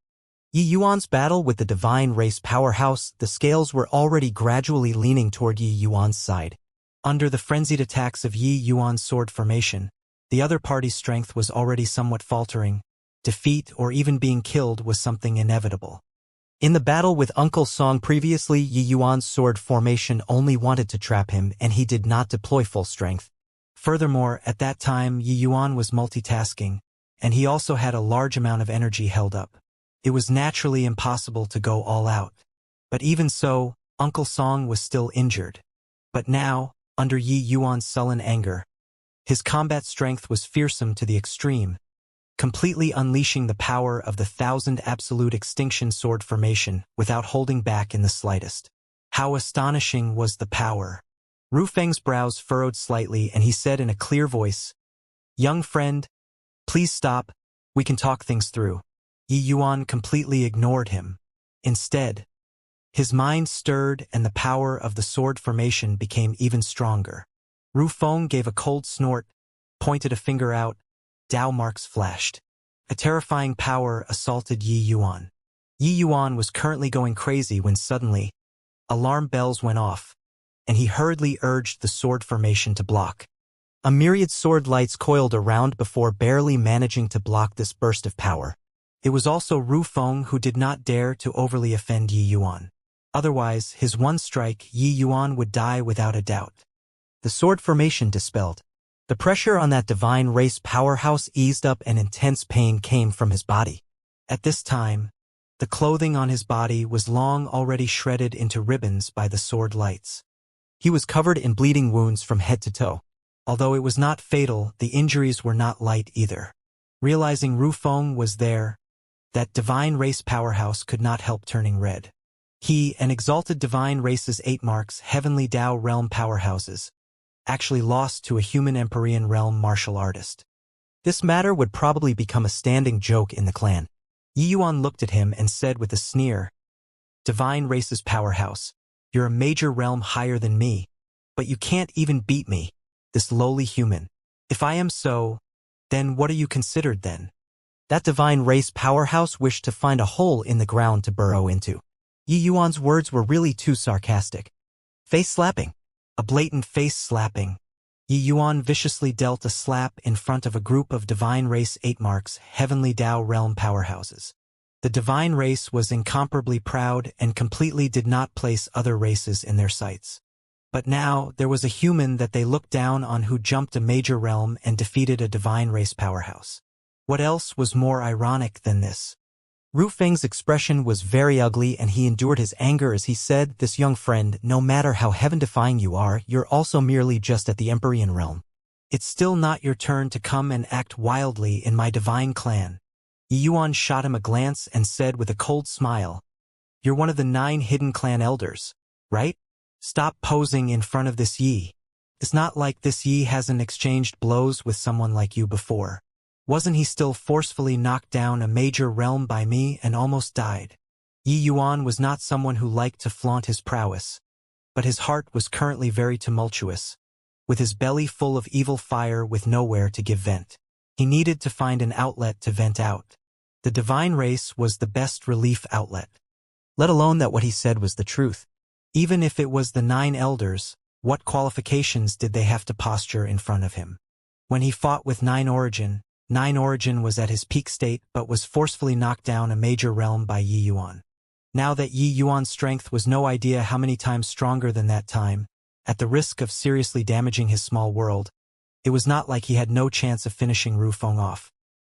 Yi Yuan's battle with the divine race powerhouse, the scales were already gradually leaning toward Yi Yuan's side. Under the frenzied attacks of Yi Yuan's sword formation, the other party's strength was already somewhat faltering. Defeat or even being killed was something inevitable. In the battle with Uncle Song previously, Yi Yuan's sword formation only wanted to trap him and he did not deploy full strength. Furthermore, at that time Yi Yuan was multitasking, and he also had a large amount of energy held up. It was naturally impossible to go all out. But even so, Uncle Song was still injured. But now, under Yi Yuan's sullen anger, his combat strength was fearsome to the extreme, completely unleashing the power of the 1000 absolute extinction sword formation without holding back in the slightest. How astonishing was the power! Rufeng's brows furrowed slightly and he said in a clear voice, "Young friend, please stop, we can talk things through." Yi Yuan completely ignored him. Instead, his mind stirred and the power of the sword formation became even stronger. Rufeng gave a cold snort, pointed a finger out. Tao marks flashed. A terrifying power assaulted Yi Yuan. Yi Yuan was currently going crazy when suddenly, alarm bells went off, and he hurriedly urged the sword formation to block. A myriad sword lights coiled around before barely managing to block this burst of power. It was also Rufeng who did not dare to overly offend Yi Yuan. Otherwise, his one strike, Yi Yuan would die without a doubt. The sword formation dispelled. The pressure on that divine race powerhouse eased up and intense pain came from his body. At this time, the clothing on his body was long already shredded into ribbons by the sword lights. He was covered in bleeding wounds from head to toe. Although it was not fatal, the injuries were not light either. Realizing Rufeng was there, that divine race powerhouse could not help turning red. He, an exalted divine race's 8 marks heavenly Tao realm powerhouses, actually lost to a human Empyrean realm martial artist. This matter would probably become a standing joke in the clan. Yi Yuan looked at him and said with a sneer, "Divine race's powerhouse, you're a major realm higher than me, but you can't even beat me, this lowly human. If I am so, then what are you considered then?" That divine race powerhouse wished to find a hole in the ground to burrow into. Yi Yuan's words were really too sarcastic. Face slapping. A blatant face slapping. Yi Yuan viciously dealt a slap in front of a group of divine race 8 marks heavenly Tao realm powerhouses. The divine race was incomparably proud and completely did not place other races in their sights. But now, there was a human that they looked down on who jumped a major realm and defeated a divine race powerhouse. What else was more ironic than this? Rufeng's expression was very ugly and he endured his anger as he said, "This young friend, no matter how heaven-defying you are, you're also merely just at the Empyrean realm. It's still not your turn to come and act wildly in my divine clan." Yi Yuan shot him a glance and said with a cold smile, "You're one of the 9 hidden clan elders, right? Stop posing in front of this Yi. It's not like this Yi hasn't exchanged blows with someone like you before. Wasn't he still forcefully knocked down a major realm by me and almost died?" Yi Yuan was not someone who liked to flaunt his prowess, but his heart was currently very tumultuous, with his belly full of evil fire with nowhere to give vent. He needed to find an outlet to vent out. The divine race was the best relief outlet. Let alone that what he said was the truth. Even if it was the 9 elders, what qualifications did they have to posture in front of him? When he fought with 9 Origin was at his peak state but was forcefully knocked down a major realm by Yi Yuan. Now that Yi Yuan's strength was no idea how many times stronger than that time, at the risk of seriously damaging his small world, it was not like he had no chance of finishing Rufeng off.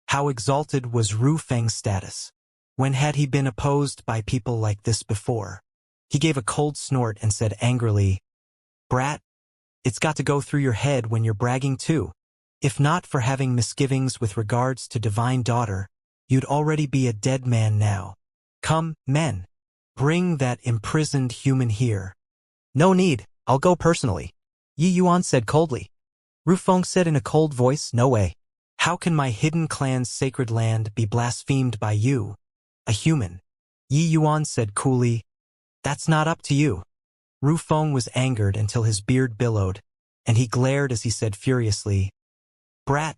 How exalted was Rufeng's status? When had he been opposed by people like this before? He gave a cold snort and said angrily, "Brat, it's got to go through your head when you're bragging too. If not for having misgivings with regards to divine daughter, you'd already be a dead man now. Come, men. Bring that imprisoned human here." "No need, I'll go personally," Yi Yuan said coldly. Rufeng said in a cold voice, "No way. How can my hidden clan's sacred land be blasphemed by you, a human?" Yi Yuan said coolly, "That's not up to you." Rufeng was angered until his beard billowed, and he glared as he said furiously, "Brat,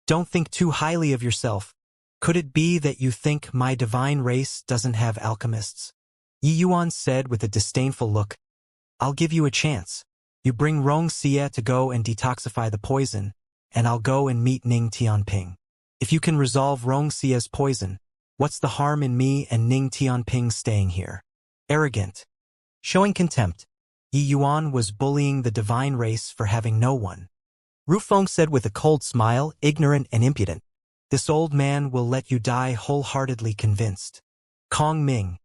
don't think too highly of yourself. Could it be that you think my divine race doesn't have alchemists?" Yi Yuan said with a disdainful look, "I'll give you a chance. You bring Wuxia to go and detoxify the poison, and I'll go and meet Ning Tianping. If you can resolve Wuxia's poison, what's the harm in me and Ning Tianping staying here?" Arrogant. Showing contempt. Yi Yuan was bullying the divine race for having no one. Rufeng said with a cold smile, "Ignorant and impudent. This old man will let you die wholeheartedly convinced. Kong Ming,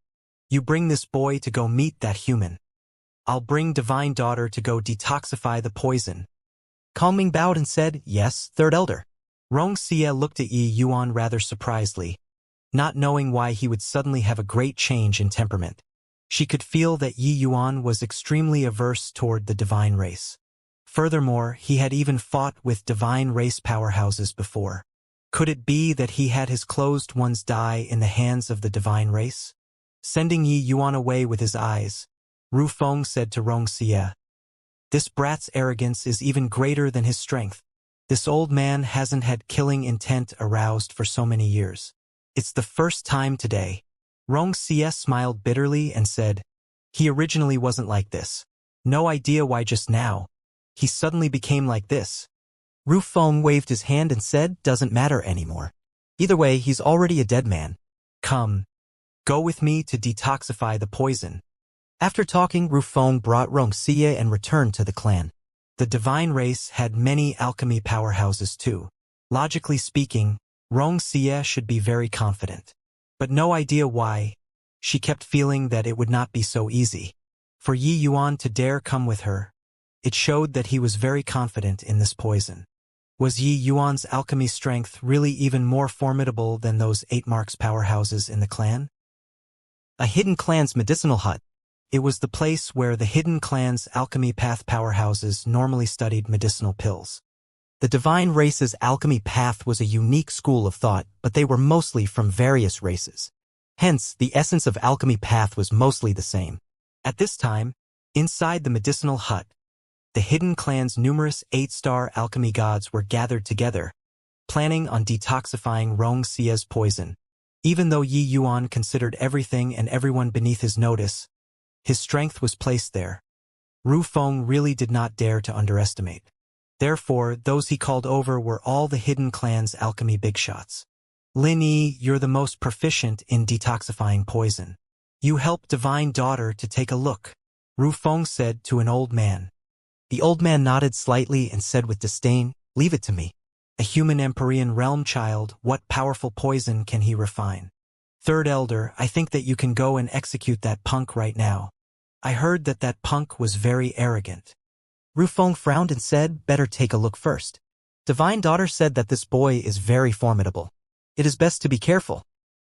you bring this boy to go meet that human. I'll bring divine daughter to go detoxify the poison." Kong Ming bowed and said, "Yes, third elder." Wuxia looked at Yi Yuan rather surprisedly, not knowing why he would suddenly have a great change in temperament. She could feel that Yi Yuan was extremely averse toward the divine race. Furthermore, he had even fought with divine race powerhouses before. Could it be that he had his closed ones die in the hands of the divine race? Sending Yi Yuan away with his eyes, Rufeng said to Wuxia, "This brat's arrogance is even greater than his strength. This old man hasn't had killing intent aroused for so many years. It's the first time today." Wuxia smiled bitterly and said, "He originally wasn't like this. No idea why just now he suddenly became like this." Rufeng waved his hand and said, "Doesn't matter anymore. Either way, he's already a dead man. Come, go with me to detoxify the poison." After talking, Rufeng brought Wuxia and returned to the clan. The divine race had many alchemy powerhouses too. Logically speaking, Wuxia should be very confident. But no idea why, she kept feeling that it would not be so easy. For Yi Yuan to dare come with her, It showed that he was very confident in this poison. Was Yi Yuan's alchemy strength really even more formidable than those 8 marks powerhouses in the clan? A hidden clan's medicinal hut. It was the place where the hidden clan's alchemy path powerhouses normally studied medicinal pills. The divine race's alchemy path was a unique school of thought, but they were mostly from various races. Hence, the essence of alchemy path was mostly the same. At this time, inside the medicinal hut, the hidden clan's numerous 8-star alchemy gods were gathered together, planning on detoxifying Wuxia's poison. Even though Yi Yuan considered everything and everyone beneath his notice, his strength was placed there. Ru Feng really did not dare to underestimate. Therefore, those he called over were all the hidden clan's alchemy big shots. Lin Yi, you're the most proficient in detoxifying poison. You help Divine Daughter to take a look, Ru Feng said to an old man. The old man nodded slightly and said with disdain, leave it to me. A human Empyrean realm child, what powerful poison can he refine? Third Elder, I think that you can go and execute that punk right now. I heard that that punk was very arrogant. Ru Feng frowned and said, better take a look first. Divine Daughter said that this boy is very formidable. It is best to be careful.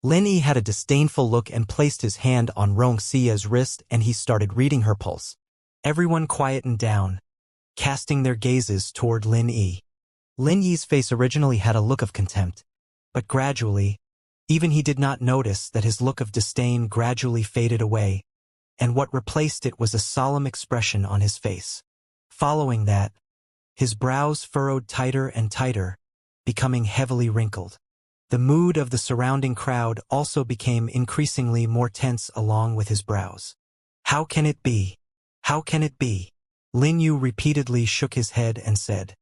Lin Yi had a disdainful look and placed his hand on Wuxia's wrist, and he started reading her pulse. Everyone quietened down, casting their gazes toward Lin Yi. Lin Yi's face originally had a look of contempt, but gradually, even he did not notice that his look of disdain gradually faded away, and what replaced it was a solemn expression on his face. Following that, his brows furrowed tighter and tighter, becoming heavily wrinkled. The mood of the surrounding crowd also became increasingly more tense along with his brows. How can it be? How can it be? Lin Yu repeatedly shook his head and said.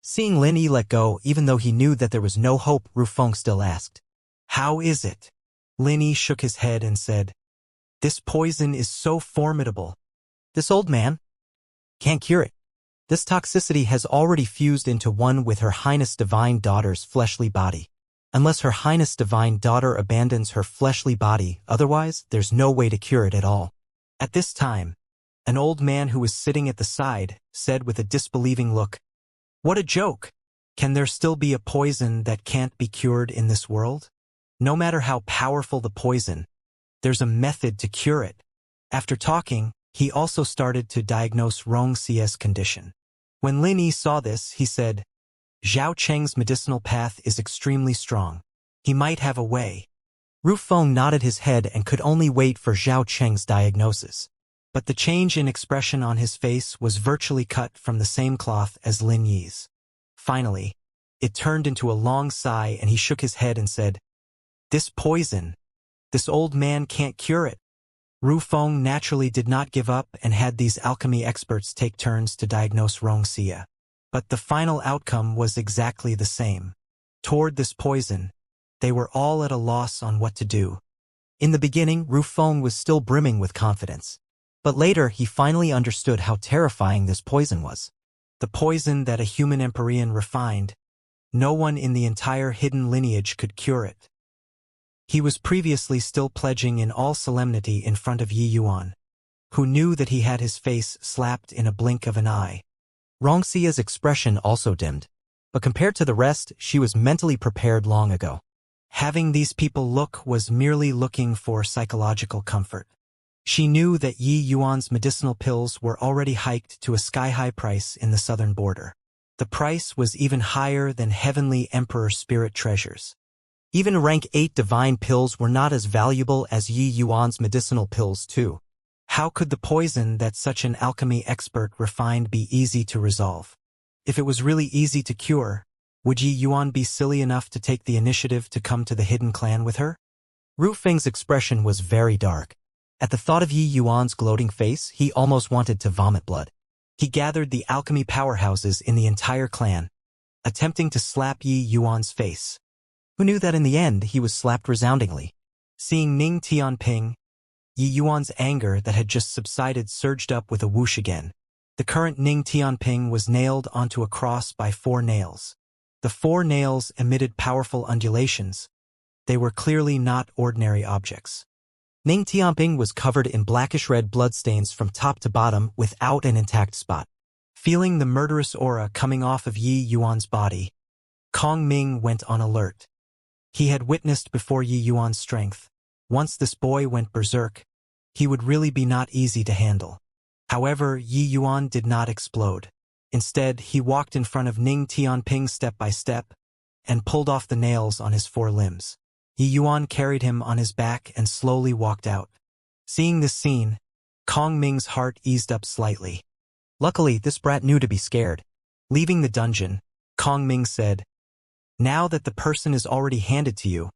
Seeing Lin Yi let go even though he knew that there was no hope, Ru Feng still asked. How is it? Lin Yi shook his head and said. This poison is so formidable. This old man can't cure it. This toxicity has already fused into one with Her Highness Divine Daughter's fleshly body. Unless Her Highness Divine Daughter abandons her fleshly body, otherwise there's no way to cure it at all. At this time, an old man who was sitting at the side said with a disbelieving look, what a joke! Can there still be a poison that can't be cured in this world? No matter how powerful the poison, there's a method to cure it. After talking, he also started to diagnose Wuxia's condition. When Lin Yi saw this, he said, Zhao Cheng's medicinal path is extremely strong. He might have a way. Ru Feng nodded his head and could only wait for Zhao Cheng's diagnosis. But the change in expression on his face was virtually cut from the same cloth as Lin Yi's. Finally, it turned into a long sigh and he shook his head and said, This poison, this old man can't cure it. Ru Feng naturally did not give up and had these alchemy experts take turns to diagnose Wuxia. But the final outcome was exactly the same. Toward this poison, they were all at a loss on what to do. In the beginning, Ru Feng was still brimming with confidence. But later, he finally understood how terrifying this poison was. The poison that a human Empyrean refined, no one in the entire hidden lineage could cure it. He was previously still pledging in all solemnity in front of Yi Yuan, who knew that he had his face slapped in a blink of an eye. Wuxia's expression also dimmed, but compared to the rest, she was mentally prepared long ago. Having these people look was merely looking for psychological comfort. She knew that Yi Yuan's medicinal pills were already hiked to a sky-high price in the southern border. The price was even higher than heavenly emperor spirit treasures. Even rank 8 divine pills were not as valuable as Yi Yuan's medicinal pills too. How could the poison that such an alchemy expert refined be easy to resolve? If it was really easy to cure, would Yi Yuan be silly enough to take the initiative to come to the hidden clan with her? Ru Feng's expression was very dark. At the thought of Yi Yuan's gloating face, he almost wanted to vomit blood. He gathered the alchemy powerhouses in the entire clan, attempting to slap Yi Yuan's face. Who knew that in the end he was slapped resoundingly? Seeing Ning Tianping, Yi Yuan's anger that had just subsided surged up with a whoosh again. The current Ning Tianping was nailed onto a cross by 4 nails. The 4 nails emitted powerful undulations. They were clearly not ordinary objects. Ning Tianping was covered in blackish-red bloodstains from top to bottom without an intact spot. Feeling the murderous aura coming off of Yi Yuan's body, Kong Ming went on alert. He had witnessed before Yi Yuan's strength. Once this boy went berserk, he would really be not easy to handle. However, Yi Yuan did not explode. Instead, he walked in front of Ning Tianping step by step and pulled off the nails on his 4 limbs. Yi Yuan carried him on his back and slowly walked out. Seeing this scene, Kong Ming's heart eased up slightly. Luckily, this brat knew to be scared. Leaving the dungeon, Kong Ming said, "Now that the person is already handed to you,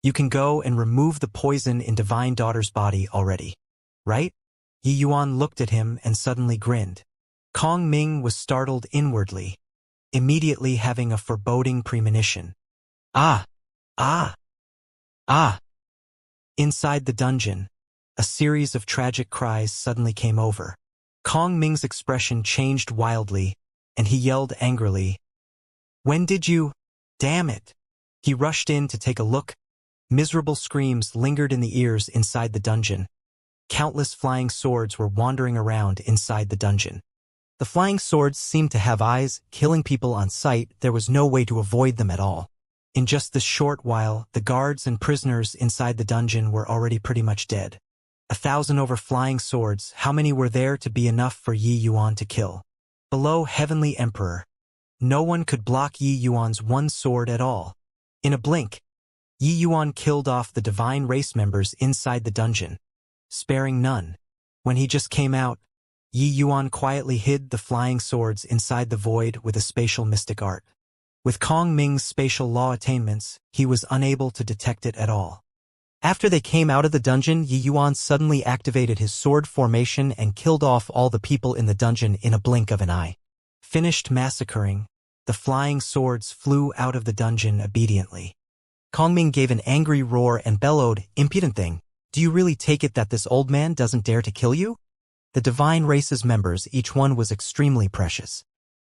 you can go and remove the poison in Divine Daughter's body already. Right?" Yi Yuan looked at him and suddenly grinned. Kong Ming was startled inwardly, immediately having a foreboding premonition. Ah! Ah! Ah! Inside the dungeon, a series of tragic cries suddenly came over. Kong Ming's expression changed wildly, and he yelled angrily, "When did you? Damn it!" He rushed in to take a look. Miserable screams lingered in the ears inside the dungeon. Countless flying swords were wandering around inside the dungeon. The flying swords seemed to have eyes, killing people on sight. There was no way to avoid them at all. In just this short while, the guards and prisoners inside the dungeon were already pretty much dead. 1,000 over flying swords, how many were there to be enough for Yi Yuan to kill? Below Heavenly Emperor, no one could block Yi Yuan's 1 sword at all. In a blink, Yi Yuan killed off the divine race members inside the dungeon, sparing none. When he just came out, Yi Yuan quietly hid the flying swords inside the void with a spatial mystic art. With Kong Ming's spatial law attainments, he was unable to detect it at all. After they came out of the dungeon, Yi Yuan suddenly activated his sword formation and killed off all the people in the dungeon in a blink of an eye. Finished massacring, the flying swords flew out of the dungeon obediently. Kong Ming gave an angry roar and bellowed, "Impudent thing, do you really take it that this old man doesn't dare to kill you?" The divine race's members, each one was extremely precious.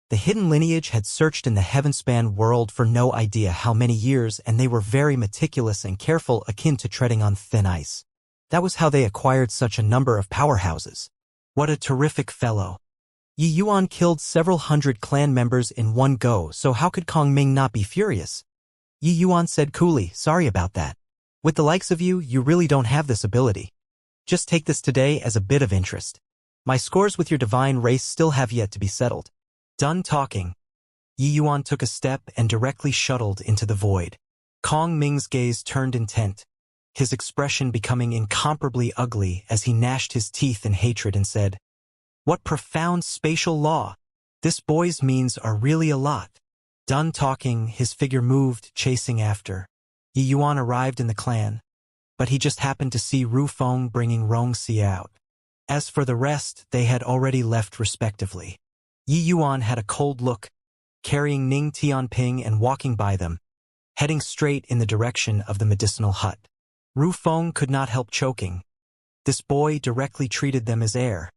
The hidden lineage had searched in the heavenspan world for no idea how many years, and they were very meticulous and careful, akin to treading on thin ice. That was how they acquired such a number of powerhouses. What a terrific fellow. Yi Yuan killed several hundred clan members in one go, so how could Kong Ming not be furious? Yi Yuan said coolly, "Sorry about that. With the likes of you, you really don't have this ability. Just take this today as a bit of interest. My scores with your divine race still have yet to be settled." Done talking, Yi Yuan took a step and directly shuttled into the void. Kong Ming's gaze turned intent, his expression becoming incomparably ugly as he gnashed his teeth in hatred and said, "What profound spatial law! This boy's means are really a lot." Done talking, his figure moved, chasing after. Yi Yuan arrived in the clan, but he just happened to see Ru Feng bringing Rongxia out. As for the rest, they had already left respectively. Yi Yuan had a cold look, carrying Ning Tianping and walking by them, heading straight in the direction of the medicinal hut. Ru Feng could not help choking. This boy directly treated them as air.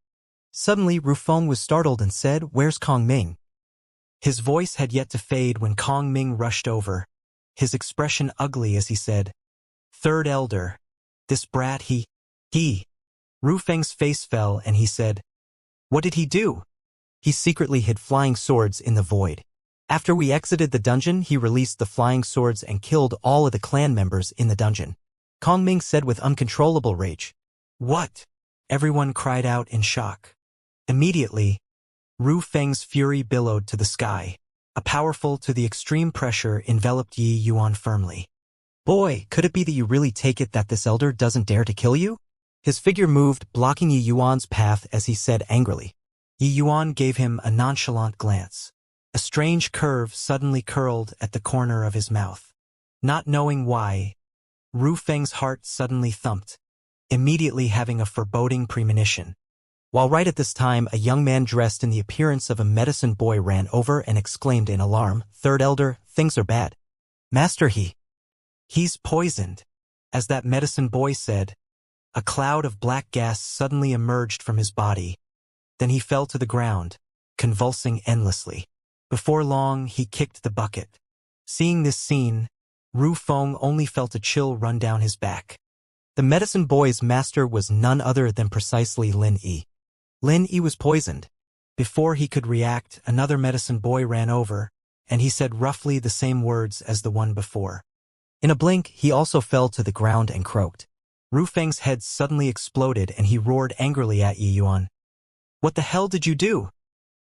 Suddenly, Ru Feng was startled and said, "Where's Kong Ming?" His voice had yet to fade when Kong Ming rushed over, his expression ugly as he said, "Third Elder, this brat he. Ru Feng's face fell and he said, "What did he do?" He secretly hid flying swords in the void. After we exited the dungeon, he released the flying swords and killed all of the clan members in the dungeon. Kong Ming said with uncontrollable rage. "What?" Everyone cried out in shock. Immediately, Ru Feng's fury billowed to the sky. A powerful to the extreme pressure enveloped Yi Yuan firmly. "Boy, could it be that you really take it that this elder doesn't dare to kill you?" His figure moved, blocking Yi Yuan's path as he said angrily. Yi Yuan gave him a nonchalant glance. A strange curve suddenly curled at the corner of his mouth. Not knowing why, Ru Feng's heart suddenly thumped, immediately having a foreboding premonition. While right at this time, a young man dressed in the appearance of a medicine boy ran over and exclaimed in alarm, "Third Elder, things are bad. Master, he's poisoned." As that medicine boy said, a cloud of black gas suddenly emerged from his body. Then he fell to the ground, convulsing endlessly. Before long, he kicked the bucket. Seeing this scene, Ru Feng only felt a chill run down his back. The medicine boy's master was none other than precisely Lin Yi. Lin Yi was poisoned. Before he could react, another medicine boy ran over, and he said roughly the same words as the one before. In a blink, he also fell to the ground and croaked. Ru Feng's head suddenly exploded and he roared angrily at Yi Yuan. "What the hell did you do?"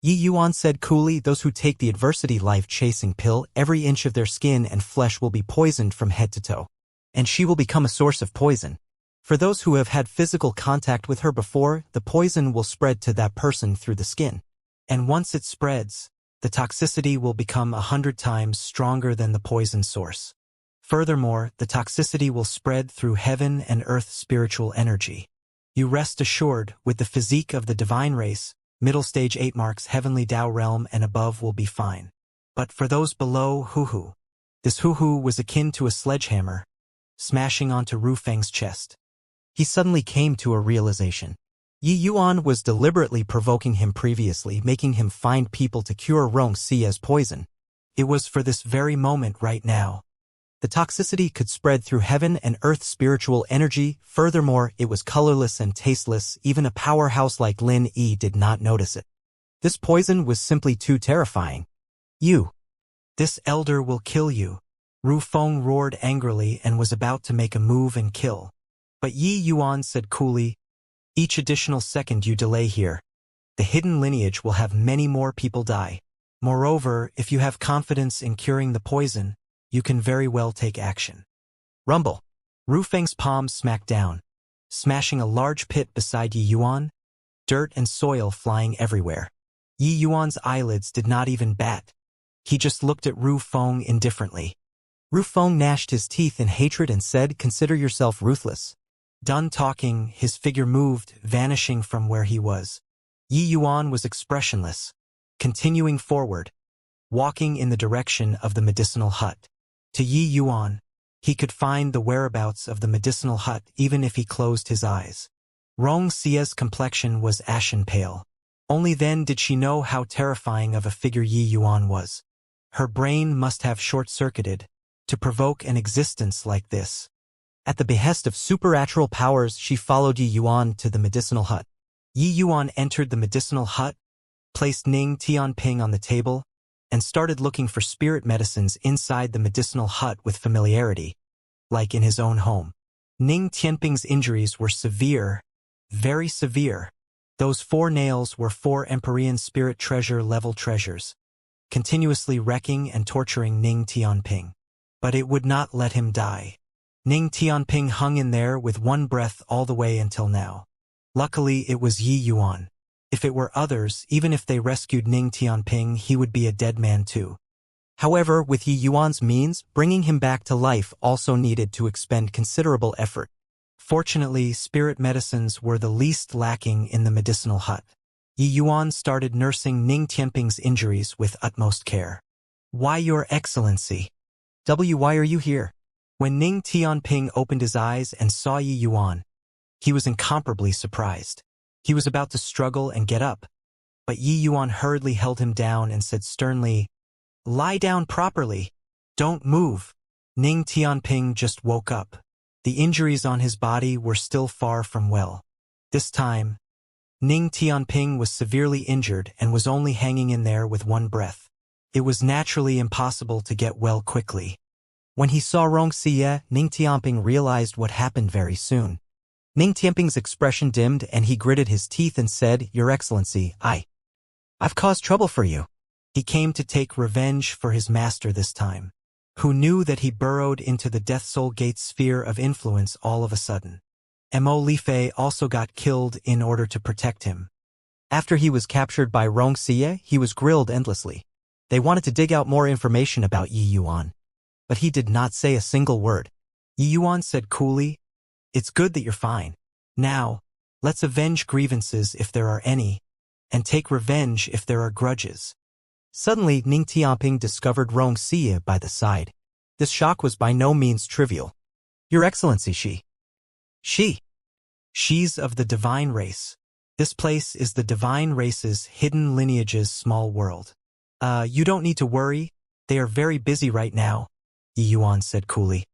Yi Yuan said coolly, "Those who take the adversity life-chasing pill, every inch of their skin and flesh will be poisoned from head to toe. And she will become a source of poison. For those who have had physical contact with her before, the poison will spread to that person through the skin. And once it spreads, the toxicity will become 100 times stronger than the poison source. Furthermore, the toxicity will spread through heaven and earth spiritual energy. You rest assured, with the physique of the divine race, middle stage 8 marks heavenly Tao realm and above will be fine. But for those below, hoo-hoo. This hoo-hoo was akin to a sledgehammer, smashing onto Ru Feng's chest. He suddenly came to a realization. Yi Yuan was deliberately provoking him previously, making him find people to cure Rongxia's poison. It was for this very moment right now. The toxicity could spread through heaven and earth spiritual energy. Furthermore, it was colorless and tasteless. Even a powerhouse like Lin Yi did not notice it. This poison was simply too terrifying. This elder will kill you. Ru Feng roared angrily and was about to make a move and kill. But Yi Yuan said coolly, "Each additional second you delay here, the hidden lineage will have many more people die. Moreover, if you have confidence in curing the poison, you can very well take action." Rumble. Ru Feng's palm smacked down, smashing a large pit beside Yi Yuan, dirt and soil flying everywhere. Yi Yuan's eyelids did not even bat. He just looked at Ru Feng indifferently. Ru Feng gnashed his teeth in hatred and said, "Consider yourself ruthless." Done talking, his figure moved, vanishing from where he was. Yi Yuan was expressionless, continuing forward, walking in the direction of the medicinal hut. To Yi Yuan, he could find the whereabouts of the medicinal hut even if he closed his eyes. Rongxia's complexion was ashen pale. Only then did she know how terrifying of a figure Yi Yuan was. Her brain must have short-circuited to provoke an existence like this. At the behest of supernatural powers, she followed Yi Yuan to the medicinal hut. Yi Yuan entered the medicinal hut, placed Ning Tianping on the table, and started looking for spirit medicines inside the medicinal hut with familiarity, like in his own home. Ning Tianping's injuries were severe, very severe. Those 4 nails were 4 Empyrean spirit treasure-level treasures, continuously wrecking and torturing Ning Tianping. But it would not let him die. Ning Tianping hung in there with one breath all the way until now. Luckily, it was Yi Yuan. If it were others, even if they rescued Ning Tianping, he would be a dead man too. However, with Yi Yuan's means, bringing him back to life also needed to expend considerable effort. Fortunately, spirit medicines were the least lacking in the medicinal hut. Yi Yuan started nursing Ning Tianping's injuries with utmost care. "Why, Your Excellency? Why are you here?" When Ning Tianping opened his eyes and saw Yi Yuan, he was incomparably surprised. He was about to struggle and get up, but Yi Yuan hurriedly held him down and said sternly, "Lie down properly. Don't move." Ning Tianping just woke up. The injuries on his body were still far from well. This time, Ning Tianping was severely injured and was only hanging in there with one breath. It was naturally impossible to get well quickly. When he saw Rongxia, Ning Tianping realized what happened very soon. Ning Tianping's expression dimmed and he gritted his teeth and said, "Your Excellency, I've caused trouble for you." He came to take revenge for his master this time, who knew that he burrowed into the Death Soul Gate sphere of influence all of a sudden. Mo Lifei also got killed in order to protect him. After he was captured by Rongxia, he was grilled endlessly. They wanted to dig out more information about Yi Yuan, but he did not say a single word. Yi Yuan said coolly, "It's good that you're fine. Now, let's avenge grievances if there are any, and take revenge if there are grudges." Suddenly, Ning Tianping discovered Rongxia by the side. This shock was by no means trivial. "Your Excellency, she's of the divine race. This place is the divine race's hidden lineage's small world. You don't need to worry, they are very busy right now," Yi Yuan said coolly.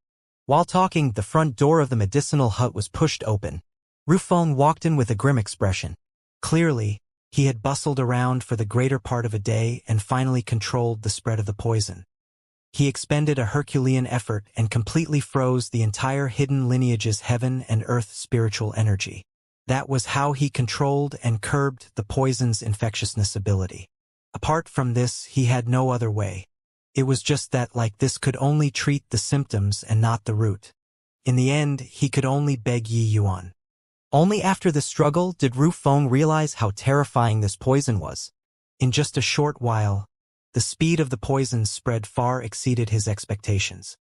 While talking, the front door of the medicinal hut was pushed open. Ru Feng walked in with a grim expression. Clearly, He had bustled around for the greater part of a day and finally controlled the spread of the poison. He expended a Herculean effort and completely froze the entire hidden lineage's heaven and earth spiritual energy. That was how he controlled and curbed the poison's infectiousness ability. Apart from this, he had no other way. It was just that this could only treat the symptoms and not the root. In the end, he could only beg Yi Yuan. Only after the struggle did Ru Feng realize how terrifying this poison was. In just a short while, the speed of the poison spread far exceeded his expectations.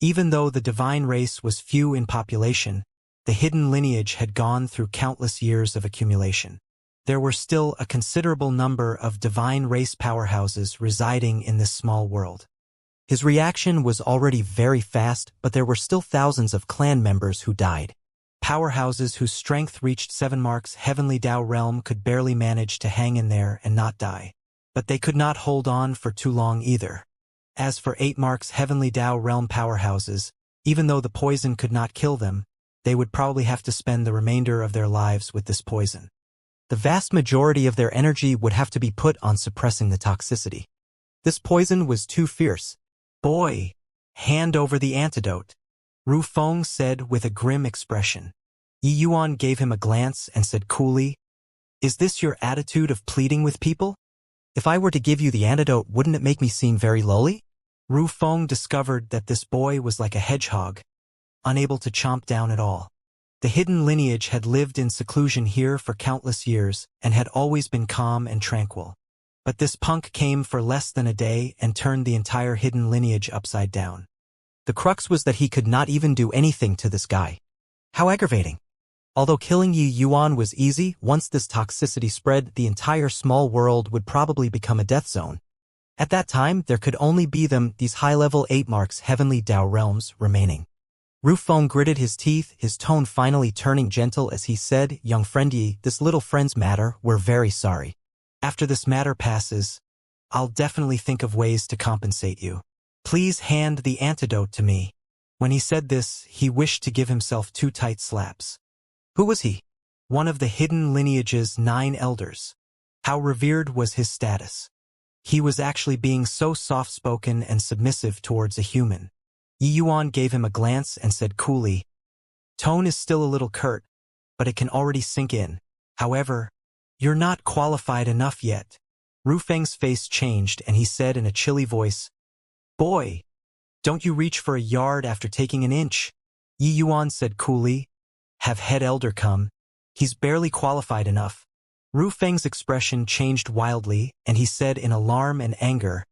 Even though the divine race was few in population, the hidden lineage had gone through countless years of accumulation. There were still a considerable number of divine race powerhouses residing in this small world. His reaction was already very fast, but there were still thousands of clan members who died. Powerhouses whose strength reached 7 marks heavenly Dao realm could barely manage to hang in there and not die. But they could not hold on for too long either. As for 8 marks heavenly Dao realm powerhouses, even though the poison could not kill them, they would probably have to spend the remainder of their lives with this poison. The vast majority of their energy would have to be put on suppressing the toxicity. This poison was too fierce. "Boy, hand over the antidote," Ru Feng said with a grim expression. Yi Yuan gave him a glance and said coolly, "Is this your attitude of pleading with people? If I were to give you the antidote, wouldn't it make me seem very lowly?" Ru Feng discovered that this boy was like a hedgehog, unable to chomp down at all. The hidden lineage had lived in seclusion here for countless years and had always been calm and tranquil. But this punk came for less than a day and turned the entire hidden lineage upside down. The crux was that he could not even do anything to this guy. How aggravating. Although killing Yi Yuan was easy, once this toxicity spread, the entire small world would probably become a death zone. At that time, there could only be these high-level 8 marks heavenly Dao realms remaining. Ru Feng gritted his teeth, his tone finally turning gentle as he said, "Young friend Yi, this little friend's matter, we're very sorry. After this matter passes, I'll definitely think of ways to compensate you. Please hand the antidote to me." When he said this, he wished to give himself 2 tight slaps. Who was he? One of the hidden lineage's 9 elders. How revered was his status? He was actually being so soft-spoken and submissive towards a human. Yi Yuan gave him a glance and said coolly, "Tone is still a little curt, but it can already sink in. However, you're not qualified enough yet." Ru Feng's face changed and he said in a chilly voice, "Boy, don't you reach for a yard after taking an inch." Yi Yuan said coolly, "Have head elder come. He's barely qualified enough." Ru Feng's expression changed wildly, and he said in alarm and anger,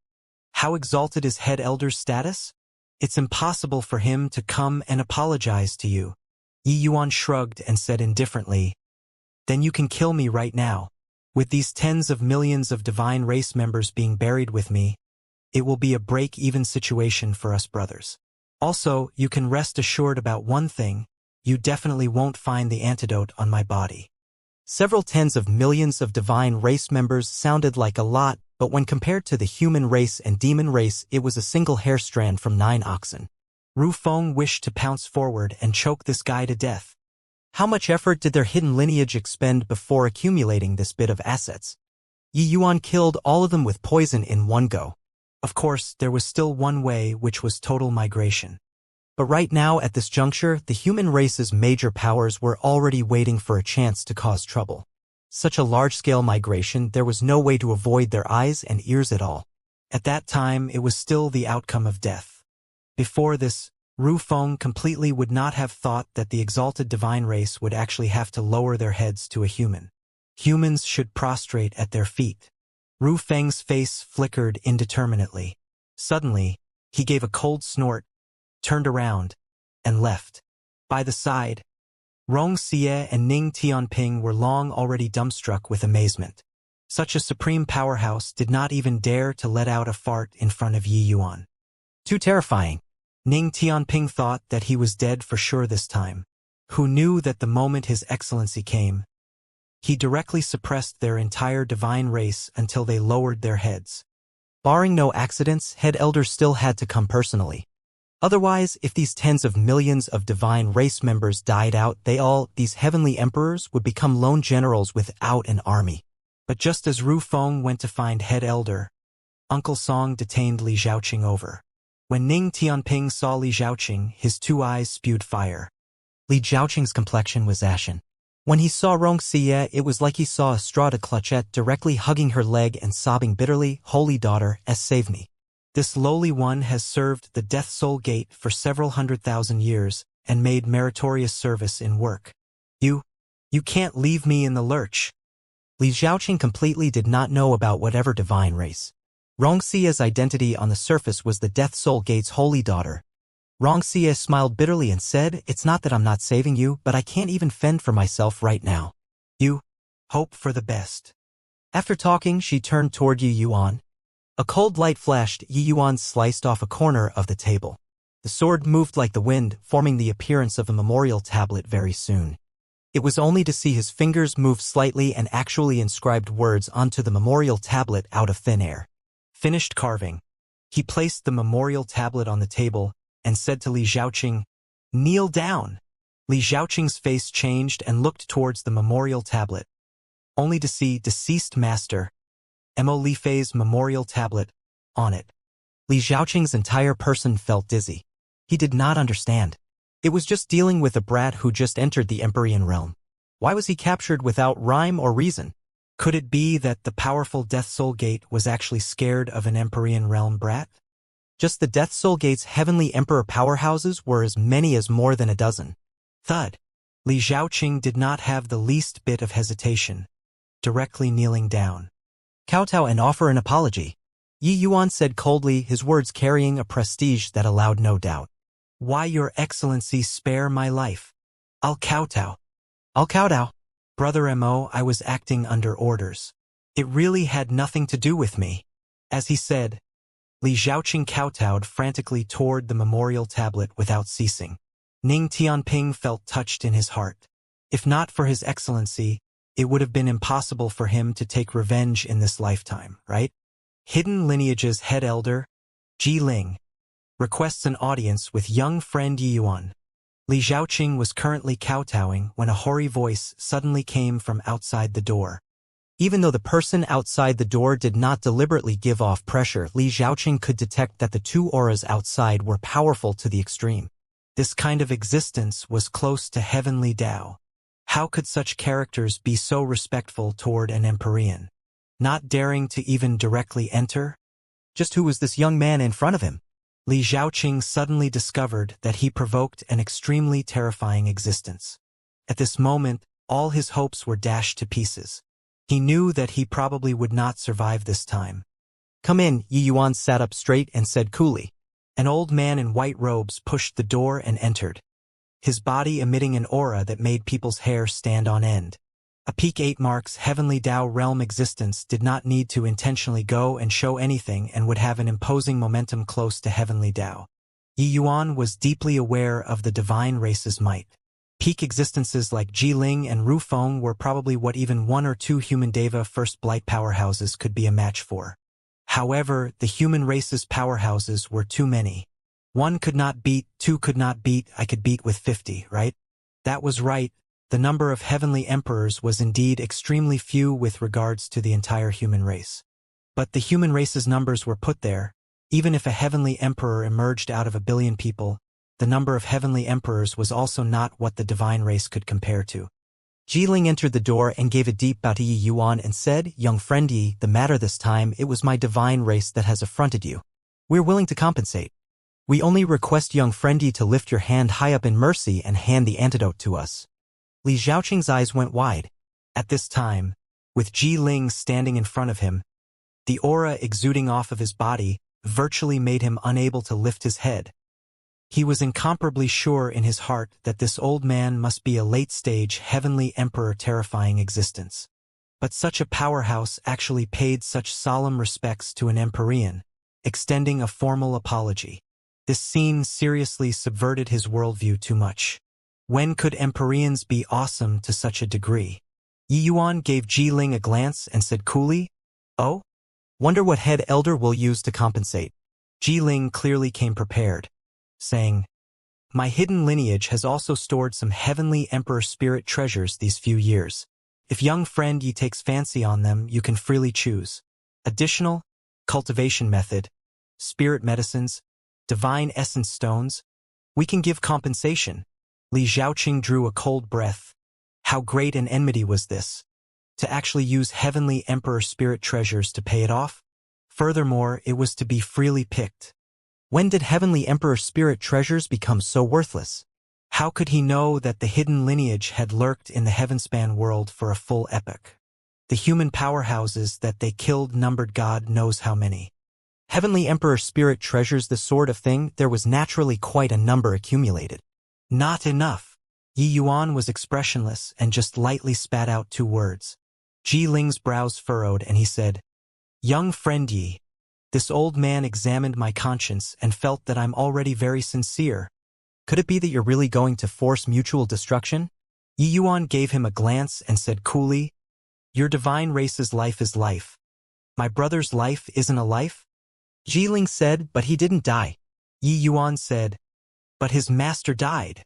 "How exalted is head elder's status? It's impossible for him to come and apologize to you." Yi Yuan shrugged and said indifferently, "Then you can kill me right now. With these tens of millions of divine race members being buried with me, it will be a break-even situation for us brothers. Also, you can rest assured about one thing. You definitely won't find the antidote on my body." Several tens of millions of divine race members sounded like a lot, but when compared to the human race and demon race, it was a single hair strand from 9 oxen. Ru Feng wished to pounce forward and choke this guy to death. How much effort did their hidden lineage expend before accumulating this bit of assets? Yi Yuan killed all of them with poison in one go. Of course, there was still one way, which was total migration. But right now, at this juncture, the human race's major powers were already waiting for a chance to cause trouble. Such a large-scale migration, there was no way to avoid their eyes and ears at all. At that time, it was still the outcome of death. Before this, Ru Feng completely would not have thought that the exalted divine race would actually have to lower their heads to a human. Humans should prostrate at their feet. Ru Feng's face flickered indeterminately. Suddenly, he gave a cold snort, turned around, and left. By the side, Rong Xie and Ning Tianping were long already dumbstruck with amazement. Such a supreme powerhouse did not even dare to let out a fart in front of Yi Yuan. Too terrifying. Ning Tianping thought that he was dead for sure this time. Who knew that the moment His Excellency came, he directly suppressed their entire divine race until they lowered their heads. Barring no accidents, head elders still had to come personally. Otherwise, if these tens of millions of divine race members died out, these heavenly emperors would become lone generals without an army. But just as Ru Feng went to find head elder, Uncle Song detained Li Zhaoqing over. When Ning Tianping saw Li Zhaoqing, his 2 eyes spewed fire. Li Zhaoqing's complexion was ashen. When he saw Wuxia, it was like he saw a straw to clutch at, directly hugging her leg and sobbing bitterly, "Holy daughter, save me. This lowly one has served the Death Soul Gate for several 100,000 years and made meritorious service in work. You can't leave me in the lurch." Li Zhaoqing completely did not know about whatever divine race. Wuxia's identity on the surface was the Death Soul Gate's holy daughter. Wuxia smiled bitterly and said, "It's not that I'm not saving you, but I can't even fend for myself right now. You hope for the best." After talking, she turned toward Yi Yuan. A cold light flashed. Yi Yuan sliced off a corner of the table. The sword moved like the wind, forming the appearance of a memorial tablet very soon. It was only to see his fingers move slightly and actually inscribed words onto the memorial tablet out of thin air. Finished carving. He placed the memorial tablet on the table and said to Li Zhaoqing, "Kneel down." Li Zhaoqing's face changed and looked towards the memorial tablet, only to see "Deceased Master, Mo Li Fei's memorial tablet" on it. Li Zhaoqing's entire person felt dizzy. He did not understand. It was just dealing with a brat who just entered the Empyrean realm. Why was he captured without rhyme or reason? Could it be that the powerful Death Soul Gate was actually scared of an Empyrean realm brat? Just the Death Soul Gate's heavenly emperor powerhouses were as many as more than a dozen. Thud. Li Zhaoqing did not have the least bit of hesitation, directly kneeling down. "Kowtow and offer an apology," Yi Yuan said coldly, his words carrying a prestige that allowed no doubt. "Why, Your Excellency, spare my life. I'll kowtow. I'll kowtow. Brother Mo, I was acting under orders. It really had nothing to do with me." As he said, Li Zhaoqing kowtowed frantically toward the memorial tablet without ceasing. Ning Tianping felt touched in his heart. If not for His Excellency, it would have been impossible for him to take revenge in this lifetime, right? Hidden Lineage's head elder, Ji Ling, requests an audience with young friend Yi Yuan. Li Zhaoqing was currently kowtowing when a hoary voice suddenly came from outside the door. Even though the person outside the door did not deliberately give off pressure, Li Zhaoqing could detect that the 2 auras outside were powerful to the extreme. This kind of existence was close to heavenly Tao. How could such characters be so respectful toward an Empyrean? Not daring to even directly enter? Just who was this young man in front of him? Li Zhaoqing suddenly discovered that he provoked an extremely terrifying existence. At this moment, all his hopes were dashed to pieces. He knew that he probably would not survive this time. "Come in," Yi Yuan sat up straight and said coolly. An old man in white robes pushed the door and entered, his body emitting an aura that made people's hair stand on end. A peak 8 marks heavenly Tao realm existence did not need to intentionally go and show anything and would have an imposing momentum close to heavenly Tao. Yi Yuan was deeply aware of the divine race's might. Peak existences like Ji Ling and Ru Feng were probably what even 1 or 2 human Deva First Blight powerhouses could be a match for. However, the human race's powerhouses were too many. 1 could not beat, 2 could not beat, I could beat with 50, right? That was right. The number of heavenly emperors was indeed extremely few with regards to the entire human race. But the human race's numbers were put there. Even if a heavenly emperor emerged out of 1 billion people, the number of heavenly emperors was also not what the divine race could compare to. Ji Ling entered the door and gave a deep bow to Yi Yuan and said, "Young friend Yi, the matter this time, it was my divine race that has affronted you. We're willing to compensate. We only request young friend Yi to lift your hand high up in mercy and hand the antidote to us." Li Zhaoqing's eyes went wide. At this time, with Ji Ling standing in front of him, the aura exuding off of his body virtually made him unable to lift his head. He was incomparably sure in his heart that this old man must be a late-stage heavenly emperor terrifying existence. But such a powerhouse actually paid such solemn respects to an Empyrean, extending a formal apology. This scene seriously subverted his worldview too much. When could Empyreans be awesome to such a degree? Yi Yuan gave Ji Ling a glance and said coolly, "Oh? Wonder what head elder will use to compensate." Ji Ling clearly came prepared, saying, "My hidden lineage has also stored some heavenly emperor spirit treasures these few years. If young friend Yi takes fancy on them, you can freely choose. Additional, cultivation method, spirit medicines, divine essence stones. We can give compensation. Li Xiaoqing drew a cold breath. How great an enmity was this? To actually use heavenly emperor spirit treasures to pay it off? Furthermore, it was to be freely picked. When did heavenly emperor spirit treasures become so worthless? How could he know that the hidden lineage had lurked in the heavenspan world for a full epoch? The human powerhouses that they killed numbered God knows how many. Heavenly emperor spirit treasures, the sort of thing, there was naturally quite a number accumulated. Not enough. Yi Yuan was expressionless and just lightly spat out 2 words. Ji Ling's brows furrowed and he said, "Young friend Yi, this old man examined my conscience and felt that I'm already very sincere. Could it be that you're really going to force mutual destruction?" Yi Yuan gave him a glance and said coolly, "Your divine race's life is life. My brother's life isn't a life?" Ji Ling said, "But he didn't die." Yi Yuan said, "But his master died."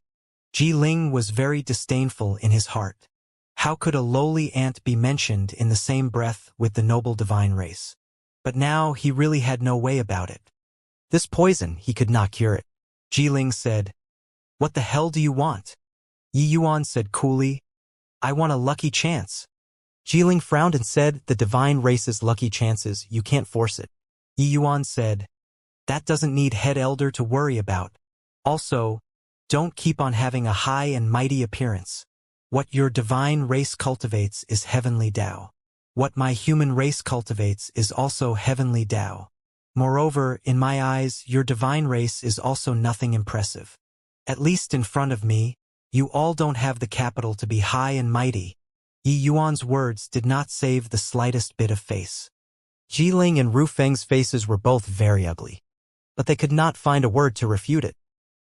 Ji Ling was very disdainful in his heart. How could a lowly ant be mentioned in the same breath with the noble divine race? But now he really had no way about it. This poison, he could not cure it. Ji Ling said, "What the hell do you want?" Yi Yuan said coolly, "I want a lucky chance." Ji Ling frowned and said, "The divine race's lucky chances, you can't force it." Yi Yuan said, "That doesn't need head elder to worry about. Also, don't keep on having a high and mighty appearance. What your divine race cultivates is heavenly Tao. What my human race cultivates is also heavenly Tao. Moreover, in my eyes, your divine race is also nothing impressive. At least in front of me, you all don't have the capital to be high and mighty." Yi Yuan's words did not save the slightest bit of face. Ji Ling and Ru Feng's faces were both very ugly, but they could not find a word to refute it.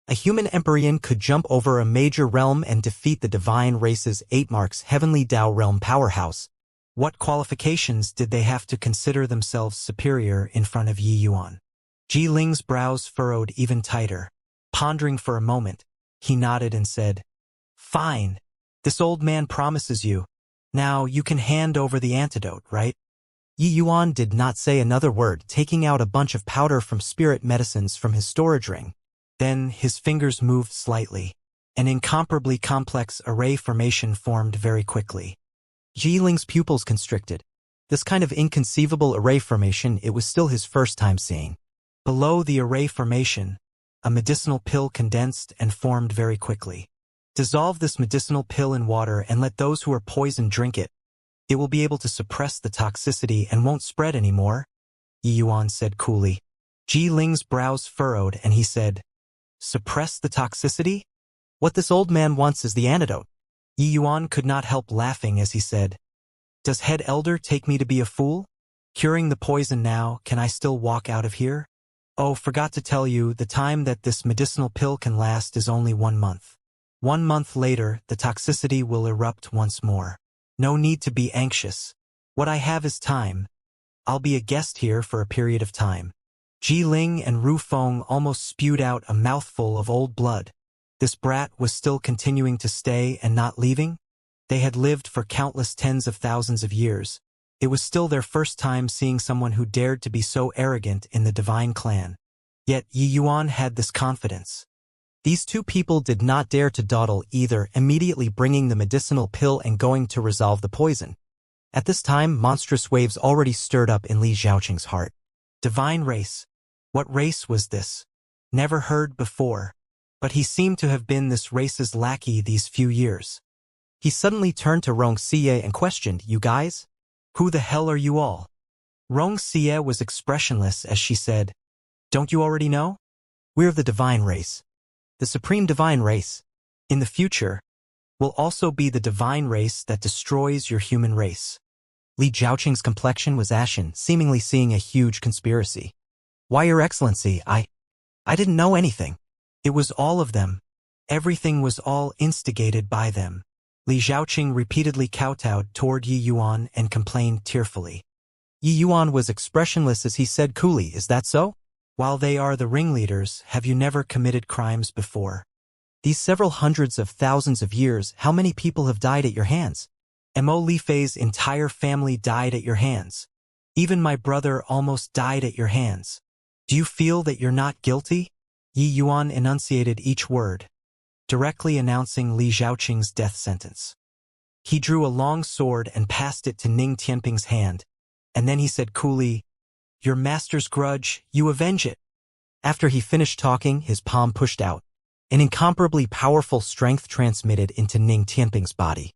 A human Empyrean could jump over a major realm and defeat the divine race's 8 marks heavenly Tao realm powerhouse. What qualifications did they have to consider themselves superior in front of Yi Yuan? Ji Ling's brows furrowed even tighter. Pondering for a moment, he nodded and said, "Fine. This old man promises you. Now you can hand over the antidote, right?" Yi Yuan did not say another word, taking out a bunch of powder from spirit medicines from his storage ring. Then his fingers moved slightly. An incomparably complex array formation formed very quickly. Ji Ling's pupils constricted. This kind of inconceivable array formation it was still his first time seeing. Below the array formation, a medicinal pill condensed and formed very quickly. Dissolve this medicinal pill in water and let those who are poisoned drink it. It will be able to suppress the toxicity and won't spread anymore, Yi Yuan said coolly. Ji Ling's brows furrowed and he said, "Suppress the toxicity? What this old man wants is the antidote." Yi Yuan could not help laughing as he said, "Does head elder take me to be a fool? Curing the poison now, can I still walk out of here? Oh, forgot to tell you, the time that this medicinal pill can last is only 1 month. 1 month later, the toxicity will erupt once more. No need to be anxious. What I have is time. I'll be a guest here for a period of time." Ji Ling and Ru Feng almost spewed out a mouthful of old blood. This brat was still continuing to stay and not leaving? They had lived for countless tens of thousands of years. It was still their first time seeing someone who dared to be so arrogant in the divine clan. Yet Yi Yuan had this confidence. These 2 people did not dare to dawdle either, immediately bringing the medicinal pill and going to resolve the poison. At this time, monstrous waves already stirred up in Li Xiaoqing's heart. Divine race. What race was this? Never heard before. But he seemed to have been this race's lackey these few years. He suddenly turned to Rongxie and questioned, "You guys? Who the hell are you all?" Rongxie was expressionless as she said, "Don't you already know? We're the divine race. The supreme divine race. In the future, will also be the divine race that destroys your human race." Li Xiaoqing's complexion was ashen, seemingly seeing a huge conspiracy. "Why, Your Excellency, I didn't know anything. It was all of them. Everything was all instigated by them." Li Xiaoqing repeatedly kowtowed toward Yi Yuan and complained tearfully. Yi Yuan was expressionless as he said coolly, "Is that so? While they are the ringleaders, have you never committed crimes before? These several hundreds of thousands of years, how many people have died at your hands? Mo Lifei's entire family died at your hands. Even my brother almost died at your hands. Do you feel that you're not guilty? Yi Yuan enunciated each word, directly announcing Li Zhaoqing's death sentence. He drew a long sword and passed it to Ning Tianping's hand, and then he said coolly, "Your master's grudge, you avenge it." After he finished talking, his palm pushed out. An incomparably powerful strength transmitted into Ning Tianping's body.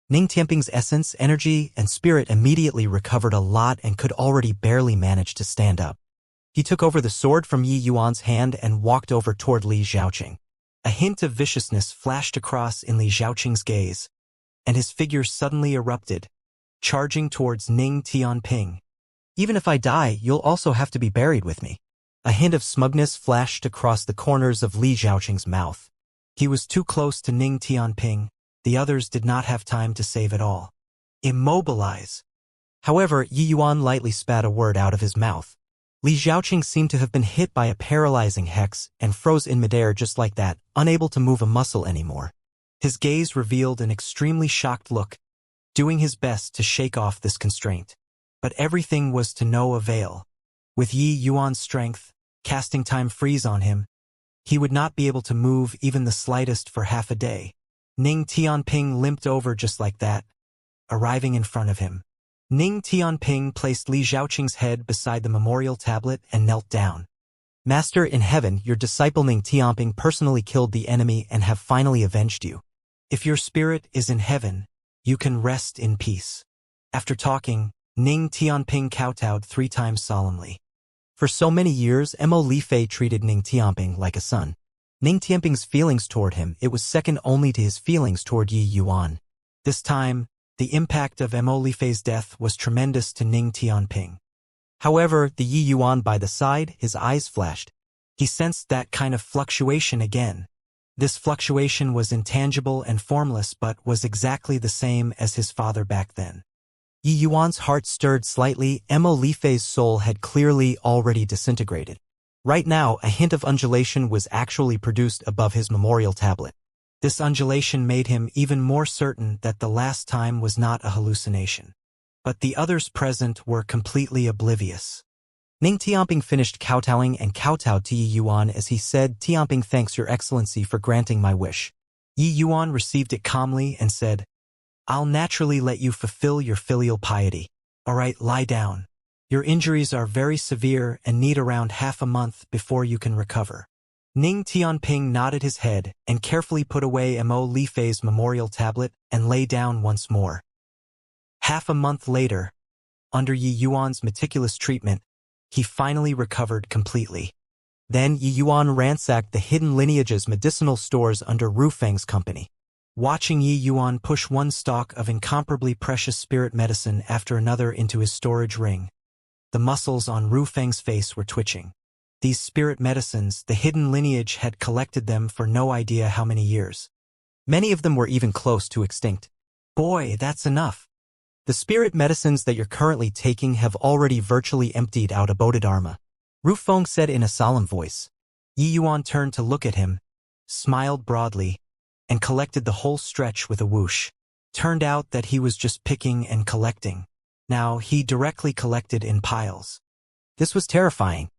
Ning Tianping's essence, energy, and spirit immediately recovered a lot and could already barely manage to stand up. He took over the sword from Yi Yuan's hand and walked over toward Li Zhaoqing. A hint of viciousness flashed across in Li Zhaoqing's gaze, and his figure suddenly erupted, charging towards Ning Tianping. "Even if I die, you'll also have to be buried with me." A hint of smugness flashed across the corners of Li Zhaoqing's mouth. He was too close to Ning Tianping. The others did not have time to save it all. "Immobilize." However, Yi Yuan lightly spat a word out of his mouth. Li Zhaoqing seemed to have been hit by a paralyzing hex and froze in midair just like that, unable to move a muscle anymore. His gaze revealed an extremely shocked look, doing his best to shake off this constraint. But everything was to no avail. With Yi Yuan's strength, casting time freeze on him, he would not be able to move even the slightest for half a day. Ning Tianping limped over just like that, arriving in front of him. Ning Tianping placed Li Zhaoqing's head beside the memorial tablet and knelt down. "Master in heaven, your disciple Ning Tianping personally killed the enemy and have finally avenged you. If your spirit is in heaven, you can rest in peace." After talking, Ning Tianping kowtowed 3 times solemnly. For so many years, Mo Lifei treated Ning Tianping like a son. Ning Tianping's feelings toward him, it was second only to his feelings toward Yi Yuan. This time, the impact of Mo Lifei's death was tremendous to Ning Tianping. However, the Yi Yuan by the side, his eyes flashed. He sensed that kind of fluctuation again. This fluctuation was intangible and formless but was exactly the same as his father back then. Yi Yuan's heart stirred slightly. Mo Lifei's soul had clearly already disintegrated. Right now, a hint of undulation was actually produced above his memorial tablet. This undulation made him even more certain that the last time was not a hallucination. But the others present were completely oblivious. Ning Tianping finished kowtowing and kowtowed to Yi Yuan as he said, "Tianping, thanks your excellency for granting my wish." Yi Yuan received it calmly and said, "I'll naturally let you fulfill your filial piety. All right, lie down. Your injuries are very severe and need around half a month before you can recover." Ning Tianping nodded his head and carefully put away Mo Lifei's memorial tablet and lay down once more. Half a month later, under Yi Yuan's meticulous treatment, he finally recovered completely. Then Yi Yuan ransacked the hidden lineage's medicinal stores under Ru Feng's company. Watching Yi Yuan push one stalk of incomparably precious spirit medicine after another into his storage ring, the muscles on Ru Feng's face were twitching. These spirit medicines, the hidden lineage had collected them for no idea how many years. Many of them were even close to extinct. "Boy, that's enough. The spirit medicines that you're currently taking have already virtually emptied out a Bodhidharma," Ru Feng said in a solemn voice. Yi Yuan turned to look at him, smiled broadly, and collected the whole stretch with a whoosh. Turned out that he was just picking and collecting. Now he directly collected in piles. This was terrifying.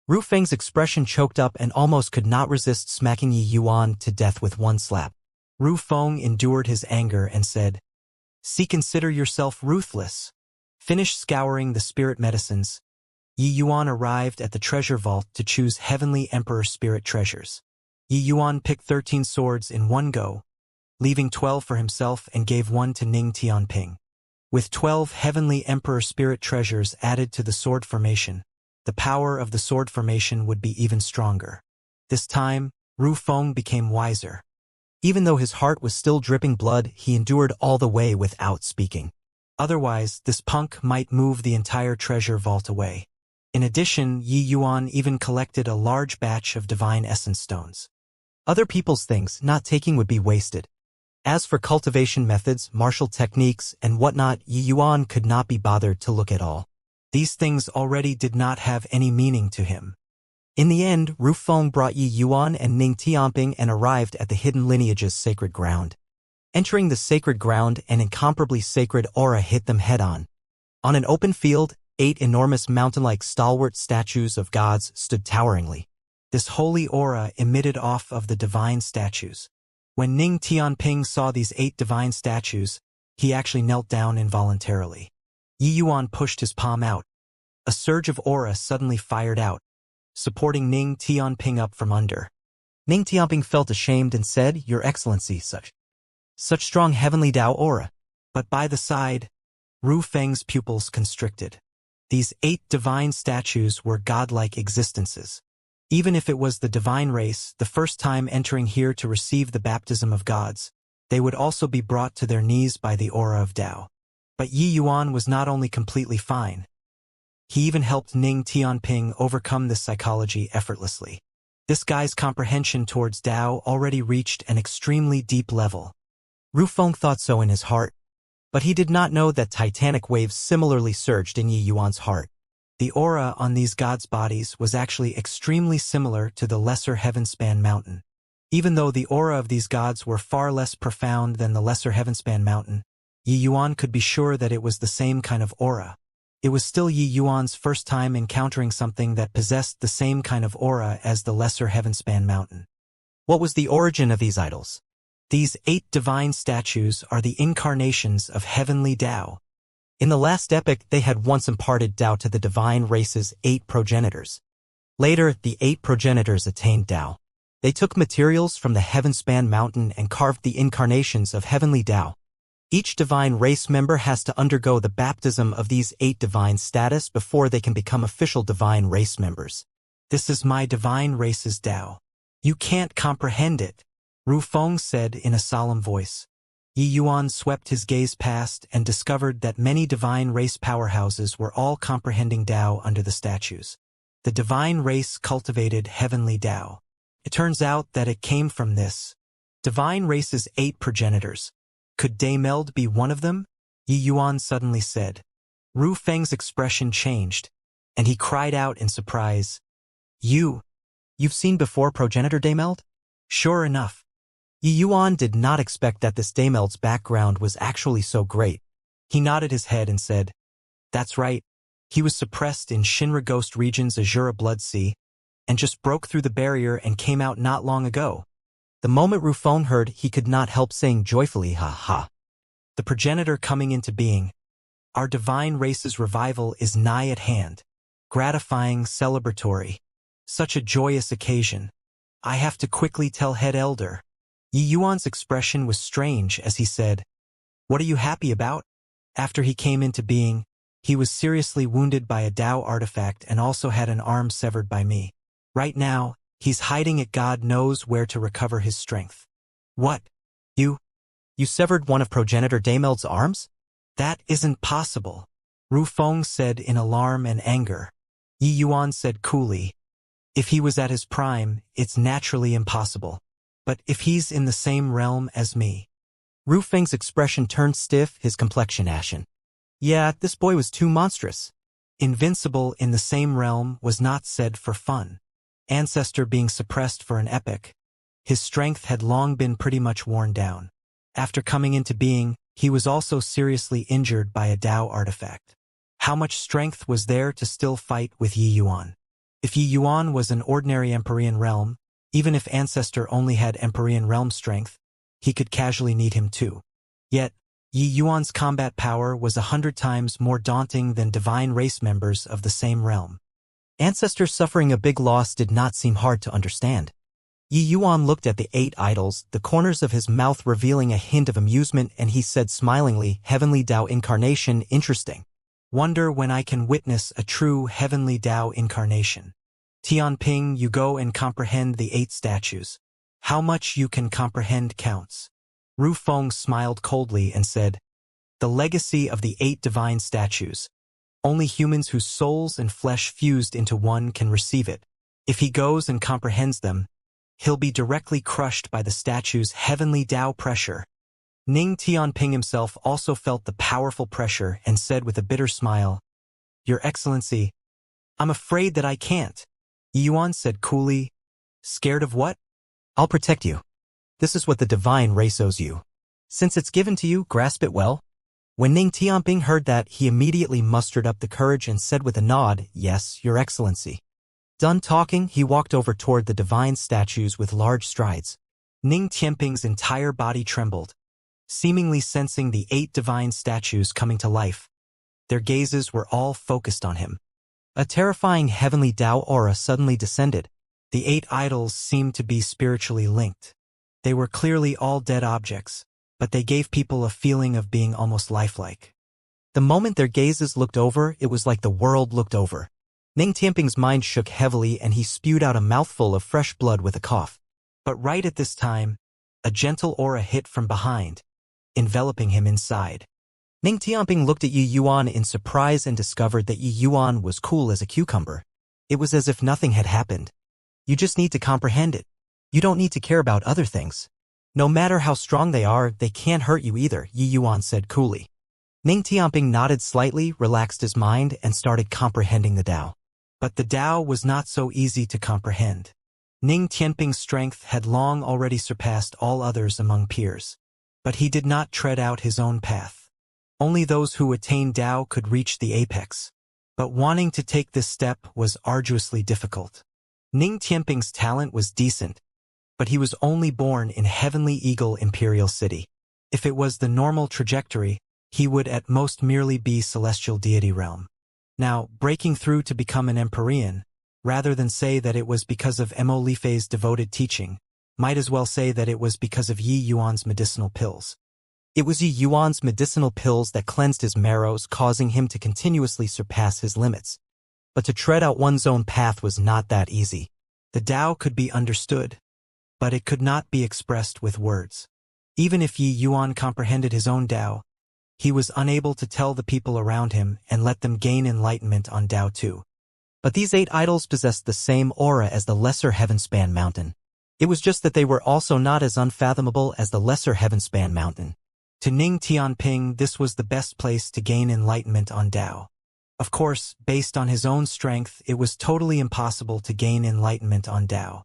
Ru Feng's expression choked up and almost could not resist smacking Yi Yuan to death with one slap. Ru Feng endured his anger and said, "See, consider yourself ruthless. Finish scouring the spirit medicines." Yi Yuan arrived at the treasure vault to choose Heavenly Emperor spirit treasures. Yi Yuan picked 13 swords in one go, leaving 12 for himself and gave one to Ning Tianping. With 12 Heavenly Emperor spirit treasures added to the sword formation, the power of the sword formation would be even stronger. This time, Ru Feng became wiser. Even though his heart was still dripping blood, he endured all the way without speaking. Otherwise, this punk might move the entire treasure vault away. In addition, Yi Yuan even collected a large batch of divine essence stones. Other people's things not taking would be wasted. As for cultivation methods, martial techniques, and whatnot, Yi Yuan could not be bothered to look at all. These things already did not have any meaning to him. In the end, Ru Feng brought Yi Yuan and Ning Tianping and arrived at the hidden lineage's sacred ground. Entering the sacred ground, an incomparably sacred aura hit them head-on. On an open field, 8 enormous mountain-like stalwart statues of gods stood toweringly. This holy aura emitted off of the divine statues. When Ning Tianping saw these 8 divine statues, he actually knelt down involuntarily. Yi Yuan pushed his palm out. A surge of aura suddenly fired out, supporting Ning Tianping up from under. Ning Tianping felt ashamed and said, "Your Excellency, such strong heavenly Tao aura." But by the side, Ru Feng's pupils constricted. These 8 divine statues were godlike existences. Even if it was the divine race, the first time entering here to receive the baptism of gods, they would also be brought to their knees by the aura of Tao. But Yi Yuan was not only completely fine, he even helped Ning Tianping overcome this psychology effortlessly. This guy's comprehension towards Tao already reached an extremely deep level. Ru Feng thought so in his heart, but he did not know that titanic waves similarly surged in Yi Yuan's heart. The aura on these gods' bodies was actually extremely similar to the lesser heavenspan mountain. Even though the aura of these gods were far less profound than the lesser heavenspan mountain, Yi Yuan could be sure that it was the same kind of aura. It was still Yi Yuan's first time encountering something that possessed the same kind of aura as the lesser heavenspan mountain. What was the origin of these idols? These 8 divine statues are the incarnations of heavenly Tao. In the last epoch, they had once imparted Tao to the divine race's 8 progenitors. Later, the 8 progenitors attained Tao. They took materials from the heavenspan mountain and carved the incarnations of heavenly Tao. Each divine race member has to undergo the baptism of these 8 divine status before they can become official divine race members. This is my divine race's Tao. You can't comprehend it, Ru Feng said in a solemn voice. Yi Yuan swept his gaze past and discovered that many divine race powerhouses were all comprehending Tao under the statues. The divine race cultivated heavenly Tao. It turns out that it came from this divine race's 8 progenitors. Could Daimeld be one of them? Yi Yuan suddenly said. Ru Feng's expression changed, and he cried out in surprise. You've seen before progenitor Daimeld? Sure enough. Yi Yuan did not expect that this Daimeld's background was actually so great. He nodded his head and said, "That's right. He was suppressed in Shinra Ghost Region's Azura Blood Sea, and just broke through the barrier and came out not long ago." The moment Ru Feng heard, he could not help saying joyfully, "Ha ha. The progenitor coming into being. Our divine race's revival is nigh at hand. Gratifying, celebratory. Such a joyous occasion. I have to quickly tell head elder." Yi Yuan's expression was strange as he said, "What are you happy about?" After he came into being, he was seriously wounded by a Tao artifact and also had an arm severed by me. Right now, he's hiding at God knows where to recover his strength. What? You severed one of progenitor Daimeld's arms? That isn't possible, Ru Feng said in alarm and anger. Yi Yuan said coolly, "If he was at his prime, it's naturally impossible. But if he's in the same realm as me." Ru Feng's expression turned stiff, his complexion ashen. Yeah, this boy was too monstrous. Invincible in the same realm was not said for fun. Ancestor being suppressed for an epoch, his strength had long been pretty much worn down. After coming into being, he was also seriously injured by a Tao artifact. How much strength was there to still fight with Yi Yuan? If Yi Yuan was an ordinary Empyrean realm, even if Ancestor only had Empyrean realm strength, he could casually need him too. Yet, Yi Yuan's combat power was 100 times more daunting than divine race members of the same realm. Ancestor suffering a big loss did not seem hard to understand. Yi Yuan looked at the 8 idols, the corners of his mouth revealing a hint of amusement, and he said smilingly, "Heavenly Tao incarnation, interesting. Wonder when I can witness a true heavenly Tao incarnation." Tianping, you go and comprehend the 8 statues. How much you can comprehend counts. Ru Feng smiled coldly and said, "The legacy of the 8 divine statues. Only humans whose souls and flesh fused into one can receive it. If he goes and comprehends them, he'll be directly crushed by the statue's heavenly Tao pressure." Ning Tianping himself also felt the powerful pressure and said with a bitter smile, "Your Excellency, I'm afraid that I can't." Yi Yuan said coolly, "Scared of what? I'll protect you. This is what the divine race owes you. Since it's given to you, grasp it well. When Ning Tianping heard that, he immediately mustered up the courage and said with a nod, "Yes, Your Excellency." Done talking, he walked over toward the divine statues with large strides. Ning Tianping's entire body trembled, seemingly sensing the 8 divine statues coming to life. Their gazes were all focused on him. A terrifying heavenly Tao aura suddenly descended. The 8 idols seemed to be spiritually linked. They were clearly all dead objects, but they gave people a feeling of being almost lifelike. The moment their gazes looked over, it was like the world looked over. Ning Tianping's mind shook heavily and he spewed out a mouthful of fresh blood with a cough. But right at this time, a gentle aura hit from behind, enveloping him inside. Ning Tianping looked at Yi Yuan in surprise and discovered that Yi Yuan was cool as a cucumber. It was as if nothing had happened. You just need to comprehend it. You don't need to care about other things. No matter how strong they are, they can't hurt you either, Yi Yuan said coolly. Ning Tianping nodded slightly, relaxed his mind, and started comprehending the Tao. But the Tao was not so easy to comprehend. Ning Tianping's strength had long already surpassed all others among peers. But he did not tread out his own path. Only those who attained Tao could reach the apex. But wanting to take this step was arduously difficult. Ning Tianping's talent was decent, but he was only born in Heavenly Eagle Imperial City. If it was the normal trajectory, he would at most merely be Celestial Deity Realm. Now, breaking through to become an Empyrean, rather than say that it was because of Mo Lifei's devoted teaching, might as well say that it was because of Yi Yuan's medicinal pills. It was Yi Yuan's medicinal pills that cleansed his marrows, causing him to continuously surpass his limits. But to tread out one's own path was not that easy. The Tao could be understood, but it could not be expressed with words. Even if Yi Yuan comprehended his own Tao, he was unable to tell the people around him and let them gain enlightenment on Tao too. But these 8 idols possessed the same aura as the lesser Heavenspan Mountain. It was just that they were also not as unfathomable as the lesser Heavenspan Mountain. To Ning Tianping, this was the best place to gain enlightenment on Tao. Of course, based on his own strength, it was totally impossible to gain enlightenment on Tao.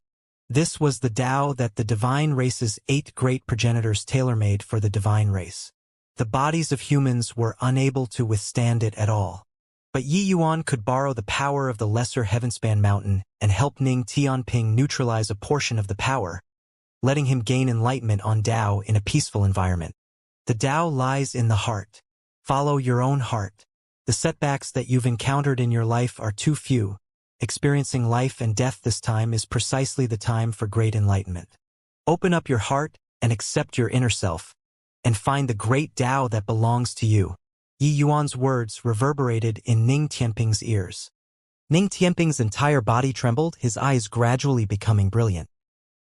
This was the Tao that the divine race's 8 great progenitors tailor-made for the divine race. The bodies of humans were unable to withstand it at all. But Yi Yuan could borrow the power of the lesser Heavenspan Mountain and help Ning Tianping neutralize a portion of the power, letting him gain enlightenment on Tao in a peaceful environment. The Tao lies in the heart. Follow your own heart. The setbacks that you've encountered in your life are too few. Experiencing life and death this time is precisely the time for great enlightenment. Open up your heart and accept your inner self, and find the great Tao that belongs to you. Yi Yuan's words reverberated in Ning Tianping's ears. Ning Tianping's entire body trembled, his eyes gradually becoming brilliant.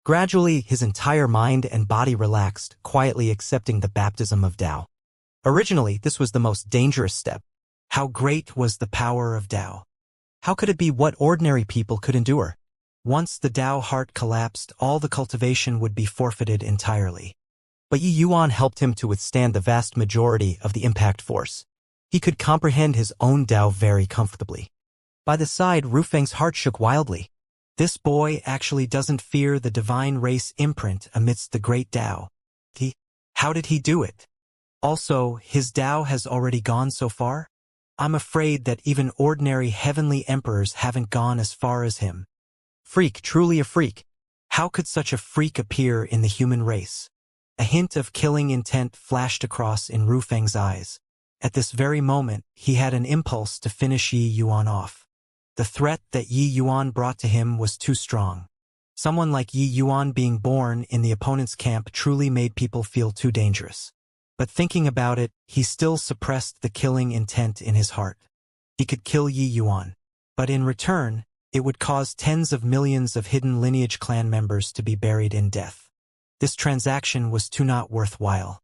Gradually, his entire mind and body relaxed, quietly accepting the baptism of Tao. Originally, this was the most dangerous step. How great was the power of Tao? How could it be what ordinary people could endure? Once the Tao heart collapsed, all the cultivation would be forfeited entirely. But Yi Yuan helped him to withstand the vast majority of the impact force. He could comprehend his own Tao very comfortably. By the side, Rufeng's heart shook wildly. This boy actually doesn't fear the divine race imprint amidst the great Tao. How did he do it? Also, his Tao has already gone so far? I'm afraid that even ordinary heavenly emperors haven't gone as far as him. Freak, truly a freak. How could such a freak appear in the human race? A hint of killing intent flashed across in Rufeng's eyes. At this very moment, he had an impulse to finish Yi Yuan off. The threat that Yi Yuan brought to him was too strong. Someone like Yi Yuan being born in the opponent's camp truly made people feel too dangerous. But thinking about it, he still suppressed the killing intent in his heart. He could kill Yi Yuan, but in return, it would cause tens of millions of hidden lineage clan members to be buried in death. This transaction was too not worthwhile.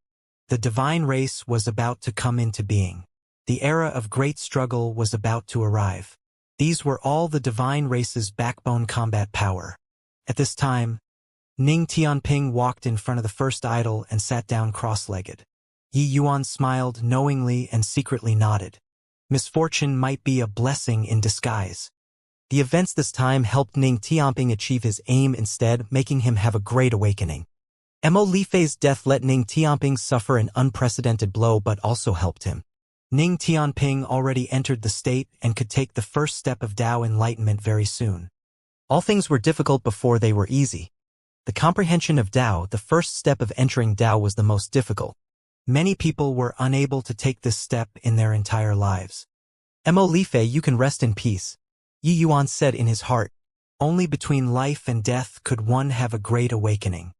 The divine race was about to come into being. The era of great struggle was about to arrive. These were all the divine race's backbone combat power. At this time, Ning Tianping walked in front of the first idol and sat down cross-legged. Yi Yuan smiled knowingly and secretly nodded. Misfortune might be a blessing in disguise. The events this time helped Ning Tianping achieve his aim instead, making him have a great awakening. Mo Lifei's death let Ning Tianping suffer an unprecedented blow but also helped him. Ning Tianping already entered the state and could take the first step of Tao enlightenment very soon. All things were difficult before they were easy. The comprehension of Tao, the first step of entering Tao, was the most difficult. Many people were unable to take this step in their entire lives. Mo Lifei, you can rest in peace, Yi Yuan said in his heart. Only between life and death could one have a great awakening.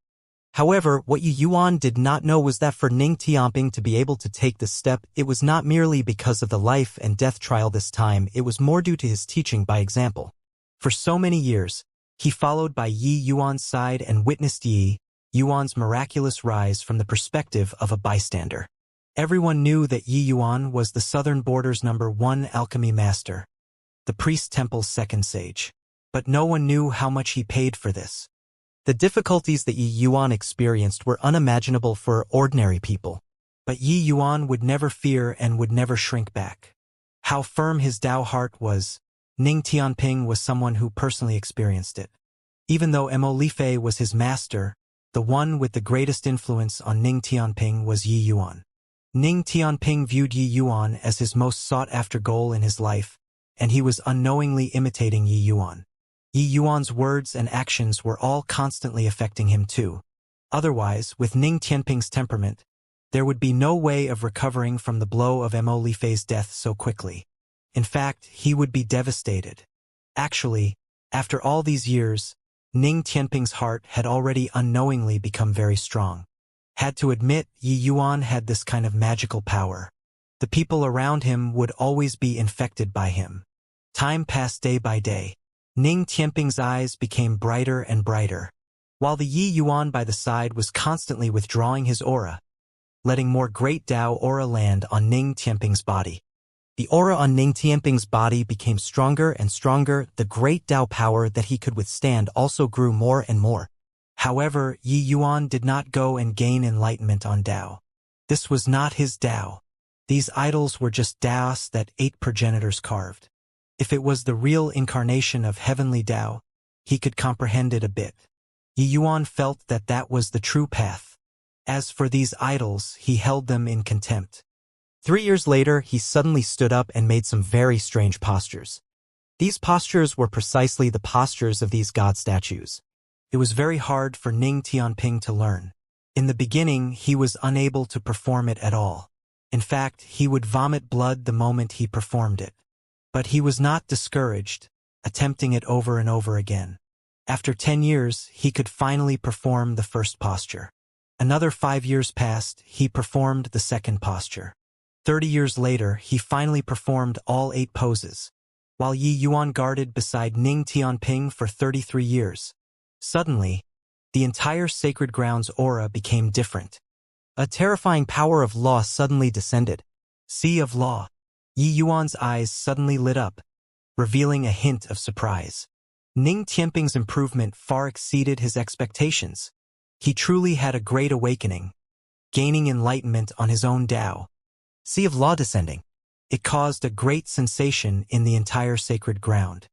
However, what Yi Yuan did not know was that for Ning Tianping to be able to take this step, it was not merely because of the life and death trial this time, it was more due to his teaching by example. For so many years, he followed by Yi Yuan's side and witnessed Yi Yuan's miraculous rise from the perspective of a bystander. Everyone knew that Yi Yuan was the southern border's #1 alchemy master, the priest temple's second sage. But no one knew how much he paid for this. The difficulties that Yi Yuan experienced were unimaginable for ordinary people. But Yi Yuan would never fear and would never shrink back. How firm his Tao heart was, Ning Tianping was someone who personally experienced it. Even though Mo Lifei was his master, the one with the greatest influence on Ning Tianping was Yi Yuan. Ning Tianping viewed Yi Yuan as his most sought-after goal in his life, and he was unknowingly imitating Yi Yuan. Yi Yuan's words and actions were all constantly affecting him too. Otherwise, with Ning Tianping's temperament, there would be no way of recovering from the blow of Mo Lifei's death so quickly. In fact, he would be devastated. Actually, after all these years, Ning Tianping's heart had already unknowingly become very strong. Had to admit, Yi Yuan had this kind of magical power. The people around him would always be infected by him. Time passed day by day. Ning Tianping's eyes became brighter and brighter, while the Yi Yuan by the side was constantly withdrawing his aura, letting more great Tao aura land on Ning Tianping's body. The aura on Ning Tianping's body became stronger and stronger. The great Tao power that he could withstand also grew more and more. However, Yi Yuan did not go and gain enlightenment on Tao. This was not his Tao. These idols were just Taos that 8 progenitors carved. If it was the real incarnation of heavenly Tao, he could comprehend it a bit. Yi Yuan felt that that was the true path. As for these idols, he held them in contempt. 3 years later, he suddenly stood up and made some very strange postures. These postures were precisely the postures of these god statues. It was very hard for Ning Tianping to learn. In the beginning, he was unable to perform it at all. In fact, he would vomit blood the moment he performed it. But he was not discouraged, attempting it over and over again. After 10 years, he could finally perform the first posture. Another 5 years passed, he performed the second posture. 30 years later, he finally performed all 8 poses. While Yi Yuan guarded beside Ning Tianping for 33 years. Suddenly, the entire sacred ground's aura became different. A terrifying power of law suddenly descended. Sea of Law. Yi Yuan's eyes suddenly lit up, revealing a hint of surprise. Ning Tianping's improvement far exceeded his expectations. He truly had a great awakening, gaining enlightenment on his own Tao. Sea of Law descending. It caused a great sensation in the entire sacred ground.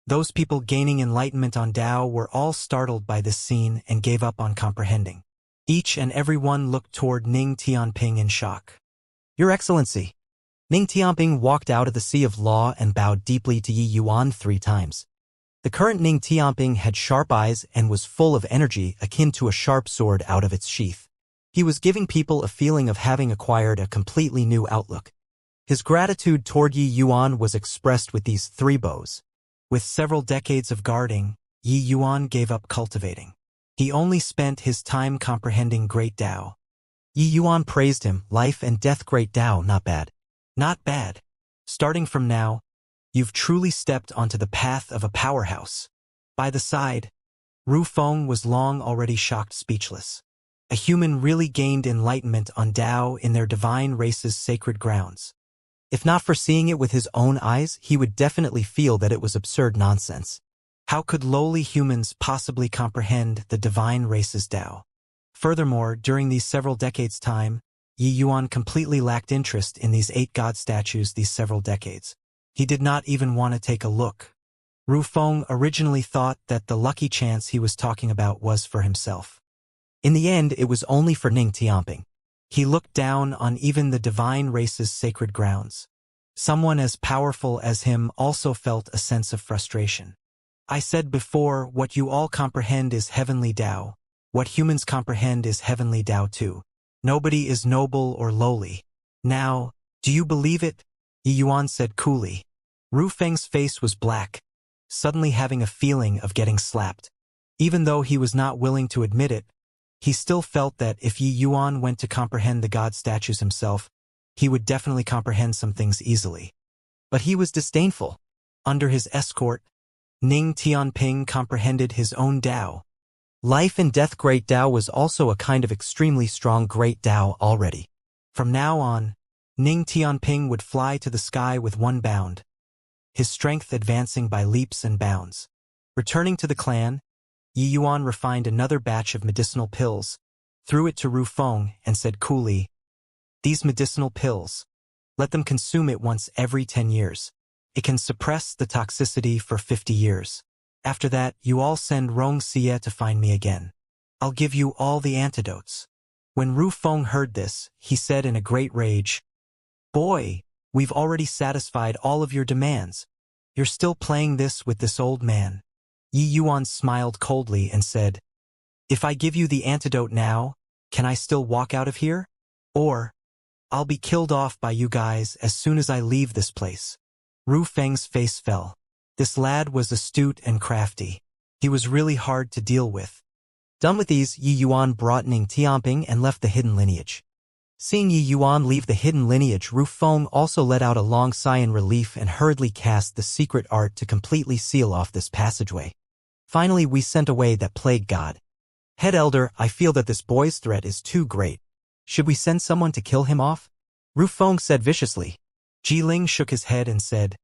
Those people gaining enlightenment on Tao were all startled by this scene and gave up on comprehending. Each and every one looked toward Ning Tianping in shock. Your Excellency. Ning Tianping walked out of the Sea of Law and bowed deeply to Yi Yuan 3 times. The current Ning Tianping had sharp eyes and was full of energy akin to a sharp sword out of its sheath. He was giving people a feeling of having acquired a completely new outlook. His gratitude toward Yi Yuan was expressed with these 3 bows. With several decades of guarding, Yi Yuan gave up cultivating. He only spent his time comprehending great Tao. Yi Yuan praised him, life and death great Tao, not bad. Not bad. Starting from now, you've truly stepped onto the path of a powerhouse. By the side, Ru Feng was long already shocked speechless. A human really gained enlightenment on Tao in their divine race's sacred grounds. If not for seeing it with his own eyes, he would definitely feel that it was absurd nonsense. How could lowly humans possibly comprehend the divine race's Tao? Furthermore, during these several decades' time, Yi Yuan completely lacked interest in these 8 god statues these several decades. He did not even want to take a look. Ru Feng originally thought that the lucky chance he was talking about was for himself. In the end, it was only for Ning Tianping. He looked down on even the divine race's sacred grounds. Someone as powerful as him also felt a sense of frustration. I said before, what you all comprehend is heavenly Tao. What humans comprehend is heavenly Tao too. Nobody is noble or lowly. Now, do you believe it? Yi Yuan said coolly. Ru Feng's face was black, suddenly having a feeling of getting slapped. Even though he was not willing to admit it, he still felt that if Yi Yuan went to comprehend the god statues himself, he would definitely comprehend some things easily. But he was disdainful. Under his escort, Ning Tianping comprehended his own Tao. Life and death great Tao was also a kind of extremely strong great Tao already. From now on, Ning Tianping would fly to the sky with one bound, his strength advancing by leaps and bounds. Returning to the clan, Yi Yuan refined another batch of medicinal pills, threw it to Ru Feng, and said coolly, "These medicinal pills, let them consume it once every 10 years. It can suppress the toxicity for 50 years. After that, you all send Rongxie to find me again. I'll give you all the antidotes." When Ru Feng heard this, he said in a great rage, "Boy, we've already satisfied all of your demands. You're still playing this with this old man." Yi Yuan smiled coldly and said, "If I give you the antidote now, can I still walk out of here? Or, I'll be killed off by you guys as soon as I leave this place." Ru Feng's face fell. This lad was astute and crafty. He was really hard to deal with. Done with these, Yi Yuan brought Ning Tianping and left the hidden lineage. Seeing Yi Yuan leave the hidden lineage, Ru Feng also let out a long sigh in relief and hurriedly cast the secret art to completely seal off this passageway. Finally, we sent away that plague god. Head Elder, I feel that this boy's threat is too great. Should we send someone to kill him off? Ru Feng said viciously. Jiling shook his head and said,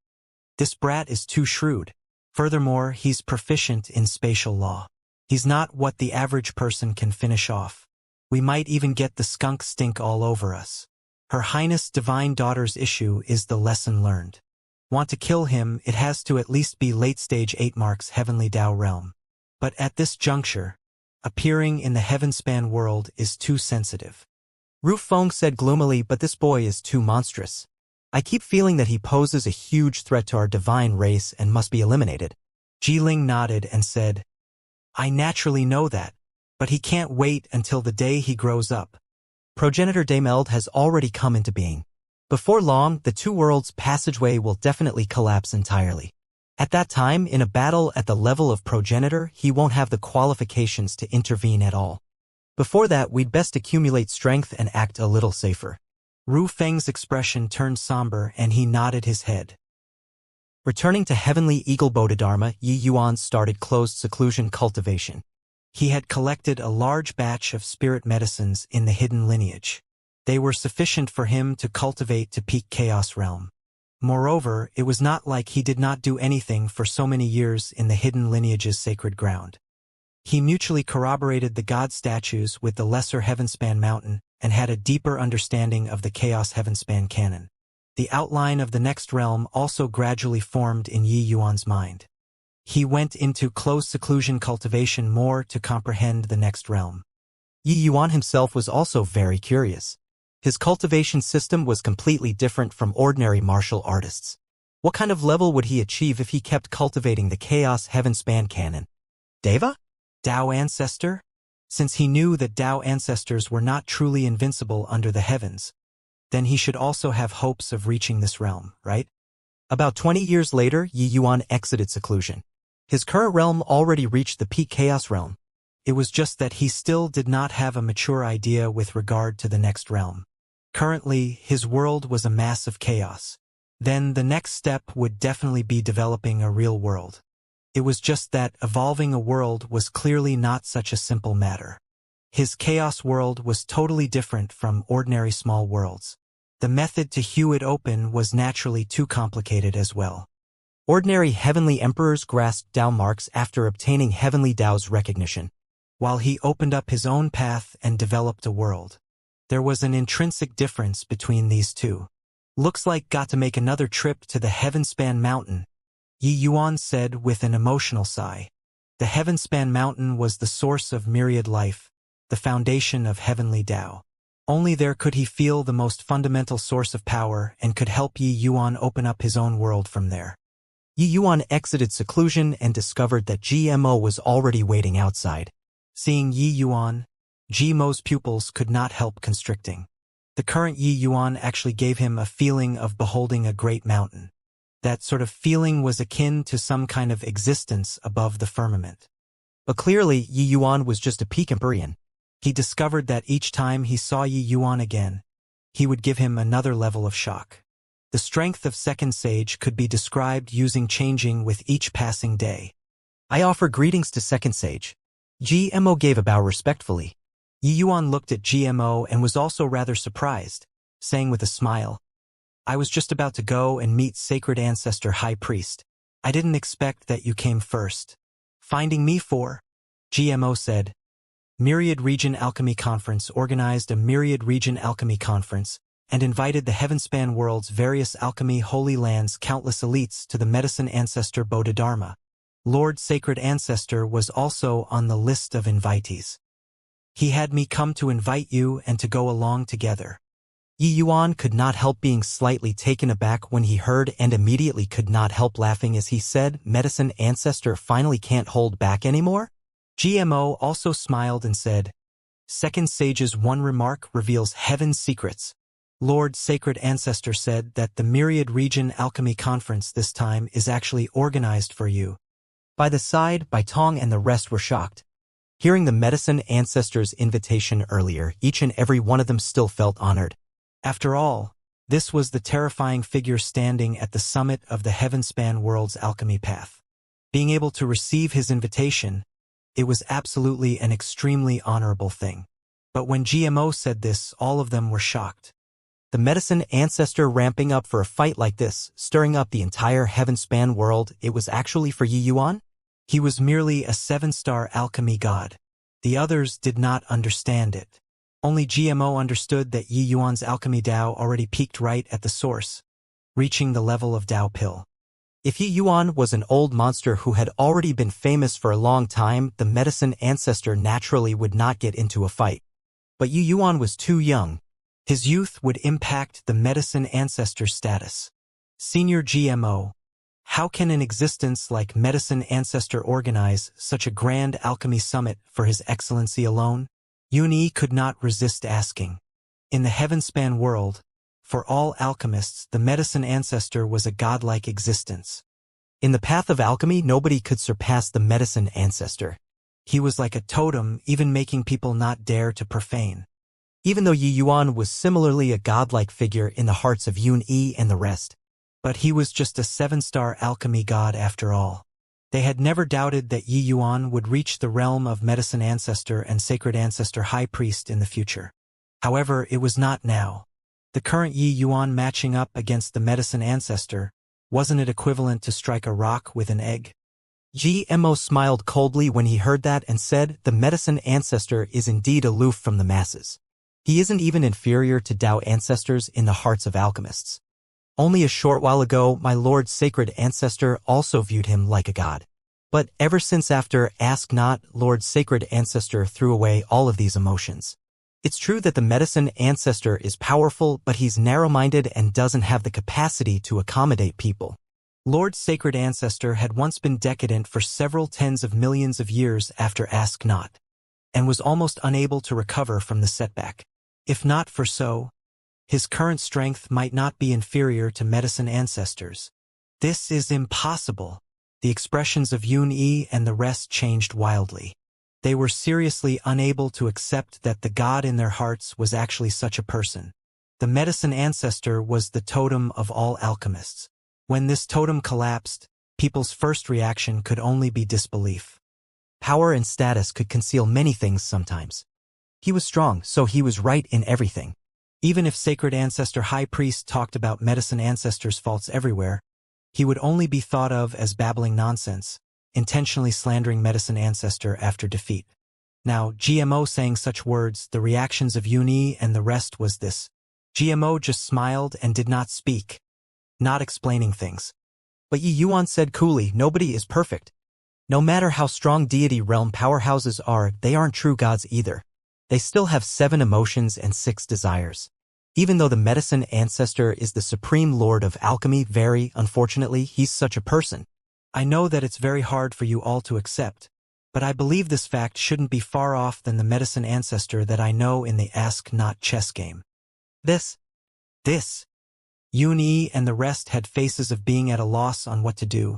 "This brat is too shrewd. Furthermore, he's proficient in spatial law. He's not what the average person can finish off. We might even get the skunk stink all over us. Her Highness Divine Daughter's issue is the lesson learned. Want to kill him, it has to at least be late stage 8 marks Heavenly Tao realm. But at this juncture, appearing in the Heavenspan world is too sensitive." Ru Feng said gloomily, "But this boy is too monstrous. I keep feeling that he poses a huge threat to our divine race and must be eliminated." Jiling nodded and said, "I naturally know that, but he can't wait until the day he grows up. Progenitor Dameld has already come into being. Before long, the two worlds passageway will definitely collapse entirely. At that time, in a battle at the level of progenitor, he won't have the qualifications to intervene at all. Before that, we'd best accumulate strength and act a little safer." Ru Feng's expression turned somber and he nodded his head. Returning to Heavenly Eagle Bodhidharma, Yi Yuan started closed seclusion cultivation. He had collected a large batch of spirit medicines in the hidden lineage. They were sufficient for him to cultivate to peak chaos realm. Moreover, it was not like he did not do anything for so many years in the hidden lineage's sacred ground. He mutually corroborated the god statues with the lesser Heavenspan mountain and had a deeper understanding of the Chaos Heavenspan canon. The outline of the next realm also gradually formed in Yi Yuan's mind. He went into closed seclusion cultivation more to comprehend the next realm. Yi Yuan himself was also very curious. His cultivation system was completely different from ordinary martial artists. What kind of level would he achieve if he kept cultivating the Chaos Heavenspan canon? Deva? Tao Ancestor? Since he knew that Tao Ancestors were not truly invincible under the heavens, then he should also have hopes of reaching this realm, right? About 20 years later, Yi Yuan exited seclusion. His current realm already reached the peak chaos realm. It was just that he still did not have a mature idea with regard to the next realm. Currently, his world was a mass of chaos. Then the next step would definitely be developing a real world. It was just that evolving a world was clearly not such a simple matter. His chaos world was totally different from ordinary small worlds. The method to hew it open was naturally too complicated as well. Ordinary heavenly emperors grasped Tao marks after obtaining heavenly Tao's recognition, while he opened up his own path and developed a world. There was an intrinsic difference between these two. "Looks like got to make another trip to the Heavenspan Mountain," Yi Yuan said with an emotional sigh. The Heavenspan Mountain was the source of myriad life, the foundation of heavenly Tao. Only there could he feel the most fundamental source of power and could help Yi Yuan open up his own world from there. Yi Yuan exited seclusion and discovered that GMO was already waiting outside. Seeing Yi Yuan, GMO's pupils could not help constricting. The current Yi Yuan actually gave him a feeling of beholding a great mountain. That sort of feeling was akin to some kind of existence above the firmament. But clearly, Yi Yuan was just a peak Empyrean. He discovered that each time he saw Yi Yuan again, he would give him another level of shock. The strength of Second Sage could be described using changing with each passing day. I offer greetings to Second Sage. GMO gave a bow respectfully. Yi Yuan looked at GMO and was also rather surprised, saying with a smile, I was just about to go and meet Sacred Ancestor High Priest. I didn't expect that you came first. Finding me for? GMO said. Myriad Region Alchemy Conference organized a Myriad Region Alchemy Conference and invited the Heavenspan world's various alchemy holy lands countless elites to the Medicine Ancestor Bodhidharma. Lord Sacred Ancestor was also on the list of invitees. He had me come to invite you and to go along together. Yi Yuan could not help being slightly taken aback when he heard and immediately could not help laughing as he said, Medicine Ancestor finally can't hold back anymore? GMO also smiled and said, Second Sage's one remark reveals heaven's secrets. Lord Sacred Ancestor said that the Myriad Region Alchemy Conference this time is actually organized for you. By the side, Bai Tong and the rest were shocked. Hearing the Medicine Ancestor's invitation earlier, each and every one of them still felt honored. After all, this was the terrifying figure standing at the summit of the Heavenspan world's alchemy path. Being able to receive his invitation, it was absolutely an extremely honorable thing. But when GMO said this, all of them were shocked. The Medicine Ancestor ramping up for a fight like this, stirring up the entire Heavenspan world, it was actually for Yi Yuan? He was merely a 7-star alchemy god. The others did not understand it. Only GMO understood that Yi Yuan's alchemy Tao already peaked right at the source, reaching the level of Tao Pill. If Yi Yuan was an old monster who had already been famous for a long time, the Medicine Ancestor naturally would not get into a fight. But Yi Yuan was too young. His youth would impact the Medicine Ancestor's status. Senior GMO, how can an existence like Medicine Ancestor organize such a grand alchemy summit for His Excellency alone? Yun could not resist asking. In the Heavenspan world, for all alchemists, the Medicine Ancestor was a godlike existence. In the path of alchemy, nobody could surpass the Medicine Ancestor. He was like a totem, even making people not dare to profane. Even though Yi Yuan was similarly a godlike figure in the hearts of Yun and the rest. But he was just a 7-star alchemy god after all. They had never doubted that Yi Yuan would reach the realm of Medicine Ancestor and Sacred Ancestor High Priest in the future. However, it was not now. The current Yi Yuan matching up against the Medicine Ancestor, wasn't it equivalent to strike a rock with an egg? GMO smiled coldly when he heard that and said, the Medicine Ancestor is indeed aloof from the masses. He isn't even inferior to Tao ancestors in the hearts of alchemists. Only a short while ago, my Lord Sacred Ancestor also viewed him like a god. But ever since after Ask Not, Lord Sacred Ancestor threw away all of these emotions. It's true that the Medicine Ancestor is powerful, but he's narrow-minded and doesn't have the capacity to accommodate people. Lord Sacred Ancestor had once been decadent for several tens of millions of years after Ask Not, and was almost unable to recover from the setback. If not for so, his current strength might not be inferior to Medicine Ancestors. This is impossible. The expressions of Yun and the rest changed wildly. They were seriously unable to accept that the god in their hearts was actually such a person. The Medicine Ancestor was the totem of all alchemists. When this totem collapsed, people's first reaction could only be disbelief. Power and status could conceal many things sometimes. He was strong, so he was right in everything. Even if Sacred Ancestor High Priest talked about Medicine Ancestor's faults everywhere, he would only be thought of as babbling nonsense, intentionally slandering Medicine Ancestor after defeat. Now, GMO saying such words, the reactions of Yun and the rest was this. GMO just smiled and did not speak, not explaining things. But Yi Yuan said coolly, nobody is perfect. No matter how strong deity realm powerhouses are, they aren't true gods either. They still have 7 emotions and 6 desires. Even though the medicine ancestor is the supreme lord of alchemy, very unfortunately, he's such a person. I know that it's very hard for you all to accept, but I believe this fact shouldn't be far off than the medicine ancestor that I know in the Ask Not chess game. This. Yun and the rest had faces of being at a loss on what to do,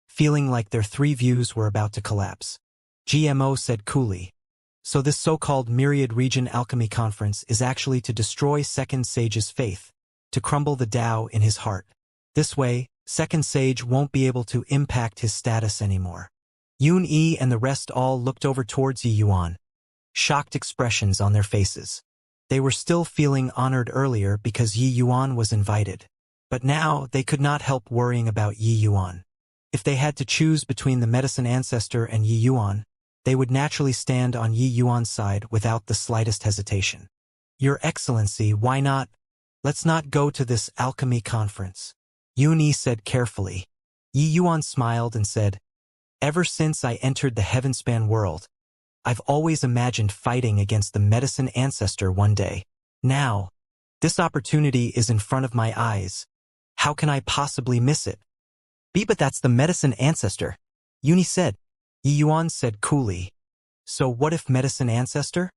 feeling like their 3 views were about to collapse. GMO said coolly, "So this so-called Myriad Region Alchemy Conference is actually to destroy Second Sage's faith, to crumble the Tao in his heart. This way, Second Sage won't be able to impact his status anymore." Yun and the rest all looked over towards Yi Yuan, shocked expressions on their faces. They were still feeling honored earlier because Yi Yuan was invited, but now they could not help worrying about Yi Yuan. If they had to choose between the medicine ancestor and Yi Yuan, they would naturally stand on Yi Yuan's side without the slightest hesitation. "Your Excellency, why not? Let's not go to this alchemy conference," Yun said carefully. Yi Yuan smiled and said, "Ever since I entered the Heavenspan world, I've always imagined fighting against the medicine ancestor one day. Now, this opportunity is in front of my eyes. How can I possibly miss it?" But that's the medicine ancestor," Yun said. Yi Yuan said coolly, "So what if medicine ancestor?"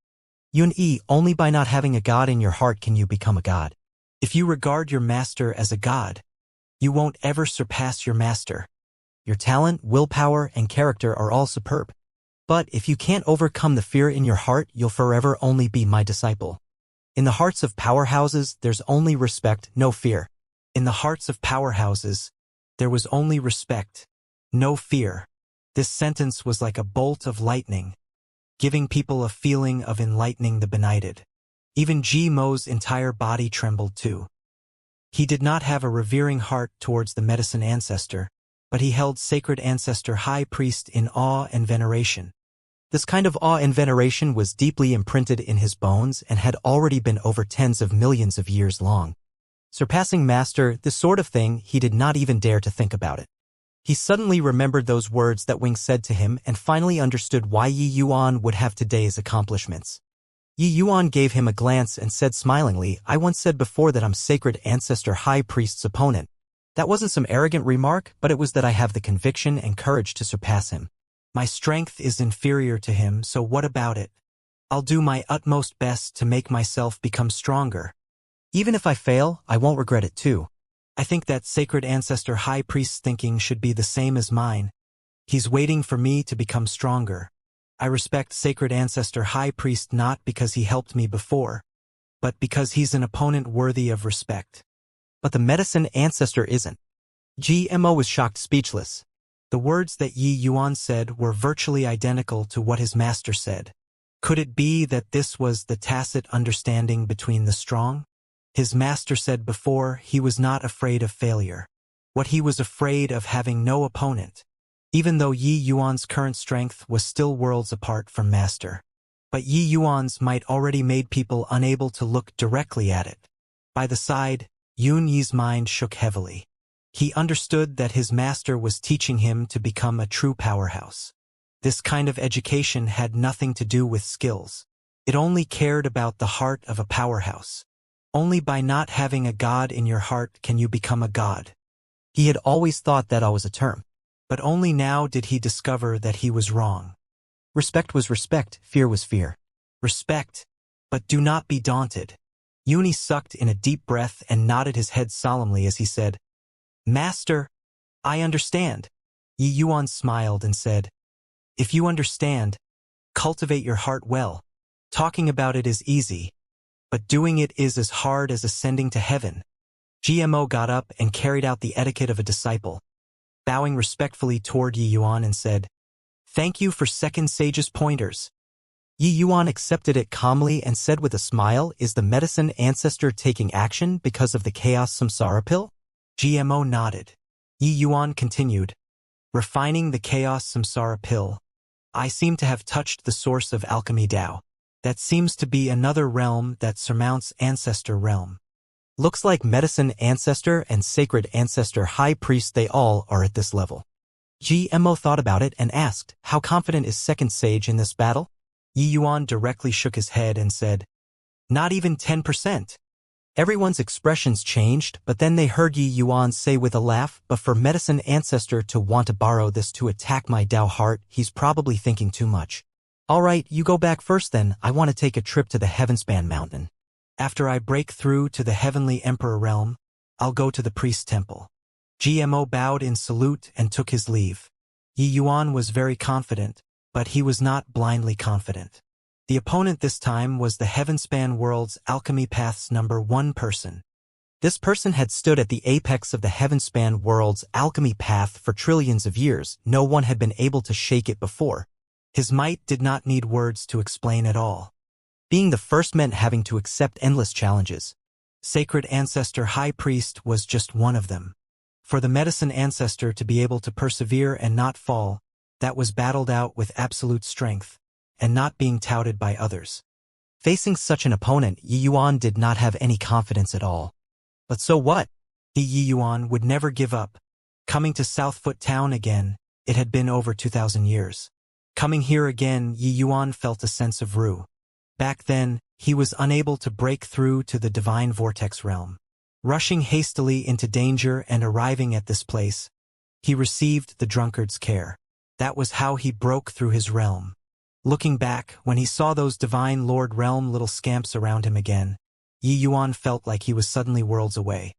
Yun, only by not having a god in your heart can you become a god. If you regard your master as a god, you won't ever surpass your master. Your talent, willpower, and character are all superb. But if you can't overcome the fear in your heart, you'll forever only be my disciple. In the hearts of powerhouses, there's only respect, no fear. In the hearts of powerhouses, there was only respect, no fear. This sentence was like a bolt of lightning, giving people a feeling of enlightening the benighted. Even Mo's entire body trembled too. He did not have a revering heart towards the medicine ancestor, but he held sacred ancestor high priest in awe and veneration. This kind of awe and veneration was deeply imprinted in his bones and had already been over tens of millions of years long. Surpassing master, this sort of thing, he did not even dare to think about it. He suddenly remembered those words that Wing said to him and finally understood why Yi Yuan would have today's accomplishments. Yi Yuan gave him a glance and said smilingly, "I once said before that I'm sacred ancestor high priest's opponent. That wasn't some arrogant remark, but it was that I have the conviction and courage to surpass him. My strength is inferior to him, so what about it? I'll do my utmost best to make myself become stronger. Even if I fail, I won't regret it too. I think that sacred ancestor high priest's thinking should be the same as mine. He's waiting for me to become stronger. I respect sacred ancestor high priest not because he helped me before, but because he's an opponent worthy of respect." But the medicine ancestor isn't. GMO was shocked speechless. The words that Yi Yuan said were virtually identical to what his master said. Could it be that this was the tacit understanding between the strong? His master said before he was not afraid of failure. What he was afraid of having no opponent. Even though Yi Yuan's current strength was still worlds apart from master. But Yi Yuan's might already made people unable to look directly at it. By the side, Yun Yi's mind shook heavily. He understood that his master was teaching him to become a true powerhouse. This kind of education had nothing to do with skills. It only cared about the heart of a powerhouse. Only by not having a god in your heart can you become a god. He had always thought that was a term. But only now did he discover that he was wrong. Respect was respect, fear was fear. Respect, but do not be daunted. Yun sucked in a deep breath and nodded his head solemnly as he said, "Master, I understand." Yi Yuan smiled and said, "If you understand, cultivate your heart well. Talking about it is easy, but doing it is as hard as ascending to heaven." GMO got up and carried out the etiquette of a disciple, bowing respectfully toward Yi Yuan and said, "Thank you for Second Sage's pointers." Yi Yuan accepted it calmly and said with a smile, "Is the medicine ancestor taking action because of the chaos samsara pill?" GMO nodded. Yi Yuan continued, "Refining the chaos samsara pill. I seem to have touched the source of alchemy Tao. That seems to be another realm that surmounts ancestor realm. Looks like medicine ancestor and sacred ancestor high priest, they all are at this level." GMO thought about it and asked, "How confident is Second Sage in this battle?" Yi Yuan directly shook his head and said, "Not even 10%. Everyone's expressions changed, but then they heard Yi Yuan say with a laugh, "But for medicine ancestor to want to borrow this to attack my Dao heart, he's probably thinking too much. All right, you go back first then. I want to take a trip to the Heavenspan Mountain. After I break through to the Heavenly Emperor realm, I'll go to the priest temple." GMO bowed in salute and took his leave. Yi Yuan was very confident, but he was not blindly confident. The opponent this time was the Heavenspan World's Alchemy Path's #1 person. This person had stood at the apex of the Heavenspan World's Alchemy Path for trillions of years. No one had been able to shake it before. His might did not need words to explain at all. Being the first meant having to accept endless challenges. Sacred Ancestor High Priest was just one of them. For the medicine ancestor to be able to persevere and not fall, that was battled out with absolute strength, and not being touted by others. Facing such an opponent, Yi Yuan did not have any confidence at all. But so what? Yi Yuan would never give up. Coming to Southfoot Town again, it had been over 2,000 years. Coming here again, Yi Yuan felt a sense of rue. Back then, he was unable to break through to the divine vortex realm. Rushing hastily into danger and arriving at this place, he received the drunkard's care. That was how he broke through his realm. Looking back, when he saw those divine Lord Realm little scamps around him again, Yi Yuan felt like he was suddenly worlds away.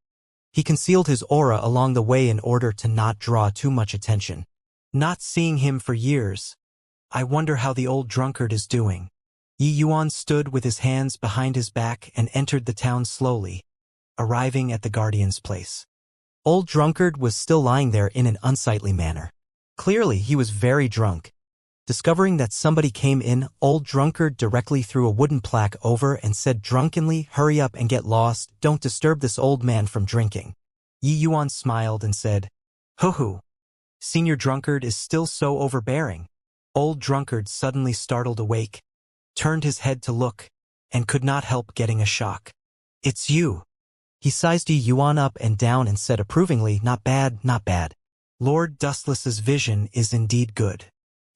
He concealed his aura along the way in order to not draw too much attention. Not seeing him for years. I wonder how the old drunkard is doing. Yi Yuan stood with his hands behind his back and entered the town slowly, arriving at the guardian's place. Old drunkard was still lying there in an unsightly manner. Clearly, he was very drunk. Discovering that somebody came in, old drunkard directly threw a wooden plaque over and said drunkenly, "Hurry up and get lost, don't disturb this old man from drinking." Yi Yuan smiled and said, "Hoo-hoo. Senior drunkard is still so overbearing." Old drunkard suddenly startled awake, turned his head to look, and could not help getting a shock. "It's you." He sized Yi Yuan up and down and said approvingly, "Not bad, not bad. Lord Dustless's vision is indeed good.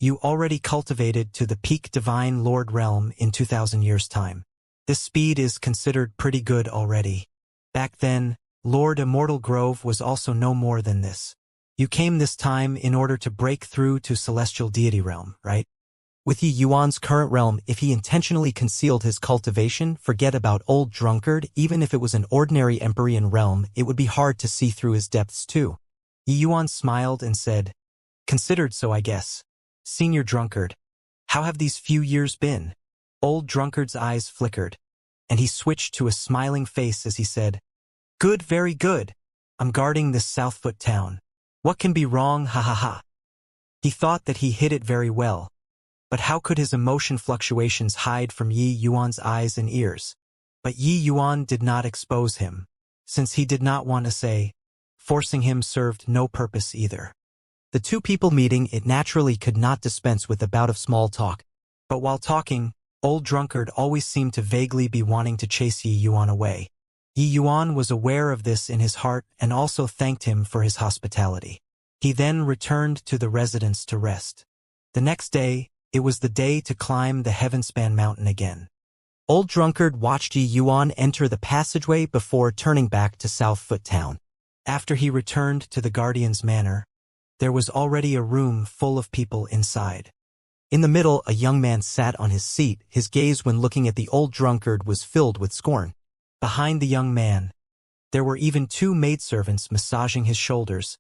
You already cultivated to the peak divine Lord realm in 2,000 years' time. This speed is considered pretty good already. Back then, Lord Immortal Grove was also no more than this. You came this time in order to break through to celestial deity realm, right? With Yi Yuan's current realm, if he intentionally concealed his cultivation, forget about old drunkard, even if it was an ordinary Empyrean realm, it would be hard to see through his depths too. Yi Yuan smiled and said, "Considered so, I guess. Senior drunkard, how have these few years been?" Old drunkard's eyes flickered, and he switched to a smiling face as he said, "Good, very good. I'm guarding this Southfoot town. What can be wrong, ha ha ha." He thought that he hid it very well. But how could his emotion fluctuations hide from Yi Yuan's eyes and ears? But Yi Yuan did not expose him, since he did not want to say. Forcing him served no purpose either. The two people meeting, it naturally could not dispense with a bout of small talk. But while talking, old drunkard always seemed to vaguely be wanting to chase Yi Yuan away. Yi Yuan was aware of this in his heart and also thanked him for his hospitality. He then returned to the residence to rest. The next day, it was the day to climb the Heavenspan Mountain again. Old drunkard watched Yi Yuan enter the passageway before turning back to Southfoot Town. After he returned to the Guardian's Manor, there was already a room full of people inside. In the middle, a young man sat on his seat. His gaze when looking at the old drunkard was filled with scorn. Behind the young man, there were even two maidservants massaging his shoulders,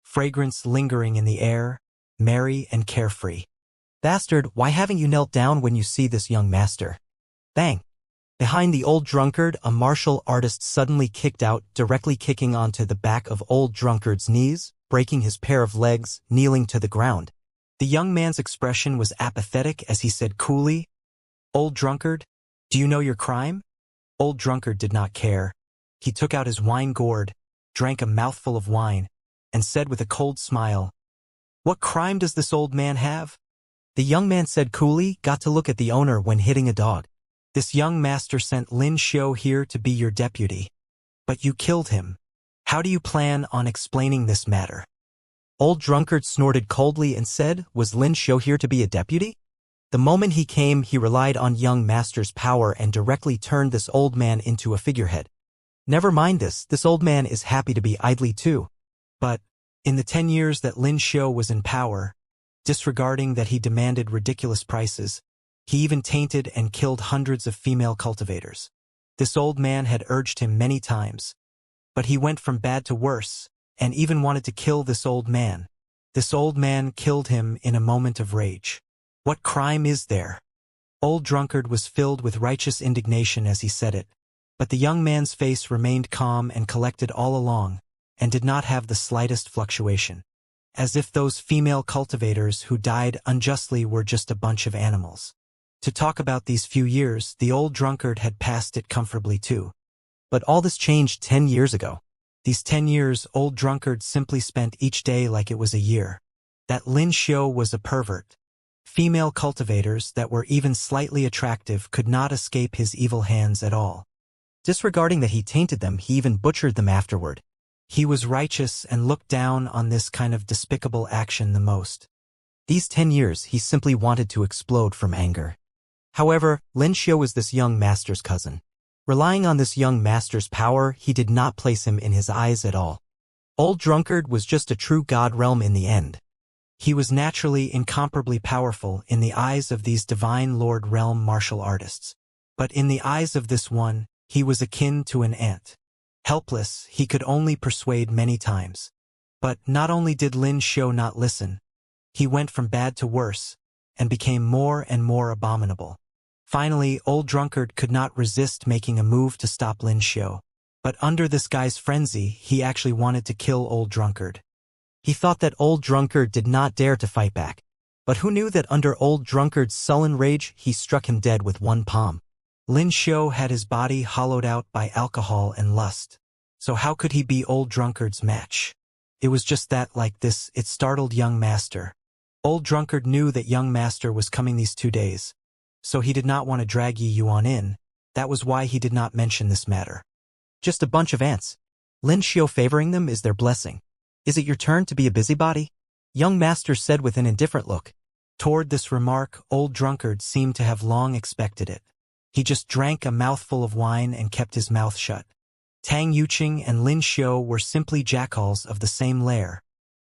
fragrance lingering in the air, merry and carefree. "Bastard, why haven't you knelt down when you see this young master?" Bang! Behind the old drunkard, a martial artist suddenly kicked out, directly kicking onto the back of old drunkard's knees, breaking his pair of legs, kneeling to the ground. The young man's expression was apathetic as he said coolly, "Old drunkard, do you know your crime?" Old drunkard did not care. He took out his wine gourd, drank a mouthful of wine, and said with a cold smile, "What crime does this old man have?" The young man said coolly, "Got to look at the owner when hitting a dog. This young master sent Lin Xiu here to be your deputy. But you killed him. How do you plan on explaining this matter?" Old drunkard snorted coldly and said, "Was Lin Xiu here to be a deputy?" The moment he came, he relied on young master's power and directly turned this old man into a figurehead. Never mind this old man is happy to be idly too. But, in the 10 years that Lin Xiu was in power, disregarding that he demanded ridiculous prices, he even tainted and killed hundreds of female cultivators. This old man had urged him many times, but he went from bad to worse, and even wanted to kill this old man. This old man killed him in a moment of rage. What crime is there? Old drunkard was filled with righteous indignation as he said it, but the young man's face remained calm and collected all along, and did not have the slightest fluctuation. As if those female cultivators who died unjustly were just a bunch of animals. To talk about these few years, the old drunkard had passed it comfortably too. But all this changed 10 years ago. These 10 years, old drunkard simply spent each day like it was a year. That Lin Xiu was a pervert. Female cultivators that were even slightly attractive could not escape his evil hands at all. Disregarding that he tainted them, he even butchered them afterward. He was righteous and looked down on this kind of despicable action the most. These 10 years, he simply wanted to explode from anger. However, Lin Xiu was this young master's cousin. Relying on this young master's power, he did not place him in his eyes at all. Old drunkard was just a true god realm in the end. He was naturally incomparably powerful in the eyes of these divine lord realm martial artists. But in the eyes of this one, he was akin to an ant. Helpless, he could only persuade many times. But not only did Lin Xiu not listen, he went from bad to worse, and became more and more abominable. Finally, old drunkard could not resist making a move to stop Lin Xiu. But under this guy's frenzy, he actually wanted to kill old drunkard. He thought that old drunkard did not dare to fight back. But who knew that under old drunkard's sullen rage, he struck him dead with one palm. Lin Xiu had his body hollowed out by alcohol and lust. So how could he be old drunkard's match? It was just that like this, it startled young master. Old drunkard knew that young master was coming these 2 days. So he did not want to drag Yi Yuan in. That was why he did not mention this matter. Just a bunch of ants. Lin Xiu favoring them is their blessing. Is it your turn to be a busybody? Young master said with an indifferent look. Toward this remark, old drunkard seemed to have long expected it. He just drank a mouthful of wine and kept his mouth shut. Tang Yuqing and Lin Xiu were simply jackals of the same lair.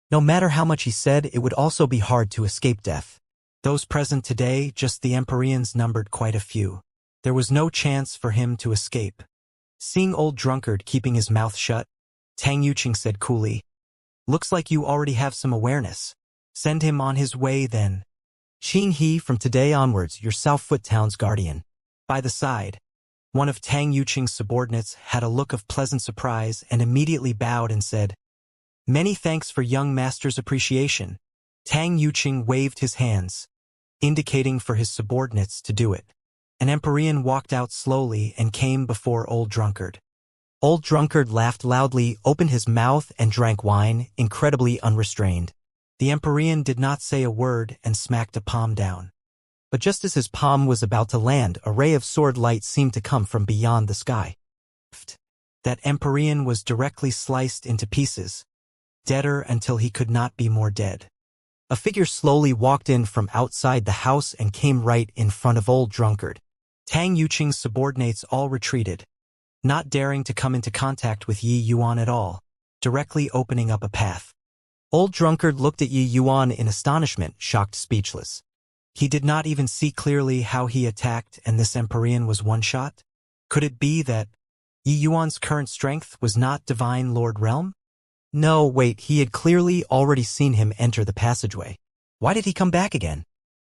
No matter how much he said, it would also be hard to escape death. Those present today, just the Empyreans numbered quite a few. There was no chance for him to escape. Seeing old drunkard keeping his mouth shut, Tang Yuqing said coolly, "Looks like you already have some awareness. Send him on his way then. Xing He, from today onwards, your Southfoot Town's guardian." By the side, one of Tang Yuqing's subordinates had a look of pleasant surprise and immediately bowed and said, "Many thanks for young master's appreciation." Tang Yuqing waved his hands, indicating for his subordinates to do it. An Empyrean walked out slowly and came before old drunkard. Old drunkard laughed loudly, opened his mouth and drank wine, incredibly unrestrained. The Empyrean did not say a word and smacked a palm down. But just as his palm was about to land, a ray of sword light seemed to come from beyond the sky. That Empyrean was directly sliced into pieces, deader until he could not be more dead. A figure slowly walked in from outside the house and came right in front of old drunkard. Tang Yuqing's subordinates all retreated, not daring to come into contact with Yi Yuan at all, directly opening up a path. Old drunkard looked at Yi Yuan in astonishment, shocked, speechless. He did not even see clearly how he attacked and this Empyrean was one-shot. Could it be that Yi Yuan's current strength was not Divine Lord Realm? No, wait, he had clearly already seen him enter the passageway. Why did he come back again?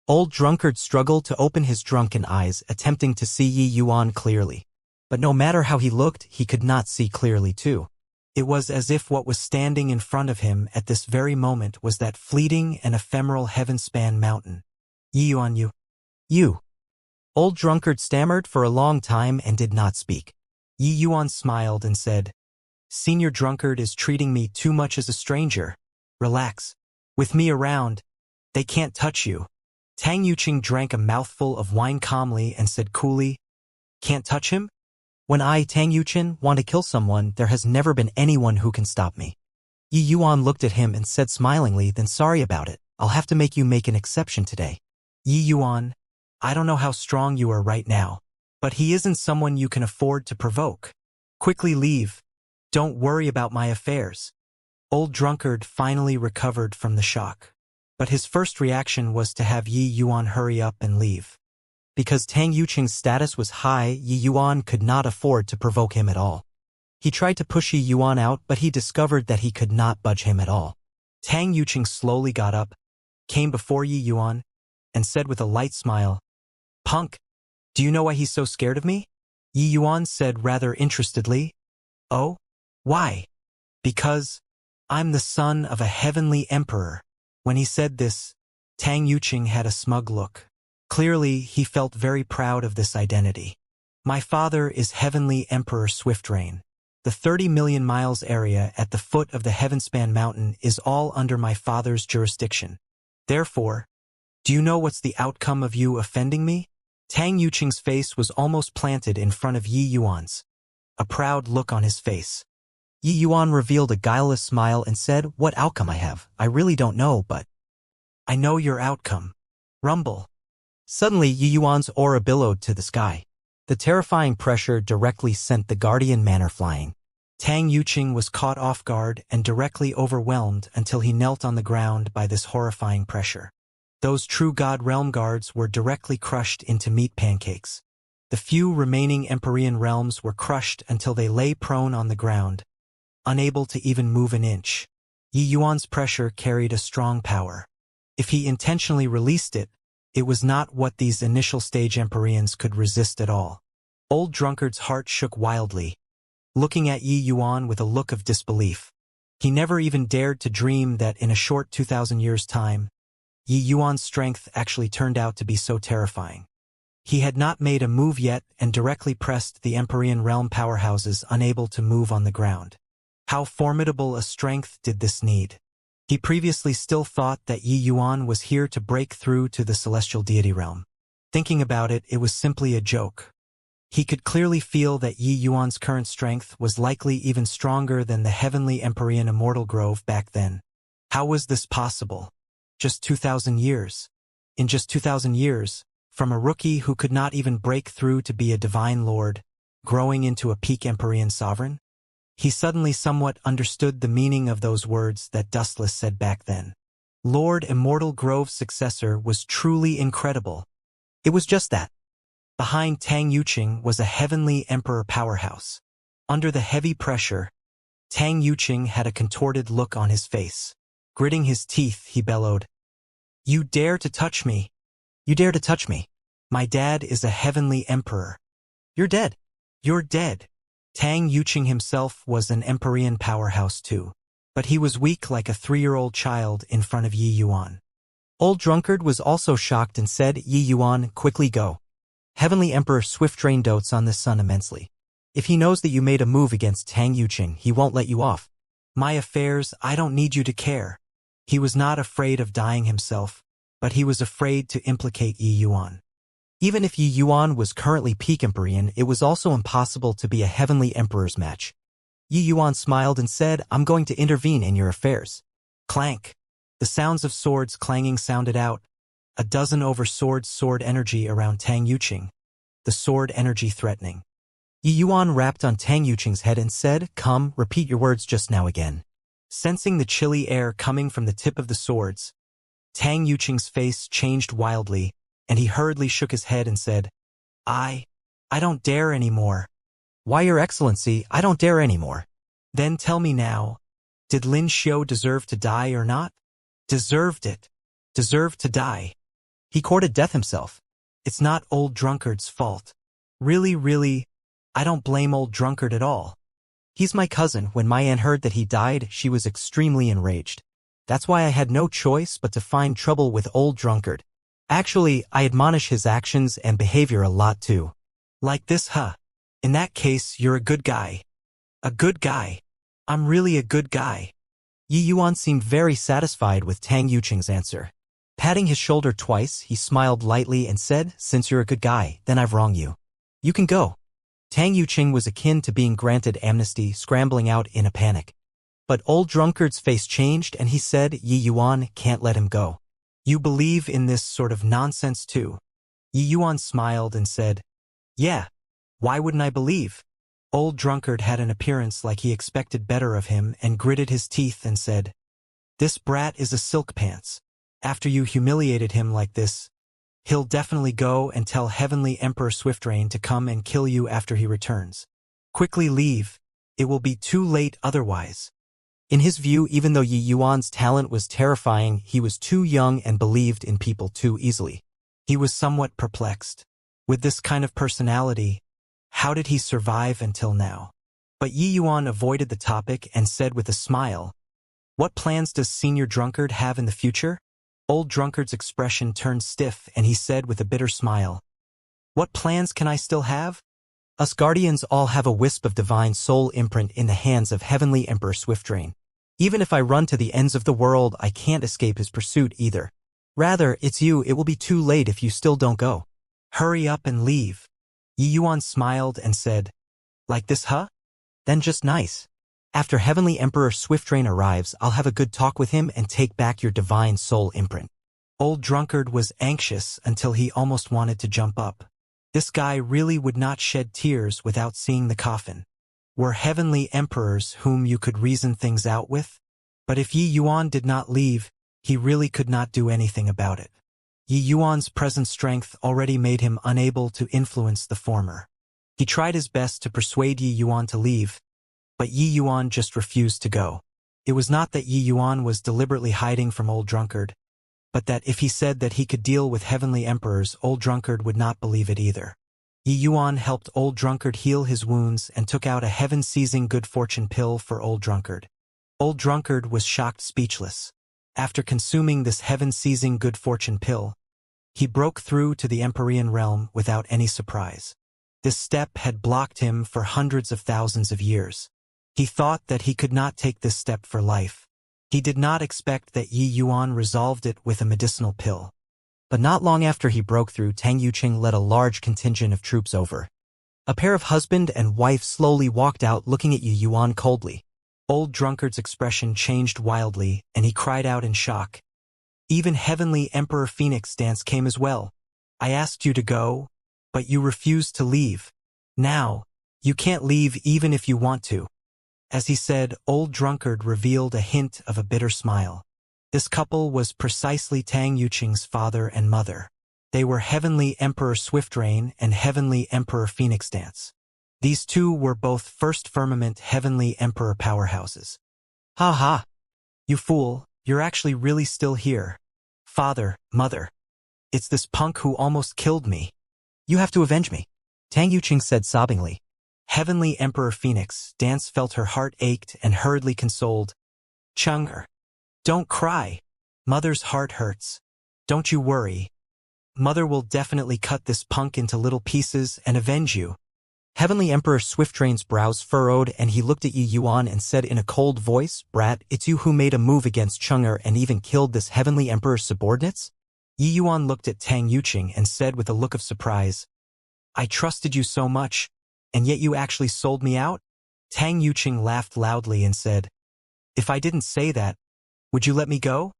Old drunkard struggled to open his drunken eyes, attempting to see Yi Yuan clearly. But no matter how he looked, he could not see clearly too. It was as if what was standing in front of him at this very moment was that fleeting and ephemeral heaven-span mountain. Yi Yuan, you. Old drunkard stammered for a long time and did not speak. Yi Yuan smiled and said, "Senior drunkard is treating me too much as a stranger. Relax. With me around, they can't touch you." Tang Yuqing drank a mouthful of wine calmly and said coolly, "Can't touch him? When I, Tang Yuqing, want to kill someone, there has never been anyone who can stop me." Yi Yuan looked at him and said smilingly, "Then sorry about it. I'll have to make you make an exception today." Yi Yuan, I don't know how strong you are right now, but he isn't someone you can afford to provoke. Quickly leave. Don't worry about my affairs. Old Drunkard finally recovered from the shock. But his first reaction was to have Yi Yuan hurry up and leave. Because Tang Yuqing's status was high, Yi Yuan could not afford to provoke him at all. He tried to push Yi Yuan out, but he discovered that he could not budge him at all. Tang Yuqing slowly got up, came before Yi Yuan, and said with a light smile, "Punk, do you know why he's so scared of me?" Yi Yuan said rather interestedly, "Oh? Why?" "Because I'm the son of a heavenly emperor." When he said this, Tang Yuqing had a smug look. Clearly, he felt very proud of this identity. "My father is Heavenly Emperor Swiftrain. The 30 million miles area at the foot of the Heavenspan Mountain is all under my father's jurisdiction. Therefore, do you know what's the outcome of you offending me?" Tang Yuqing's face was almost planted in front of Yi Yuan's. A proud look on his face. Yi Yuan revealed a guileless smile and said, "What outcome I have? I really don't know, but I know your outcome. Rumble." Suddenly, Yi Yuan's aura billowed to the sky. The terrifying pressure directly sent the guardian manor flying. Tang Yuqing was caught off guard and directly overwhelmed until he knelt on the ground by this horrifying pressure. Those true God realm guards were directly crushed into meat pancakes. The few remaining Empyrean realms were crushed until they lay prone on the ground, unable to even move an inch. Yi Yuan's pressure carried a strong power. If he intentionally released it, it was not what these initial stage Empyreans could resist at all. Old Drunkard's heart shook wildly, looking at Yi Yuan with a look of disbelief. He never even dared to dream that in a short 2,000 years' time, Yi Yuan's strength actually turned out to be so terrifying. He had not made a move yet and directly pressed the Empyrean realm powerhouses, unable to move on the ground. How formidable a strength did this need? He previously still thought that Yi Yuan was here to break through to the celestial deity realm. Thinking about it, it was simply a joke. He could clearly feel that Yi Yuan's current strength was likely even stronger than the heavenly Empyrean Immortal Grove back then. How was this possible? Just 2,000 years. In just 2,000 years, from a rookie who could not even break through to be a divine lord, growing into a peak Empyrean sovereign? He suddenly somewhat understood the meaning of those words that Dustless said back then. Lord Immortal Grove's successor was truly incredible. It was just that. Behind Tang Yuqing was a heavenly emperor powerhouse. Under the heavy pressure, Tang Yuqing had a contorted look on his face. Gritting his teeth, he bellowed, "You dare to touch me? You dare to touch me? My dad is a heavenly emperor. You're dead. You're dead." Tang Yuqing himself was an Empyrean powerhouse too, but he was weak like a 3-year-old child in front of Yi Yuan. Old Drunkard was also shocked and said, "Yi Yuan, quickly go. Heavenly Emperor Swiftrain dotes on this son immensely. If he knows that you made a move against Tang Yuqing, he won't let you off. My affairs, I don't need you to care." He was not afraid of dying himself, but he was afraid to implicate Yi Yuan. Even if Yi Yuan was currently peak Empyrean, it was also impossible to be a heavenly emperor's match. Yi Yuan smiled and said, "I'm going to intervene in your affairs." Clank. The sounds of swords clanging sounded out, a dozen over sword energy around Tang Yuqing, the sword energy threatening. Yi Yuan rapped on Tang Yuqing's head and said, "Come, repeat your words just now again." Sensing the chilly air coming from the tip of the swords, Tang Yuqing's face changed wildly, and he hurriedly shook his head and said, I don't dare anymore." "Why, Your Excellency, I don't dare anymore." "Then tell me now, did Lin Xiu deserve to die or not?" "Deserved it. Deserved to die. He courted death himself. It's not Old Drunkard's fault. Really, I don't blame Old Drunkard at all. He's my cousin. When my aunt heard that he died, she was extremely enraged. That's why I had no choice but to find trouble with Old Drunkard. Actually, I admonish his actions and behavior a lot too." "Like this, huh? In that case, you're a good guy." "A good guy? I'm really a good guy." Yi Yuan seemed very satisfied with Tang Yuqing's answer. Patting his shoulder twice, he smiled lightly and said, "Since you're a good guy, then I've wronged you. You can go." Tang Yuqing was akin to being granted amnesty, scrambling out in a panic. But Old Drunkard's face changed and he said, "Yi Yuan, can't let him go. You believe in this sort of nonsense too? Yi Yuan smiled and said, yeah, why wouldn't I believe? Old Drunkard had an appearance like he expected better of him and gritted his teeth and said, this brat is a silk pants. After you humiliated him like this, he'll definitely go and tell Heavenly Emperor Swiftrain to come and kill you after he returns. Quickly leave, it will be too late otherwise. In his view, even though Yi Yuan's talent was terrifying, he was too young and believed in people too easily. He was somewhat perplexed. With this kind of personality, how did he survive until now? But Yi Yuan avoided the topic and said with a smile, what plans does Senior Drunkard have in the future? Old Drunkard's expression turned stiff and he said with a bitter smile, what plans can I still have? Us Guardians all have a wisp of divine soul imprint in the hands of Heavenly Emperor Swiftrain. Even if I run to the ends of the world, I can't escape his pursuit either. Rather, it's you, it will be too late if you still don't go. Hurry up and leave. Yi Yuan smiled and said, like this, huh? Then just nice. After Heavenly Emperor Swiftrain arrives, I'll have a good talk with him and take back your divine soul imprint. Old Drunkard was anxious until he almost wanted to jump up. This guy really would not shed tears without seeing the coffin. Were heavenly emperors whom you could reason things out with? But if Yi Yuan did not leave, he really could not do anything about it. Yi Yuan's present strength already made him unable to influence the former. He tried his best to persuade Yi Yuan to leave, but Yi Yuan just refused to go. It was not that Yi Yuan was deliberately hiding from Old Drunkard, but that if he said that he could deal with heavenly emperors, Old Drunkard would not believe it either. Yi Yuan helped Old Drunkard heal his wounds and took out a heaven-seizing good fortune pill for Old Drunkard. Old Drunkard was shocked speechless. After consuming this heaven-seizing good fortune pill, he broke through to the Empyrean realm without any surprise. This step had blocked him for hundreds of thousands of years. He thought that he could not take this step for life. He did not expect that Yi Yuan resolved it with a medicinal pill. But not long after he broke through, Tang Yuqing led a large contingent of troops over. A pair of husband and wife slowly walked out looking at Yi Yuan coldly. Old Drunkard's expression changed wildly, and he cried out in shock. Even Heavenly Emperor Phoenix Dance came as well. I asked you to go, but you refused to leave. Now, you can't leave even if you want to. As he said, Old Drunkard revealed a hint of a bitter smile. This couple was precisely Tang Yuqing's father and mother. They were Heavenly Emperor Swiftrain and Heavenly Emperor Phoenix Dance. These two were both First Firmament Heavenly Emperor powerhouses. Ha ha! You fool, you're actually really still here. Father, mother. It's this punk who almost killed me. You have to avenge me. Tang Yuqing said sobbingly. Heavenly Emperor Phoenix Dance felt her heart ached and hurriedly consoled. Chang'er. Don't cry. Mother's heart hurts. Don't you worry. Mother will definitely cut this punk into little pieces and avenge you. Heavenly Emperor Swiftrain's brows furrowed and he looked at Yi Yuan and said in a cold voice, Brat, it's you who made a move against Chang'er and even killed this Heavenly Emperor's subordinates? Yi Yuan looked at Tang Yuqing and said with a look of surprise, I trusted you so much, and yet you actually sold me out? Tang Yuqing laughed loudly and said, if I didn't say that, would you let me go?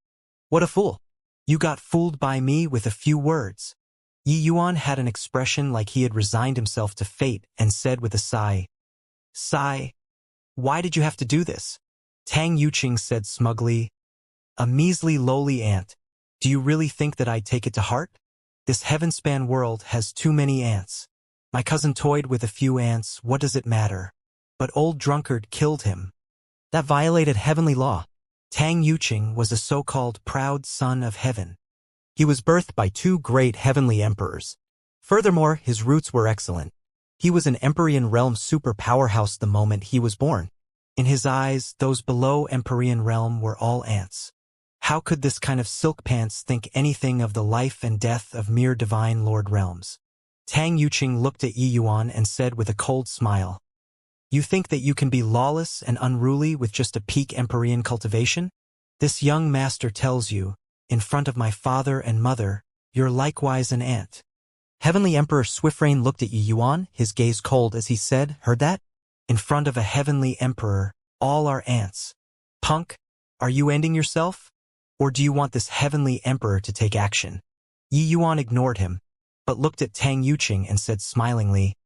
What a fool. You got fooled by me with a few words. Yi Yuan had an expression like he had resigned himself to fate and said with a sigh, Sigh, why did you have to do this? Tang Yuqing said smugly, a measly lowly ant. Do you really think that I'd take it to heart? This heaven-span world has too many ants. My cousin toyed with a few ants, what does it matter? But Old Drunkard killed him. That violated heavenly law. Tang Yuqing was a so-called proud son of heaven. He was birthed by two great heavenly emperors. Furthermore, his roots were excellent. He was an Empyrean realm super powerhouse the moment he was born. In his eyes, those below Empyrean realm were all ants. How could this kind of silk pants think anything of the life and death of mere divine lord realms? Tang Yuqing looked at Yi Yuan and said with a cold smile, You think that you can be lawless and unruly with just a peak Empyrean cultivation? This young master tells you, in front of my father and mother, you're likewise an ant. Heavenly Emperor Swiftrain looked at Yi Yuan, his gaze cold as he said, Heard that? In front of a heavenly emperor, all are ants. Punk, are you ending yourself? Or do you want this heavenly emperor to take action? Yi Yuan ignored him, but looked at Tang Yuqing and said smilingly,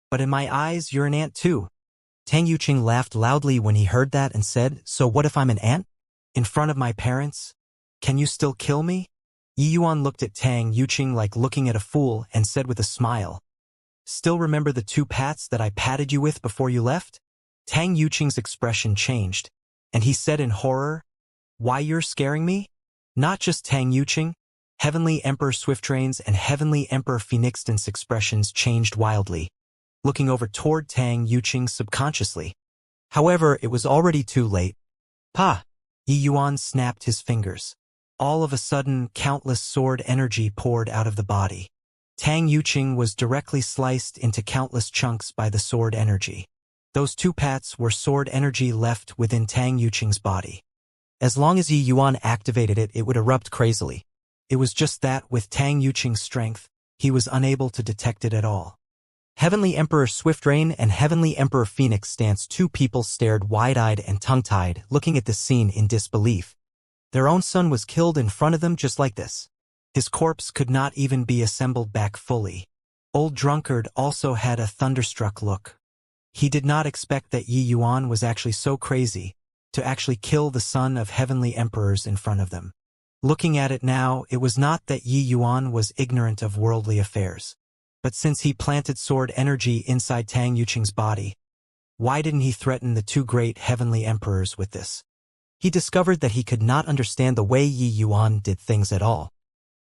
"But in my eyes, you're an ant too." Tang Yuqing laughed loudly when he heard that and said, "So what if I'm an ant? In front of my parents? Can you still kill me?" Yi Yuan looked at Tang Yuqing like looking at a fool and said with a smile, "Still remember the 2 pats that I patted you with before you left?" Tang Yuqing's expression changed, and he said in horror, "Why, you're scaring me?" Not just Tang Yuqing, Heavenly Emperor Swiftrain's and Heavenly Emperor Phoenixton's expressions changed wildly, looking over toward Tang Yuqing subconsciously. However, it was already too late. "Pa!" Yi Yuan snapped his fingers. All of a sudden, countless sword energy poured out of the body. Tang Yuqing was directly sliced into countless chunks by the sword energy. Those 2 pats were sword energy left within Tang Yuqing's body. As long as Yi Yuan activated it, it would erupt crazily. It was just that, with Tang Yuqing's strength, he was unable to detect it at all. Heavenly Emperor Swiftrain and Heavenly Emperor Phoenix Stance, 2 people stared wide-eyed and tongue-tied, looking at the scene in disbelief. Their own son was killed in front of them just like this. His corpse could not even be assembled back fully. Old Drunkard also had a thunderstruck look. He did not expect that Yi Yuan was actually so crazy to actually kill the son of heavenly emperors in front of them. Looking at it now, it was not that Yi Yuan was ignorant of worldly affairs. But since he planted sword energy inside Tang Yuqing's body, why didn't he threaten the 2 great heavenly emperors with this? He discovered that he could not understand the way Yi Yuan did things at all.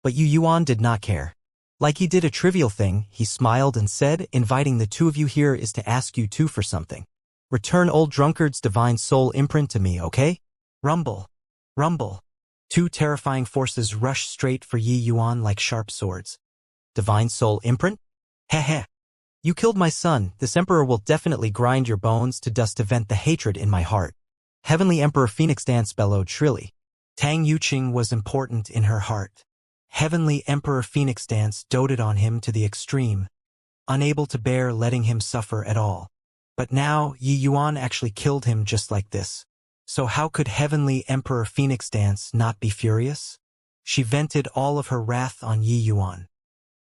But Yi Yuan did not care. Like he did a trivial thing, he smiled and said, "Inviting the 2 of you here is to ask you 2 for something. Return Old Drunkard's divine soul imprint to me, okay?" Rumble. Rumble. 2 terrifying forces rushed straight for Yi Yuan like sharp swords. Divine soul imprint? Heh heh. You killed my son. This emperor will definitely grind your bones to dust to vent the hatred in my heart. Heavenly Emperor Phoenix Dance bellowed shrilly. Tang Yuqing was important in her heart. Heavenly Emperor Phoenix Dance doted on him to the extreme, unable to bear letting him suffer at all. But now, Yi Yuan actually killed him just like this. So how could Heavenly Emperor Phoenix Dance not be furious? She vented all of her wrath on Yi Yuan.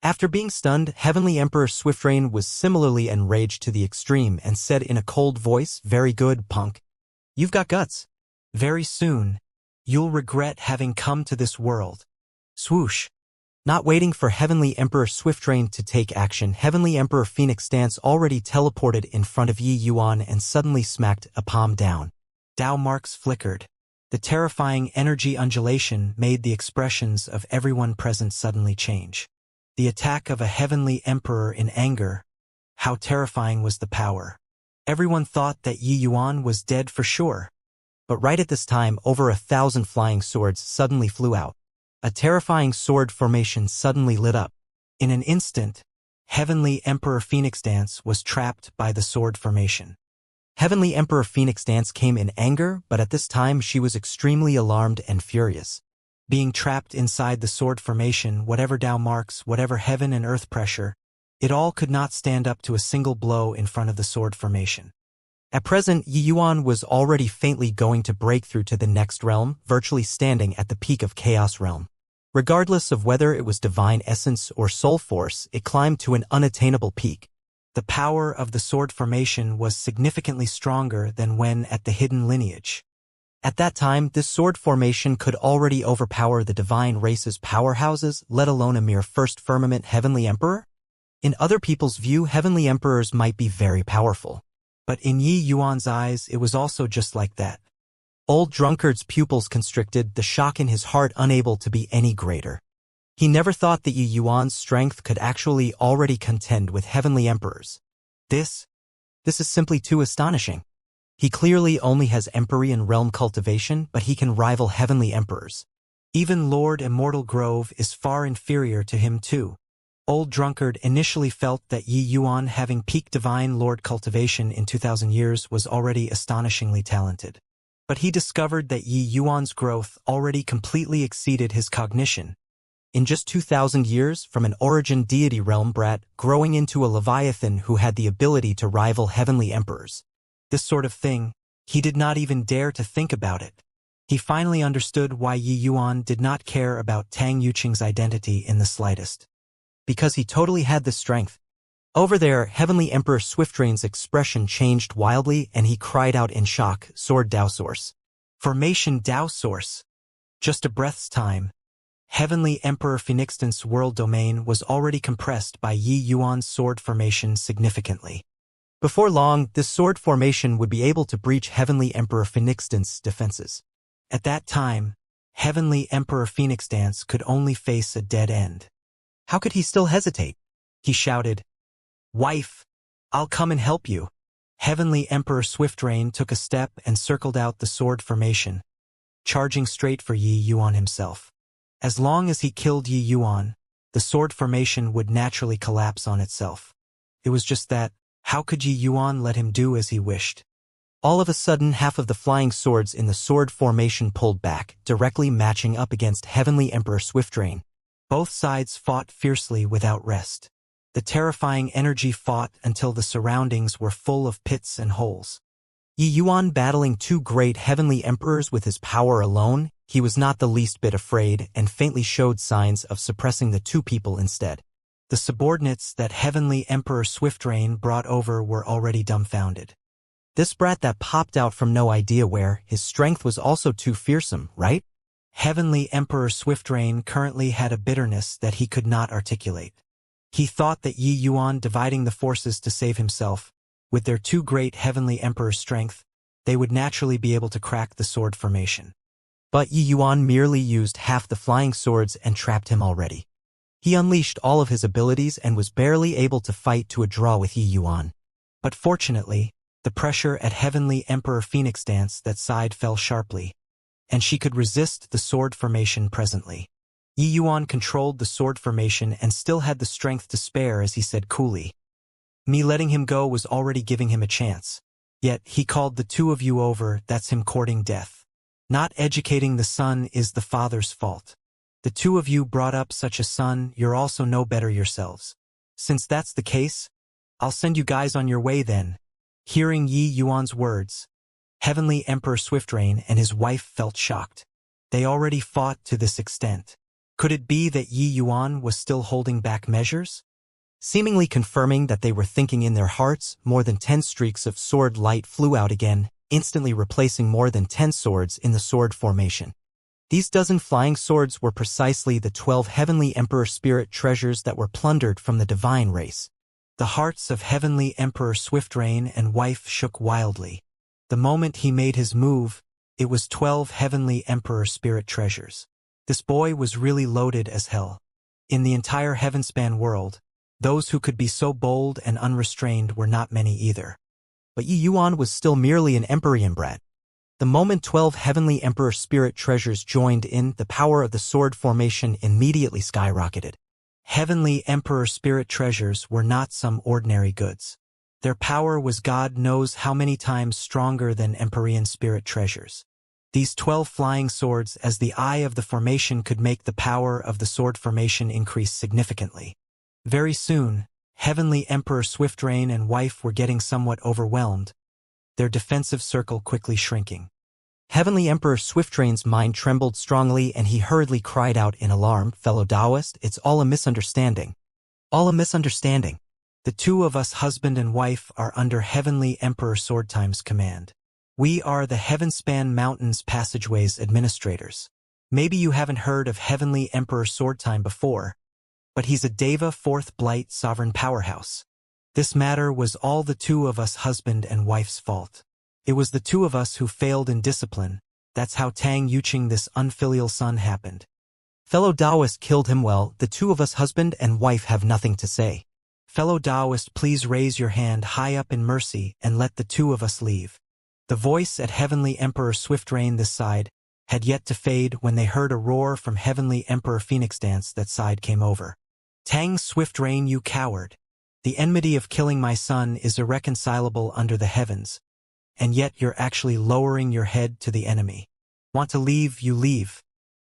After being stunned, Heavenly Emperor Swiftrain was similarly enraged to the extreme and said in a cold voice, "Very good, punk. You've got guts. Very soon, you'll regret having come to this world." Swoosh. Not waiting for Heavenly Emperor Swiftrain to take action, Heavenly Emperor Phoenix Dance already teleported in front of Yi Yuan and suddenly smacked a palm down. Dao marks flickered. The terrifying energy undulation made the expressions of everyone present suddenly change. The attack of a heavenly emperor in anger. How terrifying was the power. Everyone thought that Yi Yuan was dead for sure. But right at this time, over 1,000 flying swords suddenly flew out. A terrifying sword formation suddenly lit up. In an instant, Heavenly Emperor Phoenix Dance was trapped by the sword formation. Heavenly Emperor Phoenix Dance came in anger, but at this time she was extremely alarmed and furious. Being trapped inside the sword formation, whatever Dao marks, whatever heaven and earth pressure, it all could not stand up to a single blow in front of the sword formation. At present, Yi Yuan was already faintly going to break through to the next realm, virtually standing at the peak of Chaos Realm. Regardless of whether it was divine essence or soul force, it climbed to an unattainable peak. The power of the sword formation was significantly stronger than when at the hidden lineage. At that time, this sword formation could already overpower the divine race's powerhouses, let alone a mere first firmament heavenly emperor. In other people's view, heavenly emperors might be very powerful. But in Yi Yuan's eyes, it was also just like that. Old Drunkard's pupils constricted, the shock in his heart unable to be any greater. He never thought that Yi Yuan's strength could actually already contend with heavenly emperors. This is simply too astonishing. He clearly only has Empyrean realm cultivation, but he can rival heavenly emperors. Even Lord Immortal Grove is far inferior to him too. Old Drunkard initially felt that Yi Yuan, having peak divine Lord cultivation in 2,000 years, was already astonishingly talented. But he discovered that Yi Yuan's growth already completely exceeded his cognition. In just 2,000 years, from an origin deity realm brat growing into a leviathan who had the ability to rival heavenly emperors. This sort of thing, he did not even dare to think about it. He finally understood why Yi Yuan did not care about Tang Yuqing's identity in the slightest. Because he totally had the strength. Over there, Heavenly Emperor Swiftrain's expression changed wildly and he cried out in shock, Sword Dao Source. Formation Dao Source. Just a breath's time. Heavenly Emperor Phoenixdant's world domain was already compressed by Yi Yuan's sword formation significantly. Before long, this sword formation would be able to breach Heavenly Emperor Phoenixdant's defenses. At that time, Heavenly Emperor Phoenixdant could only face a dead end. How could he still hesitate? He shouted, "Wife, I'll come and help you." Heavenly Emperor Swiftrain took a step and circled out the sword formation, charging straight for Yi Yuan himself. As long as he killed Yi Yuan, the sword formation would naturally collapse on itself. It was just that, how could Yi Yuan let him do as he wished? All of a sudden, half of the flying swords in the sword formation pulled back, directly matching up against Heavenly Emperor Swiftrain. Both sides fought fiercely without rest. The terrifying energy fought until the surroundings were full of pits and holes. Yi Yuan battling two great heavenly emperors with his power alone, he was not the least bit afraid and faintly showed signs of suppressing the two people instead. The subordinates that Heavenly Emperor Swiftrain brought over were already dumbfounded. This brat that popped out from no idea where, his strength was also too fearsome, right? Heavenly Emperor Swiftrain currently had a bitterness that he could not articulate. He thought that Yi Yuan dividing the forces to save himself, with their two great Heavenly Emperor's strength, they would naturally be able to crack the sword formation. But Yi Yuan merely used half the flying swords and trapped him already. He unleashed all of his abilities and was barely able to fight to a draw with Yi Yuan. But fortunately, the pressure at Heavenly Emperor Phoenixdant side fell sharply, and she could resist the sword formation presently. Yi Yuan controlled the sword formation and still had the strength to spare as he said coolly. Me letting him go was already giving him a chance. Yet, he called the two of you over, that's him courting death. Not educating the son is the father's fault. The two of you brought up such a son, you're also no better yourselves. Since that's the case, I'll send you guys on your way then. Hearing Yi Yuan's words, Heavenly Emperor Swiftrain and his wife felt shocked. They already fought to this extent. Could it be that Yi Yuan was still holding back measures? Seemingly confirming that they were thinking in their hearts, more than 10 streaks of sword light flew out again, instantly replacing more than 10 swords in the sword formation. These dozen flying swords were precisely the 12 Heavenly Emperor spirit treasures that were plundered from the divine race. The hearts of Heavenly Emperor Swiftrain and wife shook wildly. The moment he made his move, it was 12 Heavenly Emperor spirit treasures. This boy was really loaded as hell. In the entire Heavenspan world, those who could be so bold and unrestrained were not many either. But Yi Yuan was still merely an Empyrean brat. The moment 12 Heavenly Emperor spirit treasures joined in, the power of the sword formation immediately skyrocketed. Heavenly Emperor spirit treasures were not some ordinary goods. Their power was God knows how many times stronger than Empyrean spirit treasures. These 12 flying swords as the eye of the formation could make the power of the sword formation increase significantly. Very soon, Heavenly Emperor Swiftrain and wife were getting somewhat overwhelmed, their defensive circle quickly shrinking. Heavenly Emperor Swiftrain's mind trembled strongly and he hurriedly cried out in alarm, "Fellow Taoist, it's all a misunderstanding. All a misunderstanding. The two of us husband and wife are under Heavenly Emperor Swordtime's command. We are the Heavenspan Mountains Passageways administrators. Maybe you haven't heard of Heavenly Emperor Swordtime before, but he's a Deva 4th Blight sovereign powerhouse. This matter was all the two of us husband and wife's fault. It was the two of us who failed in discipline. That's how Tang Yuqing this unfilial son happened. Fellow Taoist killed him well, the two of us husband and wife have nothing to say. Fellow Taoist, please raise your hand high up in mercy and let the two of us leave." The voice at Heavenly Emperor Swiftrain this side had yet to fade when they heard a roar from Heavenly Emperor Phoenixdant that side came over. "Tang Swiftrain, you coward! The enmity of killing my son is irreconcilable under the heavens, and yet you're actually lowering your head to the enemy. Want to leave, you leave.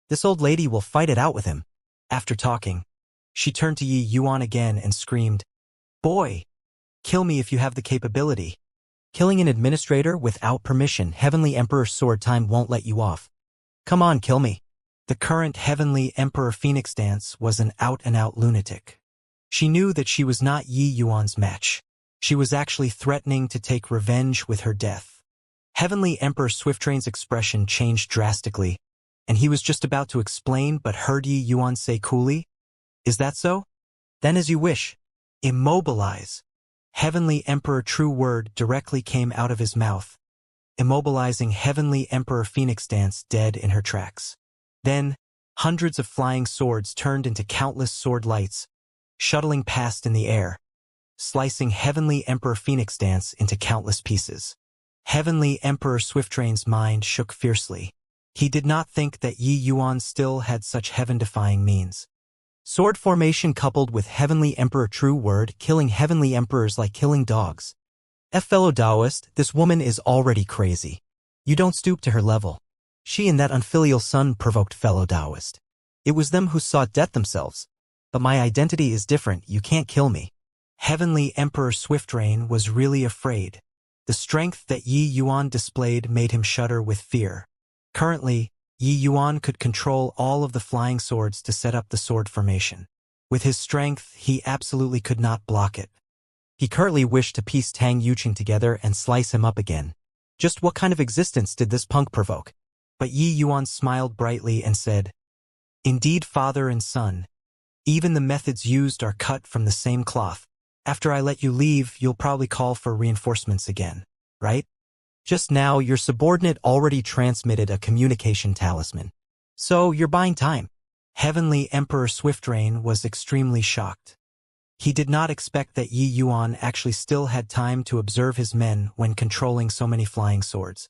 This old lady will fight it out with him." After talking, she turned to Yi Yuan again and screamed, "Boy! Kill me if you have the capability. Killing an administrator without permission, Heavenly Emperor Swordtime won't let you off. Come on, kill me. The current Heavenly Emperor Phoenix Dance was an out-and-out lunatic. She knew that she was not Yi Yuan's match. She was actually threatening to take revenge with her death. Heavenly Emperor Swiftrain's expression changed drastically, and he was just about to explain but heard Yi Yuan say coolly, "Is that so? Then as you wish. Immobilize." Heavenly Emperor true word directly came out of his mouth, immobilizing Heavenly Emperor Phoenix Dance dead in her tracks. Then, hundreds of flying swords turned into countless sword lights, shuttling past in the air, slicing Heavenly Emperor Phoenix Dance into countless pieces. Heavenly Emperor Swiftrain's mind shook fiercely. He did not think that Yi Yuan still had such heaven-defying means. Sword formation coupled with Heavenly Emperor true word, killing Heavenly Emperors like killing dogs. Fellow Taoist, this woman is already crazy. You don't stoop to her level. She and that unfilial son provoked fellow Taoist. It was them who sought death themselves. But my identity is different, you can't kill me. Heavenly Emperor Swiftrain was really afraid. The strength that Yi Yuan displayed made him shudder with fear. Currently, Yi Yuan could control all of the flying swords to set up the sword formation. With his strength, he absolutely could not block it. He currently wished to piece Tang Yuqing together and slice him up again. Just what kind of existence did this punk provoke? But Yi Yuan smiled brightly and said, "Indeed, father and son. Even the methods used are cut from the same cloth. After I let you leave, you'll probably call for reinforcements again, right? Just now, your subordinate already transmitted a communication talisman. So, you're buying time." Heavenly Emperor Swiftrain was extremely shocked. He did not expect that Yi Yuan actually still had time to observe his men when controlling so many flying swords.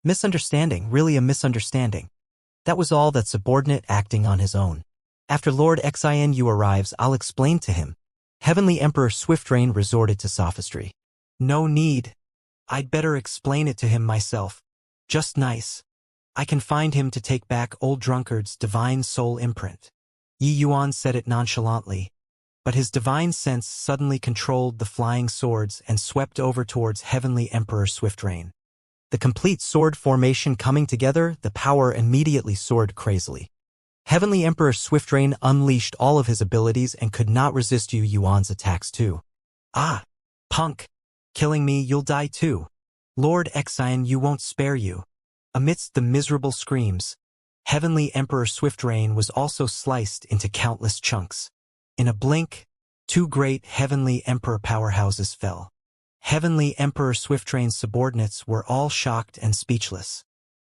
Misunderstanding, really a misunderstanding. That was all that subordinate acting on his own. After Lord Xianxia arrives, I'll explain to him. Heavenly Emperor Swiftrain resorted to sophistry. No need. I'd better explain it to him myself. Just nice. I can find him to take back old drunkard's divine soul imprint. Yi Yuan said it nonchalantly, but his divine sense suddenly controlled the flying swords and swept over towards Heavenly Emperor Swiftrain. The complete sword formation coming together, the power immediately soared crazily. Heavenly Emperor Swiftrain unleashed all of his abilities and could not resist Yi Yuan's attacks too. "Ah, punk! Killing me, you'll die too. Lord Xian, you won't spare you." Amidst the miserable screams, Heavenly Emperor Swiftrain was also sliced into countless chunks. In a blink, two great Heavenly Emperor powerhouses fell. Heavenly Emperor Swiftrain's subordinates were all shocked and speechless.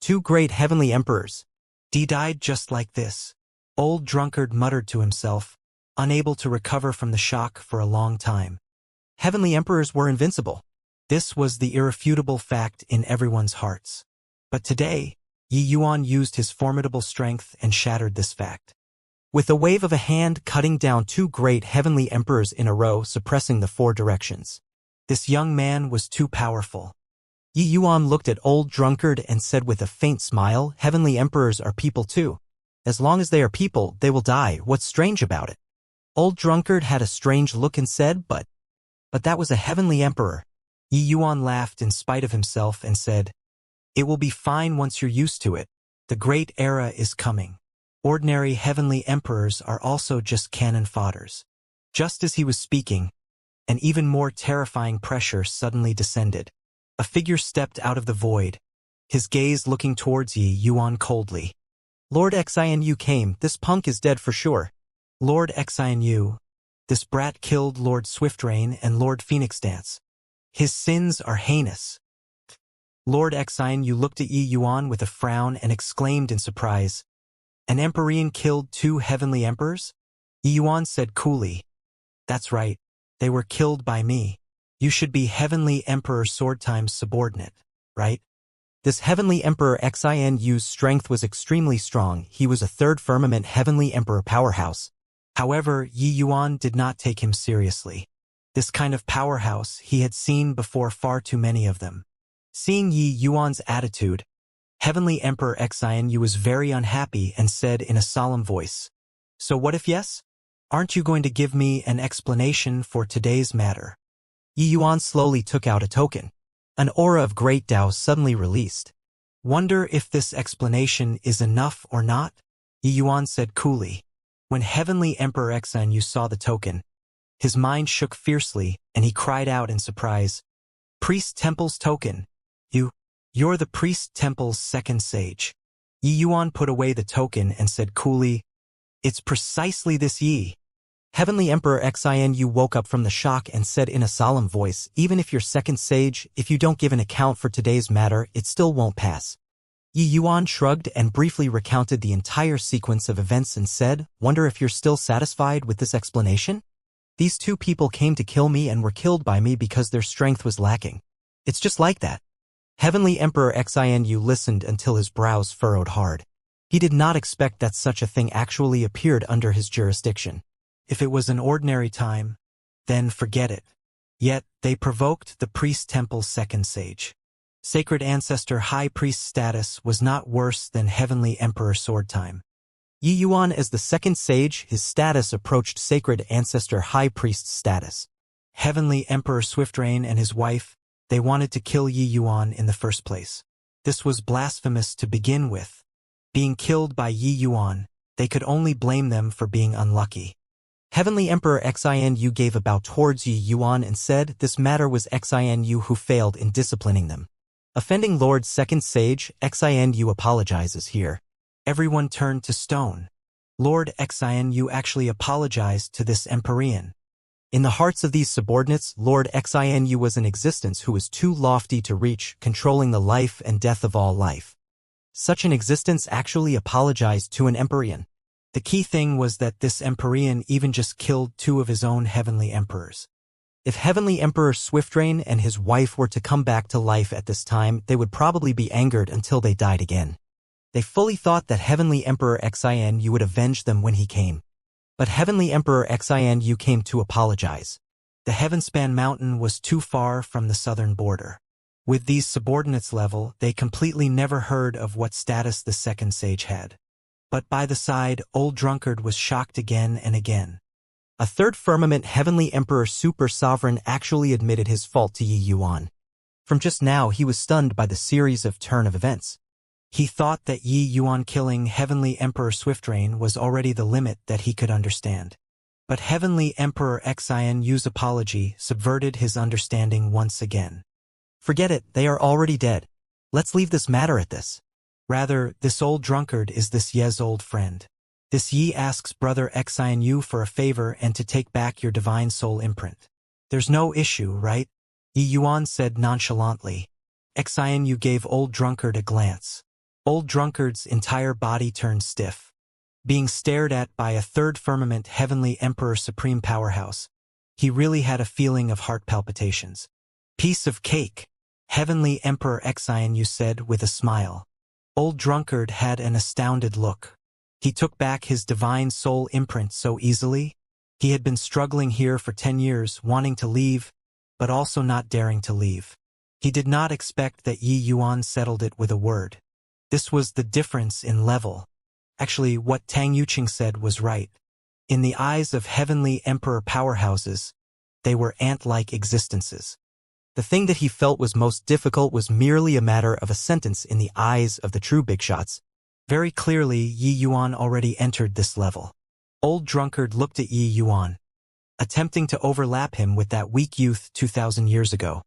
Two great Heavenly Emperors. He died just like this. Old drunkard muttered to himself, unable to recover from the shock for a long time. Heavenly Emperors were invincible. This was the irrefutable fact in everyone's hearts. But today, Yi Yuan used his formidable strength and shattered this fact. With a wave of a hand cutting down two great Heavenly Emperors in a row, suppressing the four directions. This young man was too powerful. Yi Yuan looked at old drunkard and said with a faint smile, "Heavenly Emperors are people too. As long as they are people, they will die. What's strange about it?" Old drunkard had a strange look and said, But that was a Heavenly Emperor." Yi Yuan laughed in spite of himself and said, "It will be fine once you're used to it. The great era is coming. Ordinary Heavenly Emperors are also just cannon fodders." Just as he was speaking, an even more terrifying pressure suddenly descended. A figure stepped out of the void, his gaze looking towards Yi Yuan coldly. "Lord Xianxia came, this punk is dead for sure." "Lord Xianxia, this brat killed Lord Swiftrain and Lord Phoenix Dance. His sins are heinous." Lord Xianxia looked at Yi Yuan with a frown and exclaimed in surprise, "An Emperor killed two Heavenly Emperors?" Yi Yuan said coolly, "That's right, they were killed by me. You should be Heavenly Emperor Swordtime's subordinate, right?" This Heavenly Emperor Xianxia's strength was extremely strong. He was a third firmament Heavenly Emperor powerhouse. However, Yi Yuan did not take him seriously. This kind of powerhouse he had seen before, far too many of them. Seeing Yi Yuan's attitude, Heavenly Emperor Xianxia was very unhappy and said in a solemn voice, "So what if yes? Aren't you going to give me an explanation for today's matter?" Yi Yuan slowly took out a token. An aura of great Tao suddenly released. Wonder if this explanation is enough or not? Yi Yuan said coolly. When Heavenly Emperor Xianxia saw the token, his mind shook fiercely, and he cried out in surprise, Priest Temple's token. You're the Priest Temple's second sage. Yi Yuan put away the token and said coolly, It's precisely this Yi. Heavenly Emperor Xianxia woke up from the shock and said in a solemn voice, Even if you're second sage, if you don't give an account for today's matter, it still won't pass. Yi Yuan shrugged and briefly recounted the entire sequence of events and said, Wonder if you're still satisfied with this explanation? These two people came to kill me and were killed by me because their strength was lacking. It's just like that. Heavenly Emperor Xianxia listened until his brows furrowed hard. He did not expect that such a thing actually appeared under his jurisdiction. If it was an ordinary time, then forget it. Yet, they provoked the Priest Temple's second sage. Sacred Ancestor High Priest status was not worse than Heavenly Emperor Sword time. Yi Yuan as the second sage, his status approached Sacred Ancestor High Priest status. Heavenly Emperor Swiftrain and his wife, they wanted to kill Yi Yuan in the first place. This was blasphemous to begin with. Being killed by Yi Yuan, they could only blame them for being unlucky. Heavenly Emperor Xianxia gave a bow towards Yi Yuan and said this matter was Xianxia who failed in disciplining them. Offending Lord Second Sage, Xianxia apologizes here. Everyone turned to stone. Lord Xianxia actually apologized to this Empyrean. In the hearts of these subordinates, Lord Xianxia was an existence who was too lofty to reach, controlling the life and death of all life. Such an existence actually apologized to an Empyrean. The key thing was that this Empyrean even just killed two of his own heavenly emperors. If Heavenly Emperor Swiftrain and his wife were to come back to life at this time, they would probably be angered until they died again. They fully thought that Heavenly Emperor Xianxia would avenge them when he came. But Heavenly Emperor Xianxia came to apologize. The Heavenspan Mountain was too far from the southern border. With these subordinates level, they completely never heard of what status the second sage had. But by the side, Old Drunkard was shocked again and again. A third firmament Heavenly Emperor Super Sovereign actually admitted his fault to Yi Yuan. From just now he was stunned by the series of turn of events. He thought that Yi Yuan killing Heavenly Emperor Swiftrain was already the limit that he could understand. But Heavenly Emperor Xianxia's apology subverted his understanding once again. Forget it, they are already dead. Let's leave this matter at this. Rather, this Old Drunkard is this Ye's old friend. This Yi asks Brother Xianxia for a favor and to take back your divine soul imprint. There's no issue, right? Yi Yuan said nonchalantly. Xianxia gave Old Drunkard a glance. Old Drunkard's entire body turned stiff. Being stared at by a third firmament Heavenly Emperor Supreme Powerhouse, he really had a feeling of heart palpitations. Piece of cake, Heavenly Emperor Xianxia said with a smile. Old Drunkard had an astounded look. He took back his divine soul imprint so easily. He had been struggling here for 10 years, wanting to leave, but also not daring to leave. He did not expect that Yi Yuan settled it with a word. This was the difference in level. Actually, what Tang Yuqing said was right. In the eyes of Heavenly Emperor powerhouses, they were ant-like existences. The thing that he felt was most difficult was merely a matter of a sentence in the eyes of the true big shots. Very clearly, Yi Yuan already entered this level. Old Drunkard looked at Yi Yuan, attempting to overlap him with that weak youth 2,000 years ago.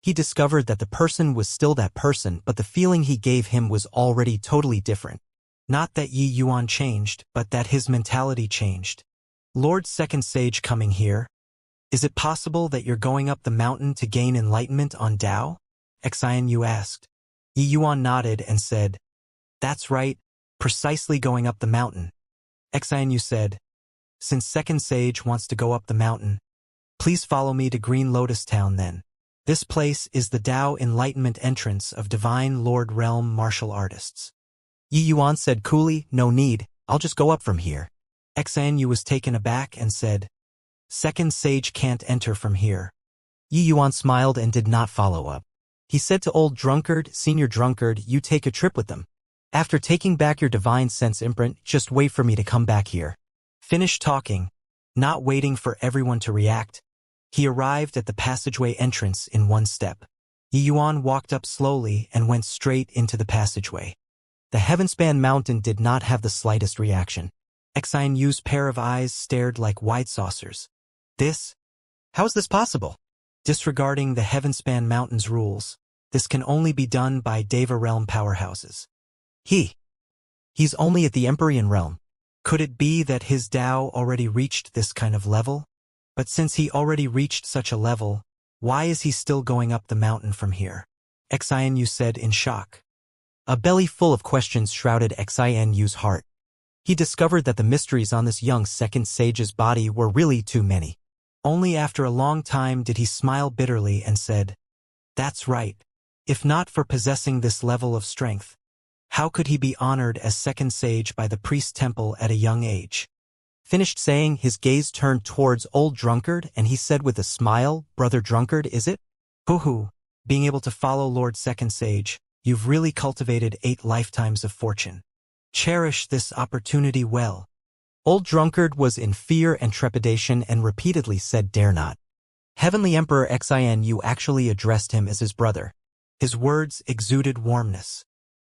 He discovered that the person was still that person, but the feeling he gave him was already totally different. Not that Yi Yuan changed, but that his mentality changed. Lord Second Sage coming here? Is it possible that you're going up the mountain to gain enlightenment on Tao? Xianxia asked. Yi Yuan nodded and said, That's right, precisely going up the mountain. Xianxia said, Since Second Sage wants to go up the mountain, please follow me to Green Lotus Town then. This place is the Tao Enlightenment entrance of Divine Lord Realm martial artists. Yi Yuan said coolly, No need, I'll just go up from here. Xianxia was taken aback and said, Second Sage can't enter from here. Yi Yuan smiled and did not follow up. He said to Old Drunkard, Senior Drunkard, you take a trip with them. After taking back your divine sense imprint, just wait for me to come back here. Finish talking, not waiting for everyone to react. He arrived at the passageway entrance in one step. Yi Yuan walked up slowly and went straight into the passageway. The heavenspan mountain did not have the slightest reaction. Xianxia's pair of eyes stared like wide saucers. How is this possible? Disregarding the heavenspan mountain's rules, this can only be done by Deva realm powerhouses. He's only at the Empyrean realm. Could it be that his Tao already reached this kind of level? But since he already reached such a level, why is he still going up the mountain from here? Xianxia said in shock. A belly full of questions shrouded Xianxu's heart. He discovered that the mysteries on this young second sage's body were really too many. Only after a long time did he smile bitterly and said, "That's right. If not for possessing this level of strength, how could he be honored as second sage by the priest temple at a young age?" Finished saying, his gaze turned towards old drunkard and he said with a smile, "Brother drunkard, is it? Hoo-hoo, being able to follow Lord Second Sage, you've really cultivated 8 lifetimes of fortune. Cherish this opportunity well." Old drunkard was in fear and trepidation and repeatedly said, "Dare not." Heavenly Emperor Xianxia actually addressed him as his brother. His words exuded warmness.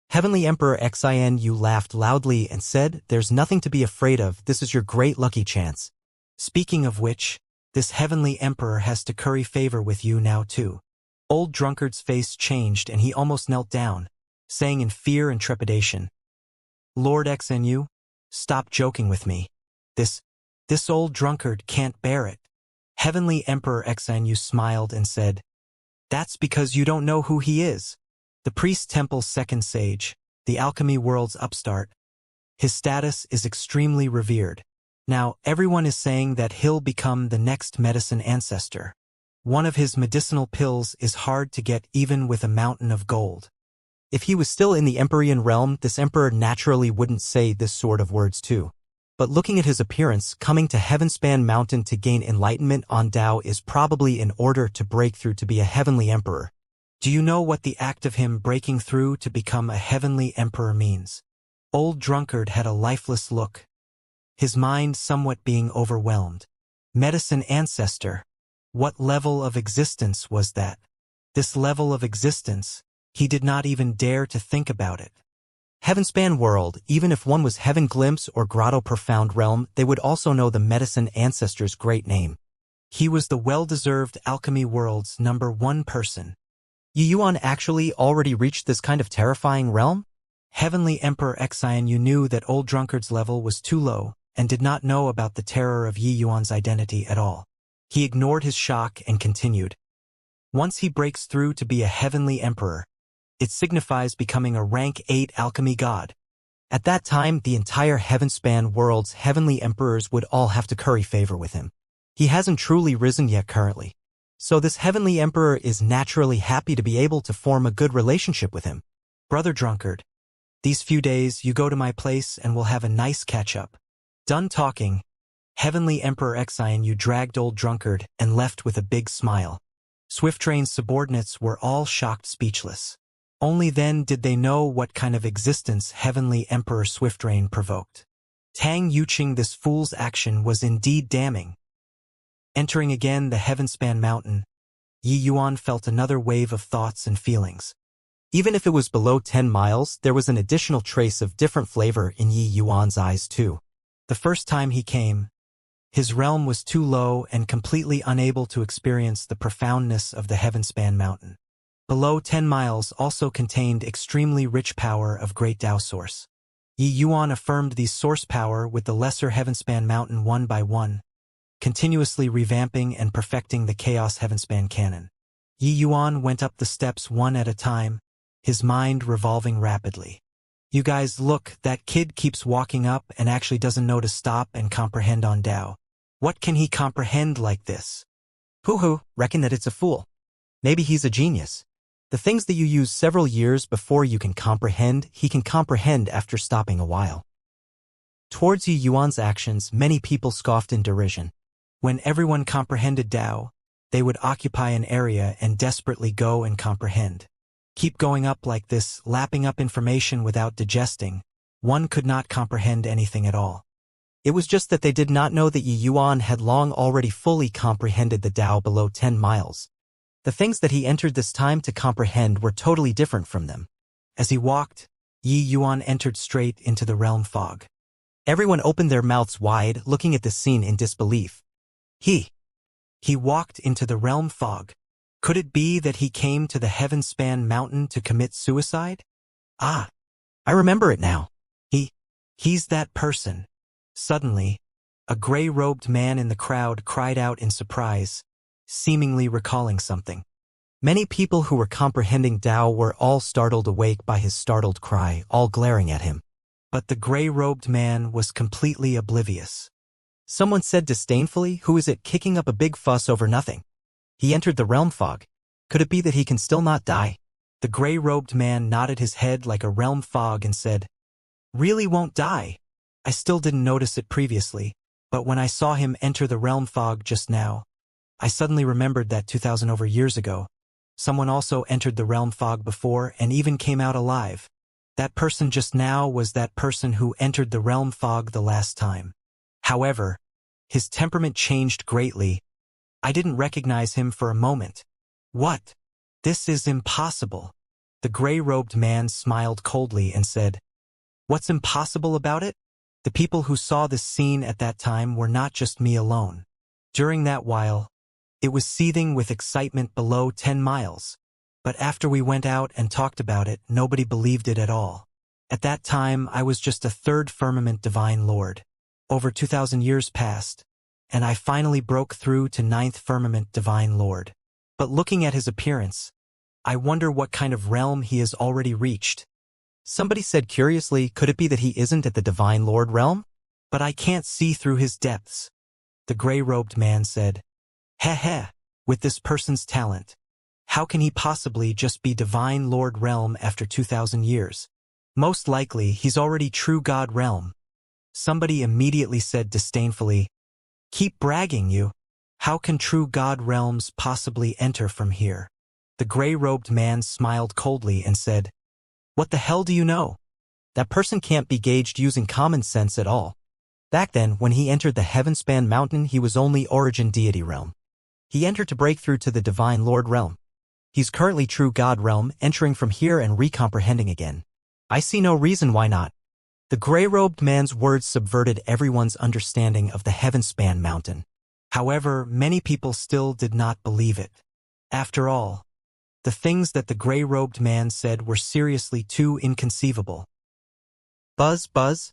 Heavenly Emperor Xianxia laughed loudly and said, "There's nothing to be afraid of, this is your great lucky chance. Speaking of which, this Heavenly Emperor has to curry favor with you now too." Old drunkard's face changed and he almost knelt down, saying in fear and trepidation, "Lord Xianxia, stop joking with me. This old drunkard can't bear it." Heavenly Emperor Xianxia smiled and said, "That's because you don't know who he is. The priest temple's second sage, the alchemy world's upstart. His status is extremely revered. Now, everyone is saying that he'll become the next medicine ancestor. One of his medicinal pills is hard to get even with a mountain of gold." If he was still in the Empyrean realm, this emperor naturally wouldn't say this sort of words too. But looking at his appearance, coming to Heavenspan Mountain to gain enlightenment on Tao is probably in order to break through to be a heavenly emperor. Do you know what the act of him breaking through to become a heavenly emperor means? Old drunkard had a lifeless look, his mind somewhat being overwhelmed. Medicine ancestor. What level of existence was that? This level of existence, he did not even dare to think about it. Heavenspan world, even if one was Heaven Glimpse or Grotto Profound realm, they would also know the medicine ancestor's great name. He was the well-deserved alchemy world's #1 person. Yi Yuan actually already reached this kind of terrifying realm? Heavenly Emperor Xianxia knew that old drunkard's level was too low and did not know about the terror of Yi Yuan's identity at all. He ignored his shock and continued. Once he breaks through to be a heavenly emperor, it signifies becoming a rank 8 alchemy god. At that time, the entire Heavenspan world's heavenly emperors would all have to curry favor with him. He hasn't truly risen yet currently. So this heavenly emperor is naturally happy to be able to form a good relationship with him. Brother drunkard, these few days you go to my place and we'll have a nice catch-up. Done talking, Heavenly Emperor Xianxia dragged old drunkard and left with a big smile. Swift-Train's subordinates were all shocked speechless. Only then did they know what kind of existence Heavenly Emperor Swift-Train provoked. Tang Yuqing, this fool's action was indeed damning. Entering again the Heavenspan Mountain, Yi Yuan felt another wave of thoughts and feelings. Even if it was below 10 miles, there was an additional trace of different flavor in Yi Yuan's eyes too. The first time he came, his realm was too low and completely unable to experience the profoundness of the Heavenspan Mountain. Below 10 miles also contained extremely rich power of great Tao source. Yi Yuan affirmed the source power with the lesser Heavenspan Mountain one by one, continuously revamping and perfecting the Chaos Heavenspan canon. Yi Yuan went up the steps one at a time, his mind revolving rapidly. You guys look, that kid keeps walking up and actually doesn't know to stop and comprehend on Tao. What can he comprehend like this? Hoo-hoo, reckon that it's a fool. Maybe he's a genius. The things that you use several years before you can comprehend, he can comprehend after stopping a while. Towards Yi Yuan's actions, many people scoffed in derision. When everyone comprehended Tao, they would occupy an area and desperately go and comprehend. Keep going up like this, lapping up information without digesting, one could not comprehend anything at all. It was just that they did not know that Yi Yuan had long already fully comprehended the Tao below 10 miles. The things that he entered this time to comprehend were totally different from them. As he walked, Yi Yuan entered straight into the realm fog. Everyone opened their mouths wide, looking at this scene in disbelief. He walked into the realm fog. Could it be that he came to the heaven-span mountain to commit suicide? Ah, I remember it now. He's that person. Suddenly, a gray-robed man in the crowd cried out in surprise, seemingly recalling something. Many people who were comprehending Tao were all startled awake by his startled cry, all glaring at him. But the gray-robed man was completely oblivious. Someone said disdainfully, "Who is it kicking up a big fuss over nothing?" He entered the realm fog. Could it be that he can still not die? The gray-robed man nodded his head like a realm fog and said, "Really won't die. I still didn't notice it previously, but when I saw him enter the realm fog just now, I suddenly remembered that 2,000 over years ago, someone also entered the realm fog before and even came out alive. That person just now was that person who entered the realm fog the last time. However, his temperament changed greatly. I didn't recognize him for a moment. What? This is impossible." The gray-robed man smiled coldly and said, "What's impossible about it? The people who saw this scene at that time were not just me alone. During that while, it was seething with excitement below 10 miles. But after we went out and talked about it, nobody believed it at all. At that time, I was just a third firmament divine lord. Over 2,000 years passed, and I finally broke through to ninth firmament divine lord. But looking at his appearance, I wonder what kind of realm he has already reached." Somebody said curiously, "Could it be that he isn't at the divine lord realm? But I can't see through his depths." The gray-robed man said, "Heh, with this person's talent, how can he possibly just be divine lord realm after 2,000 years? Most likely, he's already true god realm." Somebody immediately said disdainfully, "Keep bragging, you. How can true god realms possibly enter from here?" The gray-robed man smiled coldly and said, "What the hell do you know? That person can't be gauged using common sense at all. Back then, when he entered the heaven-span mountain, he was only origin deity realm. He entered to break through to the divine lord realm. He's currently true god realm, entering from here and recomprehending again. I see no reason why not." The gray-robed man's words subverted everyone's understanding of the heaven-span mountain. However, many people still did not believe it. After all, the things that the gray-robed man said were seriously too inconceivable. Buzz, buzz.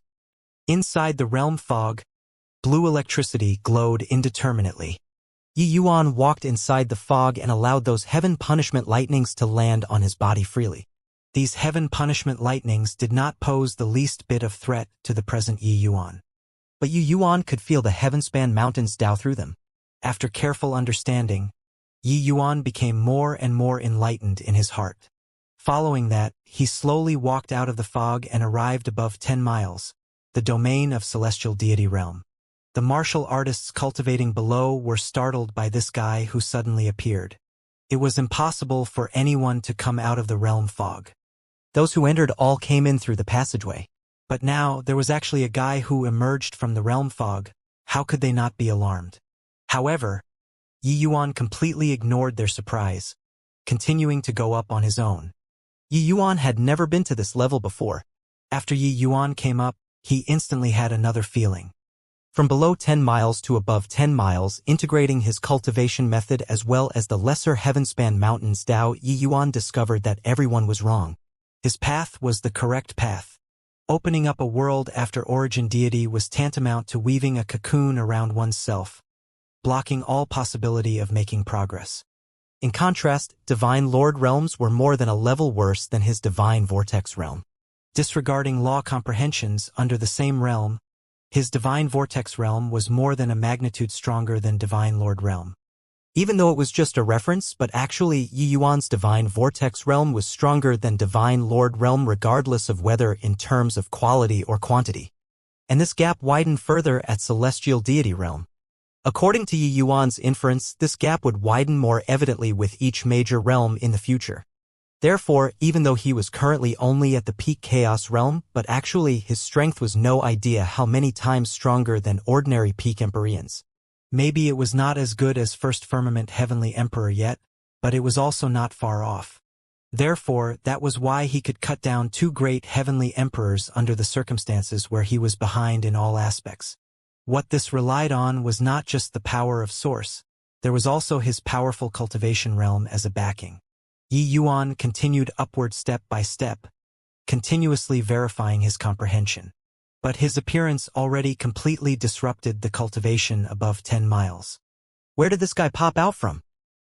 Inside the realm fog, blue electricity glowed indeterminately. Yi Yuan walked inside the fog and allowed those heaven punishment lightnings to land on his body freely. These heaven punishment lightnings did not pose the least bit of threat to the present Yi Yuan. But Yi Yuan could feel the heaven-span mountains dow through them. After careful understanding, Yi Yuan became more and more enlightened in his heart. Following that, he slowly walked out of the fog and arrived above 10 miles, the domain of celestial deity realm. The martial artists cultivating below were startled by this guy who suddenly appeared. It was impossible for anyone to come out of the realm fog. Those who entered all came in through the passageway. But now, there was actually a guy who emerged from the realm fog. How could they not be alarmed? However, Yi Yuan completely ignored their surprise, continuing to go up on his own. Yi Yuan had never been to this level before. After Yi Yuan came up, he instantly had another feeling. From below 10 miles to above 10 miles, integrating his cultivation method as well as the lesser heaven-span mountains Tao, Yi Yuan discovered that everyone was wrong. His path was the correct path. Opening up a world after origin deity was tantamount to weaving a cocoon around oneself, blocking all possibility of making progress. In contrast, divine lord realms were more than a level worse than his divine vortex realm. Disregarding law comprehensions under the same realm, his divine vortex realm was more than a magnitude stronger than divine lord realm. Even though it was just a reference, but actually Yi Yuan's divine vortex realm was stronger than divine lord realm regardless of whether in terms of quality or quantity. And this gap widened further at celestial deity realm. According to Yi Yuan's inference, this gap would widen more evidently with each major realm in the future. Therefore, even though he was currently only at the peak chaos realm, but actually his strength was no idea how many times stronger than ordinary peak Empyreans. Maybe it was not as good as First Firmament Heavenly Emperor yet, but it was also not far off. Therefore, that was why he could cut down two great heavenly emperors under the circumstances where he was behind in all aspects. What this relied on was not just the power of Source, there was also his powerful cultivation realm as a backing. Yi Yuan continued upward step by step, continuously verifying his comprehension. But his appearance already completely disrupted the cultivation above 10 miles. Where did this guy pop out from?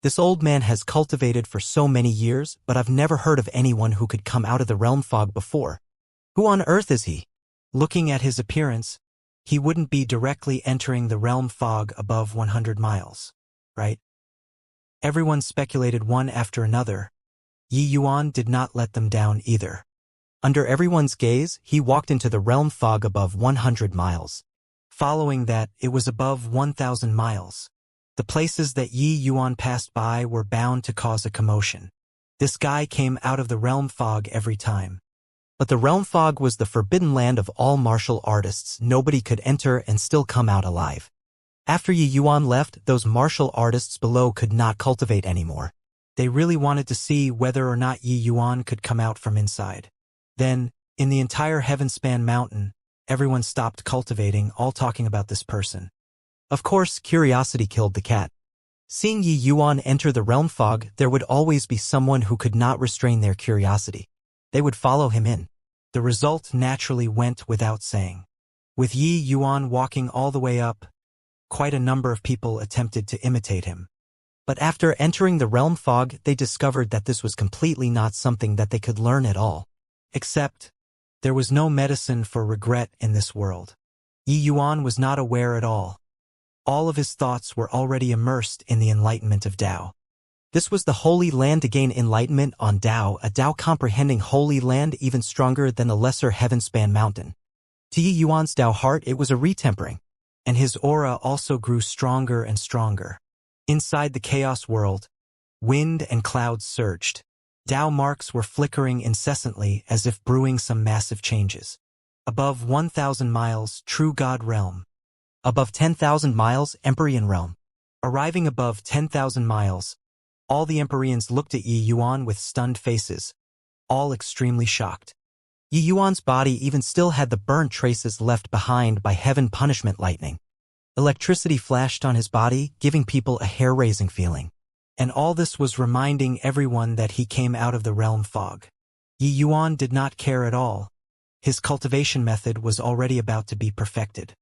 This old man has cultivated for so many years, but I've never heard of anyone who could come out of the realm fog before. Who on earth is he? Looking at his appearance, he wouldn't be directly entering the realm fog above 100 miles, right? Everyone speculated one after another. Yi Yuan did not let them down either. Under everyone's gaze, he walked into the realm fog above 100 miles. Following that, it was above 1,000 miles. The places that Yi Yuan passed by were bound to cause a commotion. This guy came out of the realm fog every time. But the realm fog was the forbidden land of all martial artists. Nobody could enter and still come out alive. After Yi Yuan left, those martial artists below could not cultivate anymore. They really wanted to see whether or not Yi Yuan could come out from inside. Then, in the entire Heavenspan Mountain, everyone stopped cultivating, all talking about this person. Of course, curiosity killed the cat. Seeing Yi Yuan enter the realm fog, there would always be someone who could not restrain their curiosity. They would follow him in. The result naturally went without saying. With Yi Yuan walking all the way up, quite a number of people attempted to imitate him. But after entering the realm fog, they discovered that this was completely not something that they could learn at all. Except, there was no medicine for regret in this world. Yi Yuan was not aware at all. All of his thoughts were already immersed in the enlightenment of Tao. This was the holy land to gain enlightenment on Tao, a Tao comprehending holy land even stronger than the lesser Heavenspan Mountain. To Yi Yuan's Tao heart, it was a retempering, and his aura also grew stronger and stronger. Inside the chaos world, wind and clouds surged. Tao marks were flickering incessantly as if brewing some massive changes. Above 1,000 miles, True God Realm. Above 10,000 miles, Empyrean Realm. Arriving above 10,000 miles, all the Empyreans looked at Yi Yuan with stunned faces, all extremely shocked. Yi Yuan's body even still had the burnt traces left behind by heaven punishment lightning. Electricity flashed on his body, giving people a hair-raising feeling. And all this was reminding everyone that he came out of the realm fog. Yi Yuan did not care at all. His cultivation method was already about to be perfected.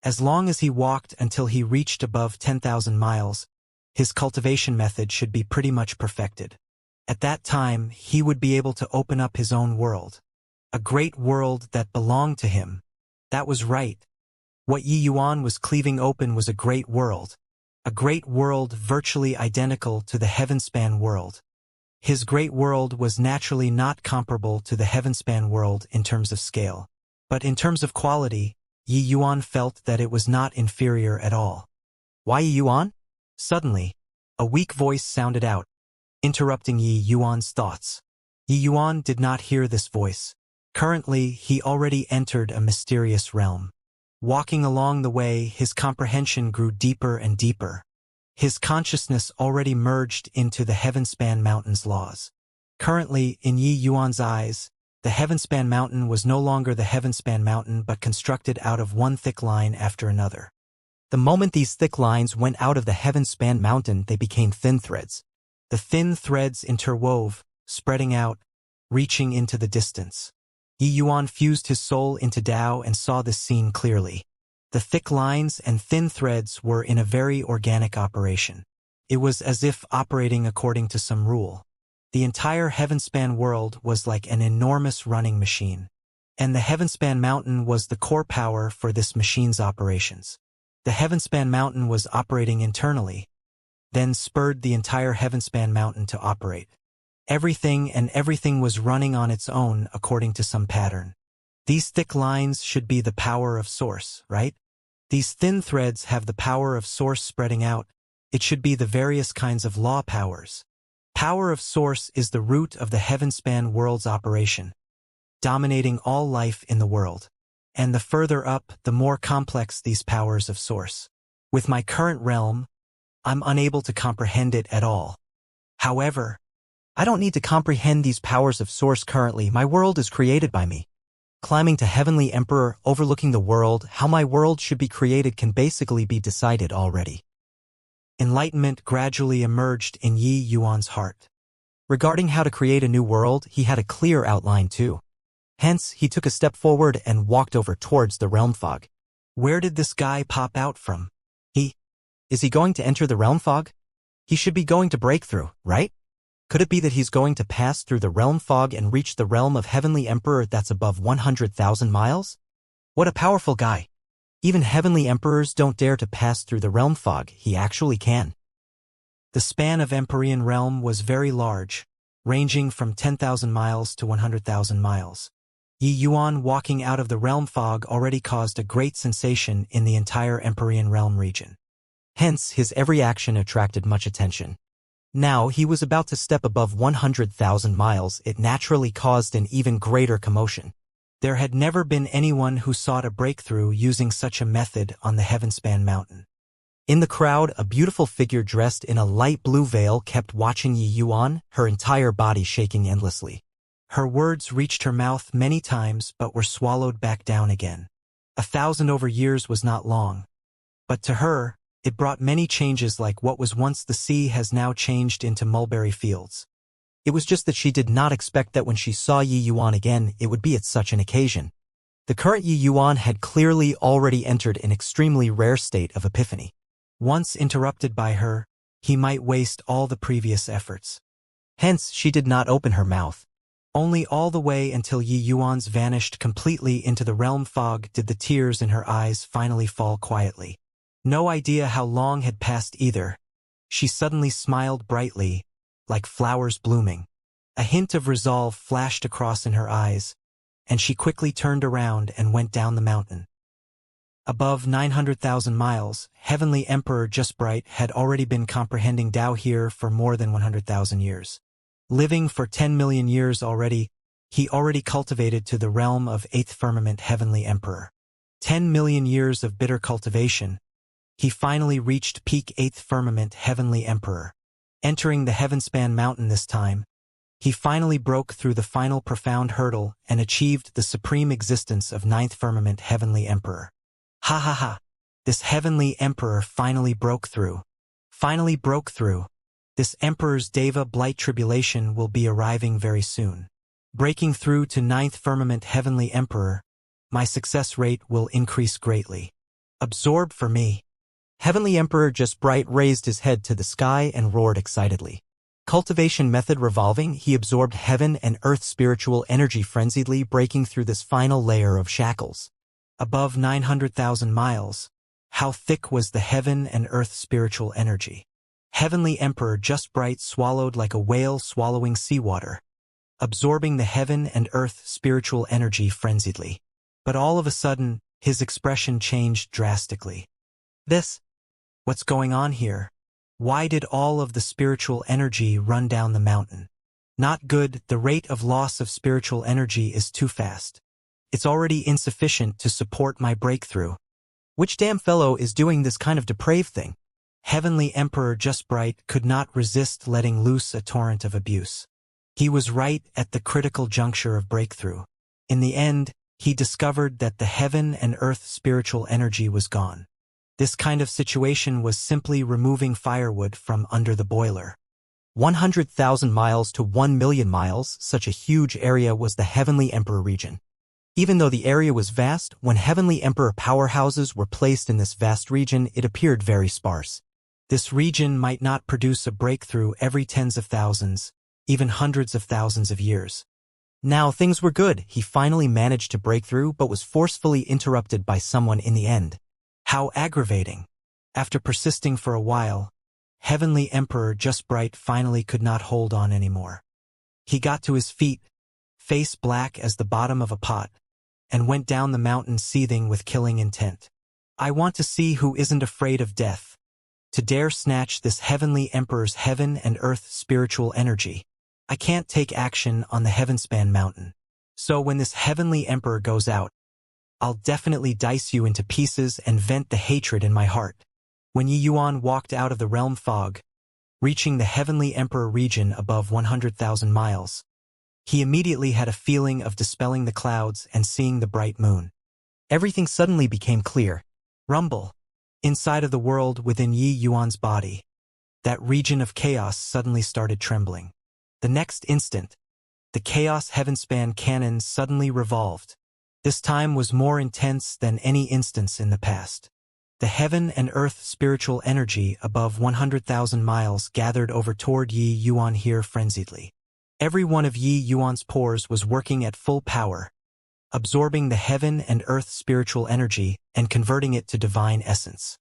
As long as he walked until he reached above 10,000 miles, his cultivation method should be pretty much perfected. At that time, he would be able to open up his own world. A great world that belonged to him. That was right. What Yi Yuan was cleaving open was a great world. A great world virtually identical to the Heavenspan world. His great world was naturally not comparable to the Heavenspan world in terms of scale. But in terms of quality, Yi Yuan felt that it was not inferior at all. Why Yi Yuan? Suddenly, a weak voice sounded out, interrupting Yi Yuan's thoughts. Yi Yuan did not hear this voice. Currently, he already entered a mysterious realm. Walking along the way, his comprehension grew deeper and deeper. His consciousness already merged into the Heavenspan Mountain's laws. Currently, in Yi Yuan's eyes, the Heavenspan Mountain was no longer the Heavenspan Mountain but constructed out of one thick line after another. The moment these thick lines went out of the Heavenspan Mountain, they became thin threads. The thin threads interwove, spreading out, reaching into the distance. Yi Yuan fused his soul into Tao and saw this scene clearly. The thick lines and thin threads were in a very organic operation. It was as if operating according to some rule. The entire Heavenspan world was like an enormous running machine. And the Heavenspan Mountain was the core power for this machine's operations. The Heavenspan Mountain was operating internally, then spurred the entire Heavenspan Mountain to operate. Everything was running on its own according to some pattern. These thick lines should be the power of Source, right? These thin threads have the power of Source spreading out. It should be the various kinds of law powers. Power of Source is the root of the Heavenspan world's operation, dominating all life in the world. And the further up, the more complex these powers of Source. With my current realm, I'm unable to comprehend it at all. However, I don't need to comprehend these powers of source currently. My world is created by me. Climbing to Heavenly Emperor, overlooking the world, how my world should be created can basically be decided already. Enlightenment gradually emerged in Yi Yuan's heart. Regarding how to create a new world, he had a clear outline too. Hence, he took a step forward and walked over towards the realm fog. Where did this guy pop out from? Is he going to enter the realm fog? He should be going to breakthrough, right? Could it be that he's going to pass through the realm fog and reach the realm of Heavenly Emperor that's above 100,000 miles? What a powerful guy. Even Heavenly Emperors don't dare to pass through the realm fog. He actually can. The span of Empyrean realm was very large, ranging from 10,000 miles to 100,000 miles. Yi Yuan walking out of the realm fog already caused a great sensation in the entire Empyrean realm region. Hence, his every action attracted much attention. Now he was about to step above 100,000 miles. It naturally caused an even greater commotion. There had never been anyone who sought a breakthrough using such a method on the Heavenspan mountain. In the crowd, a beautiful figure dressed in a light blue veil kept watching Yi Yuan, her entire body shaking endlessly. Her words reached her mouth many times but were swallowed back down again. 1,000 over years was not long. But to her, it brought many changes, like what was once the sea has now changed into mulberry fields. It was just that she did not expect that when she saw Yi Yuan again, it would be at such an occasion. The current Yi Yuan had clearly already entered an extremely rare state of epiphany. Once interrupted by her, he might waste all the previous efforts. Hence, she did not open her mouth. Only all the way until Yi Yuan's vanished completely into the realm fog did the tears in her eyes finally fall quietly. No idea how long had passed either. She suddenly smiled brightly, like flowers blooming. A hint of resolve flashed across in her eyes, and she quickly turned around and went down the mountain. Above 900,000 miles, Heavenly Emperor Just Bright had already been comprehending Tao here for more than 100,000 years. Living for 10 million years already, he already cultivated to the realm of 8th firmament Heavenly Emperor. 10 million years of bitter cultivation, he finally reached peak 8th firmament Heavenly Emperor. Entering the Heavenspan mountain this time, he finally broke through the final profound hurdle and achieved the supreme existence of 9th firmament Heavenly Emperor. Ha ha ha! This Heavenly Emperor finally broke through. Finally broke through. This Emperor's Deva Blight Tribulation will be arriving very soon. Breaking through to 9th firmament Heavenly Emperor, my success rate will increase greatly. Absorb for me. Heavenly Emperor Just Bright raised his head to the sky and roared excitedly. Cultivation method revolving, he absorbed heaven and earth spiritual energy frenziedly, breaking through this final layer of shackles. Above 900,000 miles, how thick was the heaven and earth spiritual energy? Heavenly Emperor Just Bright swallowed like a whale swallowing seawater, absorbing the heaven and earth spiritual energy frenziedly. But all of a sudden, his expression changed drastically. What's going on here? Why did all of the spiritual energy run down the mountain? Not good. The rate of loss of spiritual energy is too fast. It's already insufficient to support my breakthrough. Which damn fellow is doing this kind of depraved thing? Heavenly Emperor Just Bright could not resist letting loose a torrent of abuse. He was right at the critical juncture of breakthrough. In the end, he discovered that the heaven and earth spiritual energy was gone. This kind of situation was simply removing firewood from under the boiler. 100,000 miles to 1 million miles, such a huge area was the Heavenly Emperor region. Even though the area was vast, when Heavenly Emperor powerhouses were placed in this vast region, it appeared very sparse. This region might not produce a breakthrough every tens of thousands, even hundreds of thousands of years. Now things were good. He finally managed to break through but was forcefully interrupted by someone in the end. How aggravating. After persisting for a while, Heavenly Emperor Just Bright finally could not hold on anymore. He got to his feet, face black as the bottom of a pot, and went down the mountain seething with killing intent. I want to see who isn't afraid of death, to dare snatch this Heavenly Emperor's heaven and earth spiritual energy. I can't take action on the Heavenspan mountain. So when this Heavenly Emperor goes out, I'll definitely dice you into pieces and vent the hatred in my heart. When Yi Yuan walked out of the realm fog, reaching the Heavenly Emperor region above 100,000 miles. He immediately had a feeling of dispelling the clouds and seeing the bright moon. Everything suddenly became clear. Rumble. Inside of the world within Yi Yuan's body. That region of chaos suddenly started trembling. The next instant, the Chaos Heavenspan cannon suddenly revolved. This time was more intense than any instance in the past. The heaven and earth spiritual energy above 100,000 miles gathered over toward Yi Yuan here frenziedly. Every one of Yi Yuan's pores was working at full power, absorbing the heaven and earth spiritual energy and converting it to divine essence.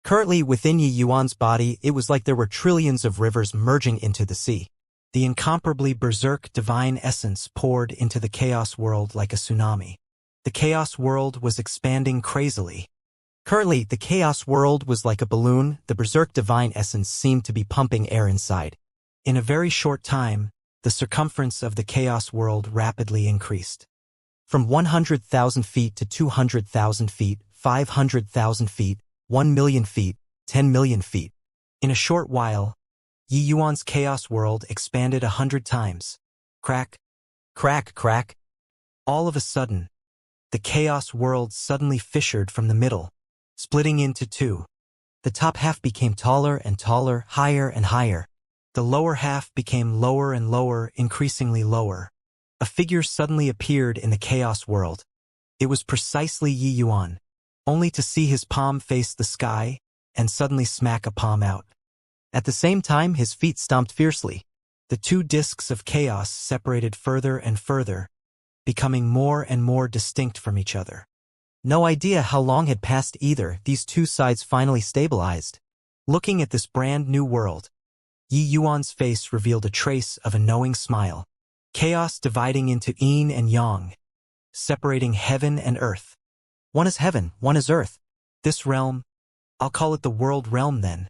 Currently within Yi Yuan's body, it was like there were trillions of rivers merging into the sea. The incomparably berserk divine essence poured into the chaos world like a tsunami. The chaos world was expanding crazily. Currently, the chaos world was like a balloon. The berserk divine essence seemed to be pumping air inside. In a very short time, the circumference of the chaos world rapidly increased. From 100,000 feet to 200,000 feet, 500,000 feet, 1 million feet, 10 million feet. In a short while, Yi Yuan's chaos world expanded 100 times. Crack, crack, crack. All of a sudden, the chaos world suddenly fissured from the middle, splitting into two. The top half became taller and taller, higher and higher. The lower half became lower and lower, increasingly lower. A figure suddenly appeared in the chaos world. It was precisely Yi Yuan, only to see his palm face the sky and suddenly smack a palm out. At the same time, his feet stomped fiercely. The two discs of chaos separated further and further, becoming more and more distinct from each other. No idea how long had passed either. These two sides finally stabilized. Looking at this brand new world, Yi Yuan's face revealed a trace of a knowing smile. Chaos dividing into yin and yang, separating heaven and earth. One is heaven, one is earth. This realm, I'll call it the world realm then.